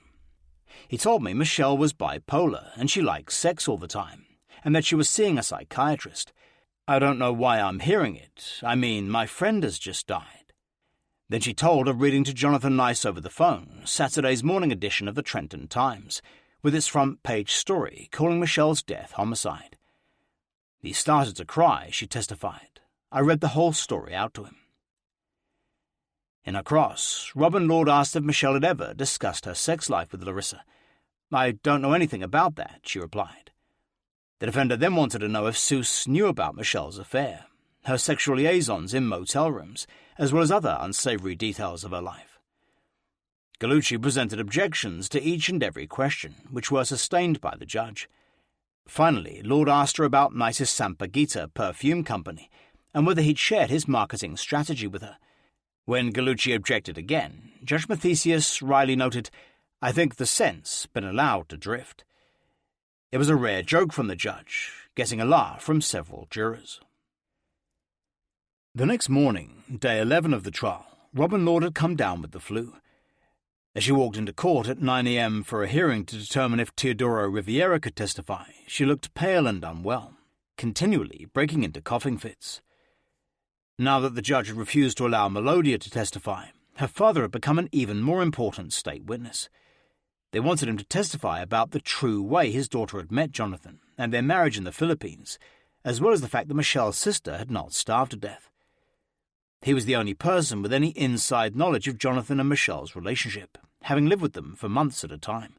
He told me Michelle was bipolar and she liked sex all the time, and that she was seeing a psychiatrist. I don't know why I'm hearing it. I mean, my friend has just died. Then she told of reading to Jonathan Nice over the phone, Saturday's morning edition of the Trenton Times, with its front-page story calling Michelle's death homicide. He started to cry, she testified. I read the whole story out to him. In her cross, Robin Lord asked if Michelle had ever discussed her sex life with Larissa. I don't know anything about that, she replied. The defender then wanted to know if Seuss knew about Michelle's affair, her sexual liaisons in motel rooms, as well as other unsavory details of her life. Gallucci presented objections to each and every question, which were sustained by the judge. Finally, Lord asked her about Nice's Sampaguita perfume company, and whether he'd shared his marketing strategy with her. When Gallucci objected again, Judge Mathesius wryly noted, I think the scent's been allowed to drift. It was a rare joke from the judge, getting a laugh from several jurors. The next morning, day 11 of the trial, Robin Lord had come down with the flu. As she walked into court at 9 a.m. for a hearing to determine if Teodoro Riviera could testify, she looked pale and unwell, continually breaking into coughing fits. Now that the judge had refused to allow Melodia to testify, her father had become an even more important state witness. They wanted him to testify about the true way his daughter had met Jonathan and their marriage in the Philippines, as well as the fact that Michelle's sister had not starved to death. He was the only person with any inside knowledge of Jonathan and Michelle's relationship, having lived with them for months at a time.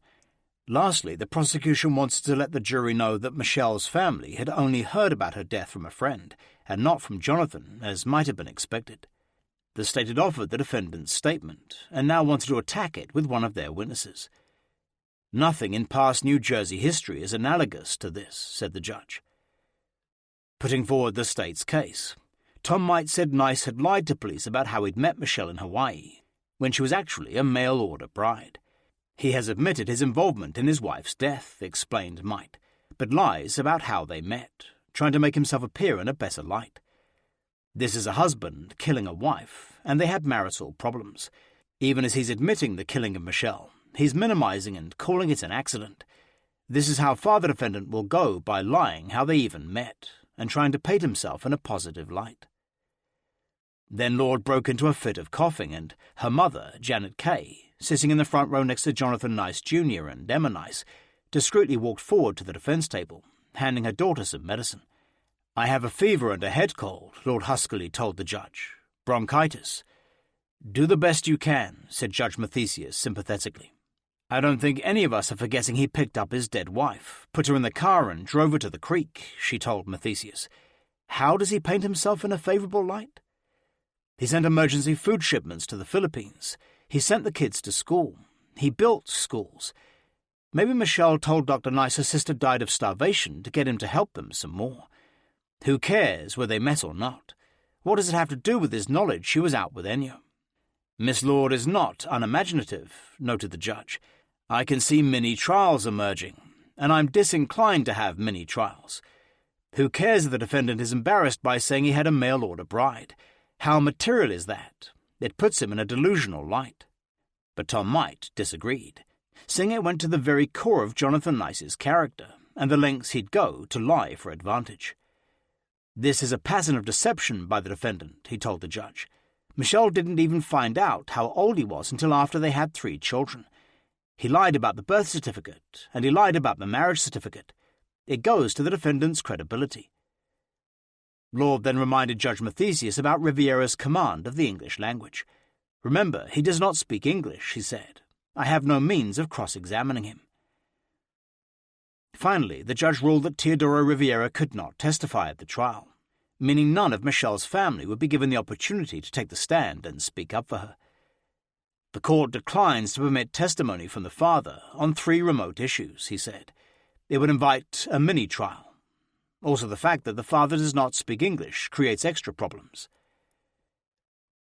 Lastly, the prosecution wanted to let the jury know that Michelle's family had only heard about her death from a friend, and not from Jonathan, as might have been expected. The state had offered the defendant's statement, and now wanted to attack it with one of their witnesses. "Nothing in past New Jersey history is analogous to this," said the judge. Putting forward the state's case, Tom Might said Nice had lied to police about how he'd met Michelle in Hawaii, when she was actually a mail-order bride. "He has admitted his involvement in his wife's death," explained Might, "but lies about how they met, trying to make himself appear in a better light. This is a husband killing a wife, and they had marital problems. Even as he's admitting the killing of Michelle, he's minimizing and calling it an accident. This is how far the defendant will go by lying how they even met, and trying to paint himself in a positive light." Then Lord broke into a fit of coughing, and her mother, Janet Kay, sitting in the front row next to Jonathan Nice Jr. and Emma Nice, discreetly walked forward to the defense table, handing her daughter some medicine. "I have a fever and a head cold," Lord huskily told the judge. "Bronchitis." "Do the best you can," said Judge Mathesius sympathetically. "I don't think any of us are forgetting he picked up his dead wife, put her in the car and drove her to the creek," she told Mathesius. "How does he paint himself in a favourable light? He sent emergency food shipments to the Philippines. He sent the kids to school. He built schools. Maybe Michelle told Dr. Nice her sister died of starvation to get him to help them some more. Who cares whether they met or not? What does it have to do with his knowledge she was out with Enya?" "Miss Lord is not unimaginative," noted the judge. "I can see mini-trials emerging, and I'm disinclined to have mini-trials. Who cares if the defendant is embarrassed by saying he had a mail-order bride? How material is that? It puts him in a delusional light." But Tom Might disagreed, saying it went to the very core of Jonathan Nice's character, and the lengths he'd go to lie for advantage. "This is a pattern of deception by the defendant," he told the judge. "Michelle didn't even find out how old he was until after they had 3 children. He lied about the birth certificate, and he lied about the marriage certificate. It goes to the defendant's credibility." Lord then reminded Judge Mathesius about Riviera's command of the English language. "Remember, he does not speak English," he said. "I have no means of cross-examining him." Finally, the judge ruled that Teodoro Riviera could not testify at the trial, meaning none of Michelle's family would be given the opportunity to take the stand and speak up for her. "The court declines to permit testimony from the father on 3 remote issues," he said. "It would invite a mini-trial. Also, the fact that the father does not speak English creates extra problems."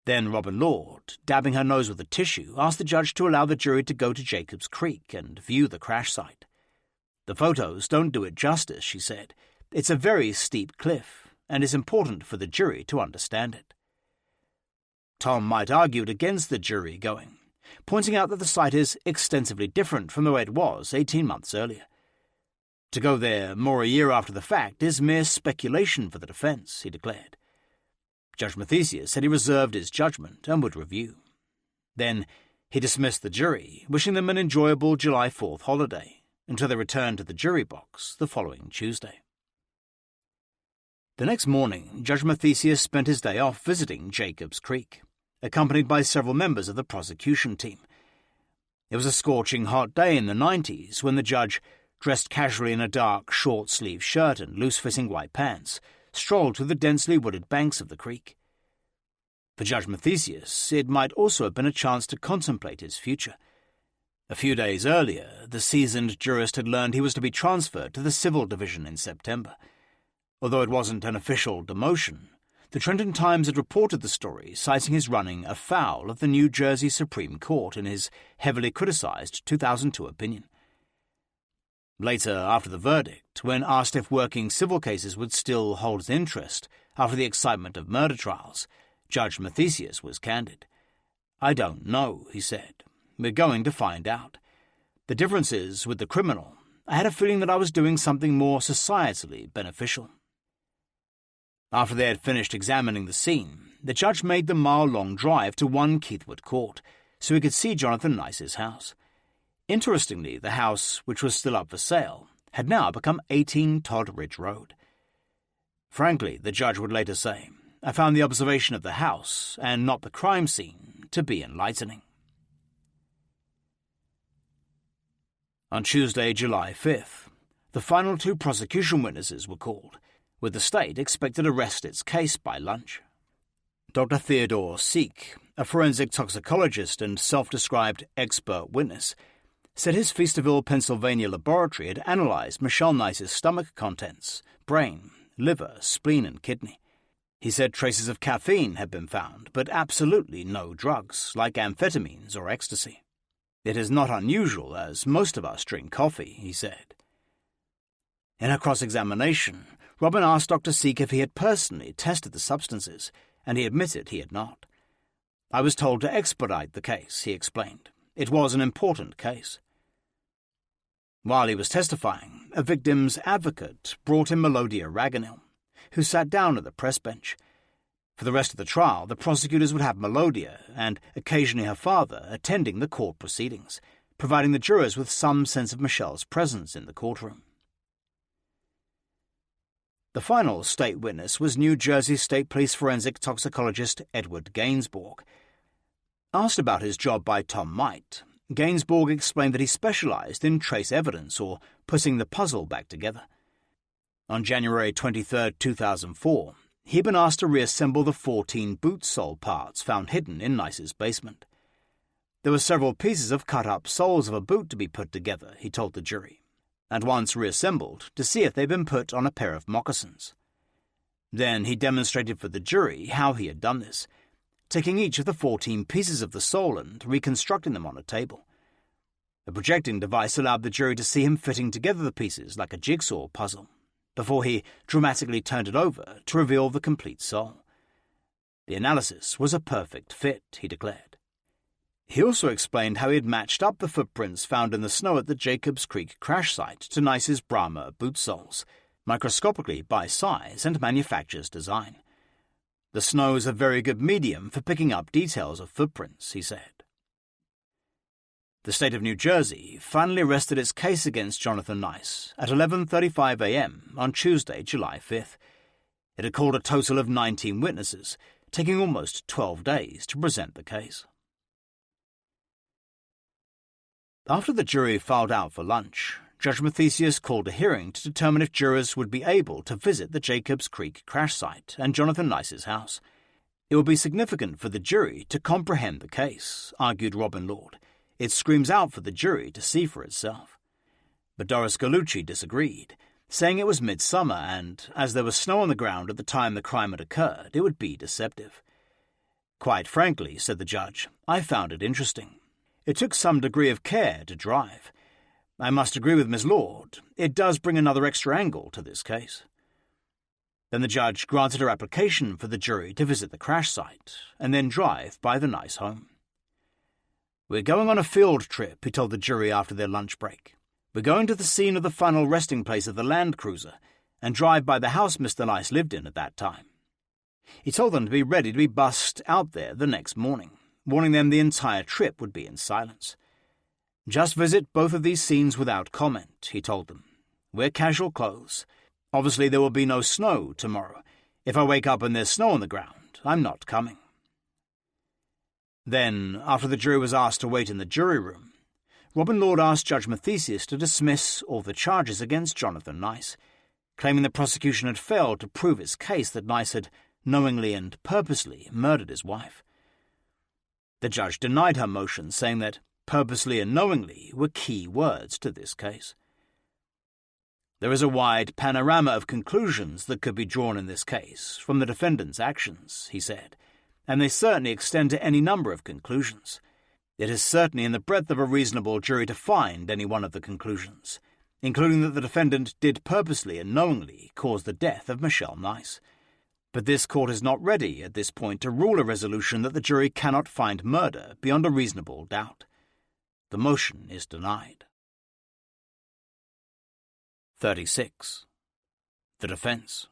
Then Robin Lord, dabbing her nose with a tissue, asked the judge to allow the jury to go to Jacobs Creek and view the crash site. "The photos don't do it justice," she said. "It's a very steep cliff, and it's important for the jury to understand it." Tom Might argued against the jury going, pointing out that the site is extensively different from the way it was 18 months earlier. To go there more a year after the fact is mere speculation for the defence, he declared. Judge Mathesius said he reserved his judgment and would review. Then he dismissed the jury, wishing them an enjoyable July 4th holiday, until they returned to the jury box the following Tuesday. The next morning, Judge Mathesius spent his day off visiting Jacobs Creek, accompanied by several members of the prosecution team. It was a scorching hot day in the 90s when the judge, dressed casually in a dark, short-sleeved shirt and loose-fitting white pants, strolled through the densely wooded banks of the creek. For Judge Mathesius, it might also have been a chance to contemplate his future. A few days earlier, the seasoned jurist had learned he was to be transferred to the Civil Division in September. Although it wasn't an official demotion, the Trenton Times had reported the story, citing his running afoul of the New Jersey Supreme Court in his heavily criticized 2002 opinion. Later, after the verdict, when asked if working civil cases would still hold his interest after the excitement of murder trials, Judge Mathesius was candid. "I don't know," he said. "We're going to find out. The difference is, with the criminal, I had a feeling that I was doing something more societally beneficial." After they had finished examining the scene, the judge made the mile-long drive to 1 Keithwood Court, so he could see Jonathan Nice's house. Interestingly, the house, which was still up for sale, had now become 18 Todd Ridge Road. Frankly, the judge would later say, I found the observation of the house, and not the crime scene, to be enlightening. On Tuesday, July 5th, the final 2 prosecution witnesses were called, with the state expected to rest its case by lunch. Dr. Theodore Seek, a forensic toxicologist and self-described expert witness, said his Feasterville, Pennsylvania laboratory had analyzed Michelle Nice's stomach contents, brain, liver, spleen, and kidney. He said traces of caffeine had been found, but absolutely no drugs, like amphetamines or ecstasy. It is not unusual, as most of us drink coffee, he said. In her cross-examination, Robin asked Dr. Seek if he had personally tested the substances, and he admitted he had not. I was told to expedite the case, he explained. It was an important case. While he was testifying, a victim's advocate brought in Melodia Raganil, who sat down at the press bench. For the rest of the trial, the prosecutors would have Melodia, and occasionally her father, attending the court proceedings, providing the jurors with some sense of Michelle's presence in the courtroom. The final state witness was New Jersey State Police forensic toxicologist Edward Gainsbourg. Asked about his job by Tom Might, Gainsbourg explained that he specialized in trace evidence, or putting the puzzle back together. On January 23, 2004, he had been asked to reassemble the 14 boot sole parts found hidden in Nice's basement. There were several pieces of cut-up soles of a boot to be put together, he told the jury, and once reassembled, to see if they'd been put on a pair of moccasins. Then he demonstrated for the jury how he had done this, taking each of the 14 pieces of the sole and reconstructing them on a table. The projecting device allowed the jury to see him fitting together the pieces like a jigsaw puzzle, before he dramatically turned it over to reveal the complete sole. The analysis was a perfect fit, he declared. He also explained how he had matched up the footprints found in the snow at the Jacobs Creek crash site to Nice's Brahma boot soles, microscopically by size and manufacturer's design. The snow is a very good medium for picking up details of footprints, he said. The state of New Jersey finally rested its case against Jonathan Nice at 11:35 a.m. on Tuesday, July 5th. It had called a total of 19 witnesses, taking almost 12 days to present the case. After the jury filed out for lunch, Judge Mathesius called a hearing to determine if jurors would be able to visit the Jacobs Creek crash site and Jonathan Nice's house. It would be significant for the jury to comprehend the case, argued Robin Lord. It screams out for the jury to see for itself. But Doris Gallucci disagreed, saying it was midsummer and, as there was snow on the ground at the time the crime had occurred, it would be deceptive. Quite frankly, said the judge, I found it interesting. It took some degree of care to drive. I must agree with Miss Lord, it does bring another extra angle to this case. Then the judge granted her application for the jury to visit the crash site and then drive by the Nice home. We're going on a field trip, he told the jury after their lunch break. We're going to the scene of the final resting place of the Land Cruiser and drive by the house Mr. Nice lived in at that time. He told them to be ready to be bussed out there the next morning, warning them the entire trip would be in silence. Just visit both of these scenes without comment, he told them. Wear casual clothes. Obviously there will be no snow tomorrow. If I wake up and there's snow on the ground, I'm not coming. Then, after the jury was asked to wait in the jury room, Robin Lord asked Judge Mathesius to dismiss all the charges against Jonathan Nice, claiming the prosecution had failed to prove its case that Nice had knowingly and purposely murdered his wife. The judge denied her motion, saying that purposely and knowingly were key words to this case. There is a wide panorama of conclusions that could be drawn in this case from the defendant's actions, he said, and they certainly extend to any number of conclusions. It is certainly in the breadth of a reasonable jury to find any one of the conclusions, including that the defendant did purposely and knowingly cause the death of Michelle Nice. But this court is not ready at this point to rule a resolution that the jury cannot find murder beyond a reasonable doubt. The motion is denied. 36. The defense.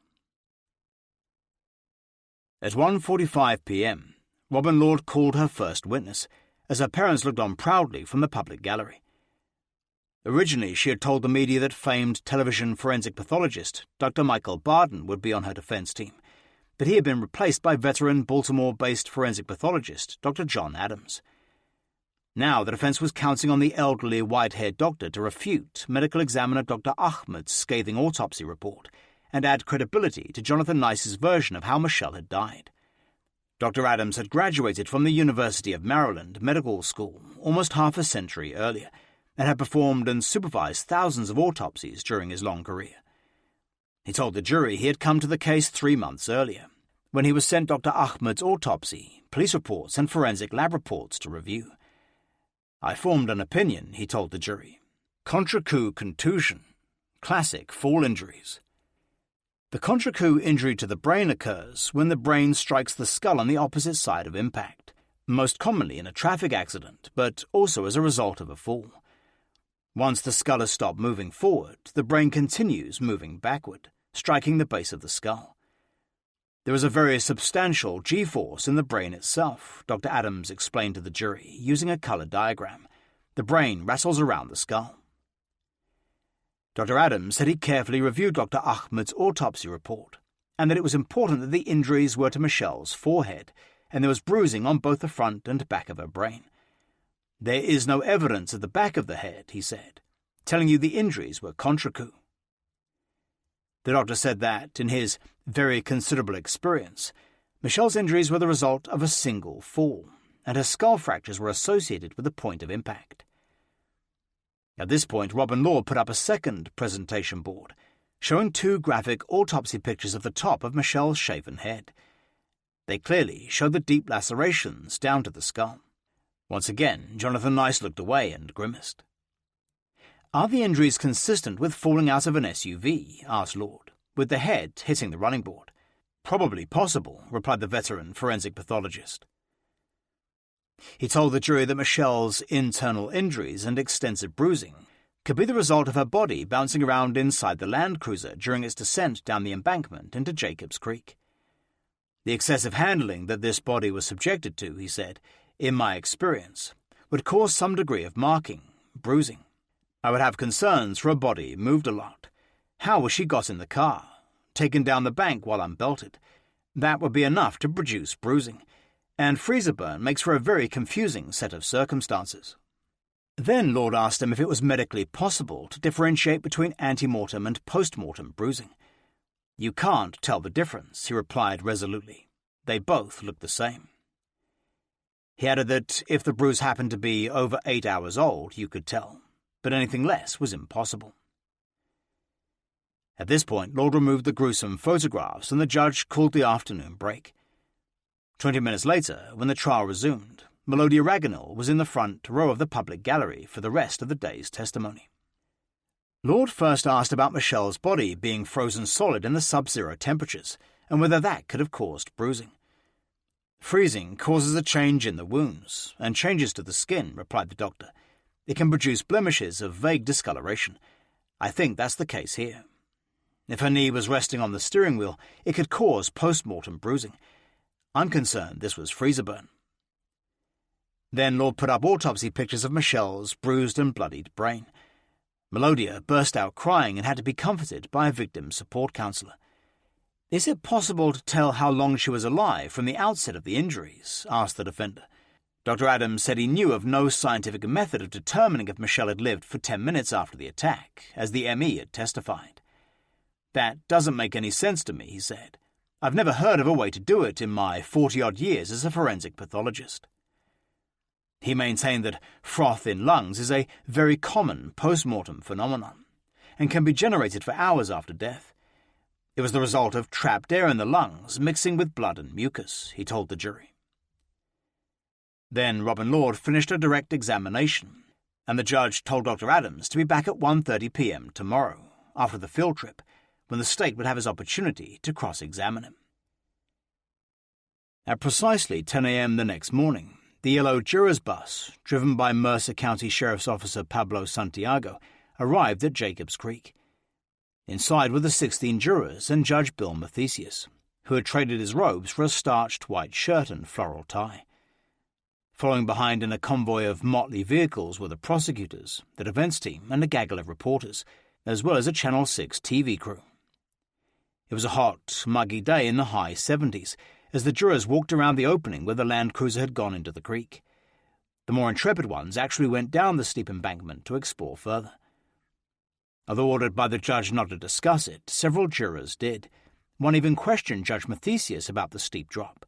At 1:45 p.m., Robin Lord called her first witness, as her parents looked on proudly from the public gallery. Originally, she had told the media that famed television forensic pathologist Dr. Michael Barden would be on her defense team, but he had been replaced by veteran Baltimore-based forensic pathologist Dr. John Adams. Now the defense was counting on the elderly white-haired doctor to refute medical examiner Dr. Ahmed's scathing autopsy report and add credibility to Jonathan Nice's version of how Michelle had died. Dr. Adams had graduated from the University of Maryland Medical School almost half a century earlier and had performed and supervised thousands of autopsies during his long career. He told the jury he had come to the case 3 months earlier, when he was sent Dr. Ahmed's autopsy, police reports and forensic lab reports to review. I formed an opinion, he told the jury. Contre-coup contusion. Classic fall injuries. The contre-coup injury to the brain occurs when the brain strikes the skull on the opposite side of impact, most commonly in a traffic accident, but also as a result of a fall. Once the skull has stopped moving forward, the brain continues moving backward, striking the base of the skull. There is a very substantial G-force in the brain itself, Dr. Adams explained to the jury, using a color diagram. The brain rattles around the skull. Dr. Adams said he carefully reviewed Dr. Ahmed's autopsy report, and that it was important that the injuries were to Michelle's forehead, and there was bruising on both the front and back of her brain. There is no evidence at the back of the head, he said, telling you the injuries were contre-coup. The doctor said that, in his very considerable experience, Michelle's injuries were the result of a single fall, and her skull fractures were associated with the point of impact. At this point, Robin Law put up a second presentation board, showing 2 graphic autopsy pictures of the top of Michelle's shaven head. They clearly showed the deep lacerations down to the skull. Once again, Jonathan Nice looked away and grimaced. "Are the injuries consistent with falling out of an SUV?" asked Lord, with the head hitting the running board. "Probably possible," replied the veteran forensic pathologist. He told the jury that Michelle's internal injuries and extensive bruising could be the result of her body bouncing around inside the Land Cruiser during its descent down the embankment into Jacobs Creek. The excessive handling that this body was subjected to, he said, in my experience, would cause some degree of marking, bruising. I would have concerns for a body moved a lot. How was she got in the car? Taken down the bank while unbelted? That would be enough to produce bruising, and freezer burn makes for a very confusing set of circumstances. Then Lord asked him if it was medically possible to differentiate between ante-mortem and post-mortem bruising. "You can't tell the difference," he replied resolutely. "They both look the same." He added that if the bruise happened to be over 8 hours old, you could tell, but anything less was impossible. At this point, Lord removed the gruesome photographs and the judge called the afternoon break. 20 minutes later, when the trial resumed, Melodia Raganel was in the front row of the public gallery for the rest of the day's testimony. Lord first asked about Michelle's body being frozen solid in the sub-zero temperatures and whether that could have caused bruising. "Freezing causes a change in the wounds and changes to the skin," replied the doctor. "It can produce blemishes of vague discoloration. I think that's the case here. If her knee was resting on the steering wheel, it could cause post-mortem bruising. I'm concerned this was freezer burn." Then Lord put up autopsy pictures of Michelle's bruised and bloodied brain. Melodia burst out crying and had to be comforted by a victim support counsellor. "Is it possible to tell how long she was alive from the outset of the injuries?" asked the defender. Dr. Adams said he knew of no scientific method of determining if Michelle had lived for 10 minutes after the attack, as the ME had testified. "That doesn't make any sense to me," he said. "I've never heard of a way to do it in my 40-odd years as a forensic pathologist." He maintained that froth in lungs is a very common post-mortem phenomenon and can be generated for hours after death. It was the result of trapped air in the lungs mixing with blood and mucus, he told the jury. Then Robin Lord finished a direct examination, and the judge told Dr. Adams to be back at 1:30 p.m. tomorrow, after the field trip, when the state would have his opportunity to cross-examine him. At precisely 10 a.m. the next morning, the yellow jurors' bus, driven by Mercer County Sheriff's Officer Pablo Santiago, arrived at Jacobs Creek. Inside were the 16 jurors and Judge Bill Mathesius, who had traded his robes for a starched white shirt and floral tie. Following behind in a convoy of motley vehicles were the prosecutors, the defense team, and a gaggle of reporters, as well as a Channel 6 TV crew. It was a hot, muggy day in the high 70s, as the jurors walked around the opening where the Land Cruiser had gone into the creek. The more intrepid ones actually went down the steep embankment to explore further. Although ordered by the judge not to discuss it, several jurors did. One even questioned Judge Mathesius about the steep drop.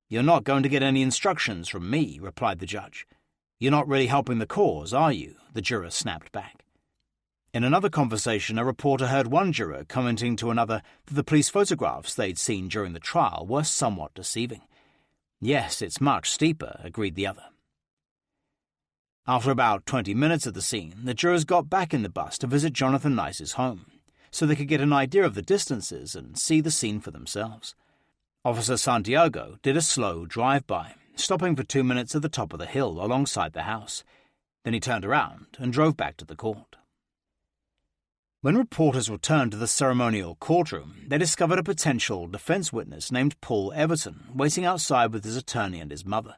"You're not going to get any instructions from me," replied the judge. "You're not really helping the cause, are you?" the juror snapped back. In another conversation, a reporter heard one juror commenting to another that the police photographs they'd seen during the trial were somewhat deceiving. "Yes, it's much steeper," agreed the other. After about 20 minutes at the scene, the jurors got back in the bus to visit Jonathan Nice's home, so they could get an idea of the distances and see the scene for themselves. Officer Santiago did a slow drive-by, stopping for 2 minutes at the top of the hill alongside the house. Then he turned around and drove back to the court. When reporters returned to the ceremonial courtroom, they discovered a potential defense witness named Paul Everton waiting outside with his attorney and his mother.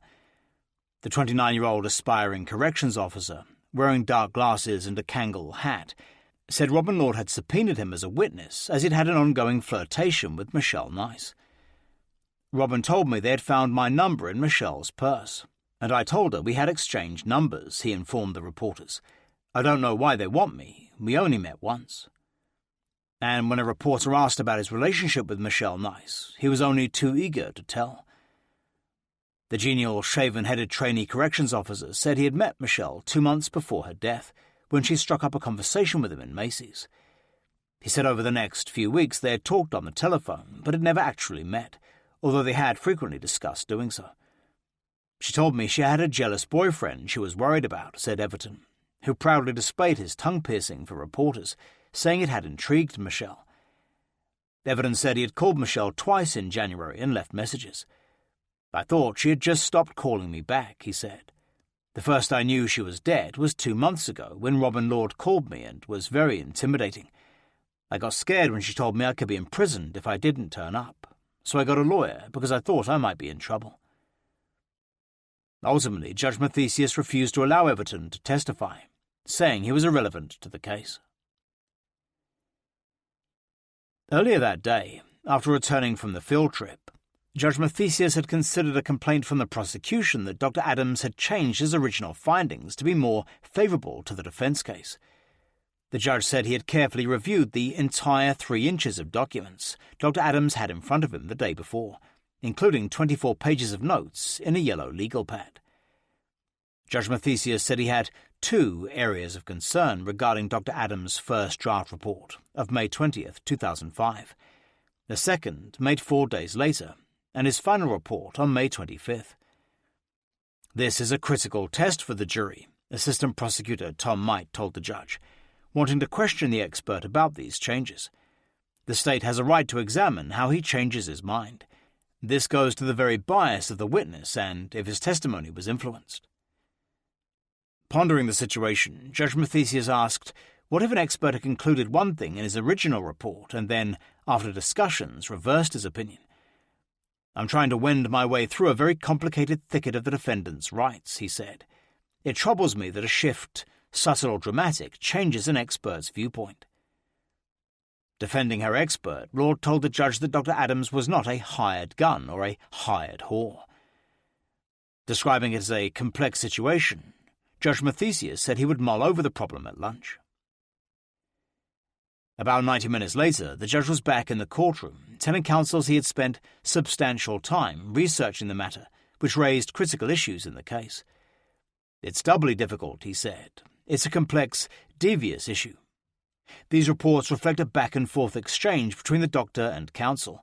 The 29-year-old aspiring corrections officer, wearing dark glasses and a Kangol hat, said Robin Lord had subpoenaed him as a witness as he'd had an ongoing flirtation with Michelle Nice. "Robin told me they had found my number in Michelle's purse, and I told her we had exchanged numbers," he informed the reporters. "I don't know why they want me. We only met once." And when a reporter asked about his relationship with Michelle Nice, he was only too eager to tell. The genial, shaven-headed trainee corrections officer said he had met Michelle 2 months before her death, when she struck up a conversation with him in Macy's. He said over the next few weeks they had talked on the telephone, but had never actually met, although they had frequently discussed doing so. "She told me she had a jealous boyfriend she was worried about," said Everton, who proudly displayed his tongue piercing for reporters, saying it had intrigued Michelle. Everton said he had called Michelle twice in January and left messages. "I thought she had just stopped calling me back," he said. "The first I knew she was dead was 2 months ago when Robin Lord called me and was very intimidating. I got scared when she told me I could be imprisoned if I didn't turn up, so I got a lawyer because I thought I might be in trouble." Ultimately, Judge Mathesius refused to allow Everton to testify, saying he was irrelevant to the case. Earlier that day, after returning from the field trip, Judge Mathesius had considered a complaint from the prosecution that Dr. Adams had changed his original findings to be more favourable to the defence case. The judge said he had carefully reviewed the entire 3 inches of documents Dr. Adams had in front of him the day before, including 24 pages of notes in a yellow legal pad. Judge Mathesius said he had 2 areas of concern regarding Dr. Adams' first draft report of May 20th, 2005, the second made 4 days later, and his final report on May 25th. "This is a critical test for the jury," Assistant Prosecutor Tom Might told the judge, wanting to question the expert about these changes. "The state has a right to examine how he changes his mind. This goes to the very bias of the witness and if his testimony was influenced." Pondering the situation, Judge Mathesius asked, what if an expert had concluded one thing in his original report and then, after discussions, reversed his opinion? "I'm trying to wend my way through a very complicated thicket of the defendant's rights," he said. "It troubles me that a shift, subtle or dramatic, changes an expert's viewpoint." Defending her expert, Lord told the judge that Dr. Adams was not a hired gun or a hired whore. Describing it as a complex situation, Judge Mathesius said he would mull over the problem at lunch. About 90 minutes later, the judge was back in the courtroom, telling counsels he had spent substantial time researching the matter, which raised critical issues in the case. "It's doubly difficult," he said. "It's a complex, devious issue. These reports reflect a back-and-forth exchange between the doctor and counsel.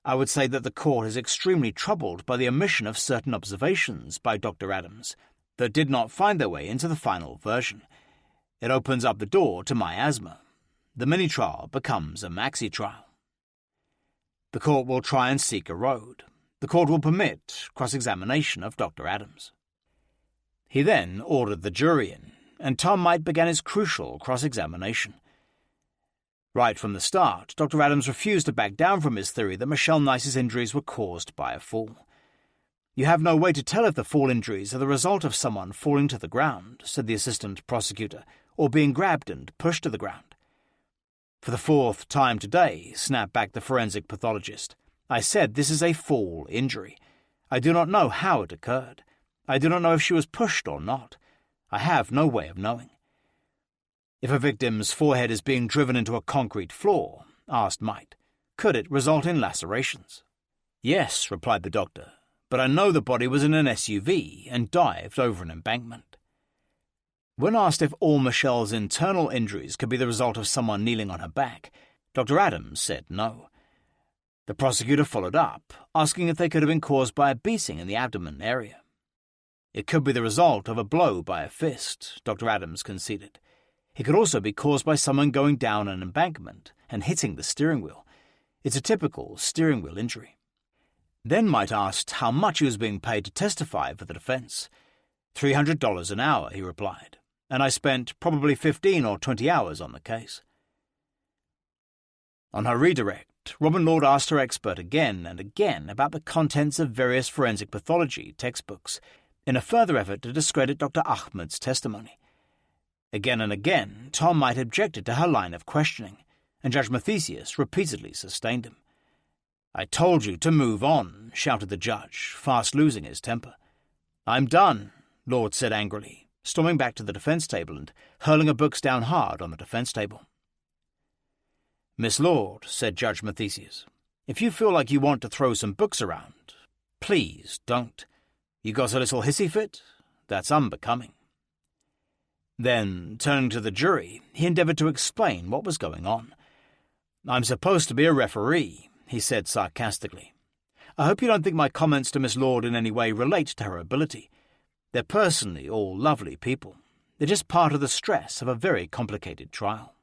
I would say that the court is extremely troubled by the omission of certain observations by Dr. Adams that did not find their way into the final version. It opens up the door to miasma. The mini-trial becomes a maxi-trial. The court will try and seek a road. The court will permit cross-examination of Dr. Adams." He then ordered the jury in, and Tom Might began his crucial cross-examination. Right from the start, Dr. Adams refused to back down from his theory that Michelle Nice's injuries were caused by a fall. "You have no way to tell if the fall injuries are the result of someone falling to the ground," said the assistant prosecutor, "or being grabbed and pushed to the ground." "For the fourth time today," snapped back the forensic pathologist, "I said this is a fall injury. I do not know how it occurred. I do not know if she was pushed or not. I have no way of knowing." "If a victim's forehead is being driven into a concrete floor," asked Might, "could it result in lacerations?" "Yes," replied the doctor, "but I know the body was in an SUV and dived over an embankment." When asked if all Michelle's internal injuries could be the result of someone kneeling on her back, Dr. Adams said no. The prosecutor followed up, asking if they could have been caused by a beating in the abdomen area. "It could be the result of a blow by a fist," Dr. Adams conceded. "It could also be caused by someone going down an embankment and hitting the steering wheel. It's a typical steering wheel injury." Then Might asked how much he was being paid to testify for the defense. $300 an hour, he replied, "and I spent probably 15 or 20 hours on the case." On her redirect, Robin Lord asked her expert again and again about the contents of various forensic pathology textbooks, in a further effort to discredit Dr. Ahmed's testimony. Again and again, Tom Might objected to her line of questioning, and Judge Mathesius repeatedly sustained him. "I told you to move on," shouted the judge, fast losing his temper. "I'm done," Lord said angrily, storming back to the defence table and hurling her books down hard on the defence table. "Miss Lord," said Judge Mathesius, "if you feel like you want to throw some books around, please don't. You got a little hissy fit? That's unbecoming." Then, turning to the jury, he endeavoured to explain what was going on. "I'm supposed to be a referee," he said sarcastically. "I hope you don't think my comments to Miss Lord in any way relate to her ability. They're personally all lovely people. They're just part of the stress of a very complicated trial."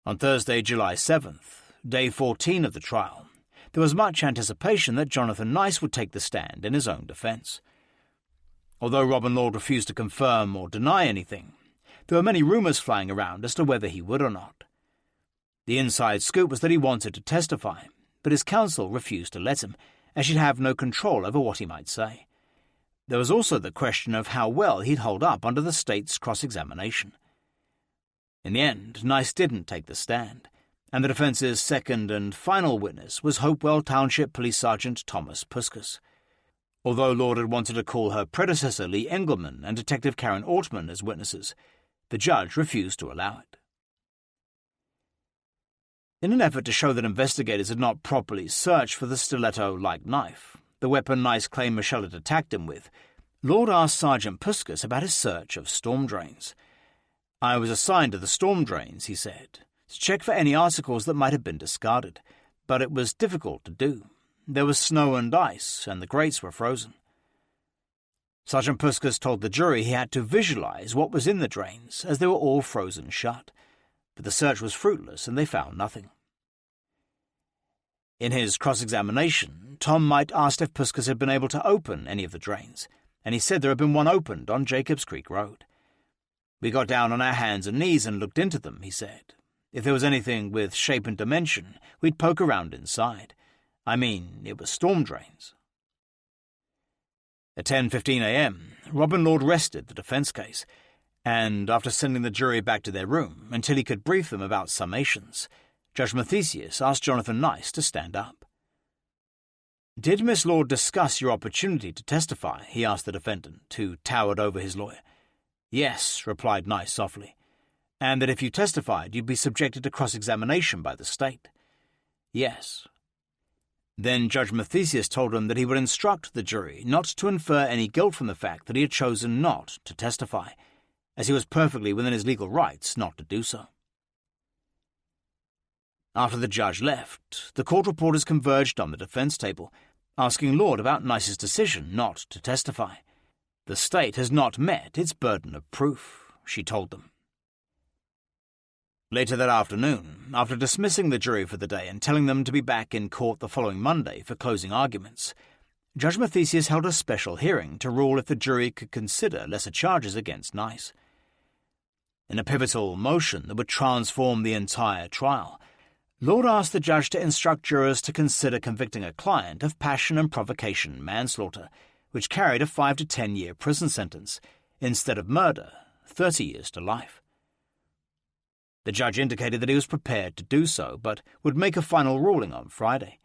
On Thursday, July 7th, day 14 of the trial, there was much anticipation that Jonathan Nice would take the stand in his own defence. Although Robin Lord refused to confirm or deny anything, there were many rumours flying around as to whether he would or not. The inside scoop was that he wanted to testify, but his counsel refused to let him, as she'd have no control over what he might say. There was also the question of how well he'd hold up under the state's cross-examination. In the end, Nice didn't take the stand, and the defence's second and final witness was Hopewell Township Police Sergeant Thomas Puskas. Although Lord had wanted to call her predecessor Lee Engelman and Detective Karen Ortman as witnesses, the judge refused to allow it. In an effort to show that investigators had not properly searched for the stiletto-like knife, the weapon Nice claimed Michelle had attacked him with, Lord asked Sergeant Puskas about his search of storm drains. "I was assigned to the storm drains," he said, "to check for any articles that might have been discarded, but it was difficult to do. There was snow and ice, and the grates were frozen." Sergeant Puskas told the jury he had to visualise what was in the drains, as they were all frozen shut, but the search was fruitless and they found nothing. In his cross-examination, Tom Might asked if Puskas had been able to open any of the drains, and he said there had been one opened on Jacobs Creek Road. "We got down on our hands and knees and looked into them," he said. "If there was anything with shape and dimension, we'd poke around inside. I mean, it was storm drains." At 10:15 a.m., Robin Lord rested the defence case, and after sending the jury back to their room until he could brief them about summations, Judge Mathesius asked Jonathan Nice to stand up. "Did Miss Lord discuss your opportunity to testify?" he asked the defendant, who towered over his lawyer. "Yes," replied Nice softly, "and that if you testified you'd be subjected to cross-examination by the state." "Yes." Then Judge Mathesius told him that he would instruct the jury not to infer any guilt from the fact that he had chosen not to testify, as he was perfectly within his legal rights not to do so. After the judge left, the court reporters converged on the defence table, asking Lord about Nice's decision not to testify. "The state has not met its burden of proof," she told them. Later that afternoon, after dismissing the jury for the day and telling them to be back in court the following Monday for closing arguments, Judge Mathesius held a special hearing to rule if the jury could consider lesser charges against Nice. In a pivotal motion that would transform the entire trial, Lord asked the judge to instruct jurors to consider convicting a client of passion and provocation manslaughter, which carried a 5 to 10 year prison sentence, instead of murder, 30 years to life. The judge indicated that he was prepared to do so, but would make a final ruling on Friday.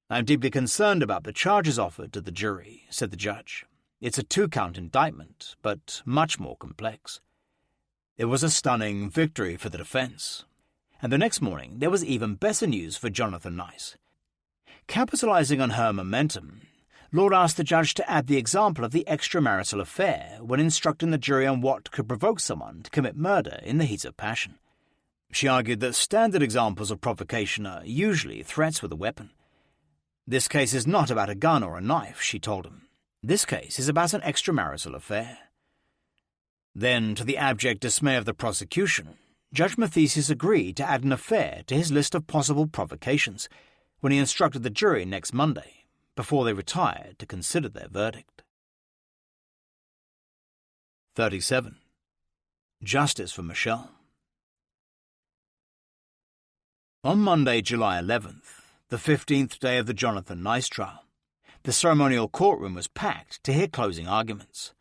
"I am deeply concerned about the charges offered to the jury," said the judge. "It's a 2-count indictment, but much more complex." It was a stunning victory for the defense. And the next morning there was even better news for Jonathan Nice. Capitalizing on her momentum, Lord asked the judge to add the example of the extramarital affair when instructing the jury on what could provoke someone to commit murder in the heat of passion. She argued that standard examples of provocation are usually threats with a weapon. "This case is not about a gun or a knife," she told him. "This case is about an extramarital affair." Then, to the abject dismay of the prosecution, Judge Mathesius agreed to add an affair to his list of possible provocations when he instructed the jury next Monday, before they retired to consider their verdict. 37. Justice for Michelle. On Monday, July 11th, the 15th day of the Jonathan Nice trial, the ceremonial courtroom was packed to hear closing arguments.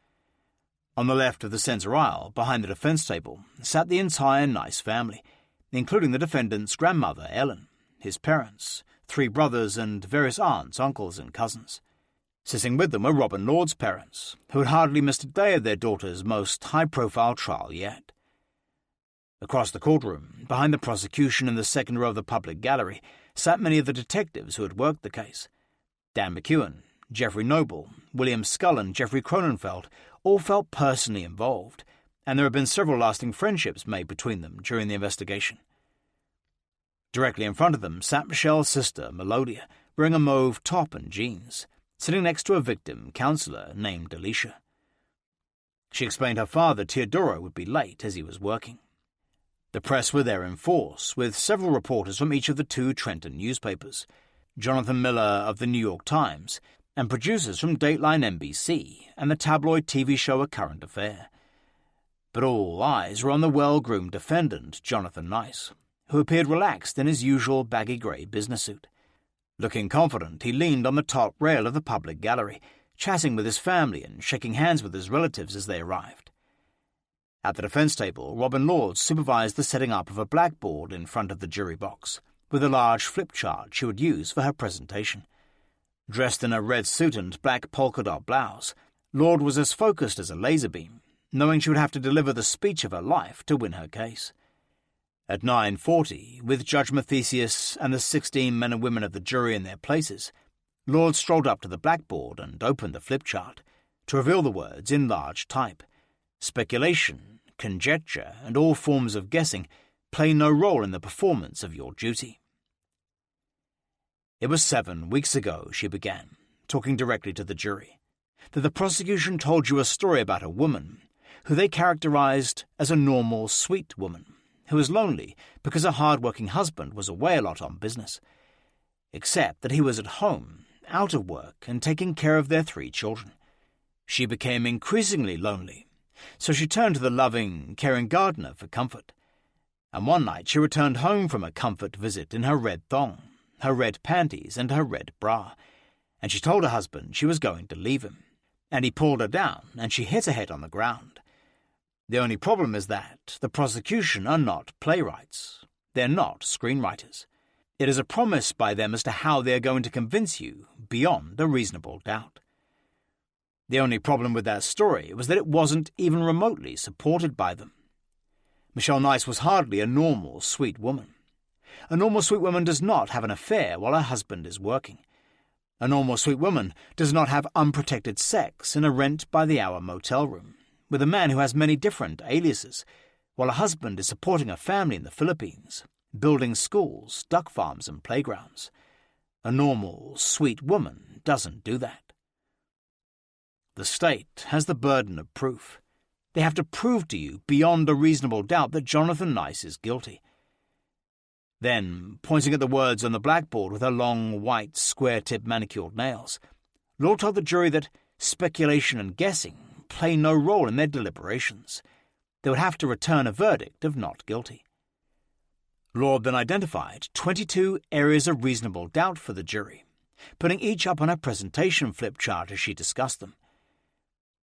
On the left of the center aisle, behind the defense table, sat the entire Nice family, including the defendant's grandmother, Ellen, his parents, 3 brothers, and various aunts, uncles, and cousins. Sitting with them were Robin Lord's parents, who had hardly missed a day of their daughter's most high-profile trial yet. Across the courtroom, behind the prosecution in the second row of the public gallery, sat many of the detectives who had worked the case. Dan McEwen, Jeffrey Noble, William Scull, and Jeffrey Cronenfeld all felt personally involved, and there had been several lasting friendships made between them during the investigation. Directly in front of them sat Michelle's sister, Melodia, wearing a mauve top and jeans, sitting next to a victim counselor named Alicia. She explained her father, Teodoro, would be late as he was working. The press were there in force, with several reporters from each of the 2 Trenton newspapers, Jonathan Miller of the New York Times, and producers from Dateline NBC and the tabloid TV show A Current Affair. But all eyes were on the well-groomed defendant, Jonathan Nice, who appeared relaxed in his usual baggy grey business suit. Looking confident, he leaned on the top rail of the public gallery, chatting with his family and shaking hands with his relatives as they arrived. At the defense table, Robin Lord supervised the setting up of a blackboard in front of the jury box, with a large flip chart she would use for her presentation. Dressed in a red suit and black polka-dot blouse, Lord was as focused as a laser beam, knowing she would have to deliver the speech of her life to win her case. At 9:40, with Judge Mathesius and the 16 men and women of the jury in their places, Lord strolled up to the blackboard and opened the flip chart to reveal the words in large type: "Speculation, conjecture, and all forms of guessing play no role in the performance of your duty." "It was 7 weeks ago," she began, talking directly to the jury, "that the prosecution told you a story about a woman who they characterized as a normal, sweet woman, who was lonely because her hard-working husband was away a lot on business, except that he was at home, out of work, and taking care of their 3 children. She became increasingly lonely, so she turned to the loving, caring gardener for comfort. And one night she returned home from a comfort visit in her red thong, her red panties, and her red bra, and she told her husband she was going to leave him, and he pulled her down, and she hit her head on the ground. The only problem is that the prosecution are not playwrights. They're not screenwriters. It is a promise by them as to how they are going to convince you beyond a reasonable doubt. The only problem with that story was that it wasn't even remotely supported by them. Michelle Nice was hardly a normal, sweet woman. A normal sweet woman does not have an affair while her husband is working. A normal sweet woman does not have unprotected sex in a rent-by-the-hour motel room with a man who has many different aliases, while a husband is supporting a family in the Philippines, building schools, duck farms, and playgrounds. A normal, sweet woman doesn't do that. The state has the burden of proof. They have to prove to you beyond a reasonable doubt that Jonathan Nice is guilty. Then, pointing at the words on the blackboard with her long, white, square-tipped manicured nails, Lord told the jury that speculation and guessing play no role in their deliberations. They would have to return a verdict of not guilty. Lord then identified 22 areas of reasonable doubt for the jury, putting each up on a presentation flip chart as she discussed them.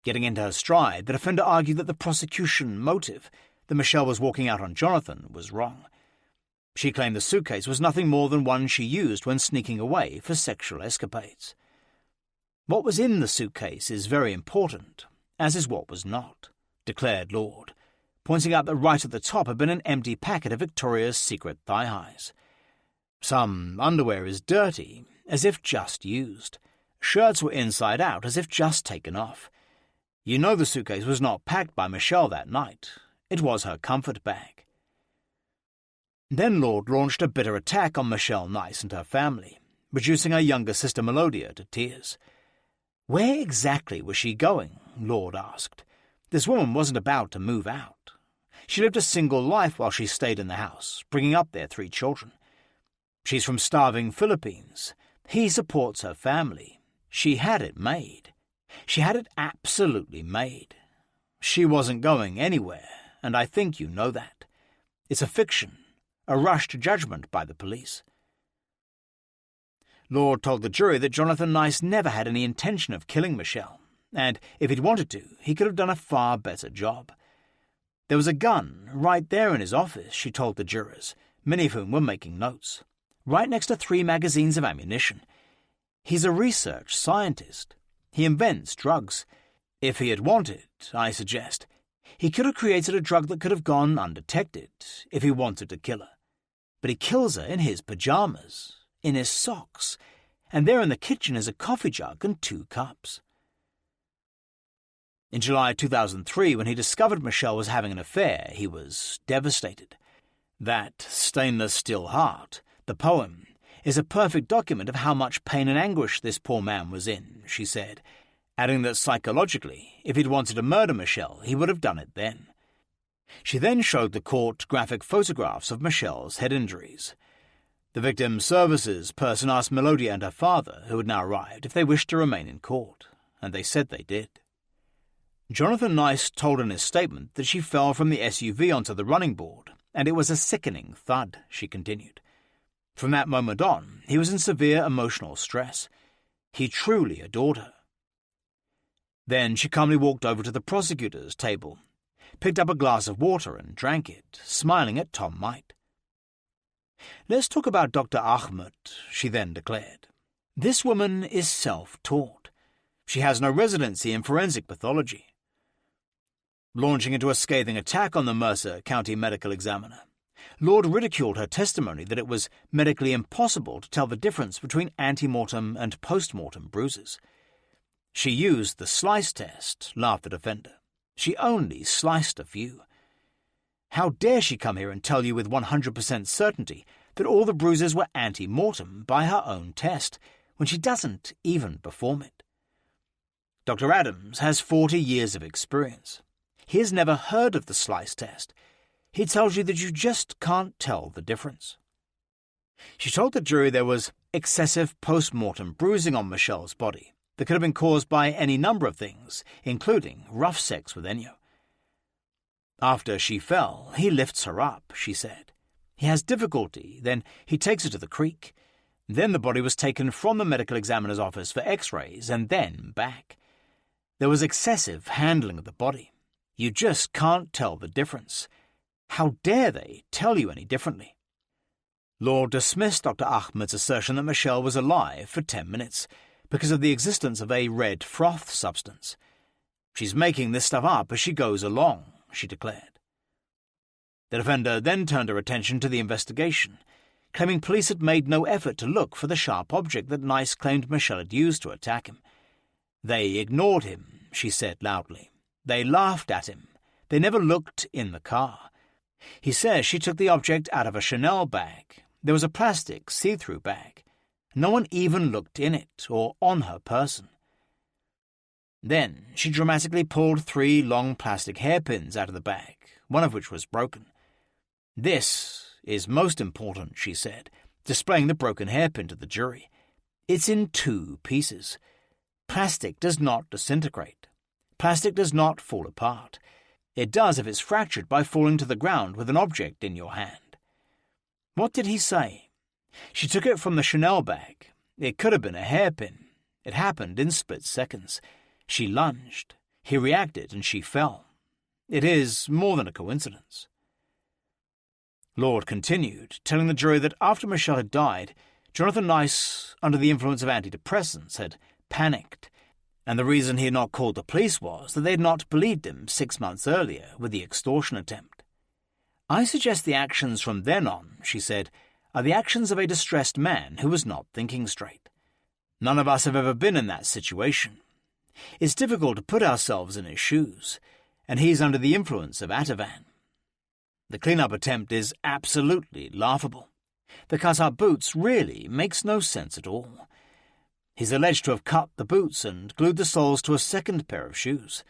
Getting into her stride, the defender argued that the prosecution motive, that Michelle was walking out on Jonathan, was wrong. She claimed the suitcase was nothing more than one she used when sneaking away for sexual escapades. What was in the suitcase is very important, as is what was not, declared Lord, pointing out that right at the top had been an empty packet of Victoria's Secret thigh highs. Some underwear is dirty, as if just used. Shirts were inside out, as if just taken off. You know the suitcase was not packed by Michelle that night. It was her comfort bag. Then Lord launched a bitter attack on Michelle Nice and her family, reducing her younger sister Melodia to tears. Where exactly was she going? Lord asked. This woman wasn't about to move out. She lived a single life while she stayed in the house, bringing up their 3 children. She's from starving Philippines. He supports her family. She had it made. She had it absolutely made. She wasn't going anywhere, and I think you know that. It's a fiction, a rushed judgment by the police. Lord told the jury that Jonathan Nice never had any intention of killing Michelle, and if he'd wanted to, he could have done a far better job. There was a gun right there in his office, she told the jurors, many of whom were making notes, right next to 3 magazines of ammunition. He's a research scientist. He invents drugs. If he had wanted, I suggest, he could have created a drug that could have gone undetected if he wanted to kill her. But he kills her in his pajamas, in his socks, and there in the kitchen is a coffee jug and 2 cups. In July 2003, when he discovered Michelle was having an affair, he was devastated. That Stainless Steel Heart, the poem, is a perfect document of how much pain and anguish this poor man was in, she said, adding that psychologically, if he'd wanted to murder Michelle, he would have done it then. She then showed the court graphic photographs of Michelle's head injuries. The victim's services person asked Melodia and her father, who had now arrived, if they wished to remain in court, and they said they did. Jonathan Nice told in his statement that she fell from the SUV onto the running board, and it was a sickening thud, she continued. From that moment on, he was in severe emotional stress. He truly adored her. Then she calmly walked over to the prosecutor's table, picked up a glass of water and drank it, smiling at Tom Might. "Let's talk about Dr. Ahmed," she then declared. "This woman is self-taught. She has no residency in forensic pathology." Launching into a scathing attack on the Mercer County medical examiner, Lord ridiculed her testimony that it was medically impossible to tell the difference between ante-mortem and post-mortem bruises. "She used the slice test," laughed the defender. "She only sliced a few. How dare she come here and tell you with 100% certainty that all the bruises were ante-mortem by her own test, when she doesn't even perform it? Dr. Adams has 40 years of experience. He has never heard of the slice test. He tells you that you just can't tell the difference." She told the jury there was excessive post-mortem bruising on Michelle's body that could have been caused by any number of things, including rough sex with Ennio. "After she fell, he lifts her up," she said. "He has difficulty, then he takes her to the creek. Then the body was taken from the medical examiner's office for x-rays and then back. There was excessive handling of the body. You just can't tell the difference. How dare they tell you any differently?" Lord dismissed Dr. Ahmed's assertion that Michelle was alive for 10 minutes because of the existence of a red froth substance. "She's making this stuff up as she goes along," she declared. The defender then turned her attention to the investigation, claiming police had made no effort to look for the sharp object that Nice claimed Michelle had used to attack him. "They ignored him," she said loudly. "They laughed at him. They never looked in the car. He says she took the object out of a Chanel bag. There was a plastic see-through bag. No one even looked in it or on her person." Then she dramatically pulled 3 long plastic hairpins out of the bag, one of which was broken. "This is most important," she said, displaying the broken hairpin to the jury. "It's in 2 pieces. Plastic does not disintegrate. Plastic does not fall apart. It does if it's fractured by falling to the ground with an object in your hand." What did he say? She took it from the Chanel bag. It could have been a hairpin. It happened in split seconds. She lunged. He reacted and she fell. It is more than a coincidence. Lord continued, telling the jury that after Michelle had died, Jonathan Nice, under the influence of antidepressants, had panicked, and the reason he had not called the police was that they had not believed him 6 months earlier with the extortion attempt. "I suggest the actions from then on," she said, "are the actions of a distressed man who was not thinking straight. None of us have ever been in that situation. It's difficult to put ourselves in his shoes, and he's under the influence of Ativan. The clean-up attempt is absolutely laughable. The cut-up boots really makes no sense at all. He's alleged to have cut the boots and glued the soles to a second pair of shoes,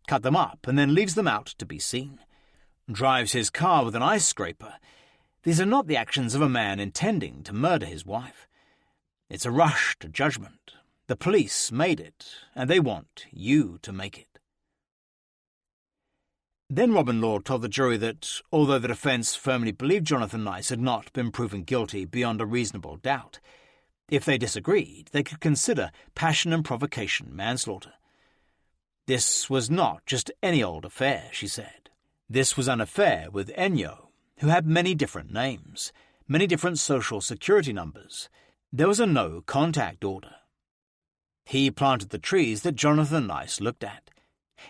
cut them up and then leaves them out to be seen. Drives his car with an ice scraper. These are not the actions of a man intending to murder his wife. It's a rush to judgment. The police made it, and they want you to make it." Then Robin Lord told the jury that, although the defence firmly believed Jonathan Nice had not been proven guilty beyond a reasonable doubt, if they disagreed, they could consider passion and provocation manslaughter. This was not just any old affair, she said. This was an affair with Ennio, who had many different names, many different social security numbers. There was a no-contact order. He planted the trees that Jonathan Nice looked at.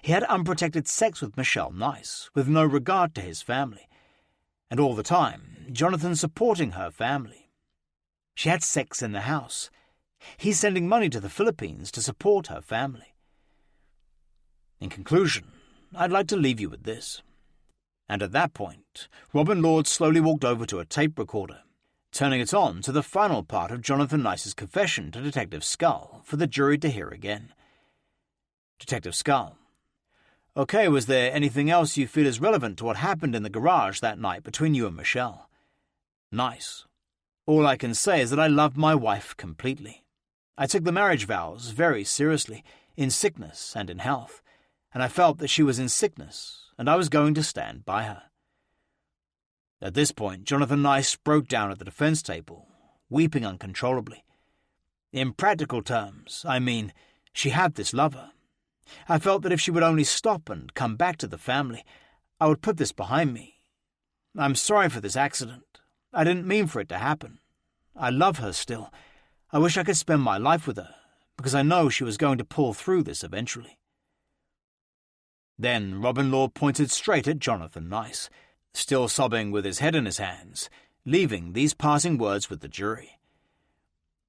He had unprotected sex with Michelle Nice, with no regard to his family. And all the time, Jonathan supporting her family. She had sex in the house. He's sending money to the Philippines to support her family. In conclusion, I'd like to leave you with this. And at that point, Robin Lord slowly walked over to a tape recorder, turning it on to the final part of Jonathan Nice's confession to Detective Skull for the jury to hear again. Detective Skull: "Okay, was there anything else you feel is relevant to what happened in the garage that night between you and Michelle?" Nice: "All I can say is that I loved my wife completely. I took the marriage vows very seriously, in sickness and in health, and I felt that she was in sickness, and I was going to stand by her." At this point, Jonathan Nice broke down at the defence table, weeping uncontrollably. "In practical terms, I mean, she had this lover. I felt that if she would only stop and come back to the family, I would put this behind me. I'm sorry for this accident. I didn't mean for it to happen. I love her still. I wish I could spend my life with her, because I know she was going to pull through this eventually." Then Robin Lord pointed straight at Jonathan Nice, still sobbing with his head in his hands, leaving these parting words with the jury.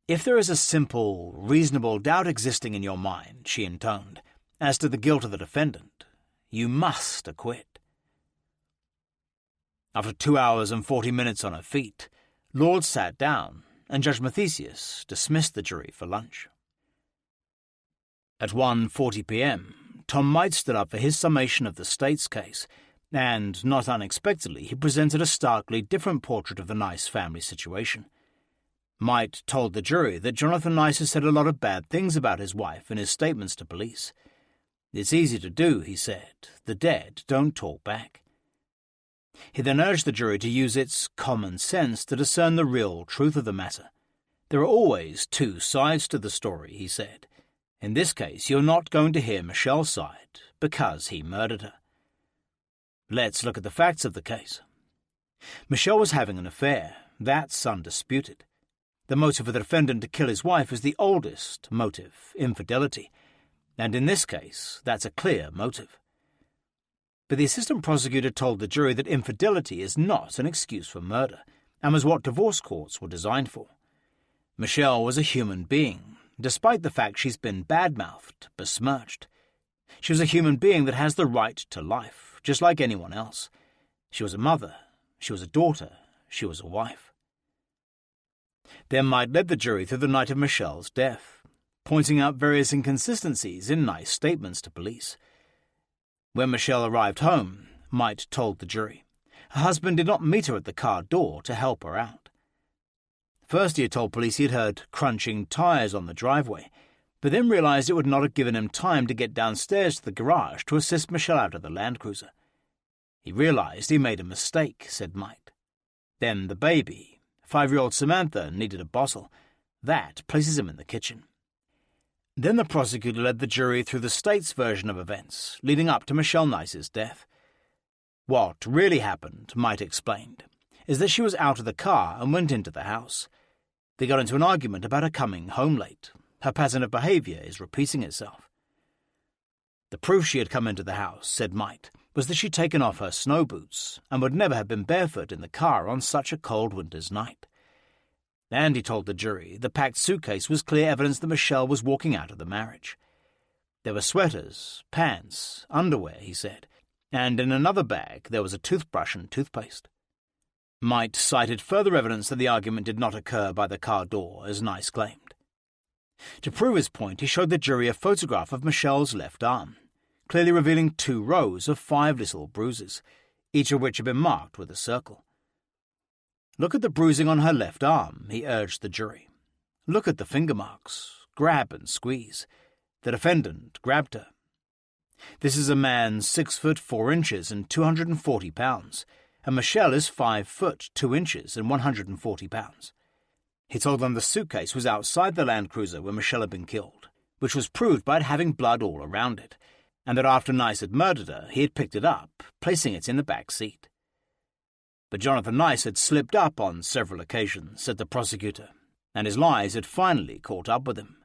"If there is a simple, reasonable doubt existing in your mind," she intoned, "as to the guilt of the defendant, you must acquit." After 2 hours and 40 minutes on her feet, Lord sat down, and Judge Mathesius dismissed the jury for lunch. At 1:40 p.m., Tom Might stood up for his summation of the state's case, and, not unexpectedly, he presented a starkly different portrait of the Nice family situation. Might told the jury that Jonathan Nice had said a lot of bad things about his wife in his statements to police. "It's easy to do," he said. "The dead don't talk back." He then urged the jury to use its common sense to discern the real truth of the matter. "There are always two sides to the story," he said. "In this case, you're not going to hear Michelle's side, because he murdered her. Let's look at the facts of the case. Michelle was having an affair. That's undisputed. The motive for the defendant to kill his wife is the oldest motive, infidelity. And in this case, that's a clear motive. But the assistant prosecutor told the jury that infidelity is not an excuse for murder, and was what divorce courts were designed for. Michelle was a human being, despite the fact she's been bad-mouthed, besmirched. She was a human being that has the right to life, just like anyone else. She was a mother, she was a daughter, she was a wife. Then Might led the jury through the night of Michelle's death, pointing out various inconsistencies in Nice's statements to police. When Michelle arrived home, Might told the jury, her husband did not meet her at the car door to help her out. First he had told police he had heard crunching tires on the driveway, but then realized it would not have given him time to get downstairs to the garage to assist Michelle out of the Land Cruiser. He realized he made a mistake, said Might. Then the baby, 5-year-old Samantha needed a bottle. That places him in the kitchen. Then the prosecutor led the jury through the state's version of events, leading up to Michelle Nice's death. What really happened, Might explained, is that she was out of the car and went into the house. They got into an argument about her coming home late. Her pattern of behaviour is repeating itself. The proof she had come into the house, said Might, was that she'd taken off her snow boots and would never have been barefoot in the car on such a cold winter's night. And, he told the jury, the packed suitcase was clear evidence that Michelle was walking out of the marriage. There were sweaters, pants, underwear, he said, and in another bag there was a toothbrush and toothpaste. Might cited further evidence that the argument did not occur by the car door, as Nice claimed. To prove his point, he showed the jury a photograph of Michelle's left arm, clearly revealing 2 rows of 5 little bruises, each of which had been marked with a circle. Look at the bruising on her left arm, he urged the jury. Look at the finger marks. Grab and squeeze. The defendant grabbed her. This is a man 6 foot 4 inches and 240 pounds, and Michelle is 5 foot 2 inches and 140 pounds. He told them the suitcase was outside the Land Cruiser where Michelle had been killed, which was proved by it having blood all around it, and that after Nice had murdered her, he had picked it up, placing it in the back seat. But Jonathan Nice had slipped up on several occasions, said the prosecutor, and his lies had finally caught up with him.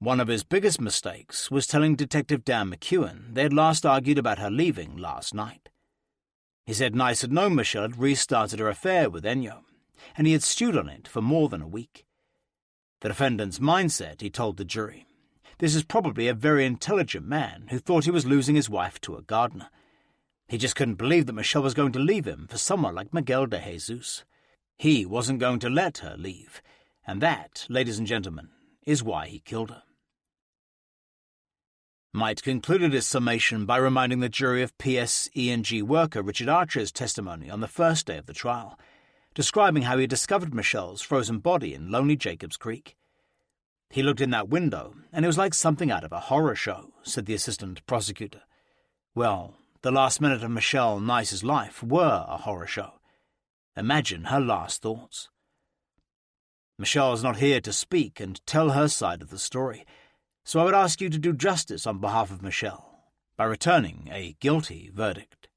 One of his biggest mistakes was telling Detective Dan McEwen they had last argued about her leaving last night. He said Nice had known Michelle had restarted her affair with Ennio, and he had stewed on it for more than a week. The defendant's mindset, he told the jury. This is probably a very intelligent man who thought he was losing his wife to a gardener. He just couldn't believe that Michelle was going to leave him for someone like Miguel de Jesus. He wasn't going to let her leave, and that, ladies and gentlemen, is why he killed her. Might concluded his summation by reminding the jury of PSE&G worker Richard Archer's testimony on the first day of the trial, describing how he discovered Michelle's frozen body in lonely Jacobs Creek. He looked in that window, and it was like something out of a horror show, said the assistant prosecutor. Well, the last minute of Michelle Nice's life were a horror show. Imagine her last thoughts. Michelle's not here to speak and tell her side of the story, so I would ask you to do justice on behalf of Michelle by returning a guilty verdict.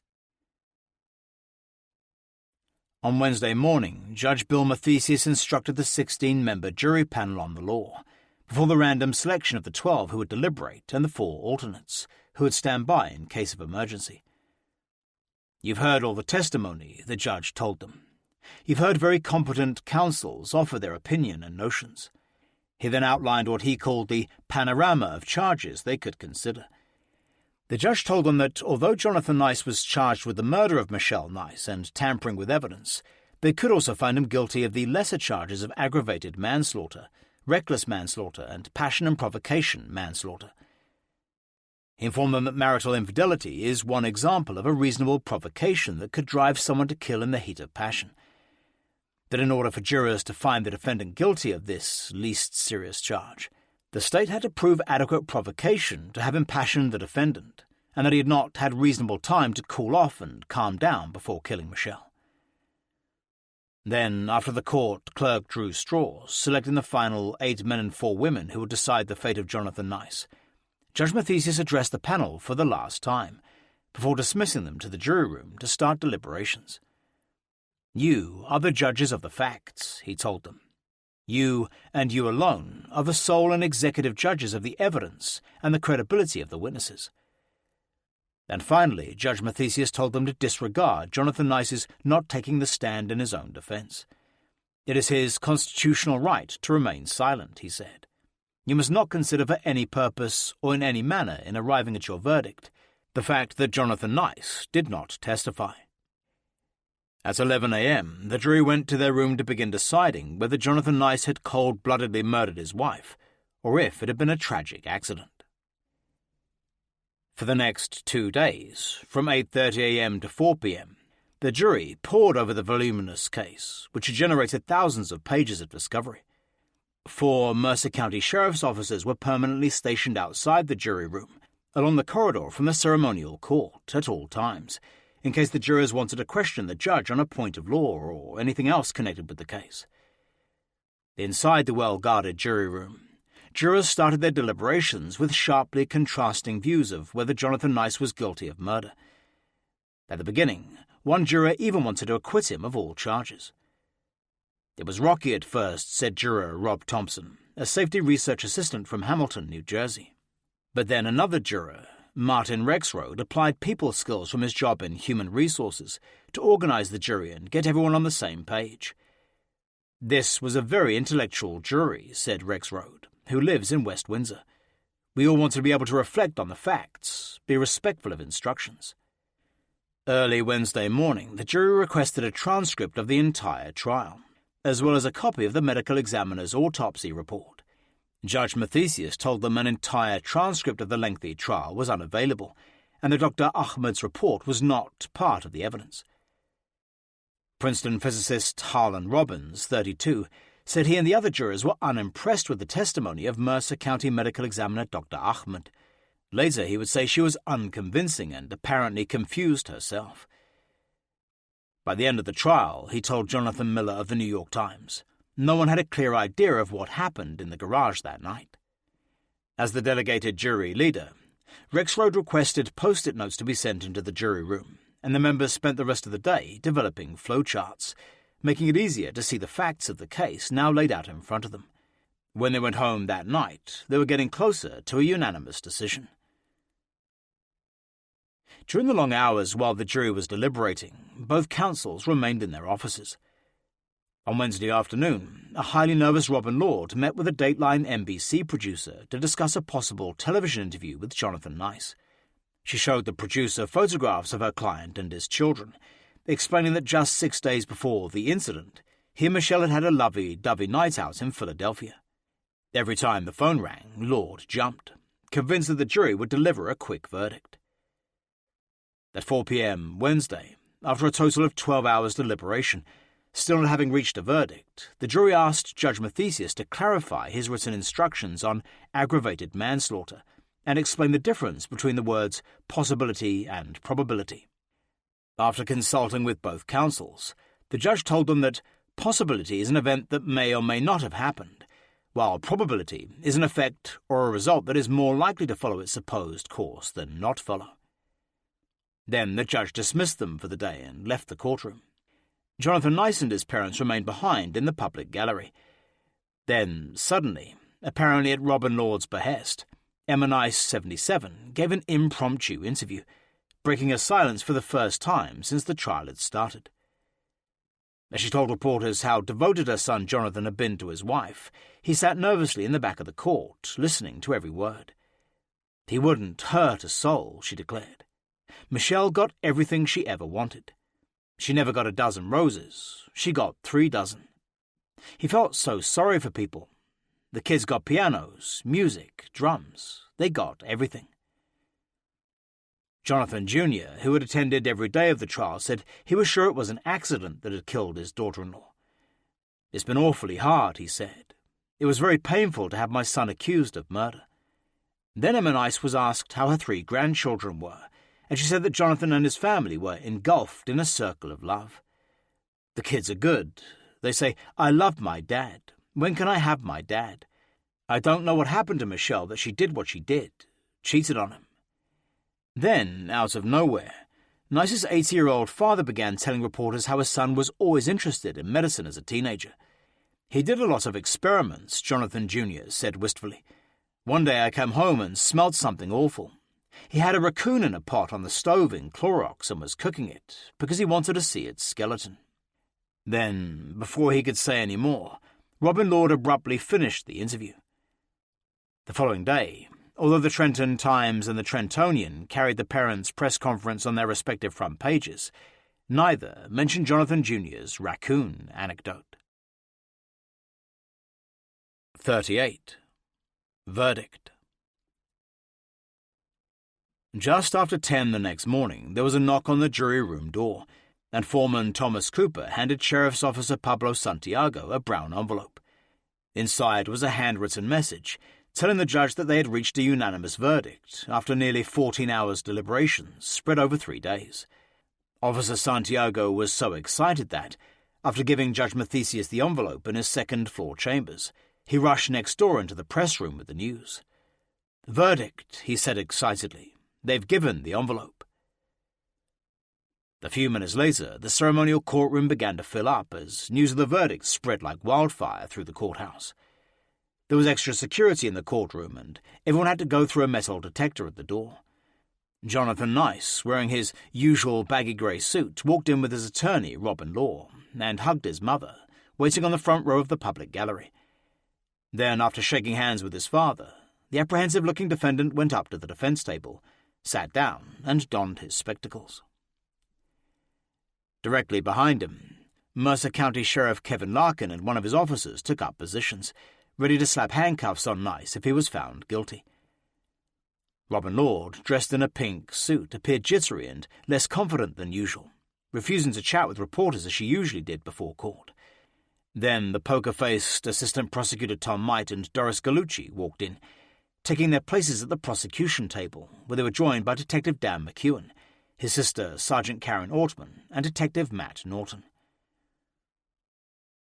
On Wednesday morning, Judge Bill Mathesius instructed the 16-member jury panel on the law, before the random selection of the 12 who would deliberate and the 4 alternates, who would stand by in case of emergency. You've heard all the testimony, the judge told them. You've heard very competent counsels offer their opinion and notions. He then outlined what he called the panorama of charges they could consider. The judge told them that although Jonathan Nice was charged with the murder of Michelle Nice and tampering with evidence, they could also find him guilty of the lesser charges of aggravated manslaughter, reckless manslaughter, and passion and provocation manslaughter. He informed them that marital infidelity is one example of a reasonable provocation that could drive someone to kill in the heat of passion. That in order for jurors to find the defendant guilty of this least serious charge, the state had to prove adequate provocation to have impassioned the defendant, and that he had not had reasonable time to cool off and calm down before killing Michelle. Then, after the court clerk drew straws, selecting the final 8 men and 4 women who would decide the fate of Jonathan Nice, Judge Mathesius addressed the panel for the last time, before dismissing them to the jury room to start deliberations. You are the judges of the facts, he told them. You, and you alone, are the sole and executive judges of the evidence and the credibility of the witnesses. And finally, Judge Mathesius told them to disregard Jonathan Nice's not taking the stand in his own defense. It is his constitutional right to remain silent, he said. You must not consider for any purpose or in any manner in arriving at your verdict the fact that Jonathan Nice did not testify. At 11 a.m., the jury went to their room to begin deciding whether Jonathan Nice had cold-bloodedly murdered his wife, or if it had been a tragic accident. For the next 2 days, from 8:30 a.m. to 4 p.m., the jury pored over the voluminous case, which had generated thousands of pages of discovery. 4 Mercer County Sheriff's officers were permanently stationed outside the jury room, along the corridor from the ceremonial court, at all times, in case the jurors wanted to question the judge on a point of law or anything else connected with the case. Inside the well-guarded jury room, jurors started their deliberations with sharply contrasting views of whether Jonathan Nice was guilty of murder. At the beginning, one juror even wanted to acquit him of all charges. "It was rocky at first," said juror Rob Thompson, a safety research assistant from Hamilton, New Jersey. But then another juror, Martin Rexroad, applied people skills from his job in human resources to organize the jury and get everyone on the same page. "This was a very intellectual jury," said Rexroad, who lives in West Windsor. "We all wanted to be able to reflect on the facts, be respectful of instructions." Early Wednesday morning, the jury requested a transcript of the entire trial, as well as a copy of the medical examiner's autopsy report. Judge Mathesius told them an entire transcript of the lengthy trial was unavailable, and that Dr. Ahmed's report was not part of the evidence. Princeton physicist Harlan Robbins, 32, said he and the other jurors were unimpressed with the testimony of Mercer County Medical Examiner Dr. Ahmed. Later, he would say she was unconvincing and apparently confused herself. By the end of the trial, he told Jonathan Miller of the New York Times, no one had a clear idea of what happened in the garage that night. As the delegated jury leader, Rexroad requested post-it notes to be sent into the jury room, and the members spent the rest of the day developing flowcharts, making it easier to see the facts of the case now laid out in front of them. When they went home that night, they were getting closer to a unanimous decision. During the long hours while the jury was deliberating, both counsels remained in their offices. On Wednesday afternoon, a highly nervous Robin Lord met with a Dateline NBC producer to discuss a possible television interview with Jonathan Nice. She showed the producer photographs of her client and his children, explaining that just 6 days before the incident, he and Michelle had had a lovey-dovey night out in Philadelphia. Every time the phone rang, Lord jumped, convinced that the jury would deliver a quick verdict. At 4 p.m. Wednesday, after a total of 12 hours deliberation, still not having reached a verdict, the jury asked Judge Mathesius to clarify his written instructions on aggravated manslaughter and explain the difference between the words possibility and probability. After consulting with both counsels, the judge told them that possibility is an event that may or may not have happened, while probability is an effect or a result that is more likely to follow its supposed course than not follow. Then the judge dismissed them for the day and left the courtroom. Jonathan Nice and his parents remained behind in the public gallery. Then, suddenly, apparently at Robin Lord's behest, Emma Nice, 77, gave an impromptu interview, breaking a silence for the first time since the trial had started. As she told reporters how devoted her son Jonathan had been to his wife, he sat nervously in the back of the court, listening to every word. He wouldn't hurt a soul, she declared. Michelle got everything she ever wanted. She never got a dozen roses. She got 3 dozen. He felt so sorry for people. The kids got pianos, music, drums. They got everything. Jonathan Jr., who had attended every day of the trial, said he was sure it was an accident that had killed his daughter-in-law. "It's been awfully hard," he said. "It was very painful to have my son accused of murder." Then Emma Nice was asked how her 3 grandchildren were, and she said that Jonathan and his family were engulfed in a circle of love. "The kids are good. They say, 'I love my dad. When can I have my dad? I don't know what happened to Michelle that she did what she did, cheated on him.'" Then, out of nowhere, Nice's 80-year-old father began telling reporters how his son was always interested in medicine as a teenager. "He did a lot of experiments," Jonathan Jr. said wistfully. "One day I came home and smelled something awful. He had a raccoon in a pot on the stove in Clorox and was cooking it because he wanted to see its skeleton." Then, before he could say any more, Robin Lord abruptly finished the interview. The following day, although the Trenton Times and the Trentonian carried the parents' press conference on their respective front pages, neither mentioned Jonathan Jr.'s raccoon anecdote. 38. Verdict. Just after 10 the next morning, there was a knock on the jury room door, and Foreman Thomas Cooper handed Sheriff's Officer Pablo Santiago a brown envelope. Inside was a handwritten message telling the judge that they had reached a unanimous verdict after nearly 14 hours' deliberations spread over 3 days. Officer Santiago was so excited that, after giving Judge Mathesius the envelope in his second-floor chambers, he rushed next door into the press room with the news. "Verdict," he said excitedly. "They've given the envelope." A few minutes later, the ceremonial courtroom began to fill up as news of the verdict spread like wildfire through the courthouse. There was extra security in the courtroom, and everyone had to go through a metal detector at the door. Jonathan Nice, wearing his usual baggy grey suit, walked in with his attorney, Robin Law, and hugged his mother, waiting on the front row of the public gallery. Then, after shaking hands with his father, the apprehensive-looking defendant went up to the defence table, sat down, and donned his spectacles. Directly behind him, Mercer County Sheriff Kevin Larkin and one of his officers took up positions, ready to slap handcuffs on Nice if he was found guilty. Robin Lord, dressed in a pink suit, appeared jittery and less confident than usual, refusing to chat with reporters as she usually did before court. Then the poker-faced Assistant Prosecutor Tom Might and Doris Gallucci walked in, taking their places at the prosecution table, where they were joined by Detective Dan McEwen, his sister Sergeant Karen Ortman, and Detective Matt Norton.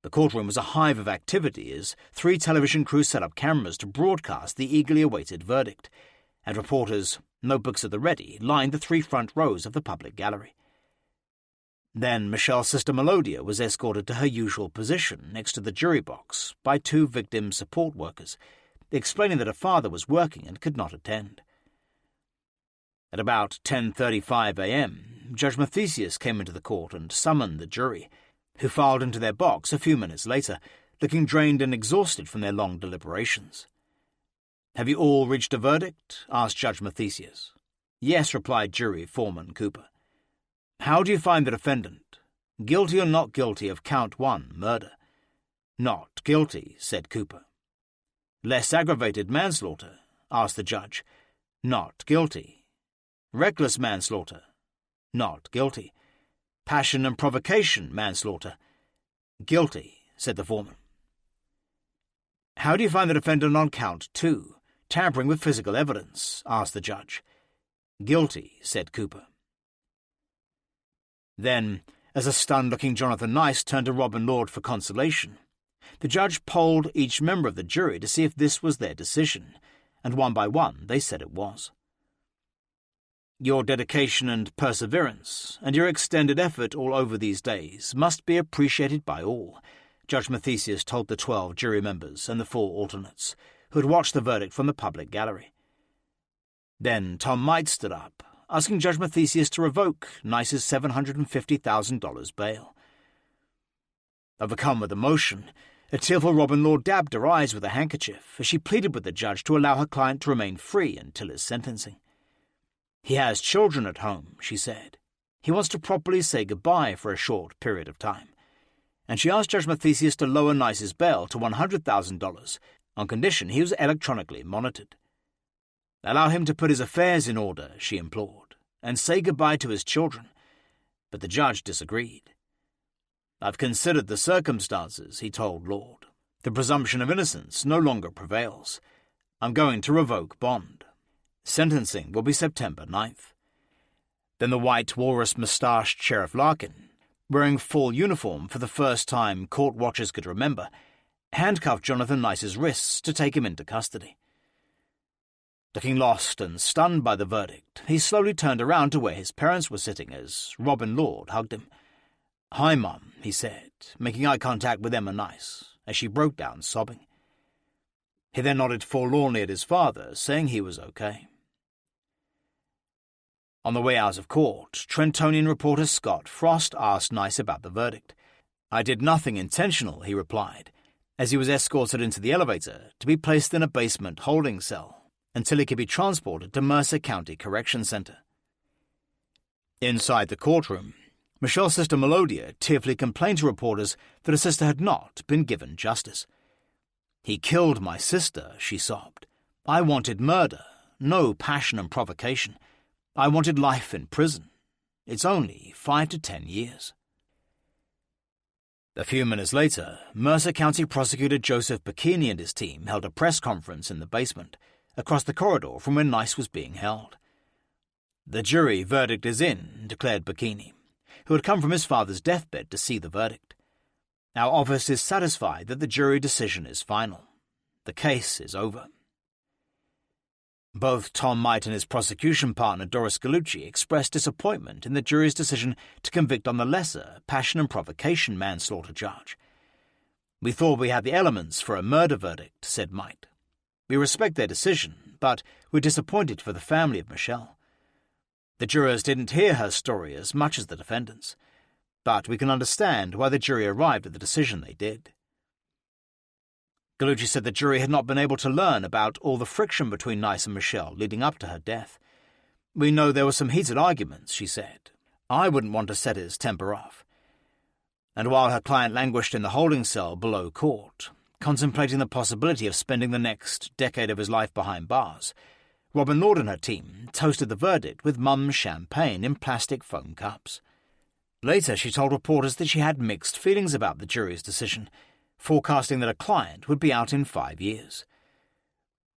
The courtroom was a hive of activity as 3 television crews set up cameras to broadcast the eagerly awaited verdict, and reporters, notebooks at the ready, lined the 3 front rows of the public gallery. Then Michelle's sister Melodia was escorted to her usual position next to the jury box by 2 victim support workers, explaining that her father was working and could not attend. At about 10:35 a.m., Judge Mathesius came into the court and summoned the jury, who filed into their box a few minutes later, looking drained and exhausted from their long deliberations. "Have you all reached a verdict?" asked Judge Mathesius. "Yes," replied jury foreman Cooper. "How do you find the defendant? Guilty or not guilty of count 1, murder?" "Not guilty," said Cooper. "Less aggravated manslaughter?" asked the judge. "Not guilty." "Reckless manslaughter?" "Not guilty." "Passion and provocation manslaughter?" "Guilty," said the foreman. "How do you find the defendant on count 2, tampering with physical evidence?" asked the judge. "Guilty," said Cooper. Then, as a stunned-looking Jonathan Nice turned to Robin Lord for consolation, the judge polled each member of the jury to see if this was their decision, and one by one they said it was. "Your dedication and perseverance, and your extended effort all over these days, must be appreciated by all," Judge Mathesius told the 12 jury members and the 4 alternates, who had watched the verdict from the public gallery. Then Tom Might stood up, asking Judge Mathesius to revoke Nice's $750,000 bail. Overcome with emotion, a tearful Robin Lord dabbed her eyes with a handkerchief as she pleaded with the judge to allow her client to remain free until his sentencing. "He has children at home," she said. "He wants to properly say goodbye for a short period of time." And she asked Judge Mathesius to lower Nice's bail to $100,000 on condition he was electronically monitored. "Allow him to put his affairs in order," she implored, "and say goodbye to his children." But the judge disagreed. "I've considered the circumstances," he told Lord. "The presumption of innocence no longer prevails. I'm going to revoke bond. Sentencing will be September 9th. Then the white walrus-moustached Sheriff Larkin, wearing full uniform for the first time court watchers could remember, handcuffed Jonathan Nice's wrists to take him into custody. Looking lost and stunned by the verdict, he slowly turned around to where his parents were sitting as Robin Lord hugged him. "Hi, Mum," he said, making eye contact with Emma Nice, as she broke down sobbing. He then nodded forlornly at his father, saying he was okay. On the way out of court, Trentonian reporter Scott Frost asked Nice about the verdict. "I did nothing intentional," he replied, as he was escorted into the elevator to be placed in a basement holding cell until he could be transported to Mercer County Correction Center. Inside the courtroom, Michelle's sister Melodia tearfully complained to reporters that her sister had not been given justice. "He killed my sister," she sobbed. "I wanted murder, no passion and provocation. I wanted life in prison. It's only 5 to 10 years. A few minutes later, Mercer County Prosecutor Joseph Bikini and his team held a press conference in the basement, across the corridor from where Nice was being held. "The jury verdict is in," declared Bikini. who had come from his father's deathbed to see the verdict. Our office is satisfied that the jury decision is final. The case is over. Both Tom Might and his prosecution partner Doris Gallucci expressed disappointment in the jury's decision to convict on the lesser passion and provocation manslaughter charge. "We thought we had the elements for a murder verdict," said Might. "We respect their decision, but we're disappointed for the family of Michelle. The jurors didn't hear her story as much as the defendants, but we can understand why the jury arrived at the decision they did." Gallucci said the jury had not been able to learn about all the friction between Nice and Michelle leading up to her death. "We know there were some heated arguments," she said. "I wouldn't want to set his temper off." And while her client languished in the holding cell below court, contemplating the possibility of spending the next decade of his life behind bars, Robin Lord and her team toasted the verdict with Mum's champagne in plastic foam cups. Later, she told reporters that she had mixed feelings about the jury's decision, forecasting that a client would be out in 5 years.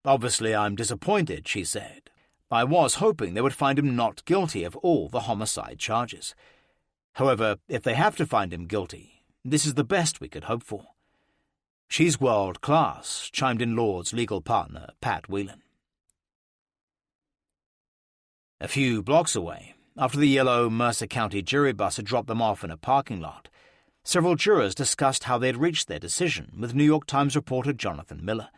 "Obviously, I'm disappointed," she said. "I was hoping they would find him not guilty of all the homicide charges. However, if they have to find him guilty, this is the best we could hope for." "She's world-class," chimed in Lord's legal partner, Pat Whelan. A few blocks away, after the yellow Mercer County jury bus had dropped them off in a parking lot, several jurors discussed how they had reached their decision with New York Times reporter Jonathan Miller.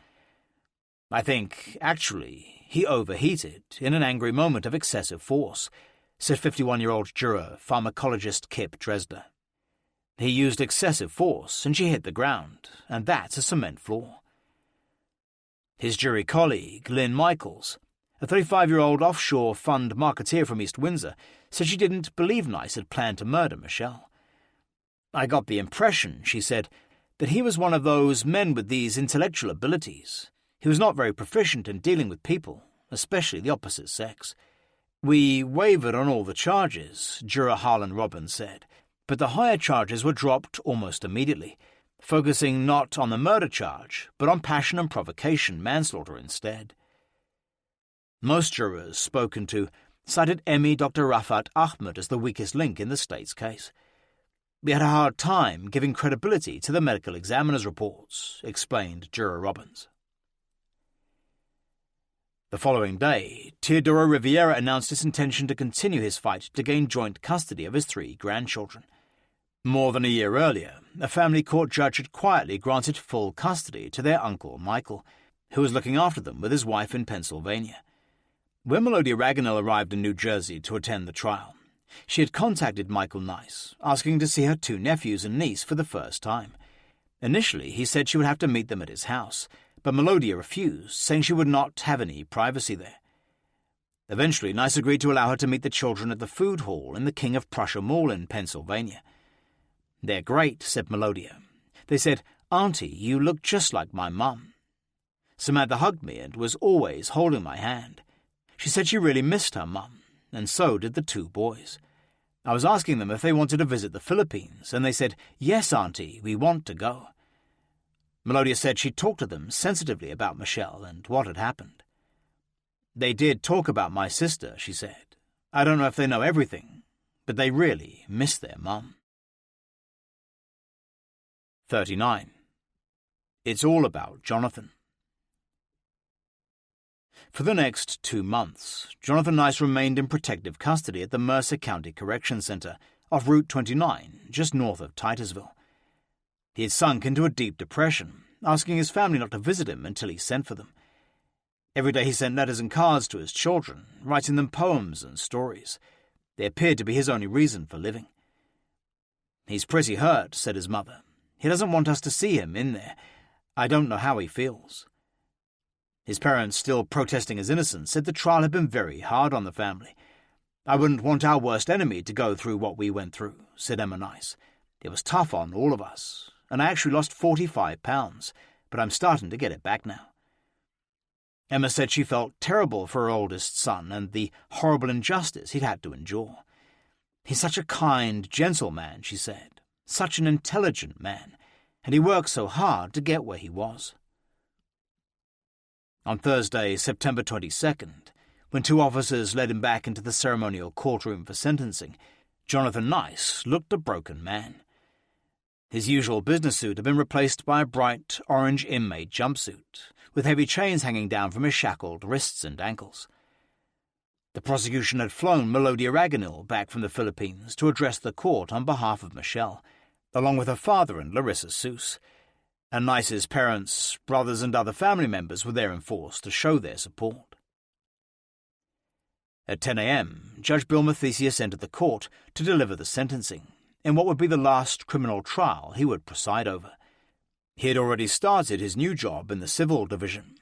"I think, actually, he overheated in an angry moment of excessive force," said 51-year-old juror pharmacologist Kip Dresdler. "He used excessive force and she hit the ground, and that's a cement floor." His jury colleague, Lynn Michaels, a 35-year-old offshore fund marketeer from East Windsor, said she didn't believe Nice had planned to murder Michelle. "I got the impression," she said, "that he was one of those men with these intellectual abilities. He was not very proficient in dealing with people, especially the opposite sex. We wavered on all the charges," juror Harlan Robbins said, "but the higher charges were dropped almost immediately, focusing not on the murder charge, but on passion and provocation manslaughter instead." Most jurors spoken to cited ME Dr. Rafat Ahmed as the weakest link in the state's case. "We had a hard time giving credibility to the medical examiner's reports," explained juror Robbins. The following day, Teodoro Riviera announced his intention to continue his fight to gain joint custody of his 3 grandchildren. More than a year earlier, a family court judge had quietly granted full custody to their uncle Michael, who was looking after them with his wife in Pennsylvania. When Melodia Raganel arrived in New Jersey to attend the trial, she had contacted Michael Nice, asking to see her 2 nephews and niece for the first time. Initially, he said she would have to meet them at his house, but Melodia refused, saying she would not have any privacy there. Eventually, Nice agreed to allow her to meet the children at the food hall in the King of Prussia Mall in Pennsylvania. "They're great," said Melodia. "They said, 'Auntie, you look just like my mum.' Samantha hugged me and was always holding my hand. She said she really missed her mum, and so did the 2 boys. I was asking them if they wanted to visit the Philippines, and they said, 'Yes, Auntie, we want to go.'" Melodia said she talked to them sensitively about Michelle and what had happened. "They did talk about my sister," she said. "I don't know if they know everything, but they really miss their mum." 39. It's all about Jonathan. For the next 2 months, Jonathan Nice remained in protective custody at the Mercer County Correction Center off Route 29, just north of Titusville. He had sunk into a deep depression, asking his family not to visit him until he sent for them. Every day he sent letters and cards to his children, writing them poems and stories. They appeared to be his only reason for living. "He's pretty hurt," said his mother. "He doesn't want us to see him in there. I don't know how he feels." His parents, still protesting his innocence, said the trial had been very hard on the family. "I wouldn't want our worst enemy to go through what we went through," said Emma Nice. "It was tough on all of us, and I actually lost 45 pounds, but I'm starting to get it back now." Emma said she felt terrible for her oldest son and the horrible injustice he'd had to endure. "He's such a kind, gentle man," she said, "such an intelligent man, and he worked so hard to get where he was." On Thursday, September 22nd, when 2 officers led him back into the ceremonial courtroom for sentencing, Jonathan Nice looked a broken man. His usual business suit had been replaced by a bright orange inmate jumpsuit, with heavy chains hanging down from his shackled wrists and ankles. The prosecution had flown Melodia Raganil back from the Philippines to address the court on behalf of Michelle, along with her father and Larissa Seuss, and Nice's parents, brothers and other family members were there in force to show their support. At 10 a.m., Judge Bill Mathesius entered the court to deliver the sentencing, in what would be the last criminal trial he would preside over. He had already started his new job in the civil division.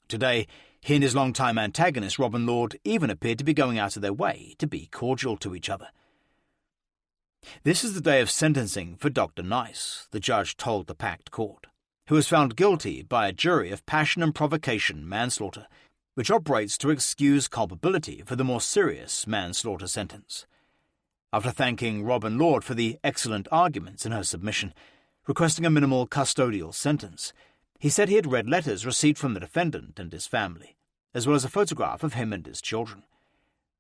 Today, he and his longtime antagonist, Robin Lord, even appeared to be going out of their way to be cordial to each other. "This is the day of sentencing for Dr. Nice," the judge told the packed court, who was found guilty by a jury of passion and provocation manslaughter, which operates to excuse culpability for the more serious manslaughter sentence. After thanking Robin Lord for the excellent arguments in her submission, requesting a minimal custodial sentence, he said he had read letters received from the defendant and his family, as well as a photograph of him and his children.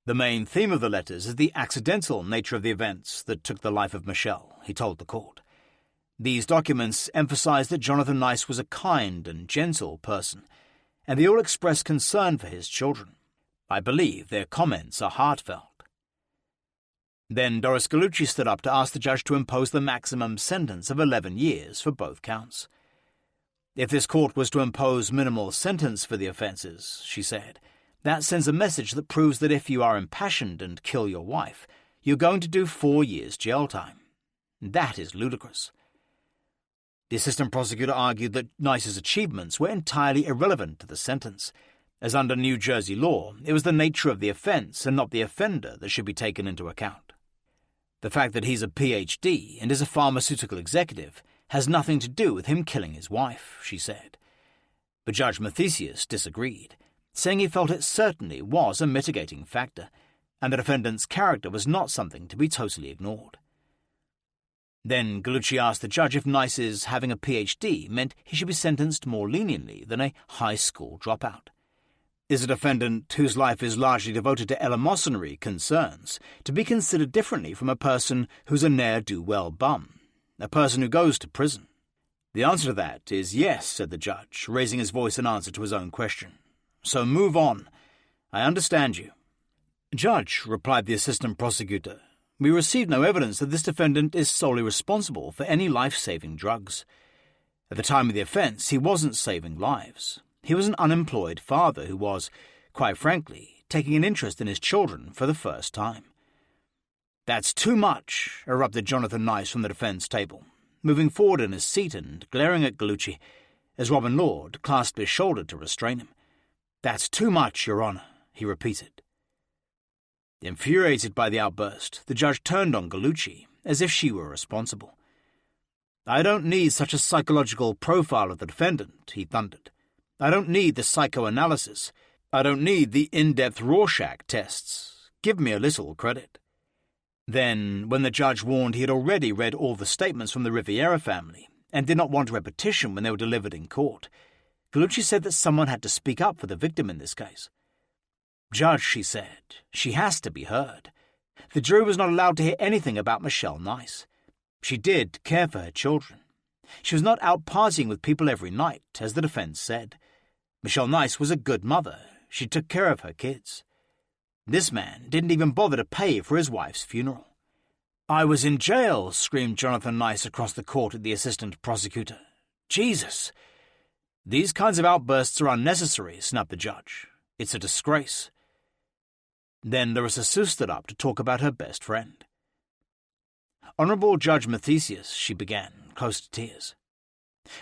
The main theme of the letters is the accidental nature of the events that took the life of Michelle, he told the court. These documents emphasize that Jonathan Nice was a kind and gentle person, and they all express concern for his children. I believe their comments are heartfelt. Then Doris Gallucci stood up to ask the judge to impose the maximum sentence of 11 years for both counts. "If this court was to impose minimal sentence for the offences," she said, "that sends a message that proves that if you are impassioned and kill your wife, you're going to do 4 years jail time. That is ludicrous." The assistant prosecutor argued that Nice's achievements were entirely irrelevant to the sentence, as under New Jersey law, it was the nature of the offence and not the offender that should be taken into account. "The fact that he's a Ph.D. and is a pharmaceutical executive has nothing to do with him killing his wife," she said. But Judge Mathesius disagreed, saying he felt it certainly was a mitigating factor, and the defendant's character was not something to be totally ignored. Then Gallucci asked the judge if Nice's having a Ph.D. meant he should be sentenced more leniently than a high school dropout. Is a defendant whose life is largely devoted to eleemosynary concerns to be considered differently from a person who's a ne'er-do-well bum, a person who goes to prison? "The answer to that is yes," said the judge, raising his voice in answer to his own question. "So move on. I understand you." "Judge," replied the assistant prosecutor, "we received no evidence that this defendant is solely responsible for any life-saving drugs. At the time of the offence, he wasn't saving lives. He was an unemployed father who was, quite frankly, taking an interest in his children for the first time." "That's too much," erupted Jonathan Nice from the defence table, moving forward in his seat and glaring at Gallucci, as Robin Lord clasped his shoulder to restrain him. "That's too much, Your Honour," he repeated. Infuriated by the outburst, the judge turned on Gallucci, as if she were responsible. "I don't need such a psychological profile of the defendant," he thundered. "I don't need the psychoanalysis. I don't need the in-depth Rorschach tests. Give me a little credit." Then, when the judge warned he had already read all the statements from the Riviera family and did not want repetition when they were delivered in court, Gallucci said that someone had to speak up for the victim in this case. "Judge," she said, "she has to be heard. The jury was not allowed to hear anything about Michelle Nice. She did care for her children. She was not out partying with people every night, as the defence said. Michelle Nice was a good mother. She took care of her kids. This man didn't even bother to pay for his wife's funeral." "I was in jail," screamed Jonathan Nice across the court at the assistant prosecutor. "Jesus!" "These kinds of outbursts are unnecessary," snapped the judge. "It's a disgrace." Then Larissa Seuss stood up to talk about her best friend. "Honourable Judge Mathesius," she began, close to tears.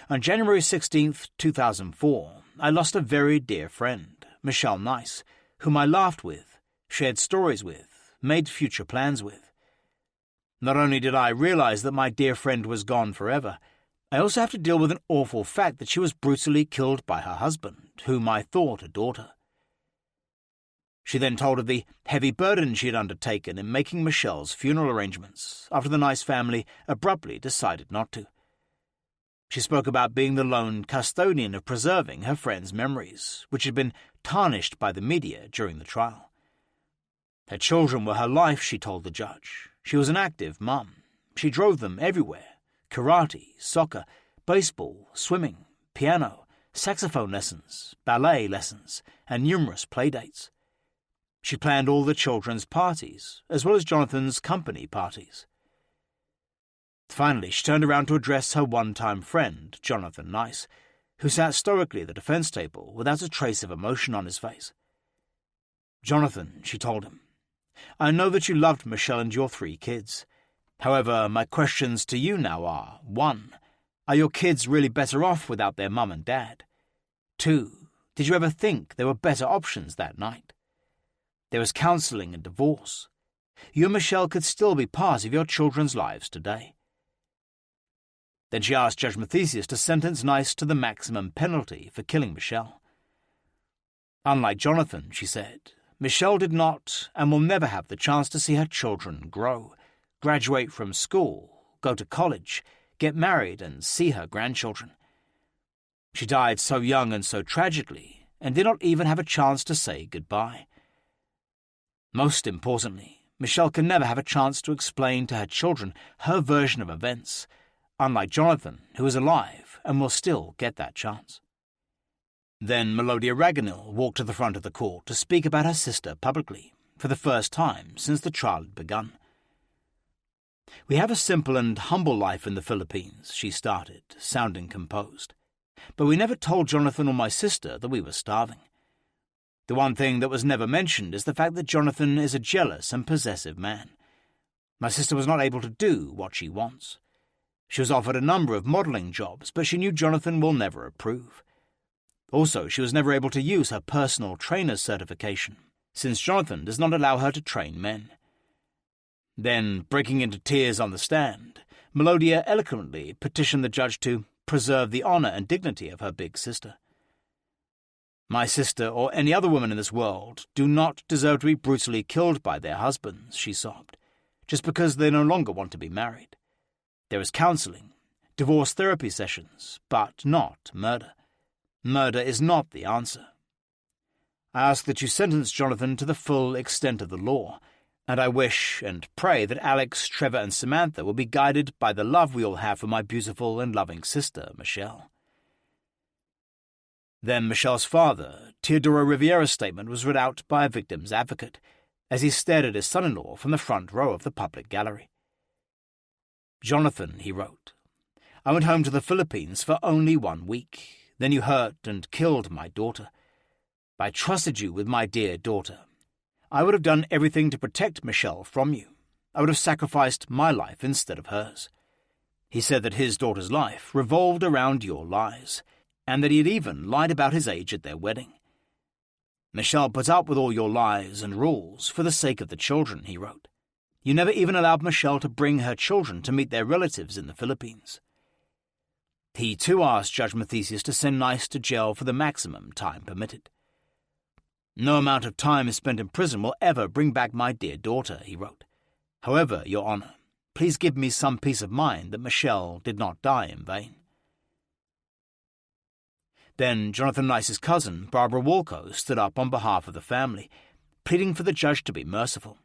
"On January 16th, 2004, I lost a very dear friend, Michelle Nice, whom I laughed with, shared stories with, made future plans with. Not only did I realize that my dear friend was gone forever, I also have to deal with an awful fact that she was brutally killed by her husband, whom I thought adored her." She then told of the heavy burden she had undertaken in making Michelle's funeral arrangements after the Nice family abruptly decided not to. She spoke about being the lone custodian of preserving her friend's memories, which had been tarnished by the media during the trial. Her children were her life, she told the judge. She was an active mum. She drove them everywhere: karate, soccer, baseball, swimming, piano, saxophone lessons, ballet lessons, and numerous playdates. She planned all the children's parties, as well as Jonathan's company parties. Finally, she turned around to address her one-time friend, Jonathan Nice, who sat stoically at the defense table without a trace of emotion on his face. "Jonathan," she told him, "I know that you loved Michelle and your 3 kids. However, my questions to you now are: 1. Are your kids really better off without their mum and dad? 2. Did you ever think there were better options that night? There was counselling and divorce. You and Michelle could still be part of your children's lives today." Then she asked Judge Mathesius to sentence Nice to the maximum penalty for killing Michelle. Unlike Jonathan, she said, Michelle did not and will never have the chance to see her children grow, graduate from school, go to college, get married, and see her grandchildren. She died so young and so tragically, and did not even have a chance to say goodbye. Most importantly, Michelle can never have a chance to explain to her children her version of events, unlike Jonathan, who is alive and will still get that chance. Then Melodia Raganil walked to the front of the court to speak about her sister publicly, for the first time since the trial had begun. "We have a simple and humble life in the Philippines," she started, sounding composed. "But we never told Jonathan or my sister that we were starving. The one thing that was never mentioned is the fact that Jonathan is a jealous and possessive man. My sister was not able to do what she wants. She was offered a number of modelling jobs, but she knew Jonathan will never approve. Also, she was never able to use her personal trainer certification, since Jonathan does not allow her to train men." Then, breaking into tears on the stand, Melodia eloquently petitioned the judge to preserve the honour and dignity of her big sister. "My sister, or any other woman in this world, do not deserve to be brutally killed by their husbands," she sobbed, "just because they no longer want to be married. There is counselling, divorce therapy sessions, but not murder. Murder is not the answer. I ask that you sentence Jonathan to the full extent of the law, and I wish and pray that Alex, Trevor, and Samantha will be guided by the love we all have for my beautiful and loving sister, Michelle." Then Michelle's father, Teodoro Riviera's statement was read out by a victim's advocate, as he stared at his son-in-law from the front row of the public gallery. "Jonathan," he wrote, "I went home to the Philippines for only 1 week. Then you hurt and killed my daughter. I trusted you with my dear daughter. I would have done everything to protect Michelle from you. I would have sacrificed my life instead of hers." He said that his daughter's life revolved around your lies, and that he had even lied about his age at their wedding. "Michelle put up with all your lies and rules for the sake of the children," he wrote. "You never even allowed Michelle to bring her children to meet their relatives in the Philippines." He too asked Judge Mathesius to send Nice to jail for the maximum time permitted. "No amount of time spent in prison will ever bring back my dear daughter," he wrote. "However, Your Honour, please give me some peace of mind that Michelle did not die in vain." Then Jonathan Nice's cousin, Barbara Walco, stood up on behalf of the family, pleading for the judge to be merciful.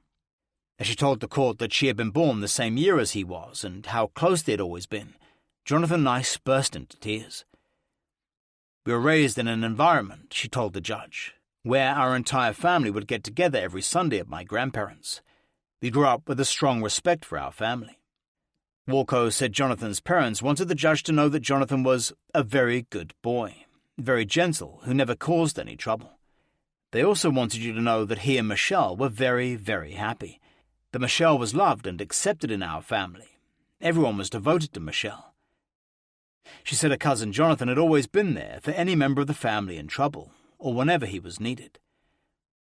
As she told the court that she had been born the same year as he was and how close they had always been, Jonathan Nice burst into tears. "We were raised in an environment," she told the judge, "where our entire family would get together every Sunday at my grandparents'. We grew up with a strong respect for our family." Walco said Jonathan's parents wanted the judge to know that Jonathan was a very good boy, very gentle, who never caused any trouble. They also wanted you to know that he and Michelle were very, very happy, that Michelle was loved and accepted in our family. Everyone was devoted to Michelle. She said her cousin Jonathan had always been there for any member of the family in trouble, or whenever he was needed.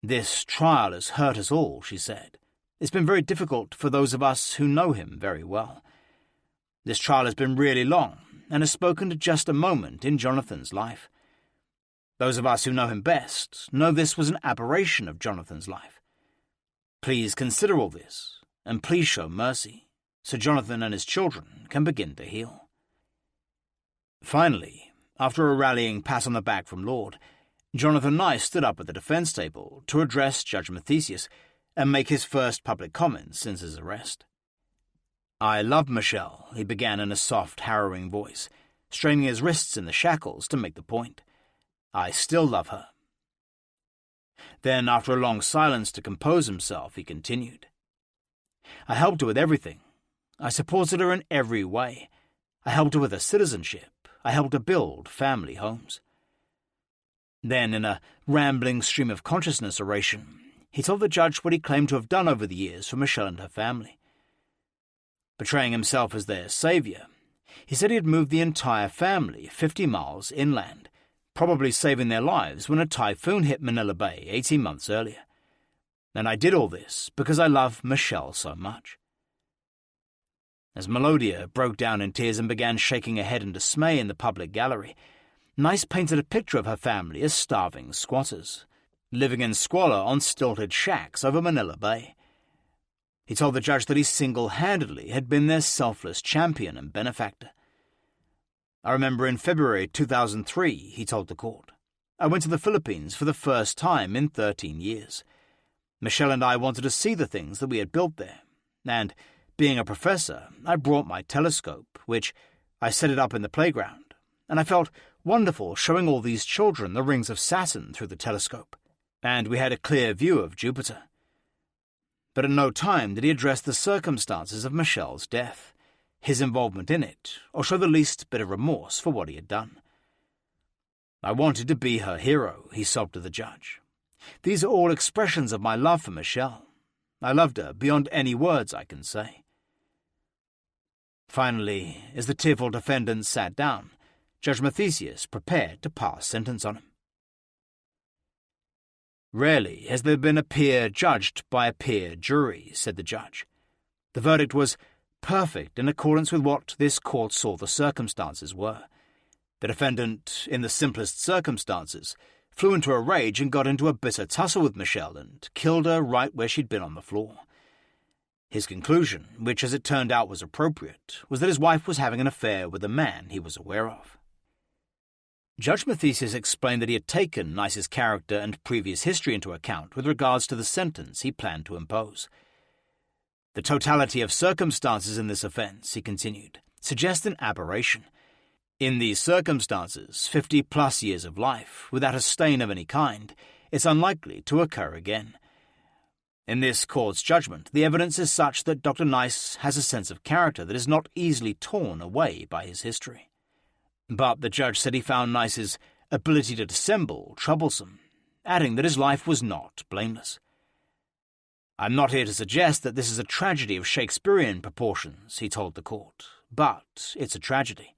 "This trial has hurt us all," she said. "It's been very difficult for those of us who know him very well. This trial has been really long, and has spoken to just a moment in Jonathan's life. Those of us who know him best know this was an aberration of Jonathan's life. Please consider all this, and please show mercy, so Jonathan and his children can begin to heal." Finally, after a rallying pat on the back from Lord, Jonathan Nice stood up at the defence table to address Judge Mathesius, and make his first public comments since his arrest. "I love Michelle," he began in a soft, harrowing voice, straining his wrists in the shackles to make the point. "I still love her." Then, after a long silence to compose himself, he continued. "I helped her with everything. I supported her in every way. I helped her with her citizenship. I helped her build family homes." Then, in a rambling stream of consciousness oration, he told the judge what he claimed to have done over the years for Michelle and her family. Portraying himself as their saviour, he said he had moved the entire family 50 miles inland, probably saving their lives when a typhoon hit Manila Bay 18 months earlier. "And I did all this because I love Michelle so much." As Melodia broke down in tears and began shaking her head in dismay in the public gallery, Nice painted a picture of her family as starving squatters, living in squalor on stilted shacks over Manila Bay. He told the judge that he single-handedly had been their selfless champion and benefactor. "I remember in February 2003, he told the court, I went to the Philippines for the first time in 13 years. Michelle and I wanted to see the things that we had built there, and, being a professor, I brought my telescope, which I set it up in the playground, and I felt wonderful showing all these children the rings of Saturn through the telescope, and we had a clear view of Jupiter. But at no time did he address the circumstances of Michelle's death, his involvement in it, or show the least bit of remorse for what he had done. I wanted to be her hero," he sobbed to the judge. "These are all expressions of my love for Michelle. I loved her beyond any words I can say." Finally, as the tearful defendant sat down, Judge Mathesius prepared to pass sentence on him. "Rarely has there been a peer judged by a peer jury," said the judge. "The verdict was perfect in accordance with what this court saw the circumstances were. The defendant, in the simplest circumstances, flew into a rage and got into a bitter tussle with Michelle and killed her right where she'd been on the floor. His conclusion, which as it turned out was appropriate, was that his wife was having an affair with a man he was aware of." Judge Mathesius explained that he had taken Nice's character and previous history into account with regards to the sentence he planned to impose. "The totality of circumstances in this offence," he continued, "suggests an aberration. In these circumstances, 50-plus years of life, without a stain of any kind, it's unlikely to occur again. In this court's judgment, the evidence is such that Dr. Nice has a sense of character that is not easily torn away by his history." But the judge said he found Nice's ability to dissemble troublesome, adding that his life was not blameless. "I'm not here to suggest that this is a tragedy of Shakespearean proportions," he told the court, "but it's a tragedy."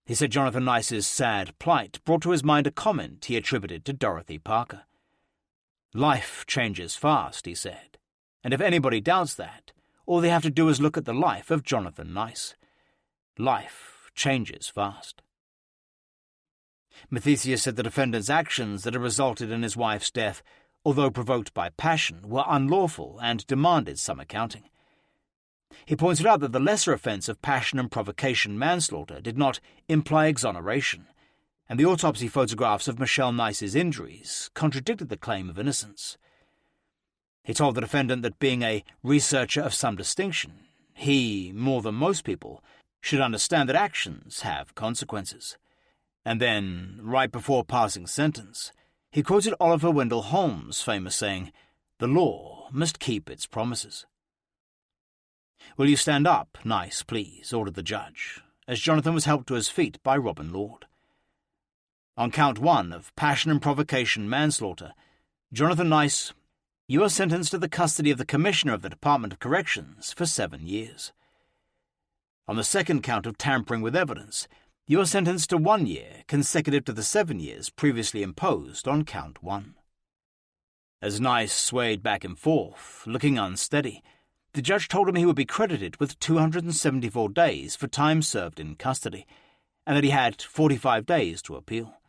He said Jonathan Nice's sad plight brought to his mind a comment he attributed to Dorothy Parker. "Life changes fast," he said, "and if anybody doubts that, all they have to do is look at the life of Jonathan Nice. Life changes fast." Mathesius said the defendant's actions that had resulted in his wife's death, although provoked by passion, were unlawful and demanded some accounting. He pointed out that the lesser offence of passion and provocation manslaughter did not imply exoneration, and the autopsy photographs of Michelle Nice's injuries contradicted the claim of innocence. He told the defendant that being a researcher of some distinction, he, more than most people, should understand that actions have consequences. And then, right before passing sentence, he quoted Oliver Wendell Holmes' famous saying, "The law must keep its promises." "Will you stand up, Nice, please?" ordered the judge, as Jonathan was helped to his feet by Robin Lord. "On count 1 of passion and provocation manslaughter, Jonathan Nice, you are sentenced to the custody of the Commissioner of the Department of Corrections for 7 years. On the second count of tampering with evidence, you are sentenced to 1 year consecutive to the 7 years previously imposed on count 1. As Nice swayed back and forth, looking unsteady, the judge told him he would be credited with 274 days for time served in custody, and that he had 45 days to appeal.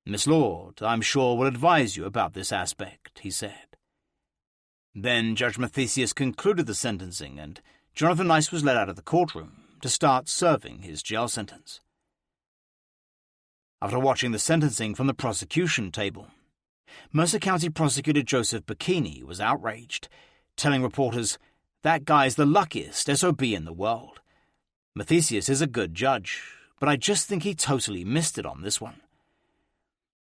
"Miss Lord, I'm sure, will advise you about this aspect," he said. Then Judge Mathesius concluded the sentencing, and Jonathan Nice was led out of the courtroom to start serving his jail sentence. After watching the sentencing from the prosecution table, Mercer County Prosecutor Joseph Bikini was outraged, telling reporters, "That guy's the luckiest SOB in the world. Mathesius is a good judge, but I just think he totally missed it on this one."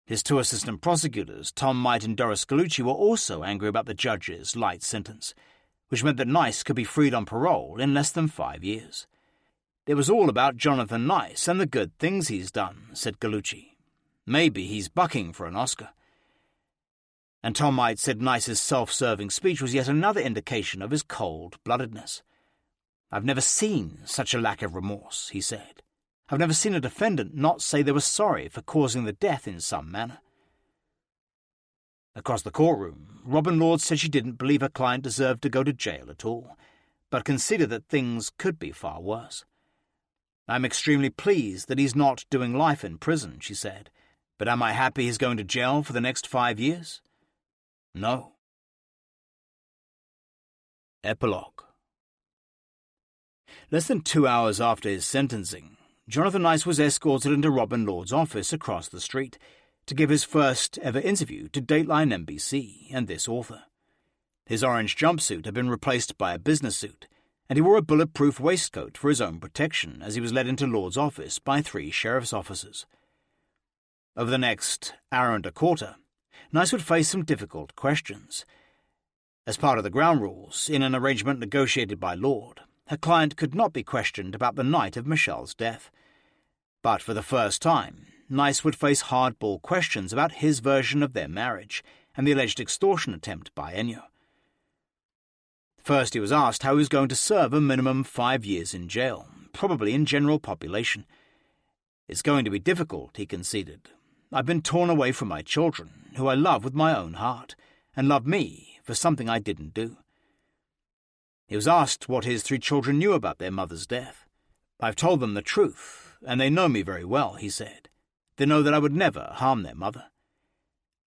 His two assistant prosecutors, Tom Might and Doris Gallucci, were also angry about the judge's light sentence, which meant that Nice could be freed on parole in less than 5 years. "It was all about Jonathan Nice and the good things he's done," said Gallucci. "Maybe he's bucking for an Oscar." And Tom Might said Nice's self-serving speech was yet another indication of his cold-bloodedness. "I've never seen such a lack of remorse," he said. "I've never seen a defendant not say they were sorry for causing the death in some manner." Across the courtroom, Robin Lord said she didn't believe her client deserved to go to jail at all, but considered that things could be far worse. "I'm extremely pleased that he's not doing life in prison," she said, "but am I happy he's going to jail for the next 5 years? No." Epilogue. Less than 2 hours after his sentencing, Jonathan Nice was escorted into Robin Lord's office across the street to give his first ever interview to Dateline NBC and this author. His orange jumpsuit had been replaced by a business suit, and he wore a bulletproof waistcoat for his own protection as he was led into Lord's office by 3 sheriff's officers. Over the next hour and a quarter, Nice would face some difficult questions. As part of the ground rules, in an arrangement negotiated by Lord, her client could not be questioned about the night of Michelle's death. But for the first time, Nice would face hardball questions about his version of their marriage and the alleged extortion attempt by Ennio. First, he was asked how he was going to serve a minimum 5 years in jail, probably in general population. "It's going to be difficult," he conceded. "I've been torn away from my children, who I love with my own heart, and love me for something I didn't do." He was asked what his 3 children knew about their mother's death. "I've told them the truth, and they know me very well," he said. "They know that I would never harm their mother."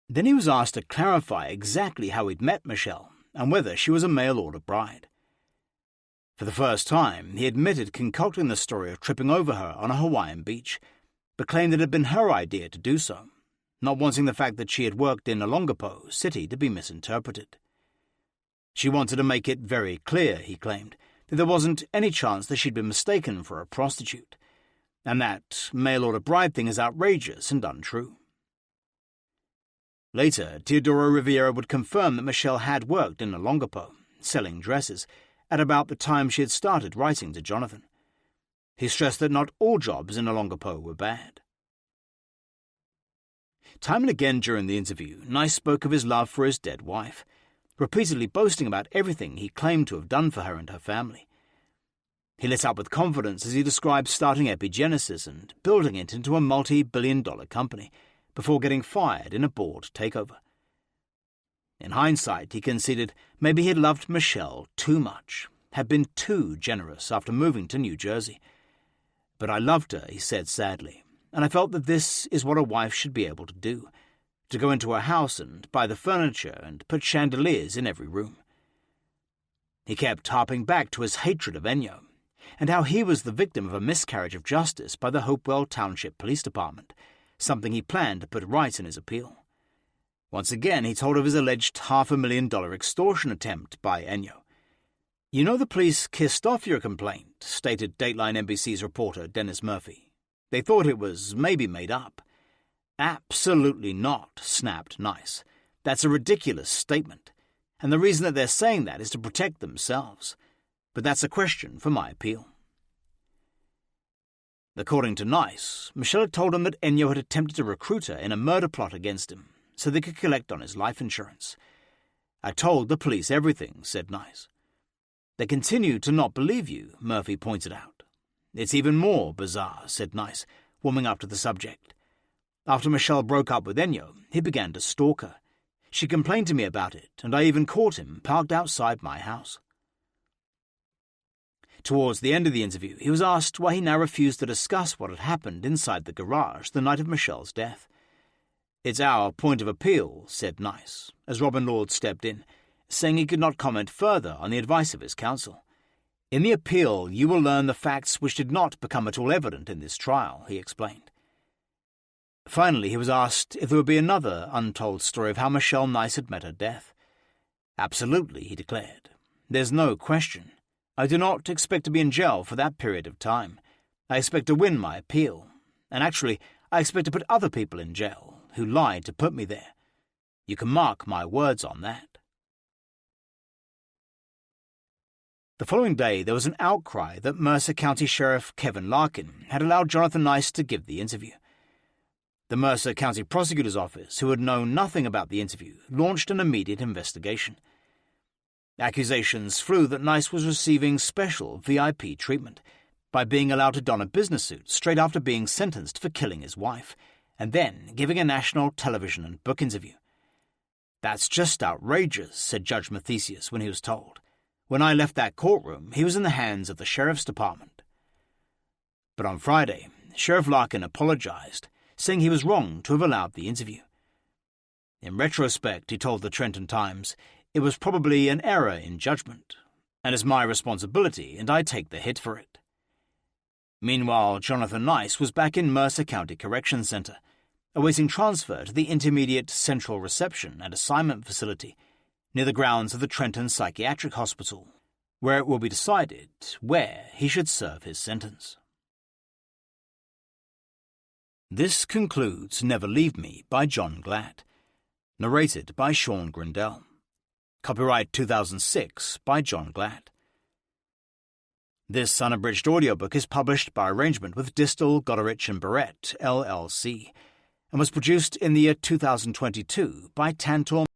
Then he was asked to clarify exactly how he'd met Michelle and whether she was a mail-order bride. For the first time, he admitted concocting the story of tripping over her on a Hawaiian beach, but claimed it had been her idea to do so, not wanting the fact that she had worked in Olongapo City to be misinterpreted. She wanted to make it very clear, he claimed, that there wasn't any chance that she'd been mistaken for a prostitute, and that mail-order bride thing is outrageous and untrue. Later, Teodoro Riviera would confirm that Michelle had worked in Olongapo, selling dresses, at about the time she had started writing to Jonathan. He stressed that not all jobs in Olongapo were bad. Time and again during the interview, Nice spoke of his love for his dead wife, repeatedly boasting about everything he claimed to have done for her and her family. He lit up with confidence as he described starting Epigenesis and building it into a multi-billion-dollar company before getting fired in a board takeover. In hindsight, he conceded maybe he'd loved Michelle too much, had been too generous after moving to New Jersey. "But I loved her," he said sadly, "and I felt that this is what a wife should be able to do, to go into her house and buy the furniture and put chandeliers in every room." He kept harping back to his hatred of Ennio, and how he was the victim of a miscarriage of justice by the Hopewell Township Police Department, something he planned to put right in his appeal. Once again, he told of his alleged $500,000 extortion attempt by Ennio. "You know the police kissed off your complaint," stated Dateline NBC's reporter Dennis Murphy. "They thought it was maybe made up." "Absolutely not," snapped Nice. "That's a ridiculous statement, and the reason that they're saying that is to protect themselves. But that's a question for my appeal." According to Nice, Michelle had told him that Ennio had attempted to recruit her in a murder plot against him so they could collect on his life insurance. "I told the police everything," said Nice. "They continue to not believe you," Murphy pointed out. "It's even more bizarre," said Nice, warming up to the subject. "After Michelle broke up with Ennio, he began to stalk her. She complained to me about it, and I even caught him parked outside my house." Towards the end of the interview, he was asked why he now refused to discuss what had happened inside the garage the night of Michelle's death. "It's our point of appeal," said Nice, as Robin Lord stepped in, saying he could not comment further on the advice of his counsel. "In the appeal, you will learn the facts which did not become at all evident in this trial," he explained. Finally, he was asked if there would be another untold story of how Michelle Nice had met her death. "Absolutely," he declared. "There's no question. I do not expect to be in jail for that period of time. I expect to win my appeal. And actually, I expect to put other people in jail who lied to put me there. You can mark my words on that." The following day, there was an outcry that Mercer County Sheriff Kevin Larkin had allowed Jonathan Nice to give the interview. The Mercer County Prosecutor's Office, who had known nothing about the interview, launched an immediate investigation. Accusations flew that Nice was receiving special VIP treatment by being allowed to don a business suit straight after being sentenced for killing his wife, and then giving a national television and book interview. "That's just outrageous," said Judge Mathesius when he was told. "When I left that courtroom, he was in the hands of the Sheriff's Department." But on Friday, Sheriff Larkin apologized, saying he was wrong to have allowed the interview. In retrospect, he told the Trenton Times, "It was probably an error in judgment, and it's my responsibility, and I take the hit for it." Meanwhile, Jonathan Nice was back in Mercer County Correction Center, awaiting transfer to the Intermediate Central Reception and Assignment Facility near the grounds of the Trenton Psychiatric Hospital, where it will be decided where he should serve his sentence. This concludes Never Leave Me by John Glatt, narrated by Sean Grindell. Copyright 2006 by John Glatt. This unabridged audiobook is published by arrangement with Distal, Goderich & Barrett, LLC, and was produced in the year 2022 by Tantor